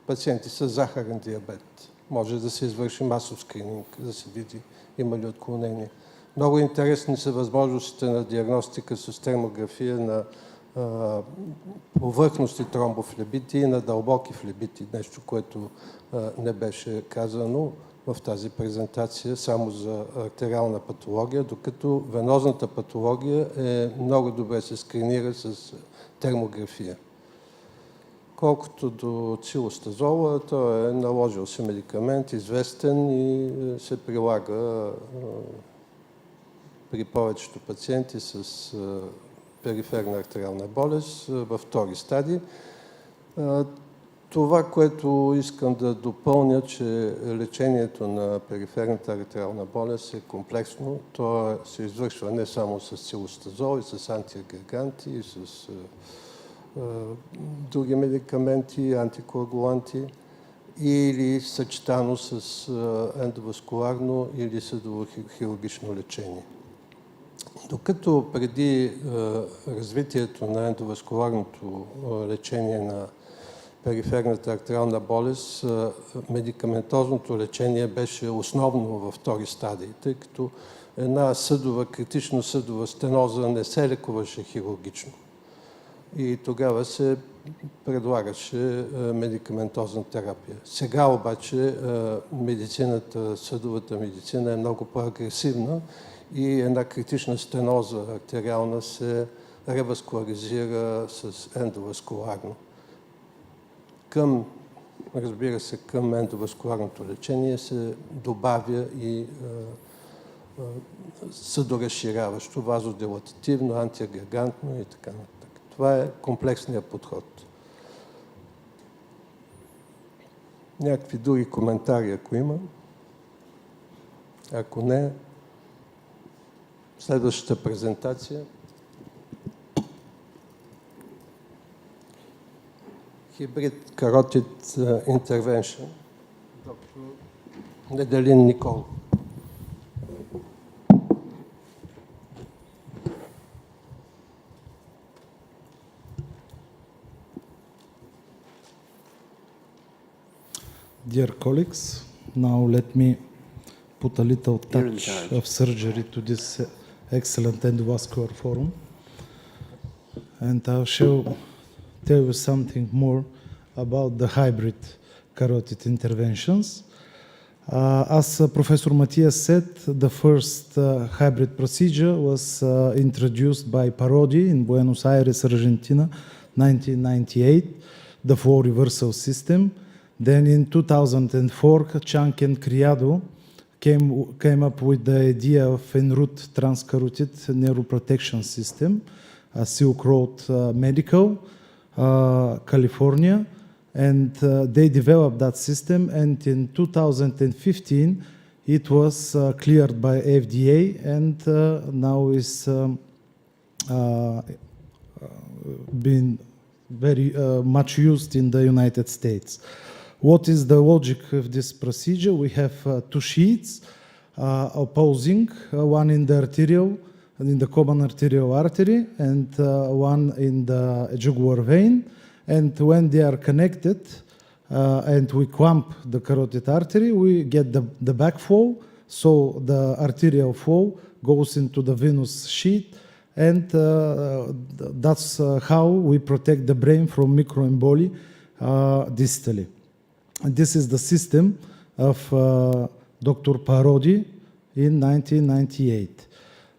пациенти с захарен диабет. Може да се извърши масов скрининг, да се види има ли отклонение. Много интересни са възможностите на диагностика с термография на повърхностни тромбофлебити и на дълбоки флебити, нещо, което не беше казано в тази презентация само за артериална патология, докато венозната патология много добре се скринира с термография. Колкото до цилостазола, той наложил се медикамент, известен и се прилага при повечето пациенти с периферна артериална болест във втори стадий. Това, което искам да допълня, че лечението на периферната артериална болест е комплексно. То се извършва не само с цилостазол, и с антиагреганти, и с други медикаменти, антикоагуланти, или съчетано с ендоваскуларно или съдово-хирургично лечение. Докато преди развитието на ендоваскуларното лечение на периферната артериална болест, медикаментозното лечение беше основно във втори стадий, тъй като една критично съдова стеноза не се лекуваше хирургично. И тогава се предлагаше медикаментозна терапия. Сега обаче съдовата медицина е много по-агресивна и една критична стеноза артериална се реваскуларизира с ендоваскуларно. Разбира се, към ендоваскуларното лечение се добавя и съдоразширяващо, вазодилатативно, антиагрегантно и така нататък. Това е комплексният подход. Някакви други коментари, ако има? Ако не, следващата презентация. Hybrid Carotid Intervention. Доктор Неделин Никол. Dear colleagues, now let me put a little touch of surgery to this excellent endovascular forum. And I'll tell you something more about the hybrid carotid interventions. As Professor Matthias said, the first hybrid procedure was introduced by Parodi in Buenos Aires, Argentina, 1998, the flow reversal system. Then in 2004, Chunk and Criado came up with the idea of en route transcarotid neuroprotection system, Silk Road Medical, California, and they developed that system, and in 2015 it was cleared by FDA, and now is being very much used in the United States. What is the logic of this procedure? We have two sheets opposing, one in the arterial, in the common arterial artery, and one in the jugular vein. And when they are connected and we clamp the carotid artery, we get the backflow. So the arterial flow goes into the venous sheath, and that's how we protect the brain from microemboli distally. And this is the system of Dr. Parodi in 1998.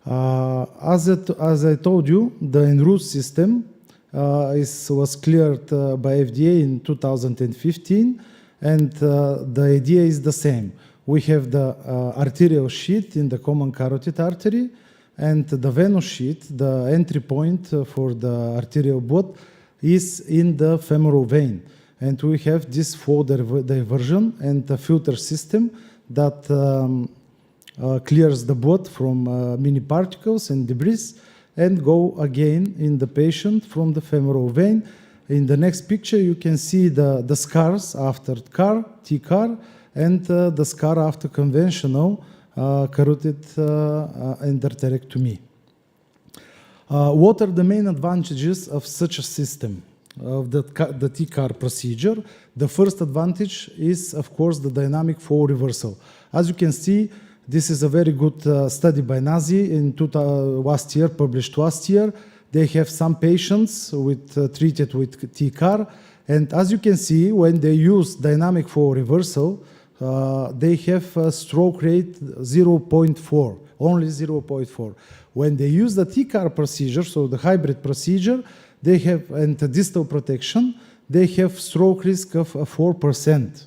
As I told you, the ENROUTE system was cleared by FDA in 2015, and the idea is the same. We have the arterial sheath in the common carotid artery, and the venous sheath, the entry point for the arterial blood, is in the femoral vein. And we have this flow diversion and a filter system that clears the blood from mini particles and debris and go again in the patient from the femoral vein. In the next picture, you can see the scars after TCAR, and the scar after conventional carotid endarterectomy. What are the main advantages of such a system, of the TCAR procedure? The first advantage is, of course, the dynamic flow reversal. As you can see, this is a very good study by Nazi published last year. They have some patients treated with TCAR, and as you can see, when they use dynamic flow reversal, they have a stroke rate 0.4, only 0.4. When they use the TCAR procedure, so the hybrid procedure, they have, and the distal protection, they have stroke risk of 4%.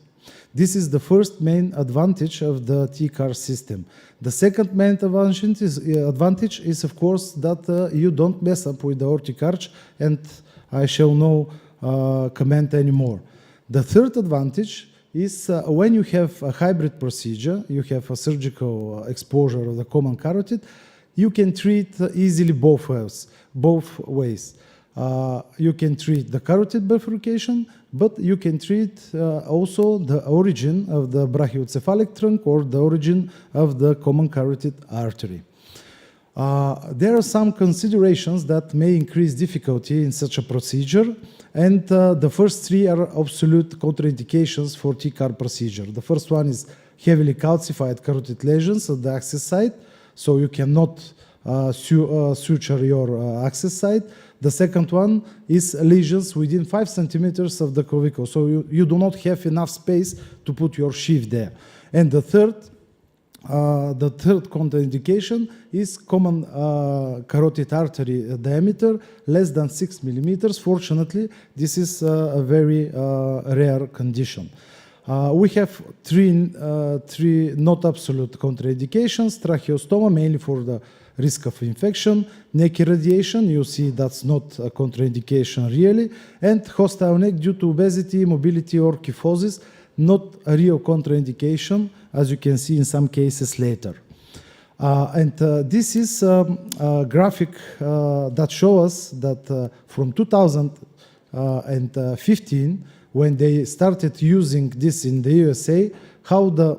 This is the first main advantage of the TCAR system. The second main advantage is of course, that you don't mess up with the aortic arch, and I shall not comment anymore. The third advantage is when you have a hybrid procedure, you have a surgical exposure of the common carotid, you can treat easily both ways. You can treat the carotid bifurcation, but you can treat also the origin of the brachiocephalic trunk or the origin of the common carotid artery. There are some considerations that may increase difficulty in such a procedure, and the first three are absolute contraindications for TCAR procedure. The first one is heavily calcified carotid lesions at the access site, so you cannot suture your access site. The second one is lesions within 5 centimeters of the clavicle, so you do not have enough space to put your sheath there. And the third contraindication is common carotid artery diameter less than 6 millimeters. Fortunately, this is a very rare condition. We have three not absolute contraindications: tracheostoma, mainly for the risk of infection; neck irradiation, you see that's not a contraindication really; and hostile neck due to obesity, mobility, or kyphosis, not a real contraindication, as you can see in some cases later. This is a graphic that shows us that from 2015, when they started using this in the USA, how the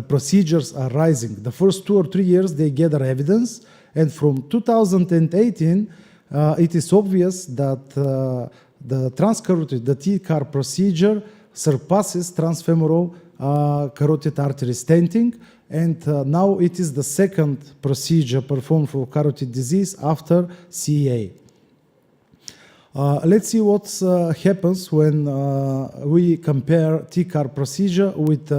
procedures are rising. The first 2 or 3 years they gather evidence, and from 2018 it is obvious that the transcarotid, the TCAR procedure, surpasses transfemoral carotid artery stenting, and now it is the second procedure performed for carotid disease after CEA. Let's see what happens when we compare TCAR procedure with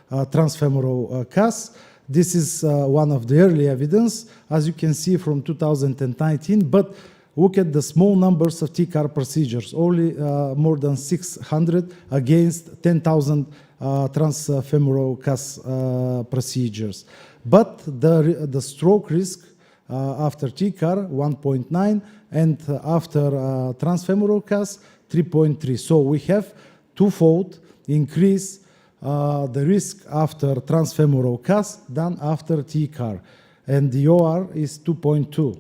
transfemoral CAS. This is one of the early evidence, as you can see from 2019, but look at the small numbers of TCAR procedures, only more than 600 against 10,000 transfemoral CAS procedures. But the stroke risk after TCAR 1.9 and after transfemoral CAS 3.3. So we have twofold increase the risk after transfemoral CAS than after TCAR, and the OR is 2.2.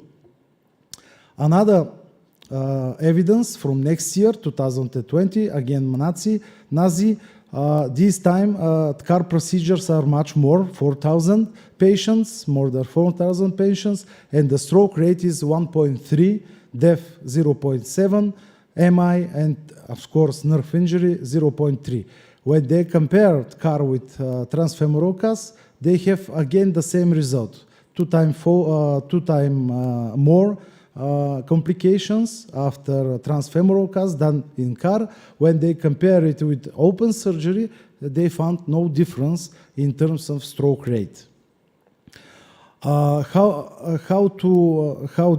Another evidence from next year, 2020, again Nazi, this time CAR procedures are much more, 4,000 patients, more than 4,000 patients, and the stroke rate is 1.3, death 0.7, MI, and of course nerve injury 0.3. When they compared CAR with transfemoral CAS, they have again the same result, two time more complications after transfemoral CAS than in CAR. When they compare it with open surgery, they found no difference in terms of stroke rate. How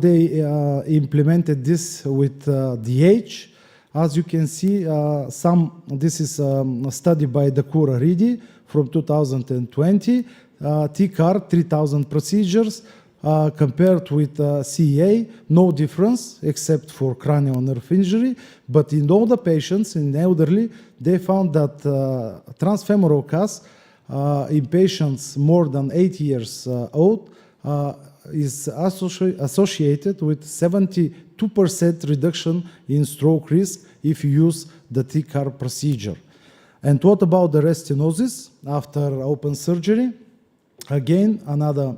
they implemented this with the age? As you can see, this is a study by Dakura Ridi from 2020. TCAR 3,000 procedures compared with CEA, no difference except for cranial nerve injury. But in all the patients, in elderly, they found that transfemoral CAS in patients more than 8 years old is associated with 72% reduction in stroke risk if you use the TCAR procedure. And what about the restenosis after open surgery? Again, another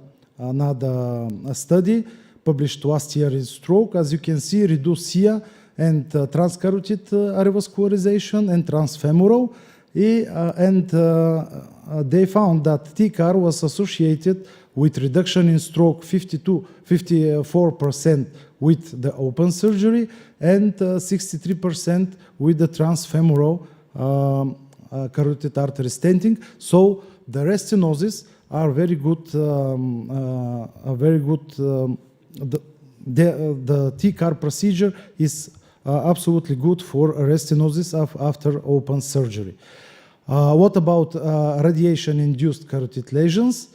study published last year in Stroke. As you can see, reduced SIA and transcarotid revascularization and transfemoral. And they found that TCAR was associated with reduction in stroke 54% with the open surgery and 63% with the transfemoral carotid artery stenting. So the restenosis are very good. The TCAR procedure is absolutely good for restenosis after open surgery. What about radiation-induced carotid lesions?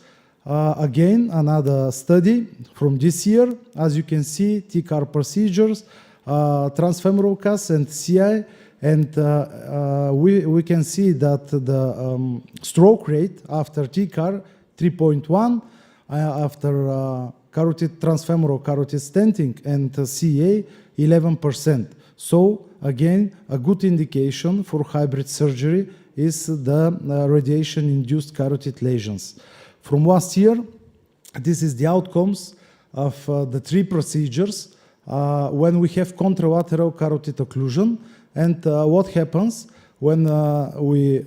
Again, another study from this year. As you can see, TCAR procedures, transfemoral CAS and CI, and we can see that the stroke rate after TCAR 3.1, after transfemoral carotid stenting and CA 11%. So again, a good indication for hybrid surgery is the radiation-induced carotid lesions. From last year, this is the outcomes of the 3 procedures when we have contralateral carotid occlusion, and what happens when we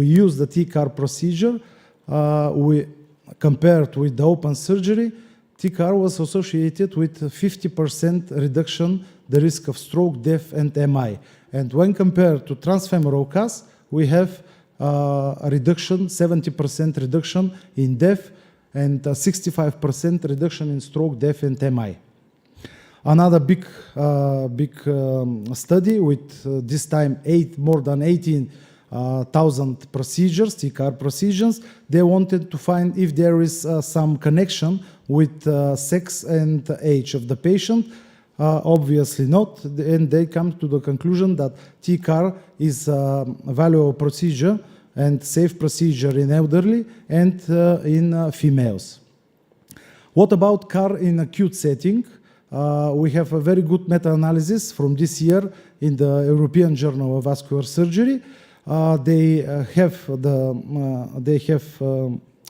use the TCAR procedure. We compared with the open surgery, TCAR was associated with 50% reduction the risk of stroke, death, and MI. And when compared to transfemoral CAS, we have a reduction, 70% reduction in death and 65% reduction in stroke, death, and MI. Another big study with this time more than 18,000 procedures, TCAR procedures. They wanted to find if there is some connection with sex and age of the patient. Obviously not, and they come to the conclusion that TCAR is a valuable procedure and safe procedure in elderly and in females. What about CAR in acute setting? We have a very good meta-analysis from this year in the European Journal of Vascular Surgery.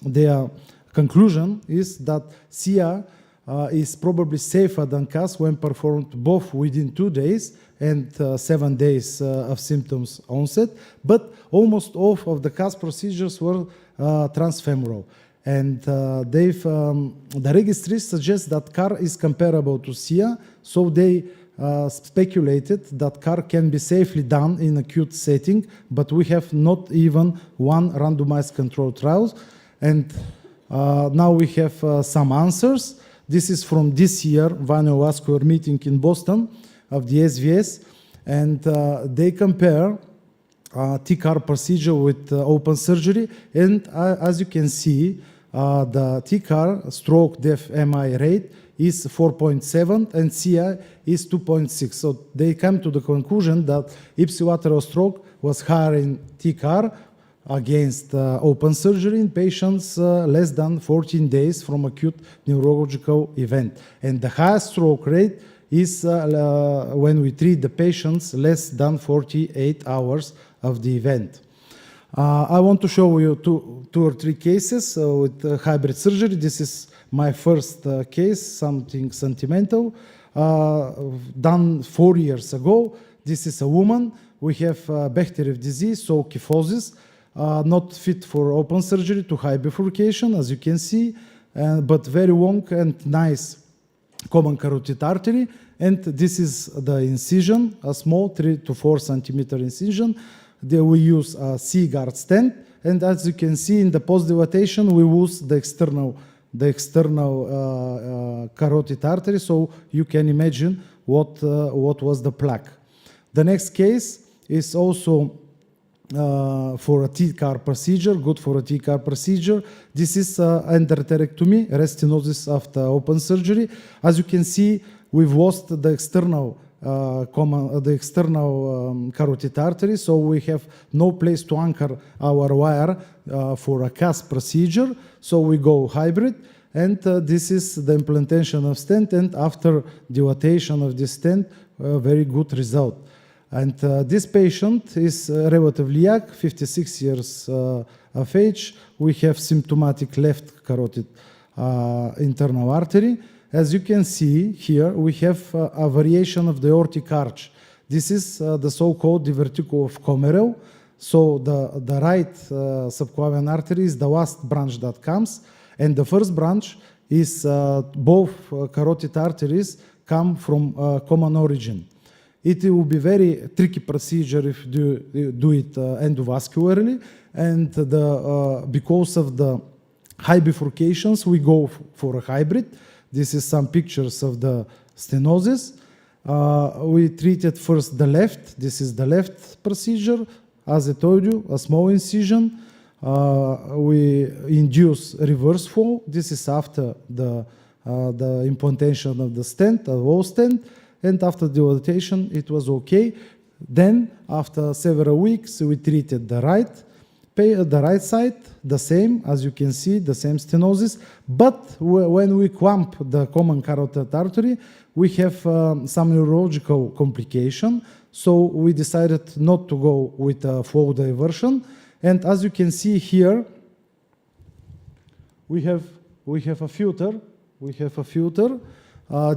Their conclusion is that SIA is probably safer than CAS when performed both within 2 days and 7 days of symptoms onset, but almost all of the CAS procedures were transfemoral. And the registries suggest that CAR is comparable to SIA, so they speculated that CAR can be safely done in acute setting, but we have not even one randomized controlled trial. And now we have some answers. This is from this year, vascular meeting in Boston of the SVS, and they compare TCAR procedure with open surgery. And as you can see, the TCAR stroke death MI rate is 4.7 and CI is 2.6. So they come to the conclusion that ipsilateral stroke was higher in TCAR against open surgery in patients less than 14 days from acute neurological event. And the highest stroke rate is when we treat the patients less than 48 hours of the event. I want to show you two or three cases with hybrid surgery. This is my first case, something sentimental, done 4 years ago. This is a woman. We have Bechterew disease, so kyphosis, not fit for open surgery to high bifurcation, as you can see, but very long and nice common carotid artery. And this is the incision, a small 3 to 4 centimeter incision. There we use a C-guard stent, and as you can see in the post-dilatation, we use the external carotid artery, so you can imagine what was the plaque. The next case is also for a TCAR procedure, good for a TCAR procedure. This is endarterectomy, restenosis after open surgery. As you can see, we've lost the external carotid artery, so we have no place to anchor our wire for a CAS procedure, so we go hybrid, and this is the implantation of stent, and after dilatation of this stent, a very good result. And this patient is relatively young, 56 years of age. We have symptomatic left carotid internal artery. As you can see here, we have a variation of the aortic arch. This is the so-called diverticle of Commerell. So the right subclavian artery is the last branch that comes, and the first branch is both carotid arteries come from common origin. It will be very tricky procedure if you do it endovascularly, and because of the high bifurcations, we go for a hybrid. This is some pictures of the stenosis. We treated first the left. This is the left procedure. As I told you, a small incision. We induce reverse flow. This is after the implantation of the stent, a wall stent. And after dilatation, it was okay. Then, after several weeks, we treated the right side, the same, as you can see, the same stenosis. But when we clamp the common carotid artery, we have some neurological complication. So we decided not to go with a flow diversion. And as you can see here, we have a filter.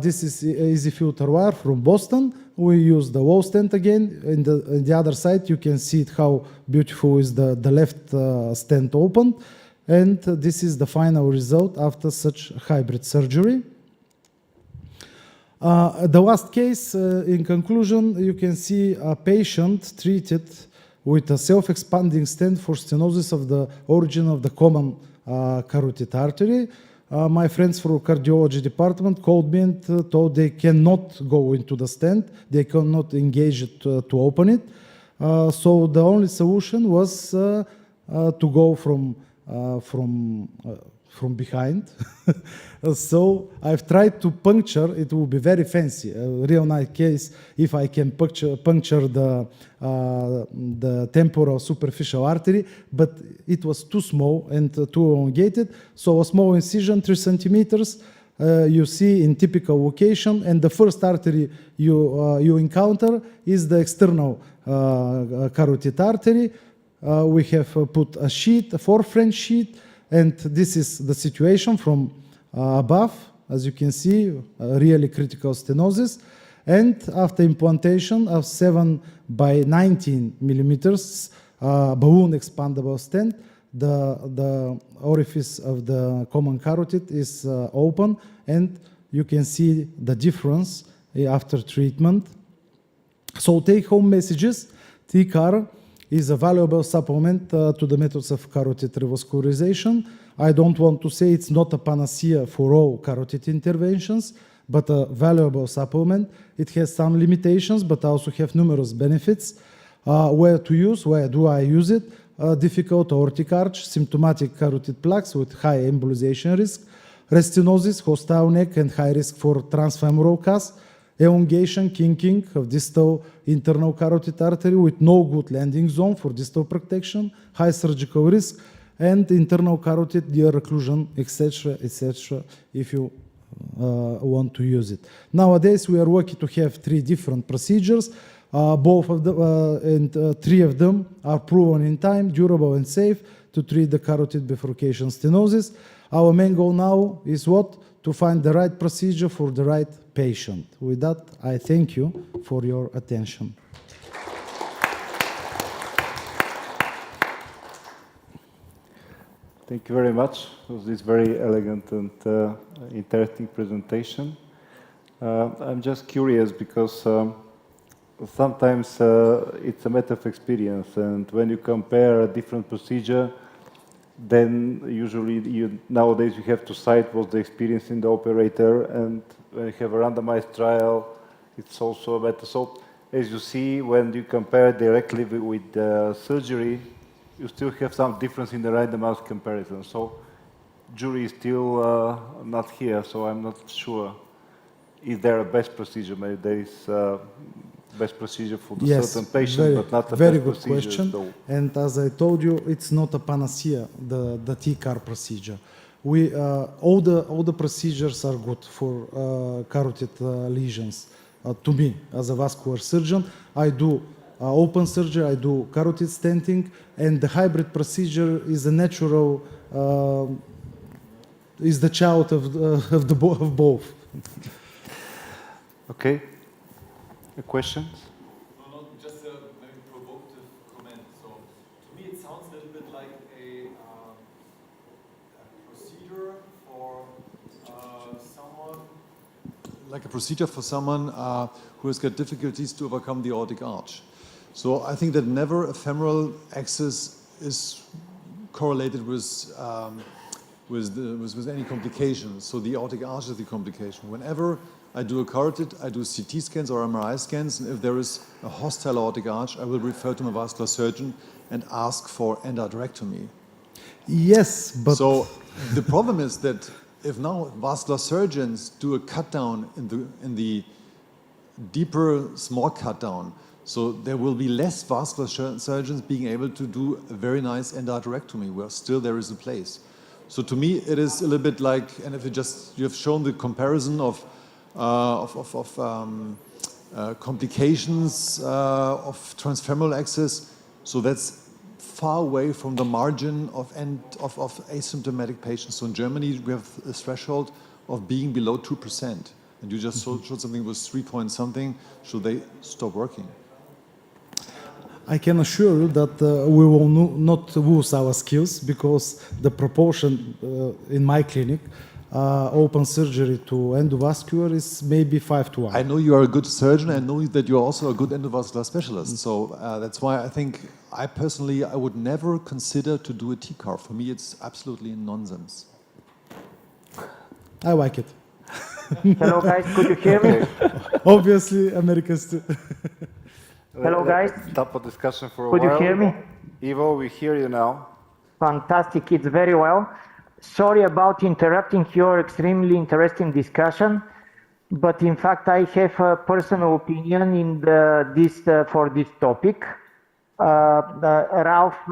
This is easy filter wire from Boston. We use the wall stent again. On the other side, you can see how beautiful is the left stent opened. And this is the final result after such hybrid surgery. The last case, in conclusion, you can see a patient treated with a self-expanding stent for stenosis of the origin of the common carotid artery. My friends from cardiology department called me and told they cannot go into the stent, they cannot engage it to open it. So the only solution was to go from behind. So I've tried to puncture. It will be very fancy, a real nice case if I can puncture the temporal superficial artery, but it was too small and too elongated. So a small incision, 3 centimeters, you see in typical location, and the first artery you encounter is the external carotid artery. We have put a sheet, a 4 French sheet, and this is the situation from above. As you can see, really critical stenosis. And after implantation of 7 by 19 millimeters balloon expandable stent, the orifice of the common carotid is open, and you can see the difference after treatment. So take-home messages: TCAR is a valuable supplement to the methods of carotid revascularization. I don't want to say it's not a panacea for all carotid interventions, but a valuable supplement. It has some limitations, but also have numerous benefits. Where to use? Where do I use it? Difficult aortic arch, symptomatic carotid plaques with high embolization risk, restenosis, hostile neck, and high risk for transfemoral CAS, elongation, kinking of distal internal carotid artery with no good landing zone for distal protection, high surgical risk, and internal carotid near occlusion, etc., if you want to use it. Nowadays, we are lucky to have 3 different procedures. Both of them and 3 of them are proven in time, durable and safe to treat the carotid bifurcation stenosis. Our main goal now is what? To find the right procedure for the right patient. With that, I thank you for your attention. Thank you very much for this very elegant and interesting presentation. I'm just curious because sometimes it's a matter of experience, and when you compare a different procedure, then usually nowadays you have to cite what's the experience in the operator, and when you have a randomized trial, it's also a matter. So as you see, when you compare directly with the surgery, you still have some difference in the randomized comparison. So jury is still not here, so I'm not sure. Is there a best procedure? Maybe there is best procedure for the certain patient, but not a very best good question. So. And as I told you, it's not a panacea, the TCAR procedure. All the procedures are good for carotid lesions. To me, as a vascular surgeon, I do open surgery, I do carotid stenting, and the hybrid procedure is a natural, is the child of both. Okay. Questions? No, just a very provocative comment. So, to me, it sounds a little bit like a procedure for someone, who has got difficulties to overcome the aortic arch. So, I think that never a femoral axis is correlated with any complications. So, the aortic arch is the complication. Whenever I do a carotid, I do CT scans or MRI scans, and if there is a hostile aortic arch, I will refer to my vascular surgeon and ask for endarterectomy. Yes, but... So the problem is that if now vascular surgeons do a cut down in the deeper small cut down, so there will be less vascular surgeons being able to do a very nice endarterectomy where still there is a place. So to me, it is a little bit like, and if you have shown the comparison of complications of transfemoral access, so that's far away from the margin of asymptomatic patients. So in Germany, we have a threshold of being below 2%, and you just showed something was 3 point something. Should they stop working? I can assure you that we will not lose our skills, because the proportion in my clinic open surgery to endovascular is maybe 5 to 1. I know you are a good surgeon. I know that you are also a good endovascular specialist. So that's why I think I personally would never consider to do a TCAR. For me, it's absolutely nonsense. I like it. Hello guys, could you hear me? Obviously, Americans too. Hello guys. Stop a discussion for a while. Could you hear me? Ivo, we hear you now. Fantastic, it's very well. Sorry about interrupting your extremely interesting discussion, but in fact I have a personal opinion in for this topic. Ralph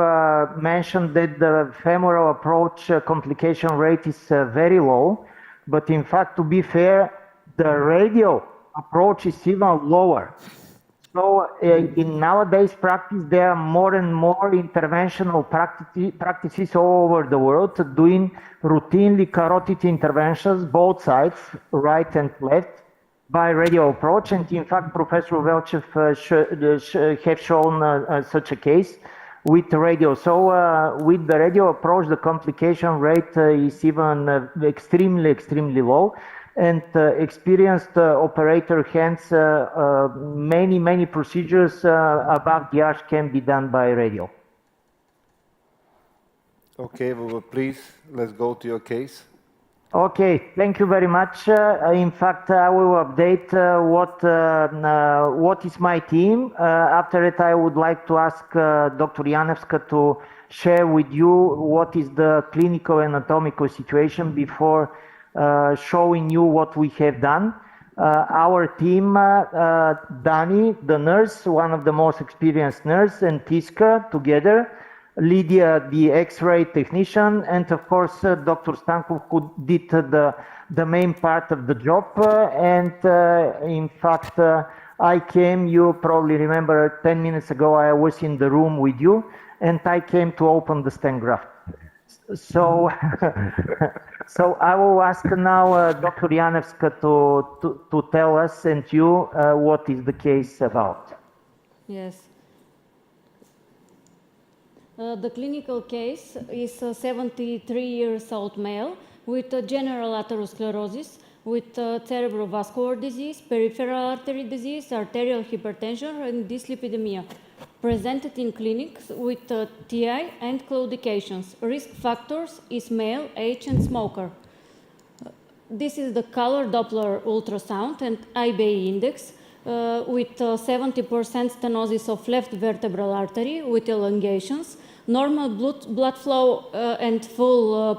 mentioned that the femoral approach complication rate is very low, but in fact, to be fair, the radial approach is even lower. So in nowadays practice, there are more and more interventional practices all over the world doing routinely carotid interventions, both sides, right and left, by radial approach. And in fact, Professor Velchev have shown such a case with radial. So with the radial approach, the complication rate is even extremely, extremely low. And experienced operator hands, many procedures above the arch can be done by radial. Okay, well, please, let's go to your case. Okay, thank you very much. In fact, I will update what is my team. After it, I would like to ask Dr. Janevska to share with you what is the clinical and anatomical situation before showing you what we have done. Our team, Dani, the nurse, one of the most experienced nurse, and Tiska together, Lydia, the X-ray technician, and of course Dr. Stankov, who did the main part of the job. In fact, I came, you probably remember 10 minutes ago, I was in the room with you, and I came to open the stent graft. So, so I will ask now Dr. Janevska to tell us and you what is the case about. Yes. The clinical case is a 73-year-old male with general atherosclerosis, with cerebral vascular disease, peripheral artery disease, arterial hypertension, and dyslipidemia. Presented in clinics with TI and claudications. Risk factors is male, age, and smoker. This is the color Doppler ultrasound and IBA index with 70% stenosis of left vertebral artery with elongations, normal blood flow and full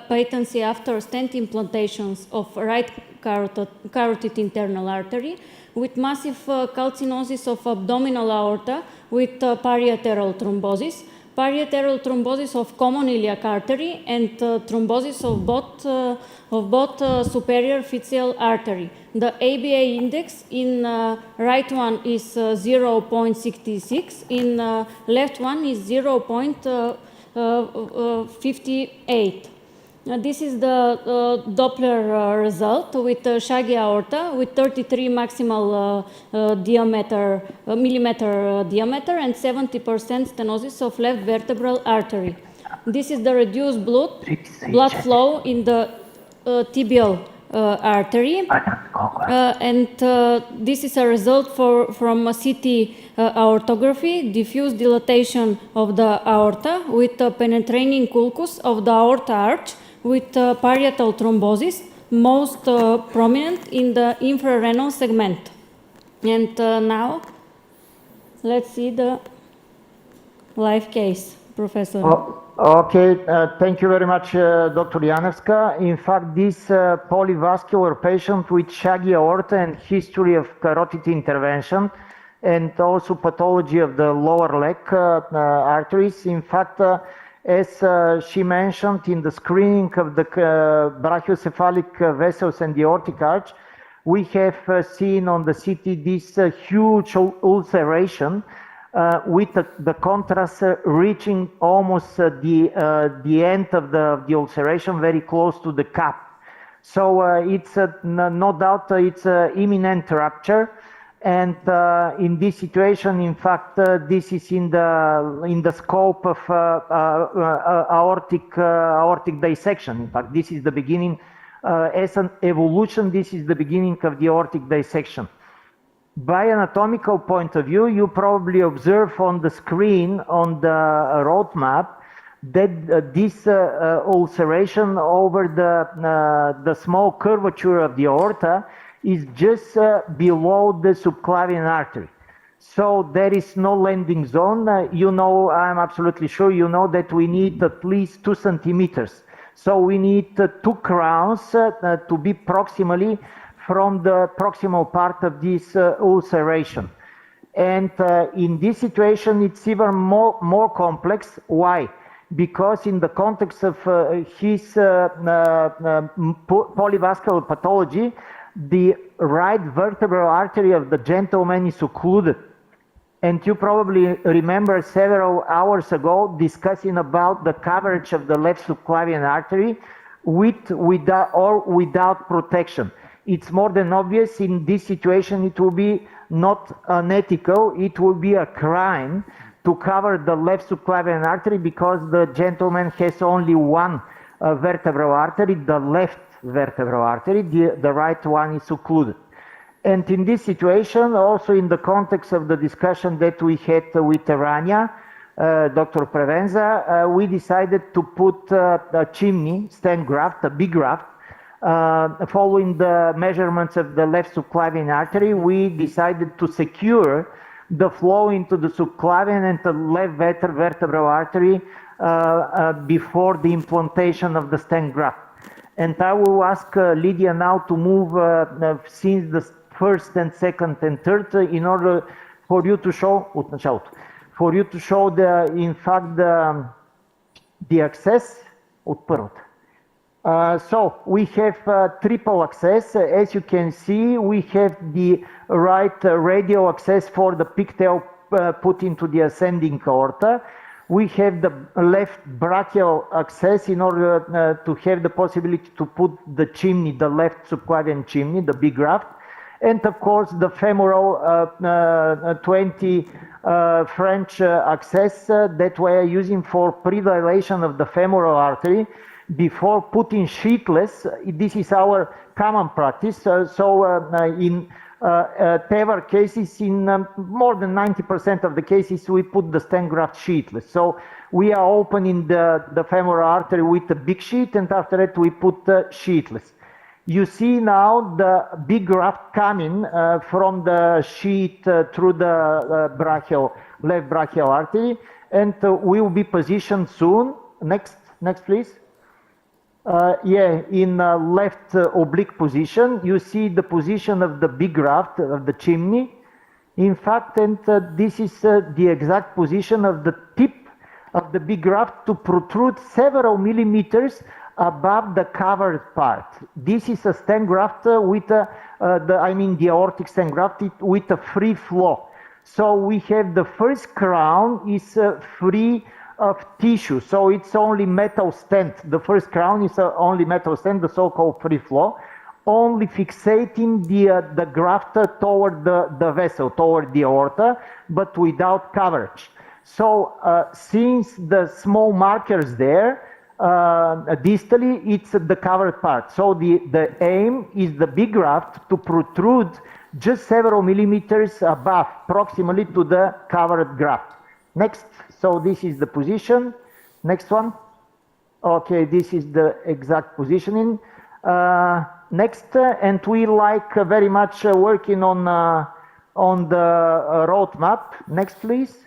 patency after stent implantations of right carotid internal artery, with massive calcinosis of abdominal aorta with parieteral thrombosis, parieteral thrombosis of common iliac artery, and thrombosis of both superior physeal artery. The ABA index in right one is 0.66, in left one is 0.58. This is the Doppler result with shaggy aorta with 33 maximal millimeter diameter and 70% stenosis of left vertebral artery. This is the reduced blood flow in the tibial artery, and this is a result from a CT aortography, diffuse dilatation of the aorta with penetrating ulcus of the aorta arch with parietal thrombosis, most prominent in the infrarenal segment. And now, let's see the live case, Professor. Okay, thank you very much, Dr. Janevska. In fact, this polyvascular patient with shaggy aorta and history of carotid intervention and also pathology of the lower leg arteries. In fact, as she mentioned in the screening of the brachiocephalic vessels and the aortic arch, we have seen on the CT this huge ulceration with the contrast reaching almost the end of the ulceration, very close to the cap. So it's no doubt it's imminent rupture. And in this situation, in fact, this is in the scope of aortic dissection. In fact, this is the beginning, as an evolution, this is the beginning of the aortic dissection. By anatomical point of view, you probably observe on the screen on the roadmap that this ulceration over the small curvature of the aorta is just below the subclavian artery. So there is no landing zone. You know, I'm absolutely sure you know that we need at least 2 centimeters. So we need 2 crowns to be proximally from the proximal part of this ulceration. And in this situation, it's even more complex. Why? Because in the context of his polyvascular pathology, the right vertebral artery of the gentleman is occluded. And you probably remember several hours ago discussing about the coverage of the left subclavian artery without protection. It's more than obvious in this situation it will be not unethical, it will be a crime to cover the left subclavian artery because the gentleman has only one vertebral artery, the left vertebral artery, the right one is occluded. And in this situation, also in the context of the discussion that we had with Rania, Dr. Prevenza, we decided to put a chimney stent graft, a big graft, following the measurements of the left subclavian artery, we decided to secure the flow into the subclavian and the left vertebral artery before the implantation of the stent graft. And I will ask Lydia now to move since the first and second and third in order for you to show, in fact, the access. So we have triple access. As you can see, we have the right radial access for the pigtail put into the ascending aorta. We have the left brachial access in order to have the possibility to put the chimney, the left subclavian chimney, the big graft. And of course, the femoral 20 French access that we are using for predilation of the femoral artery before putting sheetless. This is our common practice. In TEVR cases, in more than 90% of the cases, we put the stent graft sheetless. So we are opening the femoral artery with a big sheet, and after that we put sheetless. You see now the big graft coming from the sheet through the left brachial artery, and will be positioned soon. Next please. In left oblique position, you see the position of the big graft of the chimney. In fact, and this is the exact position of the tip of the big graft to protrude several millimeters above the covered part. This is a stent graft with the aortic stent graft with a free flow. So we have the first crown is free of tissue, so it's only metal stent. The first crown is only metal stent, the so-called free flow, only fixating the graft toward the vessel, toward the aorta, but without coverage. So since the small markers there, distally, it's the covered part. So the aim is the big graft to protrude just several millimeters above, proximally to the covered graft. Next. So this is the position. Next one. Okay, this is the exact positioning. Next, and we like very much working on the roadmap. Next, please.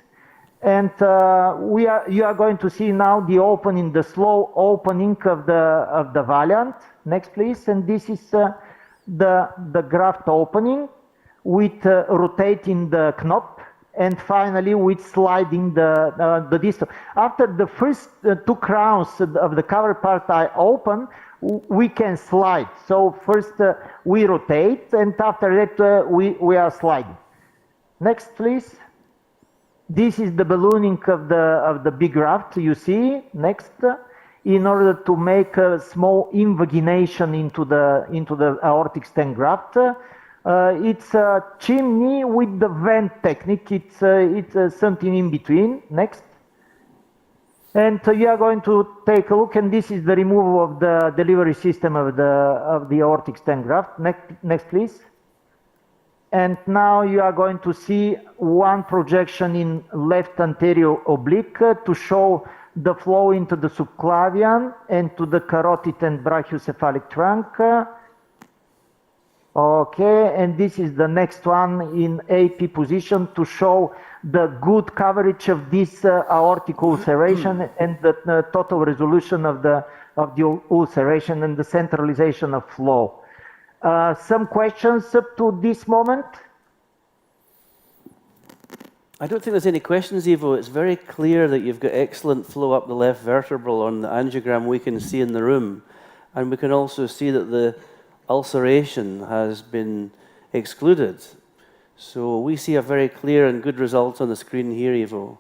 And you are going to see now the opening, the slow opening of the Valiant. Next, please. And this is the graft opening with rotating the knob. And finally, with sliding the distal. After the first two crowns of the cover part I open, we can slide. So first we rotate, and after that we are sliding. Next, please. This is the ballooning of the big graft. You see. Next, in order to make a small invagination into the aortic stent graft. It's a chimney with the vent technique. It's something in between. Next. And you are going to take a look, and this is the removal of the delivery system of the aortic stent graft. Next, please. And now you are going to see one projection in left anterior oblique to show the flow into the subclavian and to the carotid and brachiocephalic trunk. Okay, and this is the next one in AP position to show the good coverage of this aortic ulceration and the total resolution of the ulceration and the centralization of flow. Some questions up to this moment? I don't think there's any questions, Ivo. It's very clear that you've got excellent flow up the left vertebral on the angiogram we can see in the room. And we can also see that the ulceration has been excluded. So we see a very clear and good result on the screen here, Ivo.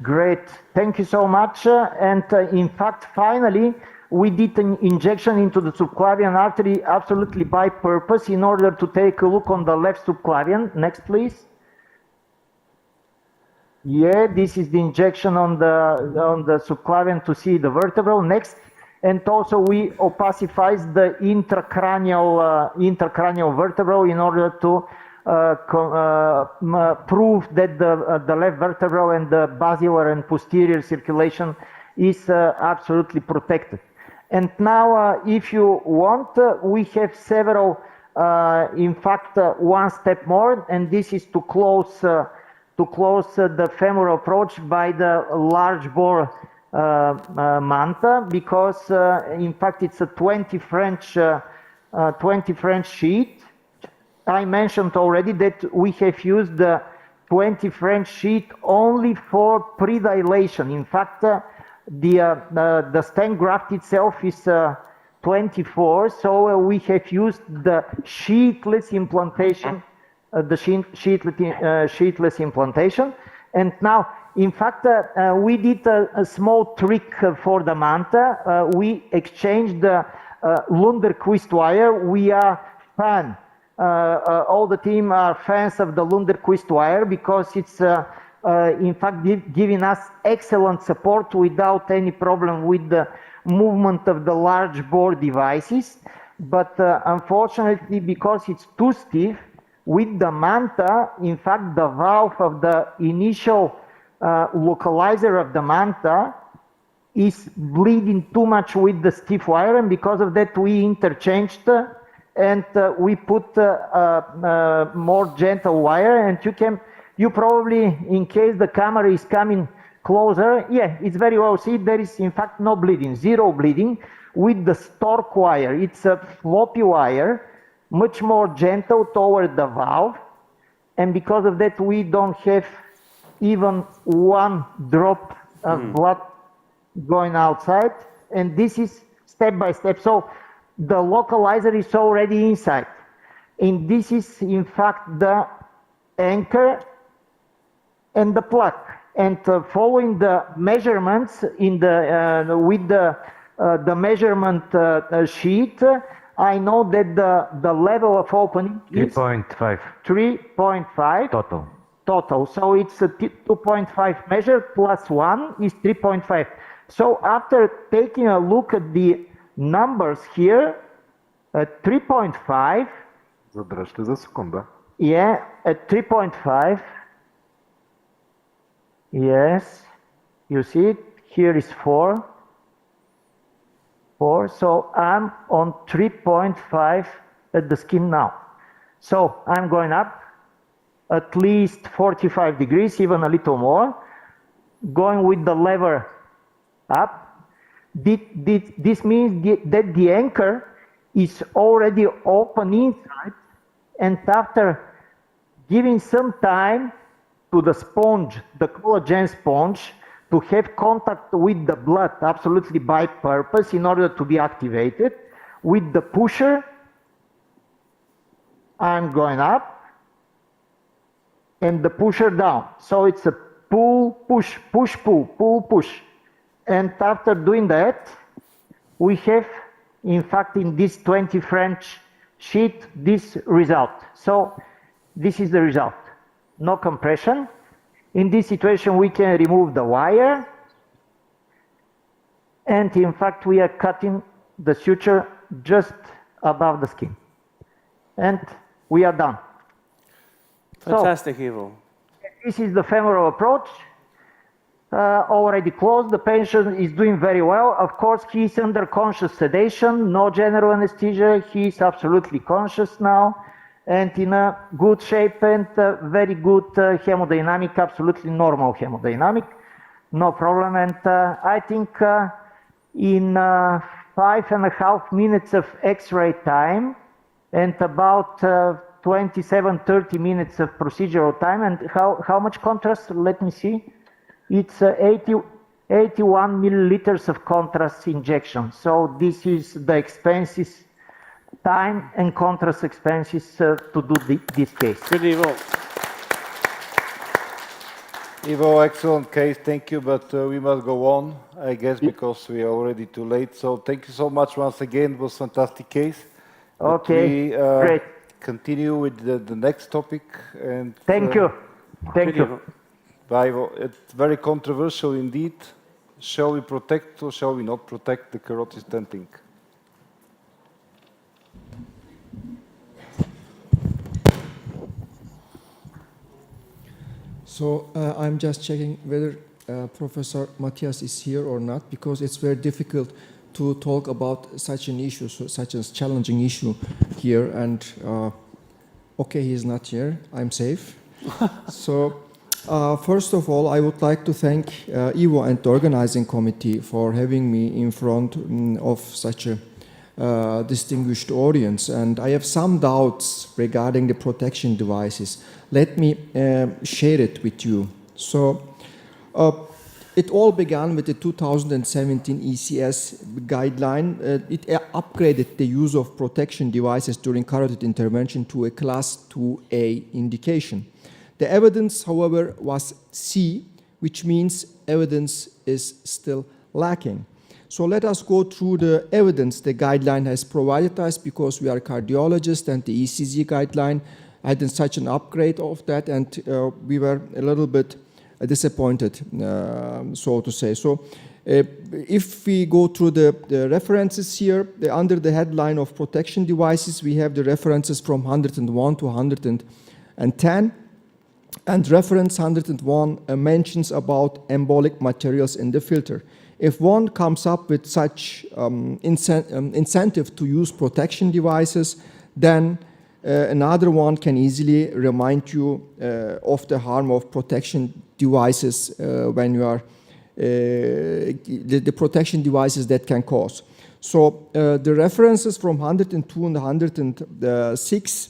Great, thank you so much. And in fact, finally, we did an injection into the subclavian artery absolutely by purpose in order to take a look on the left subclavian. Next, please. Yeah, this is the injection on the subclavian to see the vertebral. Next. And also we opacifies the intracranial vertebral in order to prove that the left vertebral and the basilar and posterior circulation is absolutely protected. And now, if you want, we have several, in fact, one step more, and this is to close the femoral approach by the large bore manta, because in fact it's a 20 French sheet. I mentioned already that we have used the 20 French sheet only for predilation. In fact, the stent graft itself is 24, so we have used the sheetless implantation, sheetless implantation. And now, in fact, we did a small trick for the manta. We exchanged the Lunderquist wire. We are fan. All the team are fans of the Lunderquist wire because it's in fact giving us excellent support without any problem with the movement of the large bore devices. But unfortunately, because it's too stiff, with the manta, in fact, the valve of the initial localizer of the manta is bleeding too much with the stiff wire, and because of that we interchanged and we put more gentle wire. And you probably, in case the camera is coming closer, yeah, it's very well. See, there is in fact no bleeding, zero bleeding with the stork wire. It's a floppy wire, much more gentle toward the valve, and because of that we don't have even one drop of blood going outside. And this is step by step. So the localizer is already inside, and this is in fact the anchor and the plug. And following the measurements in the with the measurement sheet, I know that the level of opening is 3.5. 3.5 total. So it's a 2.5 measured plus 1 is 3.5. So after taking a look at the numbers here, 3.5. Задръжте за секунда. Yeah, at 3.5. Yes, you see it. Here is 4. So I'm on 3.5 at the skin now. So I'm going up at least 45 degrees, even a little more, going with the lever up. This means that the anchor is already open inside, and after giving some time to the sponge, the collagen sponge, to have contact with the blood, absolutely by purpose, in order to be activated. With the pusher, I'm going up, and the pusher down. So it's a pull, push, push, pull, pull, push. And after doing that, we have, in fact, in this 20 French sheet, this result. So this is the result. No compression. In this situation, we can remove the wire, and in fact, we are cutting the suture just above the skin, and we are done. Fantastic, Ivo. This is the femoral approach. Already closed. The patient is doing very well. Of course, he is under conscious sedation, no general anesthesia. He is absolutely conscious now, and in a good shape, and very good hemodynamic, absolutely normal hemodynamic, no problem. And I think in 5.5 minutes of X-ray time and about 27-30 minutes of procedural time, and how much contrast? Let me see. It's 81 milliliters of contrast injection. So this is the expenses, time and contrast expenses to do this case. Good, Ivo. Ivo, excellent case, thank you, but we must go on, I guess, because we are already too late. So thank you so much once again, it was a fantastic case. Okay, great. Continue with the next topic. And thank you. Thank you. Bye, Ivo. It's very controversial indeed. Shall we protect or shall we not protect the carotid stenting? So I'm just checking whether Professor Matthias is here or not, because it's very difficult to talk about such an issue, such a challenging issue here. And okay, he's not here. I'm safe. So first of all, I would like to thank Ivo and the organizing committee for having me in front of such a distinguished audience. And I have some doubts regarding the protection devices. Let me share it with you. So it all began with the 2017 ECS guideline. It upgraded the use of protection devices during carotid intervention to a class 2A indication. The evidence, however, was C, which means evidence is still lacking. So let us go through the evidence the guideline has provided us, because we are cardiologists and the ECG guideline had such an upgrade of that, and we were a little bit disappointed, so to say. So if we go through the references here, under the headline of protection devices, we have the references from 101 to 110. And reference 101 mentions about embolic materials in the filter. If one comes up with such incentive to use protection devices, then another one can easily remind you of the harm of protection devices when you are the protection devices that can cause. So the references from 102 and 106,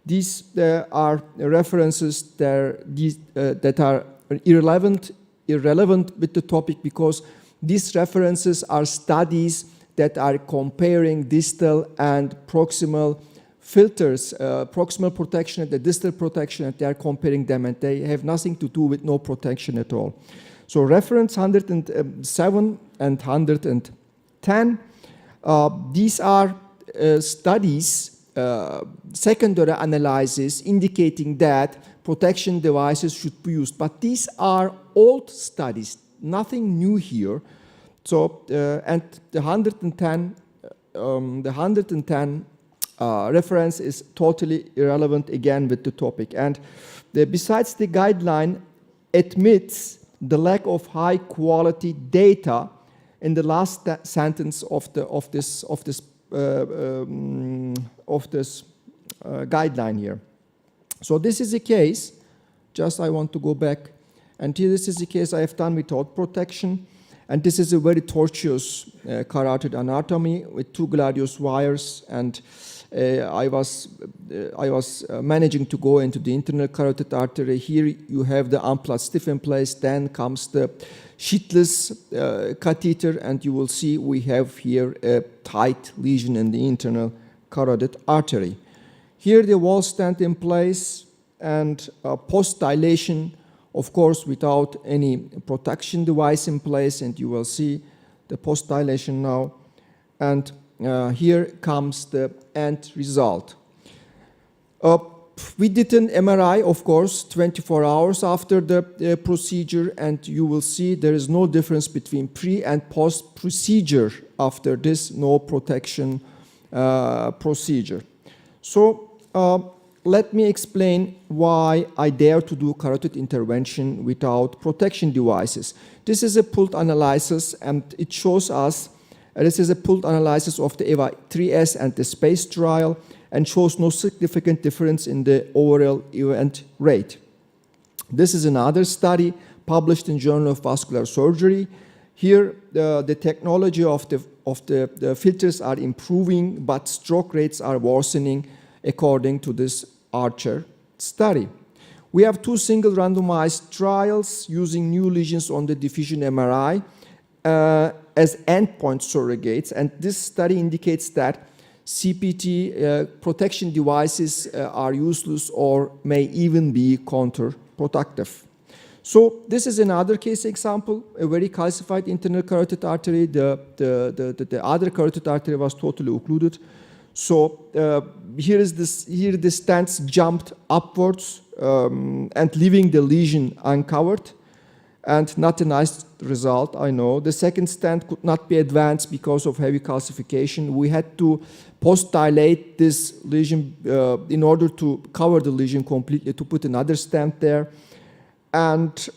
these are references that are irrelevant with the topic, because these references are studies that are comparing distal and proximal filters, proximal protection and the distal protection, and they are comparing them, and they have nothing to do with no protection at all. So reference 107 and 110, these are studies, secondary analysis indicating that protection devices should be used. But these are old studies, nothing new here. So, and the 110 reference is totally irrelevant again with the topic. And besides, the guideline admits the lack of high quality data in the last sentence of this guideline here. So this is a case, just I want to go back, and here this is a case I have done without protection, and this is a very tortuous carotid anatomy with 2 gladius wires, and I was managing to go into the internal carotid artery. Here you have the unplugged stiff in place, then comes the sheetless catheter, and you will see we have here a tight lesion in the internal carotid artery. Here the wall stent in place, and post-dilation, of course, without any protection device in place, and you will see the post-dilation now. And here comes the end result. We did an MRI, of course, 24 hours after the procedure, and you will see there is no difference between pre and post procedure after this no protection procedure. So let me explain why I dare to do carotid intervention without protection devices. This is a pooled analysis, and it shows us, this is a pooled analysis of the EVA 3S and the SPACE trial, and shows no significant difference in the overall event rate. This is another study published in Journal of Vascular Surgery. Here, the technology of the filters are improving, but stroke rates are worsening according to this Archer study. We have 2 single randomized trials using new lesions on the diffusion MRI as endpoint surrogates, and this study indicates that CPT protection devices are useless or may even be counterproductive. So this is another case example, a very calcified internal carotid artery. The other carotid artery was totally occluded. So here the stents jumped upwards and leaving the lesion uncovered, and not a nice result, I know. The second stent could not be advanced because of heavy calcification. We had to post-dilate this lesion in order to cover the lesion completely, to put another stent there. And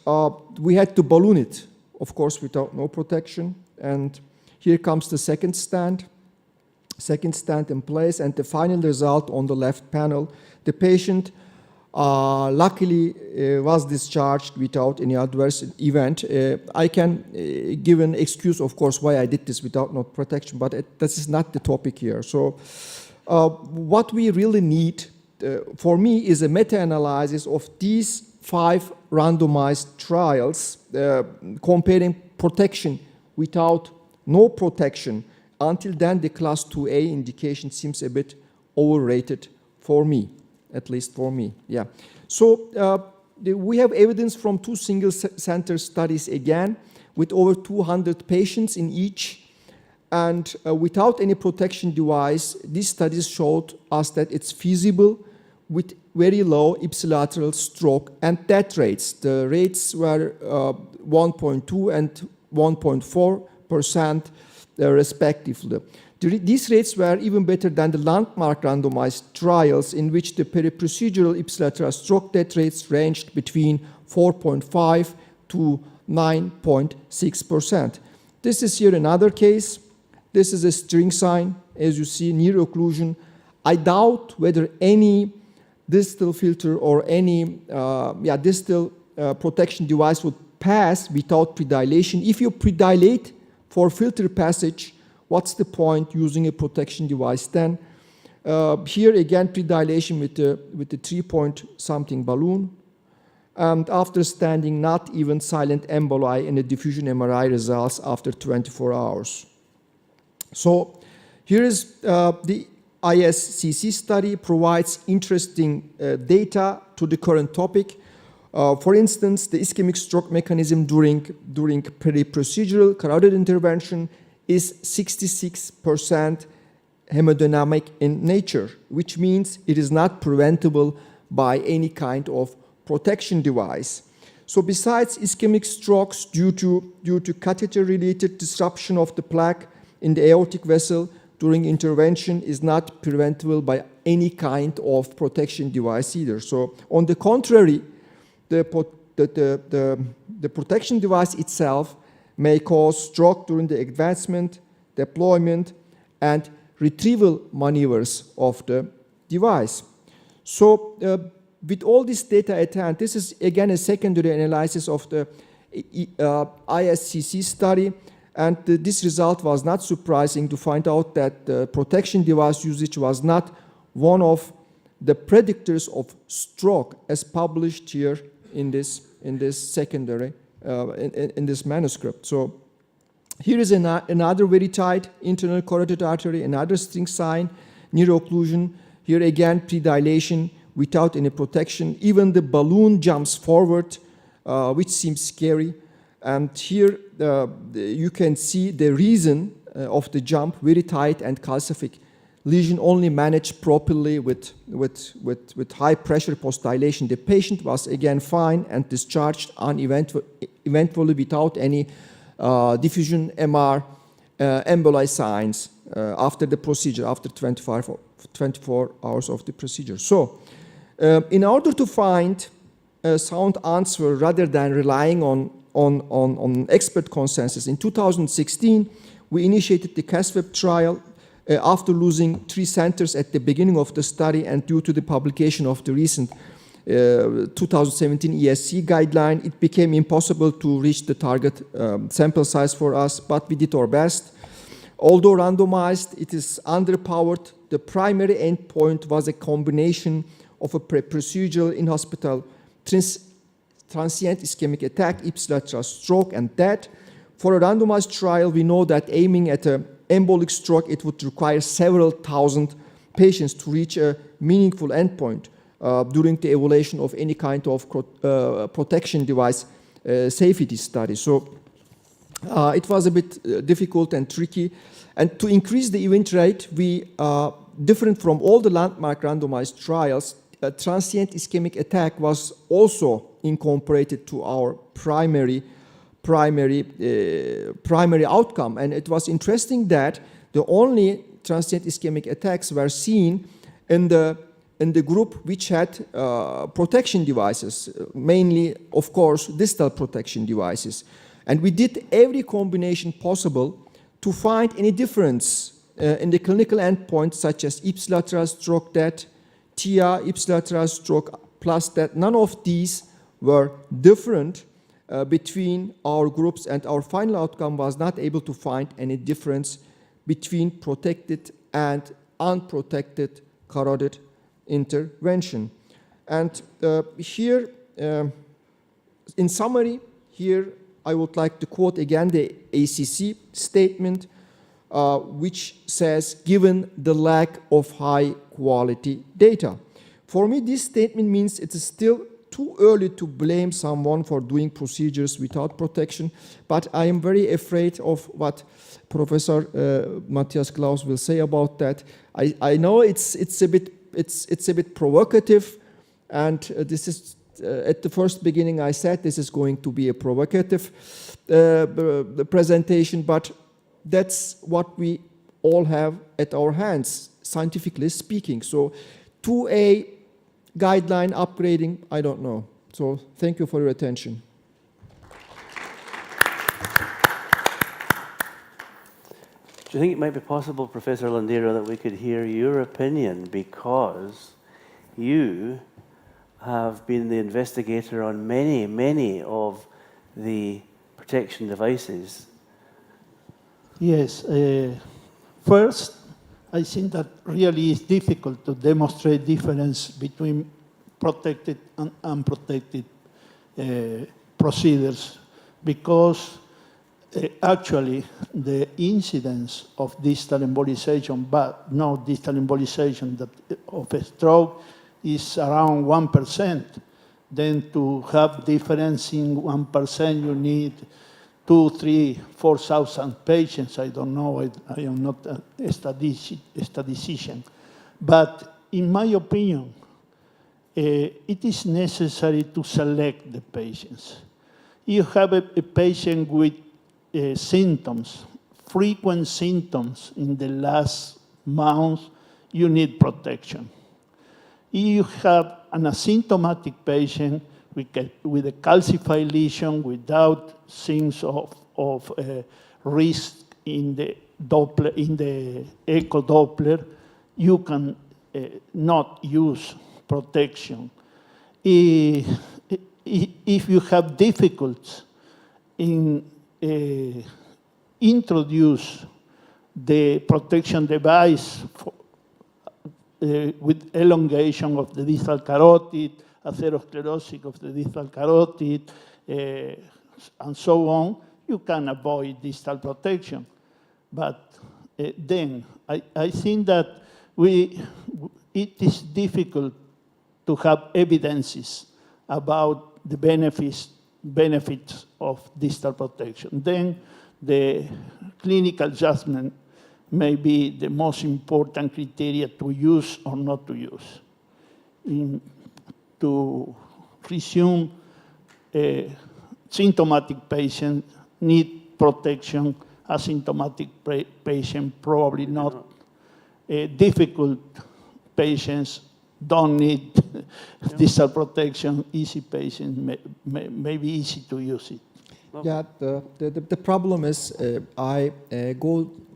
we had to balloon it, of course, without no protection. And Here comes the second stent in place, and the final result on the left panel. The patient luckily was discharged without any adverse event. I can give an excuse, of course, why I did this without not protection, but this is not the topic here. So what we really need for me is a meta-analysis of these 5 randomized trials comparing protection without no protection. Until then, the class 2A indication seems a bit overrated for me, at least for me. Yeah. So we have evidence from 2 single-center studies again, with over 200 patients in each. And without any protection device, these studies showed us that it's feasible with very low ipsilateral stroke and death rates. The rates were 1.2 and 1.4% respectively. These rates were even better than the landmark randomized trials in which the peri-procedural ipsilateral stroke death rates ranged between 4.5 to 9.6%. This is here another case. This is a string sign, as you see, near occlusion. I doubt whether any distal filter or any distal protection device would pass without predilation. If you predilate for filter passage, what's the point using a protection device then? Here again, predilation with the 3-point something balloon. And after standing, not even silent emboli and a diffusion MRI results after 24 hours. So here is the ISCC study provides interesting data to the current topic. For instance, the ischemic stroke mechanism during peri-procedural carotid intervention is 66% hemodynamic in nature, which means it is not preventable by any kind of protection device. So besides ischemic strokes due to catheter-related disruption of the plaque in the aortic vessel during intervention is not preventable by any kind of protection device either. So on the contrary, the protection device itself may cause stroke during the advancement, deployment, and retrieval maneuvers of the device. So with all this data at hand, this is again a secondary analysis of the ISCC study, and this result was not surprising to find out that the protection device usage was not one of the predictors of stroke as published here in this secondary, in this manuscript. So here is another very tight internal carotid artery, another string sign, near occlusion. Here again, predilation without any protection. Even the balloon jumps forward, which seems scary. And here you can see the reason of the jump, very tight and calcific. Lesion only managed properly with high pressure post-dilation. The patient was again fine and discharged eventually without any diffusion MR emboli signs after the procedure, after 24 hours of the procedure. So in order to find a sound answer rather than relying on expert consensus, in 2016, we initiated the CASVEB trial after losing 3 centers at the beginning of the study, and due to the publication of the recent 2017 ESC guideline, it became impossible to reach the target sample size for us, but we did our best. Although randomized, it is underpowered. The primary endpoint was a combination of a procedural in-hospital transient ischemic attack, ipsilateral stroke, and death. For a randomized trial, we know that aiming at an embolic stroke, it would require several thousand patients to reach a meaningful endpoint during the evaluation of any kind of protection device safety study. So it was a bit difficult and tricky. And to increase the event rate, we, different from all the landmark randomized trials, transient ischemic attack was also incorporated to our primary outcome. And it was interesting that the only transient ischemic attacks were seen in the group which had protection devices, mainly, of course, distal protection devices. And we did every combination possible to find any difference in the clinical endpoints such as ipsilateral stroke death, TIA, ipsilateral stroke plus death. None of these were different between our groups, and our final outcome was not able to find any difference between protected and unprotected carotid intervention. And here, in summary, here I would like to quote again the ACC statement, which says, given the lack of high quality data. For me, this statement means it is still too early to blame someone for doing procedures without protection, but I am very afraid of what Professor Matthias Klaus will say about that. I know it's a bit provocative, and this is at the first beginning I said this is going to be a provocative presentation, but that's what we all have at our hands, scientifically speaking. So 2A guideline upgrading, I don't know. So thank you for your attention. Do you think it might be possible, Professor Landero, that we could hear your opinion, because you have been the investigator on many of the protection devices? Yes. First, I think that really it's difficult to demonstrate difference between protected and unprotected procedures, because actually the incidence of distal embolization, but no distal embolization of a stroke, is around 1%. Then to have difference in 1%, you need 2,000, 3,000, 4,000 patients. I don't know. I am not a statistician. But in my opinion, it is necessary to select the patients. You have a patient with symptoms, frequent symptoms in the last month, you need protection. You have an asymptomatic patient with a calcified lesion without signs of risk in the Doppler, in the echo Doppler, you can not use protection. If you have difficulties in introduce the protection device with elongation of the distal carotid, atherosclerosis of the distal carotid, and so on, you can avoid distal protection. But then I think that it is difficult to have evidences about the benefits of distal protection. Then the clinical judgment may be the most important criteria to use or not to use. To resume, symptomatic patient need protection, asymptomatic patient probably not. Difficult patients don't need distal protection. Easy patients may be easy to use it. Yeah, the problem is I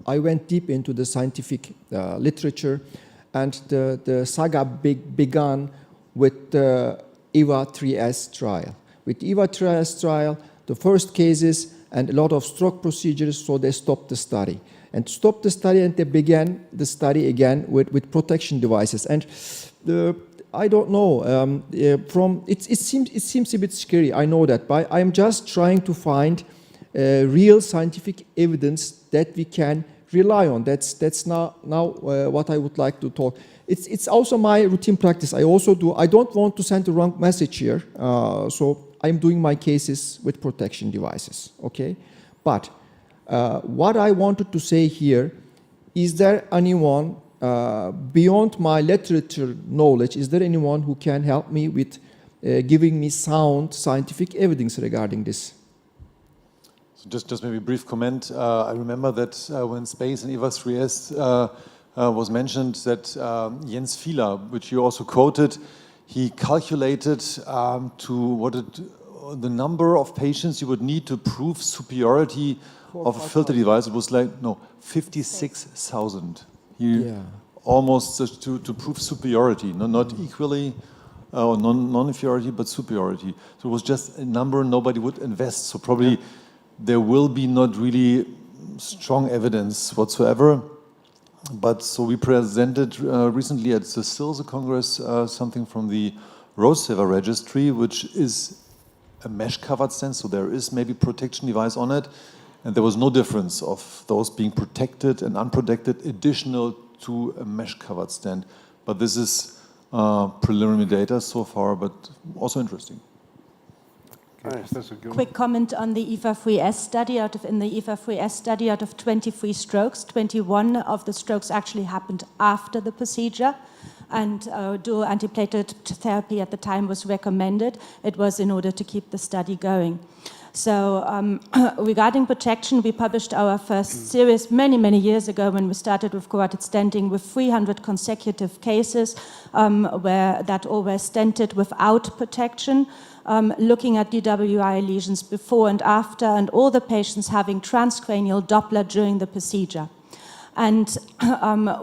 went deep into the scientific literature, and the saga began with the EVA-3S trial. With EVA-3S trial, the first cases and a lot of stroke procedures, so they stopped the study. And stopped the study, and they began the study again with protection devices. And I don't know, it seems a bit scary, I know that, but I'm just trying to find real scientific evidence that we can rely on. That's now what I would like to talk. It's also my routine practice. I don't want to send the wrong message here, so I'm doing my cases with protection devices, okay? But what I wanted to say here, is there anyone, beyond my literature knowledge, is there anyone who can help me with giving me sound scientific evidence regarding this? So just maybe a brief comment. I remember that when SPACE and EVA-3S was mentioned, that Jens Fieler, which you also quoted, he calculated to what it the number of patients you would need to prove superiority of a filter device, it was like, no, 56,000. Almost to prove superiority, not equally, or non-inferiority, but superiority. So it was just a number nobody would invest. So probably there will be not really strong evidence whatsoever. But so we presented recently at the SILSA Congress something from the Roadsaver registry, which is a mesh-covered stent, so there is maybe protection device on it, and there was no difference of those being protected and unprotected additional to a mesh-covered stent. But this is preliminary data so far, but also interesting. Quick comment on the EVA3S study. In the EVA3S study, out of 23 strokes, 21 of the strokes actually happened after the procedure, and dual antiplatelet therapy at the time was recommended. It was in order to keep the study going. So regarding protection, we published our first series many years ago when we started with carotid stenting with 300 consecutive cases where that all were stented without protection, looking at DWI lesions before and after, and all the patients having transcranial Doppler during the procedure. And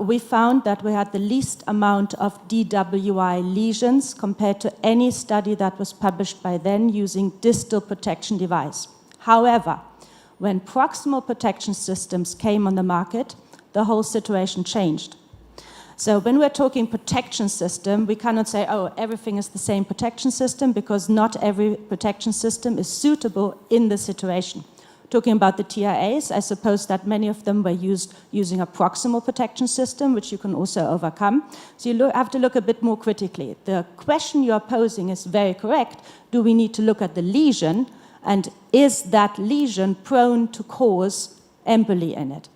we found that we had the least amount of DWI lesions compared to any study that was published by then using distal protection device. However, when proximal protection systems came on the market, the whole situation changed. So when we're talking protection system, we cannot say, oh, everything is the same protection system, because not every protection system is suitable in the situation. Talking about the TIAs, I suppose that many of them were used using a proximal protection system, which you can also overcome. So you have to look a bit more critically. The question you're posing is very correct. Do we need to look at the lesion, and is that lesion prone to cause emboli in it?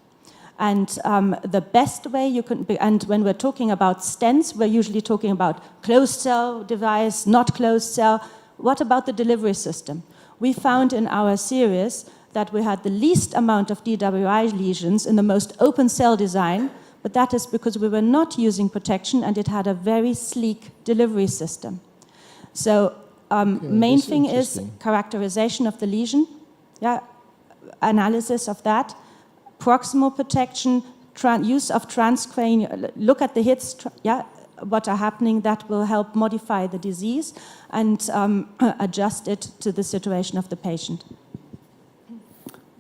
And the best way you can, and when we're talking about stents, we're usually talking about closed cell device, not closed cell. What about the delivery system? We found in our series that we had the least amount of DWI lesions in the most open cell design, but that is because we were not using protection and it had a very sleek delivery system. So main thing is characterization of the lesion, analysis of that, proximal protection, use of transcranial, look at the hits, what are happening, that will help modify the disease and adjust it to the situation of the patient.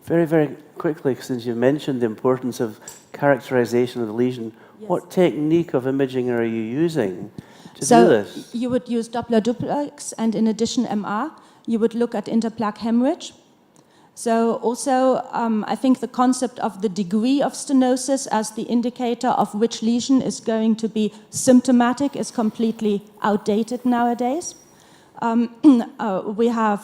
Very quickly, since you mentioned the importance of characterization of the lesion, what technique of imaging are you using to do this? You would use Doppler duplex, and in addition MR. You would look at interplaque hemorrhage. So also, I think the concept of the degree of stenosis as the indicator of which lesion is going to be symptomatic is completely outdated nowadays. We have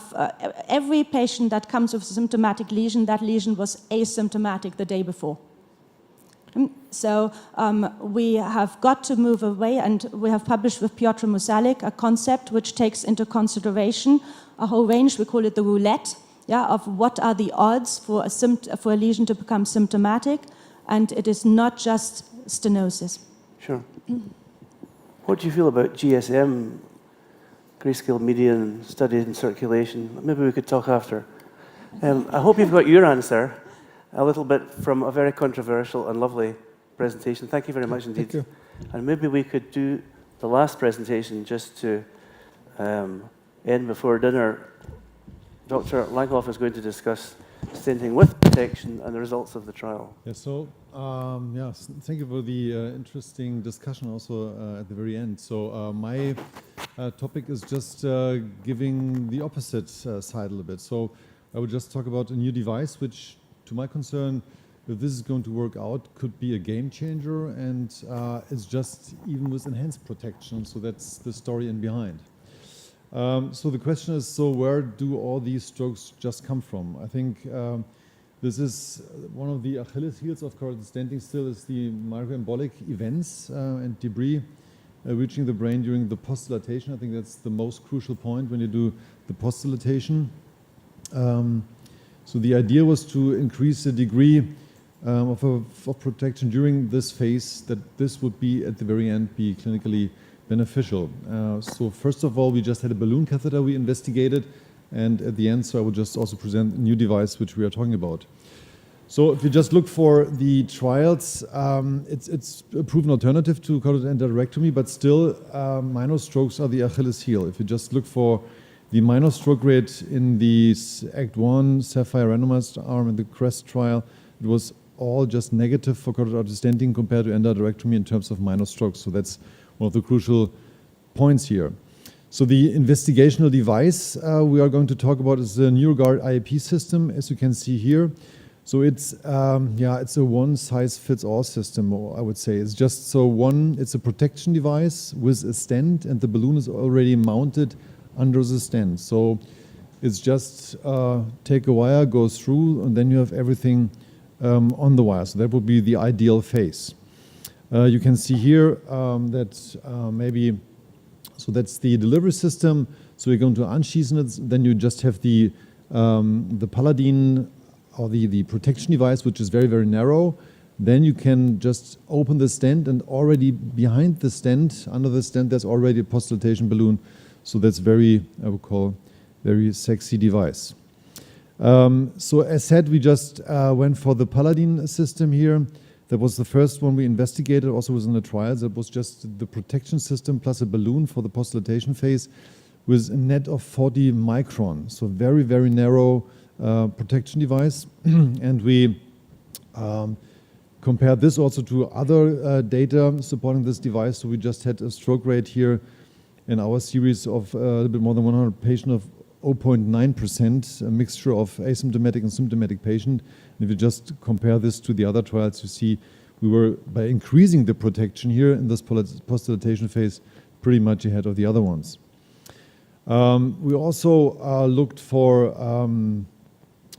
every patient that comes with a symptomatic lesion, that lesion was asymptomatic the day before. So we have got to move away, and we have published with Piotr Musalik a concept which takes into consideration a whole range, we call it the roulette, of what are the odds for a lesion to become symptomatic, and it is not just stenosis. Sure. What do you feel about GSM, grayscale median study in circulation? Maybe we could talk after. I hope you've got your answer, a little bit from a very controversial and lovely presentation. Thank you very much indeed. Thank you. And maybe we could do the last presentation just to end before dinner. Dr. Langhoff is going to discuss stenting with protection and the results of the trial. Yeah, so thank you for the interesting discussion also at the very end. So my topic is just giving the opposite side a little bit. So I would just talk about a new device which, to my concern, if this is going to work out, could be a game changer, and it's just even with enhanced protection. So that's the story in behind. So the question is, so where do all these strokes just come from? I think this is one of the Achilles heels of carotid stenting still is the microembolic events and debris reaching the brain during the post-dilatation. I think that's the most crucial point when you do the post-dilatation. So the idea was to increase the degree of protection during this phase, that this would be at the very end be clinically beneficial. So first of all, we just had a balloon catheter we investigated, and at the end, so I will just also present a new device which we are talking about. So if you just look for the trials, it's a proven alternative to carotid endarterectomy, but still minor strokes are the Achilles heel. If you just look for the minor stroke rate in the Act 1 Sapphire randomized arm and the CREST trial, it was all just negative for carotid artery stenting compared to endarterectomy in terms of minor strokes. So that's one of the crucial points here. So the investigational device we are going to talk about is the NeuroGuard IAP system, as you can see here. So it's it's a one-size-fits-all system, I would say. It's just it's a protection device with a stent, and the balloon is already mounted under the stent. So it's just take a wire, go through, and then you have everything on the wire. So that would be the ideal phase. You can see here that so that's the delivery system. So you're going to unsheathen it, then you just have the Paladin or the protection device, which is very, very narrow. Then you can just open the stent, and already behind the stent, under the stent, there's already a post-dilatation balloon. So that's very, I would call, very sexy device. So as said, we just went for the Paladin system here. That was the first one we investigated, also was in the trials. That was just the protection system plus a balloon for the post-dilatation phase with a net of 40 micron. So very, very narrow protection device. And we compared this also to other data supporting this device. So we just had a stroke rate here in our series of a little bit more than 100 patients of 0.9%, a mixture of asymptomatic and symptomatic patient. And if you just compare this to the other trials, you see we were, by increasing the protection here in this post-dilatation phase, pretty much ahead of the other ones. We also looked for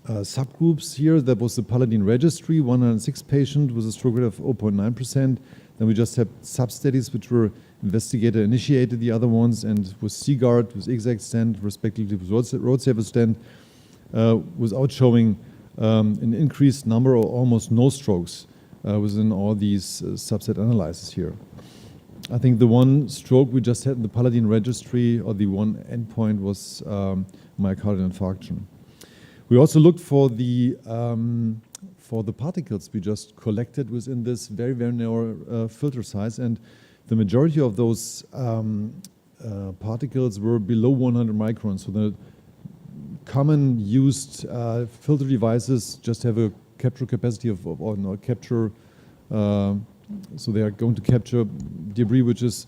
subgroups here. That was the Paladin registry, 106 patients with a stroke rate of 0.9%. Then we just had sub-studies which were investigator-initiated, the other ones, and with CGuard, with exact stent, respectively with road saver stent, without showing an increased number or almost no strokes within all these subset analyses here. I think the one stroke we just had in the Paladin registry, or the one endpoint, was myocardial infarction. We also looked for the particles we just collected within this very, very narrow filter size, and the majority of those particles were below 100 microns. So the common used filter devices just have a capture capacity of capture. So they are going to capture debris which is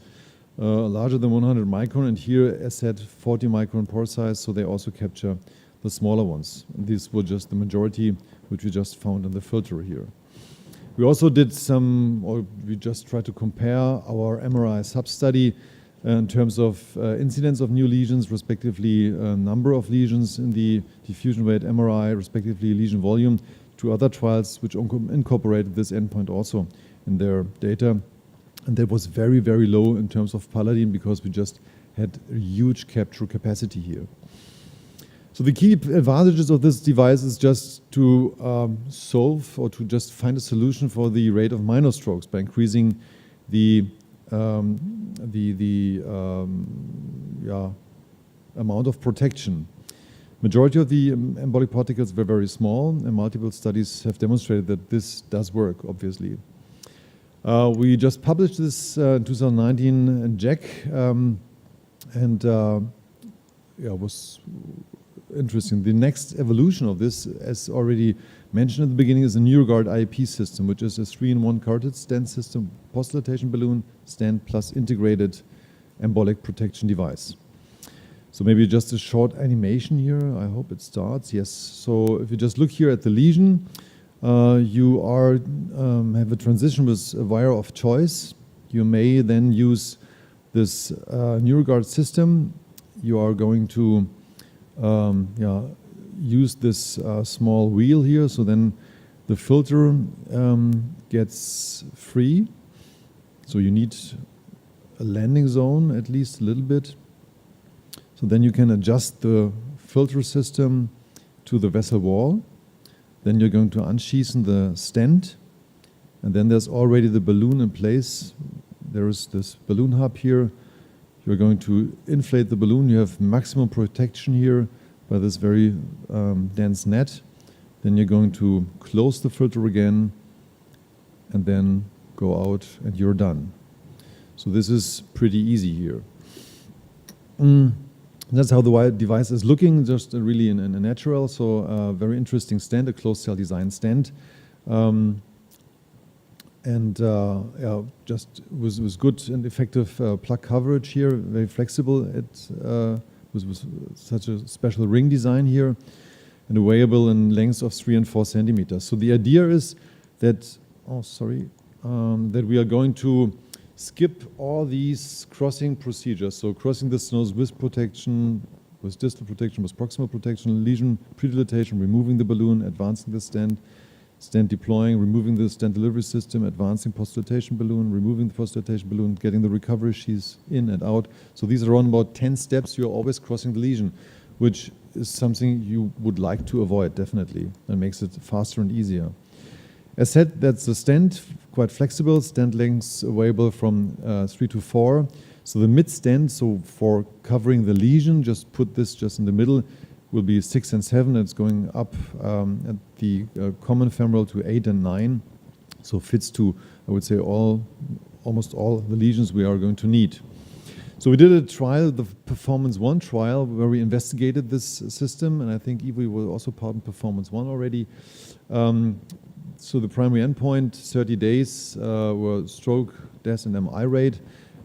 larger than 100 micron, and here, as said, 40 micron pore size. So they also capture the smaller ones. And these were just the majority which we just found in the filter here. We also did we just tried to compare our MRI sub-study in terms of incidence of new lesions, respectively number of lesions in the diffusion rate MRI, respectively lesion volume, to other trials which incorporated this endpoint also in their data. And that was very, very low in terms of Paladin because we just had a huge capture capacity here. So the key advantages of this device is just to solve or to just find a solution for the rate of minor strokes by increasing the amount of protection. Majority of the embolic particles were very small, and multiple studies have demonstrated that this does work, obviously. We just published this in 2019 in JACC, it was interesting. The next evolution of this, as already mentioned at the beginning, is the NeuroGuard IAP system, which is a 3-in-1 carotid stent system, post-dilatation balloon, stent, plus integrated embolic protection device. So maybe just a short animation here. I hope it starts. Yes. So if you just look here at the lesion, you have a transition with a wire of choice. You may then use this NeuroGuard system. You are going to use this small wheel here, so then the filter gets free. So you need a landing zone at least a little bit. So then you can adjust the filter system to the vessel wall. Then you're going to unsheathen the stent, and then there's already the balloon in place. There is this balloon hub here. You're going to inflate the balloon. You have maximum protection here by this very dense net. Then you're going to close the filter again and then go out and you're done. So this is pretty easy here. That's how the device is looking, just really in a natural. So very interesting stent, a closed cell design stent. Yeah, just was good and effective plug coverage here, very flexible. It was such a special ring design here, and weighable in lengths of 3 and 4 centimeters. So the idea is that, that we are going to skip all these crossing procedures. So crossing the stenosis with protection, with distal protection, with proximal protection, lesion predilatation, removing the balloon, advancing the stent, stent deploying, removing the stent delivery system, advancing post-dilatation balloon, removing the post-dilatation balloon, getting the recovery sheaths in and out. So these are around about 10 steps. You're always crossing the lesion, which is something you would like to avoid, definitely. That makes it faster and easier. As said, that's the stent, quite flexible. Stent lengths available from 3 to 4. So the mid-stent, so for covering the lesion, just put this just in the middle, will be 6 and 7. It's going up at the common femoral to 8 and 9. So fits to, I would say, almost all the lesions we are going to need. So we did a trial, the Performance 1 trial, where we investigated this system, and I think Ivo was also part of Performance 1 already. So the primary endpoint, 30 days, were stroke, death, and MI rate.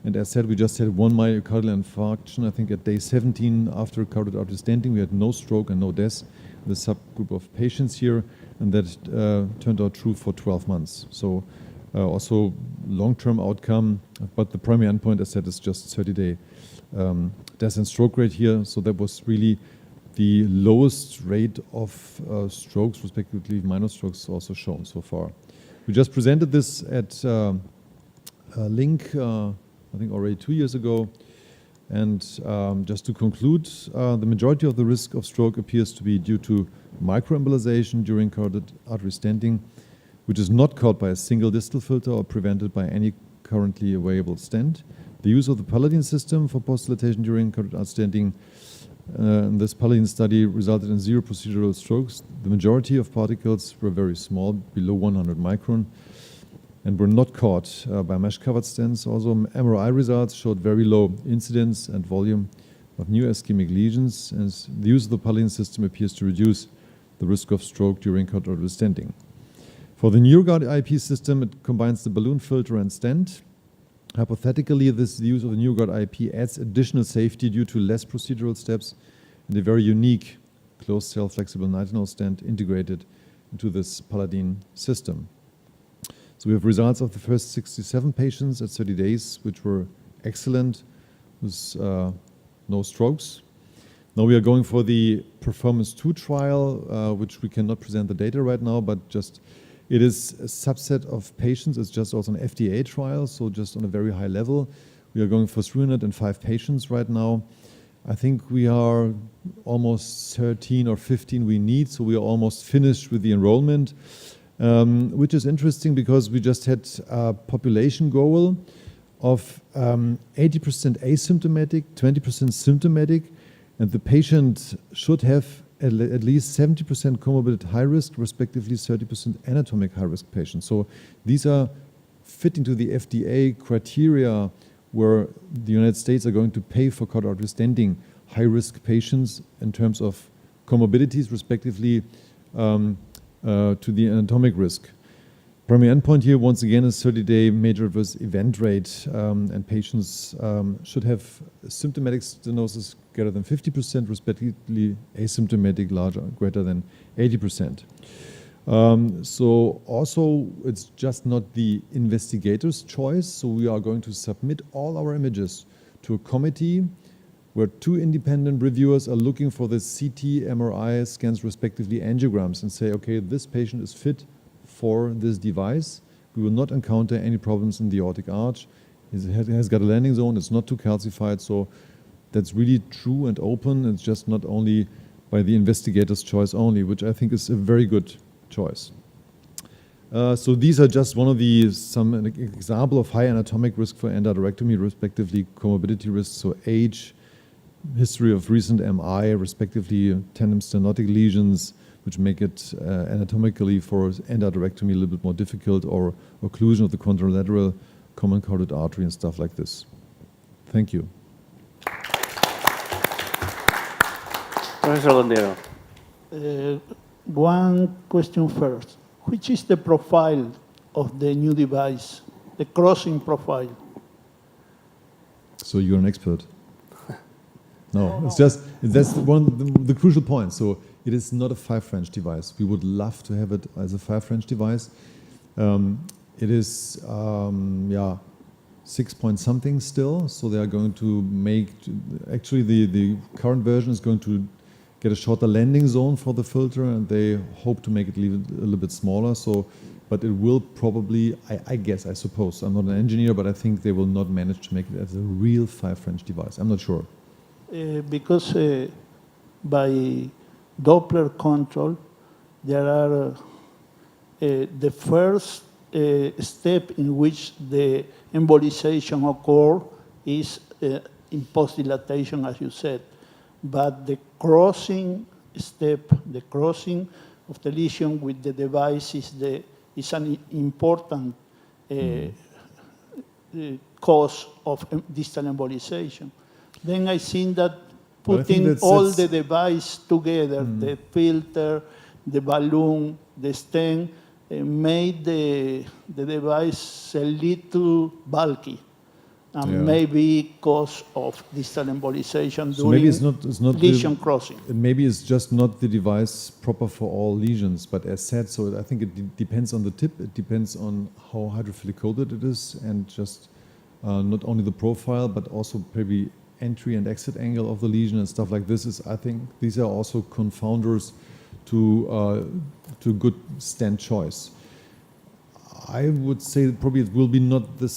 And as said, we just had 1 myocardial infarction. I think at day 17 after carotid artery stenting, we had no stroke and no death in the subgroup of patients here, and that turned out true for 12 months. So also long-term outcome, but the primary endpoint, as said, is just 30-day death and stroke rate here. So that was really the lowest rate of strokes, respectively minor strokes, also shown so far. We just presented this at Link, I think already 2 years ago. And just to conclude, the majority of the risk of stroke appears to be due to microembolization during carotid artery stenting, which is not caused by a single distal filter or prevented by any currently available stent. The use of the Paladin system for post-dilatation during carotid artery stenting, this Paladin study resulted in 0 procedural strokes. The majority of particles were very small, below 100 micron, and were not caught by mesh-covered stents. Also, MRI results showed very low incidence and volume of new ischemic lesions, and the use of the Paladin system appears to reduce the risk of stroke during carotid artery stenting. For the NeuroGuard IP system, it combines the balloon filter and stent. Hypothetically, the use of the NeuroGuard IP adds additional safety due to less procedural steps and a very unique closed-cell flexible nitinol stent integrated into this Paladin system. So we have results of the first 67 patients at 30 days, which were excellent, with no strokes. Now we are going for the Performance 2 trial, which we cannot present the data right now, but just it is a subset of patients. It's just also an FDA trial, so just on a very high level. We are going for 305 patients right now. I think we are almost 13 or 15 we need, so we are almost finished with the enrollment, which is interesting because we just had a population goal of 80% asymptomatic, 20% symptomatic, and the patient should have at least 70% comorbid high risk, respectively 30% anatomic high risk patients. So these are fitting to the FDA criteria where the United States are going to pay for carotid artery stenting high risk patients in terms of comorbidities, respectively to the anatomic risk. Primary endpoint here, once again, is 30-day major adverse event rate, and patients should have symptomatic stenosis greater than 50%, respectively asymptomatic greater than 80%. So also, it's just not the investigator's choice, so we are going to submit all our images to a committee where 2 independent reviewers are looking for the CT, MRI scans, respectively angiograms, and say, okay, this patient is fit for this device. We will not encounter any problems in the aortic arch. It has got a landing zone, it's not too calcified, so that's really true and open. It's just not only by the investigator's choice only, which I think is a very good choice. So these are just one of some example of high anatomic risk for endarterectomy, respectively comorbidity risks, so age, history of recent MI, respectively tandem stenotic lesions, which make it anatomically for endarterectomy a little bit more difficult, or occlusion of the contralateral common carotid artery and stuff like this. Thank you. Professor Landero. One question first. Which is the profile of the new device, the crossing profile? So you're an expert. No, it's just, that's the crucial point. So it is not a 5 French device. We would love to have it as a 5 French device. It is, 6 point something still. So they are going to make, actually the current version is going to get a shorter landing zone for the filter, and they hope to make it a little bit smaller. So, but it will probably, I guess, I suppose, I'm not an engineer, but I think they will not manage to make it as a real 5 French device. I'm not sure. Because by Doppler control, there are the first step in which the embolization occurs is in post-dilatation, as you said. But the crossing step, the crossing of the lesion with the device is an important cause of distal embolization. Then I think that putting all the device together, the filter, the balloon, the stent, made the device a little bulky. And maybe cause of distal embolization So during maybe it's not lesion crossing. Maybe it's just not the device proper for all lesions, but as said, so I think it depends on the tip, it depends on how hydrophilic coated it is, and just not only the profile, but also maybe entry and exit angle of the lesion and stuff like this. I think these are also confounders to good stent choice. I would say probably it will be not the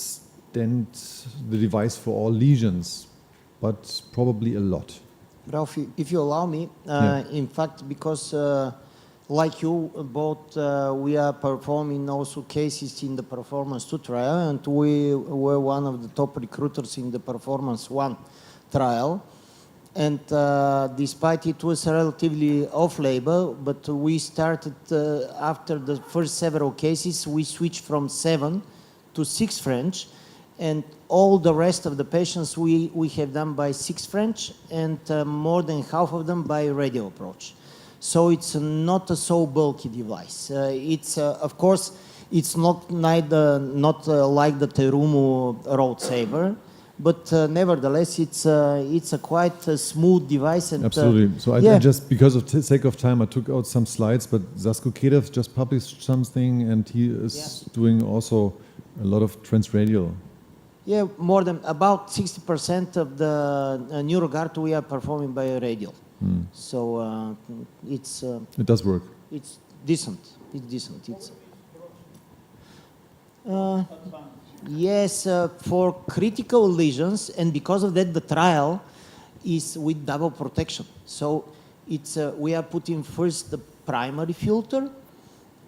device for all lesions, but probably a lot. Ralph, if you allow me, in fact, because like you both, we are performing also cases in the Performance 2 trial, and we were one of the top recruiters in the Performance 1 trial. And despite it was relatively off-label, but we started, after the first several cases, we switched from 7 to 6 French, and all the rest of the patients we have done by 6 French, and more than half of them by radial approach. So it's not a so bulky device. It's of course it's not like the Terumo Road Saver, but nevertheless it's a quite smooth device. And absolutely. So I just, because of sake of time, I took out some slides. But Žarko Kedev just published something, and he is doing also a lot of transradial. Yeah, more than about 60% of the NeuroGuard we are performing by radial. So it's... it does work. It's decent. It's decent. It's, yes, for critical lesions, and because of that the trial is with double protection. So it's we are putting first the primary filter,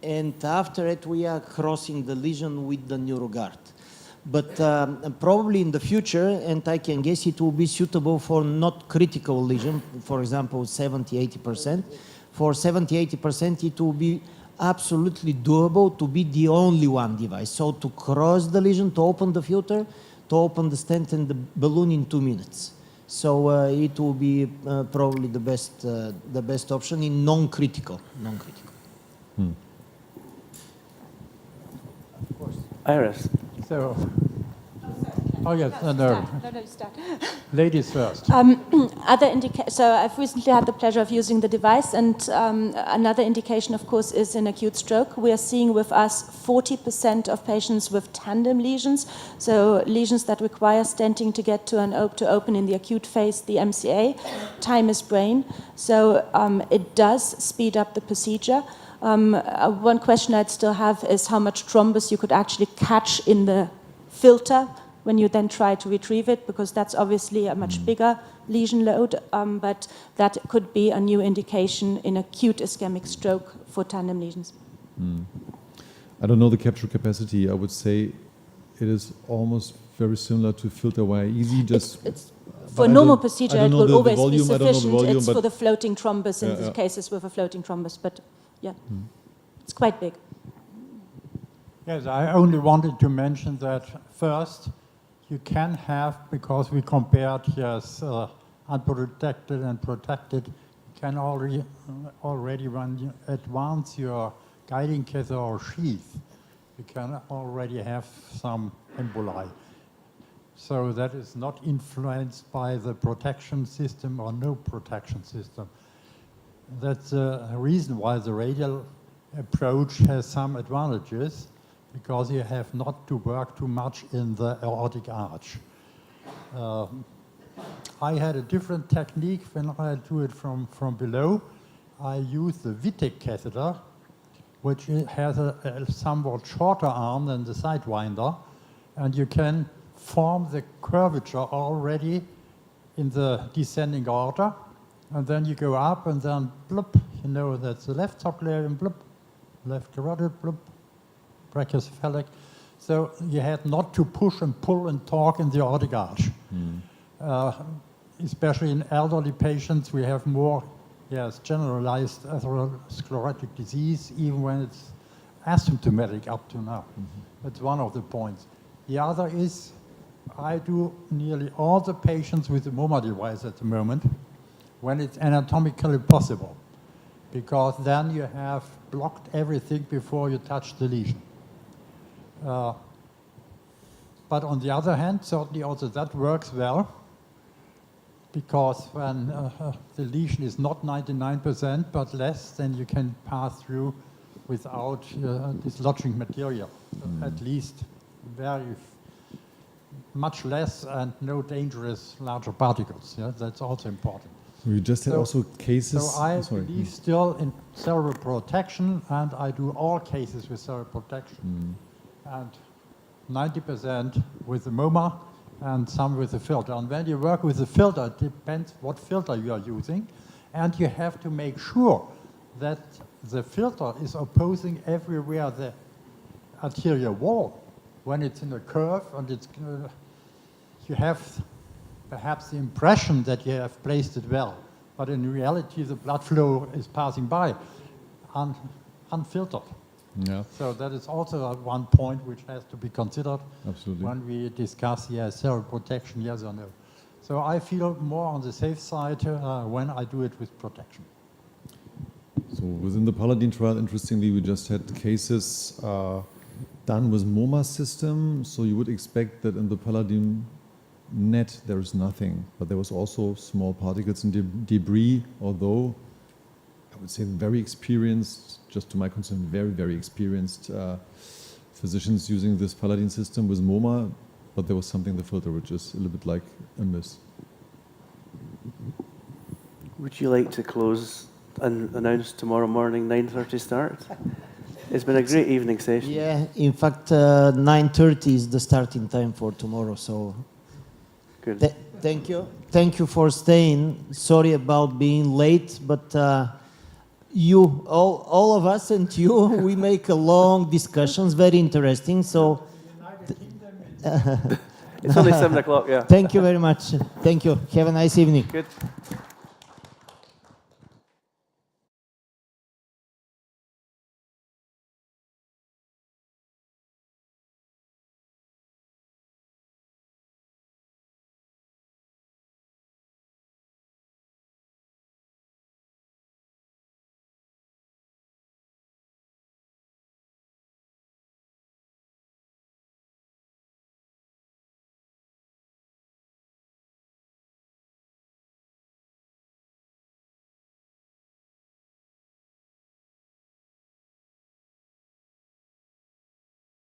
and after it we are crossing the lesion with the NeuroGuard. But probably in the future, and I can guess it will be suitable for not critical lesion, for example, 70-80%. For 70-80%, it will be absolutely doable to be the only one device. So to cross the lesion, to open the filter, to open the stent and the balloon in 2 minutes. So it will be probably the best option in non-critical. Iris. So, oh yes, no. Ladies first. So I've recently had the pleasure of using the device, and another indication, of course, is in acute stroke. We are seeing with us 40% of patients with tandem lesions, so lesions that require stenting to get to open in the acute phase, the MCA. Time is brain, so it does speed up the procedure. One question I'd still have is how much thrombus you could actually catch in the filter when you then try to retrieve it, because that's obviously a much bigger lesion load, but that could be a new indication in acute ischemic stroke for tandem lesions. I don't know the capture capacity. I would say it is almost very similar to filter wire easy. Just For normal procedure, it will always be volume, sufficient. It's but for the floating thrombus in the cases with a floating thrombus, but yeah, it's quite big. Yes, I only wanted to mention that first, you can have, because we compared, yes, unprotected and protected, you can already when you advance your guiding catheter or sheath, you can already have some emboli. So that is not influenced by the protection system or no protection system. That's the reason why the radial approach has some advantages, because you have not to work too much in the aortic arch. I had a different technique when I do it from below. I use the Wittek catheter, which has a somewhat shorter arm than the Sidewinder, and you can form the curvature already in the descending aorta, and then you go up and then bloop, you know that's the left subclavian, bloop, left carotid, bloop, brachiocephalic. So you had not to push and pull and torque in the aortic arch. Especially in elderly patients, we have more generalized atherosclerotic disease, even when it's asymptomatic up to now. That's one of the points. The other is, I do nearly all the patients with the MoMA device at the moment when it's anatomically possible, because then you have blocked everything before you touch the lesion. But on the other hand, certainly also that works well, because when the lesion is not 99% but less, then you can pass through without dislodging material, at least very much less and no dangerous larger particles. Yeah, that's also important. We just had also cases. So I believe still in cerebral protection, and I do all cases with cerebral protection, and 90% with the MoMA and some with the filter. And when you work with the filter, it depends what filter you are using, and you have to make sure that the filter is opposing everywhere the anterior wall. When it's in a curve and it's, you have perhaps the impression that you have placed it well, but in reality the blood flow is passing by unfiltered. Yeah. So that is also one point which has to be considered when we discuss cerebral protection, yes or no. So I feel more on the safe side when I do it with protection. So within the Paladin trial, interestingly, we just had cases done with MoMA system. So you would expect that in the Paladin net there is nothing, but there was also small particles and debris, although I would say very experienced, just to my concern, very, very experienced physicians using this Paladin system with MoMA, but there was something in the filter which is a little bit like a miss. Would you like to close and announce tomorrow morning 9:30 start? It's been a great evening session. Yeah, in fact, 9:30 is the starting time for tomorrow, so good. Thank you. Thank you for staying. Sorry about being late, but you, all of us and you, we make a long discussions, very interesting. So it's only 7 o'clock, yeah. Thank you very much. Thank you. Have a nice evening. Good.